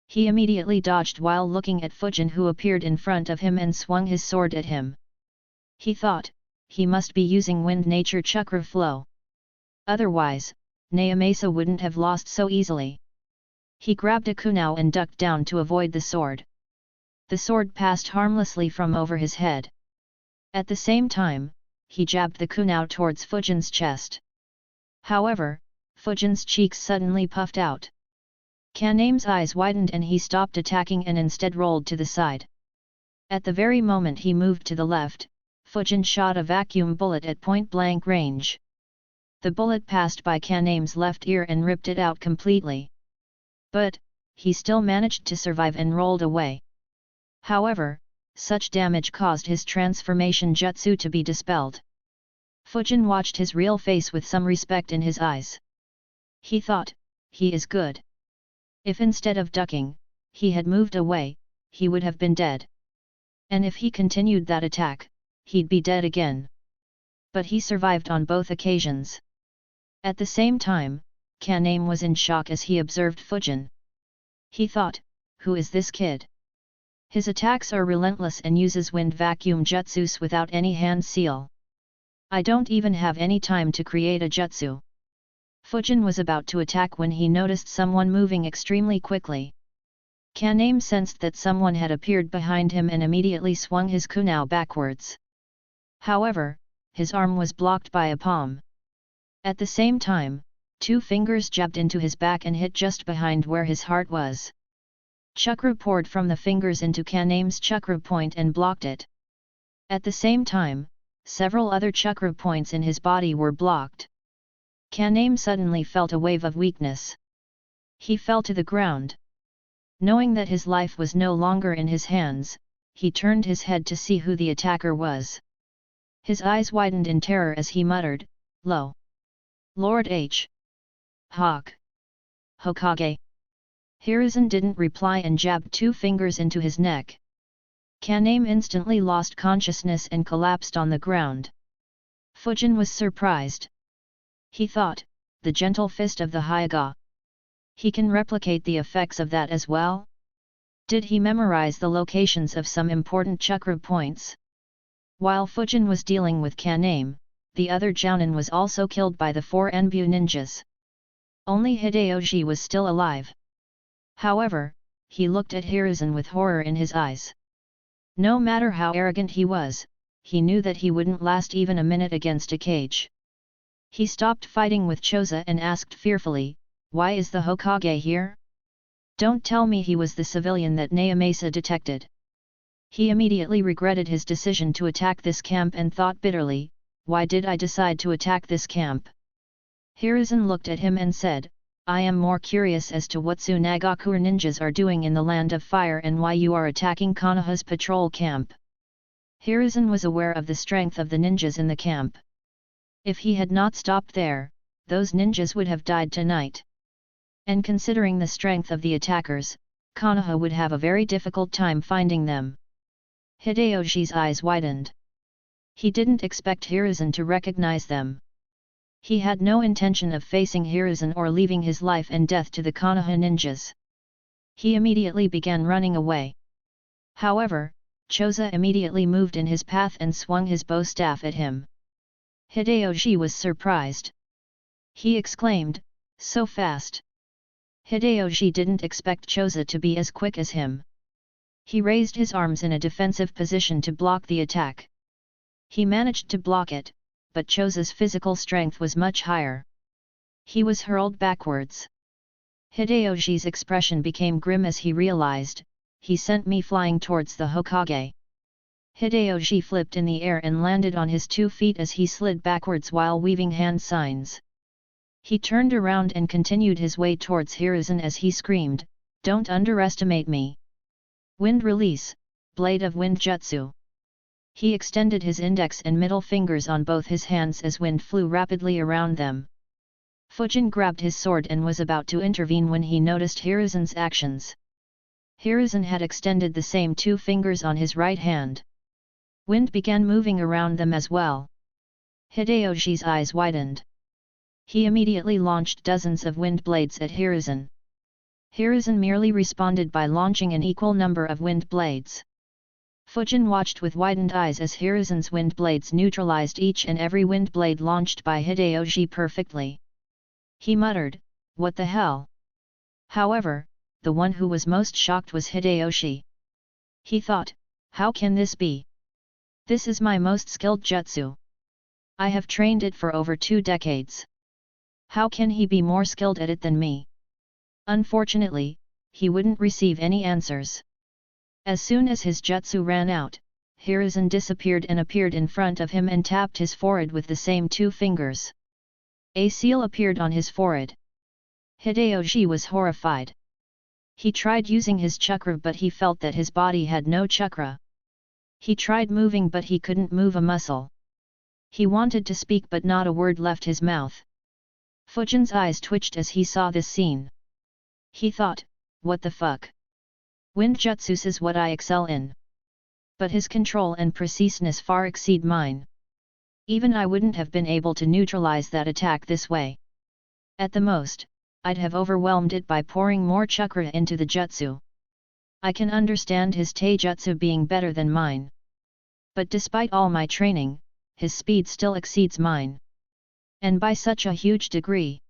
B: He immediately dodged while looking at Fujin, who appeared in front of him and swung his sword at him. He thought, he must be using wind nature chakra flow. Otherwise, Naomasa wouldn't have lost so easily. He grabbed a kunao and ducked down to avoid the sword. The sword passed harmlessly from over his head. At the same time, he jabbed the kunao towards Fujin's chest. However, Fujin's cheeks suddenly puffed out. Kaname's eyes widened and he stopped attacking and instead rolled to the side. At the very moment he moved to the left, Fujin shot a vacuum bullet at point-blank range. The bullet passed by Kaname's left ear and ripped it out completely. But, he still managed to survive and rolled away. However, such damage caused his transformation jutsu to be dispelled. Fujin watched his real face with some respect in his eyes. He thought, he is good. If instead of ducking, he had moved away, he would have been dead. And if he continued that attack, he'd be dead again. But he survived on both occasions. At the same time, Kaname was in shock as he observed Fujin. He thought, who is this kid? His attacks are relentless and uses wind vacuum jutsus without any hand seal. I don't even have any time to create a jutsu. Fujin was about to attack when he noticed someone moving extremely quickly. Kaname sensed that someone had appeared behind him and immediately swung his kunao backwards. However, his arm was blocked by a palm. At the same time, 2 fingers jabbed into his back and hit just behind where his heart was. Chakra poured from the fingers into Kaname's chakra point and blocked it. At the same time, several other chakra points in his body were blocked. Kaname suddenly felt a wave of weakness. He fell to the ground. Knowing that his life was no longer in his hands, he turned his head to see who the attacker was. His eyes widened in terror as he muttered, "Lo! Lord H. Hawk! Hokage!" Hiruzen didn't reply and jabbed 2 fingers into his neck. Kaname instantly lost consciousness and collapsed on the ground. Fujin was surprised. He thought, the gentle fist of the Hyuga. He can replicate the effects of that as well? Did he memorize the locations of some important chakra points? While Fujin was dealing with Kaname, the other Jounin was also killed by the 4 Enbu ninjas. Only Hideyoshi was still alive. However, he looked at Hiruzen with horror in his eyes. No matter how arrogant he was, he knew that he wouldn't last even a minute against a cage. He stopped fighting with Choza and asked fearfully, "Why is the Hokage here? Don't tell me he was the civilian that Naomasa detected." He immediately regretted his decision to attack this camp and thought bitterly, "Why did I decide to attack this camp?" Hiruzen looked at him and said, "I am more curious as to what Tsunagaku ninjas are doing in the Land of Fire and why you are attacking Konoha's patrol camp." Hiruzen was aware of the strength of the ninjas in the camp. If he had not stopped there, those ninjas would have died tonight. And considering the strength of the attackers, Konoha would have a very difficult time finding them. Hideyoshi's eyes widened. He didn't expect Hiruzen to recognize them. He had no intention of facing Hiruzen or leaving his life and death to the Konoha ninjas. He immediately began running away. However, Choza immediately moved in his path and swung his bow staff at him. Hideyoshi was surprised. He exclaimed, "So fast!" Hideyoshi didn't expect Choza to be as quick as him. He raised his arms in a defensive position to block the attack. He managed to block it, but Choza's physical strength was much higher. He was hurled backwards. Hideyoshi's expression became grim as he realized, "He sent me flying towards the Hokage. Hideyoshi flipped in the air and landed on his 2 feet as he slid backwards while weaving hand signs. He turned around and continued his way towards Hiruzen as he screamed, "Don't underestimate me! Wind release, blade of wind jutsu!" He extended his index and middle fingers on both his hands as wind flew rapidly around them. Fujin grabbed his sword and was about to intervene when he noticed Hiruzen's actions. Hiruzen had extended the same 2 fingers on his right hand. Wind began moving around them as well. Hideyoshi's eyes widened. He immediately launched dozens of wind blades at Hiruzen. Hiruzen merely responded by launching an equal number of wind blades. Fujin watched with widened eyes as Hiruzen's wind blades neutralized each and every wind blade launched by Hideyoshi perfectly. He muttered, "What the hell?" However, the one who was most shocked was Hideyoshi. He thought, "How can this be? This is my most skilled jutsu. I have trained it for over 2 decades. How can he be more skilled at it than me?" Unfortunately, he wouldn't receive any answers. As soon as his jutsu ran out, Hiruzen disappeared and appeared in front of him and tapped his forehead with the same 2 fingers. A seal appeared on his forehead. Hideyoshi was horrified. He tried using his chakra but he felt that his body had no chakra. He tried moving but he couldn't move a muscle. He wanted to speak but not a word left his mouth. Fujin's eyes twitched as he saw this scene. He thought, "What the fuck? Wind jutsus is what I excel in. But his control and preciseness far exceed mine. Even I wouldn't have been able to neutralize that attack this way. At the most, I'd have overwhelmed it by pouring more chakra into the jutsu. I can understand his taijutsu being better than mine. But despite all my training, his speed still exceeds mine. And by such a huge degree.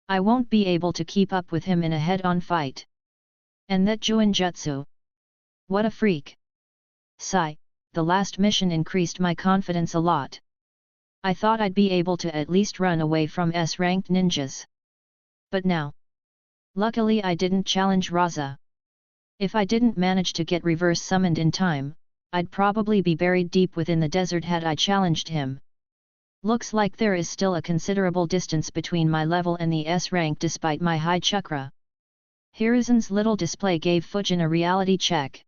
B: I won't be able to keep up with him in a head-on fight. And that Juin jutsu. What a freak. Sigh, the last mission increased my confidence a lot. I thought I'd be able to at least run away from S-ranked ninjas. But now. Luckily I didn't challenge Raza. If I didn't manage to get reverse summoned in time, I'd probably be buried deep within the desert had I challenged him. Looks like there is still a considerable distance between my level and the S rank despite my high chakra." Hiruzen's little display gave Fujin a reality check.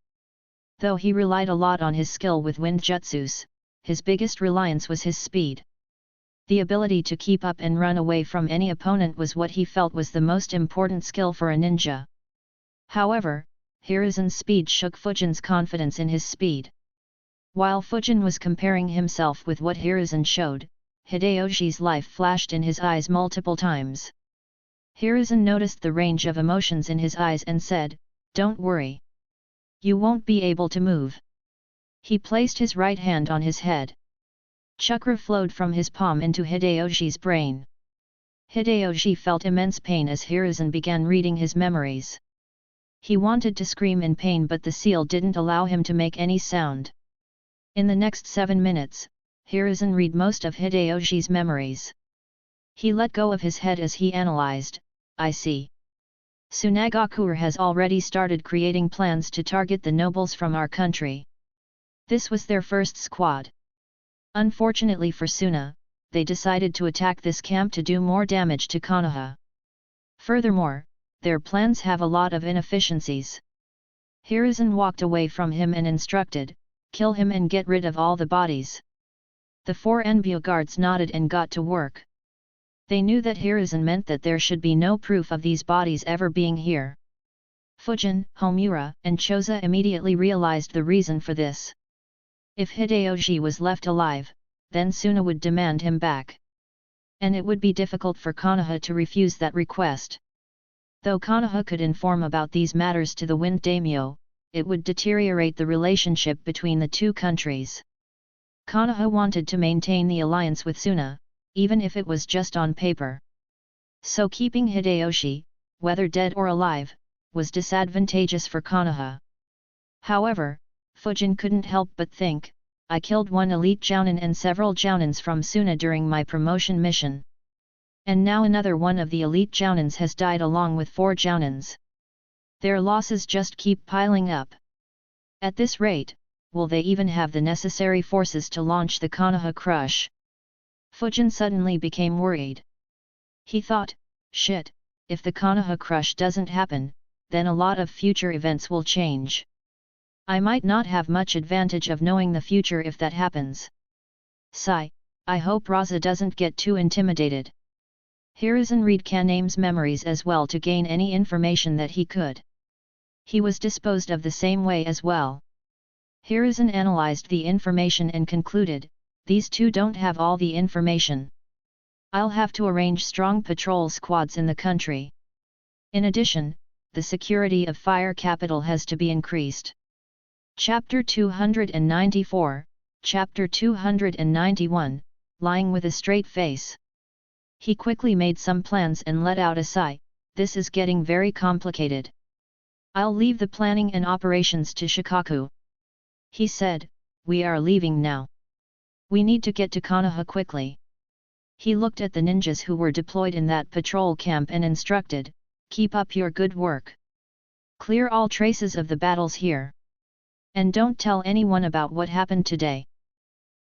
B: Though he relied a lot on his skill with wind jutsus, his biggest reliance was his speed. The ability to keep up and run away from any opponent was what he felt was the most important skill for a ninja. However, Hiruzen's speed shook Fujin's confidence in his speed. While Fujin was comparing himself with what Hiruzen showed, Hideyoshi's life flashed in his eyes multiple times. Hiruzen noticed the range of emotions in his eyes and said, "Don't worry. You won't be able to move." He placed his right hand on his head. Chakra flowed from his palm into Hideyoshi's brain. Hideyoshi felt immense pain as Hiruzen began reading his memories. He wanted to scream in pain but the seal didn't allow him to make any sound. In the next 7 minutes, Hiruzen read most of Hideyoshi's memories. He let go of his head as he analyzed, "I see. Tsunagakure has already started creating plans to target the nobles from our country. This was their first squad. Unfortunately for Suna, they decided to attack this camp to do more damage to Konoha. Furthermore, their plans have a lot of inefficiencies." Hiruzen walked away from him and instructed, "Kill him and get rid of all the bodies." The 4 Enbyo guards nodded and got to work. They knew that Hiruzen meant that there should be no proof of these bodies ever being here. Fujin, Homura, and Choza immediately realized the reason for this. If Hideyoshi was left alive, then Suna would demand him back. And it would be difficult for Konoha to refuse that request. Though Konoha could inform about these matters to the Wind Daimyo, it would deteriorate the relationship between the 2 countries. Konoha wanted to maintain the alliance with Suna, even if it was just on paper. So keeping Hideyoshi, whether dead or alive, was disadvantageous for Konoha. However, Fujin couldn't help but think, "I killed 1 elite jounin and several jounins from Suna during my promotion mission. And now another one of the elite jounins has died along with 4 jounins. Their losses just keep piling up. At this rate, will they even have the necessary forces to launch the Konoha crush? Fujin suddenly became worried. He thought, shit, if the Konoha crush doesn't happen, then a lot of future events will change. I might not have much advantage of knowing the future if that happens. Sigh, I hope Raza doesn't get too intimidated. Hiruzen read Kaname's memories as well to gain any information that he could. He was disposed of the same way as well. Hiruzen analyzed the information and concluded, these two don't have all the information. I'll have to arrange strong patrol squads in the country. In addition, the security of Fire Capital has to be increased. Chapter 294, Chapter 291, Lying with a Straight Face. He quickly made some plans and let out a sigh, this is getting very complicated. I'll leave the planning and operations to Shikaku. He said, we are leaving now. We need to get to Konoha quickly. He looked at the ninjas who were deployed in that patrol camp and instructed, keep up your good work. Clear all traces of the battles here. And don't tell anyone about what happened today.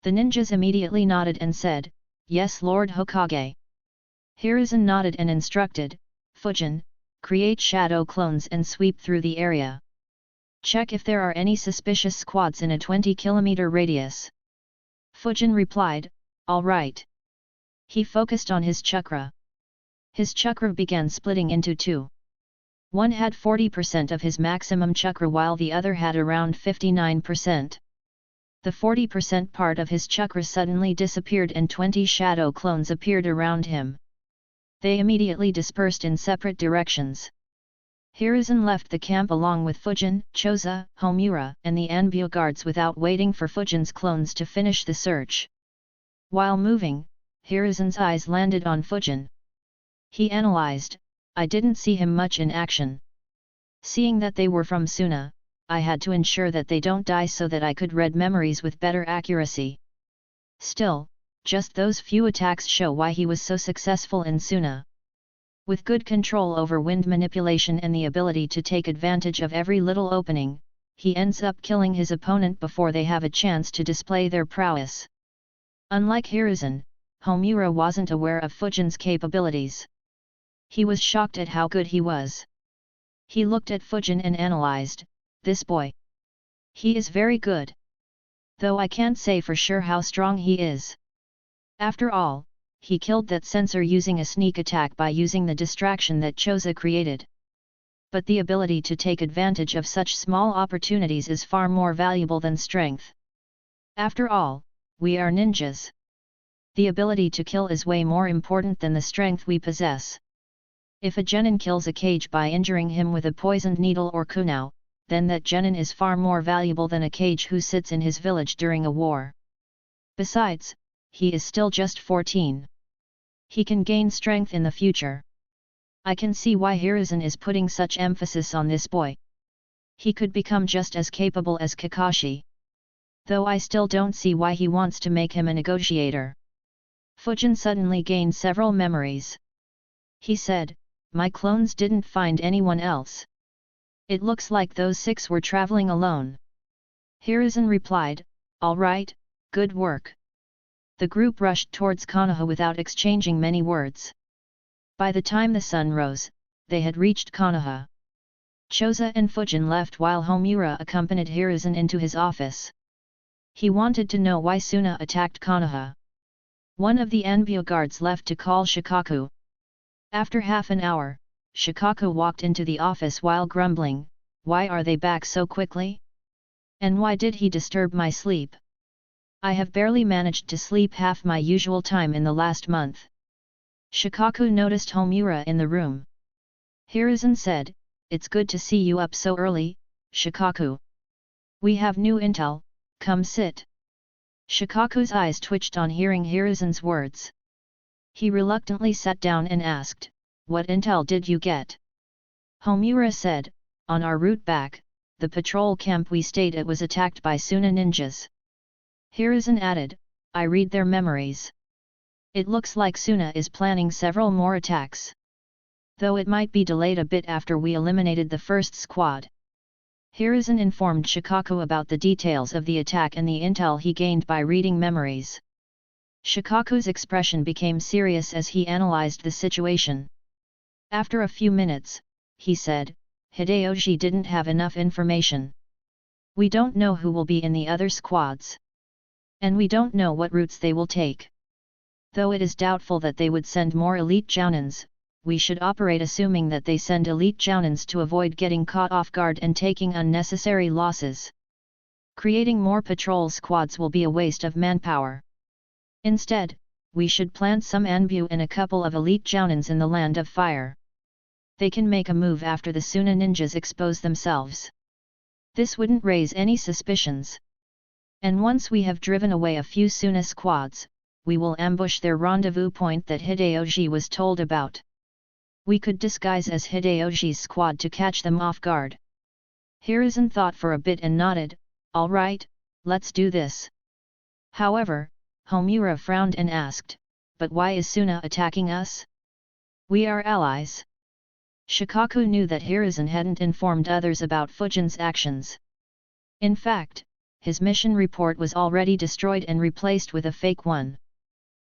B: The ninjas immediately nodded and said, yes Lord Hokage. Hiruzen nodded and instructed, Fujin, create shadow clones and sweep through the area. Check if there are any suspicious squads in a 20-kilometer radius. Fujin replied, all right. He focused on his chakra. His chakra began splitting into two. One had 40% of his maximum chakra while the other had around 59%. The 40% part of his chakra suddenly disappeared and 20 shadow clones appeared around him. They immediately dispersed in separate directions. Hiruzen left the camp along with Fujin, Choza, Homura, and the Anbyo guards without waiting for Fujin's clones to finish the search. While moving, Hiruzen's eyes landed on Fujin. He analyzed, I didn't see him much in action. Seeing that they were from Suna, I had to ensure that they don't die so that I could read memories with better accuracy. Still, just those few attacks show why he was so successful in Suna. With good control over wind manipulation and the ability to take advantage of every little opening, he ends up killing his opponent before they have a chance to display their prowess. Unlike Hiruzen, Homura wasn't aware of Fujin's capabilities. He was shocked at how good he was. He looked at Fujin and analyzed, this boy. He is very good. Though I can't say for sure how strong he is. After all, he killed that censor using a sneak attack by using the distraction that Choza created. But the ability to take advantage of such small opportunities is far more valuable than strength. After all, we are ninjas. The ability to kill is way more important than the strength we possess. If a genin kills a cage by injuring him with a poisoned needle or kunao, then that genin is far more valuable than a cage who sits in his village during a war. Besides, he is still just 14. He can gain strength in the future. I can see why Hiruzen is putting such emphasis on this boy. He could become just as capable as Kakashi. Though I still don't see why he wants to make him a negotiator. Fujin suddenly gained several memories. He said, my clones didn't find anyone else. It looks like those 6 were traveling alone. Hiruzen replied, all right, good work. The group rushed towards Konoha without exchanging many words. By the time the sun rose, they had reached Konoha. Choza and Fujin left while Homura accompanied Hiruzen into his office. He wanted to know why Suna attacked Konoha. One of the Anbyo guards left to call Shikaku. After half an hour, Shikaku walked into the office while grumbling, why are they back so quickly? And why did he disturb my sleep? I have barely managed to sleep half my usual time in the last month. Shikaku noticed Homura in the room. Hiruzen said, it's good to see you up so early, Shikaku. We have new intel, come sit. Shikaku's eyes twitched on hearing Hiruzen's words. He reluctantly sat down and asked, what intel did you get? Homura said, on our route back, the patrol camp we stayed at was attacked by Suna ninjas. Hiruzen added, I read their memories. It looks like Suna is planning several more attacks. Though it might be delayed a bit after we eliminated the first squad. Hiruzen informed Shikaku about the details of the attack and the intel he gained by reading memories. Shikaku's expression became serious as he analyzed the situation. After a few minutes, he said, "Hideyoshi didn't have enough information. We don't know who will be in the other squads. And we don't know what routes they will take. Though it is doubtful that they would send more elite jounins, we should operate assuming that they send elite jounins to avoid getting caught off guard and taking unnecessary losses. Creating more patrol squads will be a waste of manpower. Instead, we should plant some Anbu and a couple of elite jounins in the Land of Fire. They can make a move after the Suna ninjas expose themselves. This wouldn't raise any suspicions. And once we have driven away a few Suna squads, we will ambush their rendezvous point that Hideyoshi was told about. We could disguise as Hideyoshi's squad to catch them off guard." Hiruzen thought for a bit and nodded, "All right, let's do this." However, Homura frowned and asked, "But why is Suna attacking us? We are allies." Shikaku knew that Hiruzen hadn't informed others about Fujin's actions. In fact, his mission report was already destroyed and replaced with a fake one.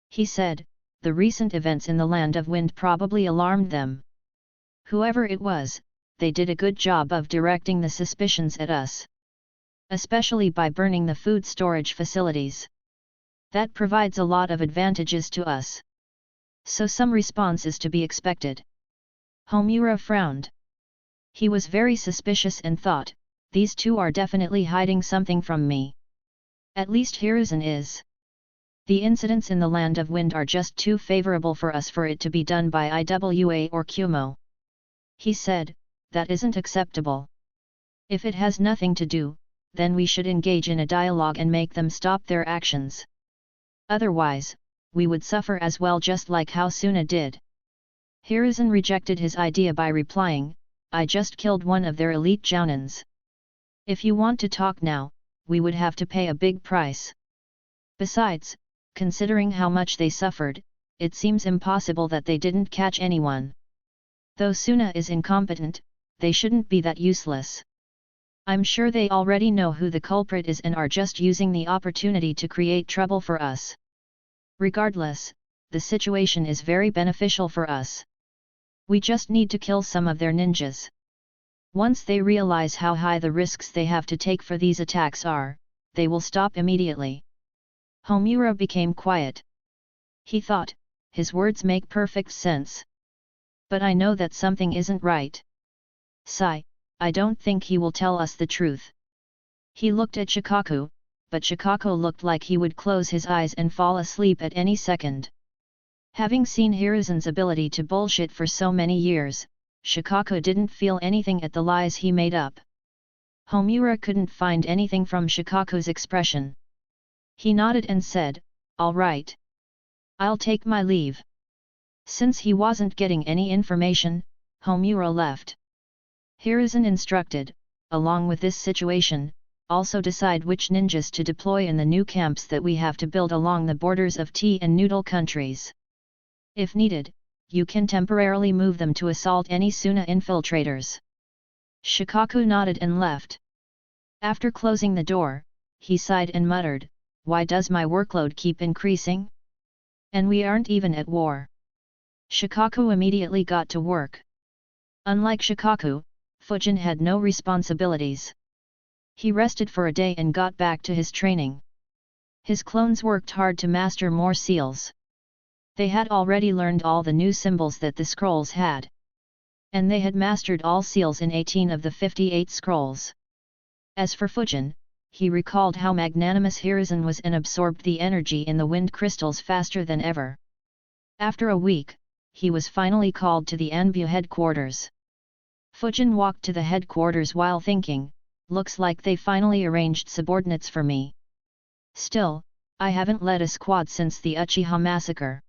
B: He said, "The recent events in the Land of Wind probably alarmed them. Whoever it was, they did a good job of directing the suspicions at us. Especially by burning the food storage facilities. That provides a lot of advantages to us. So some response is to be expected." Homura frowned. He was very suspicious and thought, "These two are definitely hiding something from me. At least Hiruzen is. The incidents in the Land of Wind are just too favorable for us for it to be done by IWA or Kumo." He said, "That isn't acceptable. If it has nothing to do, then we should engage in a dialogue and make them stop their actions. Otherwise, we would suffer as well, just like how Suna did." Hiruzen rejected his idea by replying, "I just killed one of their elite jounins. If you want to talk now, we would have to pay a big price. Besides, considering how much they suffered, it seems impossible that they didn't catch anyone. Though Suna is incompetent, they shouldn't be that useless. I'm sure they already know who the culprit is and are just using the opportunity to create trouble for us. Regardless, the situation is very beneficial for us. We just need to kill some of their ninjas. Once they realize how high the risks they have to take for these attacks are, they will stop immediately." Homura became quiet. He thought, his words make perfect sense. "But I know that something isn't right. Sigh, I don't think he will tell us the truth." He looked at Shikaku, but Shikaku looked like he would close his eyes and fall asleep at any second. Having seen Hiruzen's ability to bullshit for so many years, Shikaku didn't feel anything at the lies he made up. Homura couldn't find anything from Shikaku's expression. He nodded and said, "All right. I'll take my leave." Since he wasn't getting any information, Homura left. Hiruzen instructed, "Along with this situation, also decide which ninjas to deploy in the new camps that we have to build along the borders of tea and noodle countries. If needed, you can temporarily move them to assault any Suna infiltrators." Shikaku nodded and left. After closing the door, he sighed and muttered, "Why does my workload keep increasing? And we aren't even at war." Shikaku immediately got to work. Unlike Shikaku, Fujin had no responsibilities. He rested for a day and got back to his training. His clones worked hard to master more seals. They had already learned all the new symbols that the scrolls had. And they had mastered all seals in 18 of the 58 scrolls. As for Fujin, he recalled how magnanimous Hiruzen was and absorbed the energy in the wind crystals faster than ever. After a week, he was finally called to the Anbu headquarters. Fujin walked to the headquarters while thinking, "Looks like they finally arranged subordinates for me. Still, I haven't led a squad since the Uchiha massacre.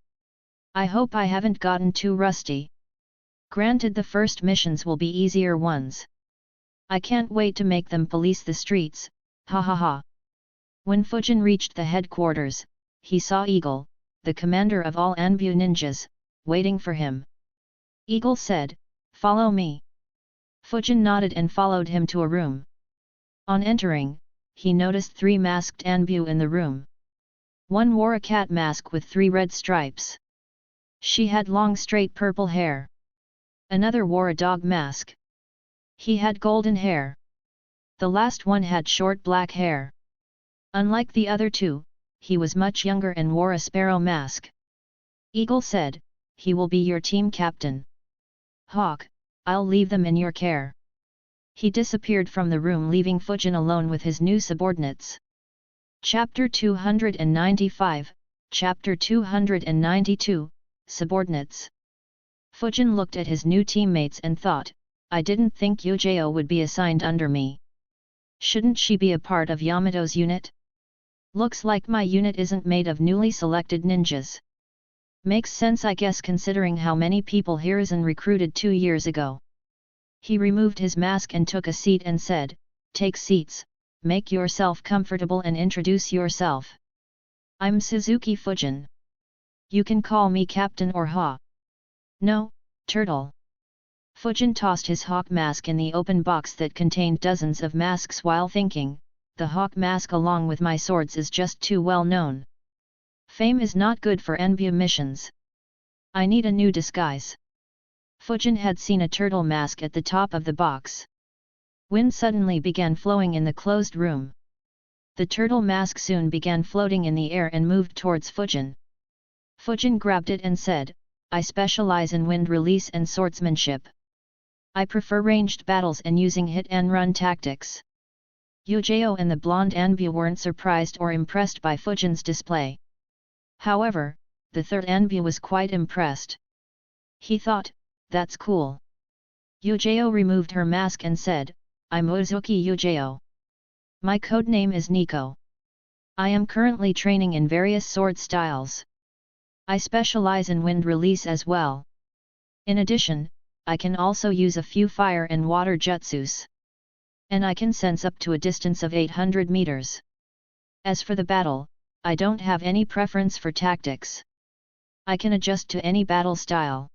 B: I hope I haven't gotten too rusty. Granted, the first missions will be easier ones. I can't wait to make them police the streets, ha ha ha." When Fujin reached the headquarters, he saw Eagle, the commander of all Anbu ninjas, waiting for him. Eagle said, "Follow me." Fujin nodded and followed him to a room. On entering, he noticed 3 masked Anbu in the room. One wore a cat mask with 3 red stripes. She had long straight purple hair. Another wore a dog mask. He had golden hair. The last one had short black hair. Unlike the other 2, he was much younger and wore a sparrow mask. Eagle said, "He will be your team captain. Hawk, I'll leave them in your care." He disappeared from the room, leaving Fujin alone with his new subordinates. Chapter 295, Chapter 292, Subordinates. Fujin looked at his new teammates and thought, "I didn't think Yujao would be assigned under me. Shouldn't she be a part of Yamato's unit? Looks like my unit isn't made of newly selected ninjas. Makes sense, I guess, considering how many people Hiruzen recruited 2 years ago." He removed his mask and took a seat and said, "Take seats, make yourself comfortable and introduce yourself. I'm Suzuki Fujin. You can call me Captain or Ha." "No, Turtle." Fujin tossed his hawk mask in the open box that contained dozens of masks while thinking, "The hawk mask along with my swords is just too well known. Fame is not good for Enbu missions. I need a new disguise." Fujin had seen a turtle mask at the top of the box. Wind suddenly began flowing in the closed room. The turtle mask soon began floating in the air and moved towards Fujin. Fujin grabbed it and said, "I specialize in wind release and swordsmanship. I prefer ranged battles and using hit-and-run tactics." Yujao and the blonde Anbu weren't surprised or impressed by Fujin's display. However, the third Anbu was quite impressed. He thought, "That's cool." Yujao removed her mask and said, "I'm Uzuki Yujao. My codename is Nico. I am currently training in various sword styles. I specialize in wind release as well. In addition, I can also use a few fire and water jutsus. And I can sense up to a distance of 800 meters. As for the battle, I don't have any preference for tactics. I can adjust to any battle style."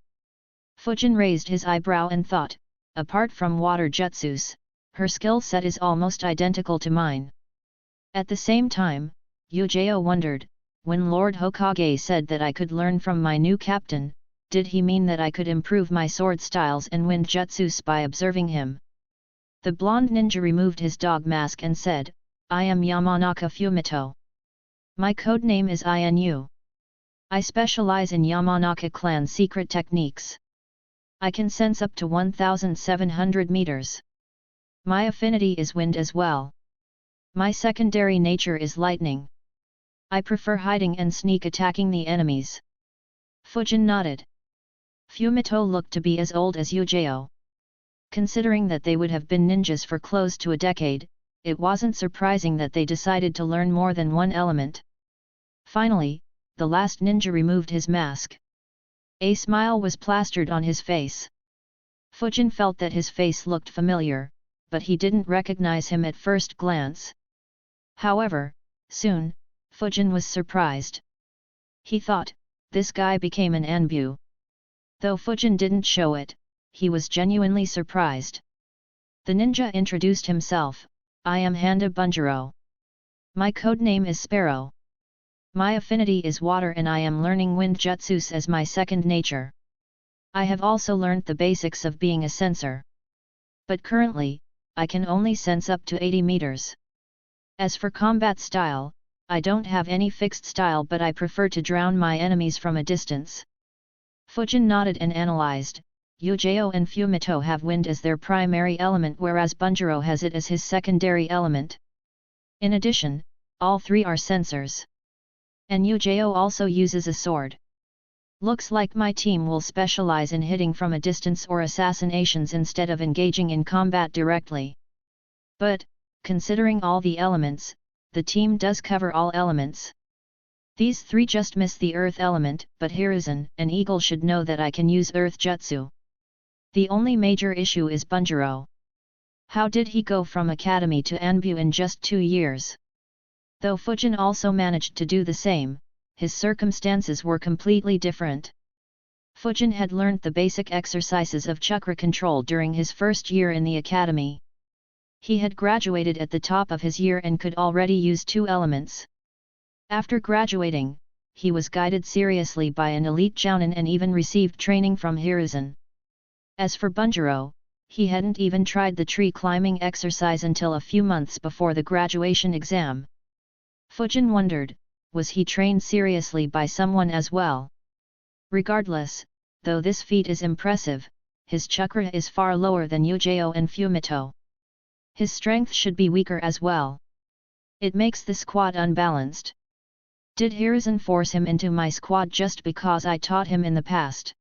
B: Fujin raised his eyebrow and thought, "Apart from water jutsus, her skill set is almost identical to mine." At the same time, Yujao wondered, when Lord Hokage said that I could learn from my new captain, did he mean that I could improve my sword styles and wind jutsus by observing him? The blonde ninja removed his dog mask and said, "I am Yamanaka Fumito. My codename is INU. I specialize in Yamanaka clan secret techniques. I can sense up to 1,700 meters. My affinity is wind as well. My secondary nature is lightning. I prefer hiding and sneak attacking the enemies." Fujin nodded. Fumito looked to be as old as Yujao. Considering that they would have been ninjas for close to a decade, it wasn't surprising that they decided to learn more than one element. Finally, the last ninja removed his mask. A smile was plastered on his face. Fujin felt that his face looked familiar, but he didn't recognize him at first glance. However, soon, Fujin was surprised. He thought, this guy became an Anbu. Though Fujin didn't show it, he was genuinely surprised. The ninja introduced himself, "I am Handa Bunjiro. My codename is Sparrow. My affinity is water and I am learning wind jutsus as my second nature. I have also learnt the basics of being a sensor. But currently, I can only sense up to 80 meters. As for combat style, I don't have any fixed style but I prefer to drown my enemies from a distance." Fujin nodded and analyzed, Yujao and Fumito have wind as their primary element whereas Bunjiro has it as his secondary element. In addition, all three are sensors. And Yujao also uses a sword. Looks like my team will specialize in hitting from a distance or assassinations instead of engaging in combat directly. But, considering all the elements, the team does cover all elements. These three just miss the earth element, but Hiruzen and Eagle should know that I can use earth jutsu. The only major issue is Bunjiro. How did he go from academy to Anbu in just 2 years? Though Fujin also managed to do the same, his circumstances were completely different. Fujin had learnt the basic exercises of chakra control during his first year in the academy. He had graduated at the top of his year and could already use 2 elements. After graduating, he was guided seriously by an elite jounin and even received training from Hiruzen. As for Bunjiro, he hadn't even tried the tree climbing exercise until a few months before the graduation exam. Fujin wondered, was he trained seriously by someone as well? Regardless, though this feat is impressive, his chakra is far lower than Yujao and Fumito. His strength should be weaker as well. It makes the squad unbalanced. Did Hiruzen force him into my squad just because I taught him in the past?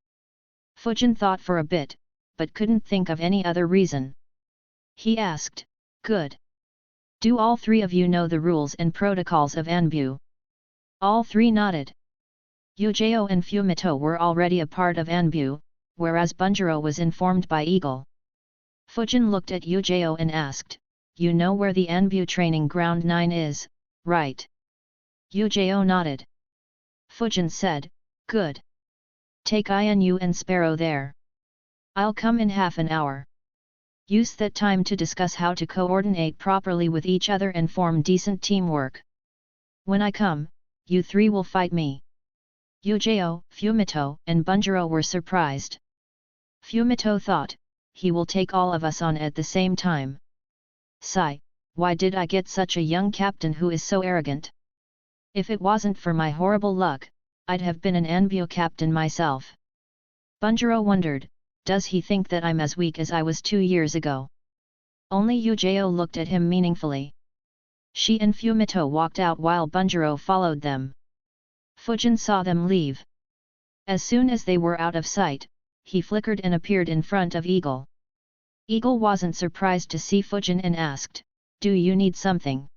B: Fujin thought for a bit, but couldn't think of any other reason. He asked, "Good. Do all 3 of you know the rules and protocols of Anbu?" All 3 nodded. Yujao and Fumito were already a part of Anbu, whereas Bunjiro was informed by Eagle. Fujin looked at Yujao and asked, "You know where the Anbu training ground 9 is, right?" Yujao nodded. Fujin said, "Good. Take Inu and Sparrow there. I'll come in half an hour. Use that time to discuss how to coordinate properly with each other and form decent teamwork. When I come, you 3 will fight me." Yujao, Fumito, and Bunjiro were surprised. Fumito thought, he will take all of us on at the same time. Sigh, why did I get such a young captain who is so arrogant? If it wasn't for my horrible luck, I'd have been an Anbu captain myself. Bunjiro wondered, does he think that I'm as weak as I was 2 years ago? Only Yujao looked at him meaningfully. She and Fumito walked out while Bunjiro followed them. Fujin saw them leave. As soon as they were out of sight, he flickered and appeared in front of Eagle. Eagle wasn't surprised to see Fujin and asked, "Do you need something?"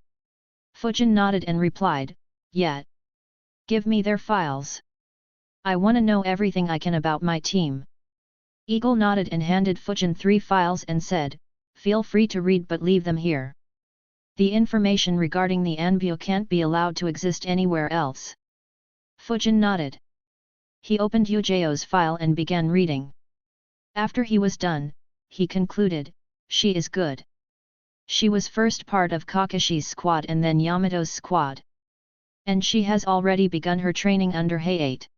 B: Fujin nodded and replied, "Yeah. Give me their files. I wanna know everything I can about my team." Eagle nodded and handed Fujin 3 files and said, "Feel free to read but leave them here. The information regarding the Anbu can't be allowed to exist anywhere else." Fujin nodded. He opened Yujao's file and began reading. After he was done, he concluded, "She is good. She was first part of Kakashi's squad and then Yamato's squad. And she has already begun her training under Hayate.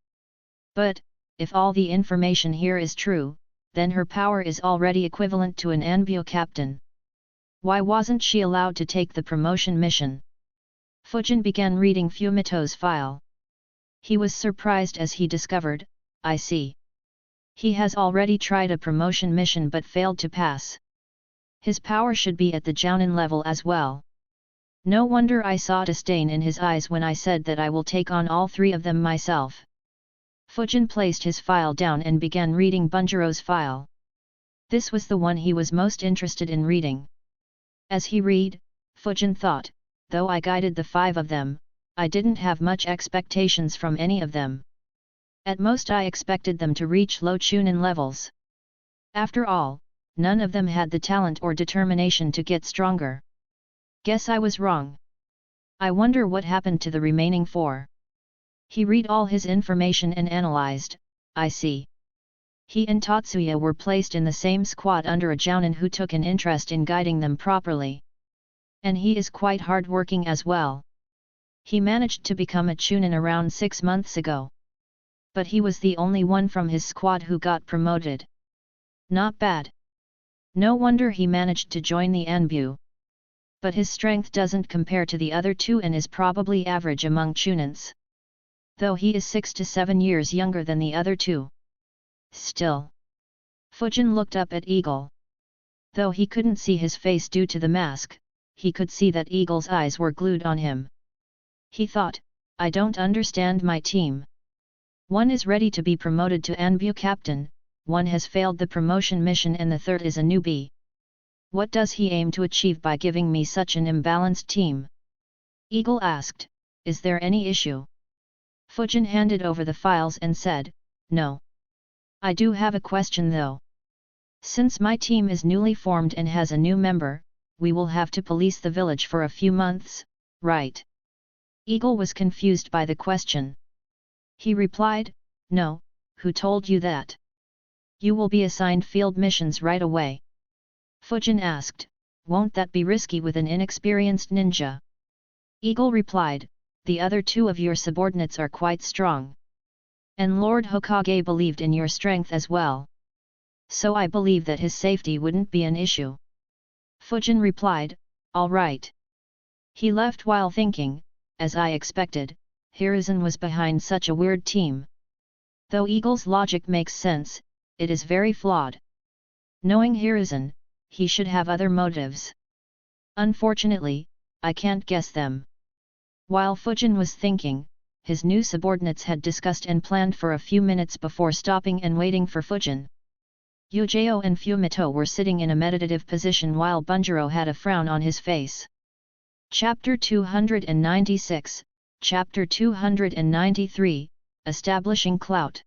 B: But, if all the information here is true, then her power is already equivalent to an Anbu captain. Why wasn't she allowed to take the promotion mission?" Fujin began reading Fumito's file. He was surprised as he discovered, "I see. He has already tried a promotion mission but failed to pass. His power should be at the Jounin level as well. No wonder I saw disdain in his eyes when I said that I will take on all 3 of them myself." Fujin placed his file down and began reading Bunjiro's file. This was the one he was most interested in reading. As he read, Fujin thought, though I guided the 5 of them, I didn't have much expectations from any of them. At most I expected them to reach low Chunin levels. After all, none of them had the talent or determination to get stronger. Guess I was wrong. I wonder what happened to the remaining 4. He read all his information and analyzed, "I see. He and Tatsuya were placed in the same squad under a Jounin who took an interest in guiding them properly. And he is quite hard-working as well. He managed to become a Chunin around 6 months ago. But he was the only one from his squad who got promoted. Not bad. No wonder he managed to join the Anbu. But his strength doesn't compare to the other 2 and is probably average among Chunins. Though he is 6 to 7 years younger than the other 2. Still." Fujin looked up at Eagle. Though he couldn't see his face due to the mask, he could see that Eagle's eyes were glued on him. He thought, "I don't understand my team. One is ready to be promoted to Anbu captain, one has failed the promotion mission and the third is a newbie. What does he aim to achieve by giving me such an imbalanced team?" Eagle asked, "Is there any issue?" Fujin handed over the files and said, "No. I do have a question though. Since my team is newly formed and has a new member, we will have to police the village for a few months, right?" Eagle was confused by the question. He replied, "No, who told you that? You will be assigned field missions right away." Fujin asked, won't that be risky with an inexperienced ninja? Eagle replied, the other two of your subordinates are quite strong. And Lord Hokage believed in your strength as well. So I believe that his safety wouldn't be an issue. Fujin replied, all right. He left while thinking, as I expected, Hiruzen was behind such a weird team. Though Eagle's logic makes sense, it is very flawed. Knowing Hiruzen, he should have other motives. Unfortunately, I can't guess them. While Fujin was thinking, his new subordinates had discussed and planned for a few minutes before stopping and waiting for Fujin. Yujao and Fumito were sitting in a meditative position while Bunjiro had a frown on his face. Chapter 296, Chapter 293, Establishing Clout.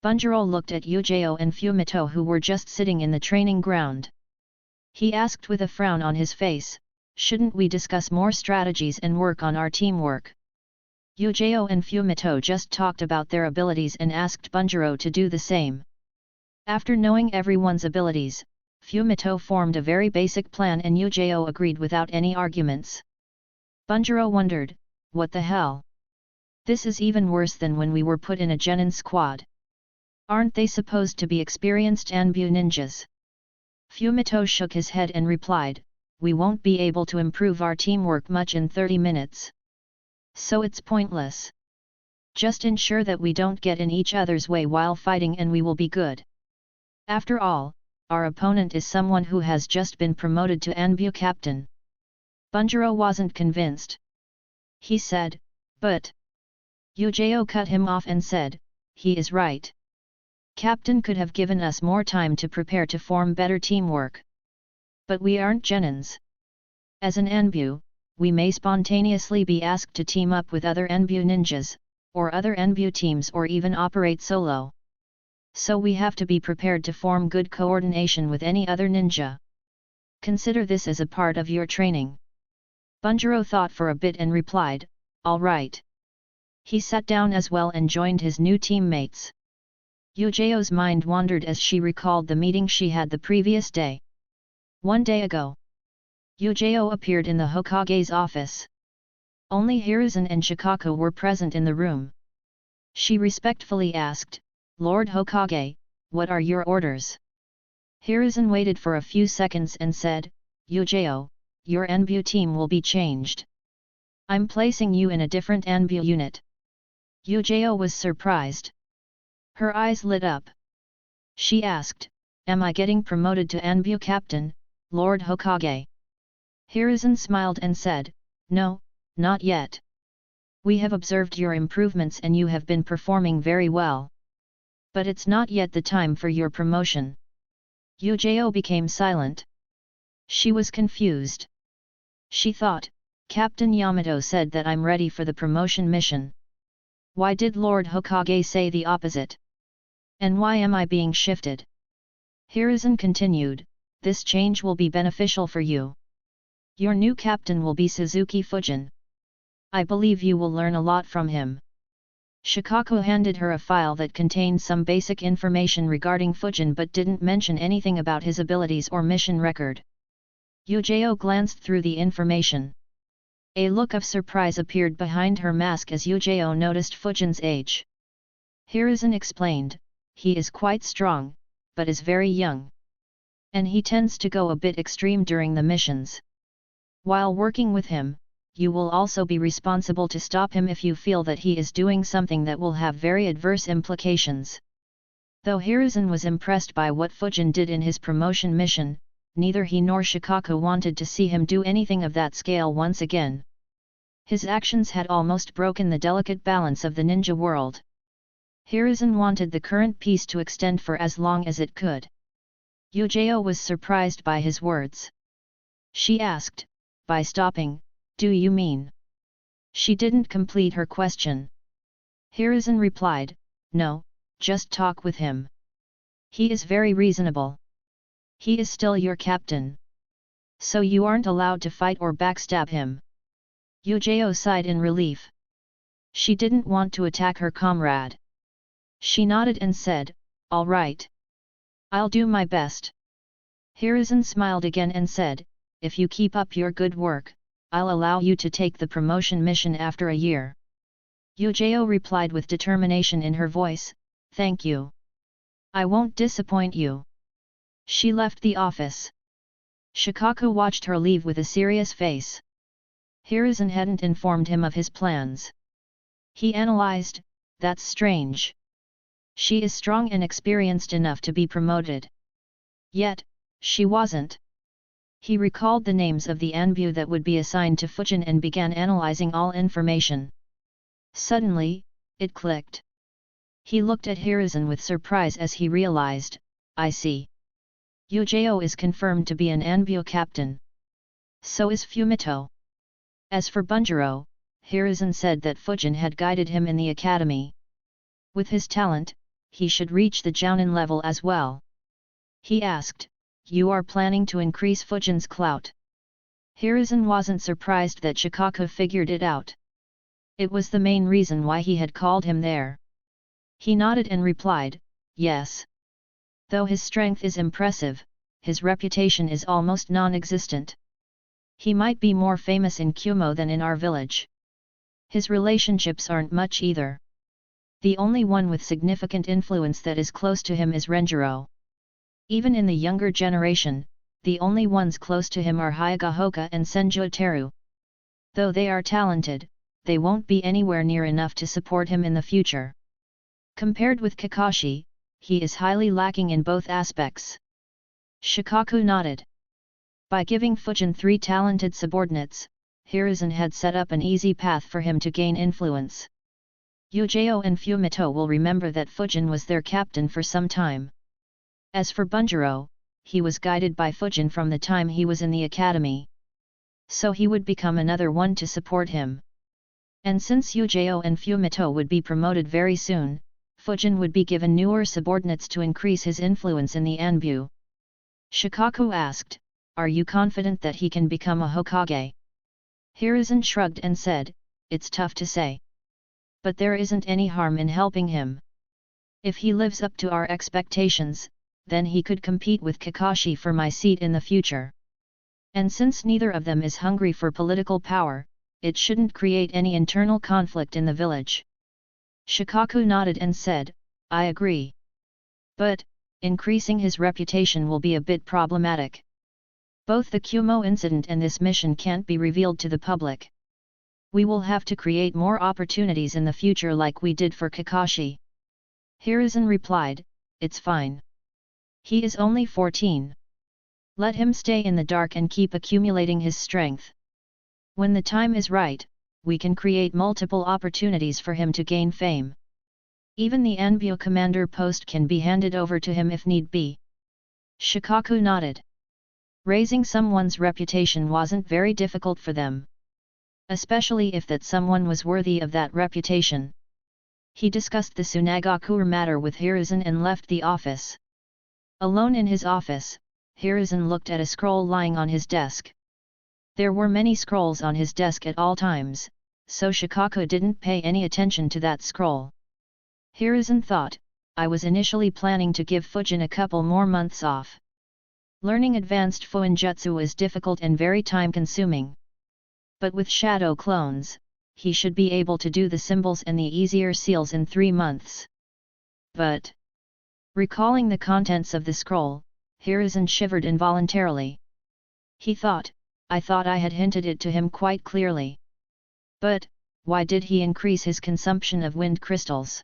B: Bunjiro looked at Yujao and Fumito who were just sitting in the training ground. He asked with a frown on his face, shouldn't we discuss more strategies and work on our teamwork? Yujao and Fumito just talked about their abilities and asked Bunjiro to do the same. After knowing everyone's abilities, Fumito formed a very basic plan and Yujao agreed without any arguments. Bunjiro wondered, what the hell? This is even worse than when we were put in a genin squad. Aren't they supposed to be experienced Anbu ninjas? Fumito shook his head and replied, we won't be able to improve our teamwork much in 30 minutes. So it's pointless. Just ensure that we don't get in each other's way while fighting and we will be good. After all, our opponent is someone who has just been promoted to Anbu captain. Bunjiro wasn't convinced. He said, but... Yujao cut him off and said, he is right. Captain could have given us more time to prepare to form better teamwork. But we aren't genins. As an Anbu, we may spontaneously be asked to team up with other Anbu ninjas, or other Anbu teams or even operate solo. So we have to be prepared to form good coordination with any other ninja. Consider this as a part of your training. Bunjiro thought for a bit and replied, all right. He sat down as well and joined his new teammates. Yujao's mind wandered as she recalled the meeting she had the previous day. One day ago, Yujao appeared in the Hokage's office. Only Hiruzen and Shikaku were present in the room. She respectfully asked, Lord Hokage, what are your orders? Hiruzen waited for a few seconds and said, Yujao, your Anbu team will be changed. I'm placing you in a different Anbu unit. Yujao was surprised. Her eyes lit up. She asked, am I getting promoted to Anbu captain, Lord Hokage? Hiruzen smiled and said, no, not yet. We have observed your improvements and you have been performing very well. But it's not yet the time for your promotion. Yujao became silent. She was confused. She thought, Captain Yamato said that I'm ready for the promotion mission. Why did Lord Hokage say the opposite? And why am I being shifted? Hiruzen continued, this change will be beneficial for you. Your new captain will be Suzuki Fujin. I believe you will learn a lot from him. Shikaku handed her a file that contained some basic information regarding Fujin but didn't mention anything about his abilities or mission record. Yujao glanced through the information. A look of surprise appeared behind her mask as Yujao noticed Fujin's age. Hiruzen explained, he is quite strong, but is very young. And he tends to go a bit extreme during the missions. While working with him, you will also be responsible to stop him if you feel that he is doing something that will have very adverse implications. Though Hiruzen was impressed by what Fujin did in his promotion mission, neither he nor Shikaku wanted to see him do anything of that scale once again. His actions had almost broken the delicate balance of the ninja world. Hiruzen wanted the current peace to extend for as long as it could. Yujao was surprised by his words. She asked, by stopping, do you mean? She didn't complete her question. Hiruzen replied, no, just talk with him. He is very reasonable. He is still your captain. So you aren't allowed to fight or backstab him. Yujao sighed in relief. She didn't want to attack her comrade. She nodded and said, all right. I'll do my best. Hiruzen smiled again and said, if you keep up your good work, I'll allow you to take the promotion mission after a year. Yujao replied with determination in her voice, thank you. I won't disappoint you. She left the office. Shikaku watched her leave with a serious face. Hiruzen hadn't informed him of his plans. He analyzed, that's strange. She is strong and experienced enough to be promoted. Yet, she wasn't. He recalled the names of the Anbu that would be assigned to Fujin and began analyzing all information. Suddenly, it clicked. He looked at Hiruzen with surprise as he realized, I see. Yujao is confirmed to be an Anbu captain. So is Fumito. As for Bunjiro, Hiruzen said that Fujin had guided him in the academy. With his talent, he should reach the Jounin level as well. He asked, you are planning to increase Fujin's clout? Hiruzen wasn't surprised that Shikaku figured it out. It was the main reason why he had called him there. He nodded and replied, yes. Though his strength is impressive, his reputation is almost non-existent. He might be more famous in Kumo than in our village. His relationships aren't much either. The only one with significant influence that is close to him is Renjiro. Even in the younger generation, the only ones close to him are Hyagahoka and Senju Teru. Though they are talented, they won't be anywhere near enough to support him in the future. Compared with Kakashi, he is highly lacking in both aspects. Shikaku nodded. By giving Fujin 3 talented subordinates, Hiruzen had set up an easy path for him to gain influence. Yujao and Fumito will remember that Fujin was their captain for some time. As for Bunjiro, he was guided by Fujin from the time he was in the academy. So he would become another one to support him. And since Yujao and Fumito would be promoted very soon, Fujin would be given newer subordinates to increase his influence in the Anbu. Shikaku asked, are you confident that he can become a Hokage? Hiruzen shrugged and said, it's tough to say. But there isn't any harm in helping him. If he lives up to our expectations, then he could compete with Kakashi for my seat in the future. And since neither of them is hungry for political power, it shouldn't create any internal conflict in the village. Shikaku nodded and said, I agree. But, increasing his reputation will be a bit problematic. Both the Kumo incident and this mission can't be revealed to the public. We will have to create more opportunities in the future like we did for Kakashi. Hiruzen replied, it's fine. He is only 14. Let him stay in the dark and keep accumulating his strength. When the time is right, we can create multiple opportunities for him to gain fame. Even the Anbu commander post can be handed over to him if need be. Shikaku nodded. Raising someone's reputation wasn't very difficult for them. Especially if that someone was worthy of that reputation. He discussed the Tsunagaku matter with Hiruzen and left the office. Alone in his office, Hiruzen looked at a scroll lying on his desk. There were many scrolls on his desk at all times, so Shikaku didn't pay any attention to that scroll. Hiruzen thought, I was initially planning to give Fujin a couple more months off. Learning advanced Fuinjutsu is difficult and very time-consuming. But with shadow clones, he should be able to do the symbols and the easier seals in 3 months. But, recalling the contents of the scroll, Hiruzen shivered involuntarily. He thought, I thought I had hinted it to him quite clearly. But, why did he increase his consumption of wind crystals?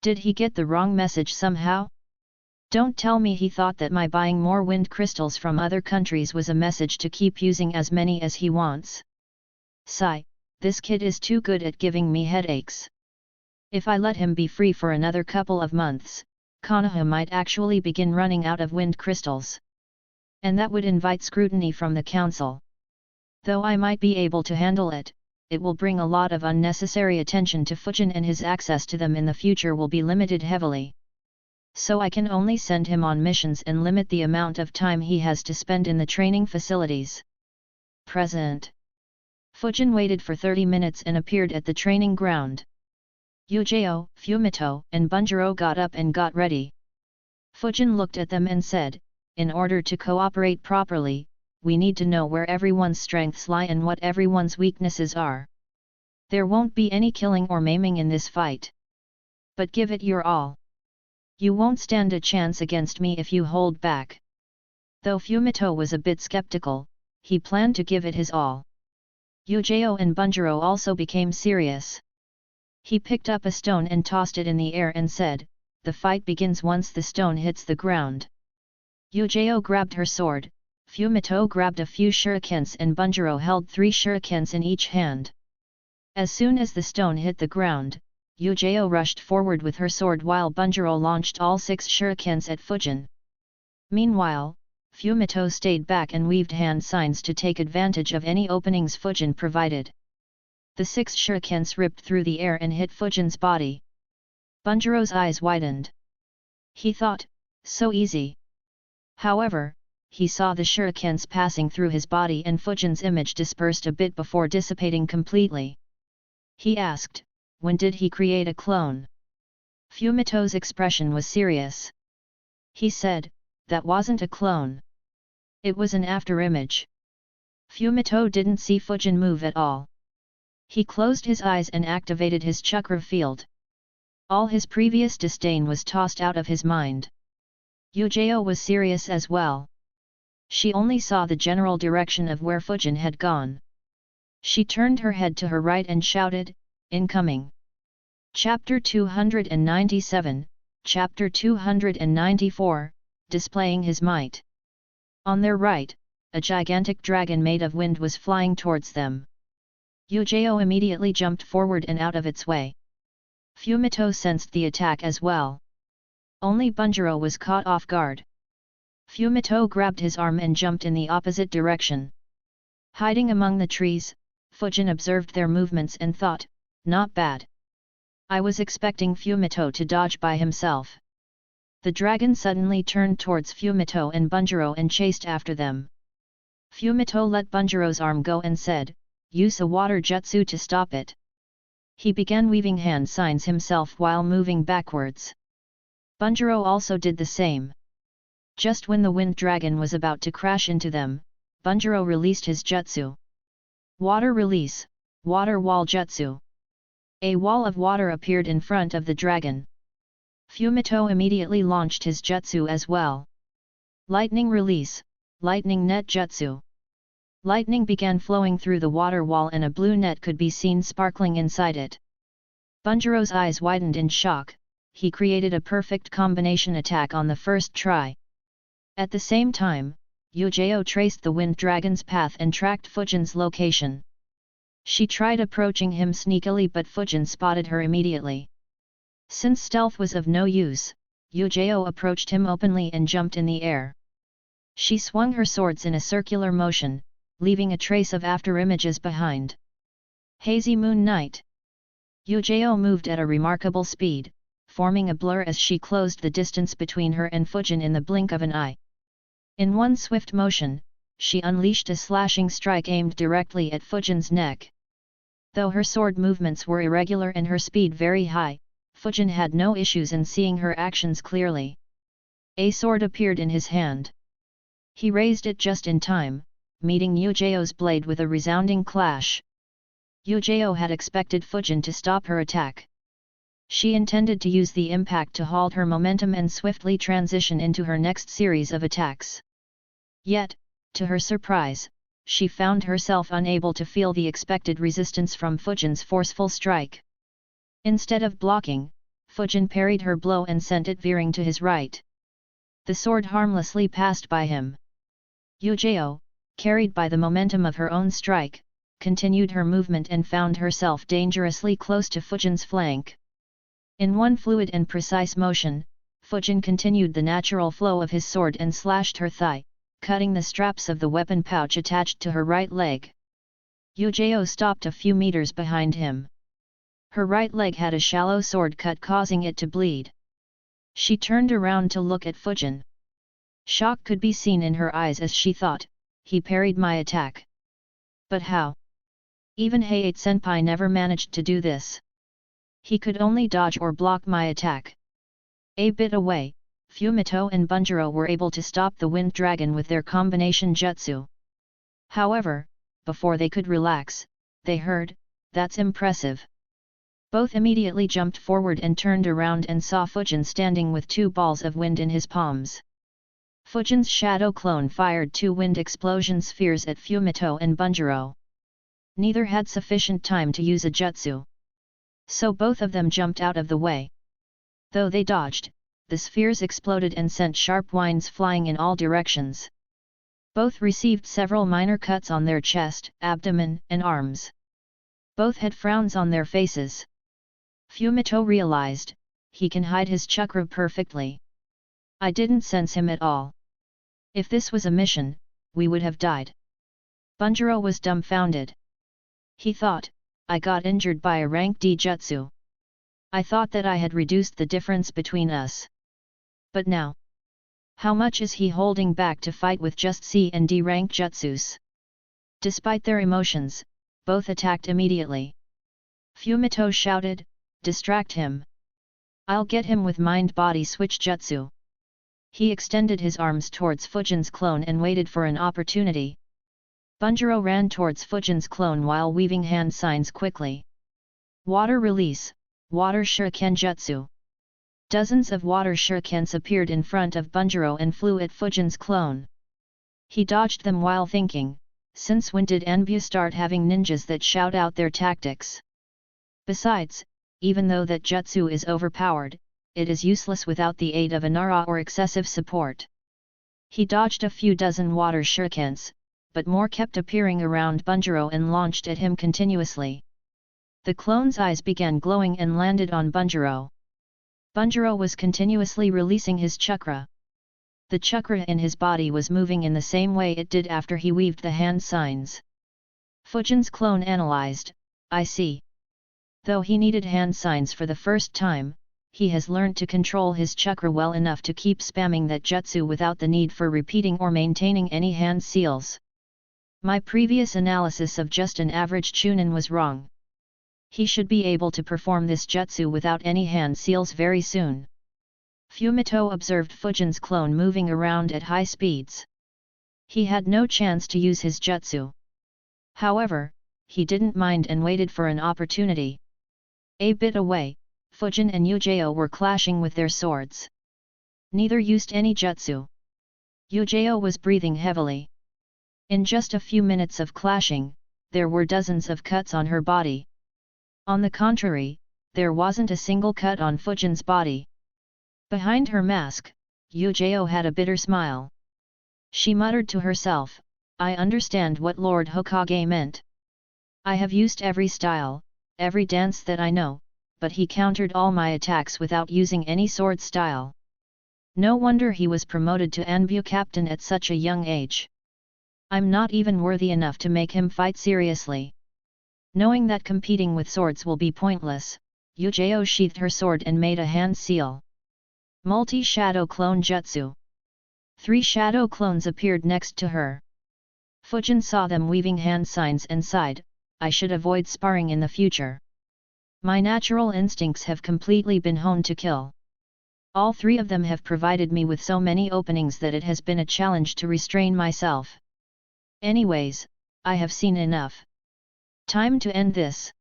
B: Did he get the wrong message somehow? Don't tell me he thought that my buying more wind crystals from other countries was a message to keep using as many as he wants. Sigh, this kid is too good at giving me headaches. If I let him be free for another couple of months, Konoha might actually begin running out of wind crystals. And that would invite scrutiny from the council. Though I might be able to handle it, it will bring a lot of unnecessary attention to Fujin and his access to them in the future will be limited heavily. So I can only send him on missions and limit the amount of time he has to spend in the training facilities. Present. Fujin waited for 30 minutes and appeared at the training ground. Yujao, Fumito, and Bunjiro got up and got ready. Fujin looked at them and said, in order to cooperate properly, we need to know where everyone's strengths lie and what everyone's weaknesses are. There won't be any killing or maiming in this fight. But give it your all. You won't stand a chance against me if you hold back. Though Fumito was a bit skeptical, he planned to give it his all. Yujao and Bunjiro also became serious. He picked up a stone and tossed it in the air and said, "The fight begins once the stone hits the ground." Yujao grabbed her sword, Fumito grabbed a few shurikens and Bunjiro held 3 shurikens in each hand. As soon as the stone hit the ground, Yujao rushed forward with her sword while Bunjiro launched all 6 shurikens at Fujin. Meanwhile, Fumito stayed back and weaved hand signs to take advantage of any openings Fujin provided. The 6 shurikens ripped through the air and hit Fujin's body. Bunjiro's eyes widened. He thought, so easy. However, he saw the shurikens passing through his body and Fujin's image dispersed a bit before dissipating completely. He asked, when did he create a clone? Fumito's expression was serious. He said, that wasn't a clone. It was an afterimage. Fumito didn't see Fujin move at all. He closed his eyes and activated his chakra field. All his previous disdain was tossed out of his mind. Yujao was serious as well. She only saw the general direction of where Fujin had gone. She turned her head to her right and shouted, "Incoming!" Chapter 297, Chapter 294, Displaying his might. On their right, a gigantic dragon made of wind was flying towards them. Yujao immediately jumped forward and out of its way. Fumito sensed the attack as well. Only Bunjiro was caught off guard. Fumito grabbed his arm and jumped in the opposite direction. Hiding among the trees, Fujin observed their movements and thought, not bad. I was expecting Fumito to dodge by himself. The dragon suddenly turned towards Fumito and Bunjiro and chased after them. Fumito let Bunjiro's arm go and said, use a water jutsu to stop it. He began weaving hand signs himself while moving backwards. Bunjiro also did the same. Just when the wind dragon was about to crash into them, Bunjiro released his jutsu. Water release, water wall jutsu. A wall of water appeared in front of the dragon. Fumito immediately launched his jutsu as well. Lightning release, lightning net jutsu. Lightning began flowing through the water wall and a blue net could be seen sparkling inside it. Bunjiro's eyes widened in shock. He created a perfect combination attack on the first try. At the same time, Yujao traced the wind dragon's path and tracked Fujin's location. She tried approaching him sneakily but Fujin spotted her immediately. Since stealth was of no use, Yujao approached him openly and jumped in the air. She swung her swords in a circular motion, leaving a trace of afterimages behind. Hazy Moon Night. Yujao moved at a remarkable speed, forming a blur as she closed the distance between her and Fujin in the blink of an eye. In one swift motion, she unleashed a slashing strike aimed directly at Fujin's neck. Though her sword movements were irregular and her speed very high, Fujin had no issues in seeing her actions clearly. A sword appeared in his hand. He raised it just in time, meeting Yujao's blade with a resounding clash. Yujao had expected Fujin to stop her attack. She intended to use the impact to halt her momentum and swiftly transition into her next series of attacks. Yet, to her surprise, she found herself unable to feel the expected resistance from Fujin's forceful strike. Instead of blocking, Fujin parried her blow and sent it veering to his right. The sword harmlessly passed by him. Yujao, carried by the momentum of her own strike, continued her movement and found herself dangerously close to Fujin's flank. In one fluid and precise motion, Fujin continued the natural flow of his sword and slashed her thigh, cutting the straps of the weapon pouch attached to her right leg. Yujao stopped a few meters behind him. Her right leg had a shallow sword cut causing it to bleed. She turned around to look at Fujin. Shock could be seen in her eyes as she thought, he parried my attack. But how? Even Hayate-senpai never managed to do this. He could only dodge or block my attack. A bit away, Fumito and Bunjiro were able to stop the wind dragon with their combination jutsu. However, before they could relax, they heard, "That's impressive." Both immediately jumped forward and turned around and saw Fujin standing with 2 balls of wind in his palms. Fujin's shadow clone fired 2 wind explosion spheres at Fumito and Bunjiro. Neither had sufficient time to use a jutsu, so both of them jumped out of the way. Though they dodged, the spheres exploded and sent sharp winds flying in all directions. Both received several minor cuts on their chest, abdomen, and arms. Both had frowns on their faces. Fumito realized, he can hide his chakra perfectly. I didn't sense him at all. If this was a mission, we would have died. Bunjiro was dumbfounded. He thought, I got injured by a rank D jutsu. I thought that I had reduced the difference between us. But now, how much is he holding back to fight with just C and D rank jutsus? Despite their emotions, both attacked immediately. Fumito shouted, "Distract him! I'll get him with mind-body switch jutsu." He extended his arms towards Fujin's clone and waited for an opportunity. Bunjiro ran towards Fujin's clone while weaving hand signs quickly. Water release, water shuriken jutsu. Dozens of water shurikens appeared in front of Bunjiro and flew at Fujin's clone. He dodged them while thinking, since when did Envy start having ninjas that shout out their tactics? Besides, even though that jutsu is overpowered, it is useless without the aid of a Nara or excessive support. He dodged a few dozen water shurikens, but more kept appearing around Bunjiro and launched at him continuously. The clone's eyes began glowing and landed on Bunjiro. Bunjiro was continuously releasing his chakra. The chakra in his body was moving in the same way it did after he weaved the hand signs. Fujin's clone analyzed, I see. Though he needed hand signs for the first time, he has learned to control his chakra well enough to keep spamming that jutsu without the need for repeating or maintaining any hand seals. My previous analysis of just an average chunin was wrong. He should be able to perform this jutsu without any hand seals very soon. Fumito observed Fujin's clone moving around at high speeds. He had no chance to use his jutsu. However, he didn't mind and waited for an opportunity. A bit away, Fujin and Yujao were clashing with their swords. Neither used any jutsu. Yujao was breathing heavily. In just a few minutes of clashing, there were dozens of cuts on her body. On the contrary, there wasn't a single cut on Fujin's body. Behind her mask, Yujao had a bitter smile. She muttered to herself, I understand what Lord Hokage meant. I have used every style, every dance that I know, but he countered all my attacks without using any sword style. No wonder he was promoted to Anbu captain at such a young age. I'm not even worthy enough to make him fight seriously. Knowing that competing with swords will be pointless, Yujao sheathed her sword and made a hand seal. Multi-shadow clone jutsu. 3 shadow clones appeared next to her. Fujin saw them weaving hand signs and sighed, I should avoid sparring in the future. My natural instincts have completely been honed to kill. All 3 of them have provided me with so many openings that it has been a challenge to restrain myself. Anyways, I have seen enough. Time to end this.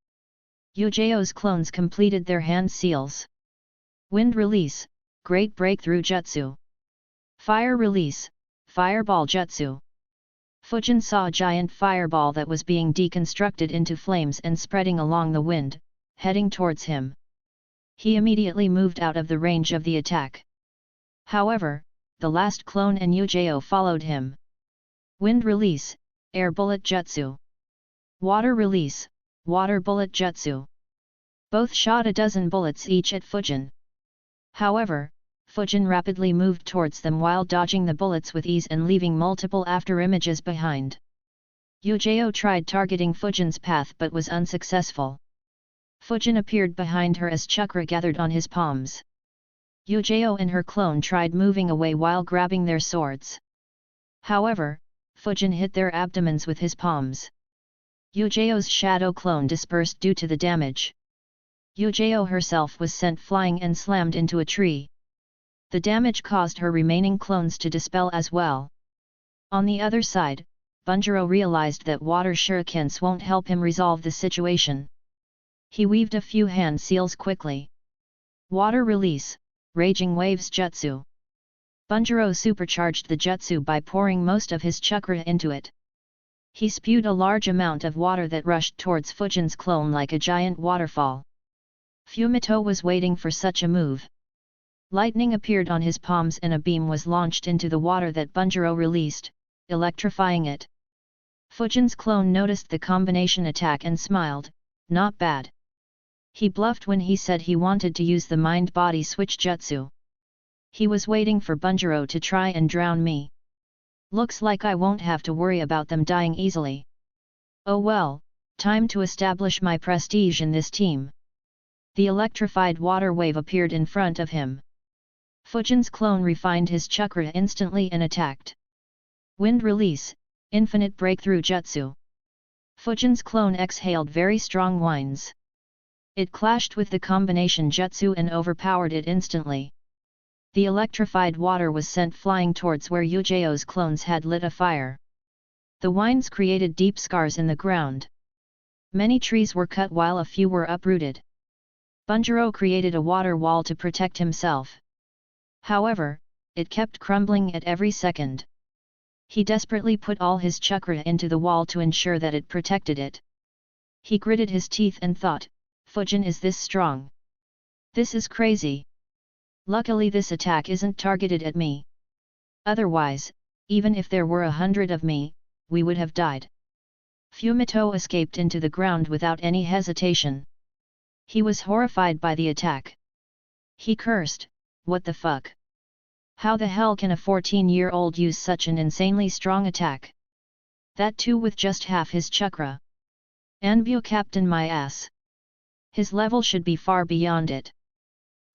B: Yujao's clones completed their hand seals. Wind release, Great Breakthrough Jutsu. Fire release, Fireball Jutsu. Fujin saw a giant fireball that was being deconstructed into flames and spreading along the wind, heading towards him. He immediately moved out of the range of the attack. However, the last clone and Yujao followed him. Wind release, Air Bullet Jutsu. Water release, Water Bullet Jutsu. Both shot a dozen bullets each at Fujin. However, Fujin rapidly moved towards them while dodging the bullets with ease and leaving multiple afterimages behind. Yujao tried targeting Fujin's path but was unsuccessful. Fujin appeared behind her as chakra gathered on his palms. Yujao and her clone tried moving away while grabbing their swords. However, Fujin hit their abdomens with his palms. Yujao's shadow clone dispersed due to the damage. Yujao herself was sent flying and slammed into a tree. The damage caused her remaining clones to dispel as well. On the other side, Bunjiro realized that water shurikens won't help him resolve the situation. He weaved a few hand seals quickly. Water release, raging waves jutsu. Bunjiro supercharged the jutsu by pouring most of his chakra into it. He spewed a large amount of water that rushed towards Fujin's clone like a giant waterfall. Fumito was waiting for such a move. Lightning appeared on his palms and a beam was launched into the water that Bunjiro released, electrifying it. Fujin's clone noticed the combination attack and smiled, not bad. He bluffed when he said he wanted to use the mind-body switch jutsu. He was waiting for Bunjiro to try and drown me. Looks like I won't have to worry about them dying easily. Oh well, time to establish my prestige in this team. The electrified water wave appeared in front of him. Fujin's clone refined his chakra instantly and attacked. Wind release, infinite breakthrough jutsu. Fujin's clone exhaled very strong whines. It clashed with the combination jutsu and overpowered it instantly. The electrified water was sent flying towards where Yujeo's clones had lit a fire. The whines created deep scars in the ground. Many trees were cut while a few were uprooted. Bunjiro created a water wall to protect himself. However, it kept crumbling at every second. He desperately put all his chakra into the wall to ensure that it protected it. He gritted his teeth and thought, Fujin is this strong? This is crazy. Luckily this attack isn't targeted at me. Otherwise, even if there were 100 of me, we would have died. Fumito escaped into the ground without any hesitation. He was horrified by the attack. He cursed, what the fuck? How the hell can a 14-year-old use such an insanely strong attack? That too with just half his chakra. Anbu captain my ass. His level should be far beyond it.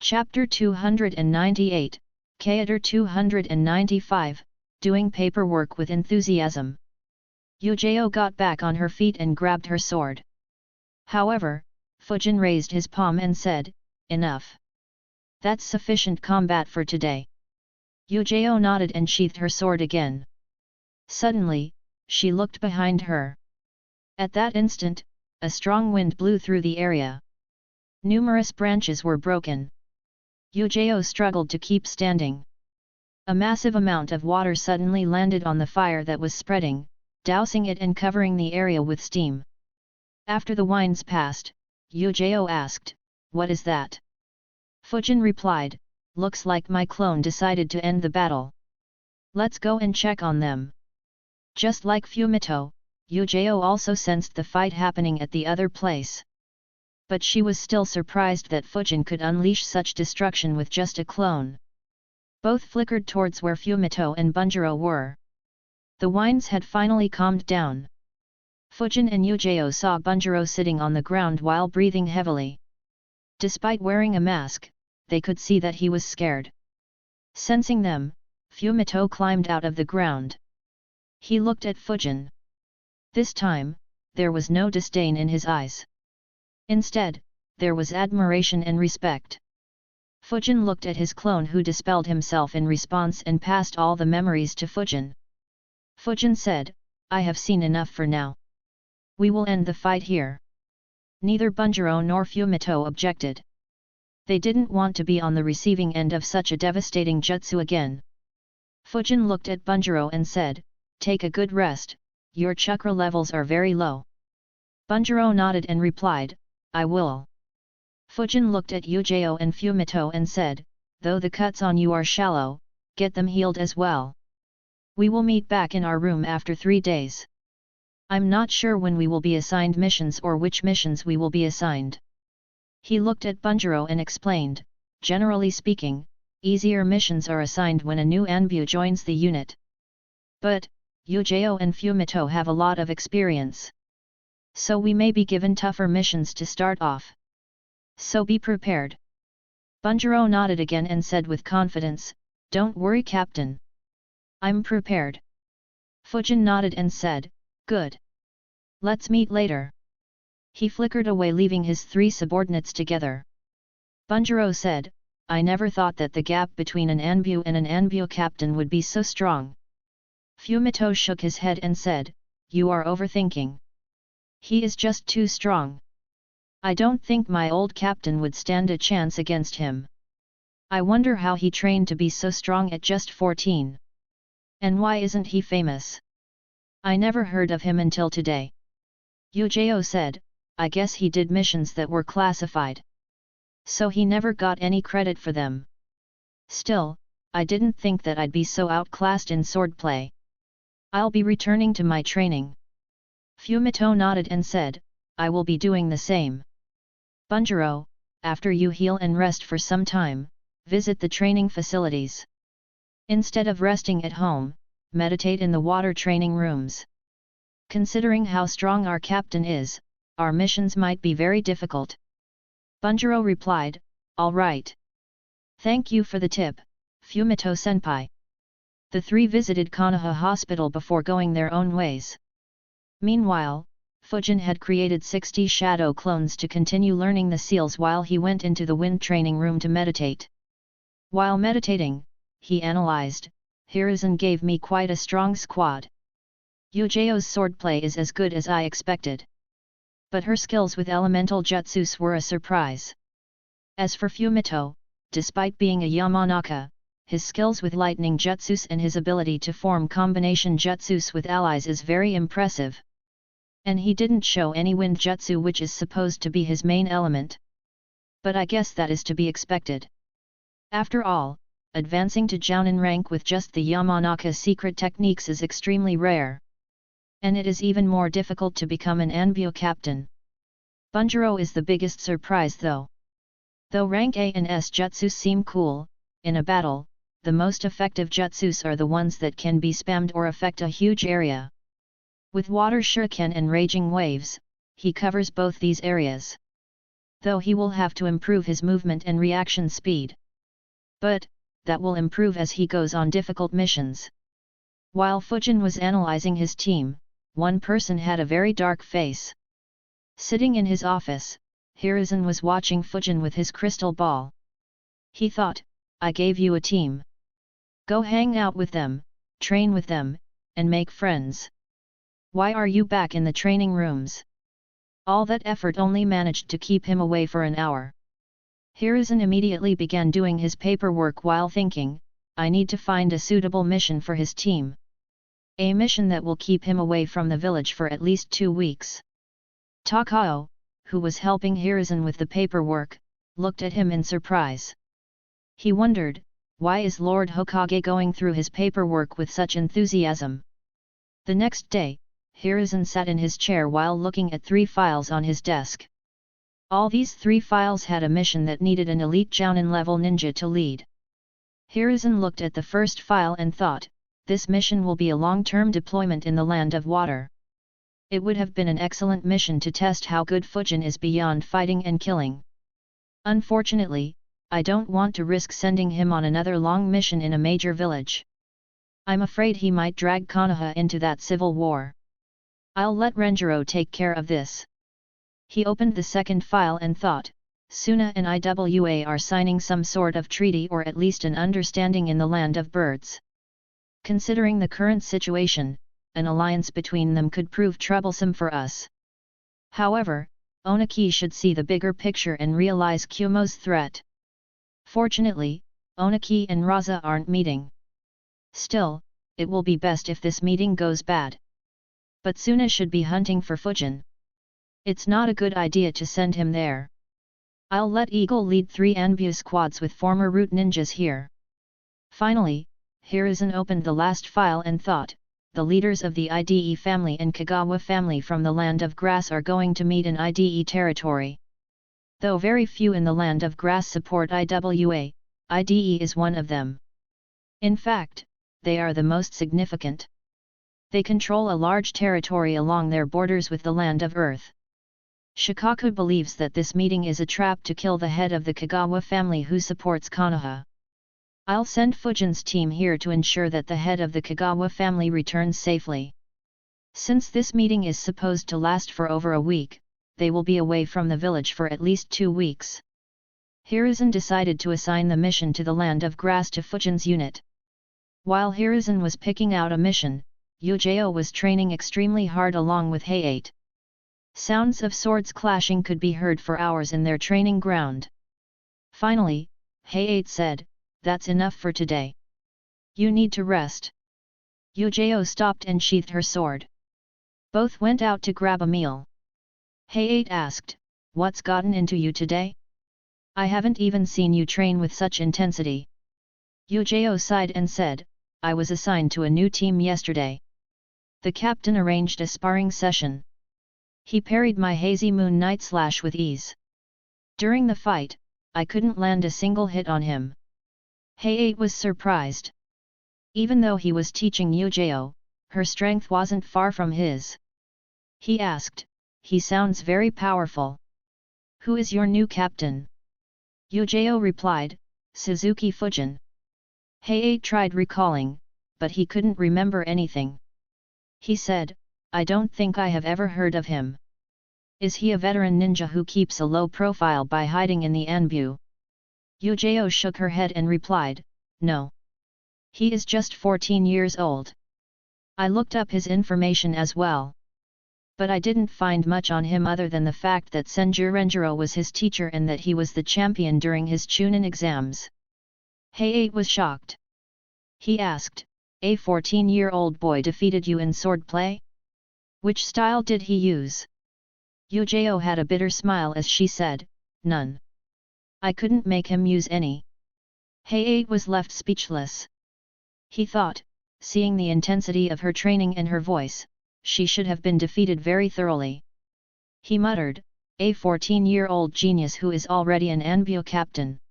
B: Chapter 298, Kaitor 295, Doing Paperwork with Enthusiasm. Yujeo got back on her feet and grabbed her sword. However, Fujin raised his palm and said, enough. That's sufficient combat for today. Yujeo nodded and sheathed her sword again. Suddenly, she looked behind her. At that instant, a strong wind blew through the area. Numerous branches were broken. Yujeo struggled to keep standing. A massive amount of water suddenly landed on the fire that was spreading, dousing it and covering the area with steam. After the whines passed, Yujeo asked, what is that? Fujin replied, looks like my clone decided to end the battle. Let's go and check on them. Just like Fumito, Yujeo also sensed the fight happening at the other place. But she was still surprised that Fujin could unleash such destruction with just a clone. Both flickered towards where Fumito and Bunjiro were. The whines had finally calmed down. Fujin and Yujeo saw Bunjiro sitting on the ground while breathing heavily. Despite wearing a mask, they could see that he was scared. Sensing them, Fumito climbed out of the ground. He looked at Fujin. This time, there was no disdain in his eyes. Instead, there was admiration and respect. Fujin looked at his clone who dispelled himself in response and passed all the memories to Fujin. Fujin said, I have seen enough for now. We will end the fight here. Neither Bunjiro nor Fumito objected. They didn't want to be on the receiving end of such a devastating jutsu again. Fujin looked at Bunjiro and said, take a good rest, your chakra levels are very low. Bunjiro nodded and replied, I will. Fujin looked at Yujeo and Fumito and said, though the cuts on you are shallow, get them healed as well. We will meet back in our room after 3 days. I'm not sure when we will be assigned missions or which missions we will be assigned. He looked at Bunjiro and explained, generally speaking, easier missions are assigned when a new Anbu joins the unit. But, Yujeo and Fumito have a lot of experience. So we may be given tougher missions to start off. So be prepared. Bunjiro nodded again and said with confidence, don't worry Captain. I'm prepared. Fujin nodded and said, good. Let's meet later. He flickered away leaving his 3 subordinates together. Bunjiro said, I never thought that the gap between an Anbu and an Anbu captain would be so strong. Fumito shook his head and said, "You are overthinking. He is just too strong. I don't think my old captain would stand a chance against him. I wonder how he trained to be so strong at just 14. And why isn't he famous? I never heard of him until today." Yujao said, "I guess he did missions that were classified. So he never got any credit for them. Still, I didn't think that I'd be so outclassed in swordplay. I'll be returning to my training." Fumito nodded and said, "I will be doing the same. Bunjiro, after you heal and rest for some time, visit the training facilities. Instead of resting at home, meditate in the water training rooms. Considering how strong our captain is, our missions might be very difficult." Bunjiro replied, "All right. Thank you for the tip, Fumito-senpai." The three visited Konoha Hospital before going their own ways. Meanwhile, Fujin had created 60 shadow clones to continue learning the seals while he went into the wind training room to meditate. While meditating, he analyzed, "Hiruzen gave me quite a strong squad. Yujao's swordplay is as good as I expected. But her skills with elemental jutsus were a surprise. As for Fumito, despite being a Yamanaka, his skills with lightning jutsus and his ability to form combination jutsus with allies is very impressive. And he didn't show any wind jutsu, which is supposed to be his main element. But I guess that is to be expected. After all, advancing to Jounin rank with just the Yamanaka secret techniques is extremely rare. And it is even more difficult to become an Anbyo captain. Bunjiro is the biggest surprise though. Though rank A and S jutsus seem cool, in a battle, the most effective jutsus are the ones that can be spammed or affect a huge area. With water shuriken and raging waves, he covers both these areas. Though he will have to improve his movement and reaction speed. But, that will improve as he goes on difficult missions. While Fujin was analyzing his team, one person had a very dark face. Sitting in his office, Hiruzen was watching Fujin with his crystal ball. He thought, "I gave you a team. Go hang out with them, train with them, and make friends. Why are you back in the training rooms?" All that effort only managed to keep him away for an hour. Hiruzen immediately began doing his paperwork while thinking, "I need to find a suitable mission for his team. A mission that will keep him away from the village for at least 2 weeks. Takao, who was helping Hiruzen with the paperwork, looked at him in surprise. He wondered, why is Lord Hokage going through his paperwork with such enthusiasm? The next day, Hiruzen sat in his chair while looking at 3 files on his desk. All these 3 files had a mission that needed an elite Jounin level ninja to lead. Hiruzen looked at the first file and thought, this mission will be a long-term deployment in the Land of Water. It would have been an excellent mission to test how good Fujin is beyond fighting and killing. Unfortunately, I don't want to risk sending him on another long mission in a major village. I'm afraid he might drag Konoha into that civil war. I'll let Renjiro take care of this." He opened the second file and thought, Suna and Iwa are signing some sort of treaty or at least an understanding in the Land of Birds. Considering the current situation, an alliance between them could prove troublesome for us. However, Onaki should see the bigger picture and realize Kumo's threat. Fortunately, Onaki and Raza aren't meeting. Still, it will be best if this meeting goes bad. But Suna should be hunting for Fujin. It's not a good idea to send him there. I'll let Eagle lead 3 Anbu squads with former root ninjas here. Finally, Hiruzen opened the last file and thought, the leaders of the IDE family and Kagawa family from the Land of Grass are going to meet in IDE territory. Though very few in the Land of Grass support IWA, IDE is one of them. In fact, they are the most significant. They control a large territory along their borders with the Land of Earth. Shikaku believes that this meeting is a trap to kill the head of the Kagawa family who supports Konoha. I'll send Fujin's team here to ensure that the head of the Kagawa family returns safely. Since this meeting is supposed to last for over a week, they will be away from the village for at least 2 weeks. Hiruzen decided to assign the mission to the Land of Grass to Fujin's unit. While Hiruzen was picking out a mission, Yujao was training extremely hard along with Hayate. Sounds of swords clashing could be heard for hours in their training ground. Finally, Hayate said, "That's enough for today. You need to rest." Yujao stopped and sheathed her sword. Both went out to grab a meal. Hayate asked, "What's gotten into you today? I haven't even seen you train with such intensity." Yujao sighed and said, "I was assigned to a new team yesterday. The captain arranged a sparring session. He parried my hazy moon night slash with ease. During the fight, I couldn't land a single hit on him." Hayate was surprised. Even though he was teaching Yujao, her strength wasn't far from his. He asked, "He sounds very powerful. Who is your new captain?" Yujao replied, "Suzuki Fujin." Hayate tried recalling, but he couldn't remember anything. He said, "I don't think I have ever heard of him. Is he a veteran ninja who keeps a low profile by hiding in the Anbu?" Yujao shook her head and replied, "No. He is just 14 years old. I looked up his information as well. But I didn't find much on him other than the fact that Senju Renjiro was his teacher and that he was the champion during his Chunin exams." Hayate was shocked. He asked, "A 14-year-old boy defeated you in swordplay? Which style did he use?" Yujao had a bitter smile as she said, "None. I couldn't make him use any." Hayate was left speechless. He thought, seeing the intensity of her training and her voice, she should have been defeated very thoroughly. He muttered, "A 14-year-old genius who is already an Anbu captain.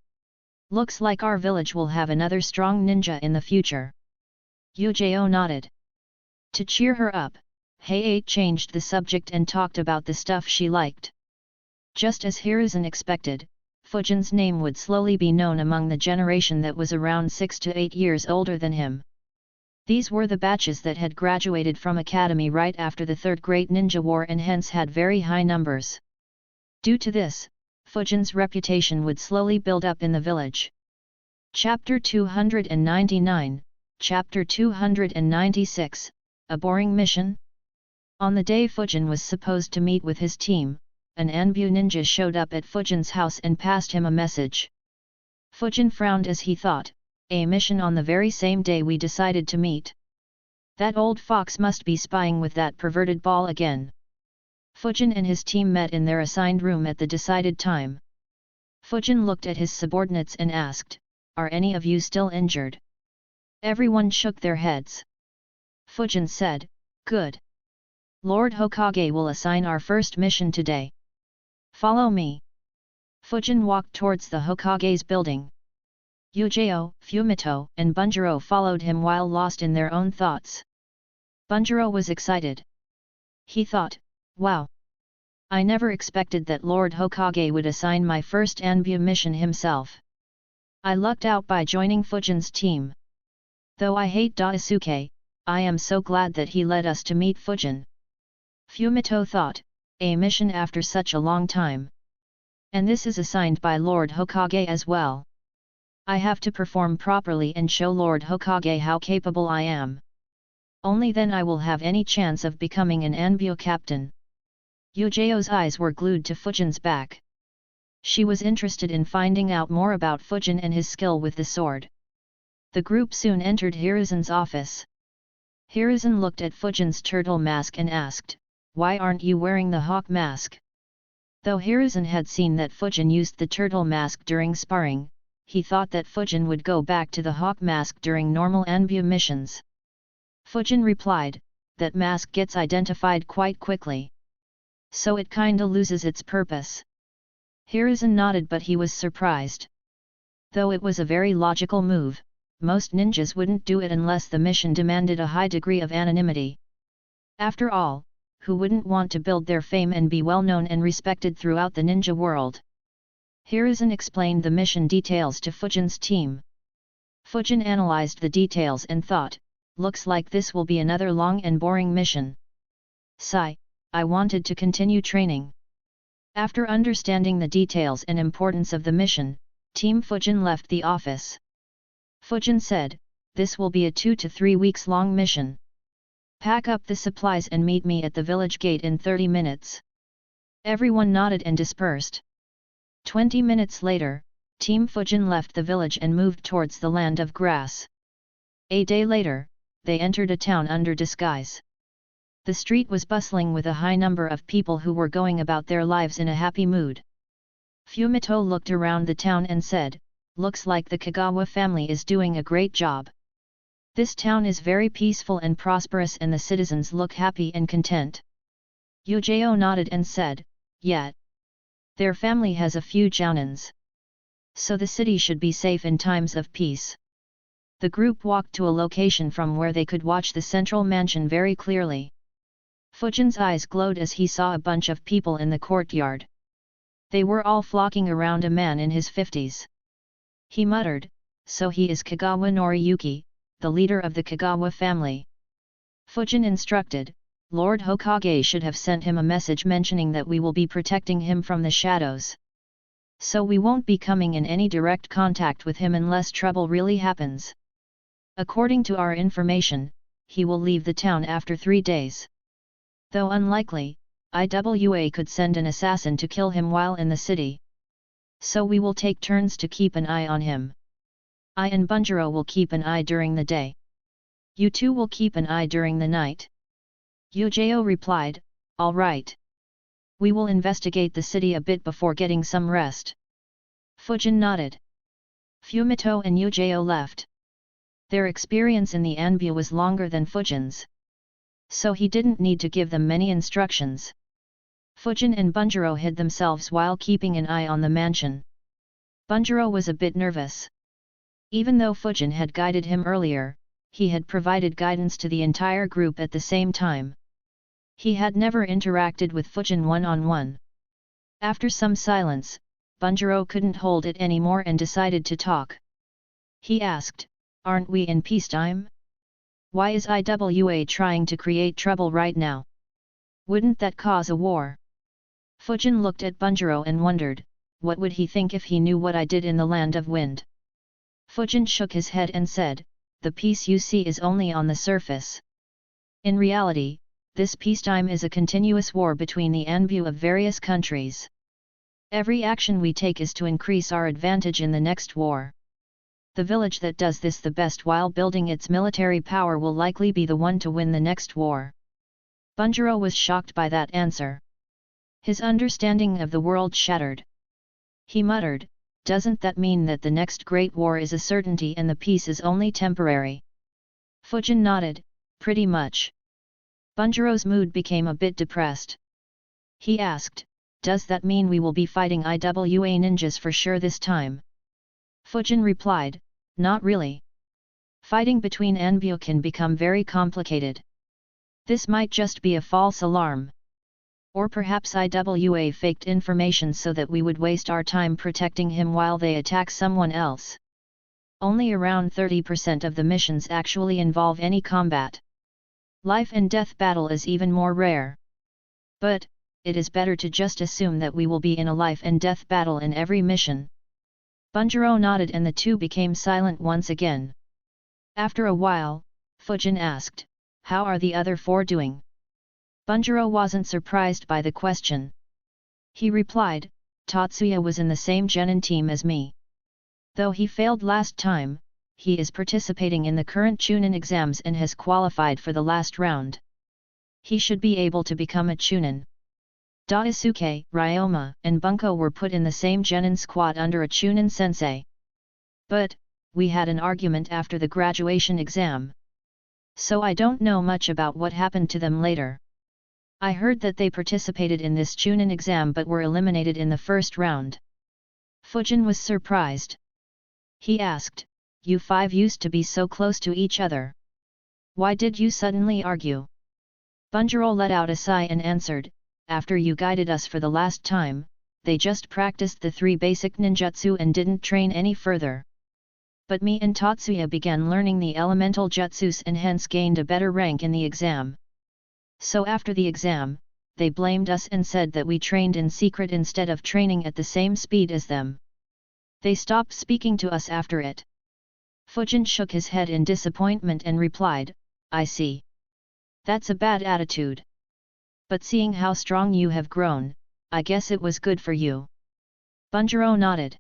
B: Looks like our village will have another strong ninja in the future." Yujao nodded. To cheer her up, Hayate changed the subject and talked about the stuff she liked. Just as Hiruzen expected, Fujin's name would slowly be known among the generation that was around 6 to 8 years older than him. These were the batches that had graduated from academy right after the Third Great Ninja War and hence had very high numbers. Due to this, Fujin's reputation would slowly build up in the village. Chapter 299, Chapter 296, A Boring Mission? On the day Fujin was supposed to meet with his team, an Anbu ninja showed up at Fujin's house and passed him a message. Fujin frowned as he thought, "A mission on the very same day we decided to meet? That old fox must be spying with that perverted ball again." Fujin and his team met in their assigned room at the decided time. Fujin looked at his subordinates and asked, "Are any of you still injured?" Everyone shook their heads. Fujin said, "Good. Lord Hokage will assign our first mission today. Follow me." Fujin walked towards the Hokage's building. Yujao, Fumito, and Bunjiro followed him while lost in their own thoughts. Bunjiro was excited. He thought, "Wow! I never expected that Lord Hokage would assign my first Anbu mission himself. I lucked out by joining Fujin's team. Though I hate Daisuke, I am so glad that he led us to meet Fujin." Fumito thought, "A mission after such a long time. And this is assigned by Lord Hokage as well. I have to perform properly and show Lord Hokage how capable I am. Only then I will have any chance of becoming an Anbu captain." Yujao's eyes were glued to Fujin's back. She was interested in finding out more about Fujin and his skill with the sword. The group soon entered Hiruzen's office. Hiruzen looked at Fujin's turtle mask and asked, "Why aren't you wearing the hawk mask?" Though Hiruzen had seen that Fujin used the turtle mask during sparring, he thought that Fujin would go back to the hawk mask during normal Anbu missions. Fujin replied, "That mask gets identified quite quickly. So it kinda loses its purpose." Hiruzen nodded, but he was surprised. Though it was a very logical move, most ninjas wouldn't do it unless the mission demanded a high degree of anonymity. After all, who wouldn't want to build their fame and be well known and respected throughout the ninja world? Hiruzen explained the mission details to Fujin's team. Fujin analyzed the details and thought, "Looks like this will be another long and boring mission. Sigh, I wanted to continue training." After understanding the details and importance of the mission, Team Fujin left the office. Fujin said, this will be a 2 to 3 weeks long mission. Pack up the supplies and meet me at the village gate in 30 minutes. Everyone nodded and dispersed. 20 minutes later, Team Fujin left the village and moved towards the land of grass. A day later, they entered a town under disguise. The street was bustling with a high number of people who were going about their lives in a happy mood. Fumito looked around the town and said, "Looks like the Kagawa family is doing a great job. This town is very peaceful and prosperous and the citizens look happy and content." Yujao nodded and said, "Yeah. Their family has a few jounins. So the city should be safe in times of peace." The group walked to a location from where they could watch the central mansion very clearly. Fujin's eyes glowed as he saw a bunch of people in the courtyard. They were all flocking around a man in his 50s. He muttered, "So he is Kagawa Noriyuki, the leader of the Kagawa family." Fujin instructed, "Lord Hokage should have sent him a message mentioning that we will be protecting him from the shadows. So we won't be coming in any direct contact with him unless trouble really happens. According to our information, he will leave the town after 3 days. Though unlikely, IWA could send an assassin to kill him while in the city. So we will take turns to keep an eye on him. I and Bunjiro will keep an eye during the day. You two will keep an eye during the night." Yujao replied, "All right. We will investigate the city a bit before getting some rest." Fujin nodded. Fumito and Yujao left. Their experience in the Anbu was longer than Fujin's. So he didn't need to give them many instructions. Fujin and Bunjiro hid themselves while keeping an eye on the mansion. Bunjiro was a bit nervous. Even though Fujin had guided him earlier, he had provided guidance to the entire group at the same time. He had never interacted with Fujin one-on-one. After some silence, Bunjiro couldn't hold it anymore and decided to talk. He asked, "Aren't we in peacetime? Why is IWA trying to create trouble right now? Wouldn't that cause a war?" Fujin looked at Bunjiro and wondered, what would he think if he knew what I did in the land of wind? Fujin shook his head and said, "The peace you see is only on the surface. In reality, this peacetime is a continuous war between the Anbu of various countries. Every action we take is to increase our advantage in the next war. The village that does this the best while building its military power will likely be the one to win the next war." Bunjiro was shocked by that answer. His understanding of the world shattered. He muttered, "Doesn't that mean that the next great war is a certainty and the peace is only temporary?" Fujin nodded, "Pretty much." Bunjiro's mood became a bit depressed. He asked, "Does that mean we will be fighting IWA ninjas for sure this time?" Fujin replied, "Not really. Fighting between Anbu can become very complicated. This might just be a false alarm. Or perhaps IWA faked information so that we would waste our time protecting him while they attack someone else. Only around 30% of the missions actually involve any combat. Life and death battle is even more rare. But, it is better to just assume that we will be in a life and death battle in every mission." Bunjiro nodded and the two became silent once again. After a while, Fujin asked, "How are the other 4 doing?" Bunjiro wasn't surprised by the question. He replied, "Tatsuya was in the same genin team as me. Though he failed last time, he is participating in the current Chunin exams and has qualified for the last round. He should be able to become a Chunin." Daisuke, Ryoma, and Bunko were put in the same genin squad under a Chunin sensei. But, we had an argument after the graduation exam. So I don't know much about what happened to them later. I heard that they participated in this Chunin exam but were eliminated in the first round." Fujin was surprised. He asked, "You 5 used to be so close to each other. Why did you suddenly argue?" Bunjiro let out a sigh and answered, "After you guided us for the last time, they just practiced the 3 basic ninjutsu and didn't train any further. But me and Tatsuya began learning the elemental jutsus and hence gained a better rank in the exam. So after the exam, they blamed us and said that we trained in secret instead of training at the same speed as them. They stopped speaking to us after it. Fujin shook his head in disappointment and replied, I see. That's a bad attitude. But seeing how strong you have grown, I guess it was good for you. Bunjiro nodded.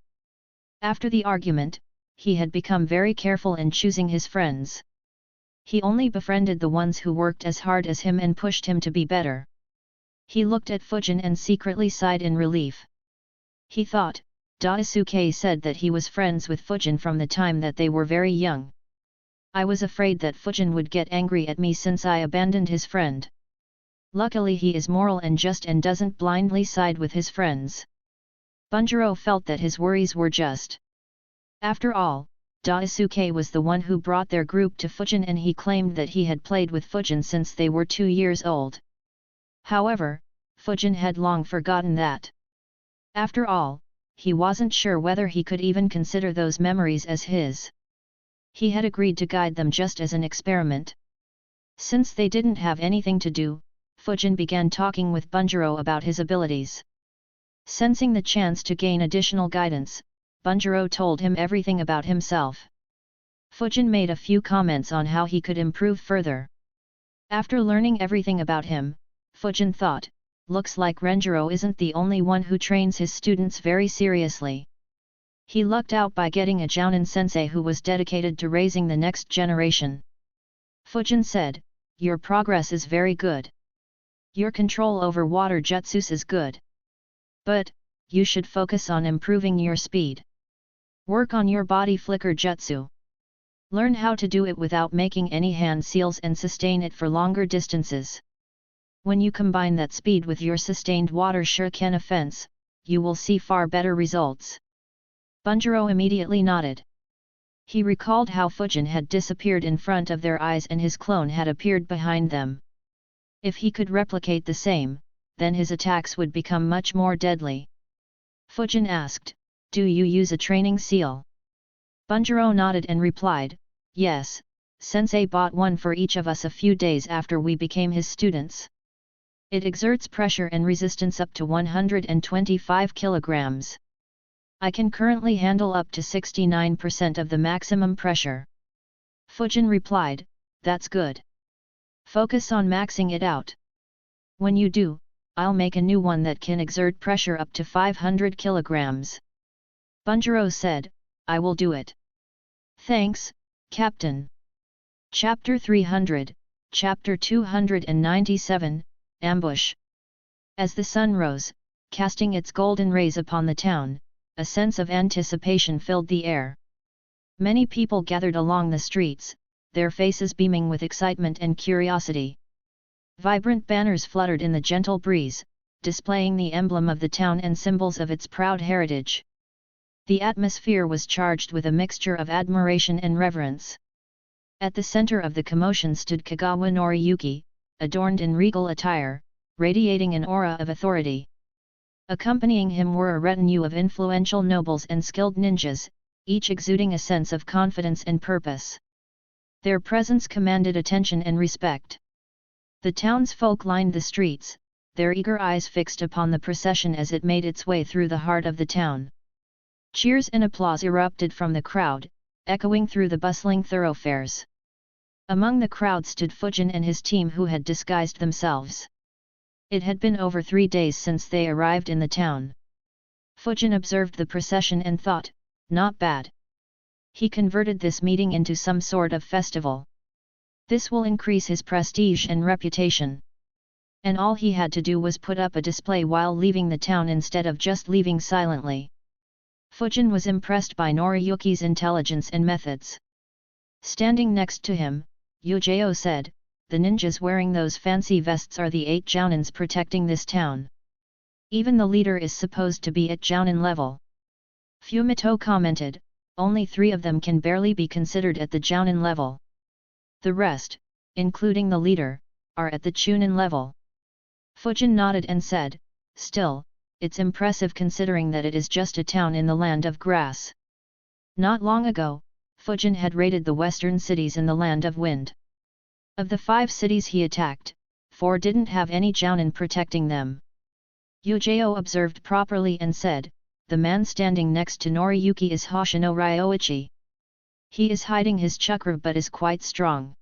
B: After the argument, he had become very careful in choosing his friends. He only befriended the ones who worked as hard as him and pushed him to be better. He looked at Fujin and secretly sighed in relief. He thought, Daisuke said that he was friends with Fujin from the time that they were very young. I was afraid that Fujin would get angry at me since I abandoned his friend. Luckily he is moral and just and doesn't blindly side with his friends. Bunjiro felt that his worries were just. After all, Daisuke was the one who brought their group to Fujin and he claimed that he had played with Fujin since they were 2 years old. However, Fujin had long forgotten that. After all, he wasn't sure whether he could even consider those memories as his. He had agreed to guide them just as an experiment. Since they didn't have anything to do, Fujin began talking with Bunjiro about his abilities. Sensing the chance to gain additional guidance, Bunjiro told him everything about himself. Fujin made a few comments on how he could improve further. After learning everything about him, Fujin thought, looks like Renjiro isn't the only one who trains his students very seriously. He lucked out by getting a Jounin sensei who was dedicated to raising the next generation. Fujin said, your progress is very good. Your control over water jutsus is good. But, you should focus on improving your speed. Work on your body flicker jutsu. Learn how to do it without making any hand seals and sustain it for longer distances. When you combine that speed with your sustained water shuriken offense, you will see far better results. Bunjiro immediately nodded. He recalled how Fujin had disappeared in front of their eyes and his clone had appeared behind them. If he could replicate the same, then his attacks would become much more deadly. Fujin asked, do you use a training seal? Bunjiro nodded and replied, yes, sensei bought one for each of us a few days after we became his students. It exerts pressure and resistance up to 125 kilograms. I can currently handle up to 69% of the maximum pressure. Fujin replied, that's good. Focus on maxing it out. When you do, I'll make a new one that can exert pressure up to 500 kilograms. Bunjiro said, I will do it. Thanks, Captain. Chapter 300, Chapter 297, Ambush. As the sun rose, casting its golden rays upon the town, a sense of anticipation filled the air. Many people gathered along the streets, their faces beaming with excitement and curiosity. Vibrant banners fluttered in the gentle breeze, displaying the emblem of the town and symbols of its proud heritage. The atmosphere was charged with a mixture of admiration and reverence. At the center of the commotion stood Kagawa Noriyuki, adorned in regal attire, radiating an aura of authority. Accompanying him were a retinue of influential nobles and skilled ninjas, each exuding a sense of confidence and purpose. Their presence commanded attention and respect. The townsfolk lined the streets, their eager eyes fixed upon the procession as it made its way through the heart of the town. Cheers and applause erupted from the crowd, echoing through the bustling thoroughfares. Among the crowd stood Fujin and his team who had disguised themselves. It had been over 3 days since they arrived in the town. Fujin observed the procession and thought, not bad. He converted this meeting into some sort of festival. This will increase his prestige and reputation. And all he had to do was put up a display while leaving the town instead of just leaving silently. Fujin was impressed by Noriyuki's intelligence and methods. Standing next to him, Yujao said, the ninjas wearing those fancy vests are the 8 jounins protecting this town. Even the leader is supposed to be at jounin level. Fumito commented, only 3 of them can barely be considered at the jounin level. The rest, including the leader, are at the chunin level. Fujin nodded and said, still, it's impressive considering that it is just a town in the land of grass. Not long ago, Fujin had raided the western cities in the land of wind. Of the 5 cities he attacked, 4 didn't have any jounin protecting them. Yujao observed properly and said, the man standing next to Noriyuki is Hoshino Ryoichi. He is hiding his chakra but is quite strong.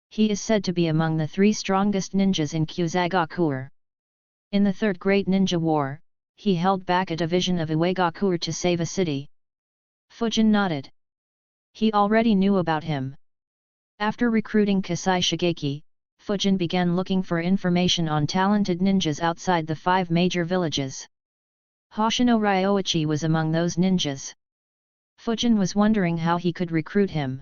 B: He is said to be among the 3 strongest ninjas in Kyuzagakuer. In the Third Great Ninja War, he held back a division of Iwagakuer to save a city. Fujin nodded. He already knew about him. After recruiting Kasai Shigeki, Fujin began looking for information on talented ninjas outside the 5 major villages. Hoshino Ryoichi was among those ninjas. Fujin was wondering how he could recruit him.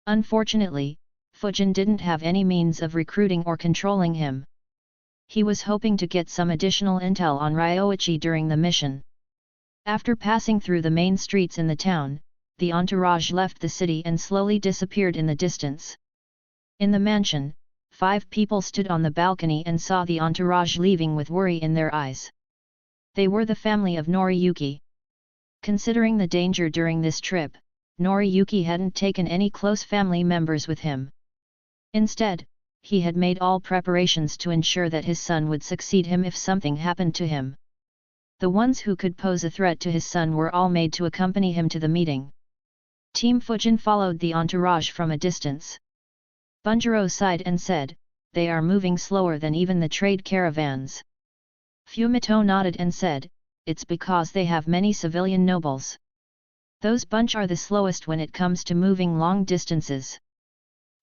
B: Unfortunately, Fujin didn't have any means of recruiting or controlling him. He was hoping to get some additional intel on Ryoichi during the mission. After passing through the main streets in the town, the entourage left the city and slowly disappeared in the distance. In the mansion, 5 people stood on the balcony and saw the entourage leaving with worry in their eyes. They were the family of Noriyuki. Considering the danger during this trip, Noriyuki hadn't taken any close family members with him. Instead, he had made all preparations to ensure that his son would succeed him if something happened to him. The ones who could pose a threat to his son were all made to accompany him to the meeting. Team Fujin followed the entourage from a distance. Bunjiro sighed and said, "They are moving slower than even the trade caravans." Fumito nodded and said, "It's because they have many civilian nobles. Those bunch are the slowest when it comes to moving long distances.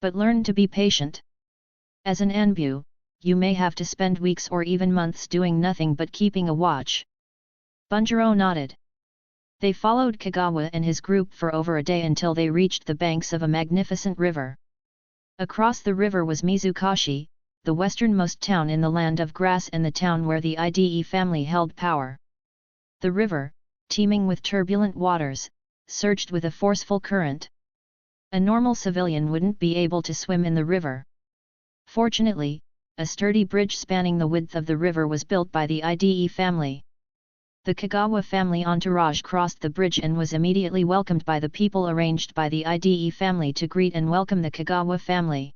B: But learn to be patient. As an Anbu, you may have to spend weeks or even months doing nothing but keeping a watch." Bunjiro nodded. They followed Kagawa and his group for over a day until they reached the banks of a magnificent river. Across the river was Mizukashi, the westernmost town in the land of grass and the town where the IDE family held power. The river, teeming with turbulent waters, surged with a forceful current. A normal civilian wouldn't be able to swim in the river. Fortunately, a sturdy bridge spanning the width of the river was built by the IDE family. The Kagawa family entourage crossed the bridge and was immediately welcomed by the people arranged by the IDE family to greet and welcome the Kagawa family.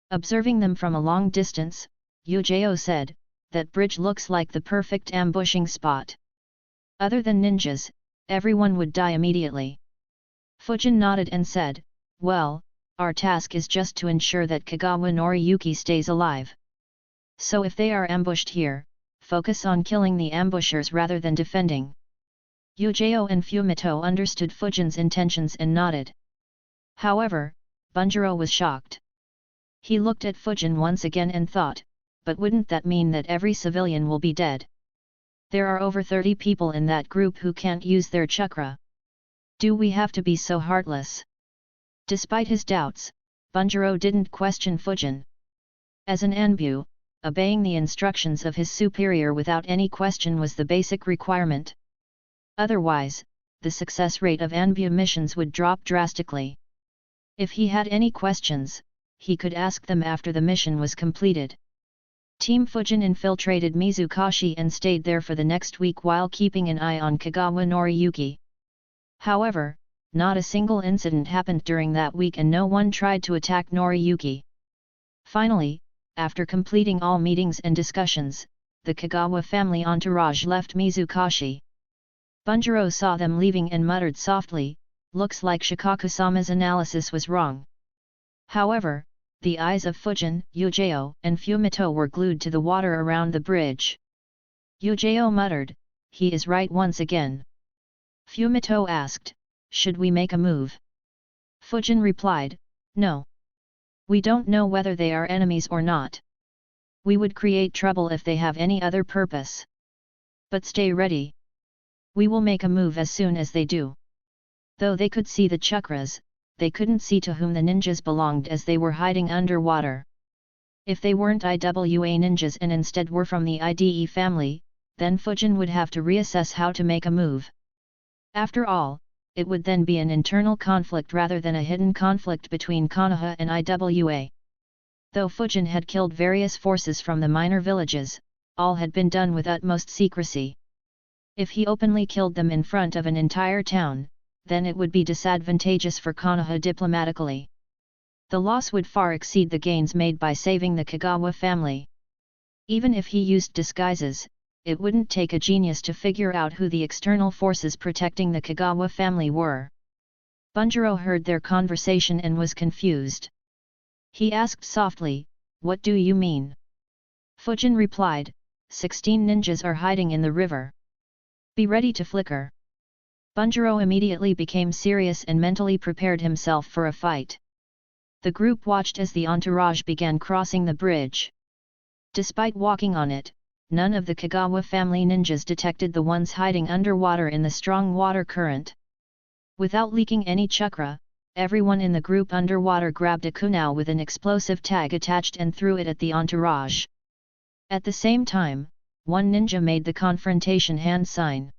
B: Observing them from a long distance, Yujao said, "That bridge looks like the perfect ambushing spot. Other than ninjas, everyone would die immediately." Fujin nodded and said, "Well, our task is just to ensure that Kagawa Noriyuki stays alive. So if they are ambushed here, focus on killing the ambushers rather than defending." Yujao and Fumito understood Fujin's intentions and nodded. However, Bunjiro was shocked. He looked at Fujin once again and thought, "But wouldn't that mean that every civilian will be dead? There are over 30 people in that group who can't use their chakra. Do we have to be so heartless?" Despite his doubts, Bunjiro didn't question Fujin. As an Anbu, obeying the instructions of his superior without any question was the basic requirement. Otherwise, the success rate of Anbu missions would drop drastically. If he had any questions, he could ask them after the mission was completed. Team Fujin infiltrated Mizukashi and stayed there for the next week while keeping an eye on Kagawa Noriyuki. However, not a single incident happened during that week and no one tried to attack Noriyuki. Finally, after completing all meetings and discussions, the Kagawa family entourage left Mizukashi. Bunjiro saw them leaving and muttered softly, "Looks like Shikaku-sama's analysis was wrong." However, the eyes of Fujin, Yujao, and Fumito were glued to the water around the bridge. Yujao muttered, "He is right once again." Fumito asked, "Should we make a move?" Fujin replied, "No. We don't know whether they are enemies or not. We would create trouble if they have any other purpose. But stay ready. We will make a move as soon as they do." Though they could see the chakras, they couldn't see to whom the ninjas belonged as they were hiding underwater. If they weren't IWA ninjas and instead were from the IDE family, then Fujin would have to reassess how to make a move. After all, it would then be an internal conflict rather than a hidden conflict between Konoha and IWA. Though Fujin had killed various forces from the minor villages, all had been done with utmost secrecy. If he openly killed them in front of an entire town, then it would be disadvantageous for Konoha diplomatically. The loss would far exceed the gains made by saving the Kagawa family. Even if he used disguises, it wouldn't take a genius to figure out who the external forces protecting the Kagawa family were. Bunjiro heard their conversation and was confused. He asked softly, "What do you mean?" Fujin replied, 16 ninjas are hiding in the river. Be ready to flicker. Bunjiro immediately became serious and mentally prepared himself for a fight. The group watched as the entourage began crossing the bridge. Despite walking on it, none of the Kagawa family ninjas detected the ones hiding underwater in the strong water current. Without leaking any chakra, everyone in the group underwater grabbed a kunai with an explosive tag attached and threw it at the entourage. At the same time, one ninja made the confrontation hand sign.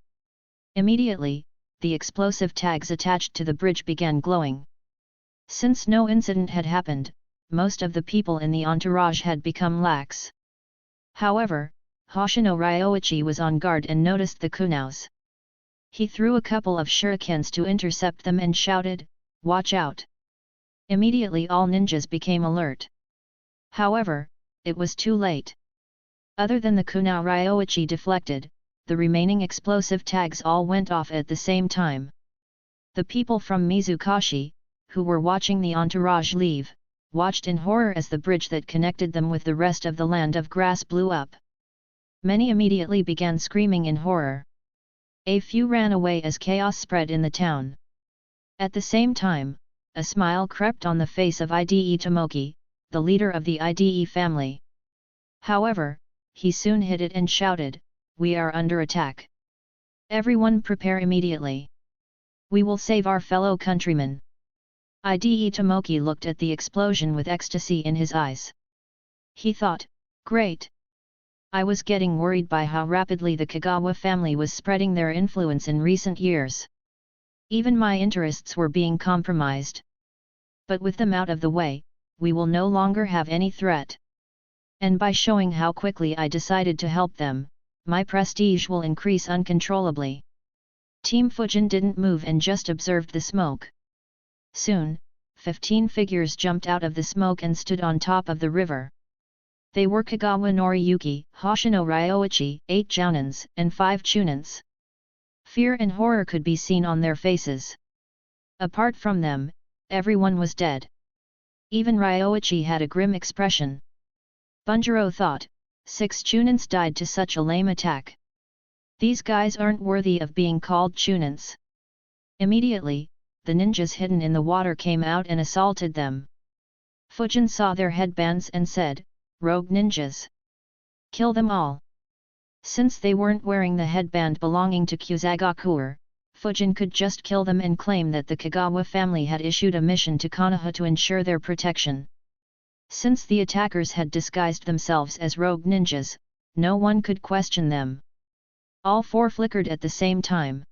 B: Immediately, the explosive tags attached to the bridge began glowing. Since no incident had happened, most of the people in the entourage had become lax. However, Hoshino Ryoichi was on guard and noticed the kunais. He threw a couple of shurikens to intercept them and shouted, "Watch out!" Immediately all ninjas became alert. However, it was too late. Other than the kunai Ryoichi deflected, the remaining explosive tags all went off at the same time. The people from Mizukashi, who were watching the entourage leave, watched in horror as the bridge that connected them with the rest of the land of grass blew up. Many immediately began screaming in horror. A few ran away as chaos spread in the town. At the same time, a smile crept on the face of Ide Tomoki, the leader of the Ide family. However, he soon hid it and shouted, "We are under attack. Everyone prepare immediately. We will save our fellow countrymen." Ide Tomoki looked at the explosion with ecstasy in his eyes. He thought, "Great! I was getting worried by how rapidly the Kagawa family was spreading their influence in recent years. Even my interests were being compromised. But with them out of the way, we will no longer have any threat. And by showing how quickly I decided to help them, my prestige will increase uncontrollably." Team Fujin didn't move and just observed the smoke. Soon, 15 figures jumped out of the smoke and stood on top of the river. They were Kagawa Noriyuki, Hoshino Ryoichi, 8 jounins, and 5 chunins. Fear and horror could be seen on their faces. Apart from them, everyone was dead. Even Ryoichi had a grim expression. Bunjiro thought, 6 chunins died to such a lame attack. These guys aren't worthy of being called chunins. Immediately, the ninjas hidden in the water came out and assaulted them. Fujin saw their headbands and said, "Rogue ninjas. Kill them all." Since they weren't wearing the headband belonging to Kusagakuer, Fujin could just kill them and claim that the Kagawa family had issued a mission to Konoha to ensure their protection. Since the attackers had disguised themselves as rogue ninjas, no one could question them. All 4 flickered at the same time.